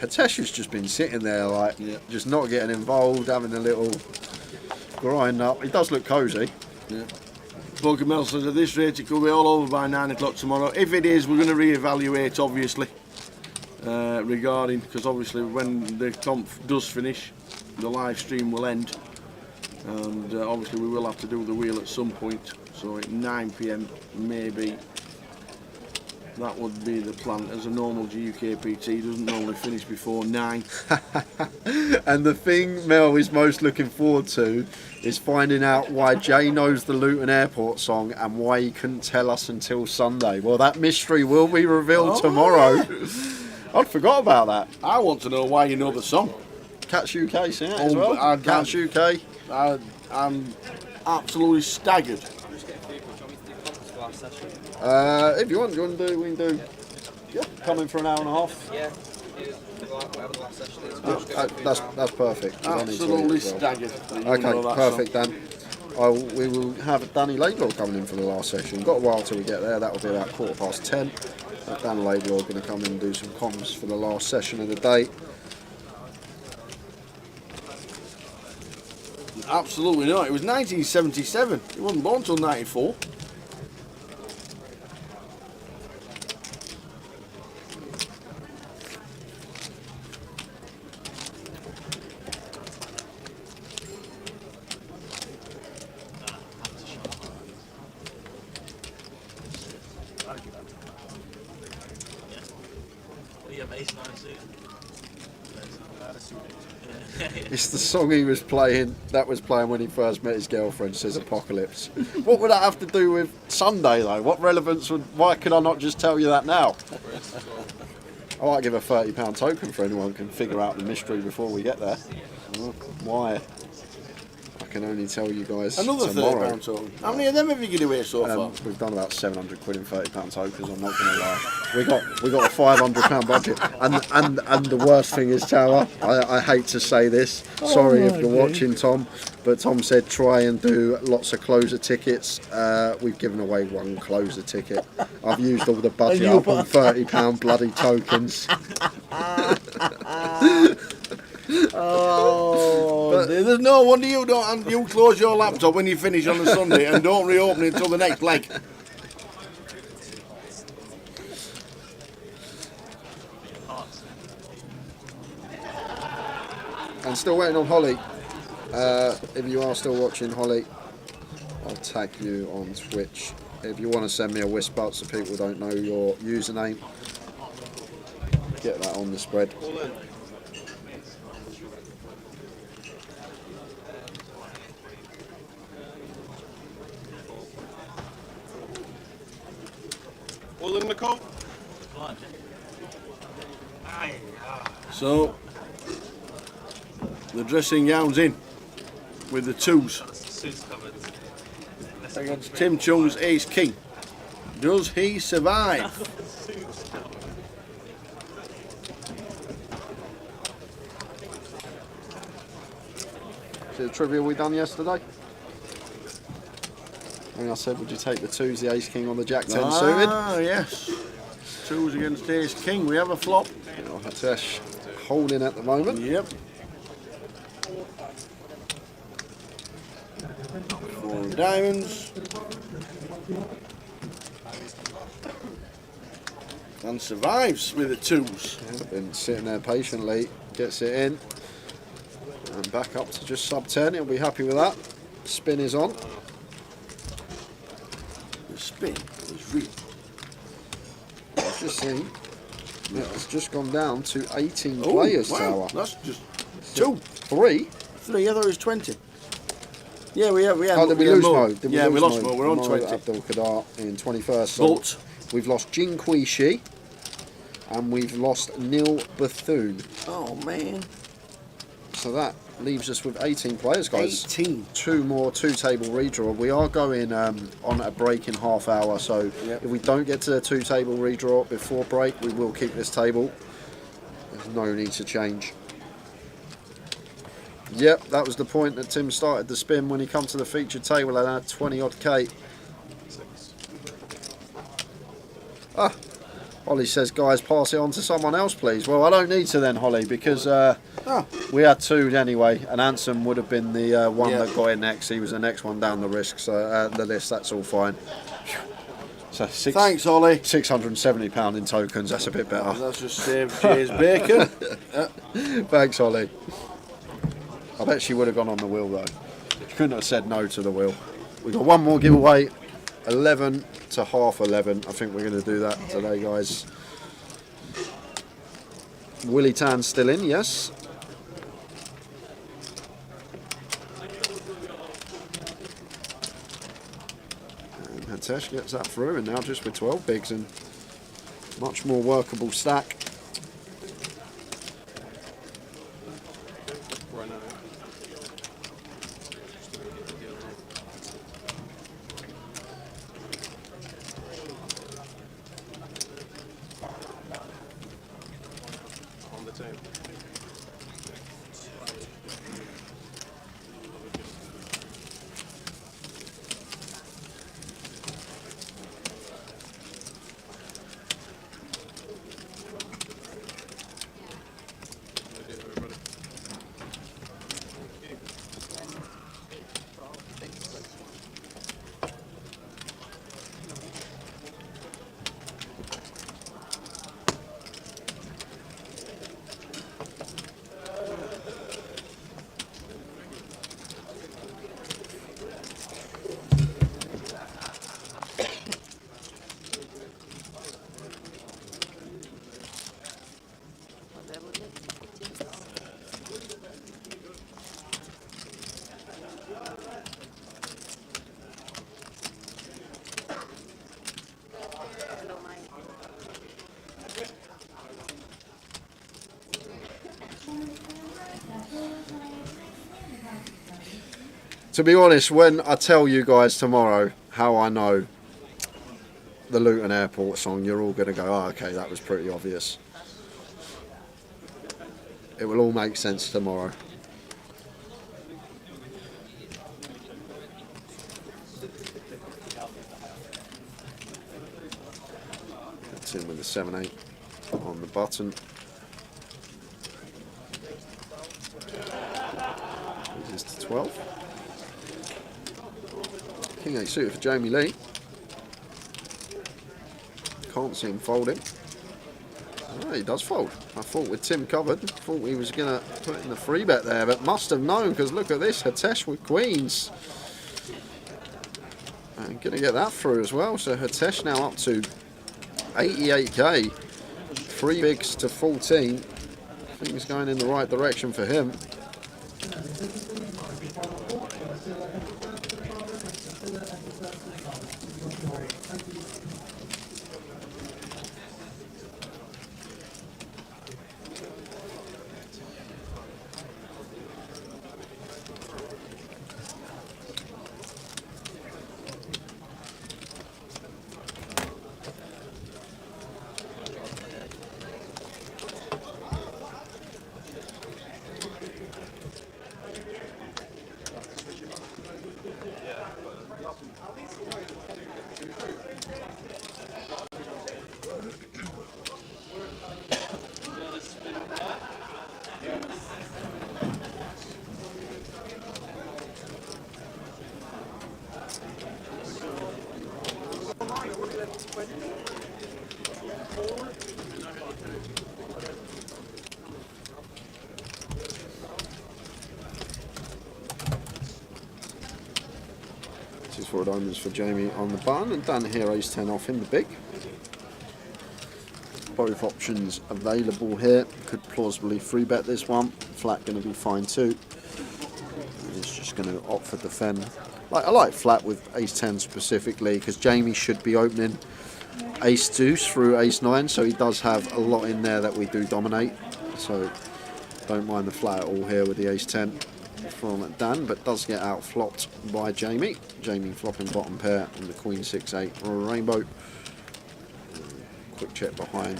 Hiteshu's just been sitting there, like, just not getting involved, having a little grind up. He does look cosy. Yeah. Pokemon says at this rate it could be all over by 9 o'clock tomorrow. If it is, we're going to re-evaluate, obviously, regarding, because obviously when the comp does finish, the live stream will end, and obviously we will have to do the wheel at some point. So at 9 p.m. maybe that would be the plan, as a normal GUKPT doesn't normally finish before 9. And the thing Mel is most looking forward to is finding out why Jay knows the Luton Airport song and why he couldn't tell us until Sunday. Well, that mystery will be revealed tomorrow. I'd forgot about that. I want to know why you know the song. Cats UK sing it as well. Cats UK. I'm absolutely staggered. If you want, we can do. Yeah, come in for an hour and a half. Yeah. Whatever the last session is. That's perfect. Absolutely staggered. Okay, perfect, Dan. We will have Danny Laidlaw coming in for the last session. Got a while till we get there. That will be about 10:15. Dan Laidlaw is going to come in and do some comms for the last session of the day. Absolutely not. It was 1977. He wasn't born until 94. It's the song he was playing, when he first met his girlfriend, says Apocalypse. What would that have to do with Sunday, though? What relevance why could I not just tell you that now? I might give a £30 token for anyone who can figure out the mystery before we get there. Why? I can only tell you guys Another tomorrow. £30 token. How many of them have you given away so far? We've done about 700 quid in £30 tokens. I'm not going to lie. We got a £500 budget, and the worst thing is, Tower. I hate to say this. Sorry if you're watching, Tom, but Tom said try and do lots of closer tickets. We've given away one closer ticket. I've used all the budget up on £30 bloody tokens. Oh, there's no wonder you close your laptop when you finish on a Sunday and don't reopen it until the next leg. And still waiting on Holly. If you are still watching, Holly, I'll tag you on Twitch. If you want to send me a whisper so people don't know your username, get that on the spread. All in the coat. So, the dressing gown's in with the twos against Tim Chung's Ace King. Does he survive? See the trivia we done yesterday? I said, would you take the twos, the Ace King on the Jack 10 suited? Ah, yes. Twos against Ace King. We have a flop. Hatesh holding at the moment. Yep. 4 diamonds. And survives with the twos. Yeah, been sitting there patiently, gets it in. And back up to just sub 10. He'll be happy with that. Spin is on. The spin is real. Let's just see. Yeah, it's just gone down to 18 players, wow. Tower. That's just 2. 3? 3, I thought it was 20. Yeah, we have. Oh, did we lose mode? Yeah, we lost mode. We're on 20. Abdul Qadar in 21st. So But we've lost Jin Kui Shi and we've lost Neil Bethune. Oh, man. So that leaves us with 18 players, guys. 18. 2 more 2-table redraw. We are going on a break in half hour, so if we don't get to the 2-table redraw before break, we will keep this table. There's no need to change. Yep, that was the point that Tim started the spin when he come to the featured table and had 20 odd K. Ah, Holly says, guys, pass it on to someone else, please. Well, I don't need to then, Holly, because we had 2 anyway, and Anson would have been the one that got in next. He was the next one down the list, so the list. That's all fine. So thanks, Holly. £670 in tokens. That's a bit better. That's just saved Jay's bacon. Thanks, Holly. I bet she would have gone on the wheel though. She couldn't have said no to the wheel. We've got one more giveaway. 11 to half 11. I think we're going to do that today, guys. Willie Tan still in, yes. And Hatesh gets that through, and now just with 12 bigs and much more workable stack. To be honest, when I tell you guys tomorrow how I know the Luton Airport song, you're all going to go, oh, okay, that was pretty obvious. It will all make sense tomorrow. That's in with the 7-8 on the button. This is to 12. King 8 suited for Jamie Lee. Can't see him folding. Oh, he does fold. I thought with Tim covered, thought he was going to put in the free bet there, but must have known, because look at this, Hatesh with queens. And going to get that through as well, so Hatesh now up to 88k. 3 bigs to 14. Things going in the right direction for him. This is for diamonds for Jamie on the button, and Dan here ace 10 off in the big. Both options available here. Could plausibly free bet this one. Flat going to be fine too. He's just going to opt for defend. I like flat with ace 10 specifically, because Jamie should be opening ace deuce through ace 9, so he does have a lot in there that we do dominate. So don't mind the flat at all here with the ace 10 from Dan, but does get out flopped by Jamie. Jamie flopping bottom pair and the queen 6-8 rainbow. Quick check behind.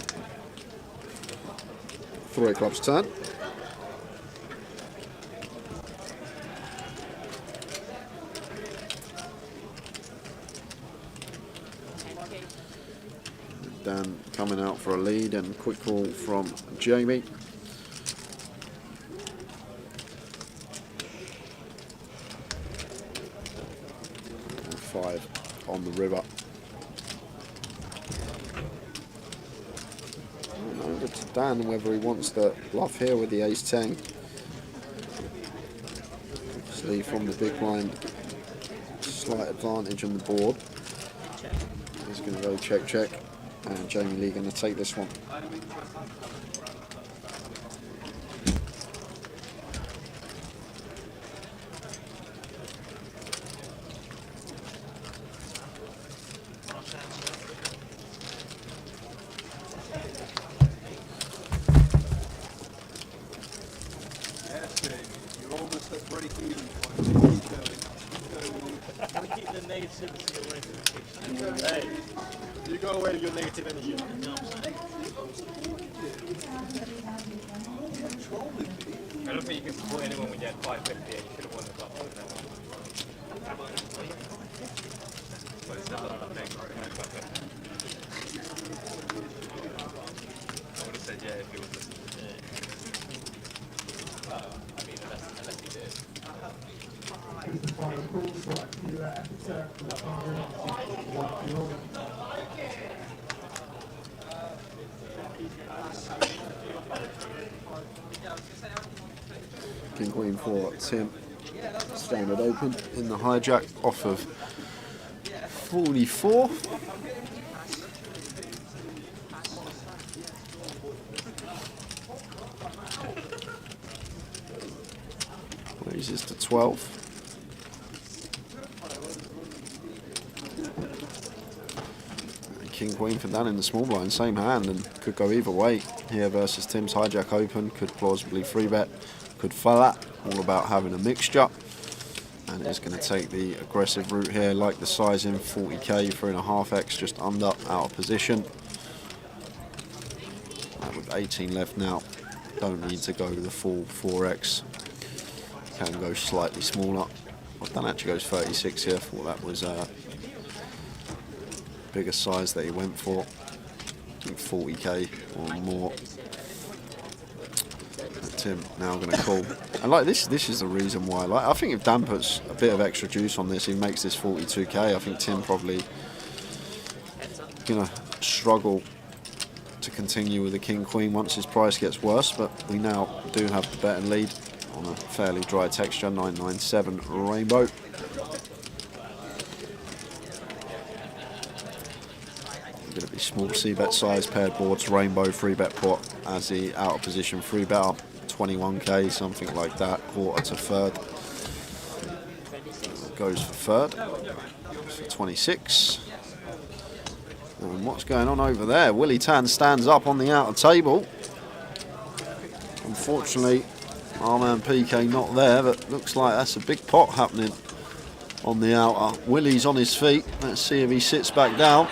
3 clubs turn. Dan coming out for a lead, and quick call from Jamie. And 5 on the river. Over to Dan, whether he wants the bluff here with the ace 10. Obviously from the big blind, slight advantage on the board. He's going to go check check, and Jamie Lee going to take this one. Hey, you go away with your negative energy. I don't think you can support anyone when you had 550 and you should have won the cup. But it's not that thing, right? I would have said yeah if he was listening. I mean, unless he did. King Queen for Tim. Standard open in the hijack off of 44. Raises to 12. King Queen for Dan in the small blind, same hand, and could go either way here versus Tim's hijack open. Could plausibly free bet, could flat, all about having a mixture. And is going to take the aggressive route here, like the sizing, 40k, 3.5x, just under, out of position. With 18 left now, don't need to go the full 4x. Can go slightly smaller. Well, Dan actually goes 36 here. Thought that was a bigger size that he went for. I think 40k or more. Tim now going to call. And like this is the reason why. Like, I think if Dan puts a bit of extra juice on this, he makes this 42k. I think Tim probably gonna struggle to continue with the King Queen once his price gets worse. But we now do have the bet and lead on a fairly dry texture, 997 rainbow. Going to be small c-bet size, paired boards, rainbow, 3-bet pot as the out of position 3-bet up, 21k, something like that, quarter to third. Goes for third, for 26. And what's going on over there? Willie Tan stands up on the outer table. Unfortunately, our man PK not there, but looks like that's a big pot happening on the outer. Willie's on his feet. Let's see if he sits back down.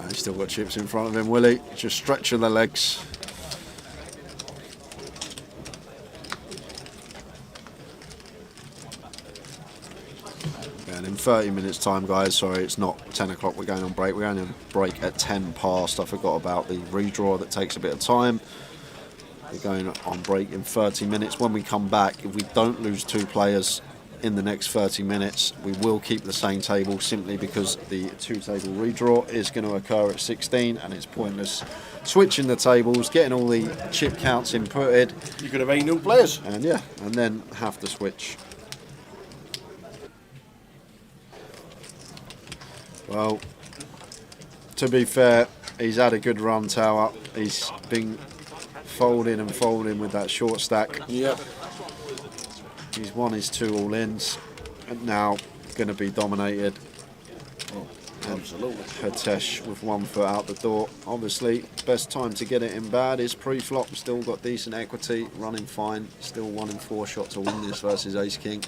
He's still got chips in front of him, Willie. Just stretching the legs. And in 30 minutes time, guys, sorry, it's not 10 o'clock, we're going on break. We're going on break at 10 past. I forgot about the redraw that takes a bit of time. We're going on break in 30 minutes. When we come back, if we don't lose 2 players in the next 30 minutes, we will keep the same table simply because the 2-table redraw is going to occur at 16 and it's pointless switching the tables, getting all the chip counts inputted. You could have 8 new players. And yeah, and then have to switch. Well, to be fair, he's had a good run, Tower. He's been folding and folding with that short stack. Yep. He's won his 2 all-ins and now going to be dominated. Absolutely. Hatesh with 1 foot out the door. Obviously, best time to get it in bad is pre-flop. Still got decent equity, running fine. Still 1 in 4 shot to win this versus Ace King.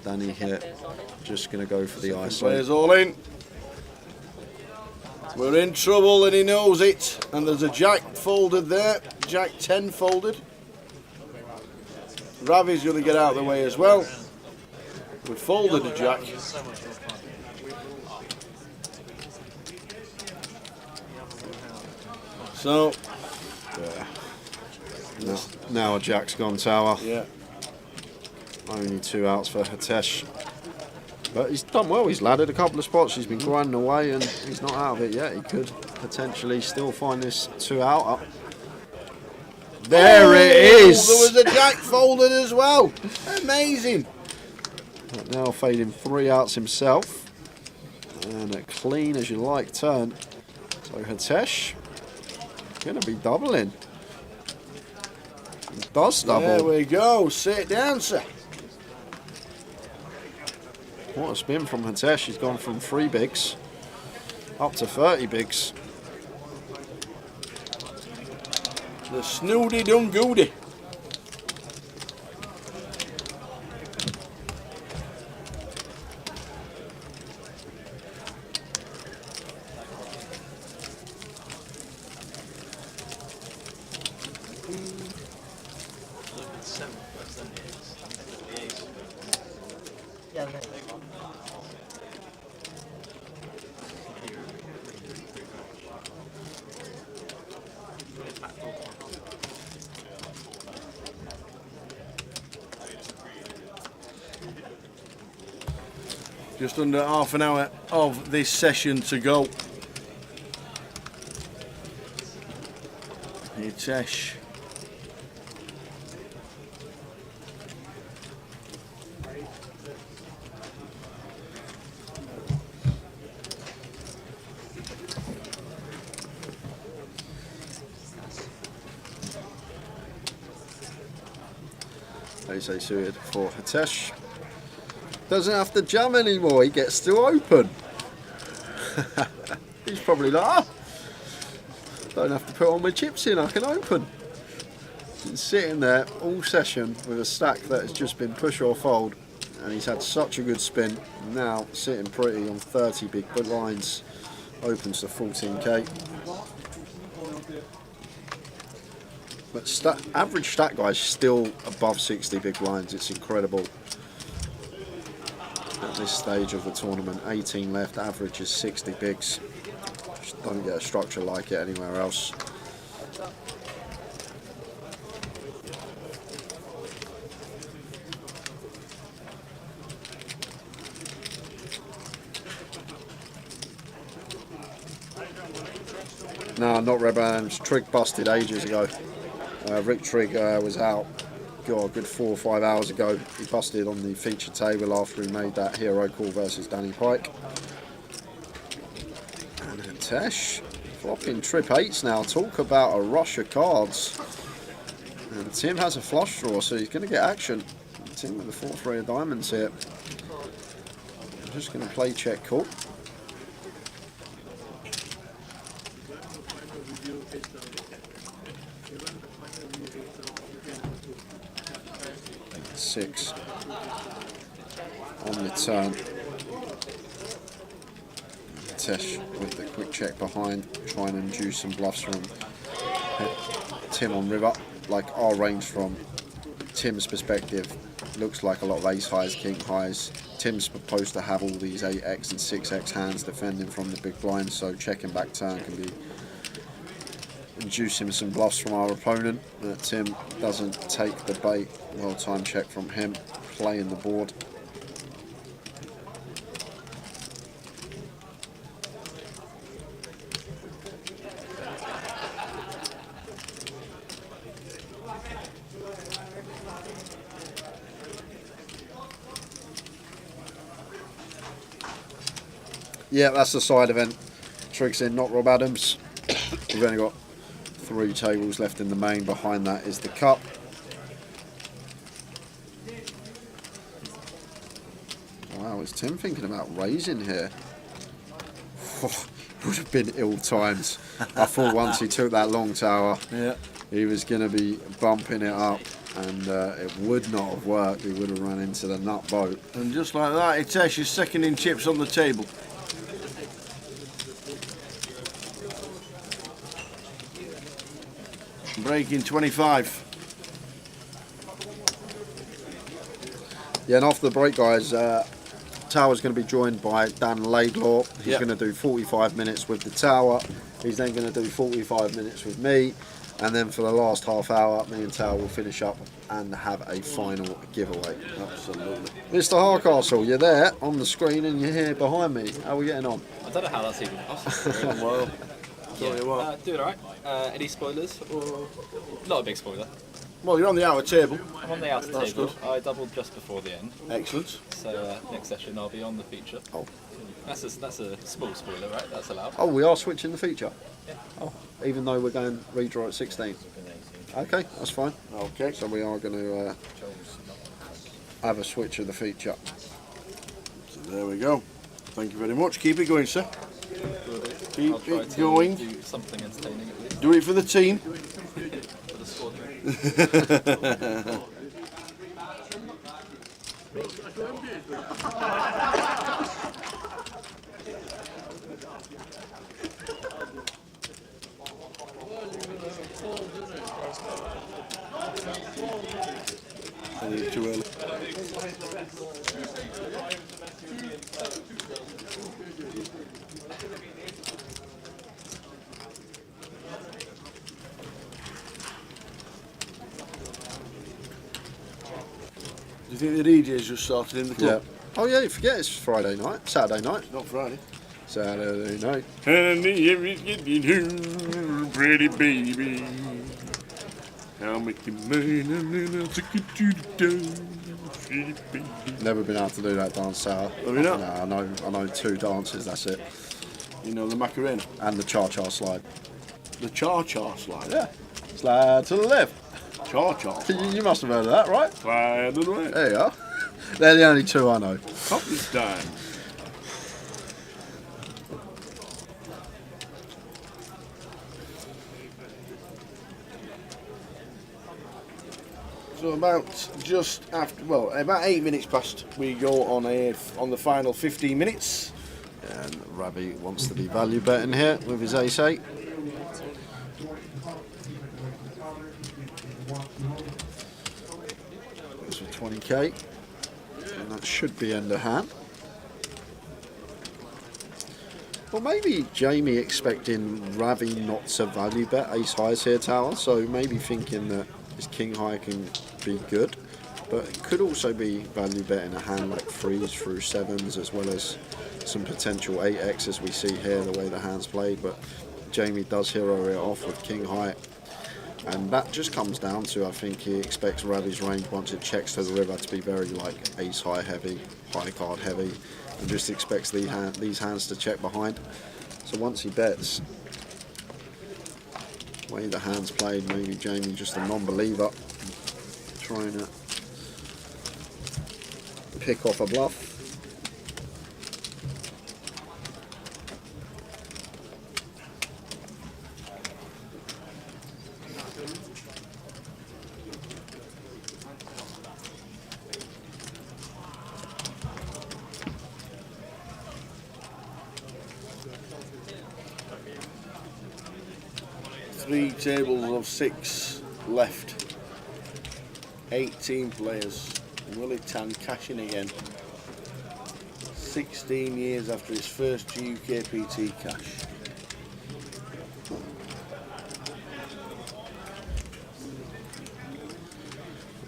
Danny here just going to go for the ISO. Players all in. We're in trouble and he knows it. And there's a jack folded there. Jack 10 folded. Ravi's going to get out of the way as well. We folded a jack. So, yeah. Now a jack's gone, Tower. Yeah. Only 2 outs for Hatesh. But he's done well, he's laddered a couple of spots, he's been grinding away and he's not out of it yet. He could potentially still find this 2 out up. There it is! There was a jack folded as well. Amazing. But now fading 3 outs himself. And a clean as you like turn. So Hatesh going to be doubling. He does double. There we go. Sit down, sir. What a spin from Hatesh. He's gone from 3 bigs up to 30 bigs. The snooty dum goody. Just under half an hour of this session to go. Hatesh. Ace suited for Hatesh. Doesn't have to jam anymore, he gets to open. He's probably like, oh, don't have to put all my chips in, I can open. Been sitting there all session with a stack that has just been push or fold, and he's had such a good spin. Now sitting pretty on 30 big blinds, opens to 14k. But average stack guys still above 60 big blinds. It's incredible. At this stage of the tournament, 18 left, average is 60 bigs. Just don't get a structure like it anywhere else. No, not Red Bands. Trig busted ages ago. Rick Trigg was out a good 4 or 5 hours ago. He busted on the feature table after he made that hero call versus Danny Pike. And Tesh flopping trip 8s now. Talk about a rush of cards. And Tim has a flush draw, so he's going to get action. Tim with the 4-3 of diamonds here. I'm just going to play check call. Six on the turn. Tesh with the quick check behind, trying to induce some bluffs from Tim on river. Like our range from Tim's perspective looks like a lot of ace highs, king highs. Tim's supposed to have all these 8x and 6x hands defending from the big blind, so checking back turn can be inducing some bluffs from our opponent. Tim doesn't take the bait. Well timed check from him, playing the board. Yeah, that's the side event. Triggs in, not Rob Adams. We've only got 3 tables left in the main. Behind that is the cup. Wow, is Tim thinking about raising here? Would have been ill times. I thought once he took that long tower, he was going to be bumping it up, and it would not have worked. He would have run into the nut boat. And just like that, Hitesh is second in chips on the table. Breaking 25. Yeah, and after the break, guys, Tower's going to be joined by Dan Laidlaw. He's going to do 45 minutes with the Tower. He's then going to do 45 minutes with me. And then for the last half hour, me and Tower will finish up and have a final giveaway. Absolutely. Mr. Hardcastle, you're there on the screen and you're here behind me. How are we getting on? I don't know how that's even possible. Well, doing alright. Any spoilers? Or not a big spoiler. Well, you're on the outer table. I'm on the outer table. Good. I doubled just before the end. Excellent. So next session I'll be on the feature. Oh. That's a small spoiler, right? That's allowed. Oh, we are switching the feature? Yeah. Oh, even though we're going redraw at 16? Okay, that's fine. Okay. So we are going to have a switch of the feature. So there we go. Thank you very much. Keep it going, sir. Keep I'll try it to going. do something entertaining at least. Do it for the team. For the squadron. Too early. Do you think the DJ's just started in the club? Yeah. Oh yeah, you forget it's Friday night, Saturday night. Not Friday. Saturday night. Pretty baby. I'll make you mine and then I'll take you to the dance. Never been able to do that dance, Sarah. Have you not? No, I know 2 dances, that's it. You know the Macarena? And the cha-cha slide. The cha-cha slide? Yeah. Slide to the left. Cha-cha. You must have heard of that, right? Slide to the right. There you are. They're the only two I know. Coppenstein. So about just after, well, about 8 minutes past, we go on the final 15 minutes. And Ravi wants to be value betting here with his ace-8. Goes for 20k, and that should be end of hand. Well, maybe Jamie expecting Ravi not to value bet ace highs here, Tower, so maybe thinking that his king high can be good, but it could also be value betting a hand like 3s through 7s, as well as some potential 8x as we see here, the way the hand's played. But Jamie does hero it off with king high, and that just comes down to, I think he expects Ravi's range once it checks to the river to be very like ace high heavy, high card heavy, and just expects these hands to check behind. So once he bets, the way the hand's played, maybe Jamie just a non-believer trying to pick off a bluff. Three tables of 6 left. 18 players. Willie Tan cashing again. 16 years after his first GUKPT cash.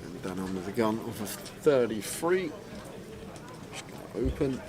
And done under the gun of a 33. Just going to open.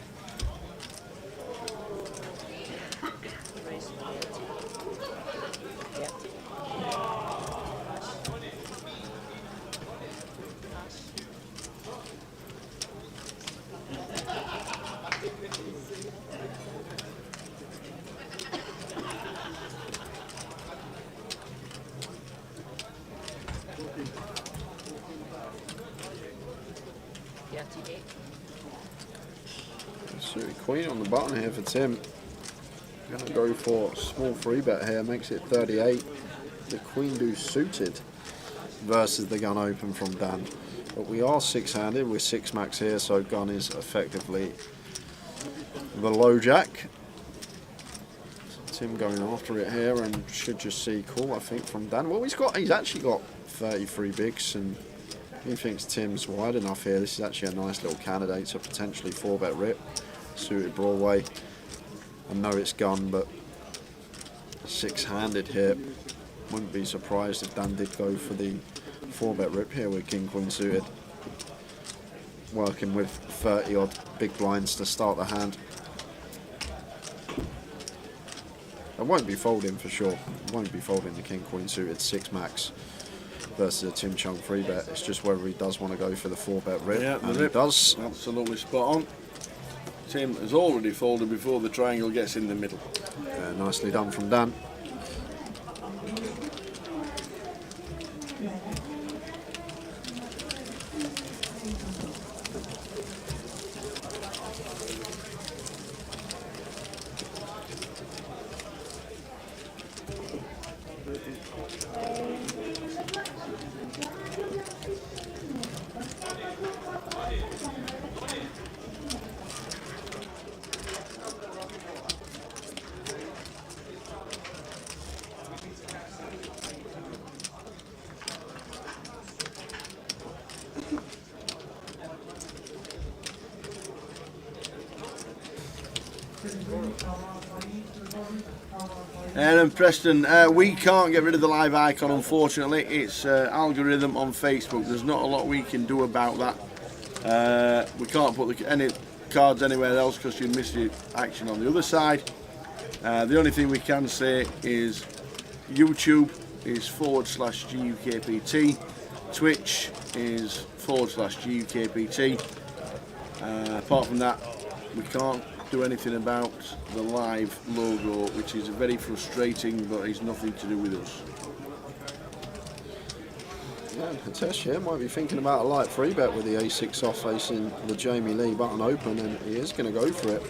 Suited queen on the button here for Tim. Gonna go for a small free bet here, makes it 38. The queen deuce suited versus the gun open from Dan. But we are 6-handed, we're 6 max here, so gun is effectively the low jack. Tim going after it here and should just see call, I think, from Dan. Well, he's actually got 33 bigs, and he thinks Tim's wide enough here. This is actually a nice little candidate to potentially 4-bet rip. Suited Broadway. I know it's gun, but 6-handed here. Wouldn't be surprised if Dan did go for the 4-bet rip here with King Queen suited. Working with 30 odd big blinds to start the hand. I won't be folding for sure. Won't be folding the King Queen suited 6 max versus a Tim Chung 3-bet. It's just whether he does want to go for the 4-bet rip. Yeah, and he does. Absolutely spot on. Tim has already folded before the triangle gets in the middle. Nicely done from Dan. And Preston, we can't get rid of the live icon, unfortunately. It's algorithm on Facebook. There's not a lot we can do about that. We can't put any cards anywhere else because you miss the action on the other side. The only thing we can say is YouTube is /GUKPT. Twitch is /GUKPT. Apart from that, we can't do anything about the live logo, which is very frustrating, but it's nothing to do with us. Yeah, Hitesh here might be thinking about a light free bet with the A6 off facing the Jamie Lee button open, and he is going to go for it.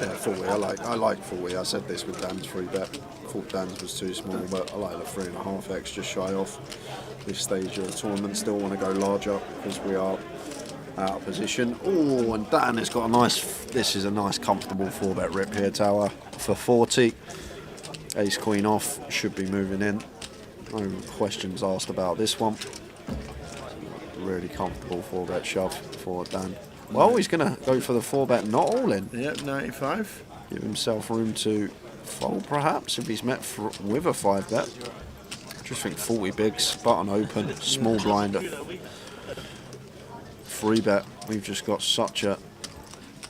Yeah, full wheel. I like full wheel. I said this with Dan's free bet. Thought Dan's was too small, but I like the 3.5x just shy off this stage of the tournament. Still want to go larger because we are out of position. Oh, and Dan has got a nice. This is a nice, comfortable 4-bet rip here, Tower for 40. Ace Queen off, should be moving in. No questions asked about this one. Really comfortable 4-bet shove for Dan. Well, he's going to go for the 4-bet, not all in. Yep, 95. Give himself room to fold, perhaps, if he's met with a 5-bet. Just think 40 bigs, button open, small blind, 3-bet. We've just got such a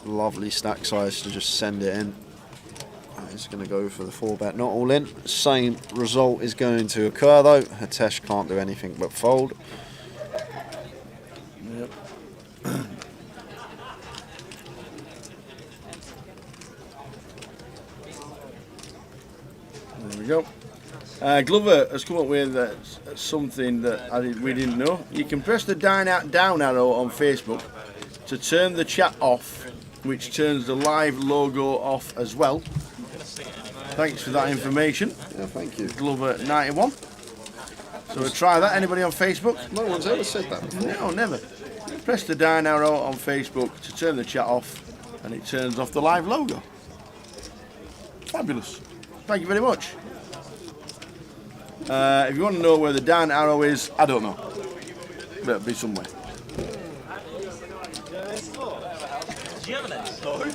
lovely stack size to just send it in. He's going to go for the 4-bet, not all in. Same result is going to occur, though. Hitesh can't do anything but fold. Yep. There we go. Glover has come up with something that we didn't know. You can press the down arrow on Facebook to turn the chat off, which turns the live logo off as well. Thanks for that information. Yeah, thank you. Glover 91. So we'll try that. Anybody on Facebook? No one's ever said that before. No, never. Press the down arrow on Facebook to turn the chat off, and it turns off the live logo. Fabulous. Thank you very much. If you want to know where the down arrow is, I don't know. But it'll be somewhere. Do you have an episode?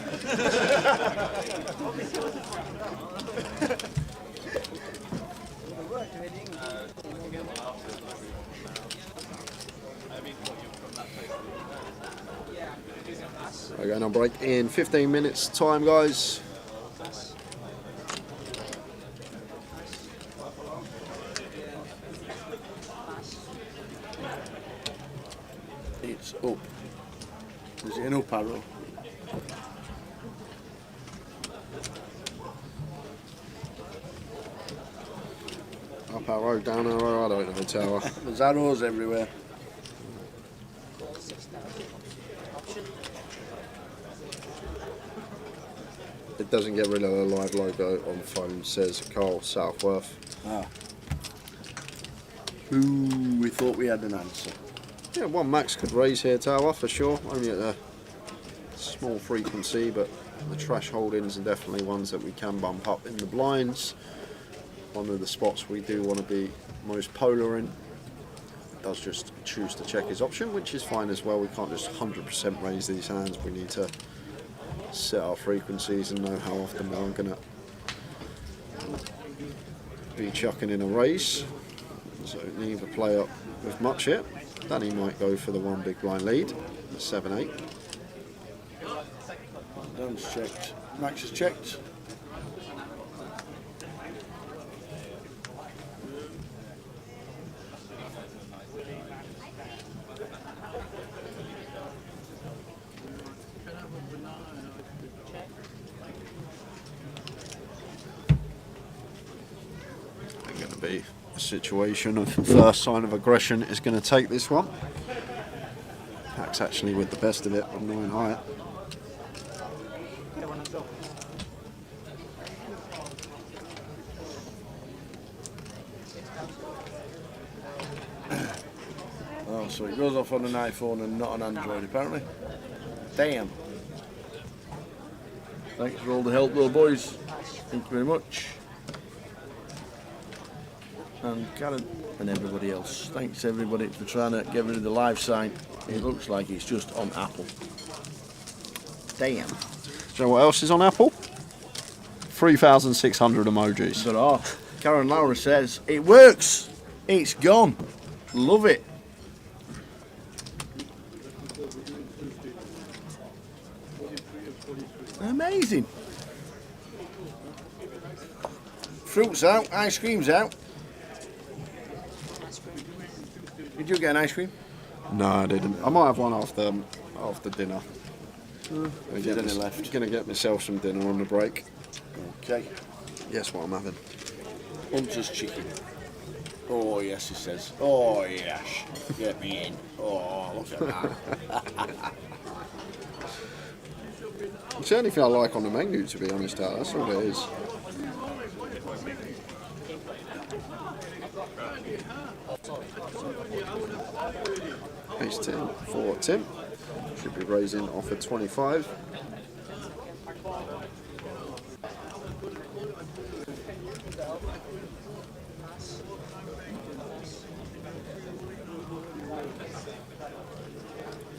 We're going on break in 15 minutes time, guys. It's up. Is it an up arrow? Up arrow, down arrow, I don't know, Tower. There's arrows everywhere. It doesn't get rid of the live logo on phone, says Carl Southworth. Ah. Ooh, we thought we had an answer. Yeah, one max could raise here, Tower, for sure. Only at a small frequency, but the trash holdings are definitely ones that we can bump up in the blinds. One of the spots we do want to be most polar in. It does just choose to check his option, which is fine as well. We can't just 100% raise these hands. We need to set our frequencies and know how often we're going to be chucking in a raise. So neither player with much here. Danny might go for the one big blind lead, the 7-8. Dan's checked. Max has checked. Going to be a situation of first sign of aggression is going to take this one. Pack's actually with the best of it on 9 higher. Oh, so it goes off on an iPhone and not an Android, apparently. Damn. Thanks for all the help, though, boys. Thank you very much. And Karen and everybody else. Thanks, everybody, for trying to get rid of the live sign. It looks like it's just on Apple. Damn. Do you know what else is on Apple? 3,600 emojis. There are. Karen Laura says, it works. It's gone. Love it. Amazing. Fruit's out, ice cream's out. Did you get an ice cream? No, I didn't. I might have one after dinner. Dinner left. Going to get myself some dinner on the break. Okay. Yes, what I'm having. Hunter's chicken. Oh yes, he says. Oh yes, get me in. Oh, look at that. It's the only thing I like on the menu, to be honest, Al. That's all it is. Here's Tim for Tim. Should be raising offer 25.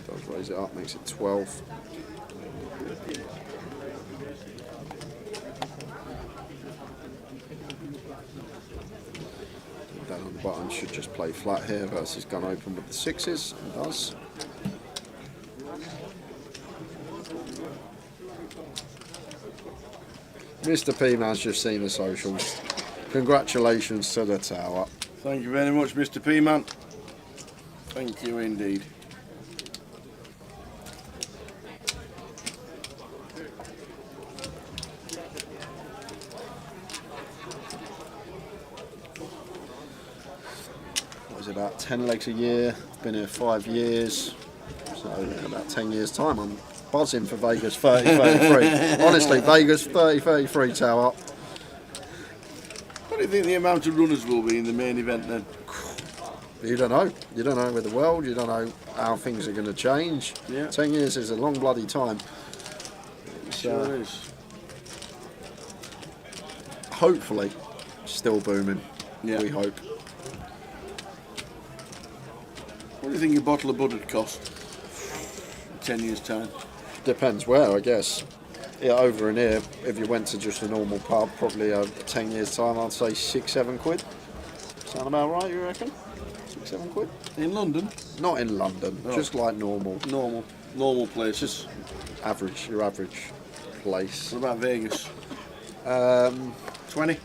Does raise it up, makes it 12. Down on the button should just play flat here versus gun open with the 6s. It does. Mr. P-Man's just seen the socials. Congratulations to the tower. Thank you very much, Mr. P-Man. Thank you indeed. What is it, about 10 legs a year? Been here 5 years. So in about 10 years' time, I'm buzzing for Vegas 30-33. Honestly, Vegas 30-33 tower. What do you think the amount of runners will be in the main event then? You don't know. You don't know with the world. You don't know how things are going to change. Yeah. 10 years is a long bloody time. Sure is. Hopefully, still booming. Yeah. We hope. What do you think a bottle of bud would cost in 10 years' time? Depends where, I guess. Yeah, over in here, if you went to just a normal pub, probably 10 years' time, I'd say 6-7 quid. Sound about right, you reckon? 6-7 quid? In London? Not in London, just like normal. Normal places. Just average, your average place. What about Vegas? 20?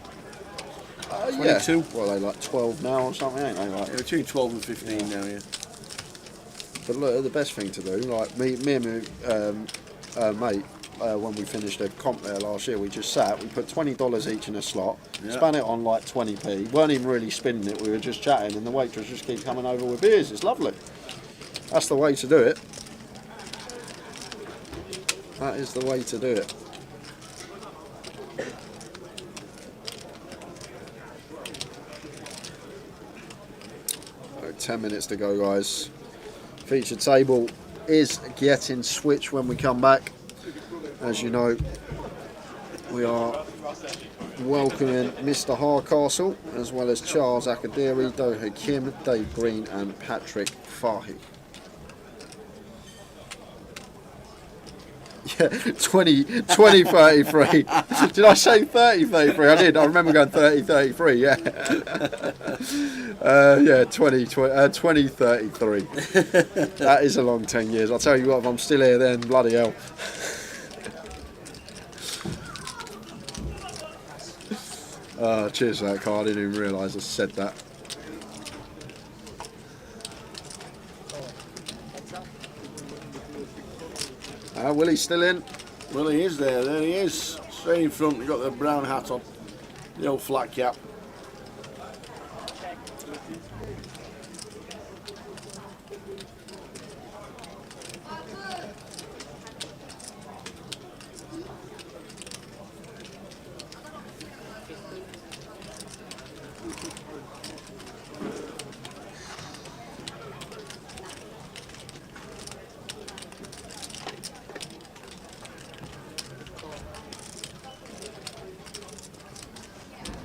Yeah. 22? Well, they like 12 now or something, ain't they? Like, Yeah, between 12 and 15 now, yeah. but look, the best thing to do, like me and my mate, when we finished a comp there last year, we just sat, we put $20 each in a slot, Yeah. span it on like 20p, weren't even really spinning it, we were just chatting, and the waitress just keep coming over with beers. It's lovely. That's the way to do it. That is the way to do it. So 10 minutes to go, guys. Feature table is getting switched when we come back. As you know, we are welcoming Mr. Hardcastle, as well as Charles Akadiri, Doho Kim, Dave Green and Patrick Fahy. Yeah, 20-33. Did I say 30-33? I did. I remember going 30-33, yeah. Yeah, 20-33. That is a long 10 years. I'll tell you what, if I'm still here then, bloody hell. Cheers for that card. I didn't even realise I said that. Willie's still in. Well, he is there. There he is. Straight in front. He's got the brown hat on. The old flat cap.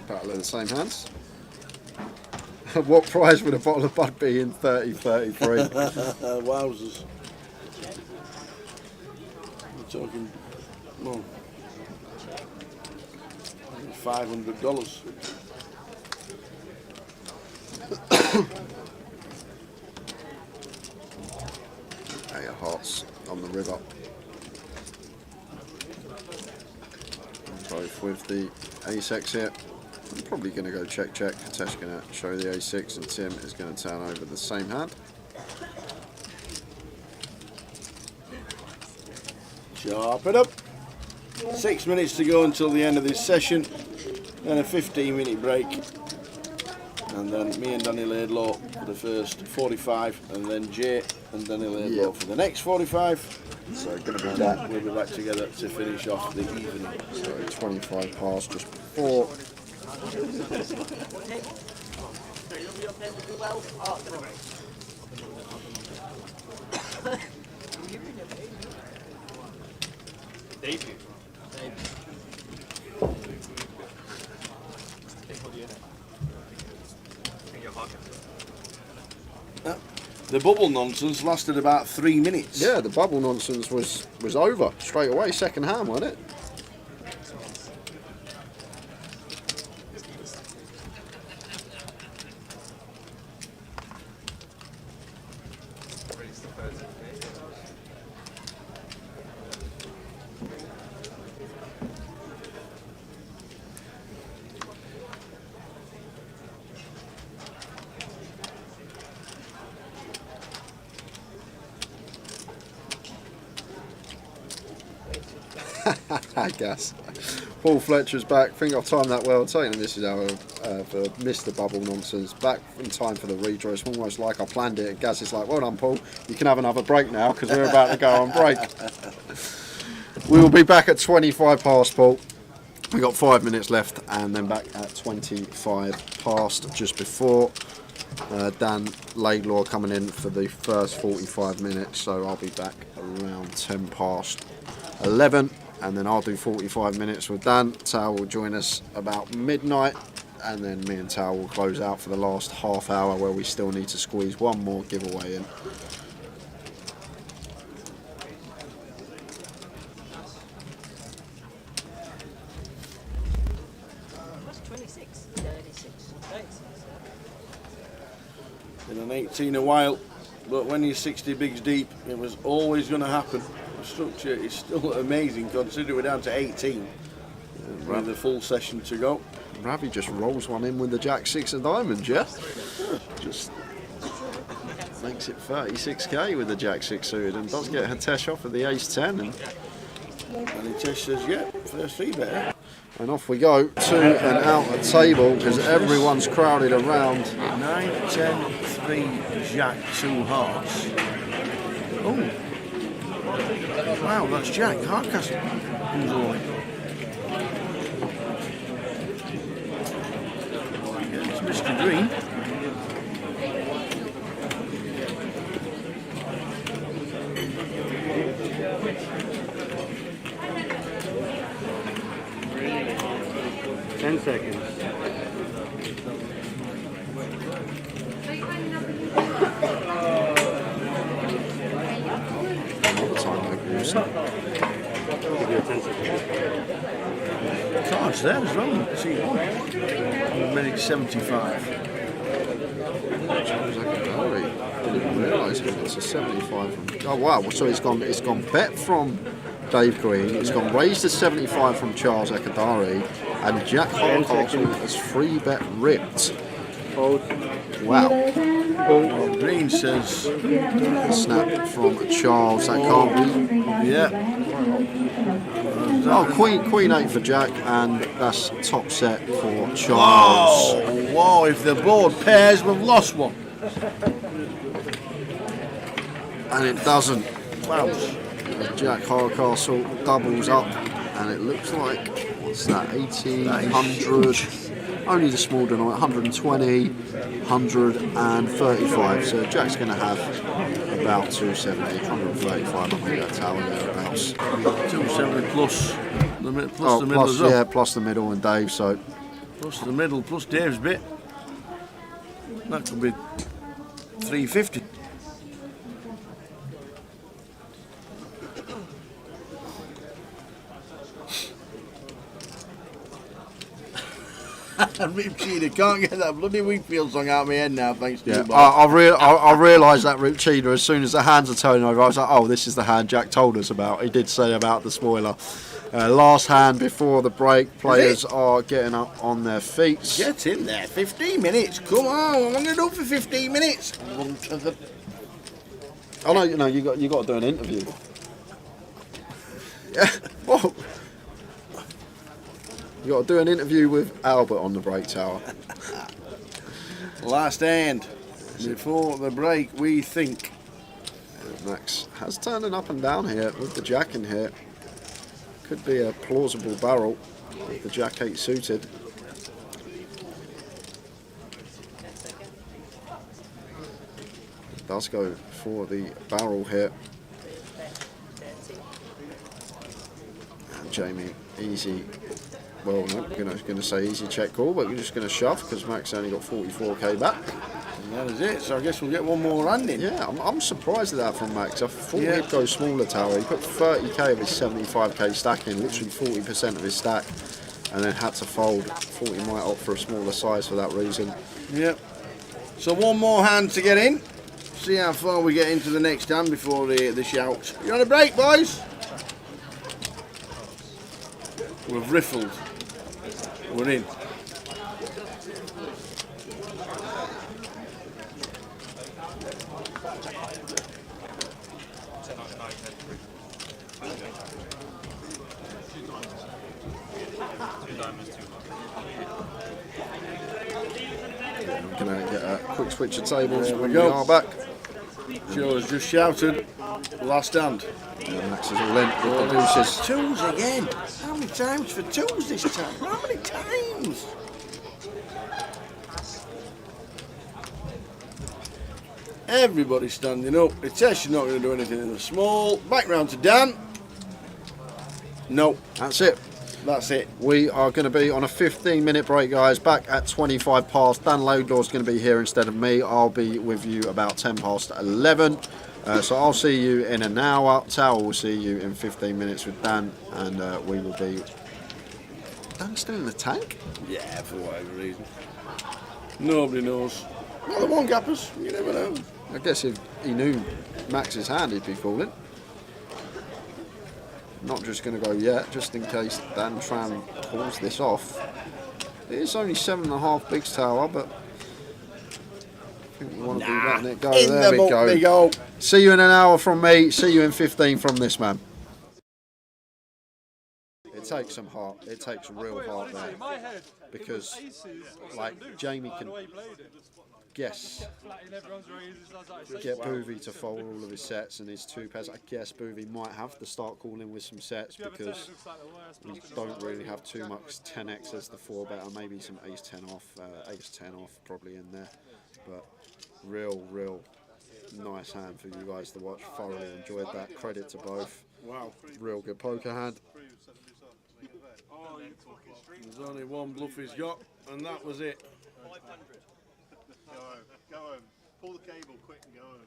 Battle of the same hands. What price would a bottle of Bud be in 30-33? Wowzers. We're talking, well, $500. Hey, hearts on the river. Both with the A6 here. I'm probably going to go check. Katesh's going to show the A6 and Tim is going to turn over the same hand. Chop it up. 6 minutes to go until the end of this session, then a 15-minute break, and then me and Danny Laidlaw for the first 45, and then Jay and Danny Laidlaw for the next 45. So going to be back. We'll be back together to finish off the evening. So 25 past just before. Debut. The bubble nonsense lasted about 3 minutes. Yeah, the bubble nonsense was over straight away, second hand, wasn't it? I guess. Paul Fletcher's back. Think I've timed that well. Taking this is our for Mr. Bubble Nonsense. Back in time for the redraw. It's almost like I planned it. And Gaz is like, well done, Paul. You can have another break now because we're about to go on break. We will be back at 25 past, Paul. We got 5 minutes left, and then back at 25 past just before. Dan Laidlaw coming in for the first 45 minutes, so I'll be back around 10 past 11, and then I'll do 45 minutes with Dan. Tao will join us about midnight, and then me and Tao will close out for the last half hour where we still need to squeeze one more giveaway in. Been an 18 a while, but when you're 60 bigs deep, it was always going to happen. The structure is still amazing considering we're down to 18 with a full session to go. Ravi just rolls one in with the Jack 6 of diamonds, yeah? Just makes it 36k with the Jack 6 suited and does get Hitesh off at the ace 10. And Hitesh says, yeah, first three better. And off we go to an outer table because everyone's crowded around. 9, 10, 3, Jack, 2 hearts. Oh, wow, that's Jack Hardcastle. Who's all it's Mr. Green. Seconds. Cards there as well. See, minute 75. Didn't realise it's a 75 from. Oh wow! So it's gone bet from Dave Green. It's gone raised to 75 from Charles Ekadari, and Jack Hardcastle has free bet ripped. Wow. Well, Green says snap from Charles. That can't be. Yeah. Oh, Queen 8 for Jack, and that's top set for Charles. Whoa, if the board pairs, we've lost one. And it doesn't. Wow. Jack Hardcastle doubles up, and it looks like, what's that, 100, only the small denominator, 120, 135. So Jack's going to have about 270, 135, I think that's how thereabouts. 270 plus the middle plus, as well. Yeah, plus the middle and Dave, so. Plus the middle, plus Dave's bit. That could be 350. Rip Cheetah, can't get that bloody Wheatfield song out of my head now, thanks to Yeah, you, Bob. I realised that Rip Cheetah as soon as the hands are turning over. I was like, oh, this is the hand Jack told us about. He did say about the spoiler. Last hand before the break. Players are getting up on their feet. Get in there, 15 minutes. Come on, what am I going to do for 15 minutes? Oh no, you got to do an interview. Yeah. Whoa. You got to do an interview with Albert on the break, Tower. Last hand before the break, we think. Max has turned up and down here with the jack in here. Could be a plausible barrel with the jack 8 suited. Does go for the barrel here. And Jamie, easy. Well, no, going to say easy check call, but we're just going to shove because Max only got 44k back. And that is it. So I guess we'll get one more hand in. Yeah, I'm surprised at that from Max. I thought he'd go smaller, Tower. He put 30k of his 75k stack in, literally 40% of his stack, and then had to fold. Thought he might opt for a smaller size for that reason. Yep. So one more hand to get in. See how far we get into the next hand before the shout. You on a break, boys? We've riffled. We're in. Going to get a quick switch of tables There we when go. we are back. Joe has just shouted, last hand. And Max is all in with the deuces. Twos again. How many times for twos this time? How many times? Everybody's standing up. Hitesh is not going to do anything in the small. Back round to Dan. No. That's it. That's it. We are going to be on a 15-minute break, guys. Back at 25 past. Dan Laidlaw's going to be here instead of me. I'll be with you about 10 past 11. So I'll see you in an hour. Tower will see you in 15 minutes with Dan, and we will be... Dan's still in the tank? Yeah, for whatever reason. Nobody knows. Well, the one gappers. You never know. I guess if he knew Max's hand, he'd be calling. Not just going to go yet, just in case Dan Tran pulls this off. It is only 7.5 bigs, Tower, but I think we want to be letting it go. There we go. See you in an hour from me. See you in 15 from this man. It takes some heart. It takes real heart there, because like Jamie can guess, get Boovy to fold all of his sets and his 2 pairs. I guess Boovy might have to start calling with some sets because we don't really have too much 10x as the 4-better, maybe some ace 10 off, ace 10 off probably in there, but real nice hand for you guys to watch. Thoroughly enjoyed that. Credit to both. Wow. Real good poker hand. There's only one bluff he's got, and that was it. 500. Go home. Pull the cable quick and go home.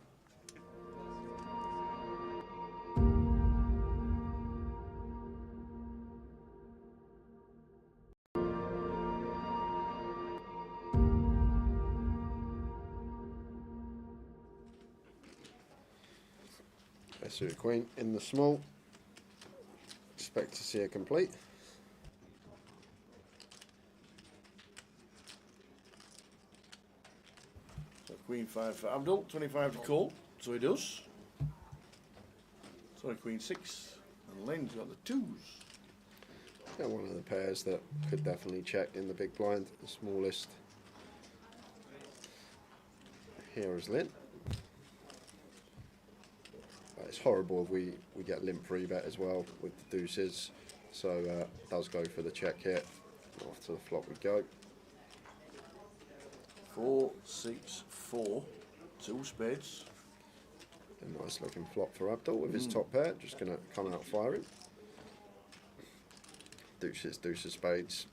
SU Queen in the small. Expect to see a complete. So Queen 5 for Abdul, 25 to call, so he does. Sorry, Queen 6, and Len's got the 2s. Yeah, one of the pairs that could definitely check in the big blind, the smallest. Here is Lynn. It's horrible if we get limp 3-bet as well with the deuces, so does go for the check here. Off to the flop we go. 4, 6, 4, 2 spades. A nice looking flop for Abdul with his top pair, just going to come out firing. Deuces, spades.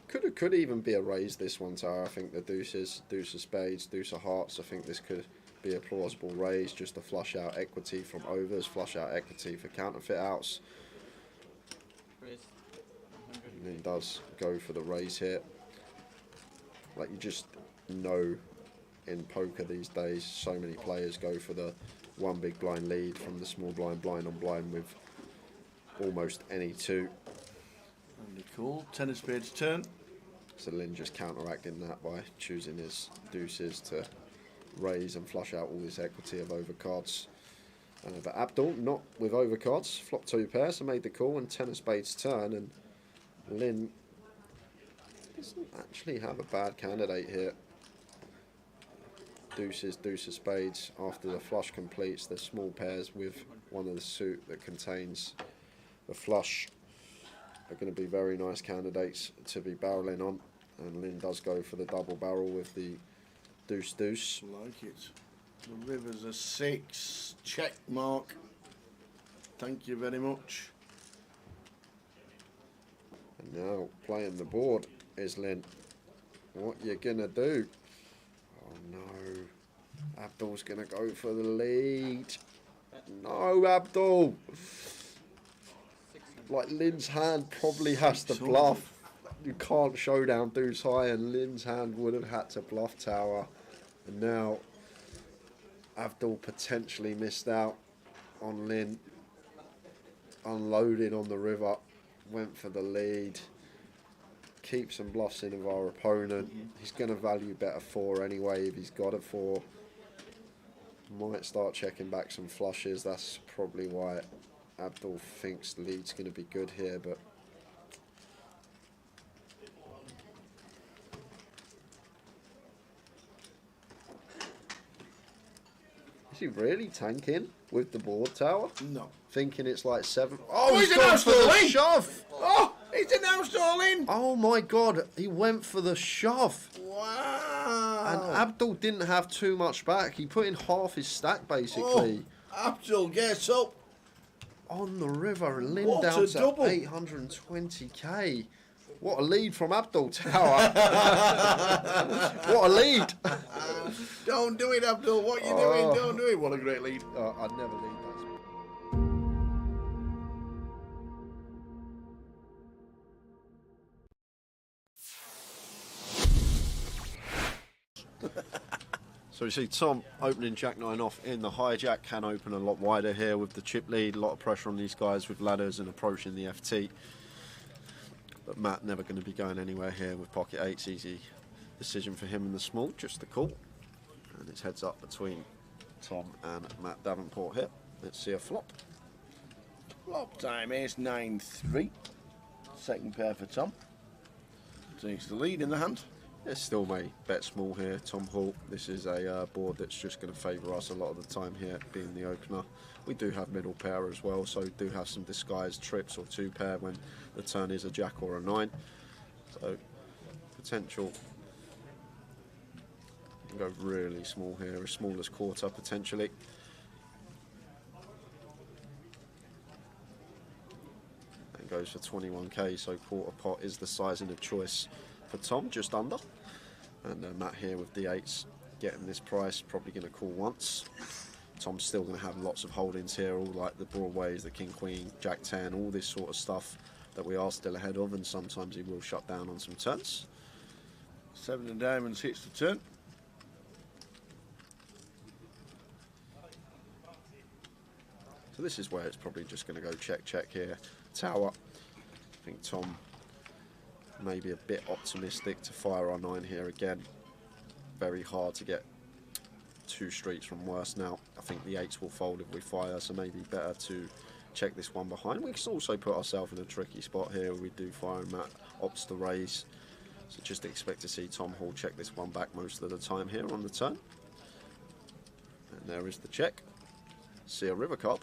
Could even be a raise this one, Tower. I think the deuces of spades, deuce of hearts, I think this could be a plausible raise, just to flush out equity from overs, flush out equity for counterfeit outs. And he does go for the raise here. Like, you just know in poker these days, so many players go for the one big blind lead from the small blind, blind on blind with almost any 2. Really cool. 10 of spades turn. So Lynn just counteracting that by choosing his deuces to raise and flush out all this equity of overcards. But Abdul not with overcards, flop 2 pairs, so made the call and 10 of spades turn, and Lynn doesn't actually have a bad candidate here. Deuces, deuce of spades. After the flush completes, the small pairs with one of the suit that contains the flush are going to be very nice candidates to be barreling on. And Lynn does go for the double barrel with the deuce, deuce. Like it. The river's a 6. Check mark. Thank you very much. And now playing the board is Lynn. What you gonna do? Oh no. Abdul's gonna go for the lead. No, Abdul. Like, Lynn's hand probably has to bluff. You can't showdown deuce high, and Lynn's hand would have had to bluff tower. And now Abdul potentially missed out on Lynn. Unloaded on the river, went for the lead. Keeps some bluffs in of our opponent. He's going to value better 4 anyway if he's got a 4. Might start checking back some flushes. That's probably why Abdul thinks the lead's going to be good here, but is he really tanking with the board tower? No. Thinking it's like 7. Oh, he's he's gone announced for the all in. shove! Oh, he's announced all in. Oh my god, he went for the shove. Wow. And Abdul didn't have too much back. He put in half his stack basically. Oh, Abdul gets up. On the river, and Lynn What down a to double. 820k. What a lead from Abdul Tower. What a lead. Don't do it, Abdul. What are you doing? Don't do it. What a great lead. I'd never lead that. So we see Tom opening Jack-9 off in the hijack. Can open a lot wider here with the chip lead. A lot of pressure on these guys with ladders and approaching the FT. But Matt never going to be going anywhere here with pocket 8s. Easy decision for him in the small, just the call. And it's heads up between Tom and Matt Davenport here. Let's see a flop. Flop time is 9-3. Second pair for Tom. Takes the lead in the hand. It's still may bet small here, Tom Hall. This is a board that's just going to favour us a lot of the time here, being the opener. We do have middle pair as well, so we do have some disguised trips or 2 pair when the turn is a jack or a 9. So potential. You can go really small here, as small as quarter potentially. And goes for 21k, so quarter pot is the sizing of choice for Tom, just under. And Matt here with D8s getting this price, probably going to call once. Tom's still going to have lots of holdings here, all like the Broadways, the King Queen, Jack 10, all this sort of stuff that we are still ahead of, and sometimes he will shut down on some turns. 7 of diamonds hits the turn. So this is where it's probably just going to go check, check here. Tower. I think Tom maybe a bit optimistic to fire our 9 here again. Very hard to get 2 streets from worse now. I think the 8s will fold if we fire, so maybe better to check this one behind. We can also put ourselves in a tricky spot here where we do fire and Matt opts to raise. So just expect to see Tom Hall check this one back most of the time here on the turn. And there is the check. See a river card.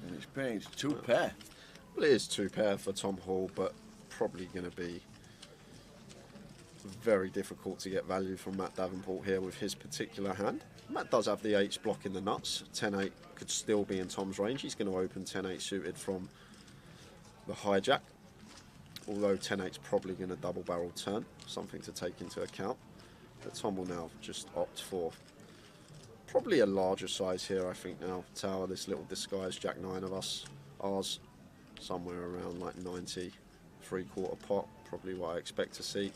And it's paying 2 pair. Well, it is 2 pair for Tom Hall, but probably going to be very difficult to get value from Matt Davenport here with his particular hand. Matt does have the 8s blocking the nuts. 10-8 could still be in Tom's range. He's going to open 10-8 suited from the hijack, although 10-8's probably going to double barrel turn, something to take into account. But Tom will now just opt for probably a larger size here, I think now. Tower, this little disguised Jack 9 of us, ours, somewhere around like 90, 3/4 pot, probably what I expect to see.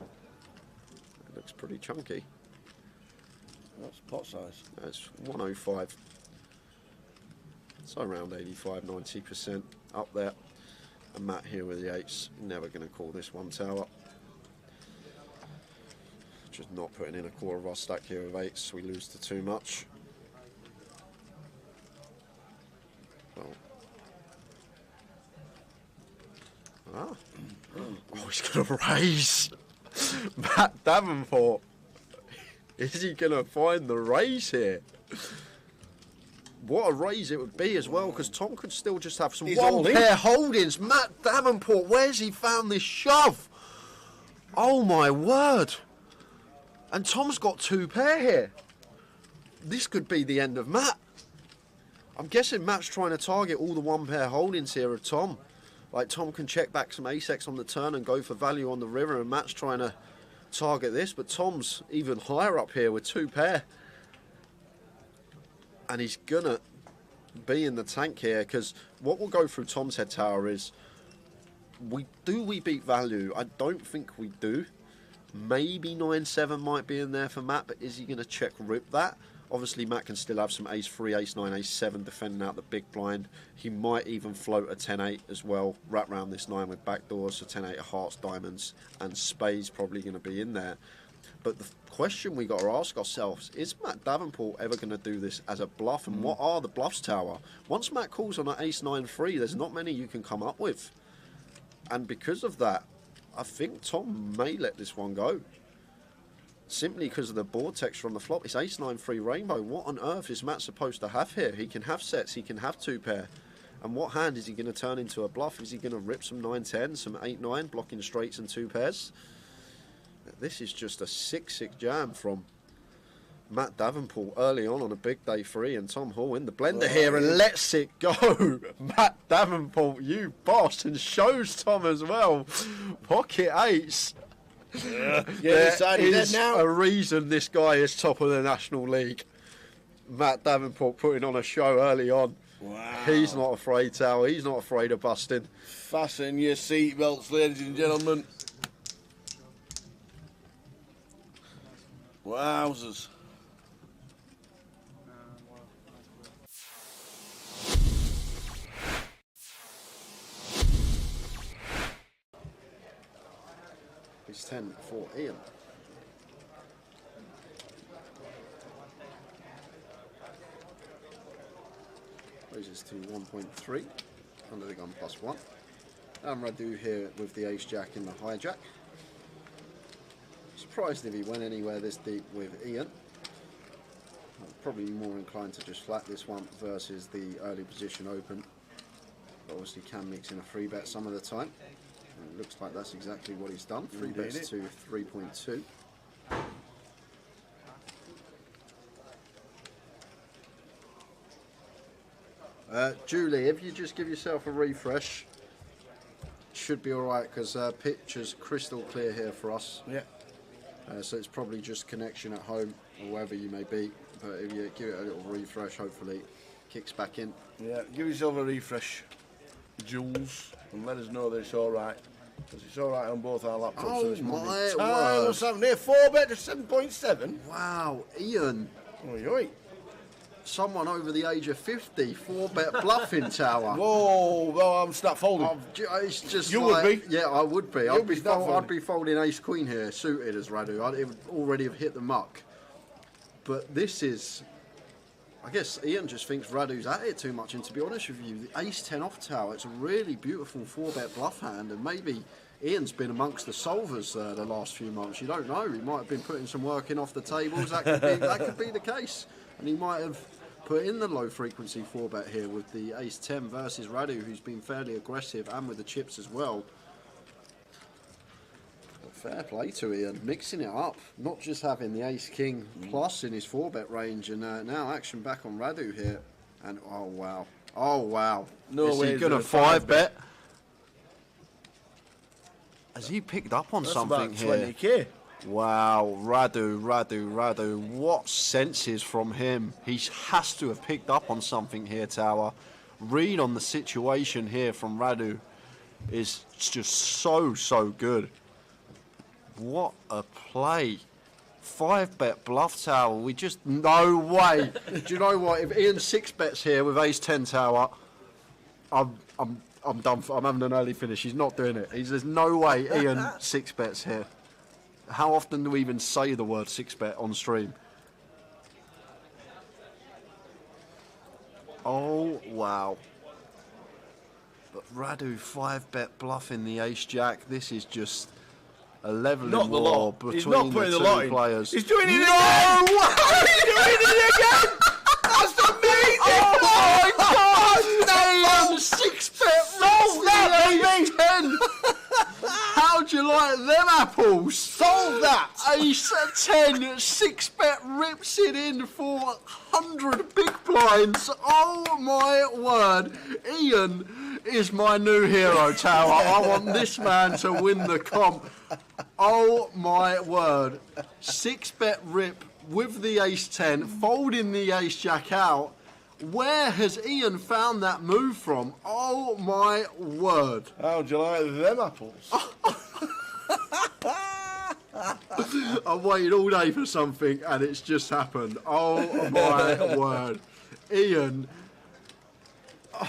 It looks pretty chunky. That's pot size. That's 105. So around 85-90% up there. And Matt here with the 8s, never going to call this one tower. Just not putting in a quarter of our stack here with 8s, we lose to too much. Well, Oh, he's going to raise. Matt Davenport. Is he going to find the raise here? What a raise it would be as well, because Tom could still just have some one-pair holdings. Matt Davenport, where's he found this shove? Oh, my word. And Tom's got 2 pair here. This could be the end of Matt. I'm guessing Matt's trying to target all the 1-pair holdings here of Tom. Like, Tom can check back some ace-x on the turn and go for value on the river, and Matt's trying to target this, but Tom's even higher up here with 2 pair. And he's gonna be in the tank here, because what will go through Tom's head, Tower, is we beat value? I don't think we do. Maybe 9-7 might be in there for Matt, but is he going to check rip that? Obviously Matt can still have some ace-3, ace-9, ace-7 defending out the big blind. He might even float a 10-8 as well, wrap round this 9 with backdoors, so 10-8 of hearts, diamonds, and spades probably going to be in there. But the question we got to ask ourselves, is Matt Davenport ever going to do this as a bluff? And what are the bluffs, Tower? Once Matt calls on an ace-9-3, there's not many you can come up with. And because of that, I think Tom may let this one go. Simply because of the board texture on the flop. It's ace-9-3 rainbow. What on earth is Matt supposed to have here? He can have sets, he can have 2 pair. And what hand is he going to turn into a bluff? Is he going to rip some 9-10, some 8-9, blocking straights and 2 pairs? This is just a 6-6 jam from Matt Davenport early on a big day 3, and Tom Hall in the blender here and lets it go. Matt Davenport, you boss, and shows Tom as well. Pocket 8s. There is a reason this guy is top of the National League. Matt Davenport putting on a show early on. Wow. He's not afraid, Tower. He's not afraid of busting. Fasten your seatbelts, ladies and gentlemen. Wowzers. It's 10 for Ian. Raises to 1.3 under the gun +1. And Radu here with the ace-jack in the hijack. Surprised if he went anywhere this deep with Ian. Probably more inclined to just flat this one versus the early position open. But obviously can mix in a 3-bet some of the time. And it looks like that's exactly what he's done. 3-bets to 3.2. Julie, if you just give yourself a refresh, should be alright, because picture's crystal clear here for us. Yeah. So it's probably just connection at home or wherever you may be. But if you give it a little refresh, hopefully it kicks back in. Yeah, give yourself a refresh, Jules, and let us know that it's alright. Because it's alright on both our laptops. Oh so my word. What's happening here? 4-bet to 7.7? Wow, Ian. Oi, oi. Someone over the age of 50, 4-bet bluffing, Tower. Whoa, well, I'm start folding. It's just you like, would be. Yeah, I would be. You'd be I'd be folding ace-queen here, suited as Radu. It would already have hit the muck. But this is... I guess Ian just thinks Radu's at it too much, and to be honest with you, the ace-10 off Tower, it's a really beautiful 4-bet bluff hand, and maybe Ian's been amongst the solvers the last few months. You don't know. He might have been putting some work in off the tables. That could be the case. And he might have put in the low frequency 4-bet here with the ace-10 versus Radu, who's been fairly aggressive, and with the chips as well. But fair play to Ian, mixing it up, not just having the ace-king plus in his 4-bet range, and now action back on Radu here. And oh wow, No way. Is he going to 5-bet? Has he picked up on something here? 20k. Wow, Radu, what senses from him. He has to have picked up on something here, Tower. Read on the situation here from Radu is just so good. What a play. 5-bet bluff, Tower. We just, no way. Do you know what? If Ian 6-bets here with ace-10 Tower, I'm done. I'm having an early finish. He's not doing it. There's no way Ian 6-bets here. How often do we even say the word 6-bet on stream? Oh, wow. But Radu 5-bet bluffing the ace jack. This is just a leveling Not the war lot. between He's not the putting the two lot in. players. He's doing it No again! way! He's doing it again! That's amazing! Oh my God! Damn! 6-bet Solve that, baby! 10. How'd you like them apples? Solve that! Ace 10, 6-bet rips it in for 100 big blinds. Oh my word. Ian is my new hero, Tower. I want this man to win the comp. Oh my word. 6-bet rip with the ace 10, folding the ace jack out. Where has Ian found that move from? Oh my word. How'd you like them apples? I've waited all day for something and it's just happened. Oh my word. Ian. Do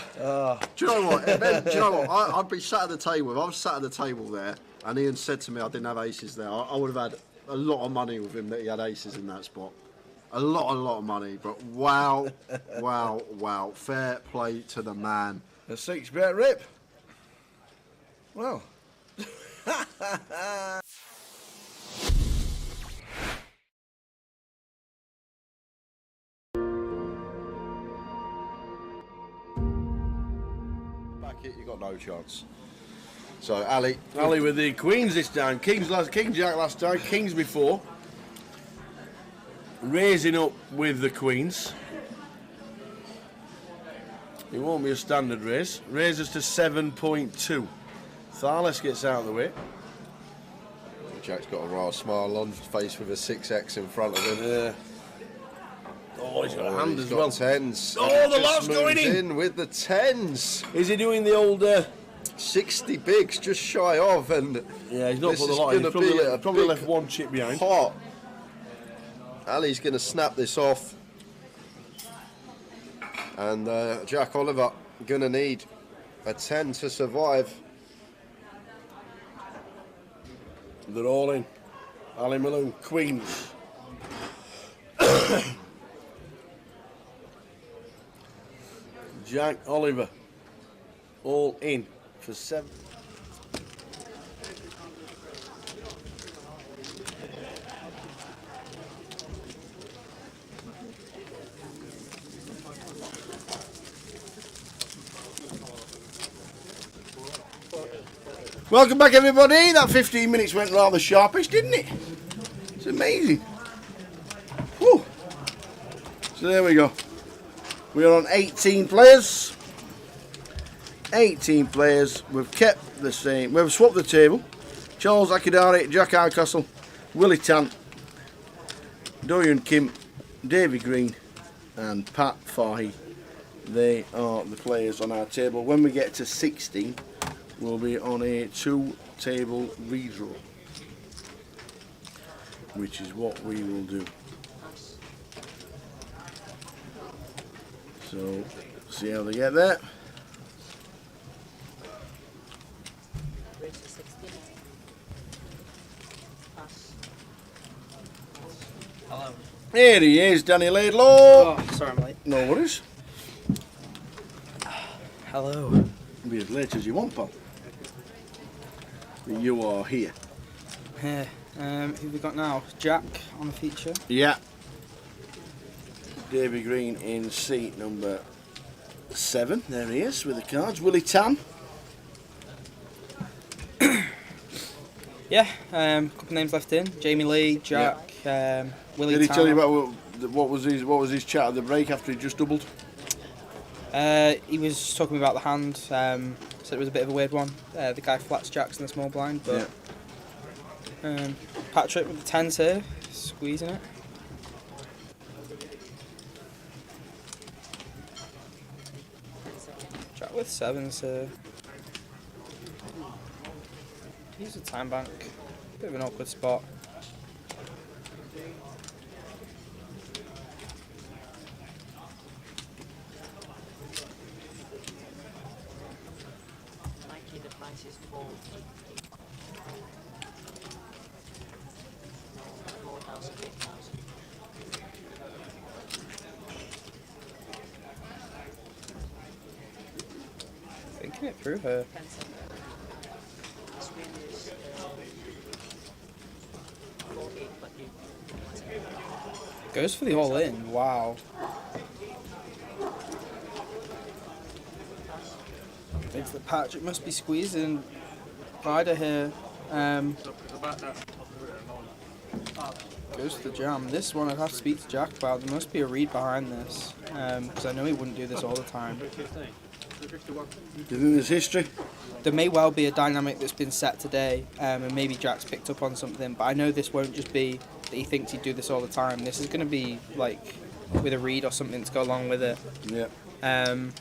you know what? Do you know what? I'd be sat at the table. If I was sat at the table there and Ian said to me I didn't have aces there, I would have had a lot of money with him that he had aces in that spot. A lot of money. But wow, wow. Fair play to the man. A 6-bet rip. Well. Back it, you got no chance. So Ali with the queens this time. King jack last time. Kings before. Raising up with the queens. It won't be a standard raise. Raises to 7.2. Tharles gets out of the way. Jack's got a rather smile on his face with a 6x in front of him. Yeah. Oh, he's got a hand he's as got well. Tens. Oh, the Just lot's going moves in with the 10s. Is he doing the old 60 bigs, just shy of, and yeah, he's not this put the is lot in. gonna He's be a probably big left one chip behind. pot. Ali's going to snap this off, and Jack Oliver going to need a 10 to survive. They're all in. Ali Malone, queens. Jack Oliver, all in for 7. Welcome back, everybody. That 15 minutes went rather sharpish, didn't it? It's amazing. Whew. So there we go. We're on 18 players. 18 players. We've kept the same. We've swapped the table. Charles Akidari, Jack Hardcastle, Willie Tan, Dorian Kim, Davy Green, and Pat Fahy. They are the players on our table. When we get to 16, we'll be on a 2-table redraw, which is what we will do. So, see how they get there. Hello. Here he is, Danny Laidlaw. Oh, sorry, I'm late. No worries. Hello. Be as late as you want, pal. You are here. Here. Who we got now? Jack on the feature. Yeah. Davy Green in seat number 7. There he is with the cards. Willie Tan. Yeah. Couple names left in. Jamie Lee, Jack, Willie. Did he Tan. tell you about what was his chat at the break after he just doubled? He was talking about the hand. Said it was a bit of a weird one. The guy flats jacks in the small blind, but Patrick with the 10s here, squeezing it. Jack with 7s here. Use a time bank. Bit of an awkward spot. to get through her. Goes for the all-in. Wow. Thinks that Patrick must be squeezing Ryder here. Goes to the jam. This one I'd have to speak to Jack about. There must be a read behind this, because I know he wouldn't do this all the time. Do you think there's history? There may well be a dynamic that's been set today, and maybe Jack's picked up on something, but I know this won't just be that he thinks he'd do this all the time. This is going to be like with a read or something to go along with it. Yeah. And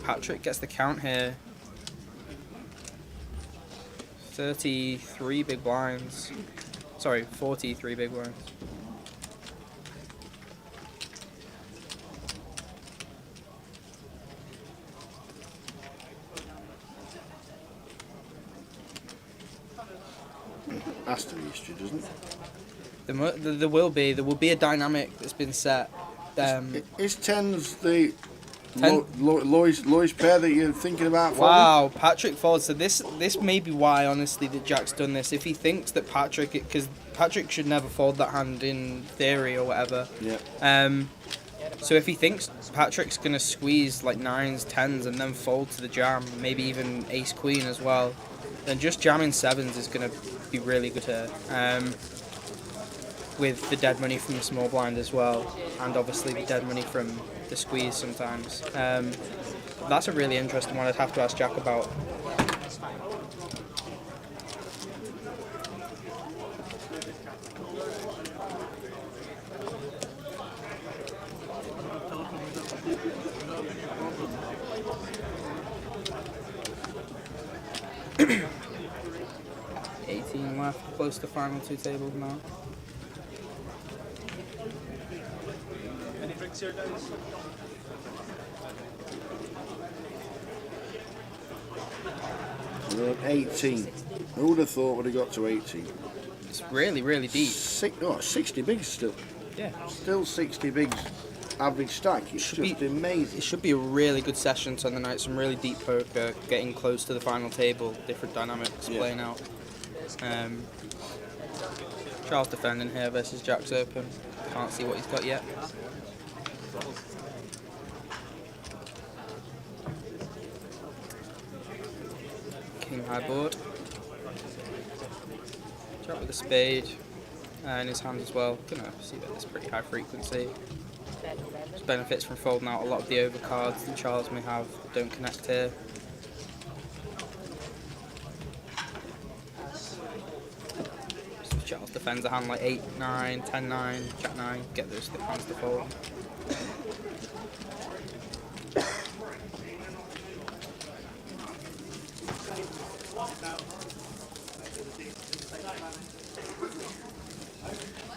Patrick gets the count here. 33 big blinds. Sorry, 43 big blinds. Has to be history, doesn't it? There will be a dynamic that's been set. Is tens the lowest pair that you're thinking about? Wow, Patrick folds. So this may be why, honestly, that Jack's done this. If he thinks that because Patrick should never fold that hand in theory or whatever. Yeah. So if he thinks Patrick's gonna squeeze like 9s, 10s, and then fold to the jam, maybe even ace queen as well, then just jamming 7s is gonna be really good here. With the dead money from the small blind as well, and obviously the dead money from the squeeze sometimes. That's a really interesting one I'd have to ask Jack about. Left, close to final 2 tables now. Any drinks here, guys? We're at 18. Who would have thought would have got to 18? It's really, really deep. 60 bigs still. Yeah. Still 60 bigs. Average stack. It's just amazing. It should be a really good session Sunday night. Some really deep poker, getting close to the final table, different dynamics playing out. Charles defending here versus Jack's open. Can't see what he's got yet. King high board. Jack with a spade in his hand as well. Gonna see that there's pretty high frequency. Just benefits from folding out a lot of the overcards that Charles may have that don't connect here. Charles defends a hand like 8, 9, 10, 9, Jack 9, get those thick hands to fold.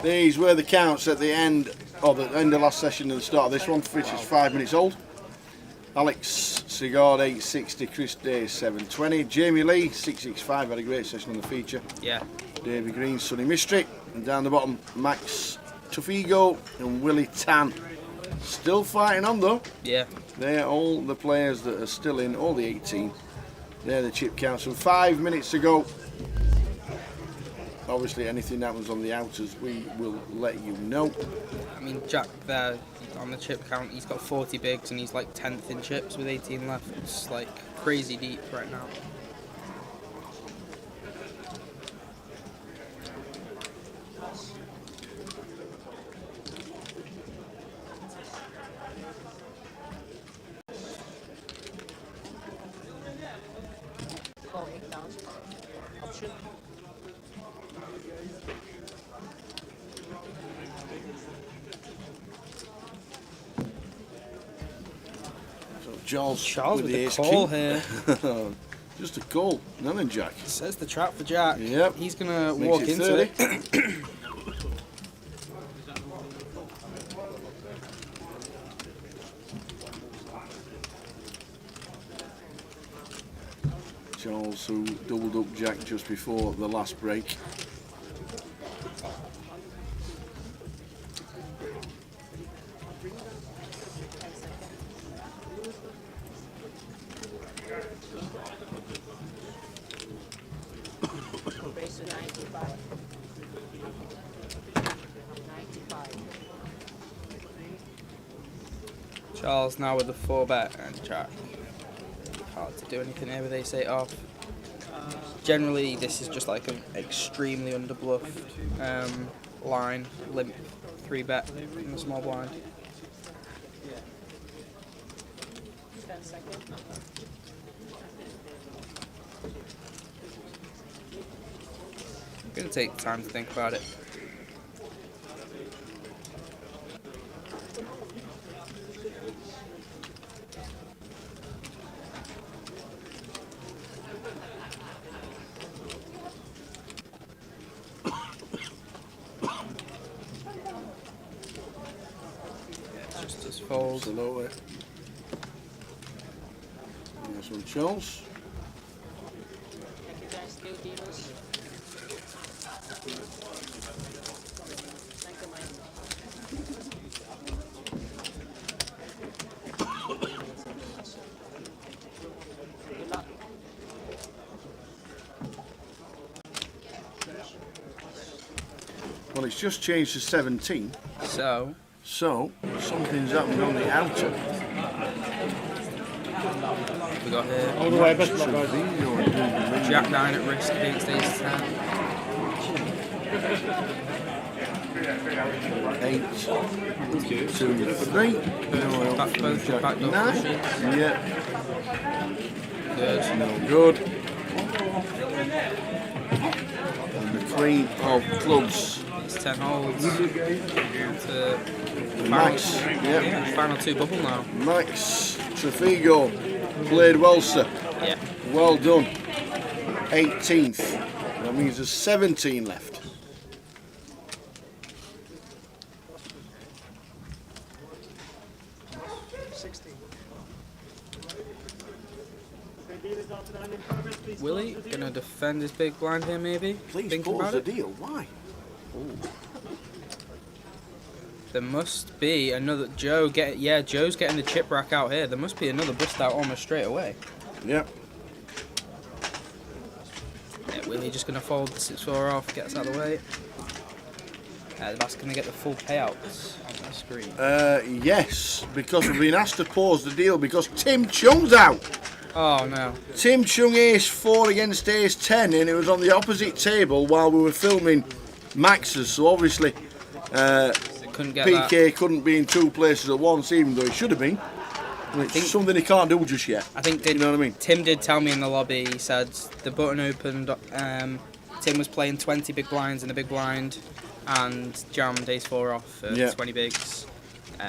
These were the counts at the end of last session and the start of this one, which is 5 minutes old. Alex Sigard 860, Chris Day 720, Jamie Lee 665, had a great session on the feature. Yeah. Davey Green, Sunny Mystery, and down the bottom Max Tufigo and Willie Tan. Still fighting on though. Yeah. They're all the players that are still in, all the 18. They're the chip counts. So 5 minutes to go. Obviously anything happens on the outers we will let you know. I mean Jack there on the chip count, he's got 40 bigs and he's like 10th in chips with 18 left. It's like crazy deep right now. Charles with the call here. Just a call, none in Jack. Says the trap for Jack. Yep. He's gonna Makes walk it into 30. it. Charles, who doubled up Jack just before the last break. Charles now with the 4-bet and Jack. Hard to do anything here with ace 8 off. Generally, this is just like an extremely underbluffed line, limp 3-bet in the small blind. I'm gonna take time to think about it. Just as fold. Absolutely. Nice one, Charles. Well, it's just changed to 17. So something's happened on the outer. We got here All the way, best of luck, guys. Jack 9 at risk against ace 10. 8, 2, 3. Back both the back door Nine. flushes. Yeah. Good. No good. And the queen of clubs. It's 10 holds. To Max. yeah, final 2 bubble now. Max Trefigo played well, sir. Yeah. Well done. 18th. That means there's 17 left. Willie gonna defend his big blind here, maybe. Please Thinking pause about the it. deal. Why? There must be another Joe's getting the chip rack out here. There must be another bust out almost straight away. Yep. Yeah, Willie just gonna fold the 6-4 off, gets out of the way. That's gonna get the full payouts on the screen. Yes, because we've been asked to pause the deal because Tim Chung's out. Oh no. Tim Chung ace 4 against ace 10, and it was on the opposite table while we were filming Max's, so obviously Couldn't get PK couldn't be in 2 places at once, even though he should have been. It's something he can't do just yet. I think you know what I mean? Tim did tell me in the lobby, he said the button opened, Tim was playing 20 big blinds in the big blind and jammed ace 4 off for 20 bigs.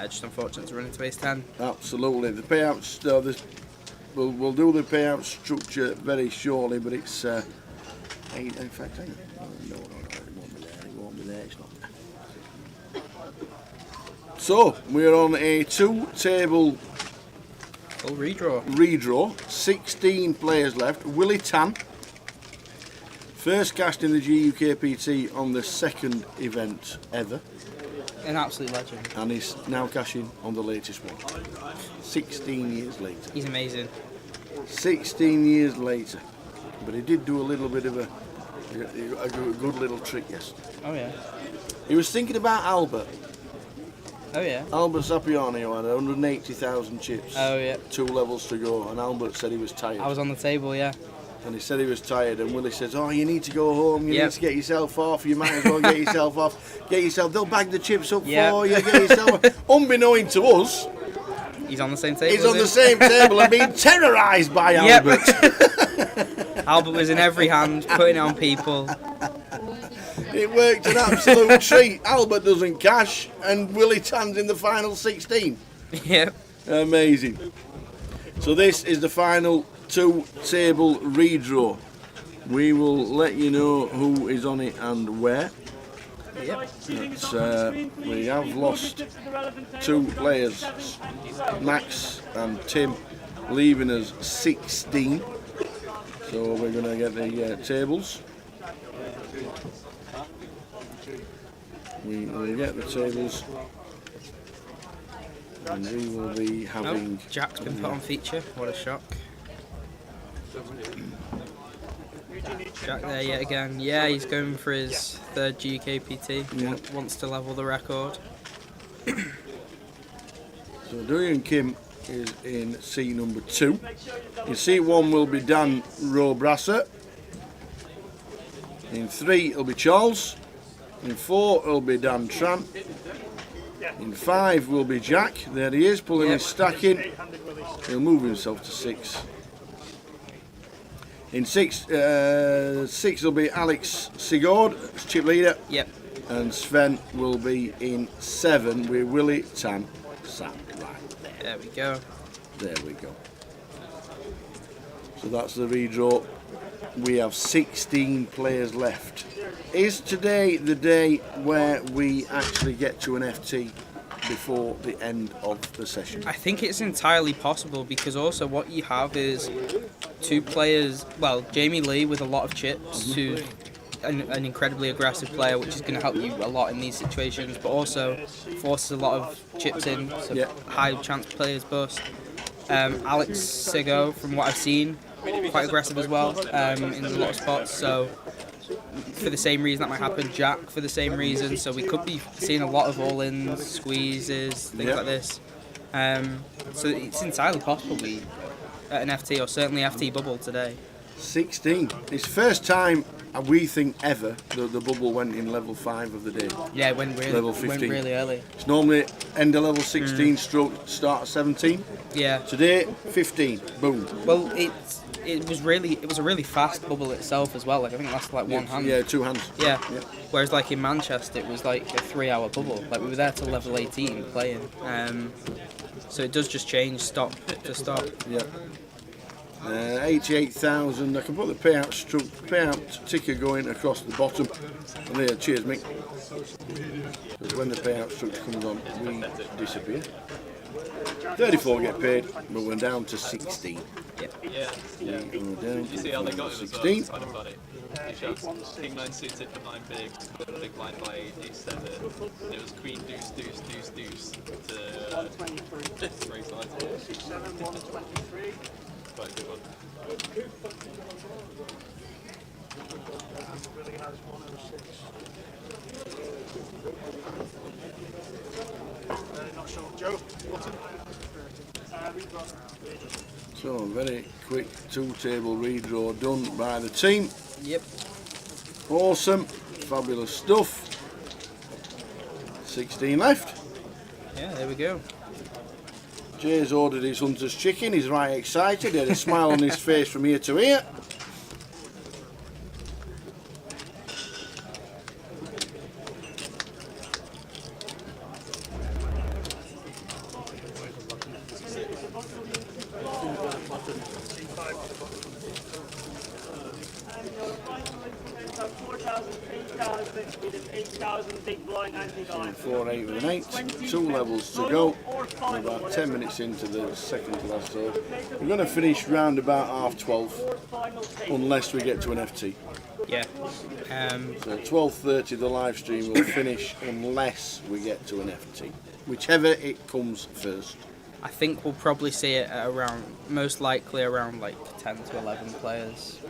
Just unfortunate to run into ace 10. Absolutely. The payouts, we'll do the payout structure very shortly, but it's in fact, hang on. No, it won't be there, it's not there. So, we're on a 2-table redraw. 16 players left. Willie Tan, first cast in the GUKPT on the 2nd event ever. An absolute legend. And he's now cashing on the latest one. 16 years later. He's amazing. 16 years later. But he did do a little bit of a good little trick yesterday. Oh yeah. He was thinking about Albert. Oh yeah. Albert Sapiani had 180,000 chips. Oh yeah. 2 levels to go, and Albert said he was tired. I was on the table, yeah. And he said he was tired, and Willie says, "Oh, you need to go home. You need to get yourself off. You might as well get yourself off. Get yourself. They'll bag the chips up for you. Get yourself." Unbeknown to us, he's on the same table. He's on the same table and being terrorised by Albert. Albert was in every hand, putting it on people. It worked an absolute treat. Albert doesn't cash, and Willie Tan's in the final 16. Yep. Amazing. So this is the final 2-table redraw. We will let you know who is on it and where. Yep. We have lost 2 players, Max and Tim, leaving us 16. So we're going to get the tables. We will get the tables, and we will be having. Jack's been put on feature. What a shock. Jack there yet again. Yeah, he's going for his third GUKPT. Yeah. Wants to level the record. So Dorian Kim is in seat number 2. In seat 1 will be Dan Robrasser. In 3 it'll be Charles. In 4 it'll be Dan Tran. In 5 will be Jack. There he is, pulling his stack in. He'll move himself to 6. In 6 will be Alex Sigurd, chip leader. Yep. And Sven will be in 7 with Willie Tan sat right there. There we go. There we go. So that's the redraw. We have 16 players left. Is today the day where we actually get to an FT before the end of the session? I think it's entirely possible because also what you have is 2 players, well, Jamie Lee with a lot of chips, who's an incredibly aggressive player, which is going to help you a lot in these situations, but also forces a lot of chips in, so high chance players bust. Alex Sigo, from what I've seen, quite aggressive as well in a lot of spots, so for the same reason that might happen. Jack for the same reason, so we could be seeing a lot of all-ins, squeezes, things like this. So it's entirely possible we at an FT, or certainly FT bubble today. 16. It's first time we think ever that the bubble went in level 5 of the day. Yeah, it went really, level 15. went really early. It's normally end of level 16 stroke start at 17. Yeah. Today 15. Boom. Well, it was a really fast bubble itself as well. Like I think it lasted like one hand. Yeah, 2 hands. Yeah. Whereas like in Manchester it was like a 3-hour bubble. Like we were there till level 18 playing. So it does just change stop to stop. Yeah. 88,000. I can put the payout ticker going across the bottom. And there, cheers, Mick. Because when the payout structure comes on, we disappear. 34 get paid, but we're down to 16. Yeah. We're down You see how they got to it as well? 16. It's kind of funny. He shows King 9 suited for 9 big, got the big blind by D7. And it was Queen deuce deuce deuce deuce to 3 sides. 7, 123. Quite a good one. Really has 106. Not sure. Joe, Luton. So, very quick 2-table redraw done by the team. Yep. Awesome. Fabulous stuff. 16 left. Yeah, there we go. Jay's ordered his hunter's chicken. He's right excited. He had a smile on his face from ear to ear. Big blind anti-guy. 4-8 with an 8. 2 levels to go. We're about 10 minutes into the second class, so we're going to finish round about 12:30 unless we get to an FT. Yeah. So 12:30 the live stream will finish unless we get to an FT. Whichever it comes first. I think we'll probably see it at around, most likely around like 10 to 11 players,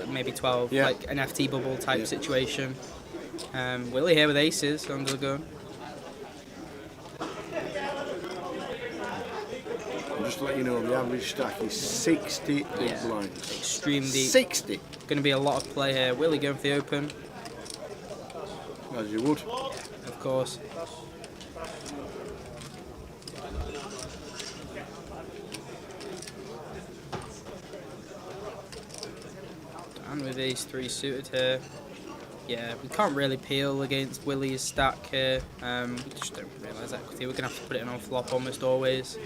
maybe 12, like an FT bubble type situation. Willie here with aces under the gun. And just to let you know, the average stack is 60 big blinds. Extreme deep. 60. Going to be a lot of play here. Willie going for the open. As you would. Of course. And with ace 3 suited here. Yeah, we can't really peel against Willie's stack here. We just don't realise equity. We're going to have to put it in on flop almost always.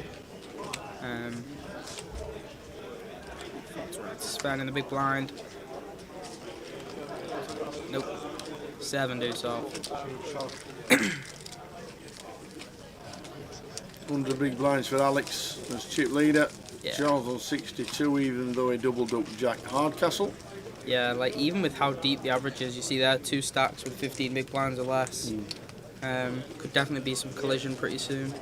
Span in the big blind. Nope. 7 deuce off. 100 big blinds for Alex as chip leader. Yeah. Charles on 62, even though he doubled up Jack Hardcastle. Yeah, like even with how deep the average is, you see there 2 stacks with 15 big blinds or less. Could definitely be some collision pretty soon.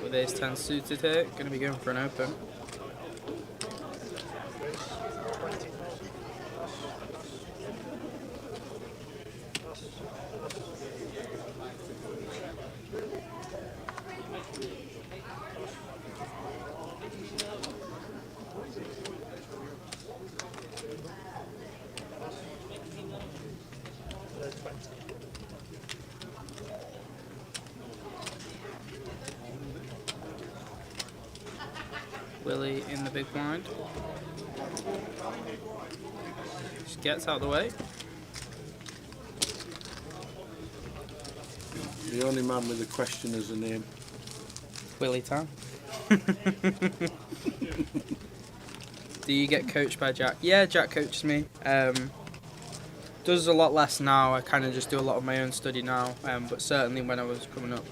with ace-10 suited here. Going to be going for an open. Willie in the big blind. Just gets out of the way. The only man with a question as a name. Willie Town. Do you get coached by Jack? Yeah, Jack coaches me. Does a lot less now. I kind of just do a lot of my own study now. But certainly when I was coming up,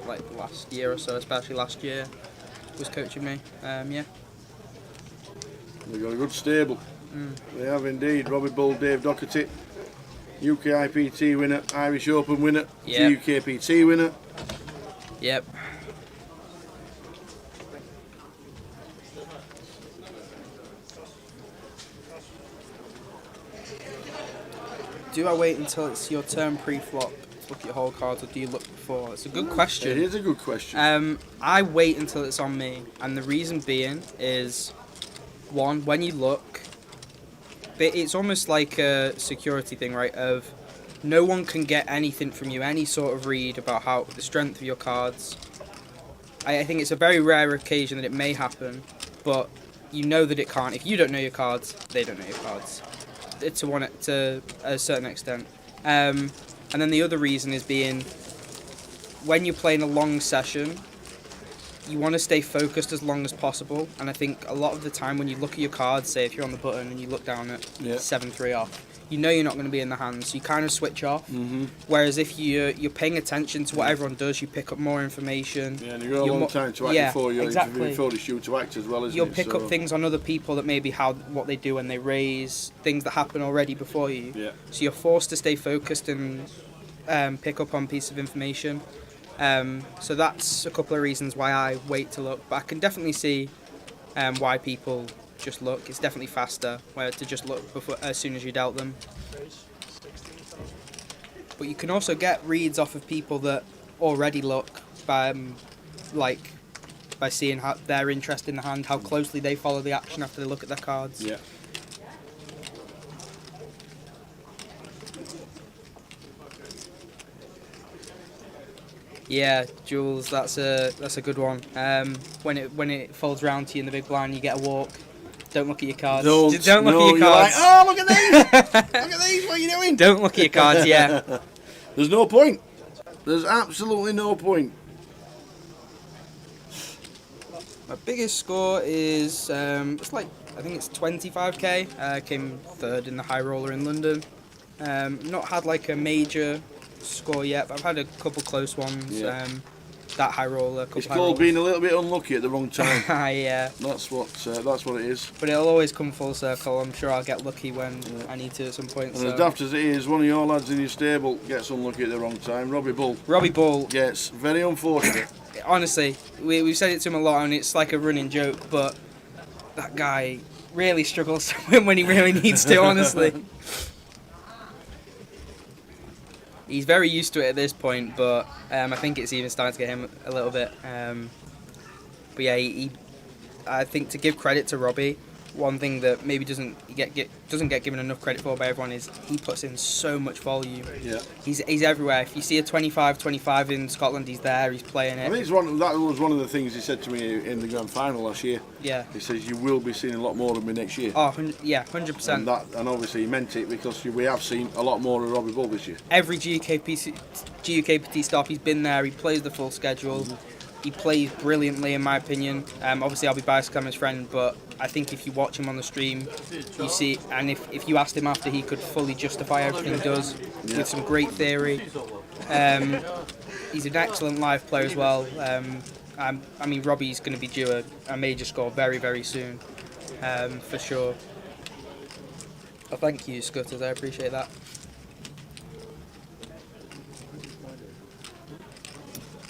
like the last year or so, especially last year, was coaching me. Yeah. They've got a good stable. They have indeed. Robbie Bull, Dave Doherty, UKIPT winner, Irish Open winner, Yep. GUKPT winner. Yep. Do I wait until it's your turn pre-flop to look at your whole cards, or do you look before? It's a good question. It is a good question. I wait until it's on me, and the reason being is, one, when you look, it's almost like a security thing, right? Of no one can get anything from you, any sort of read about how the strength of your cards. I think it's a very rare occasion that it may happen, but you know that it can't. If you don't know your cards, they don't know your cards. To a certain extent. And then the other reason is being, when you're playing a long session, you want to stay focused as long as possible. And I think a lot of the time when you look at your cards, say if you're on the button and you look down at 7-3 off, you know you're not going to be in the hand, so you kind of switch off. Whereas if you're paying attention to what everyone does, you pick up more information. Yeah, and you've got a long time to act before you shoot to act as well, isn't You'll it? pick up things on other people that maybe what they do when they raise, things that happen already before you. Yeah. So you're forced to stay focused and pick up on pieces of information. So that's a couple of reasons why I wait to look. But I can definitely see why people just look. It's definitely faster to just look before, as soon as you dealt them. But you can also get reads off of people that already look by seeing how their interest in the hand, how closely they follow the action after they look at their cards. Yeah. Yeah, Jules, that's a good one. When it folds round to you in the big blind, you get a walk. Don't look at your cards. Don't look at your cards. Like, oh, look at these! Look at these! What are you doing? Don't look at your cards. Yeah. There's no point. There's absolutely no point. My biggest score is it's like, I think it's 25k. Came third in the high roller in London. Not had like a major score yet, but I've had a couple close ones. Yeah. That high roller. It's called being a little bit unlucky at the wrong time. Yeah. That's what it is. But it'll always come full circle. I'm sure I'll get lucky when I need to at some point. And as daft as it is, one of your lads in your stable gets unlucky at the wrong time. Robbie Bull gets very unfortunate. Honestly, we've said it to him a lot, and it's like a running joke, but that guy really struggles to win when he really needs to, honestly. He's very used to it at this point, but I think it's even starting to get him a little bit. But yeah, I think to give credit to Robbie, one thing that maybe doesn't get given enough credit for by everyone is he puts in so much volume. Yeah. He's everywhere. If you see a 25 in Scotland, he's there. He's playing it. I think that was one of the things he said to me in the grand final last year. Yeah. He says you will be seeing a lot more of me next year. Oh, yeah, 100%. And obviously he meant it, because we have seen a lot more of Robbie Bull this year. Every GUKPT stop, he's been there. He plays the full schedule. He plays brilliantly, in my opinion. Obviously, I'll be biased because I'm his friend, but I think if you watch him on the stream, you see, and if you asked him after, he could fully justify everything he does with some great theory. He's an excellent live player as well. I mean, Robbie's going to be due a major score very, very soon, for sure. Oh, thank you, Scutters. I appreciate that.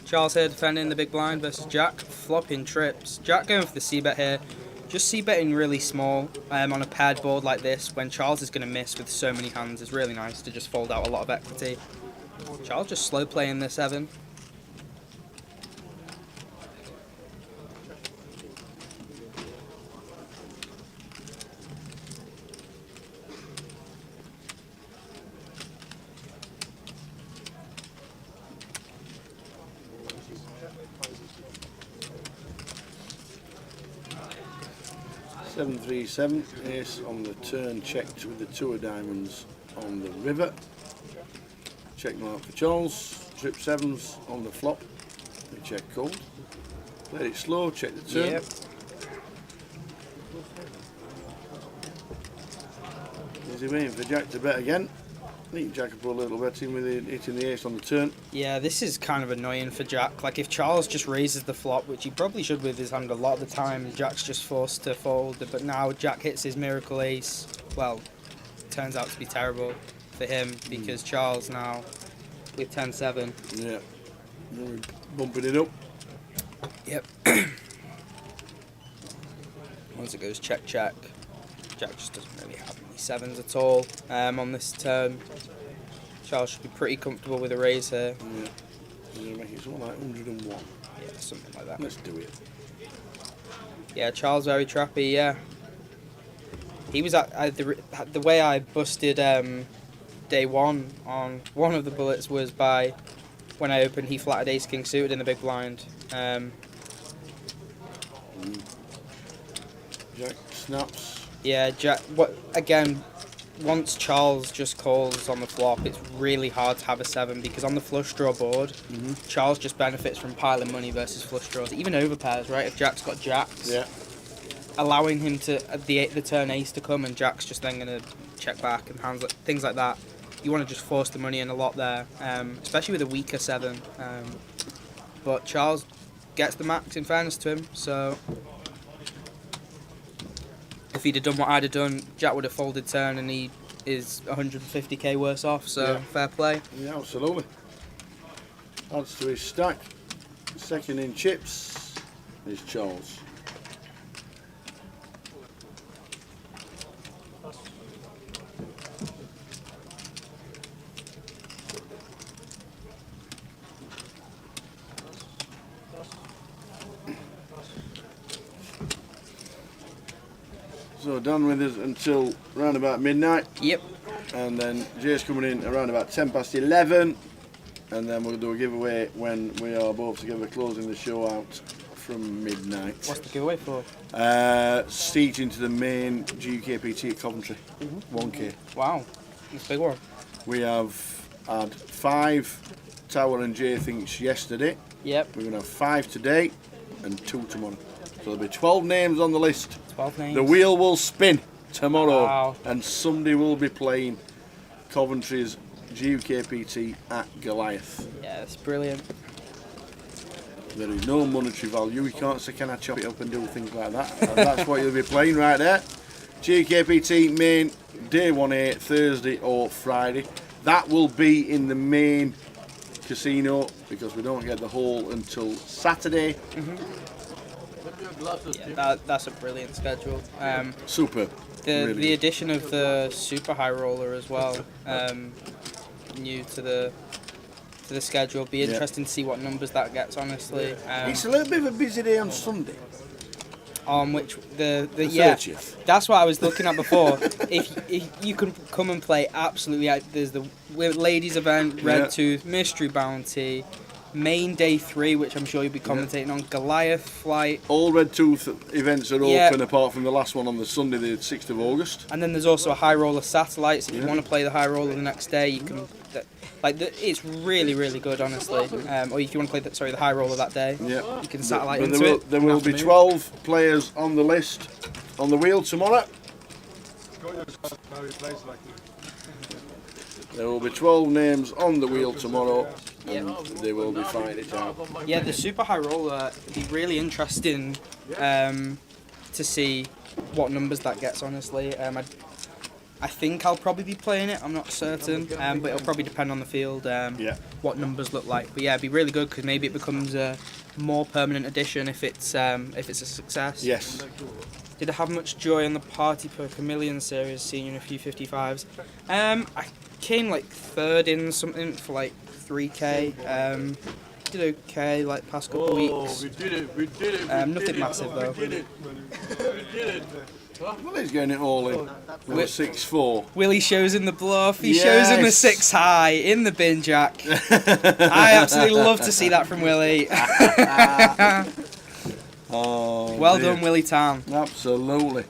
Charles here defending the big blind versus Jack. flopping trips. Jack going for the c-bet here. Just c-betting really small on a paired board like this when Charles is going to miss with so many hands is really nice to just fold out a lot of equity. Charles just slow playing the 7. Seven, 3, 7, ace on the turn, checked with the 2 of diamonds on the river. Check mark for Charles, trip 7s on the flop, we check called. Played it slow, check the turn. Yep. Is he waiting for Jack to bet again? I think Jack could put a little bet in with hitting the ace on the turn. Yeah, this is kind of annoying for Jack. Like, if Charles just raises the flop, which he probably should with his hand a lot of the time, Jack's just forced to fold. But now Jack hits his miracle ace. Well, it turns out to be terrible for him because Charles now with 10-7. Yeah, we're bumping it up. Yep. Once it goes check, check, Jack just doesn't really have any 7s at all on this turn. Charles should be pretty comfortable with a raise here. Yeah. We're going to make it something like 101. Yeah, something like that. Let's do it. Yeah, Charles very trappy, yeah. He was at the way I busted day 1 on one of the bullets was by when I opened he flatted ace king suited in the big blind. Jack snaps. Yeah, Jack. Once Charles just calls on the flop, it's really hard to have a 7 because on the flush draw board, Charles just benefits from piling money versus flush draws, even over pairs, right? If Jack's got jacks, yeah, allowing him to the turn ace to come, and Jack's just then gonna check back and hands things like that. You want to just force the money in a lot there, especially with a weaker 7. But Charles gets the max in fairness to him, so. If he'd have done what I'd have done, Jack would have folded turn and he is 150k worse off, so yeah. Fair play. Yeah, absolutely. Adds to his stack. Second in chips is Charles. So done with us until around about midnight. Yep. And then Jay's coming in around about 11:10, and then we'll do a giveaway when we are both together closing the show out from midnight. What's the giveaway for? Seat into the main GUKPT at Coventry. 1k. Wow, that's a big one. We have had 5 Tower and Jay thinks yesterday. Yep. We're going to have 5 today and 2 tomorrow. So there'll be 12 names on the list. 12 names. The wheel will spin tomorrow, wow. And somebody will be playing Coventry's GUKPT at Goliath. Yeah, that's brilliant. There is no monetary value. You can't say, can I chop it up and do things like that? And that's what you'll be playing right there. GUKPT main, day 1A, Thursday or Friday. That will be in the main casino because we don't get the hole until Saturday. Yeah, that's a brilliant schedule. Super. The addition of the super high roller as well, new to the schedule. Be interesting to see what numbers that gets. Honestly, it's a little bit of a busy day on Sunday. On which the 30th. That's what I was looking at before. if you can come and play, absolutely. There's the ladies event, Red Tooth, Mystery Bounty. Main day 3, which I'm sure you'll be commentating on, Goliath Flight. All Red Tooth events are open apart from the last one on the Sunday, the 6th of August. And then there's also a high roller satellites. If you want to play the high roller the next day, you can. It's really, really good, honestly. Or if you want to play the high roller that day, you can satellite into it. There will be 12 players on the list on the wheel tomorrow. There will be 12 names on the wheel tomorrow, and they will be fighting it out. Yeah, the super high roller would be really interesting to see what numbers that gets, honestly. I think I'll probably be playing it. I'm not certain, but it'll probably depend on the field. What numbers look like. But yeah, it'd be really good because maybe it becomes a more permanent addition if it's a success. Yes. Did I have much joy on the Party per Chameleon series, seeing a few 55s? I came like third in something for like 3k. Did okay like past couple of weeks. We did it. Nothing massive though. We did it. Well, he's getting it all in. With 6-4. Willie shows him the bluff. He shows him the 6 high in the bin jack. I absolutely love to see that from Willie. Well done, Willie Town. Absolutely.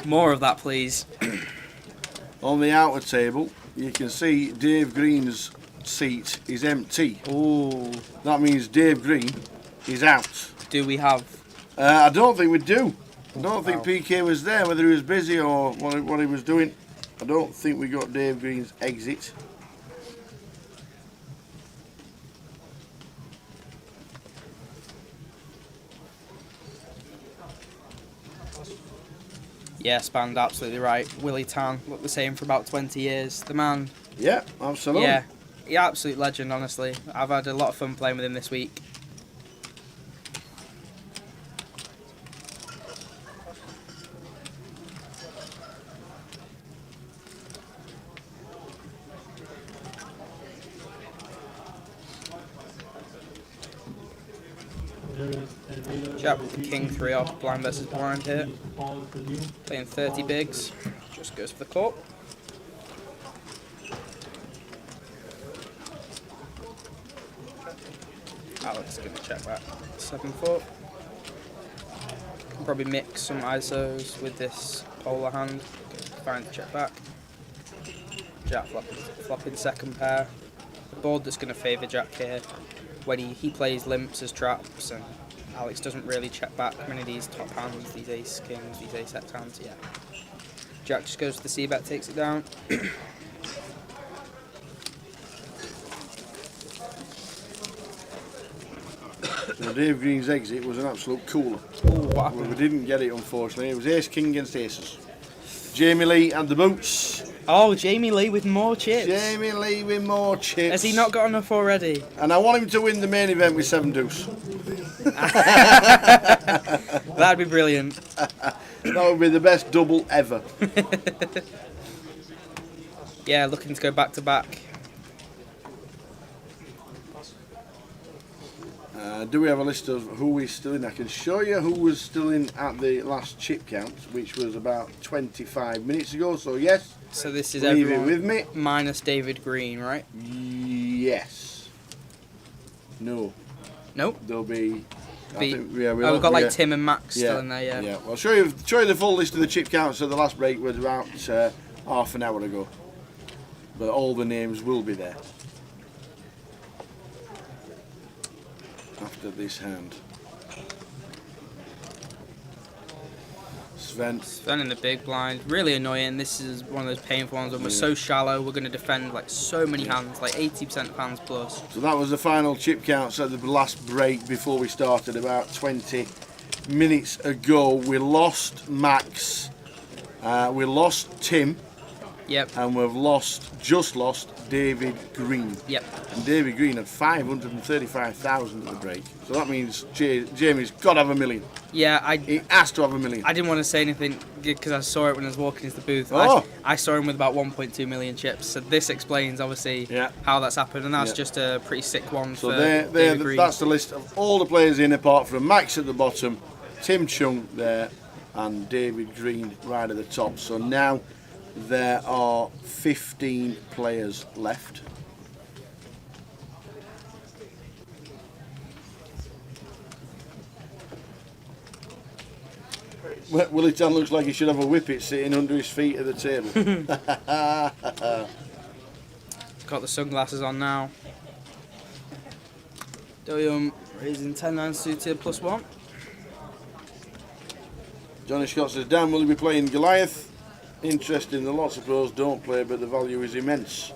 More of that, please. On the outer table, you can see Dave Green's seat is empty. Ooh. That means Dave Green is out. Do we have? I don't think we do. I don't think PK was there, whether he was busy or what he was doing. I don't think we got Dave Green's exit. Yes, Band, absolutely right. Willie Tan looked the same for about 20 years. The man. Yeah, absolutely. Yeah, he absolute legend, honestly. I've had a lot of fun playing with him this week. Chap with the King 3 off, blind versus blind here. Playing 30 bigs. Just goes for the corp. Alex is going to check back. 7-4. Can probably mix some ISOs with this polar hand. Fine to check back. Jack flopping second pair. The board that's going to favour Jack here. When he plays limps as traps, and Alex doesn't really check back many of these top hands, these ace kings, these ace x hands. Yeah, Jack just goes to the c bet, takes it down. So Dave Green's exit was an absolute cooler. Ooh, what happened? We didn't get it, unfortunately. It was ace king against aces. Jamie Lee and the boots. Oh, Jamie Lee with more chips. Jamie Lee with more chips. Has he not got enough already? And I want him to win the main event with 7 deuce. That'd be brilliant. That would be the best double ever. Yeah, looking to go back to back. Do we have a list of who is still in? I can show you who was still in at the last chip count, which was about 25 minutes ago. So yes. So this is leave everyone it with me. minus David Green, right? Yes. No. Nope. There'll be. We've got like Tim and Max still in there. Yeah. Yeah. Well, I'll show you the full list of the chip counts. So the last break was about half an hour ago, but all the names will be there after this hand. Sven in the big blind. Really annoying. This is one of those painful ones when we're so shallow. We're going to defend like so many hands, like 80% of hands plus. So that was the final chip counts at the last break before we started about 20 minutes ago. We lost Max. We lost Tim. Yep. And we've just lost David Green. Yep. And David Green had 535,000 at the break. So that means Jamie's got to have $1 million. Yeah, he has to have $1 million. I didn't want to say anything because I saw it when I was walking into the booth. Oh. I saw him with about 1.2 million chips. So this explains obviously how that's happened, and that's just a pretty sick one so for David Green. That's the list of all the players in, apart from Max at the bottom, Tim Chung there, and David Green right at the top. So now there are 15 players left. Willie Tan looks like he should have a whippet sitting under his feet at the table. Got the sunglasses on now. William raising 10-9 suited +1. Johnny Scott says, Dan, will he be playing Goliath? Interesting, lots of pros don't play, but the value is immense.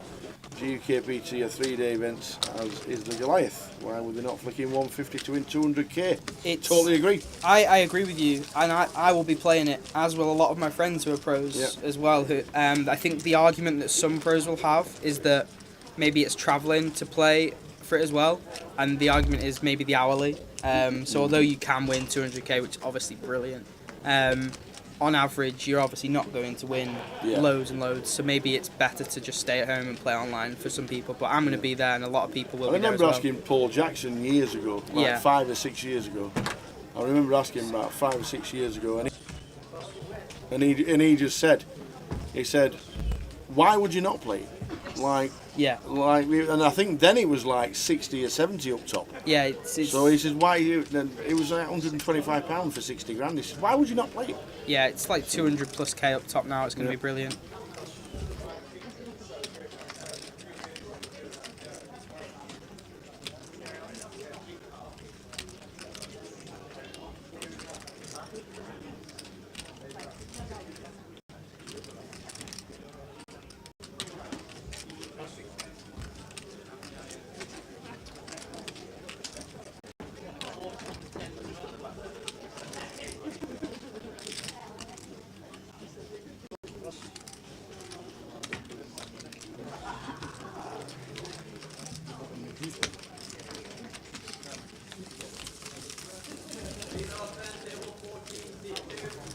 GUKPT are 3-day events, as is the Goliath. Why would they not flicking 150 to win 200k? Totally agree. I agree with you, and I will be playing it, as will a lot of my friends who are pros as well. Who I think the argument that some pros will have is that maybe it's travelling to play for it as well, and the argument is maybe the hourly. So although you can win 200k, which is obviously brilliant, on average you're obviously not going to win loads and loads. So maybe it's better to just stay at home and play online for some people. But I'm going to be there, and a lot of people will be there as well. I remember asking Paul Jackson years ago, like 5 or 6 years ago. I remember asking him about 5 or 6 years ago, and he just said, why would you not play? And I think then it was like 60 or 70 up top. Yeah, it's so he says, why you? It was like £125 for 60 grand. He says, why would you not play it? Yeah, it's like 200 plus K up top now. It's going to be brilliant.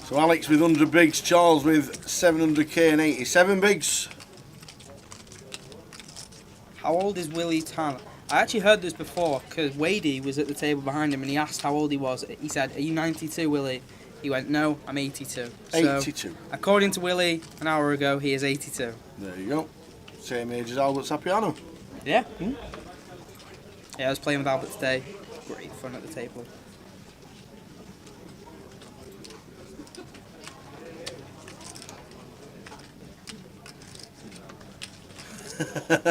So Alex with 100 bigs, Charles with 700k and 87 bigs. How old is Willie Tan? I actually heard this before because Wadey was at the table behind him and he asked how old he was. He said, "Are you 92, Willie?" He went, "No, I'm 82." 82. So, according to Willie, an hour ago, he is 82. There you go. Same age as Albert Sapiano. Yeah. Yeah, I was playing with Albert today. Great fun at the table.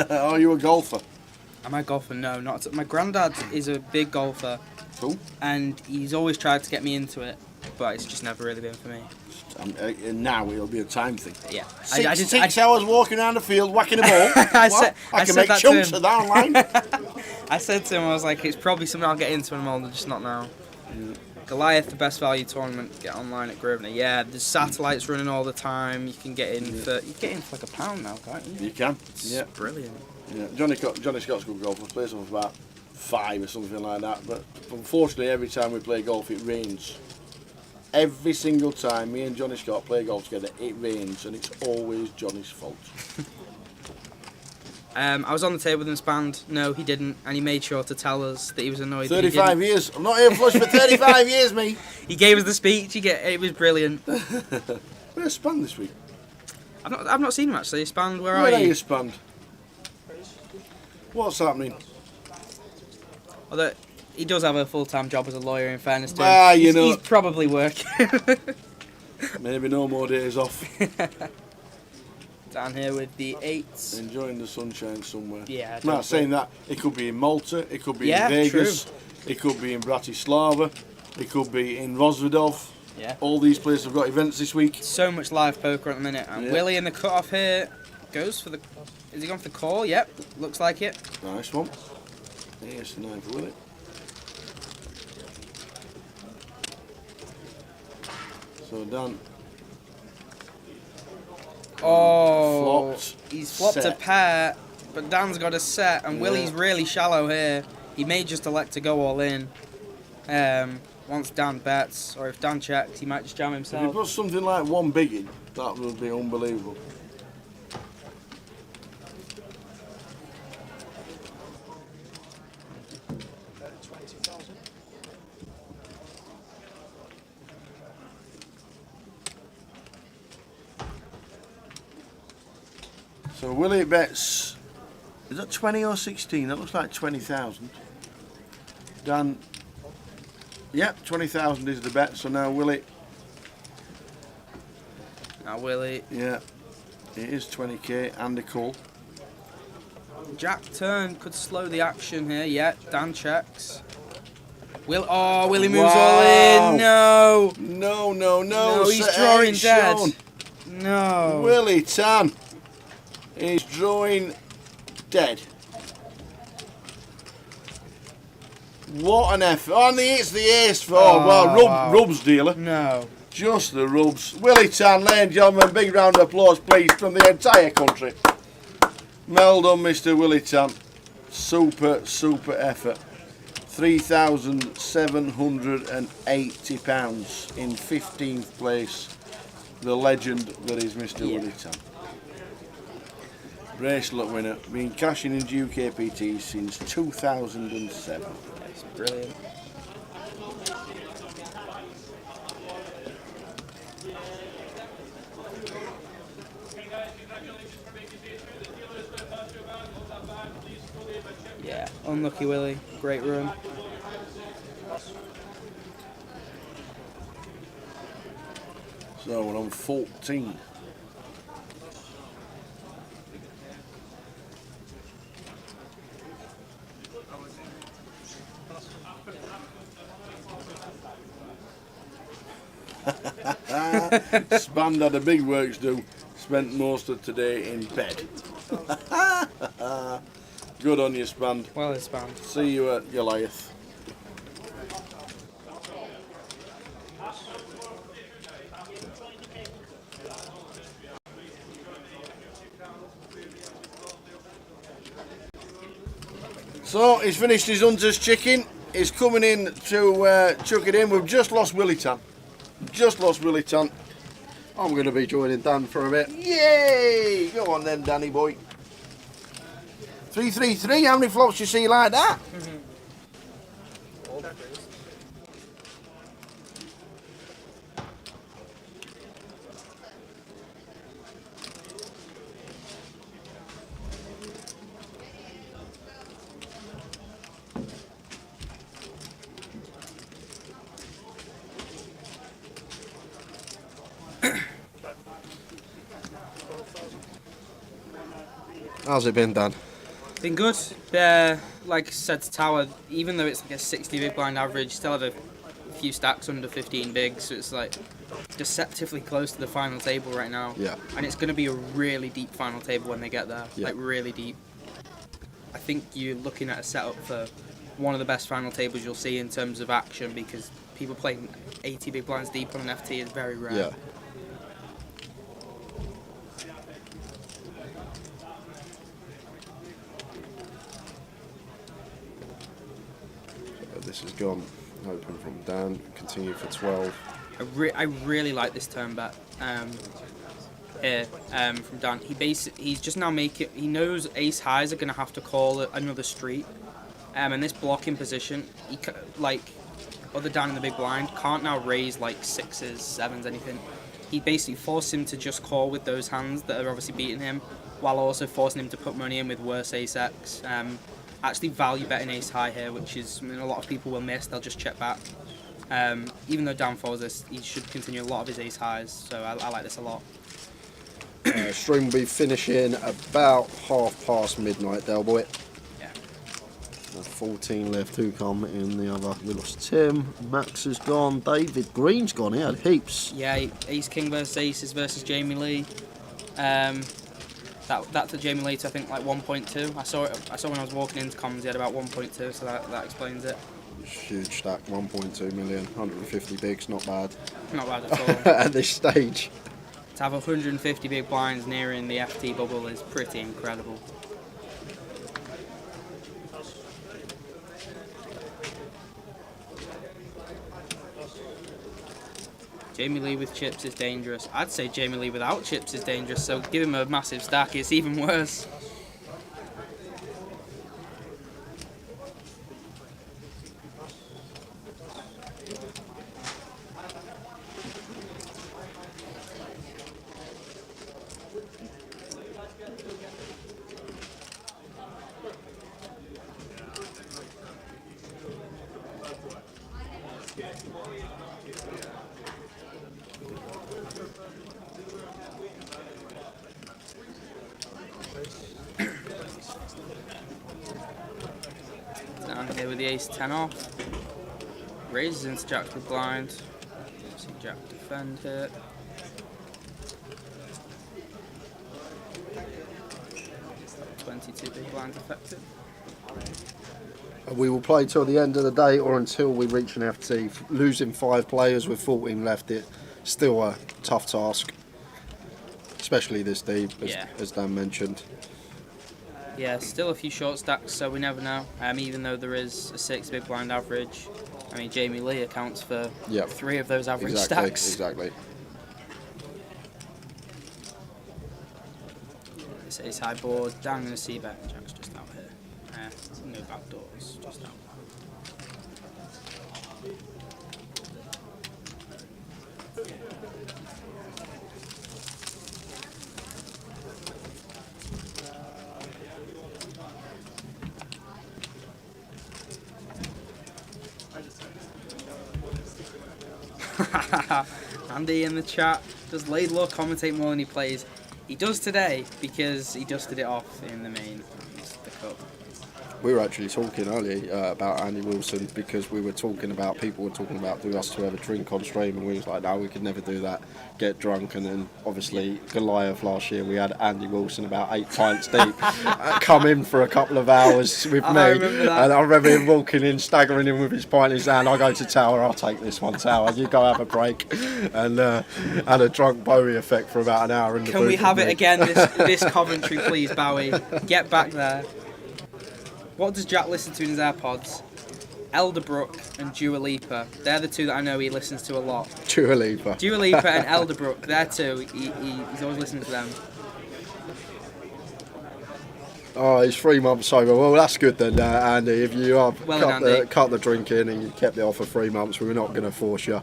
Are you a golfer? Am I a golfer? No, not. My granddad is a big golfer. Cool. And he's always tried to get me into it, but it's just never really been for me. Now it'll be a time thing. Yeah. Six hours walking around the field whacking a ball. I can make chunks of that online. I said to him, I was like, it's probably something I'll get into in a moment, just not now. Yeah. Goliath, the best value tournament, get online at Grosvenor. Yeah, there's satellites running all the time. You can get in for like £1 now, can't you? You can. It's brilliant. Yeah, Johnny Scott's good golfer. Plays off about 5 or something like that. But unfortunately, every time we play golf, it rains. Every single time me and Johnny Scott play golf together, it rains, and it's always Johnny's fault. I was on the table with him, spanned. No, he didn't, and he made sure to tell us that he was annoyed. 35 years. I'm not here flush for 35 years, mate. He gave us the speech. It was brilliant. Where's Span this week? I've not seen him actually. Spanned, where are you? Where are you, Spanned? What's happening? Although he does have a full-time job as a lawyer. In fairness to him, he's probably working. Maybe no more days off. Down here with the 8s. Enjoying the sunshine somewhere. Yeah. I'm not saying that. It could be in Malta, it could be in Vegas, it could be in Bratislava, it could be in Rozvadov. Yeah. All these places have got events this week. So much live poker at the minute. And Willie in the cut-off here goes for the... Is he going for the call? Yep. Looks like it. Nice one. Yes, the 9 for Willie. So Dan... Oh, he's flopped a pair, but Dan's got a set, and Willie's really shallow here. He may just elect to go all in. Once Dan bets, or if Dan checks, he might just jam himself. If he puts something like 1 big in, that would be unbelievable. So Willie bets, is that 20 or 16? That looks like 20,000. Dan, yep, 20,000 is the bet. So now Willie. Yeah, it is 20k and a call. Jack turn could slow the action here. Yeah, Dan checks. Willie moves all in. No. No, he's drawing dead. No. Willie Tan is drawing dead. What an effort. Oh, and it's the ace for, wow. rubs dealer. No. Just the rubs. Willie Tan, ladies and gentlemen, big round of applause, please, from the entire country. Well done, Mr. Willie Tan. Super, super effort. £3,780 in 15th place. The legend that is Mr. Willie Tan. Bracelet winner, been cashing in GUKPT since 2007. That's brilliant. Yeah, unlucky Willie, great run. So we're on 14. Spand had a big work to do. Spent most of today in bed. Good on you, Spand. Well, Spand. See you at Goliath. So he's finished his hunter's chicken. He's coming in to chuck it in. We've just lost Willie Tan. Just lost Willie Tan. I'm going to be joining Dan for a bit. Yay! Go on then, Danny boy. 333. How many flops you see like that? How's it been, Dan? Been good. Like I said to Tower, even though it's like a 60 big blind average, still have a few stacks under 15 big, so it's like deceptively close to the final table right now. Yeah. And it's going to be a really deep final table when they get there, Yeah. like really deep. I think you're looking at a setup for one of the best final tables you'll see in terms of action, because people playing 80 big blinds deep on an FT is very rare. Yeah. This has gone open from Dan, continue for 12. I really like this turn bet here from Dan. He's just now he knows ace highs are going to have to call another street, and this blocking position, like other Dan in the big blind can't now raise like sixes, sevens, anything. He basically forced him to just call with those hands that are obviously beating him, while also forcing him to put money in with worse ace X. Actually value betting ace high here, which is something a lot of people will miss. They'll just check back. Even though Dan falls this, he should continue a lot of his ace highs, so I like this a lot. Stream will be finishing about midnight, Delboy. Yeah. 14 left. Who come in the other? We lost Tim. Max is gone. David Green's gone. He had heaps. Yeah, ace king versus aces versus Jamie Lee. That to Jamie Lee to I think like 1.2. I saw when I was walking into comms he had about 1.2, so that explains it. Huge stack, 1.2 million, 150 bigs, not bad. Not bad at all. At this stage. To have 150 big blinds nearing the FT bubble is pretty incredible. Jamie Lee with chips is dangerous. I'd say Jamie Lee without chips is dangerous, so give him a massive stack, it's even worse. Down here with the ace 10 off. Raises into jack with blind. See jack defend here. 22 big blinds effective. We will play till the end of the day or until we reach an FT. Losing 5 players with 14 left, it's still a tough task, especially this deep, as Dan mentioned. Yeah, still a few short stacks, so we never know. Even though there is a 6 big blind average, I mean, Jamie Lee accounts for 3 of those average stacks. Exactly. This ace high board, down in the C bet, Jack's just out here. No back doors, just out. Andy in the chat, does Laidlaw commentate more than he plays? He does today because he dusted it off in the main the cup. We were actually talking earlier about Andy Wilson because we were talking about, people were talking about, do us to have a drink on stream, and we was like, no, we could never do that, get drunk. And then obviously Goliath last year, we had Andy Wilson about 8 pints deep come in for a couple of hours with me, and I remember him walking in, staggering in with his pint in his hand. I go to Tower, I'll take this one, Tower, you go have a break, and had a drunk Bowie effect for about an hour in the booth. Can we have it again this Coventry, please, Bowie? Get back there. What does Jack listen to in his AirPods? Elderbrook and Dua Lipa. They're the 2 that I know he listens to a lot. Dua Lipa. Dua Lipa and Elderbrook, they're 2. He's always listening to them. Oh, he's 3 months sober. Well, that's good then, Andy. If you have cut the drinking and you kept it off for 3 months, we're not going to force you.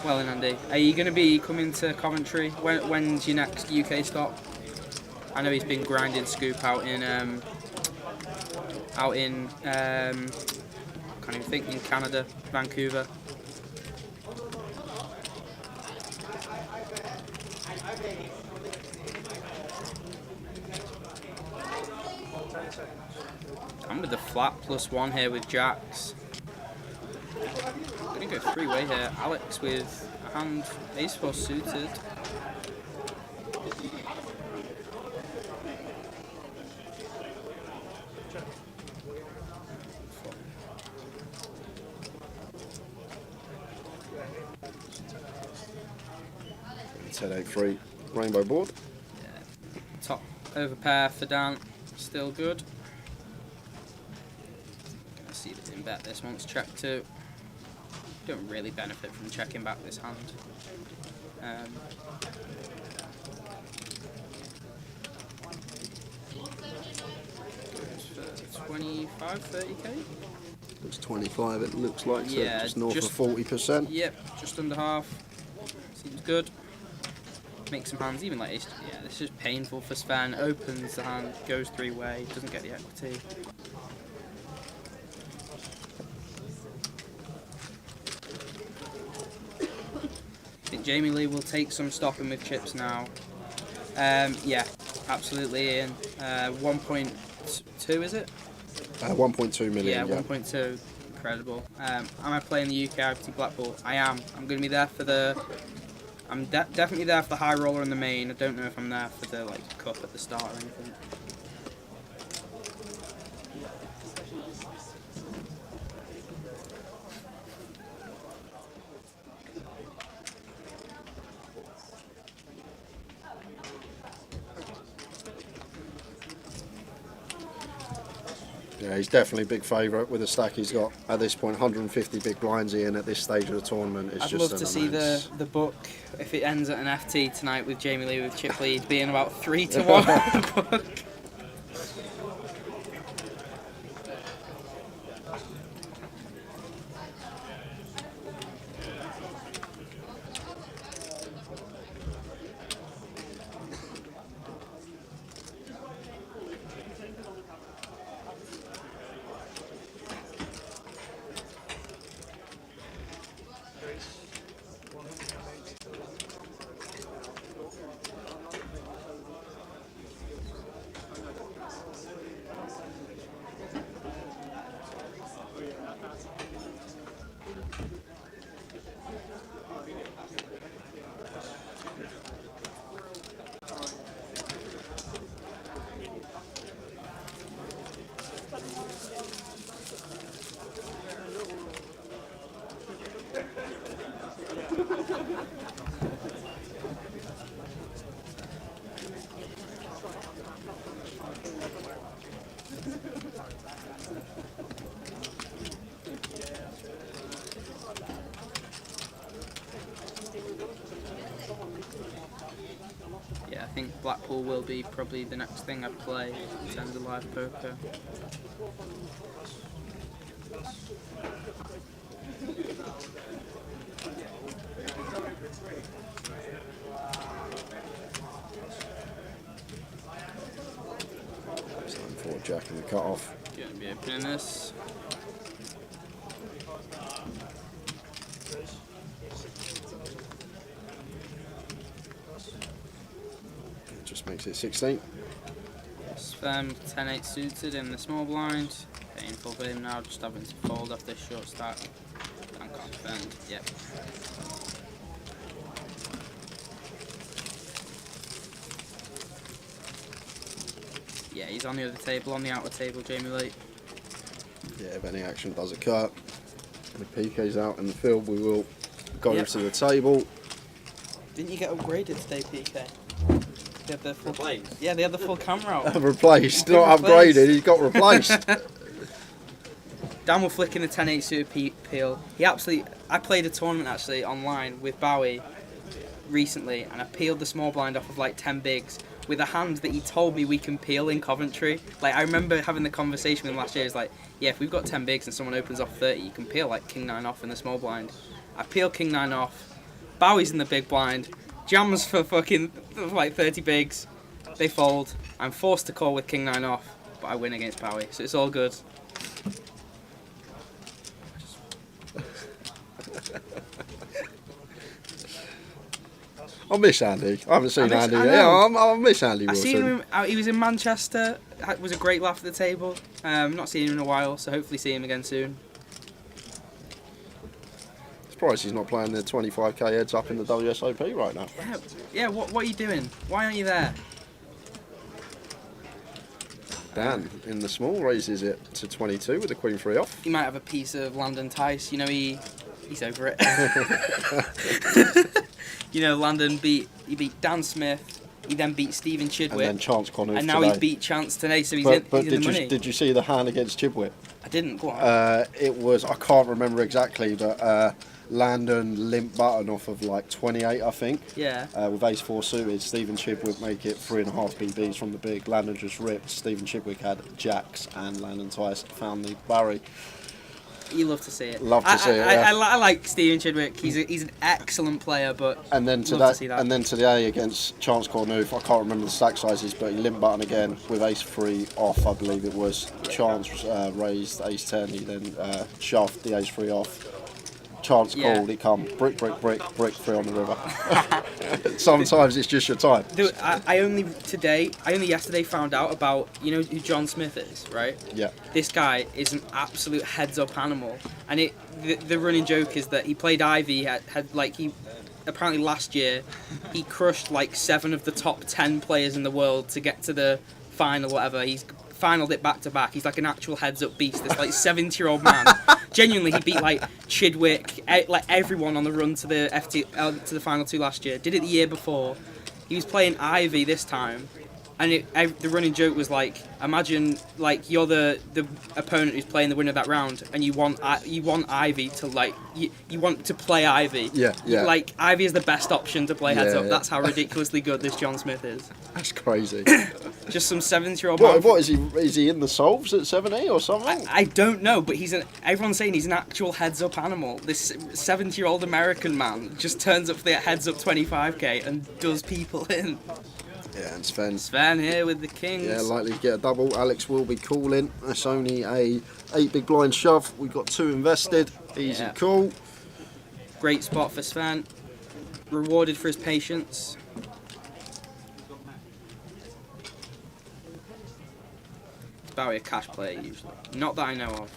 Well then, Andy, are you going to be coming to Coventry? When's your next UK stop? I know he's been grinding Scoop out in can't even think, in Canada, Vancouver. I'm with the flat +1 here with Jacks. I'm going to go 3-way here. Alex with a hand ace-4 suited. Set 8-3 rainbow board. Yeah. Top over pair for Dan, still good. Gonna see that in bet this one's check 2. Don't really benefit from checking back this hand. 25, 30k? Looks 25, it looks like, so yeah, just north of 40%. Yep, just under half. Seems good. Make some hands, even like ace. Yeah, this is painful for Sven. Opens the hand, goes 3-way, doesn't get the equity. I think Jamie Lee will take some stopping with chips now. Yeah, absolutely, Ian. 1.2 is it? 1.2 million. Yeah, 1.2. Incredible. Am I playing the GUKPT Blackpool? I am. I'm going to be there for the. I'm definitely there for the high roller in the main. I don't know if I'm there for the cup at the start or anything. Yeah, he's definitely a big favourite with the stack he's got at this point. 150 big blinds in at this stage of the tournament. It's I'd just love to see the book, if it ends at an FT tonight with Jamie Lee with chip lead being about 3-1 book. Yeah, I think Blackpool will be probably the next thing I play in terms of live poker. For Jack in the cut off. Gonna be opening this. It just makes it 16. Sven 10-8 suited in the small blind. Painful for him now, just having to fold off this short stack. And can't defend. Yep. Yeah, he's on the other table, on the outer table, Jamie Lake. Yeah, if any action does occur, the PK's out in the field, we will go to the table. Didn't you get upgraded today, PK? They had the full, yeah, they had the full camera out. Replaced, not upgraded, he got replaced. Dan were flicking the 10-8 suited peel. He absolutely... I played a tournament actually online with Bowie recently, and I peeled the small blind off of like 10 bigs with a hand that he told me we can peel in Coventry. Like, I remember having the conversation with him last year. He's like, yeah, if we've got 10 bigs and someone opens off 30, you can peel like King 9 off in the small blind. I peel King 9 off. Bowie's in the big blind. Jams for fucking like 30 bigs. They fold. I'm forced to call with King 9 off, but I win against Bowie, so it's all good. I miss Andy. I haven't seen Andy. I Yeah, I miss Andy I Wilson. seen him. He was in Manchester. It was a great laugh at the table. Not seen him in a while, so hopefully see him again soon. Surprised he's not playing the 25k heads up in the WSOP right now. Yeah. What are you doing? Why aren't you there? Dan in the small raises it to 22 with the Queen 3 off. He might have a piece of Landon Tice. You know, he's over it. You know, Landon beat Dan Smith. He then beat Stephen Chidwick. And then Chance Connor. And now he's beat Chance today, so he's in the money. Did you see the hand against Chidwick? I didn't. Go on. It was, I can't remember exactly, but Landon limp button off of like 28, I think. Yeah. With ace 4 suited, Stephen Chidwick make it 3.5 BBs from the big. Landon just ripped. Stephen Chidwick had jacks, and Landon Tice found the Barry. You love to see it. Love to see it. Yeah. I like Stephen Chidwick. He's an excellent player, but and then today against Chance Cornoof, I can't remember the stack sizes, but he limp button again with ace 3 off, I believe it was. Chance raised ace 10. He then shoved the ace 3 off. Chance called. He come brick 3 on the river. Sometimes it's just your time. Dude, I only yesterday found out about, you know who John Smith is, right? Yeah. This guy is an absolute heads-up animal, and the running joke is that he played Ivy. Apparently last year he crushed like 7 of the top 10 players in the world to get to the final. Whatever, he's finaled it back to back. He's like an actual heads-up beast. This like 70-year-old man. Genuinely, he beat like Chidwick, like everyone on the run to the to the final 2 last year. Did it the year before. He was playing Ivy this time, and the running joke was like, imagine like you're the opponent who's playing the winner of that round, and you want Ivy to like you want to play Ivy. Yeah. Like Ivy is the best option to play heads up. That's how ridiculously good this John Smith is. That's crazy. Just some 70-year-old. What is he? Is he in the solves at 70 or something? I don't know, but everyone's saying he's an actual heads-up animal. This 70-year-old American man just turns up for the heads-up 25k and does people in. Yeah, and Sven. Sven here with the kings. Yeah, likely to get a double. Alex will be calling. That's only a 8 big blind shove. We've got 2 invested. Easy call. Great spot for Sven. Rewarded for his patience. Bowie a cash player usually. Not that I know of.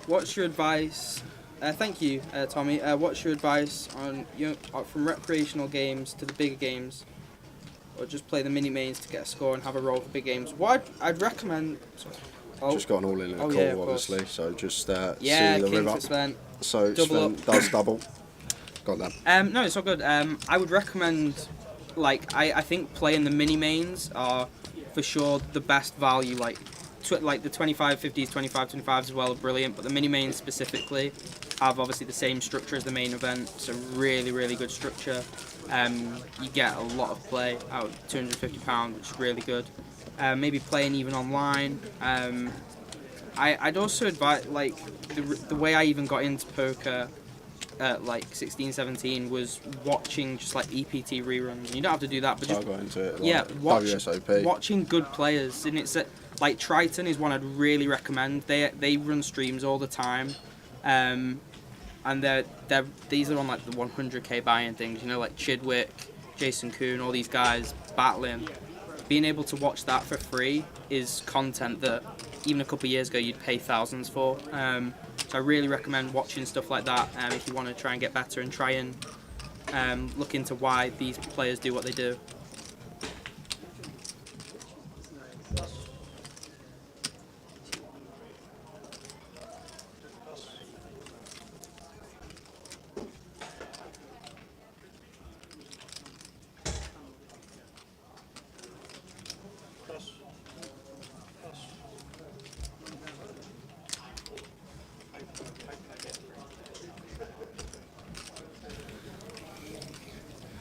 What's your advice? Thank you, Tommy. What's your advice on from recreational games to the bigger games? or just play the mini mains to get a score and have a roll for big games. What I'd recommend. Oh. Just got an all in a call, yeah, of course. obviously. So just Yeah, see the king river. for Sven. So Double Sven up. does double. Got that. No, it's all good. I would recommend, like, I think playing the mini mains are for sure the best value. Like the 25, 50s, 25, 25s as well are brilliant, but the mini mains specifically have obviously the same structure as the main event. It's a really, really good structure. You get a lot of play out of £250, which is really good. Maybe playing even online. I'd also advise, like, the way I even got into poker at like 16, 17 was watching just like EPT reruns. You don't have to do that, but So just I got into it. yeah, WSOP. watching good players. And it's like Triton is one I'd really recommend. They run streams all the time, and these are on like the 100k buy-in things. You know, like Chidwick, Jason Kuhn, all these guys battling. Being able to watch that for free is content that even a couple of years ago you'd pay thousands for. So I really recommend watching stuff like that if you want to try and get better and try and look into why these players do what they do.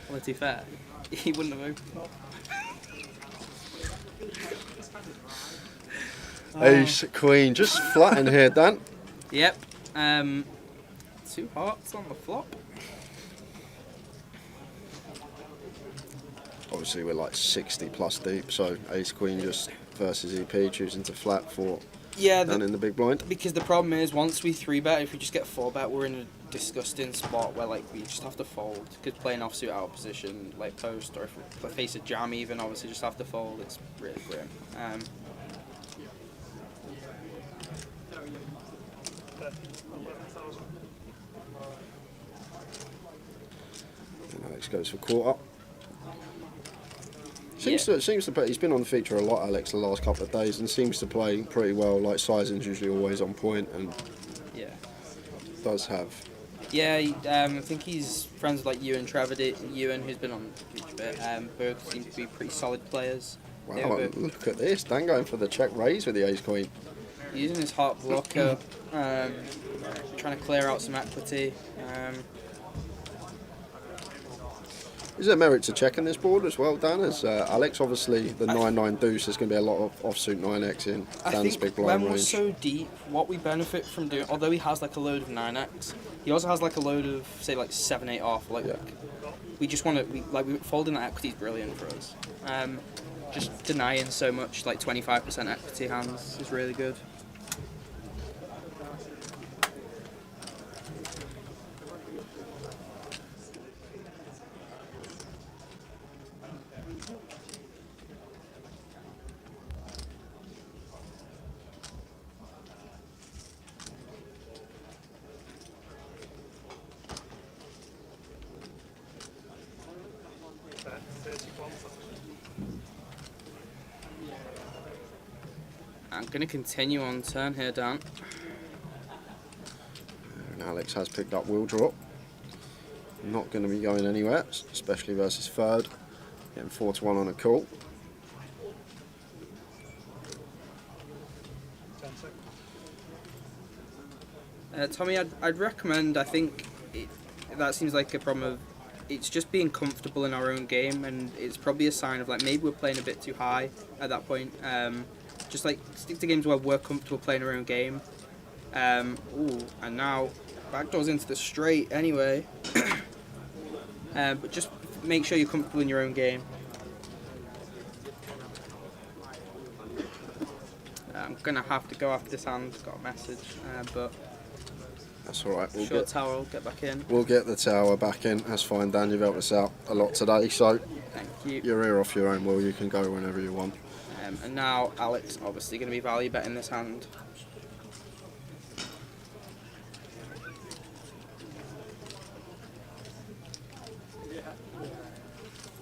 Well, to be fair, he wouldn't have opened. Ace, Queen, just flat in here, Dan. Yep. 2 hearts on the flop. Obviously, we're like 60 plus deep, so Ace, Queen just versus EP, choosing to flat for down in the big blind. Because the problem is, once we 3-bet, if we just get 4-bet, we're in a disgusting spot where like we just have to fold. Because playing offsuit out of position, like post, or if we face a jam even, obviously just have to fold. It's really grim. And Alex goes for quarter. Seems to play. He's been on the feature a lot, Alex, the last couple of days, and seems to play pretty well. Like sizing's usually always on point, and does have. Yeah, I think he's friends with like Ewan Ewan, who's been on the feature bit. Both seem to be pretty solid players. Wow, look at this. Dan going for the check raise with the Ace Queen. Using his heart blocker, trying to clear out some equity. Is there merit to checking this board as well, Dan? As Alex, obviously, the 9-9 deuce is going to be a lot of offsuit 9x in Dan's big blind when range. we're so deep, what we benefit from doing, although he has like a load of 9x, he also has like a load of, say, like 7-8 off. Like, we just want to, folding that equity is brilliant for us. Just denying so much, like 25% equity hands is really good. I'm going to continue on turn here, Dan. And Alex has picked up wheel drop. Not going to be going anywhere, especially versus third. Getting 4-1 on a call. Tommy, I'd recommend, I think that seems like a problem of, it's just being comfortable in our own game, and it's probably a sign of like maybe we're playing a bit too high at that point. Just like stick to games where we're comfortable playing our own game. Ooh, and now backdoors into the straight anyway. But just make sure you're comfortable in your own game. I'm gonna have to go after this hand. Got a message, but that's all right. Short tower will get back in. We'll get the tower back in. That's fine, Dan. You've helped us out a lot today, so thank you. You're here off your own will. You can go whenever you want. And now Alex obviously going to be value betting this hand.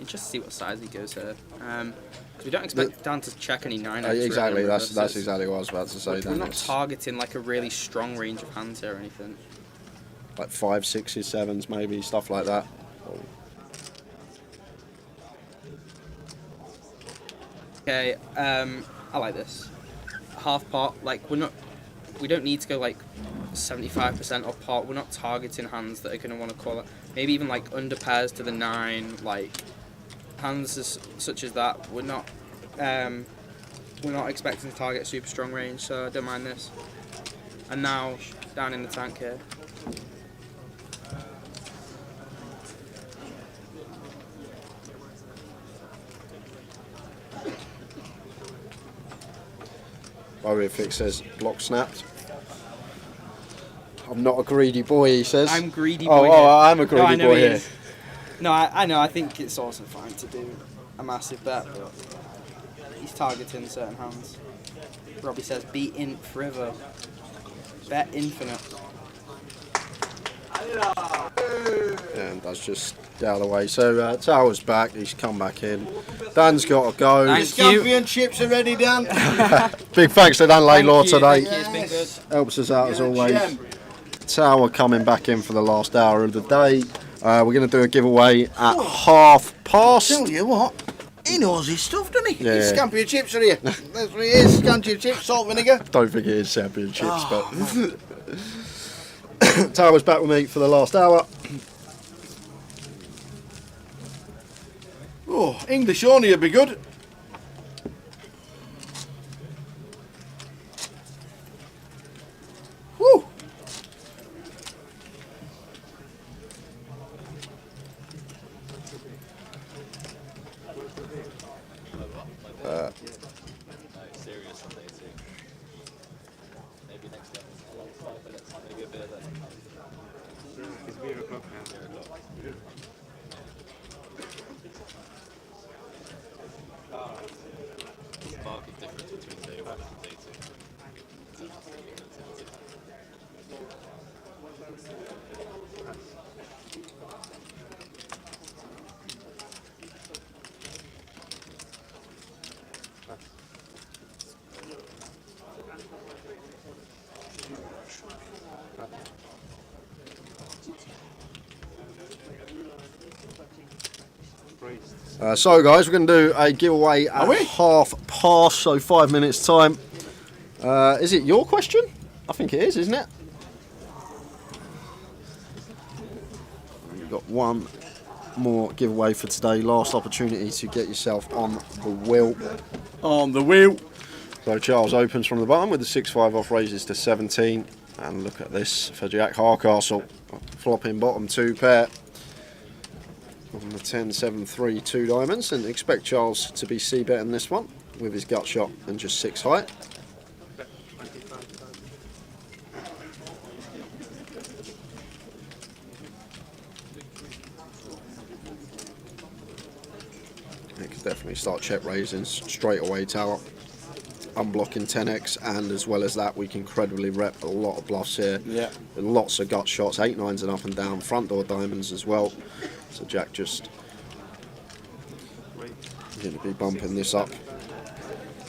just see what size he goes here. 'Cause we don't expect Dan to check any 9x. Exactly, really, that's exactly what I was about to say. We're not targeting like a really strong range of hands here or anything. Like 5s, 6s, 7s, maybe stuff like that. Okay, I like this. Half pot, like we don't need to go like 75% off pot. We're not targeting hands that are going to want to call it. Maybe even like under pairs to the 9, like hands such as that. We're not expecting to target super strong range, so I don't mind this. And now down in the tank here. Fix says block snapped. I'm not a greedy boy, he says. I'm greedy boy. Oh, I'm a greedy boy here. No, I know. I think it's also fine to do a massive bet, but he's targeting certain hands. Robbie says, "Be in forever. Bet infinite." And that's just out of the way. So Tower's back. He's come back in. Dan's got to go. Championships are ready, Dan. Big thanks to Dan Laidlaw today. It's been good. Helps us out as always. Tower coming back in for the last hour of the day. We're going to do a giveaway at past. Tell you what, he knows his stuff, doesn't he? Yeah. His championships are here. That's what he is. Championships, salt vinegar. Don't think it is championships, but Tower's back with me for the last hour. Oh, English only would be good. Woo! Serious on day 2. Maybe next level. 5 minutes. Maybe a beer then. It's beer o'clock now. There's a marked difference between day 1 and day 2. So guys, we're going to do a giveaway at past, so 5 minutes time. Is it your question? I think it is, isn't it? We've got one more giveaway for today. Last opportunity to get yourself on the wheel. On the wheel. So Charles opens from the bottom with the 6-5 off, raises to 17. And look at this for Jack Harcastle. Flopping bottom 2 pair. On the 10-7-3 2 diamonds, and expect Charles to be c-betting this one with his gut shot and just 6 height. He can definitely start check raising straight away, Tower. Unblocking 10x, and as well as that, we can credibly rep a lot of bluffs here. Yeah. Lots of gut shots, 8 9s and up and down, front door diamonds as well. So Jack just going to be bumping this up.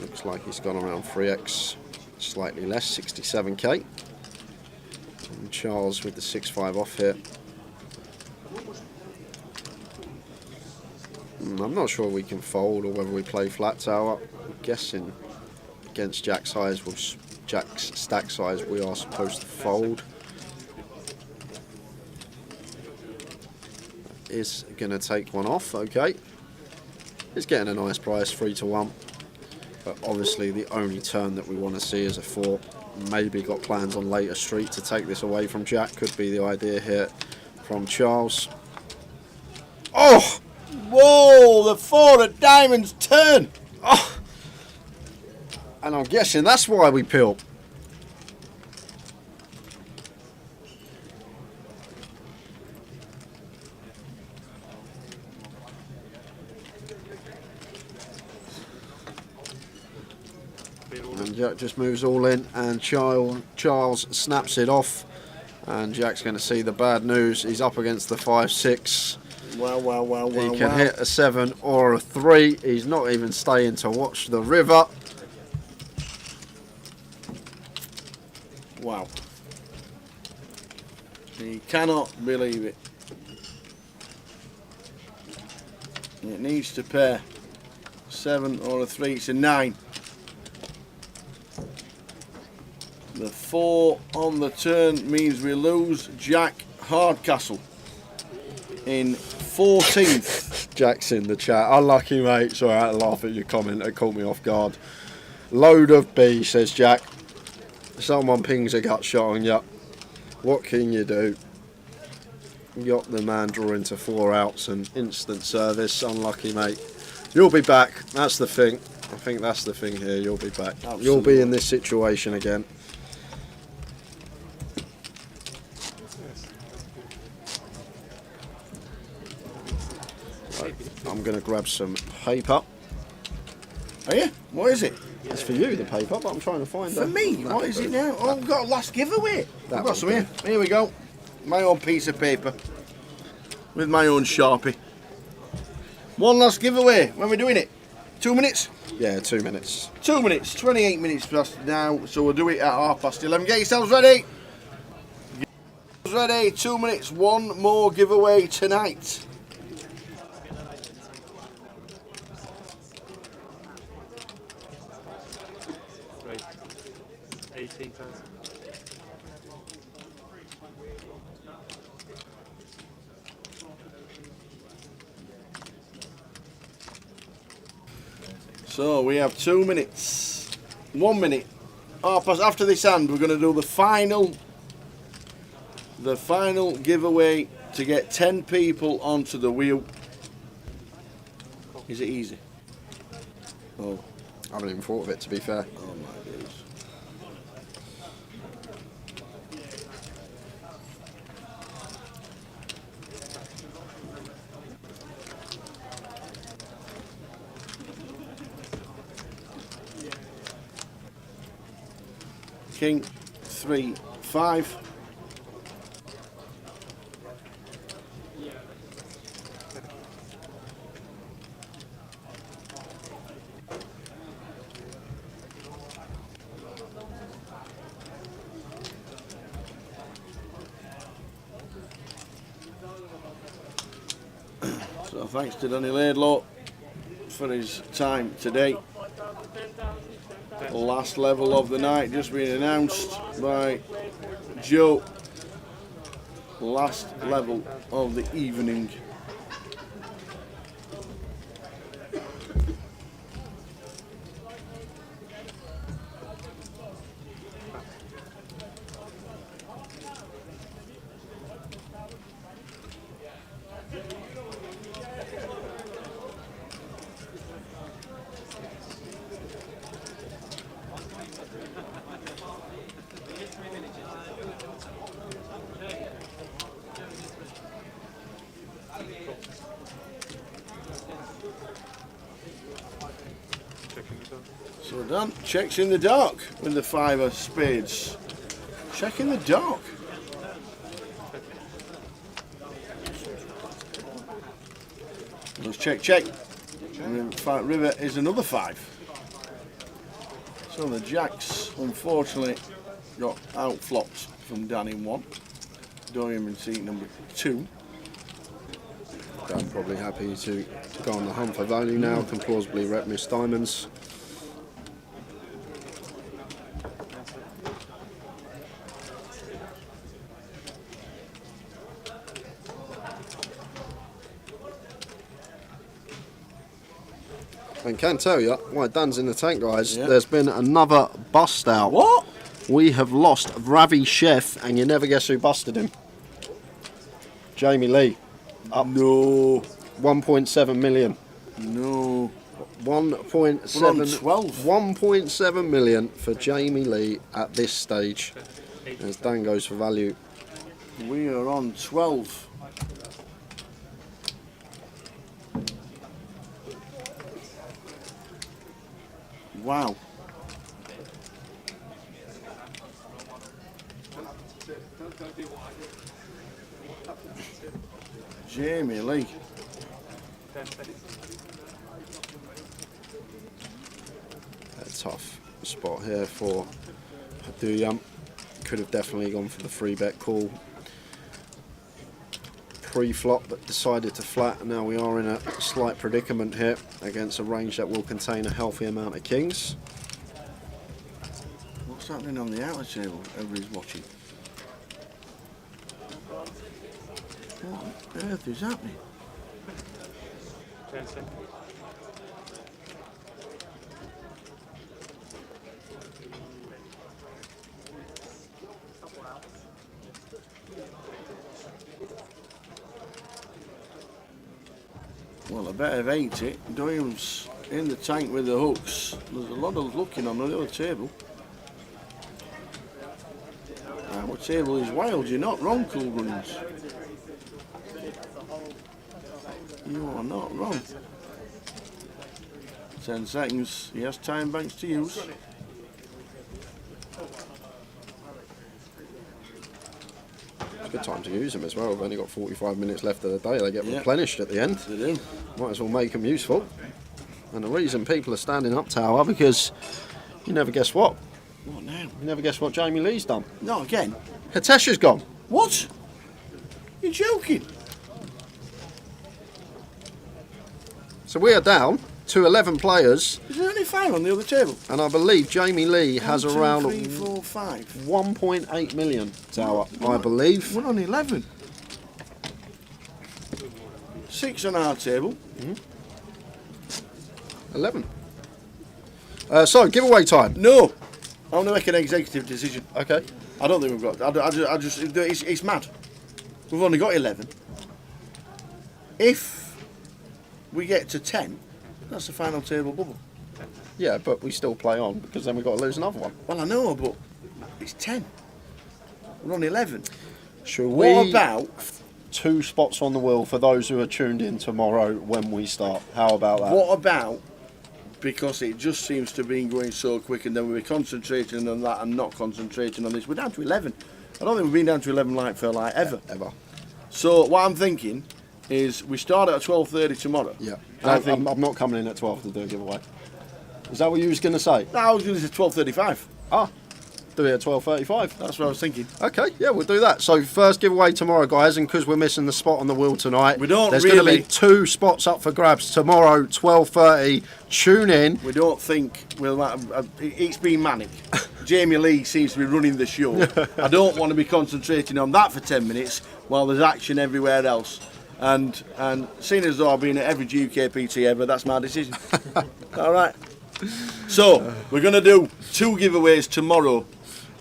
Looks like he's gone around 3x, slightly less, 67k. And Charles with the 6-5 off here. I'm not sure we can fold or whether we play flat tower. I'm guessing against Jack's size, Jack's stack size, we are supposed to fold. Is going to take one off, okay. It's getting a nice price, 3-1. But obviously the only turn that we want to see is a 4. Maybe got plans on later street to take this away from Jack. Could be the idea here from Charles. Oh! Whoa, the 4 of diamonds turn. Oh! And I'm guessing that's why we pill. And Jack just moves all in, and Charles snaps it off, and Jack's going to see the bad news. He's up against the 5-6. Wow. He can hit a 7 or a 3. He's not even staying to watch the river. Wow. He cannot believe it. It needs to pair 7 or a 3. It's a 9. The 4 on the turn means we lose Jack Hardcastle in 14th. Jack's in the chat. Unlucky, mate. Sorry, I had to laugh at your comment. It caught me off guard. Load of B, says Jack. Someone pings a gut shot on you. What can you do? You got the man drawing to 4 outs and instant service. Unlucky, mate. You'll be back. That's the thing. I think that's the thing here. You'll be back. Absolutely. You'll be in this situation again. Right, I'm going to grab some paper. Are you? What is it? It's for you, the paper, but I'm trying to find For me? What is it now? Oh, we've got a last giveaway. I've got some here. Here we go. My own piece of paper. With my own Sharpie. One last giveaway. When are we doing it? 2 minutes? Yeah, 2 minutes. 2 minutes. 28 minutes past now. So we'll do it at 11:30. Get yourselves ready. Get yourselves ready. 2 minutes. One more giveaway tonight. Right. 18,000. So we have 2 minutes. 1 minute. After this hand, we're going to do the final giveaway to get 10 people onto the wheel. Is it easy? Oh, I haven't even thought of it, to be fair. Oh my days. King, 3, 5. So thanks to Danny Laidlaw for his time today. Last level of the night just being announced by Joe. Last level of the evening. So Dan checks in the dark with the 5 of spades. Check in the dark. Let's check. And then river is another 5. So the jacks unfortunately got outflopped from Dan in 1. Dorian in seat number 2. Dan probably happy to go on the hunt for value now. Can plausibly rep Miss Diamonds. And can tell you, while Dan's in the tank, guys, there's been another bust out. What? We have lost Ravi Chef, and you never guess who busted him. Jamie Lee. Up. No. 1.7 million. No. 1.7 million for Jamie Lee at this stage. As Dan goes for value. We are on 12. Wow. Jamie Lee. A tough spot here for Duyam. Could have definitely gone for the 3-bet call pre-flop, but decided to flat. Now we are in a slight predicament here against a range that will contain a healthy amount of kings. What's happening on the outer table? Everybody's watching. What on earth is happening? 10 seconds. Well, I bet have ate it. Doyle's in the tank with the hooks. There's a lot of looking on the other table. Our table is wild. You're not wrong, Cool Runnings. You are not wrong. 10 seconds. He has time banks to use. It's a good time to use them as well. We've only got 45 minutes left of the day. They get replenished at the end. They do. Might as well make them useful. And the reason people are standing up, Tower, because you never guess what. What now? You never guess what Jamie Lee's done. Not again. Hitesha's gone. What? You're joking. So we are down to 11 players. Is there only 5 on the other table? And I believe Jamie Lee has 1, 2, around 3, 4, 5. 1.8 million, Tower, I believe. We're on 11. 6 on our table. 11. So, giveaway time. No. I want to make an executive decision. Okay. I don't think we've got. I just it's mad. We've only got 11. If we get to 10, that's the final table bubble. Yeah, but we still play on because then we've got to lose another one. Well, I know, but it's 10. We're on 11. Should What we about 2 spots on the wheel for those who are tuned in tomorrow when we start? How about that? what about? Because it just seems to be going so quick, and then we're concentrating on that and not concentrating on this. We're down to 11. I don't think we've been down to 11 ever. Ever. So what I'm thinking is we start at 12:30 tomorrow. Yeah. I'm I'm not coming in at 12 to do a giveaway. Is that what you was going to say? No, I was going to say 12:35. Ah, do it at 12:35. That's what I was thinking. Okay, yeah, we'll do that. So first giveaway tomorrow, guys, and because we're missing the spot on the wheel tonight, We don't there's really- going to be 2 spots up for grabs tomorrow, 12:30. Tune in. We don't think it's been manic. Jamie Lee seems to be running the show. I don't want to be concentrating on that for 10 minutes while there's action everywhere else. And seeing as though I've been at every GUKPT ever, that's my decision. All right. So we're going to do 2 giveaways tomorrow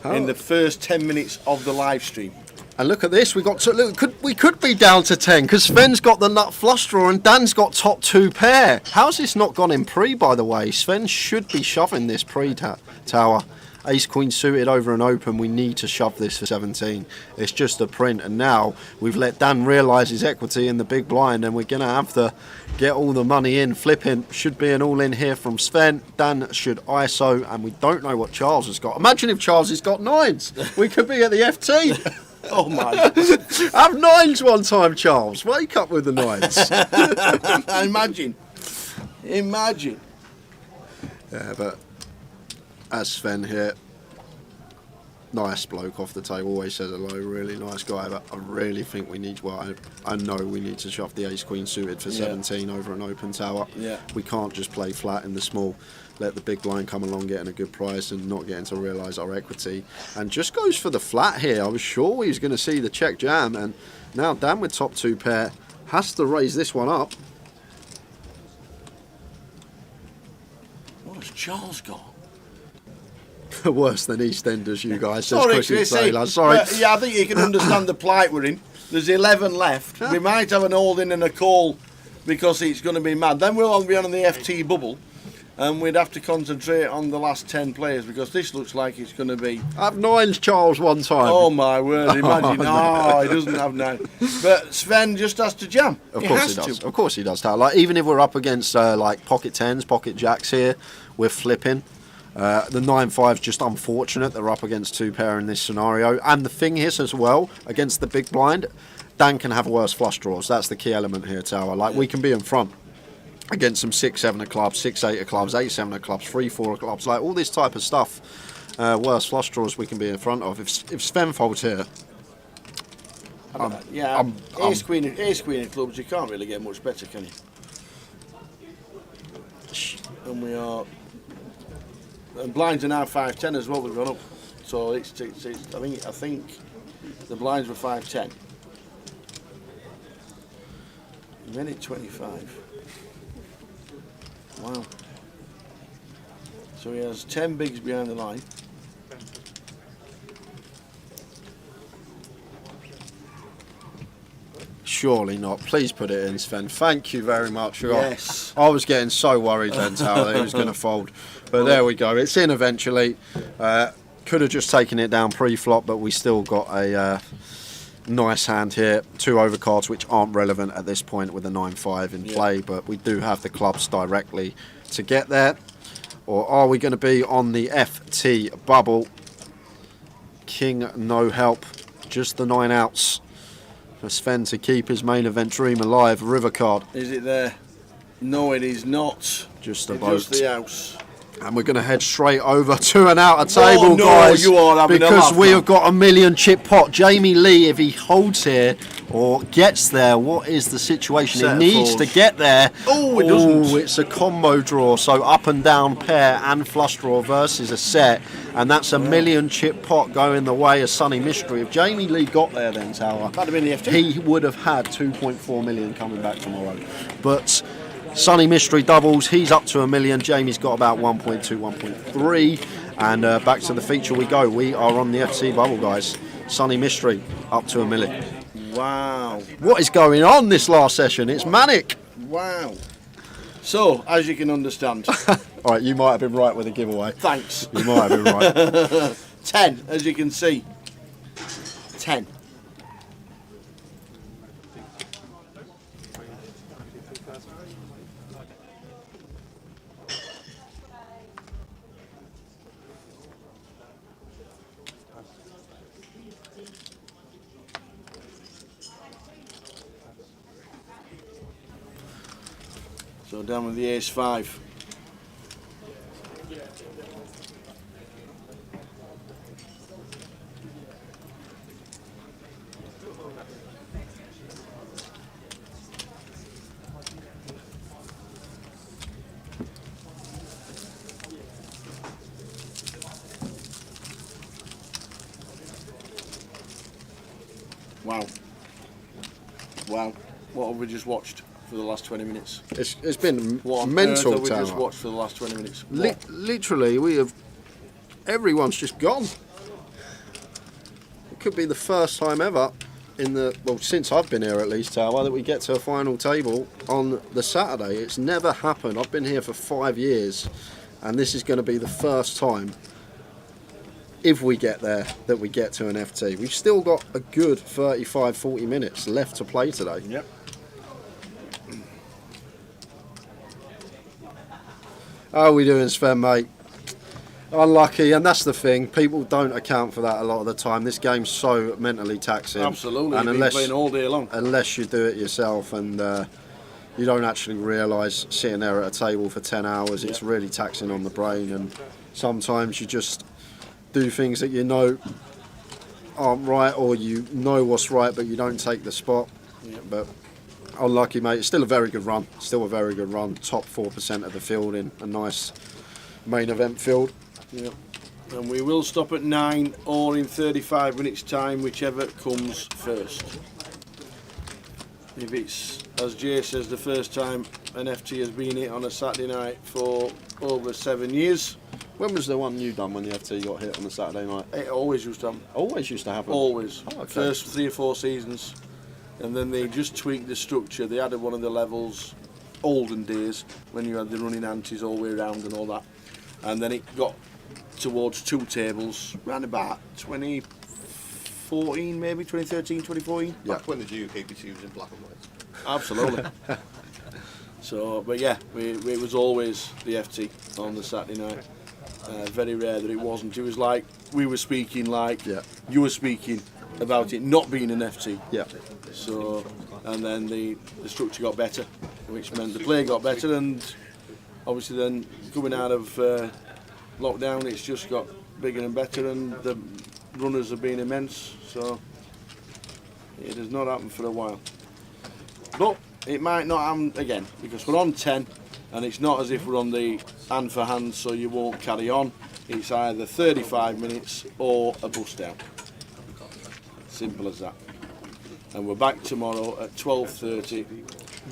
in the first 10 minutes of the live stream. And look at this, we could be down to 10 because Sven's got the nut flush draw and Dan's got top 2 pair. How's this not gone in pre, by the way? Sven should be shoving this pre-tower. Ace Queen suited over an open, we need to shove this for 17. It's just a print, and now we've let Dan realise his equity in the big blind, and we're going to have to get all the money in. Flipping should be an all in here from Sven. Dan should ISO, and we don't know what Charles has got. Imagine if Charles has got 9s. We could be at the FT. Oh my. Have 9s one time, Charles. Wake up with the 9s. Imagine. Yeah, but as Sven here, nice bloke off the table, always says hello, really nice guy, but I really think we need, I know we need to shove the Ace Queen suited for 17 over an open tower. Yeah. We can't just play flat in the small, let the big blind come along getting a good price and not getting to realise our equity. And just goes for the flat here. I was sure he was going to see the check jam, and now Dan with top 2 pair has to raise this one up. What has Charles got? Worse than EastEnders, you guys. Sorry, Chrissy Chrissy. Sailor. Sorry. Yeah, I think you can understand the plight we're in. There's 11 left. We might have an holding and a call because it's going to be mad. Then we'll all be on the FT bubble, and we'd have to concentrate on the last 10 players because this looks like it's going to be. Have 9s, Charles, one time. Oh my word! Imagine. Oh, he doesn't have 9. But Sven just has to jam. Of course he does. Of course he does. Like even if we're up against like pocket 10s, pocket jacks here, we're flipping. The 9-5's just unfortunate. They're up against 2 pair in this scenario. And the thing is as well, against the big blind, Dan can have worse flush draws. That's the key element here, Tower. Like, we can be in front against some 6-7 of clubs, 6-8 of clubs, 8-7 of clubs, 3-4 of clubs, like all this type of stuff. Worse flush draws we can be in front of. If Sven folds here, ace queen of clubs, you can't really get much better, can you? And we are, and blinds are now 5-10 as well. We've gone up, so it's I think the blinds were 5-10. Minute 25. Wow. So he has 10 bigs behind the line. surely not. Please put it in, Sven. Thank you very much. Yes. I was getting so worried then, Tower, that he was going to fold. But there we go. It's in eventually. Could have just taken it down pre-flop, but we still got a nice hand here. 2 overcards which aren't relevant at this point with the 9-5 in play, but we do have the clubs directly to get there. Or are we going to be on the FT bubble? King, no help. Just the 9 outs for Sven to keep his main event dream alive. River card. Is it there? No, it is not. Just a it's boat. Just the house. And we're going to head straight over to and out of table, no, guys. You are having because a we have got a million chip pot. Jamie Lee, if he holds here or gets there, what is the situation? Set he needs fours. to get there. Oh, it doesn't. It's a combo draw. So up and down pair and flush draw versus a set. And that's a million chip pot going the way of Sunny Mystery. If Jamie Lee got there then, Tower, that'd have been the FT. He would have had 2.4 million coming back tomorrow. But Sunny Mystery doubles, he's up to a million. Jamie's got about 1.2, 1.3. And back to the feature we go. We are on the FC bubble, guys. Sunny Mystery up to a million. Wow. What is going on this last session? It's manic. Wow. So, as you can understand. All right, you might have been right with the giveaway. Thanks. You might have been right. 10, as you can see. 10. So down with the ace-5. Wow. Wow. What have we just watched for the last 20 minutes? It's been what mental, have we Tower. just watched for the last 20 minutes? Literally, we have. Everyone's just gone. It could be the first time ever in the since I've been here at least, Tower, that we get to a final table on the Saturday. It's never happened. I've been here for 5 years, and this is going to be the first time, if we get there, that we get to an FT. We've still got a good 35-40 minutes left to play today. Yep. How are we doing, Sven, mate? Unlucky, and that's the thing. People don't account for that a lot of the time. This game's so mentally taxing. Absolutely. And You've been playing all day long. Unless you do it yourself and you don't actually realise sitting there at a table for 10 hours, it's really taxing on the brain. And sometimes you just do things that you know aren't right, or you know what's right, but you don't take the spot. Yep. But unlucky, mate. It's still a very good run. Still a very good run. Top 4% of the field in a nice main event field. Yep. And we will stop at 9 or in 35 minutes time, whichever comes first. If it's, as Jay says, the first time an FT has been hit on a Saturday night for over 7 years. When was the one you done when the FT got hit on the Saturday night? It always used to happen. Always used to happen? Always. Oh, okay. First 3 or 4 seasons. And then they just tweaked the structure. They added one of the levels, olden days, when you had the running antes all the way around and all that. And then it got towards 2 tables, around about 2014 maybe, 2013, 2014. Back when the GUKPT was in black and white. Absolutely. So, but yeah, it was always the FT on the Saturday night. Very rare that it wasn't. It was like we were speaking, like you were speaking about it not being an FT. Yeah. So, and then the structure got better, which meant the play got better, and obviously then coming out of lockdown, it's just got bigger and better, and the runners have been immense. So it has not happened for a while, but it might not happen again because we're on 10, and it's not as if we're on the hand for hand, so you won't carry on. It's either 35 minutes or a bus down. Simple as that. And we're back tomorrow at 12:30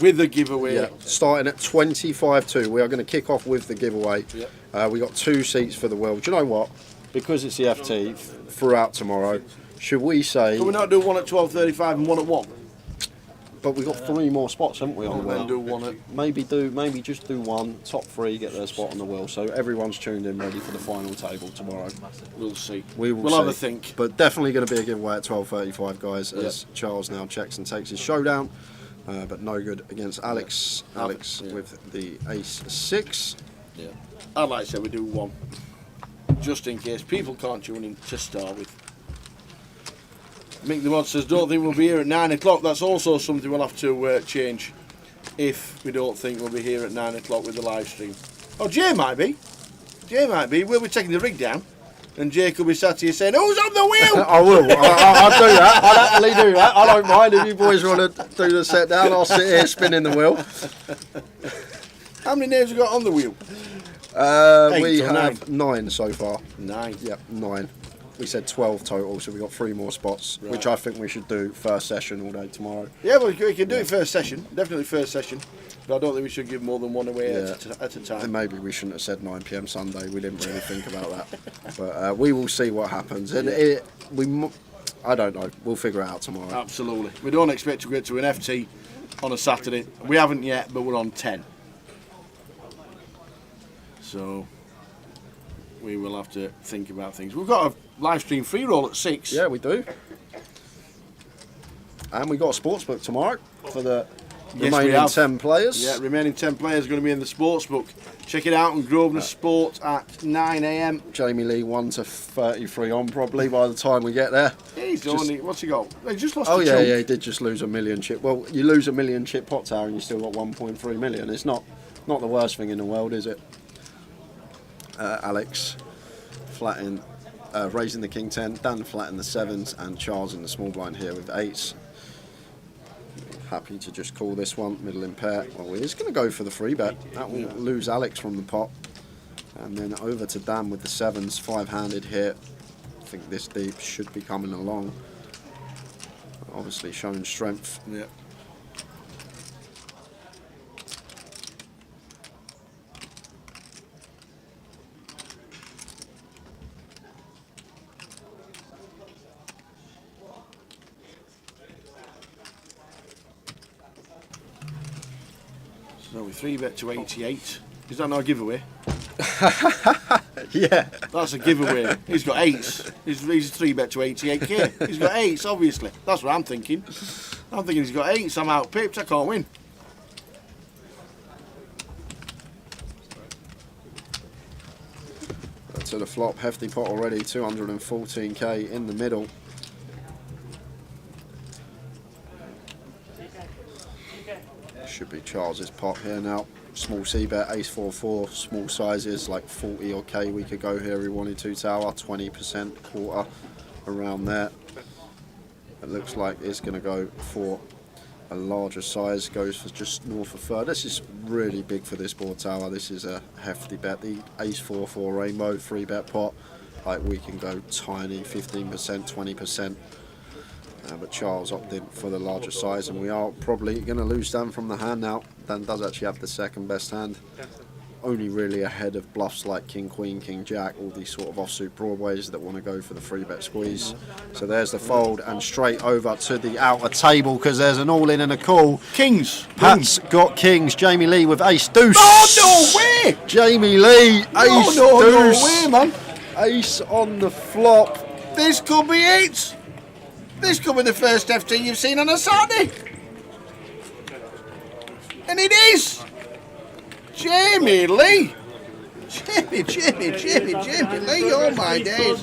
with a giveaway. Yeah, starting at 25-2. We are going to kick off with the giveaway. Yep. We got 2 seats for the World. Do you know what? Because it's the FT throughout tomorrow, should we say... Can we not do one at 12:35 and one at 1? But we've got 3 more spots, haven't we, on the Then wheel? do one at... Maybe just do one. Top 3 get their spot on the wheel. So everyone's tuned in, ready for the final table tomorrow. We'll see. We'll have a think. But definitely going to be a giveaway at 12:35, guys, as Charles now checks and takes his showdown. But no good against Alex. Alex with the ace-6. Yeah. I'd like to say we do one, just in case people can't tune in to start with. Mick the Mod says, don't think we'll be here at 9 o'clock. That's also something we'll have to change if we don't think we'll be here at 9 o'clock with the live stream. Oh, Jay might be. We'll be taking the rig down, and Jay could be sat here saying, who's on the wheel? I will. I'll do that. I'll happily do that. I don't mind if you boys want to do the set down. I'll sit here spinning the wheel. How many names have we got on the wheel? We have 9 so far. 9? Yep, 9. We said 12 total, so we've got 3 more spots, Right. which I think we should do first session all day tomorrow. Yeah, well, we can do it first session. Definitely first session. But I don't think we should give more than one away at a time. And maybe we shouldn't have said 9 PM Sunday. We didn't really think about that. But we will see what happens. And I don't know. We'll figure it out tomorrow. Absolutely. We don't expect to get to an FT on a Saturday. We haven't yet, but we're on 10. So we will have to think about things. We've got a live stream free roll at 6. Yeah, we do. And we got a sportsbook tomorrow for the remaining 10 players. Yeah, remaining 10 players are going to be in the sportsbook. Check it out on Grosvenor Sport at 9 AM. Jamie Lee 1 to 33 on probably by the time we get there. He's only, what's he got? He just lost Oh a yeah, chunk. yeah, he did just lose a million chip. Well, you lose a million chip pot tower and you still got 1.3 million. It's not the worst thing in the world, is it? Alex flatting, raising the king 10, Dan flatting the 7s, and Charles in the small blind here with 8s. Happy to just call this one, middle in pair. Well, he's going to go for the free bet. That will lose Alex from the pot. And then over to Dan with the 7s, 5-handed here. I think this deep should be coming along. Obviously showing strength. Yeah. So we 3-bet to 88. Is that not a giveaway? Yeah. That's a giveaway. He's got 8s. He's 3-bet to 88k. He's got 8s, obviously. That's what I'm thinking. I'm thinking he's got 8s. I'm out pipped. I can't win. To the flop, hefty pot already, 214k in the middle. Should be Charles's pot here now. Small C bet, ace 4-4, small sizes like 40 or K we could go here. He wanted to tower, 20%, quarter, around there. It looks like it's going to go for a larger size, goes for just north of 3rd. This is really big for this board tower. This is a hefty bet. The ace 4-4 rainbow 3-bet pot, like we can go tiny, 15%, 20%. But Charles opted for the larger size, and we are probably going to lose Dan from the hand now. Dan does actually have the second best hand, only really ahead of bluffs like King, Queen, King, Jack, all these sort of offsuit Broadways that want to go for the 3-bet squeeze. So there's the fold, and straight over to the outer table because there's an all-in and a call. Kings. Pat's got kings. Jamie Lee with ace deuce. Oh, no way! Jamie Lee, ace no deuce. way, man. Ace on the flop. This could be it. This could be the first FT you've seen on a Saturday. And it is. Jamie Lee. Jamie Lee, oh my days.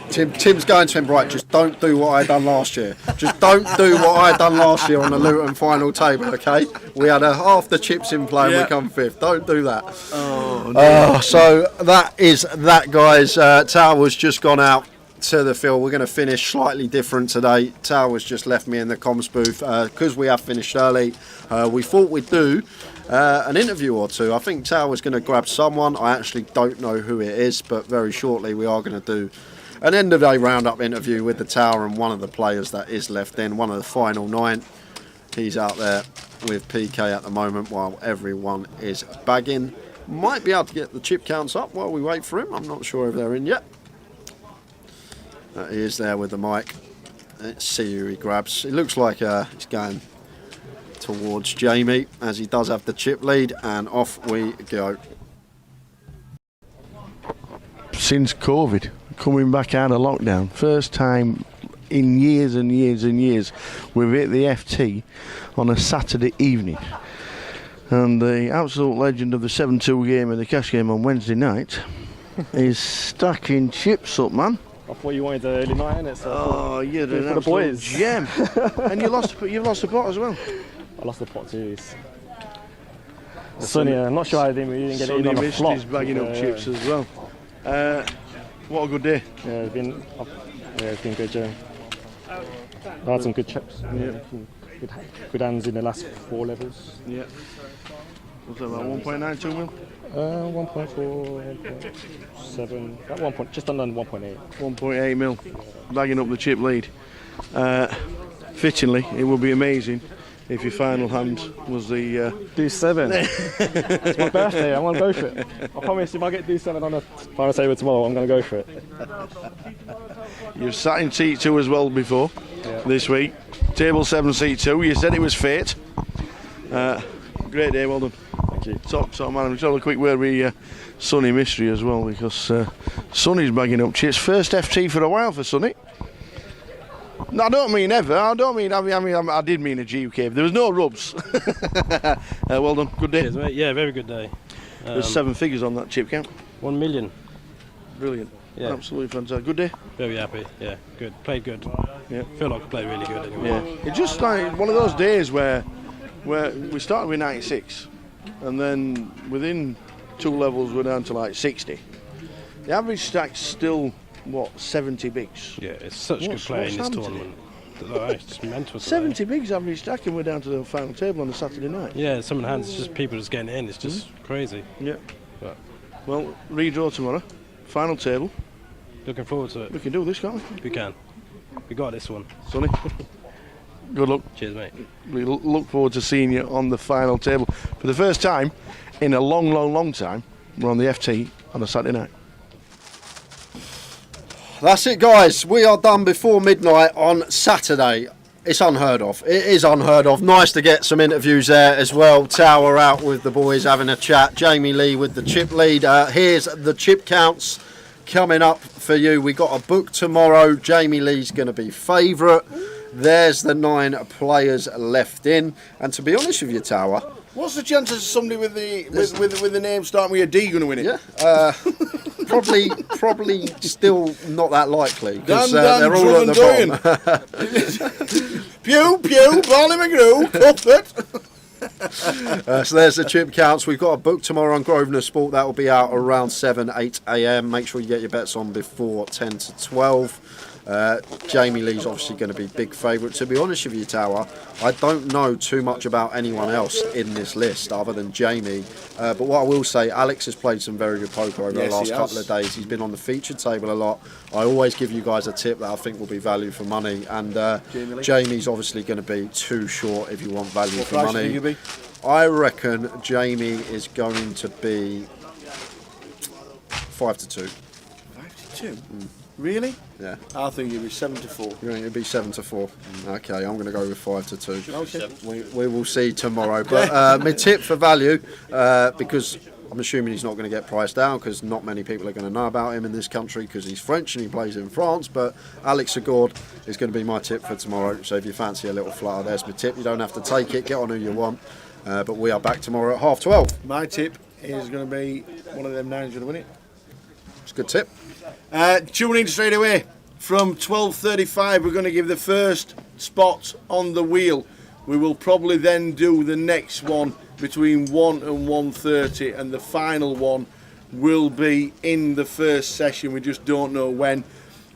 Tim's going to him, right, just don't do what I done last year. Just don't do what I done last year on the Luton final table, okay? We had half the chips in play and we come 5th. Don't do that. Oh, no. So that is that, guys. Tower's just gone out to the field. We're going to finish slightly different today. Tower's just left me in the comms booth because we have finished early. We thought we'd do an interview or two. I think Tower's going to grab someone. I actually don't know who it is, but very shortly we are going to do an end of day roundup interview with the Tower and one of the players that is left in, one of the final 9. He's out there with PK at the moment while everyone is bagging. Might be able to get the chip counts up while we wait for him. I'm not sure if they're in yet. He is there with the mic. Let's see who he grabs. It looks like he's going towards Jamie, as he does have the chip lead, and off we go. Since COVID, coming back out of lockdown, first time in years and years and years, we've hit the FT on a Saturday evening. And the absolute legend of the 7-2 game and the cash game on Wednesday night is stacking chips up, man. I thought you wanted the early night, innit? So oh, you're an for the boys. gem. And you've lost the pot as well. I lost the pot too. Sonny, I'm not sure I didn't get it in on a flop. Sonny bagging up chips as well. What a good day. Yeah, it's been good, Joe. I had some good chips. Yeah. Good hands in the last 4 levels. Yeah. What's that, about 1.92 mil? 1.4, 1.7, at 1 point, just under 1.8. 1.8 mil, bagging up the chip lead. Fittingly, it would be amazing if your final hand was the... Deuce 7. It's my birthday, I want to go for it. I promise if I get Deuce 7 on the final table tomorrow, I'm going to go for it. You've sat in seat 2 as well before, this week. Table 7, seat 2. You said it was fate. Great day, well done. Thank you. Top man. I'm just have a quick word with Sonny Mystery as well, because Sonny's bagging up chips. First FT for a while for Sonny. No, I don't mean ever. I did mean a GUKPT. There was no rubs. Well done. Good day. Cheers, mate. Yeah, very good day. There's 7 figures on that chip count. 1 million. Brilliant. Yeah. Absolutely fantastic. Good day. Very happy. Yeah, good. Played good. Yeah. Feel like I played really good anyway. Yeah. It's just like one of those days where we started with 96, and then within 2 levels we're down to like 60. The average stack's still, what, 70 bigs? Yeah, it's such good play in this tournament. It's mental. 70 bigs average stack, and we're down to the final table on the Saturday night. Yeah, some of the hands, it's just people just getting in. It's just crazy. Yeah. But well, redraw tomorrow. Final table. Looking forward to it. We can do this, can't we? We can. We got this one. Sonny, good luck. Cheers, mate. We look forward to seeing you on the final table. For the first time in a long, long, long time, we're on the FT on a Saturday night. That's it, guys. We are done before midnight on Saturday. It's unheard of. It is unheard of. Nice to get some interviews there as well. Tower out with the boys having a chat. Jamie Lee with the chip lead. Here's the chip counts coming up for you. We got a book tomorrow. Jamie Lee's going to be favourite. There's the 9 players left in. And to be honest with you, Tower, what's the chances somebody with the name starting with a D going to win it? Yeah. Probably still not that likely, because Dan, they're all at the bottom. Pew, Barney McGrew, Cuthbert. So there's the chip counts. We've got a book tomorrow on Grosvenor Sport. That will be out around 8 a.m. Make sure you get your bets on before 10 to 12. Jamie Lee's obviously going to be big favourite. To be honest with you, Tower, I don't know too much about anyone else in this list other than Jamie. But what I will say, Alex has played some very good poker over the last couple of days. He's been on the featured table a lot. I always give you guys a tip that I think will be value for money. And Jamie's obviously going to be too short if you want value for money. I reckon Jamie is going to be 5 to 2. 5 to 2? Really? Yeah. I think it'll be 7 to 4. You think it'll be 7 to 4? Okay, I'm going to go with 5 to 2. Okay. We will see tomorrow. But my tip for value, because I'm assuming he's not going to get priced down, because not many people are going to know about him in this country because he's French and he plays in France. But Alex Agord is going to be my tip for tomorrow. So if you fancy a little flutter, there's my tip. You don't have to take it. Get on who you want. But we are back tomorrow at 12:30. My tip is going to be one of them 9's going to win it. It's a good tip. Tune in straight away from 12:35 we're going to give the first spot on the wheel. We will probably then do the next one between 1 and 1:30, and the final one will be in the first session. We just don't know when.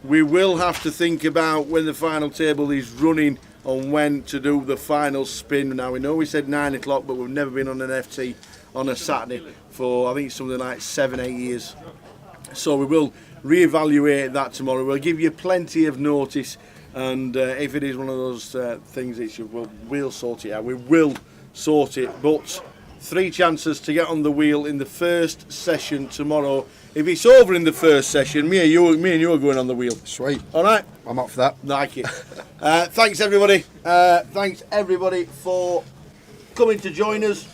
We will have to think about when the final table is running on when to do the final spin. Now we know we said 9 o'clock, but we've never been on an FT on a Saturday for I think something like 7-8 years. So we will reevaluate that tomorrow. We'll give you plenty of notice, and if it is one of those things, we'll sort it out. We will sort it, but 3 chances to get on the wheel in the first session tomorrow. If it's over in the first session, me and you are going on the wheel. Sweet. All right. I'm up for that. Like it. Thanks everybody. Thanks everybody for coming to join us.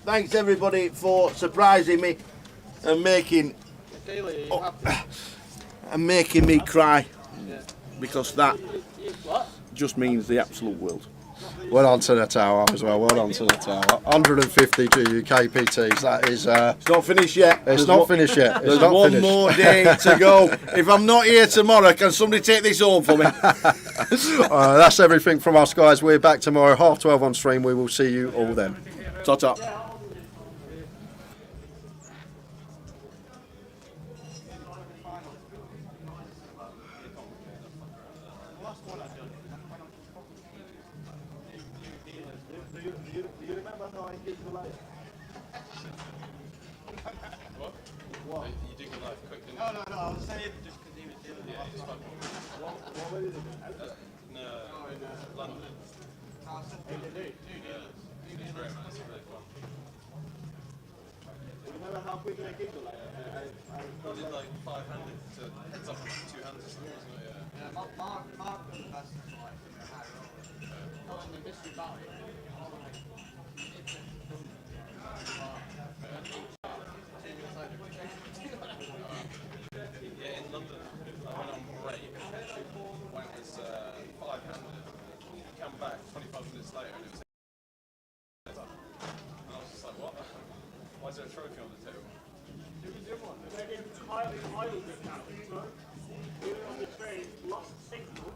Thanks everybody for surprising me and making me cry, because that just means the absolute world. Well done to the tower as well. Well done to the tower. 150 GUKPTs. That is. It's not finished yet. It's not finished yet. There's one more day to go. If I'm not here tomorrow, can somebody take this home for me? That's everything from us, guys. We're back tomorrow, 12:30 on stream. We will see you all then. Ta-ta. What? You did your life quick, didn't you? No, I was saying just because he was dealing with it. What is it? No, London. It's great, man. It's really fun. Remember how quick they kicked it? We did like 500 to heads up on 2 hands or something, wasn't it? Yeah, Mark was the best like in the mystery battle. Yeah, in London, I went on break when it was 500. Come back 25 minutes later and it was and I was just like, what? Why is there a trophy on the table? They're in highly good now. On the train, lost signal.